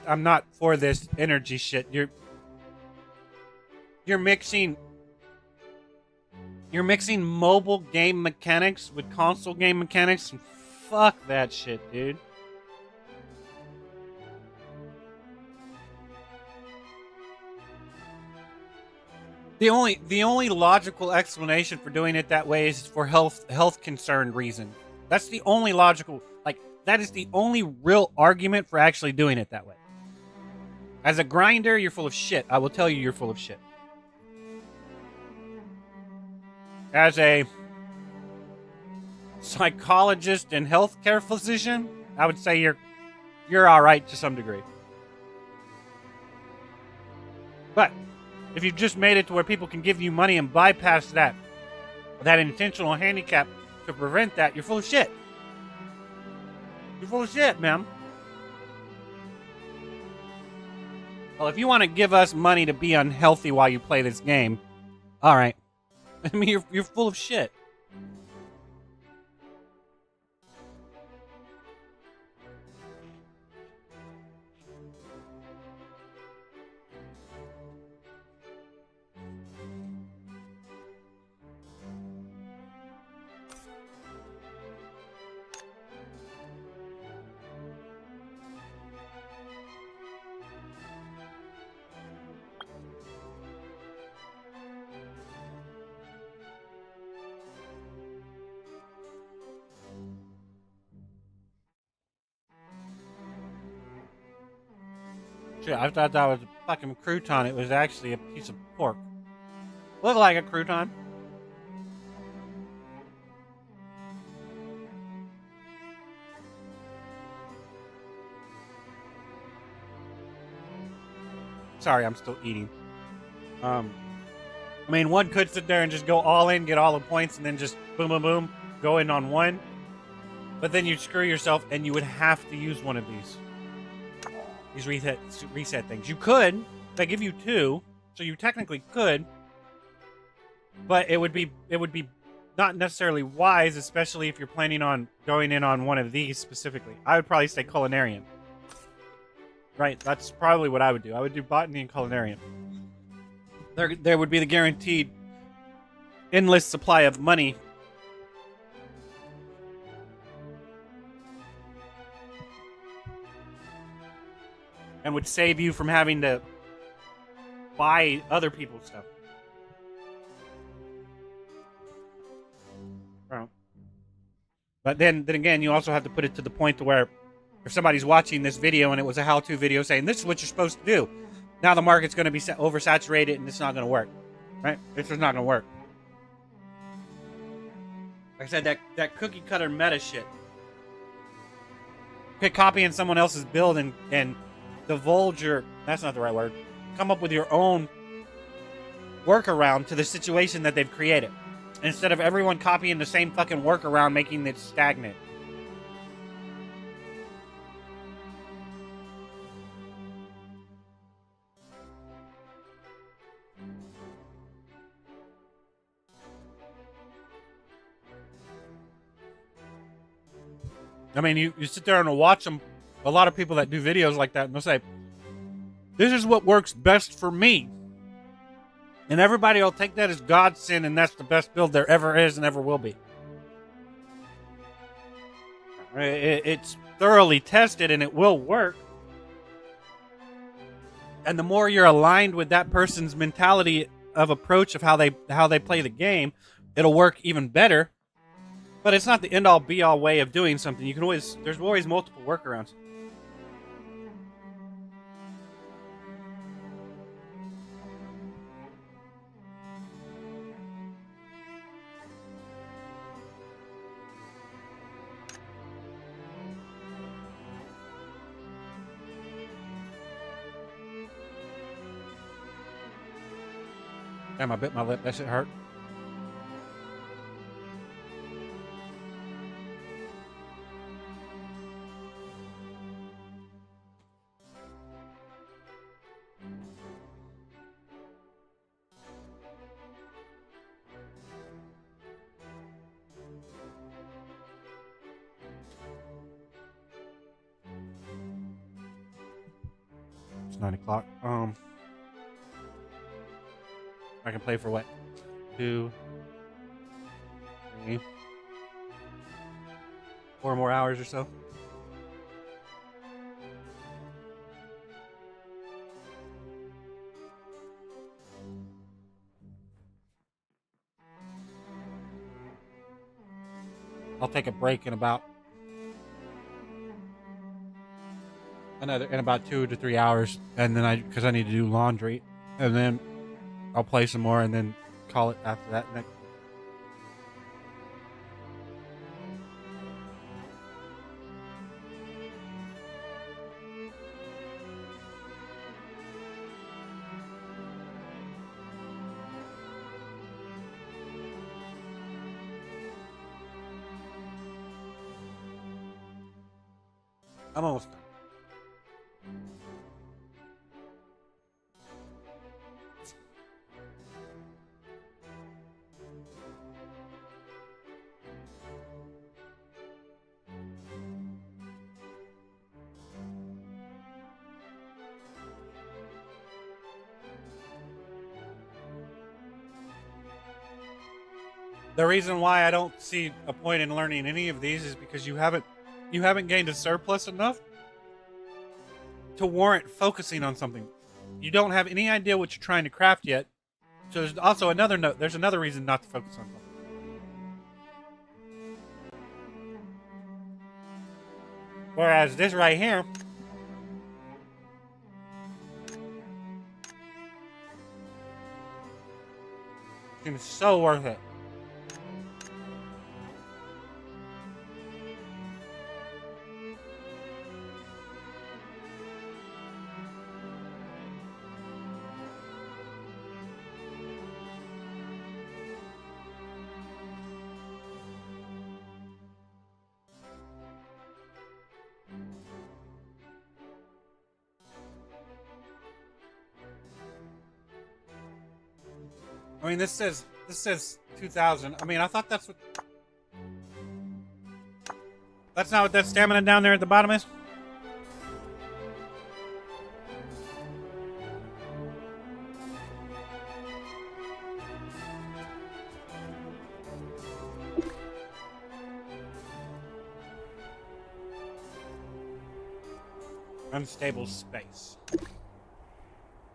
I'm not for this energy shit. You're mixing mobile game mechanics with console game mechanics. Fuck that shit, dude. The only logical explanation for doing it that way is for health concern reason. That's the only logical, that is the only real argument for actually doing it that way. As a grinder, you're full of shit. I will tell you you're full of shit. As a psychologist and healthcare physician, I would say you're all right to some degree. But if you've just made it to where people can give you money and bypass that intentional handicap to prevent that, you're full of shit. You're full of shit, man. Well, if you want to give us money to be unhealthy while you play this game, all right. I mean, you're full of shit. Shit, I thought that was a fucking crouton. It was actually a piece of pork. Looked like a crouton. Sorry, I'm still eating. I mean, one could sit there and just go all in, get all the points, and then just boom, boom, boom, go in on one. But then you'd screw yourself, and you would have to use one of these reset things. You could. They give you two, so you technically could. But it would be not necessarily wise, especially if you're planning on going in on one of these specifically. I would probably say culinarian. Right, that's probably what I would do. I would do botany and culinarian. There would be the guaranteed endless supply of money. And would save you from having to buy other people's stuff. Right. But then again, you also have to put it to the point to where if somebody's watching this video and it was a how-to video saying this is what you're supposed to do, now the market's going to be oversaturated and it's not going to work, right? It's just not going to work. Like I said, that cookie cutter meta shit. Pick copying someone else's build and divulge your, that's not the right word, come up with your own workaround to the situation that they've created. Instead of everyone copying the same fucking workaround, making it stagnant. I mean, you sit there and watch them, a lot of people that do videos like that, and they'll say, this is what works best for me. And everybody will take that as godsend, and that's the best build there ever is and ever will be. It's thoroughly tested, and it will work. And the more you're aligned with that person's mentality of approach of how they play the game, it'll work even better. But it's not the end-all, be-all way of doing something. You can always, there's always multiple workarounds. Damn, I bit my lip. That shit hurt. It's 9 o'clock. I can play for what? 2, 3, 4 more hours or so. I'll take a break in about 2 to 3 hours, and then because I need to do laundry, and then I'll play some more, and then call it after that. I'm almost done. The reason why I don't see a point in learning any of these is because you haven't gained a surplus enough to warrant focusing on something. You don't have any idea what you're trying to craft yet. So there's also another note. There's another reason not to focus on something. Whereas this right here, Seems so worth it. I mean, this says 2,000. I mean, I thought that's what. That's not what that stamina down there at the bottom is. Unstable space.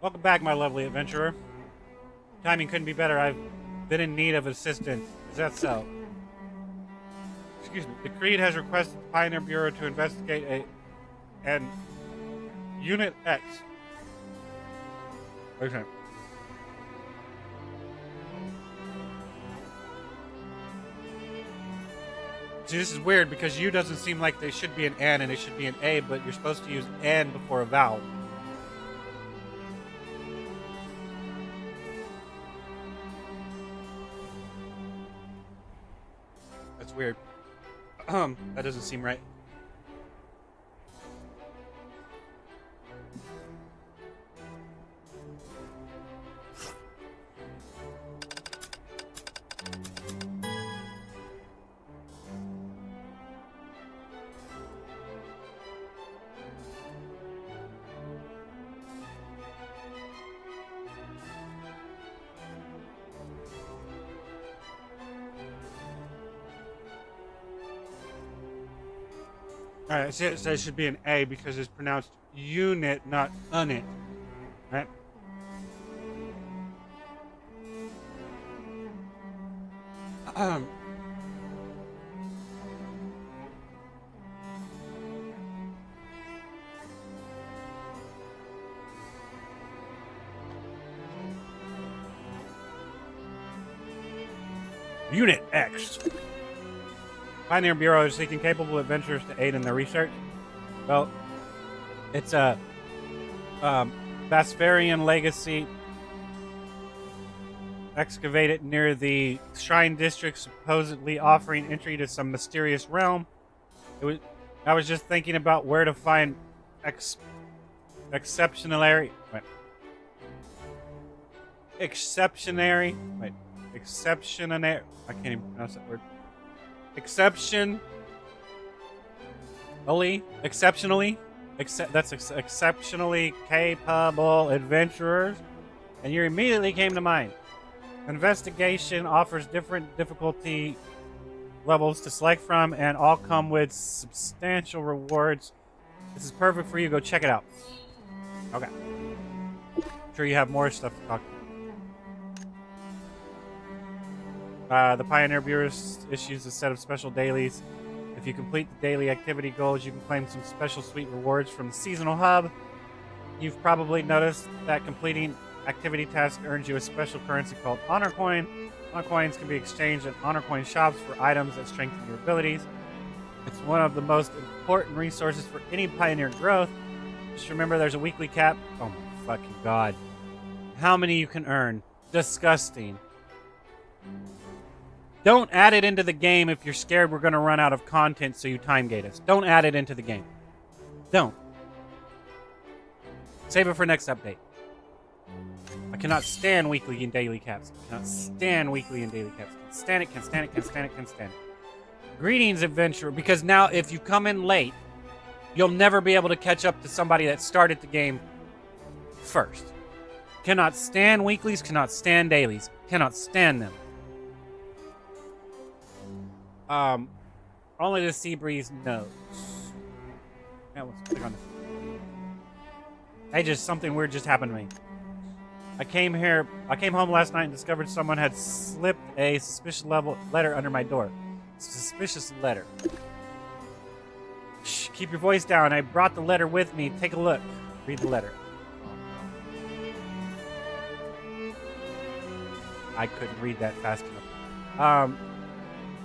Welcome back, my lovely adventurer. Timing couldn't be better. I've been in need of assistance. Is that so? Excuse me. The Creed has requested the Pioneer Bureau to investigate an Unit X. Okay. See, this is weird because U doesn't seem like they should be an N and it should be an A, but you're supposed to use N before a vowel. That's weird. That doesn't seem right. Alright, so it should be an A because it's pronounced unit, not unit. Right? Unit X. Pioneer Bureau is seeking capable adventurers to aid in their research. Well, it's a Basfarian legacy excavated near the Shrine District, supposedly offering entry to some mysterious realm. I was just thinking about where to find exceptionary. I can't even pronounce that word. Exceptionally, exceptionally capable adventurers, and you immediately came to mind. Investigation offers different difficulty levels to select from, and all come with substantial rewards. This is perfect for you. Go check it out. Okay. I'm sure you have more stuff to talk about. The Pioneer Bureau issues a set of special dailies. If you complete the daily activity goals, you can claim some special sweet rewards from the seasonal hub. You've probably noticed that completing activity tasks earns you a special currency called Honor Coin. Honor Coins can be exchanged at Honor Coin shops for items that strengthen your abilities. It's one of the most important resources for any Pioneer growth. Just remember there's a weekly cap. Oh my fucking god. How many you can earn? Disgusting. Don't add it into the game if you're scared we're going to run out of content so you time gate us. Don't add it into the game. Don't. Save it for next update. I cannot stand weekly and daily caps. I cannot stand weekly and daily caps. Can't stand it, can't stand it, can't stand it, can't stand it. Greetings, adventurer, because now if you come in late, you'll never be able to catch up to somebody that started the game first. Cannot stand weeklies, cannot stand dailies. Cannot stand them. Only the sea breeze knows. Yeah, let's click on this. Hey, just something weird just happened to me. I came home last night and discovered someone had slipped a suspicious letter under my door. Suspicious letter. Shh, keep your voice down. I brought the letter with me. Take a look. Read the letter. I couldn't read that fast enough.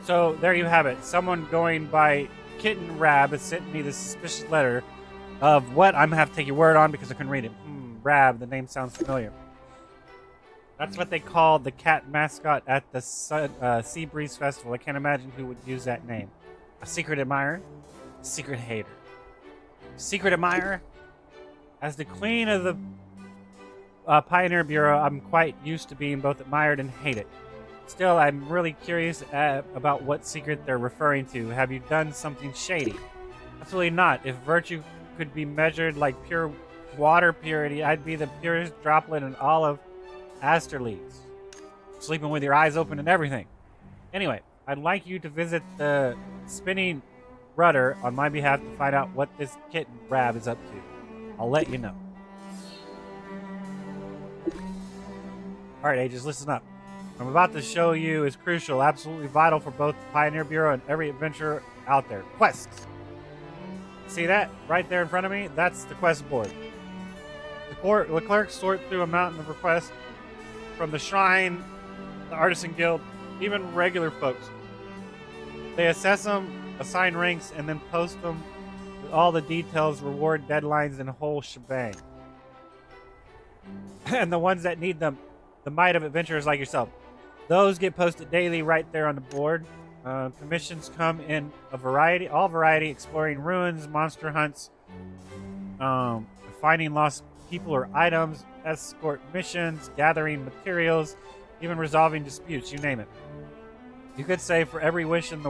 So there you have it. Someone going by Kitten Rab has sent me this suspicious letter of what I'm gonna have to take your word on because I couldn't read it. Rab, the name sounds familiar. That's what they call the cat mascot at the Sea Breeze Festival. I can't imagine who would use that name. A secret admirer, a secret hater. Secret admirer? As the queen of the Pioneer Bureau, I'm quite used to being both admired and hated. Still, I'm really curious about what secret they're referring to. Have you done something shady? Absolutely not. If virtue could be measured like pure water purity, I'd be the purest droplet in all of Asterleads. Sleeping with your eyes open and everything. Anyway, I'd like you to visit the spinning rudder on my behalf to find out what this kitten Rab is up to. I'll let you know. Alright, Ages, listen up. What I'm about to show you is crucial, absolutely vital for both the Pioneer Bureau and every adventurer out there. Quests. See that? Right there in front of me? That's the quest board. The clerks sort through a mountain of requests from the Shrine, the Artisan Guild, even regular folks. They assess them, assign ranks, and then post them with all the details, reward deadlines, and whole shebang. And the ones that need them, the might of adventurers like yourself. Those get posted daily right there on the board. Commissions come in all variety, exploring ruins, monster hunts, finding lost people or items, escort missions, gathering materials, even resolving disputes, you name it. You could say for every wish in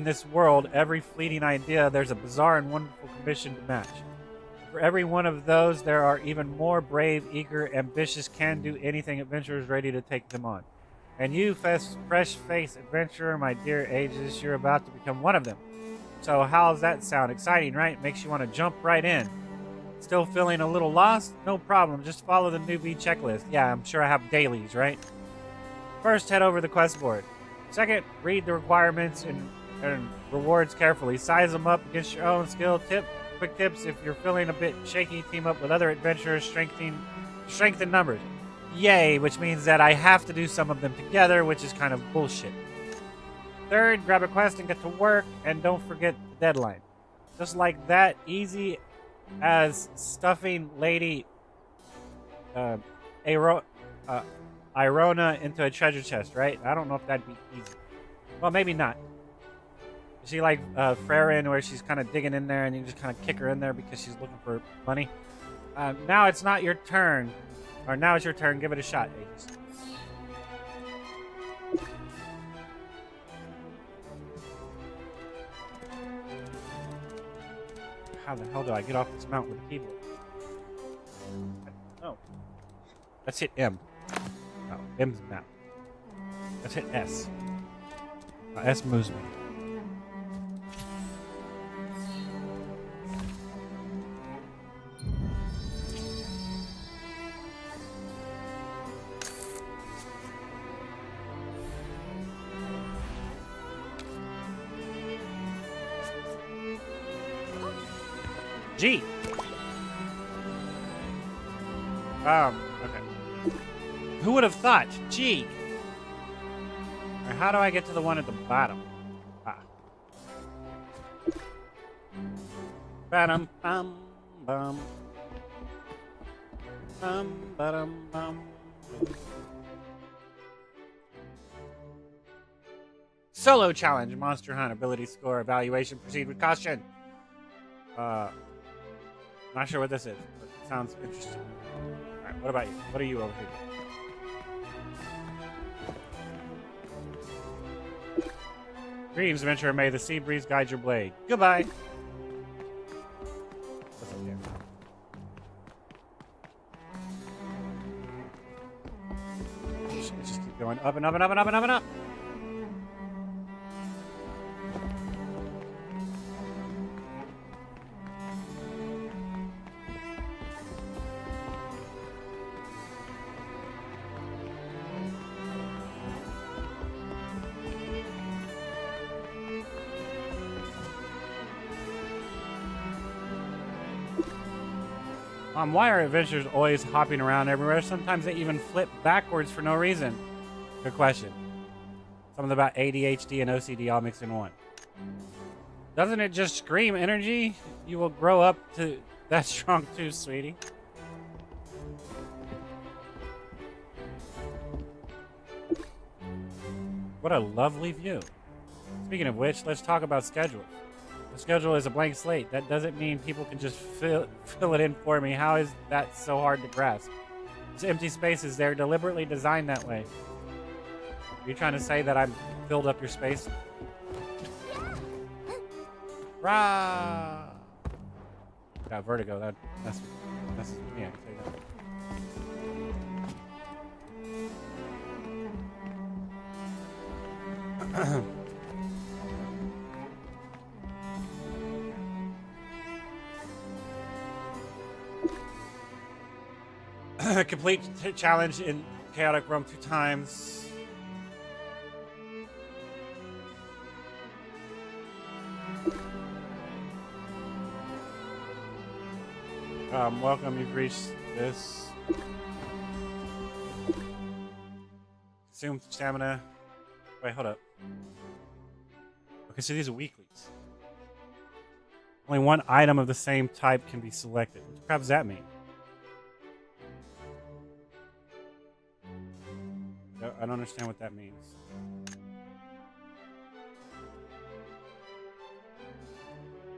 this world, every fleeting idea, there's a bizarre and wonderful commission to match. For every one of those, there are even more brave, eager, ambitious, can-do-anything adventurers ready to take them on. And you, fresh-faced adventurer, my dear Aegis, you're about to become one of them. So how's that sound? Exciting, right? Makes you want to jump right in. Still feeling a little lost? No problem. Just follow the newbie checklist. Yeah, I'm sure I have dailies, right? First, head over the quest board. Second, read the requirements and rewards carefully. Size them up against your own skill. Quick tips: if you're feeling a bit shaky, team up with other adventurers, strengthen numbers. Yay, which means that I have to do some of them together, which is kind of bullshit. Third, grab a quest and get to work, and don't forget the deadline. Just like that, easy as stuffing Lady Irona into a treasure chest, right? I don't know if that'd be easy. Well, maybe not. Is she like Frerin, where she's kind of digging in there and you just kind of kick her in there because she's looking for money? Now it's not your turn. Or now it's your turn. Give it a shot, Aegis. How the hell do I get off this mountain with the keyboard? Oh. Let's hit M. Oh, M's map. Let's hit S. S moves me. G. Okay. Who would have thought? G. Or how do I get to the one at the bottom? Ah. Ba-dum, bum, bum. Ba-dum, bum. Solo challenge, monster hunt, ability score, evaluation, proceed with caution. Not sure what this is, but it sounds interesting. Alright, what about you? What are you over here? Greetings, adventurer. May the sea breeze guide your blade. Goodbye. What's up here? Just keep going up and up and up and up and up and up. Why are adventurers always hopping around everywhere? Sometimes they even flip backwards for no reason. Good question. Something about ADHD and OCD all mixed in one. Doesn't it just scream energy? You will grow up to that strong too, sweetie. What a lovely view. Speaking of which, let's talk about schedules. The schedule is a blank slate. That doesn't mean people can just fill it in for me. How is that so hard to grasp? It's empty spaces. They're deliberately designed that way. Are you trying to say that I've filled up your space? Rah! Got vertigo. That's yeah, I can say that. Complete challenge in chaotic realm 2 times. Welcome, you've reached this. Consume stamina. Wait, hold up. Okay, so these are weeklies. Only one item of the same type can be selected. What the crap does that mean? I don't understand what that means.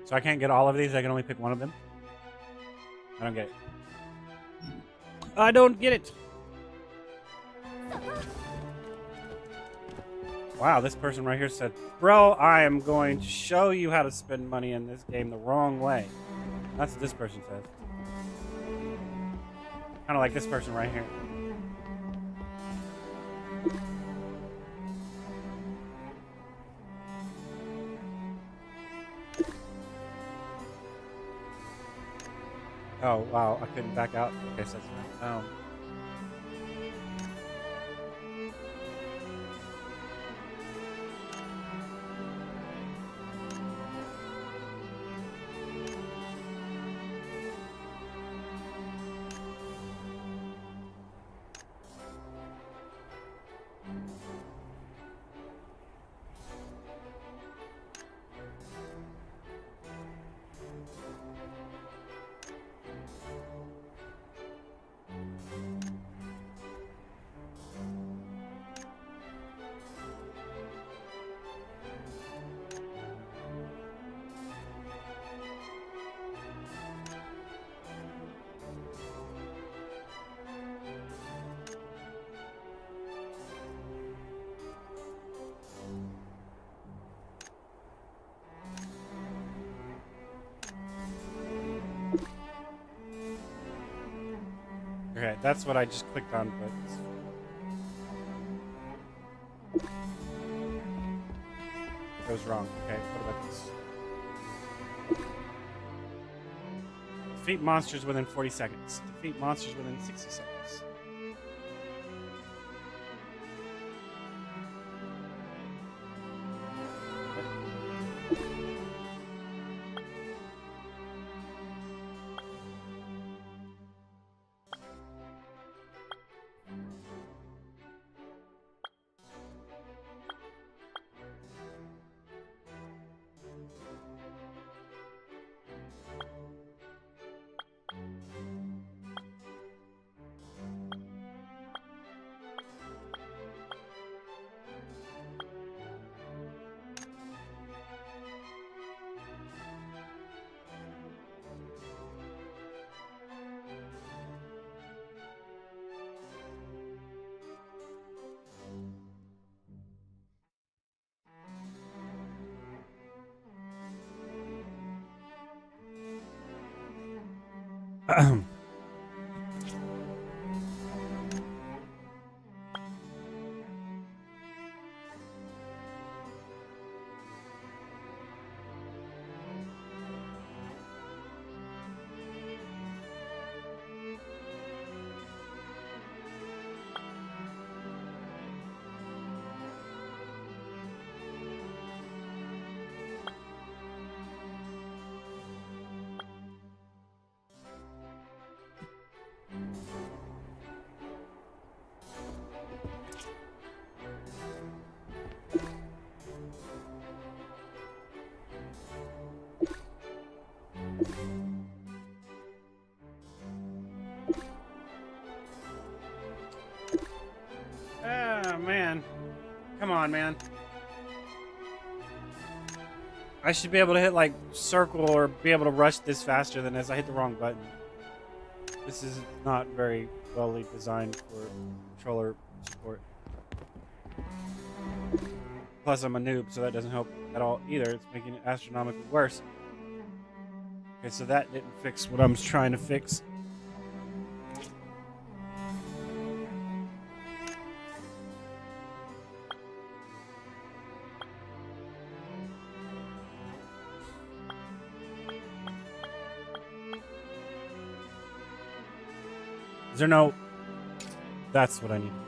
So I can't get all of these, I can only pick one of them? I don't get it. I don't get it! Wow, this person right here said, bro, I am going to show you how to spend money in this game the wrong way. That's what this person says. Kind of like this person right here. Oh, wow, I couldn't back out. Okay, so that's right. Okay, that's what I just clicked on, but it was wrong. Okay, what about this? Defeat monsters within 40 seconds. Defeat monsters within 60 seconds. Oh, man. Come on, man. I should be able to hit, like, circle or be able to rush this faster than this. I hit the wrong button. This is not very well designed for controller support. Plus, I'm a noob, so that doesn't help at all either. It's making it astronomically worse. Okay, so that didn't fix what I was trying to fix. Is there no... That's what I need to do.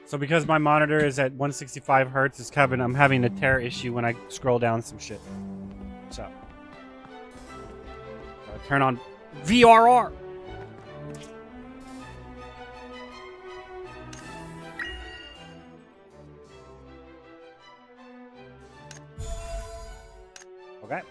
So because my monitor is at 165 hertz, I'm having a tear issue when I scroll down some shit. So, turn on VRR. Okay.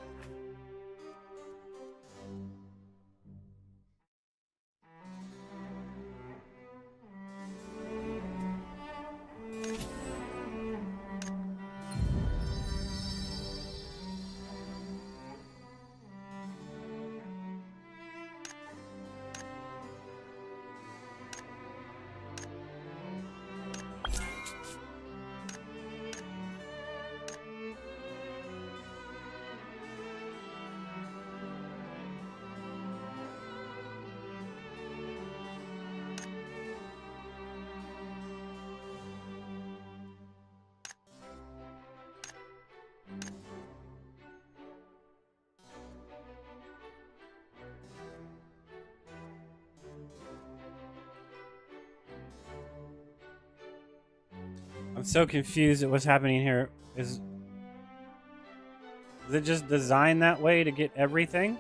I'm so confused at what's happening here. Is it just designed that way to get everything?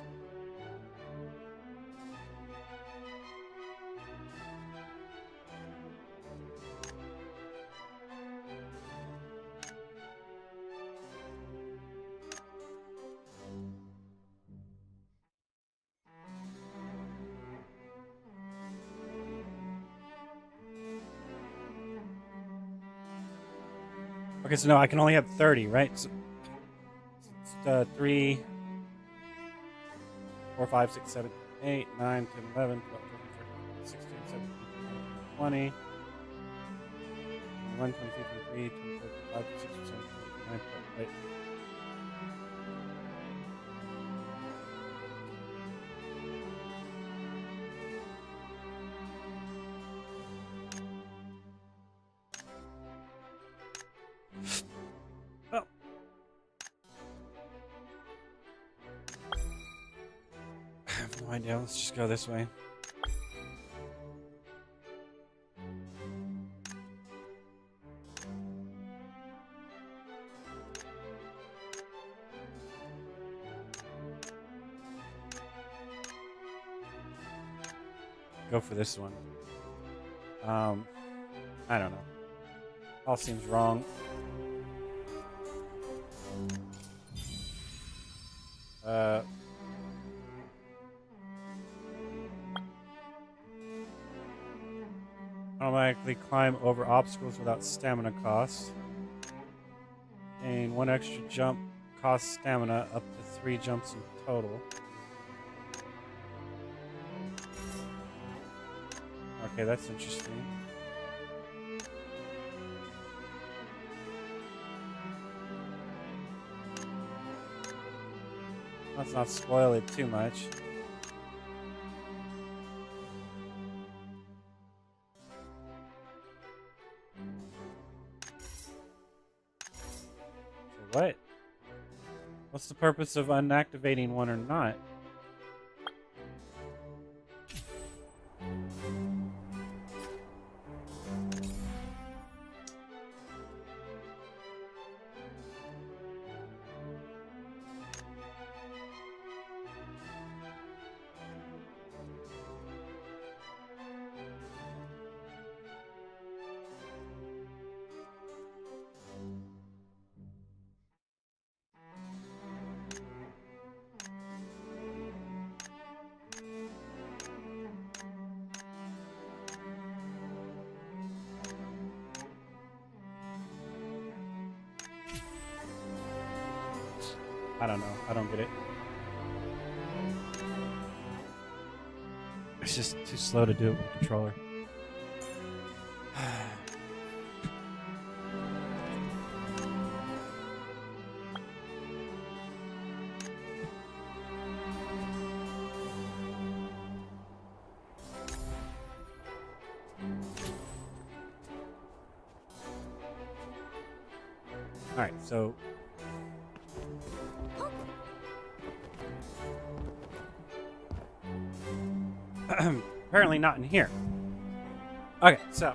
Okay, so no, I can only have 30, right? So, 3, 4, 5, 6, 7, 8, 9, 10, 11, 12, 13, 14, 16, 17, 18, 20, 21, 22, 23, 24, 25, 26, 27, 28, 29, 30, wait. Oh. I have no idea. Let's just go this way. Go for this one. I don't know. All seems wrong. Automatically climb over obstacles without stamina cost. Gain 1 extra jump, cost stamina up to 3 jumps in total. Okay, that's interesting. Let's not spoil it too much. So what? What's the purpose of unactivating one or not? I don't know. I don't get it. It's just too slow to do it with a controller. All right, so apparently not in here. Okay, so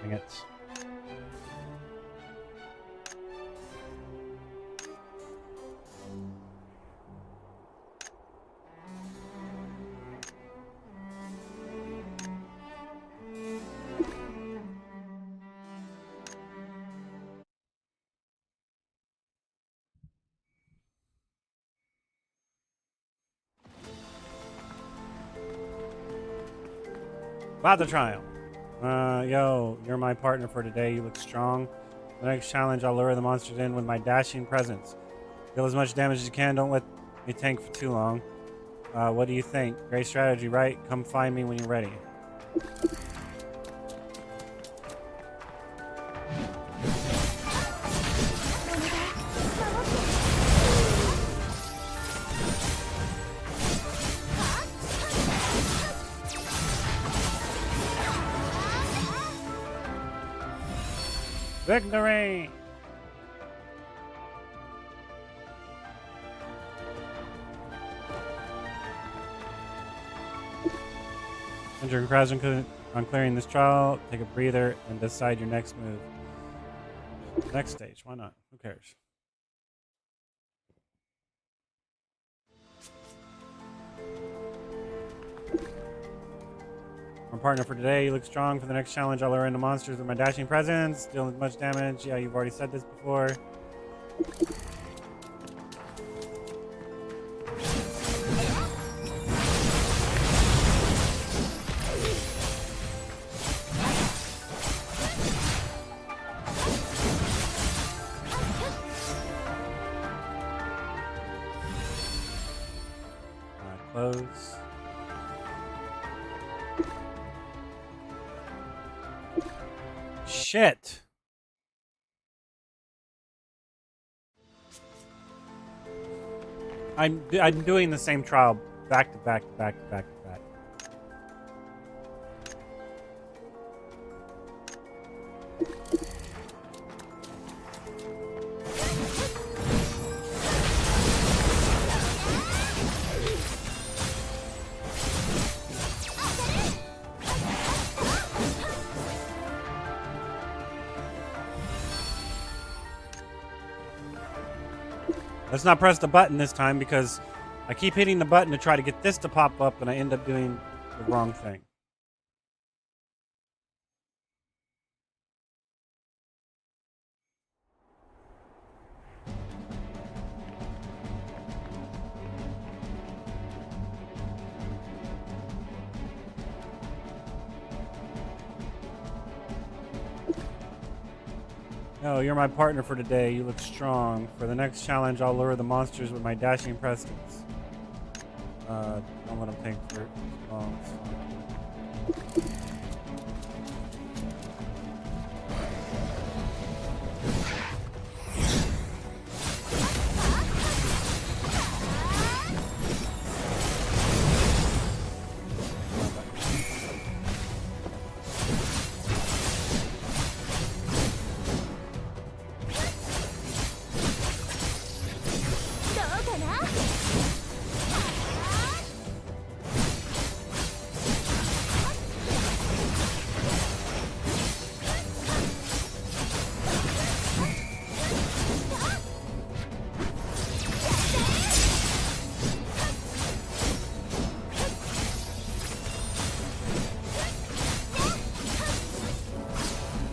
dang it. About the trial. Yo, you're my partner for today. You look strong. The next challenge, I'll lure the monsters in with my dashing presence. Deal as much damage as you can. Don't let me tank for too long. What do you think? Great strategy, right? Come find me when you're ready. Victory! Enter your crowds on clearing this trial. Take a breather and decide your next move. Next stage. Why not? Who cares? My partner for today, you look strong. For the next challenge, I'll lure in the monsters with my dashing presence. Dealing with much damage. Yeah, you've already said this before. Close. Shit. I'm doing the same trial back to back to back to back to back. Let's not press the button this time because I keep hitting the button to try to get this to pop up and I end up doing the wrong thing. No, you're my partner for today. You look strong. For the next challenge, I'll lure the monsters with my dashing presence. Don't let them think for long.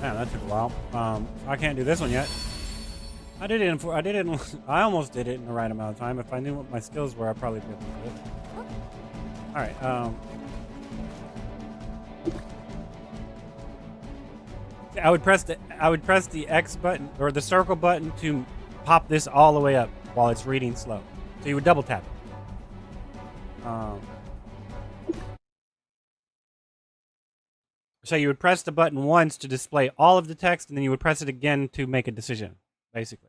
Man, that took a while. I can't do this one yet. I did it I almost did it in the right amount of time. If I knew what my skills were, I'd probably be able to do it. Alright, I would press the X button or the circle button to pop this all the way up while it's reading slow. So you would double tap it. So you would press the button once to display all of the text, and then you would press it again to make a decision, basically.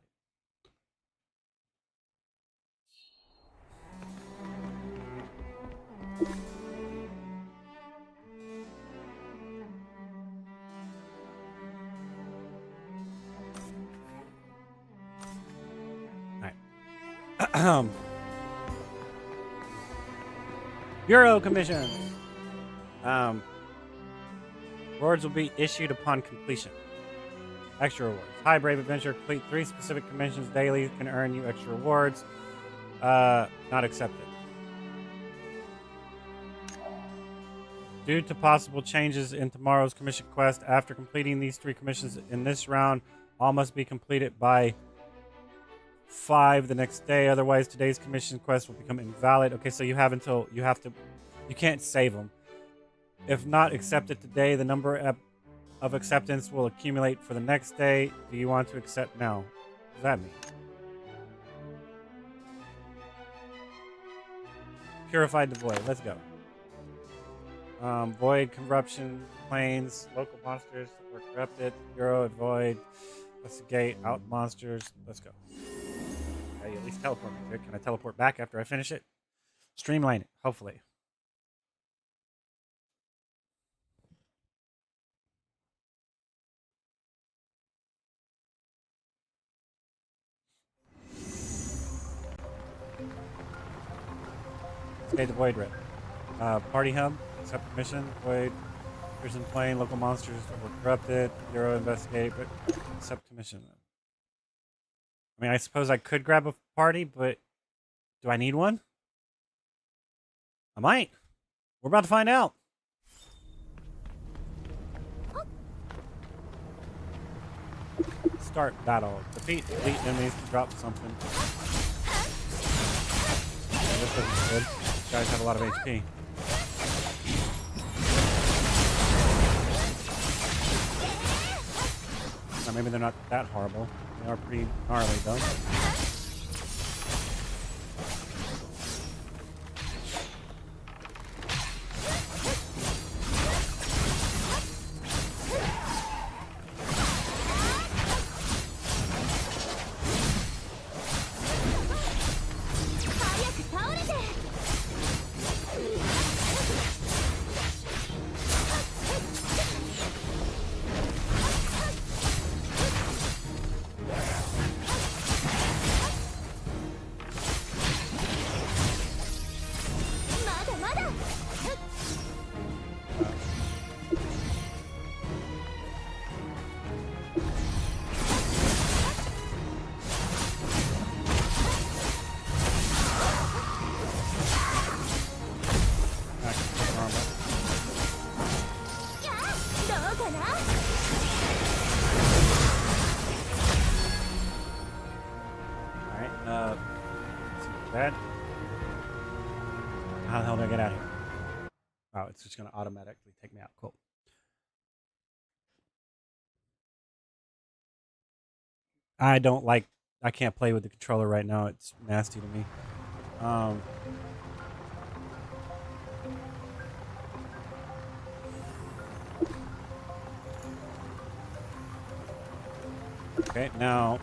Bureau commission. Rewards will be issued upon completion. Extra rewards. Hi, Brave Adventure. Complete 3 specific commissions daily can earn you extra rewards. Not accepted. Due to possible changes in tomorrow's commission quest, after completing these 3 commissions in this round, all must be completed by 5 the next day. Otherwise, today's commission quest will become invalid. Okay, so you can't save them. If not accepted today, the number of acceptance will accumulate for the next day. Do you want to accept now? What does that mean? Purified the void. Let's go. Void, corruption, planes, local monsters were corrupted. Bureau, void. Investigate, out monsters. Let's go. Okay, at least teleport me. Good. Can I teleport back after I finish it? Streamline it, hopefully. Okay, the void rip. Party hub, accept permission, void, prison plane, local monsters that were corrupted, Bureau investigate, but accept commission. I mean, I suppose I could grab a party, but do I need one? I might. We're about to find out. Start battle. Defeat elite enemies to drop something. Oh, this isn't good. These guys have a lot of HP. Or maybe they're not that horrible. They are pretty gnarly though. How the hell do I get out of here? Oh, it's just going to automatically take me out. Cool. I can't play with the controller right now. It's nasty to me. Okay, now...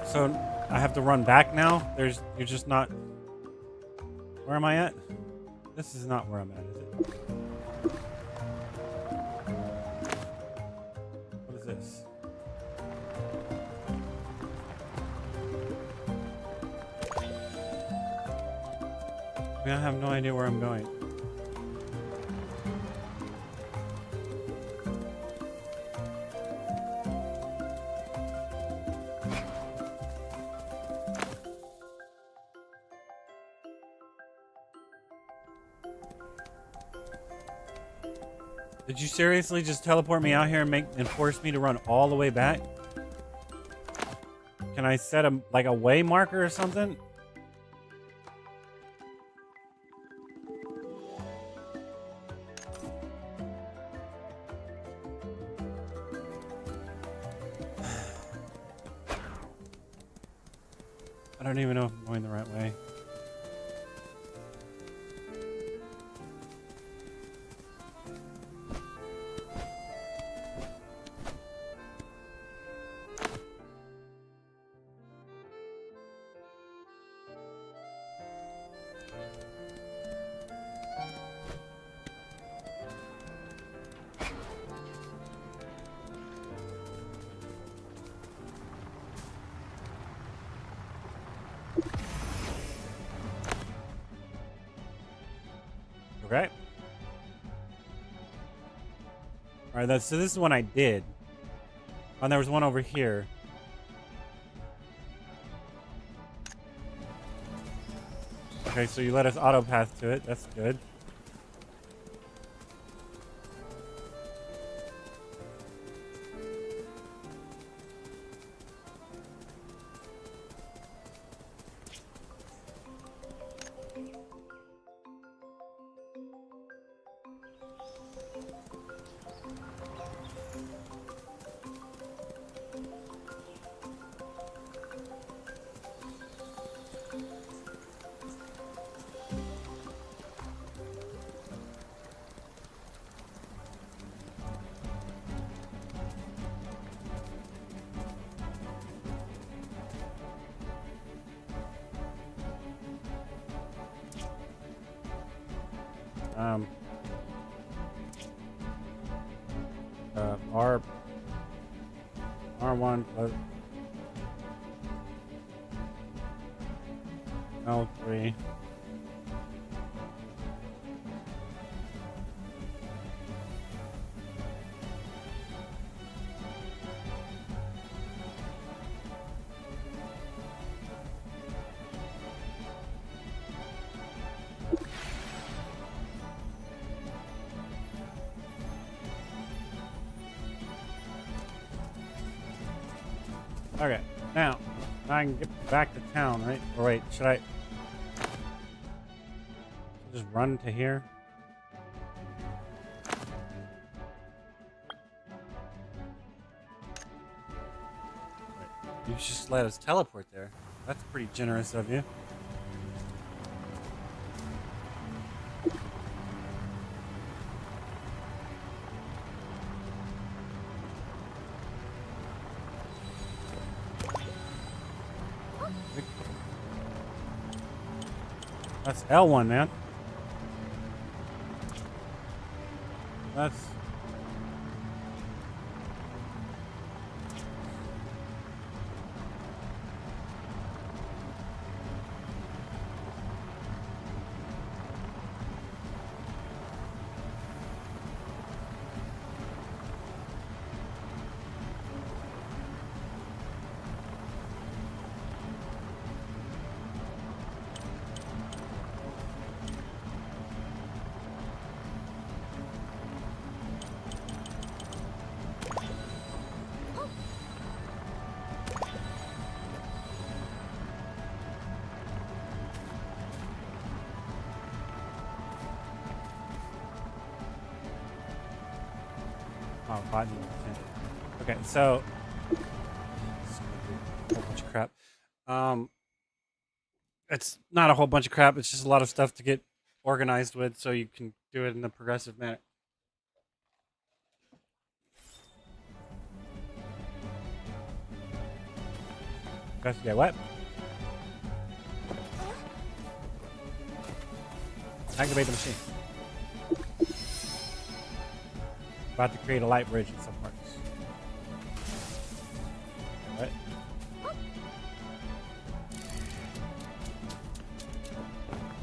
So I have to run back now? You're just not... Where am I at? This is not where I'm at, is it? What is this? I mean, I have no idea where I'm going. Did you seriously just teleport me out here and force me to run all the way back? Can I set a way marker or something? I don't even know if I'm going the right way. Okay. Alright, so this is one I did. Oh, and there was one over here. Okay, so you let us auto pass to it. That's good. R1 plus L3. Okay, now I can get back to town, right? Or wait, should I just run to here? You just let us teleport there. That's pretty generous of you. That's L1, man. That's... Oh, button. Okay, so a whole bunch of crap. It's not a whole bunch of crap. It's just a lot of stuff to get organized with, so you can do it in a progressive manner. Investigate what? Activate the machine. About to create a light bridge in some parts. What?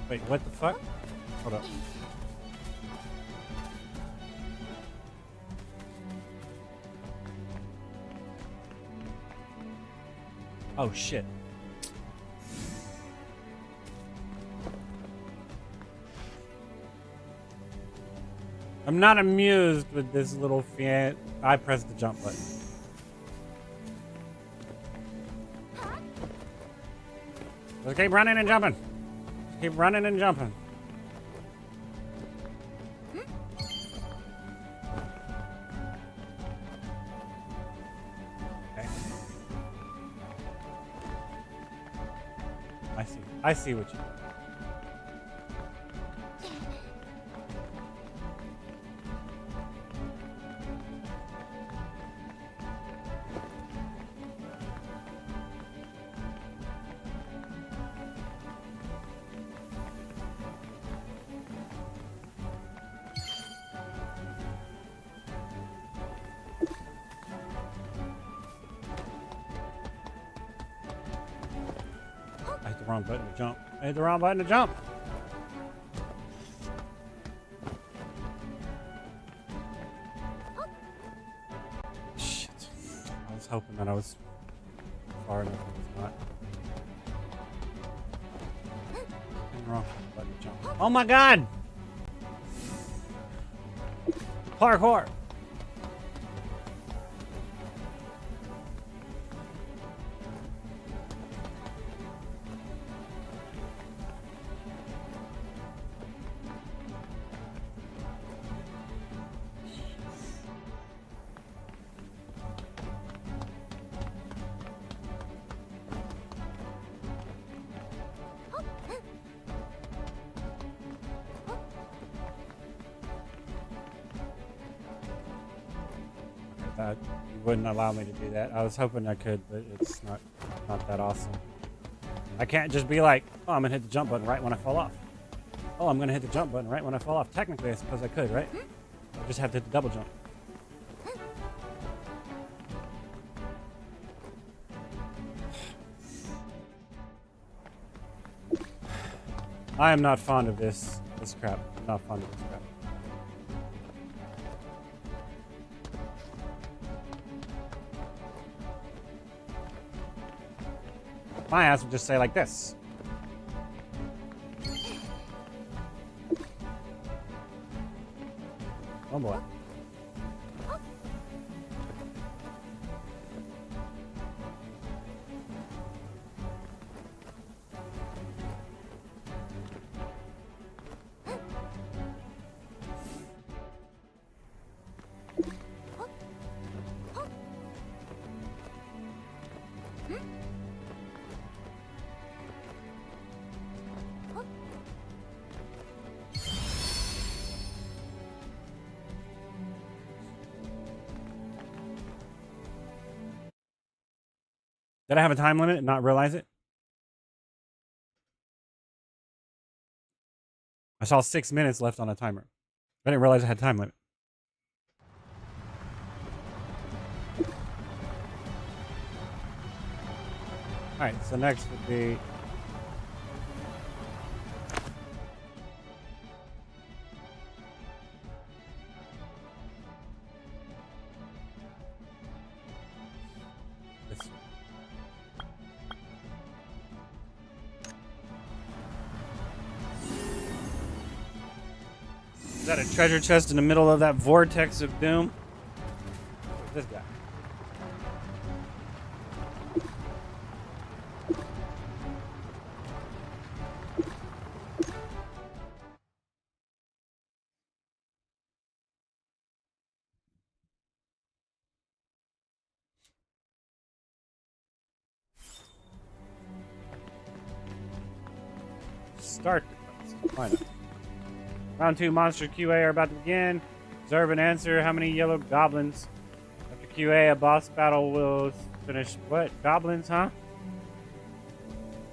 Wait, what the fuck? Hold up. Oh shit. I'm not amused with this little fiat. I pressed the jump button. Just keep running and jumping. Just keep running and jumping. Okay. I see what you did. I hit the wrong button to jump. I hit the wrong button to jump. Shit. I was hoping that I was far enough. I was not. Hitting the wrong button to jump. Oh my god! Parkour! You wouldn't allow me to do that. I was hoping I could, but it's not that awesome. I can't just be like, oh, I'm gonna hit the jump button right when I fall off. Oh, I'm gonna hit the jump button right when I fall off. Technically, I suppose I could, right? I just have to hit the double jump. I am not fond of this crap. I'm not fond of this crap. My ass would just say like this. Oh boy. Did I have a time limit and not realize it? I saw 6 minutes left on a timer. I didn't realize I had a time limit. Alright, so next would be... this one. Is that a treasure chest in the middle of that vortex of doom? This guy. Start the quest. Why not? Round 2 monster QA are about to begin. Observe and answer how many yellow goblins. After QA, a boss battle will finish. What? Goblins, huh?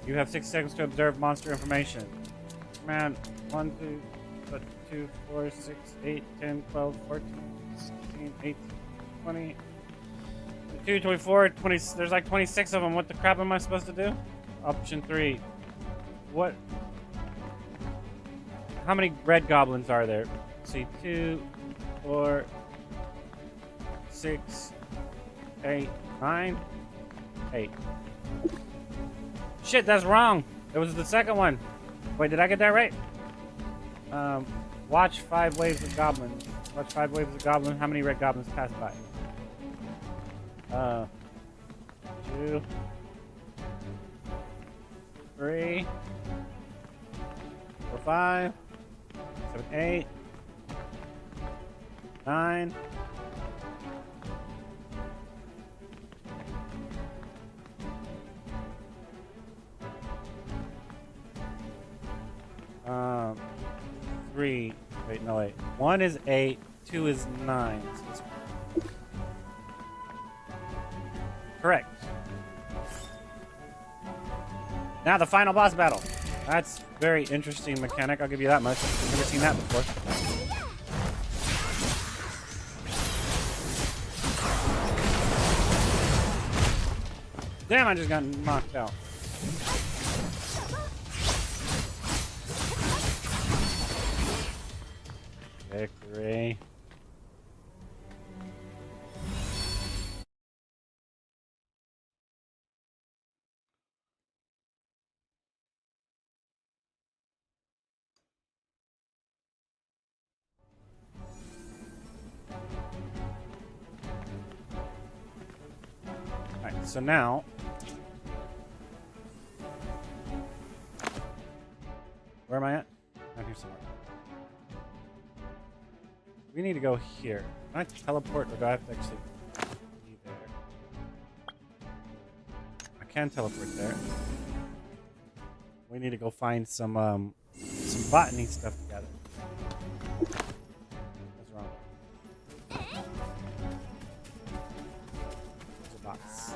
You have 6 seconds to observe monster information. Man, 1, 2, 4, 6, 8, 10, 12, 14, 16, 18, 20, 22, 24, 20. There's like 26 of them. What the crap am I supposed to do? Option 3. What? How many red goblins are there? Let's see, 2, 4, 6, 8, 9, 8. Shit, that's wrong. It was the second one. Wait, did I get that right? Watch 5 waves of goblins. Watch 5 waves of goblins. How many red goblins pass by? 2, 3, 4, 5, 7, 8, 9. 3. Wait, no, wait. 1 is 8, 2 is 9. So it's correct. Now the final boss battle. That's very interesting mechanic, I'll give you that much. I've never seen that before. Damn, I just got knocked out. Victory. Alright, so now where am I at? I'm here somewhere. We need to go here. Can I teleport or do I have to actually be there? I can teleport there. We need to go find some botany stuff together. What's wrong? There's a box.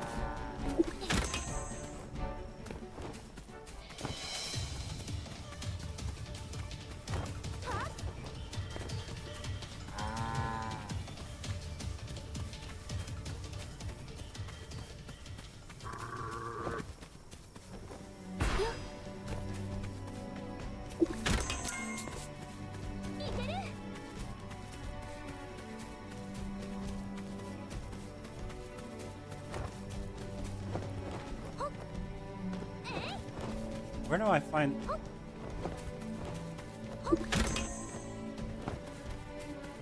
Where do I find... I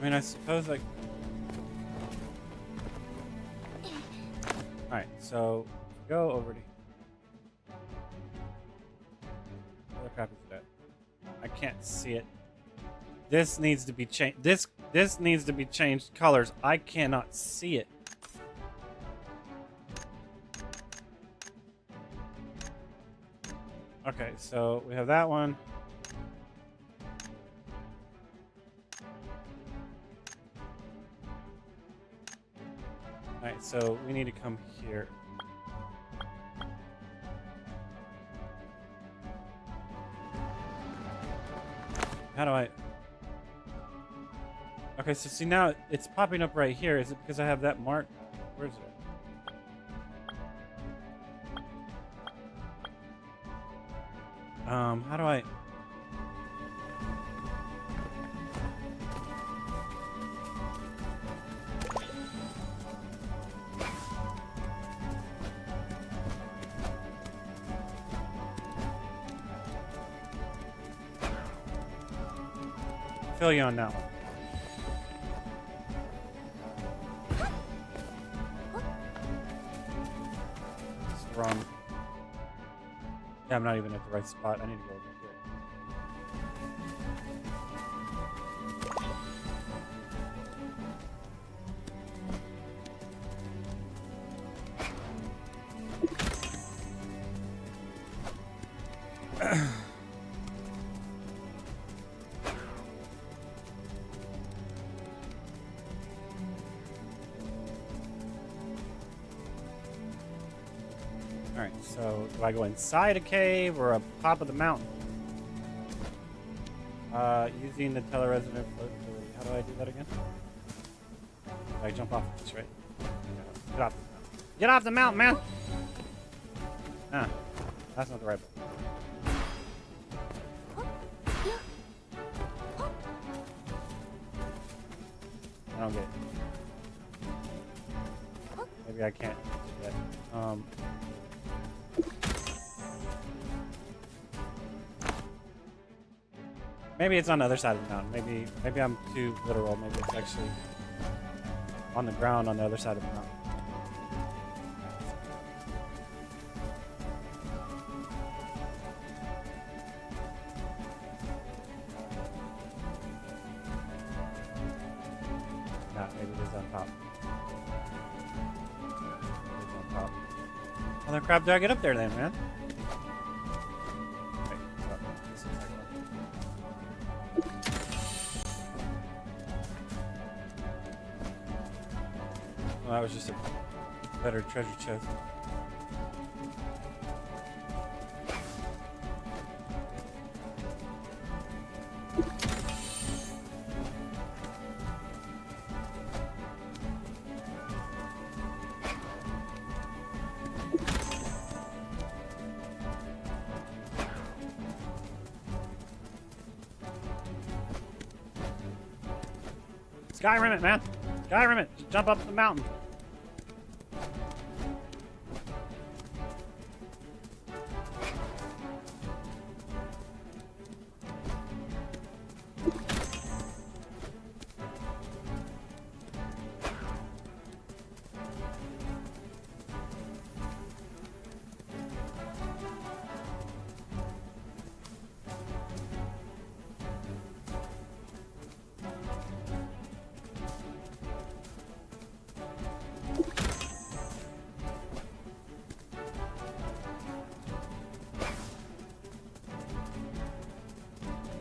mean, I suppose, like... Alright, so... Go over to... Where the crap is that? I can't see it. This needs to be changed. This needs to be changed colors. I cannot see it. Okay, so we have that one. Alright, so we need to come here. How do I... Okay, so see now it's popping up right here. Is it because I have that mark? Where is it? How do I... Fill you on that one. It's wrong. Yeah, I'm not even at the right spot. I need to go over here. Alright, so do I go inside a cave or up top of the mountain? Using the teleresident floatability. How do I do that again? I jump off of this, right? Get off the mountain. Get off the mountain, man! Ah, that's not the right button. I don't get it. Maybe I can't do that. Maybe it's on the other side of the mountain. Maybe I'm too literal. Maybe it's actually on the ground on the other side of the mountain. Nah, maybe it is on top. It's on top. How the crap do I get up there then, man? Wait, this looks like one. Well, that was just a better treasure chest. Skyrim it, man! Skyrim it! Just jump up the mountain.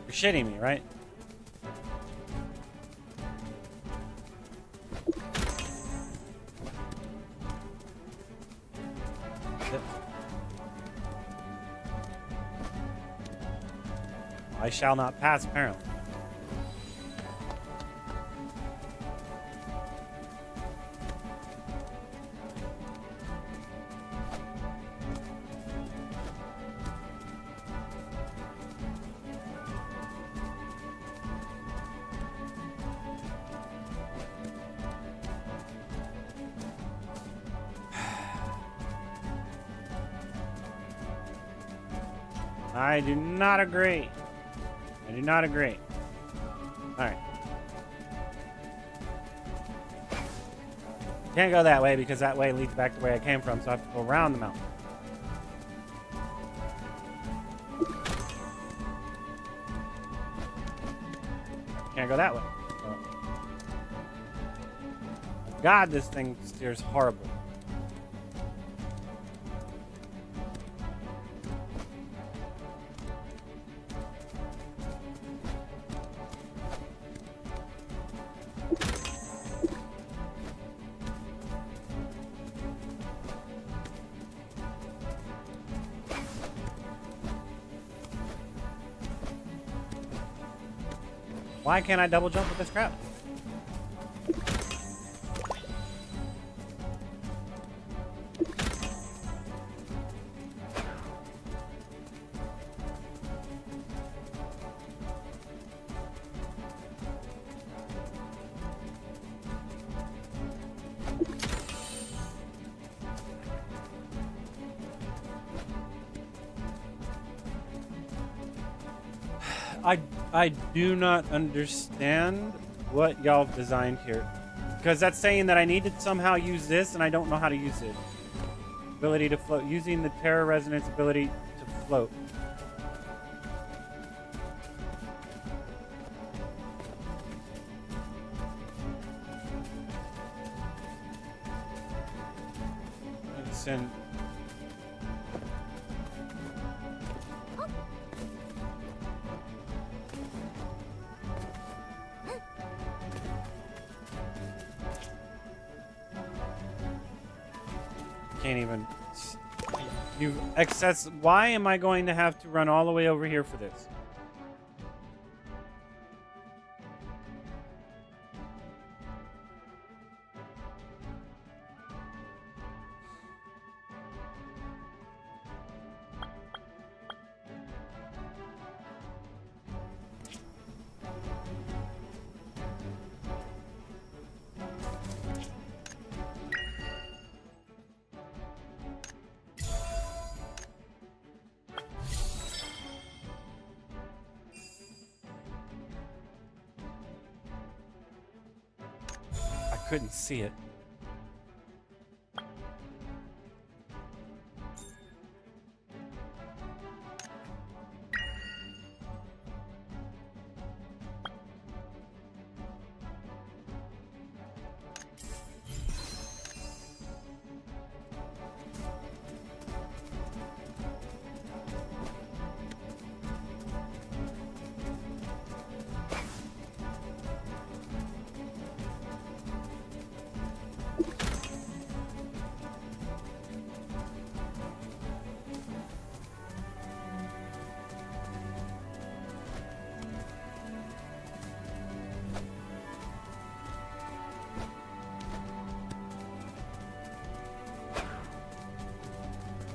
You're shitting me, right? I shall not pass, apparently. I do not agree. I do not agree. Alright. Can't go that way because that way leads back to where I came from, so I have to go around the mountain. Can't go that way. So. God, this thing steers horribly. Why can't I double jump with this crap? I do not understand what y'all designed here. Because that's saying that I need to somehow use this, and I don't know how to use it. Ability to float. Using the Terra Resonance ability to float. Send. Can't even. You excess. Why am I going to have to run all the way over here for this? Couldn't see it.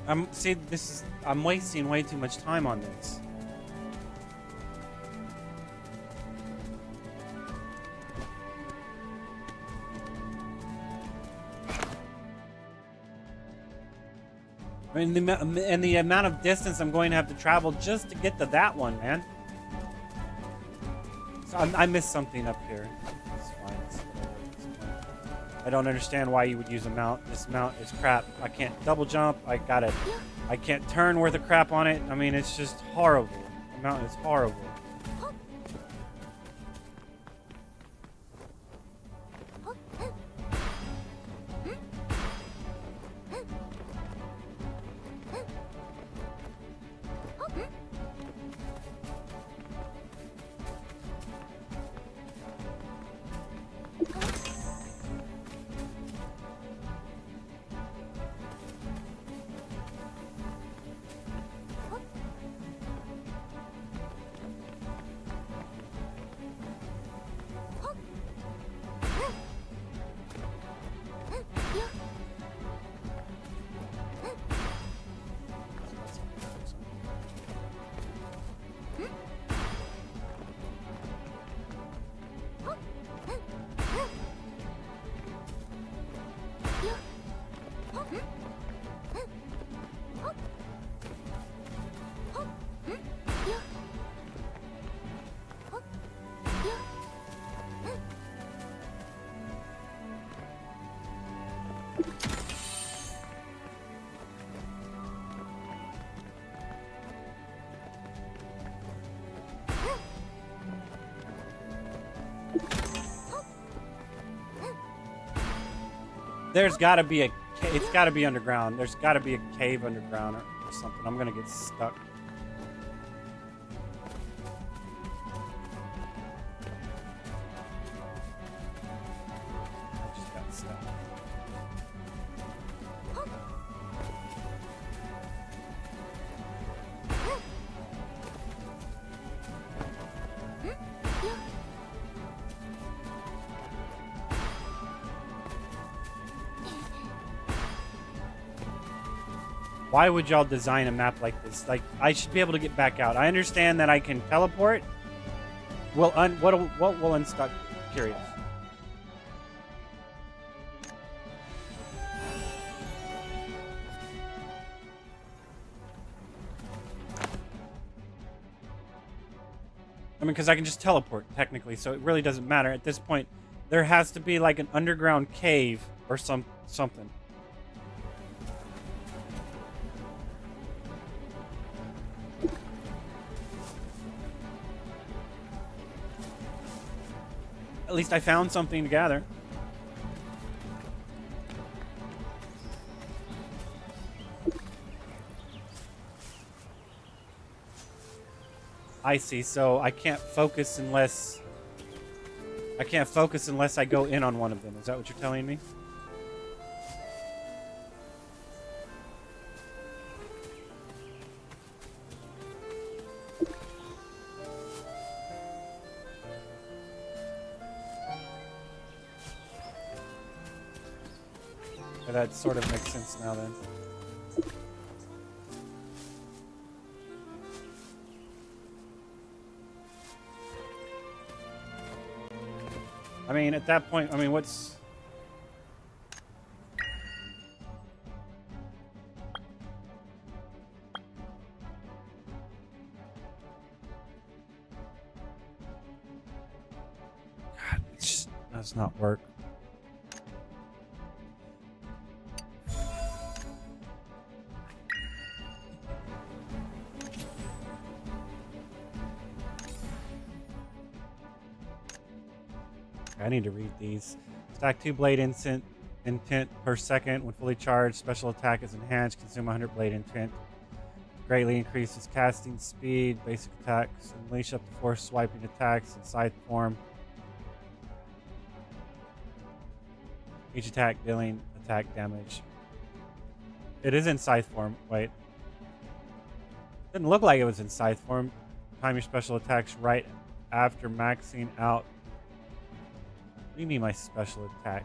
I'm wasting way too much time on this. I mean, the amount of distance I'm going to have to travel just to get to that one, man. So I missed something up here. It's fine. It's fine. I don't understand why you would use a mount. This mount is crap. I can't double jump. I can't turn worth of crap on it. I mean, it's just horrible. The mount is horrible. There's got to be it's got to be underground. There's got to be a cave underground or something. I'm gonna get stuck. I just got stuck. Why would y'all design a map like this? Like, I should be able to get back out. I understand that I can teleport. What will unstuck? Curious. I mean, because I can just teleport technically, so it really doesn't matter at this point. There has to be like an underground cave or something. At least I found something to gather. I see, so I can't focus unless I go in on one of them. Is that what you're telling me? That sort of makes sense now then. I mean, at that point, I mean, what's... God, it just does not work. I need to read these. Stack 2 blade intent per second. When fully charged, special attack is enhanced. Consume 100 blade intent. Greatly increases casting speed. Basic attacks. Unleash up to 4 swiping attacks in scythe form. Each attack dealing attack damage. It is in scythe form. Wait. Didn't look like it was in scythe form. Time your special attacks right after maxing out. What do you mean my special attack?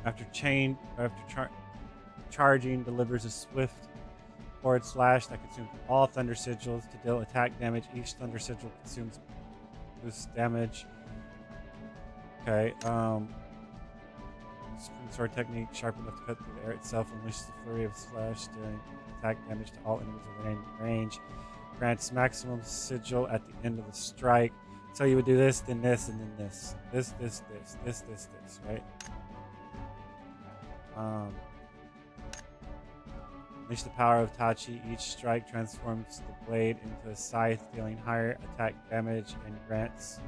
After charging delivers a swift forward slash that consumes all thunder sigils to deal attack damage. Each thunder sigil consumes boost damage. Okay, Spring sword technique, sharp enough to cut through the air itself, unleashes the flurry of slash, dealing attack damage to all enemies within range. Grants maximum sigil at the end of the strike. So you would do this, then this, and then this. This, right? Unleash the power of Tachi. Each strike transforms the blade into a scythe, dealing higher attack damage and grants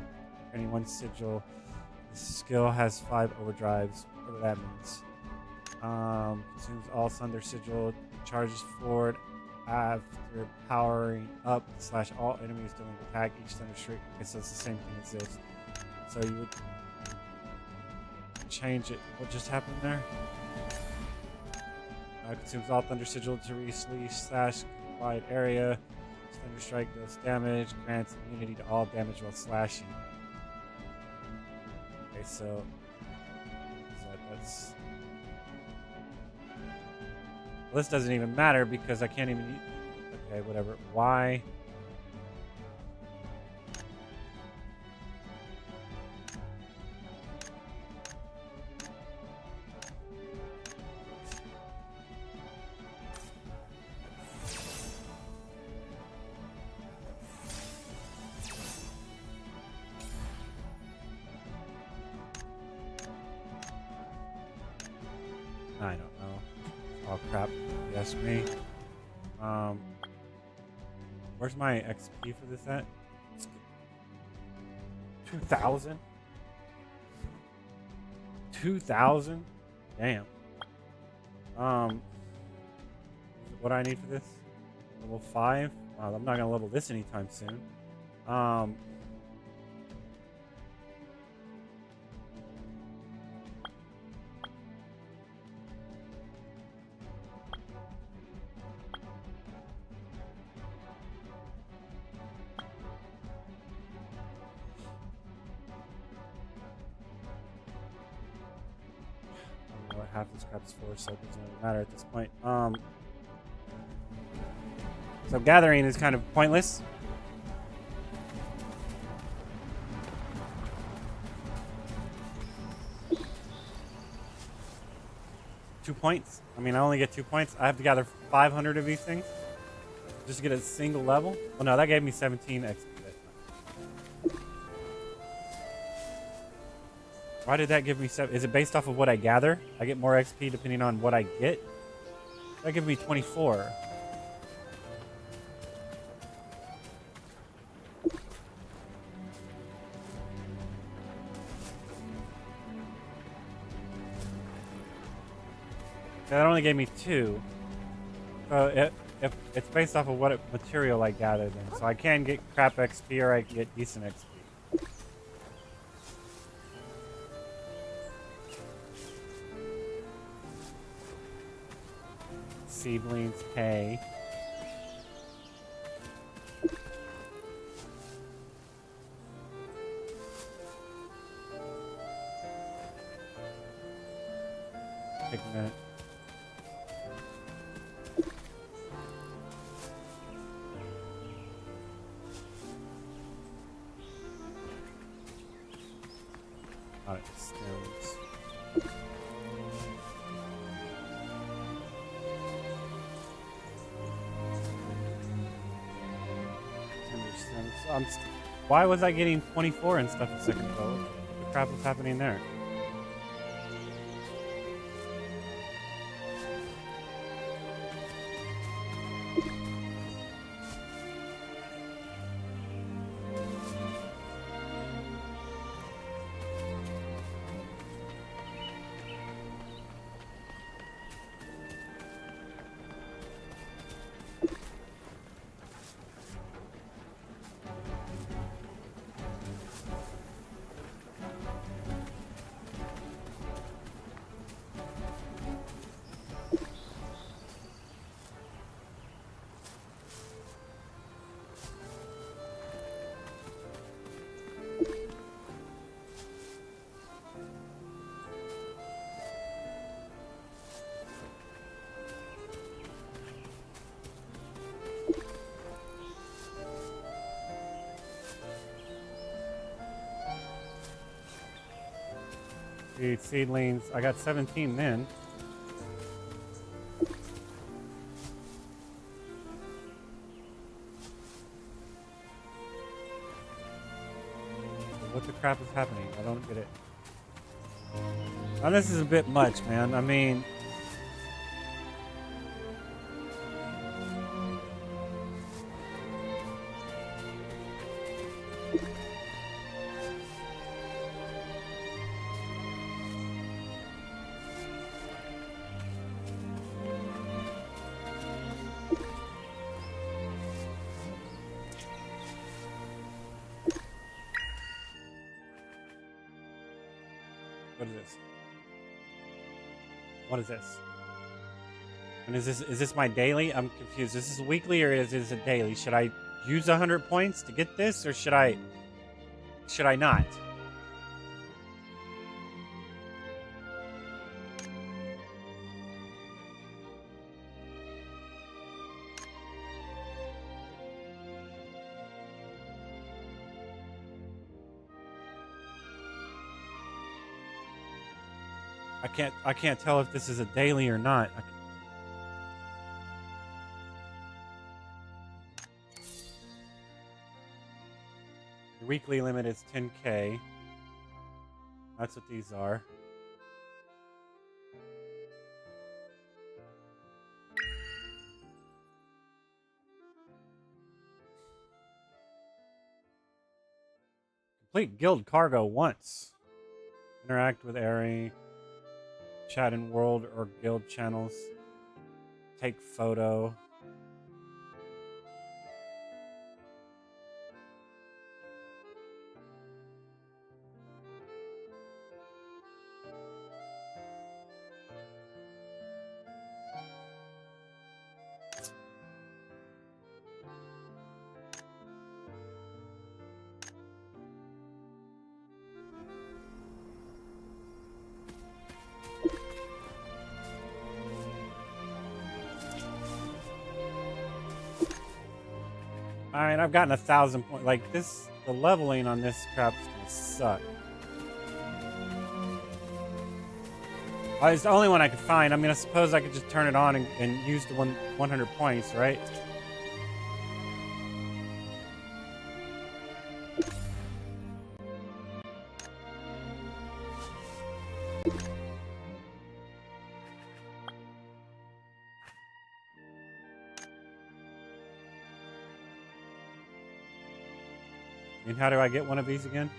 anyone sigil. The skill has 5 overdrives, whatever that means. Consumes all thunder sigil, charges forward after powering up / all enemies dealing attack. Each thunder streak. Okay, so it's the same thing as this. So you would change it. What just happened there? Consumes all thunder sigil to release / wide area. Thunder strike deals damage, grants immunity to all damage while slashing. Okay, so that's. Well, this doesn't even matter because I can't even. Okay, whatever. Why? I don't know. Oh crap, if you ask me. Where's my XP for this at? 2,000? 2,000? Damn. What do I need for this? Level 5? Wow, I'm not gonna level this anytime soon. What half this crap's for, so it doesn't really matter at this point. So gathering is kind of pointless. Two points. I mean, I only get 2 points. I have to gather 500 of these things just to get a single level. Well, no, that gave me 17 XP. Why did that give me 7? Is it based off of what I gather? I get more XP depending on what I get? That gives me 24. That only gave me 2. So if it's based off of what material I gather then. So I can get crap XP or I can get decent XP. Seedlings pay. Take a minute. Alright, stems. Why was I getting 24 and stuff a second ago? What the crap was happening there? see, seedlings. I got 17 then. What the crap is happening? I don't get it. Now this is a bit much, man. I mean... What is this? What is this? And is this my daily? I'm confused. Is this weekly or is this a daily? Should I use 100 points to get this, or should I not? I can't tell if this is a daily or not. The weekly limit is 10K. That's what these are. Complete guild cargo once. Interact with Airy. Chat in world or guild channels. Take photo. Alright, I've gotten 1,000 points. Like, this, the leveling on this crap's gonna suck. It's the only one I could find. I mean, I suppose I could just turn it on and use the 100 points, right? And how do I get one of these again?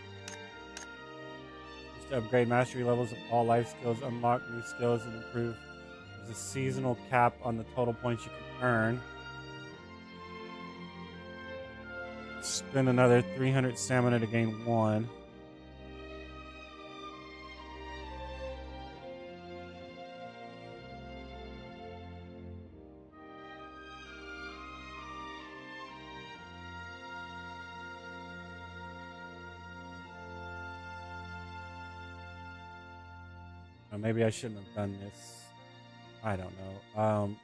Just to upgrade mastery levels of all life skills, unlock new skills, and improve. There's a seasonal cap on the total points you can earn. Spend another 300 stamina to gain 1. Maybe I shouldn't have done this. I don't know.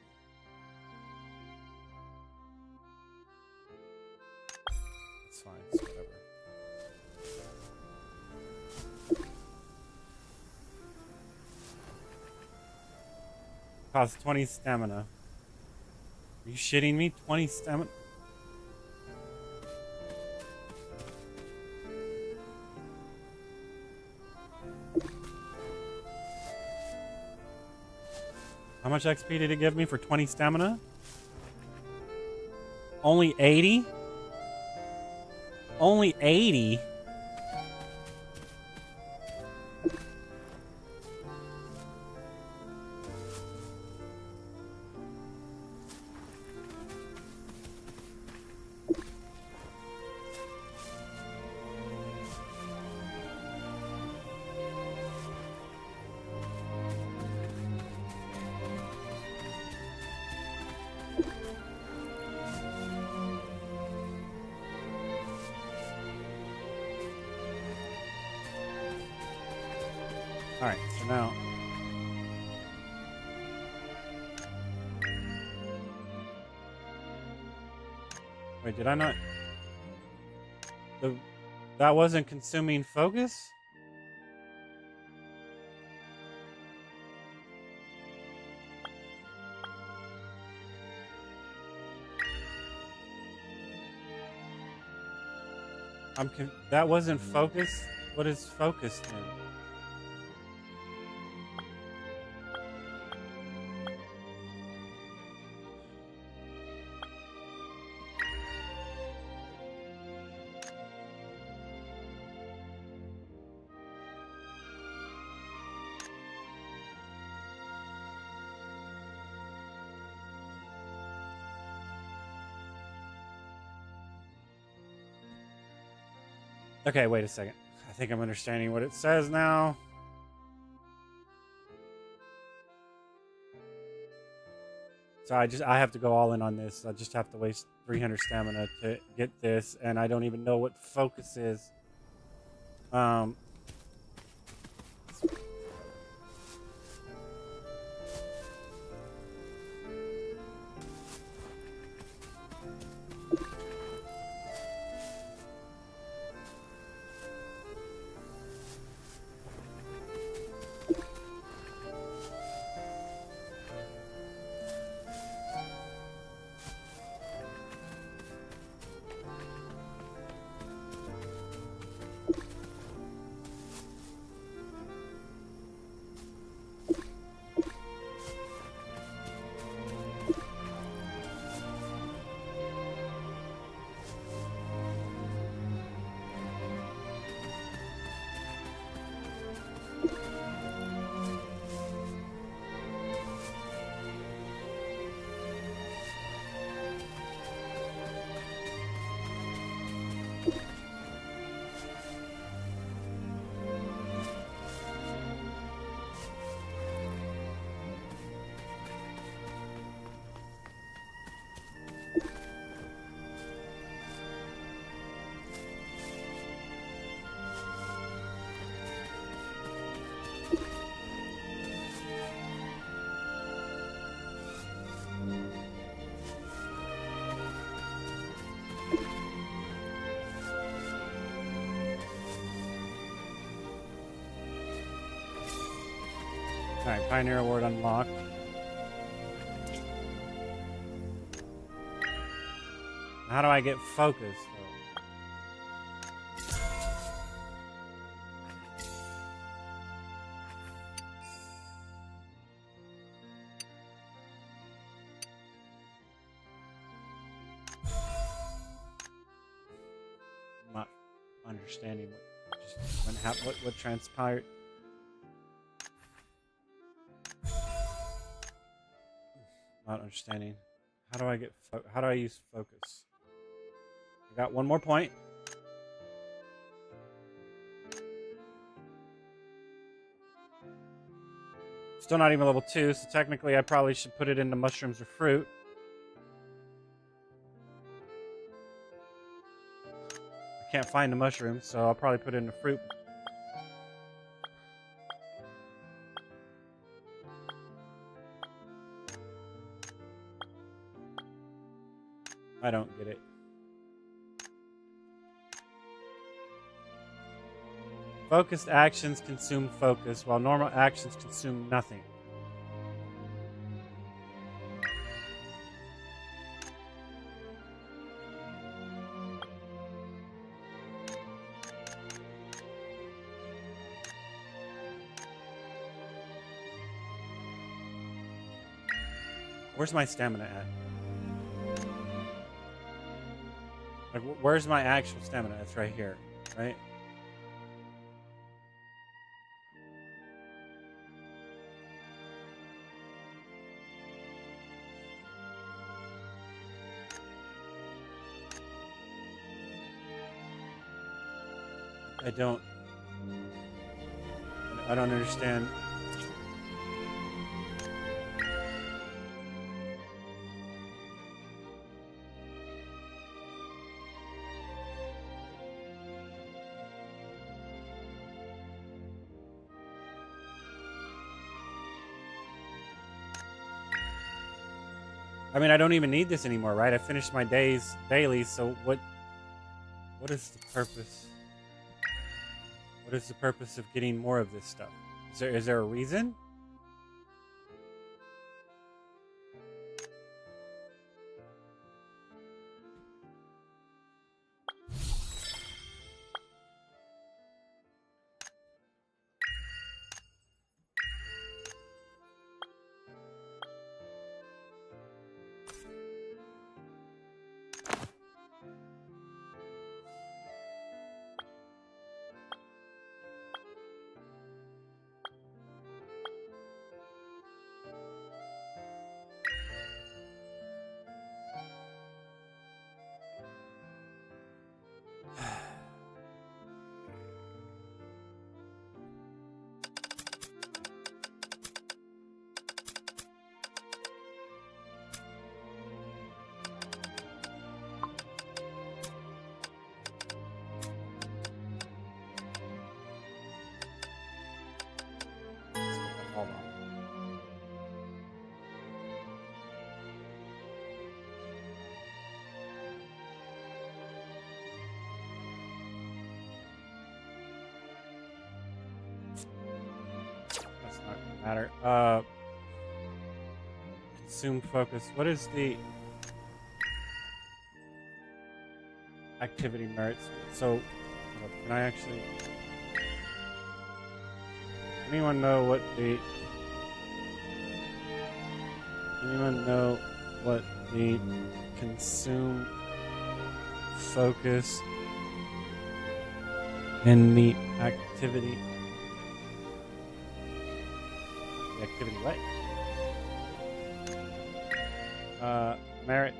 It's fine. It's whatever. Costs 20 stamina. Are you shitting me? 20 stamina? How much XP did it give me for 20 stamina? Only 80? Only 80? Alright, so now... Wait, did I not... That wasn't consuming focus? That wasn't focus. What is focus then? Okay, wait a second. I think I'm understanding what it says now. So I have to go all in on this. I just have to waste 300 stamina to get this, and I don't even know what focus is. Alright, Pioneer Award unlocked. How do I get focused, though? I'm not understanding what transpired. Not understanding. How do I use focus? I got one more point. Still not even level 2, so technically I probably should put it into mushrooms or fruit. I can't find the mushrooms, so I'll probably put it into fruit. I don't get it. Focused actions consume focus, while normal actions consume nothing. Where's my stamina at? Like, where's my actual stamina? It's right here, right? I don't understand. I mean, I don't even need this anymore, right? I finished my days daily, so what is the purpose? What is the purpose of getting more of this stuff? Is there a reason? matter. Consume focus. What is the activity merits? So, can I actually? Anyone know what the? Anyone know what the consume focus in the activity? The activity what? Merits.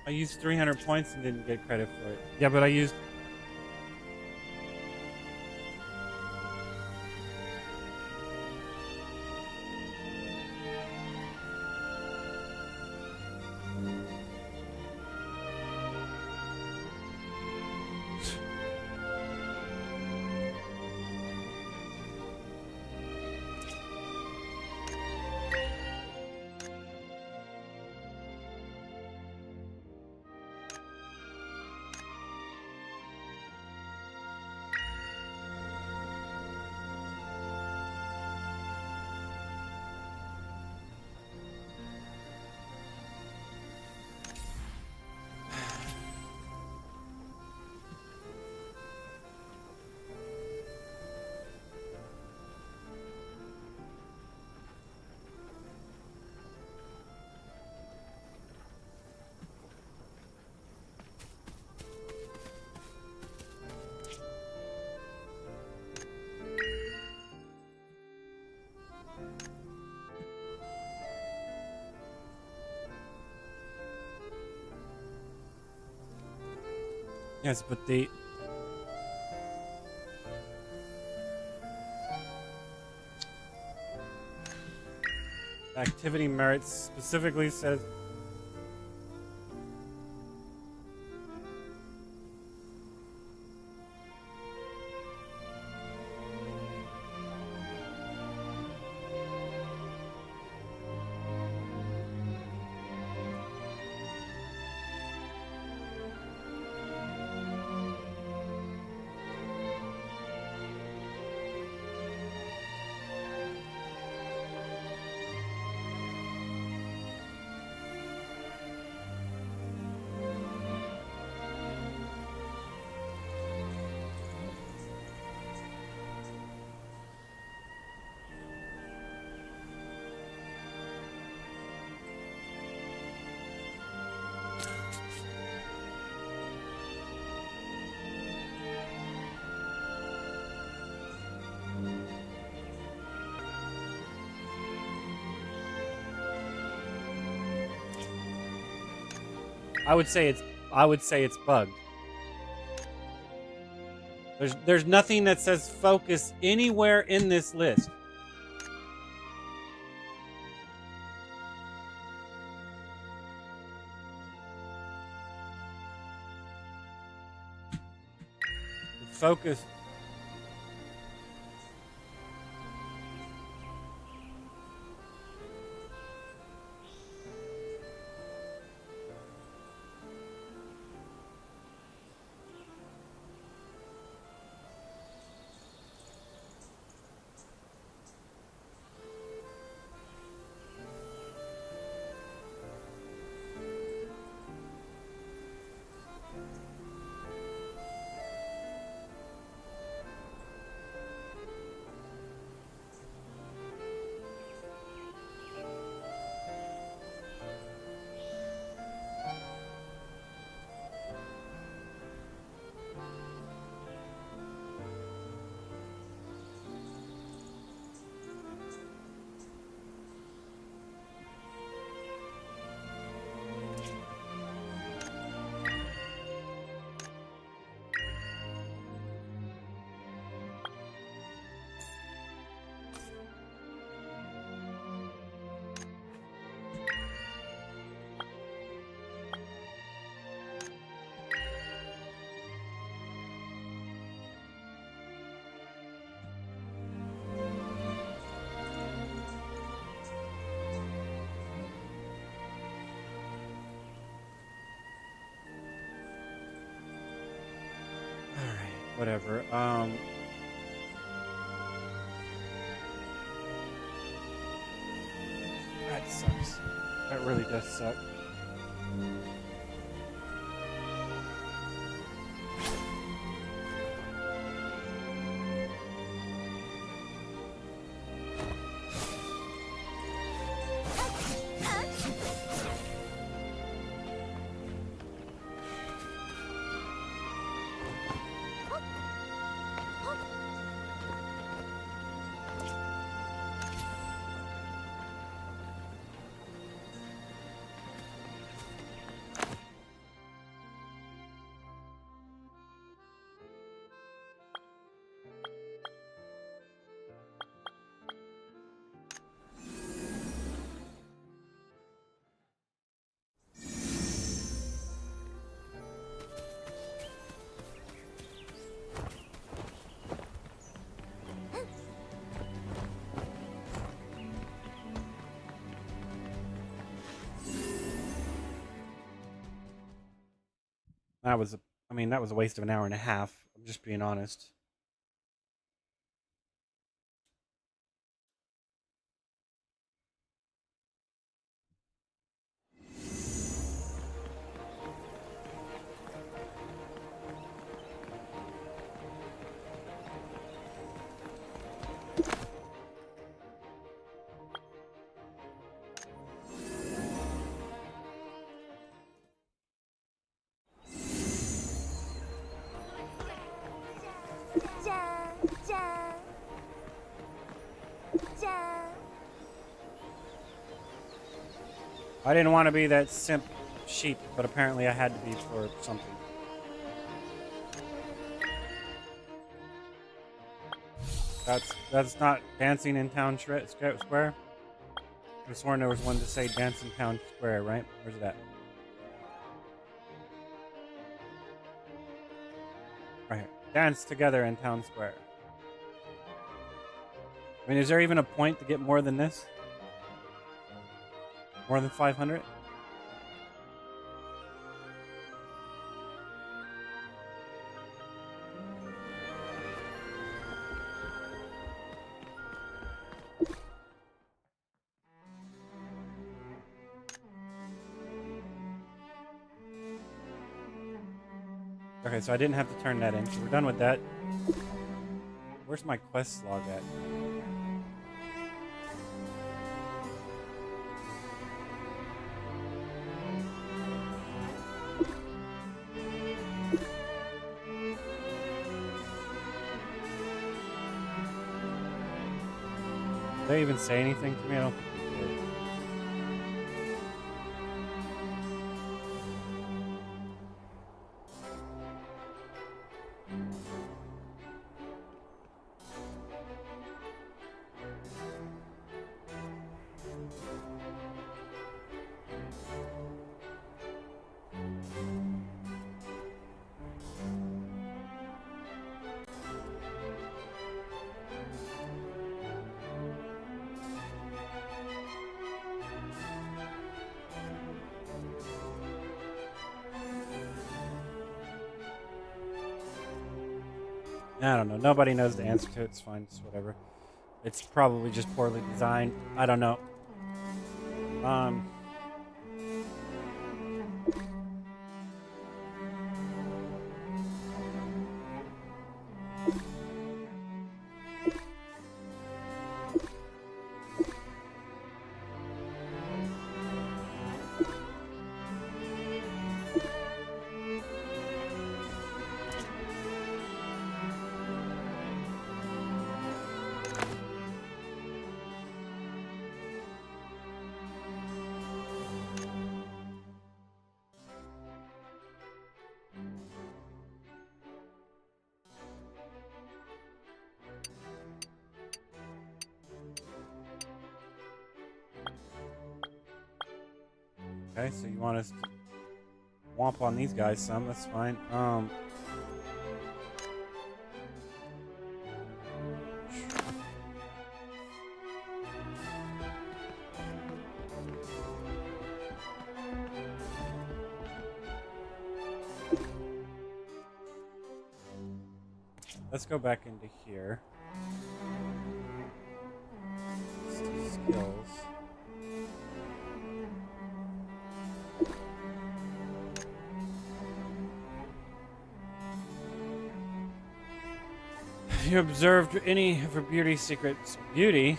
I used 300 points and didn't get credit for it. Yeah, but I used. Yes, but the activity merits specifically says I would say it's bugged. There's nothing that says focus anywhere in this list. focus. Whatever. That sucks. That really does suck. That was that was a waste of an hour and a half. I'm just being honest. I didn't want to be that simp sheep, but apparently I had to be for something. That's not dancing in town square. I sworn there was one to say dance in town square, right? Where's that? Right here. Dance together in town square. I mean, is there even a point to get more than this? More than 500? Okay, so I didn't have to turn that in. So we're done with that. Where's my quest log at? Did they even say anything to me? I don't think they did. I don't know. Nobody knows the answer to it. It's fine. It's whatever. It's probably just poorly designed. I don't know. Okay, so you want us to womp on these guys some, that's fine. Let's go back into here. Let's do skills. Have you observed any of her beauty secrets? Beauty?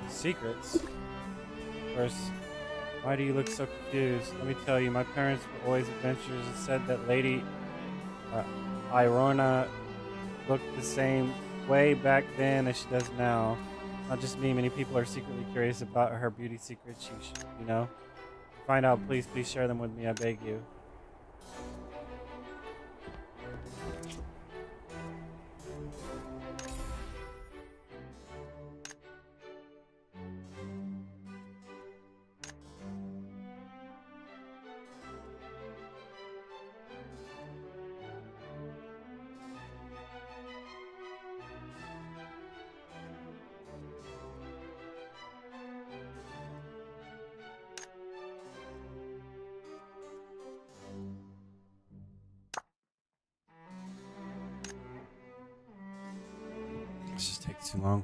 Secrets? Of course, why do you look so confused? Let me tell you, my parents were always adventurers and said that Lady Irona looked the same way back then as she does now. Not just me, many people are secretly curious about her beauty secrets. You should, you know. Find out, please share them with me, I beg you. This just takes too long.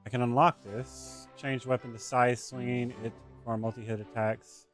I can unlock this. Change weapon to size, swinging it for multi-hit attacks.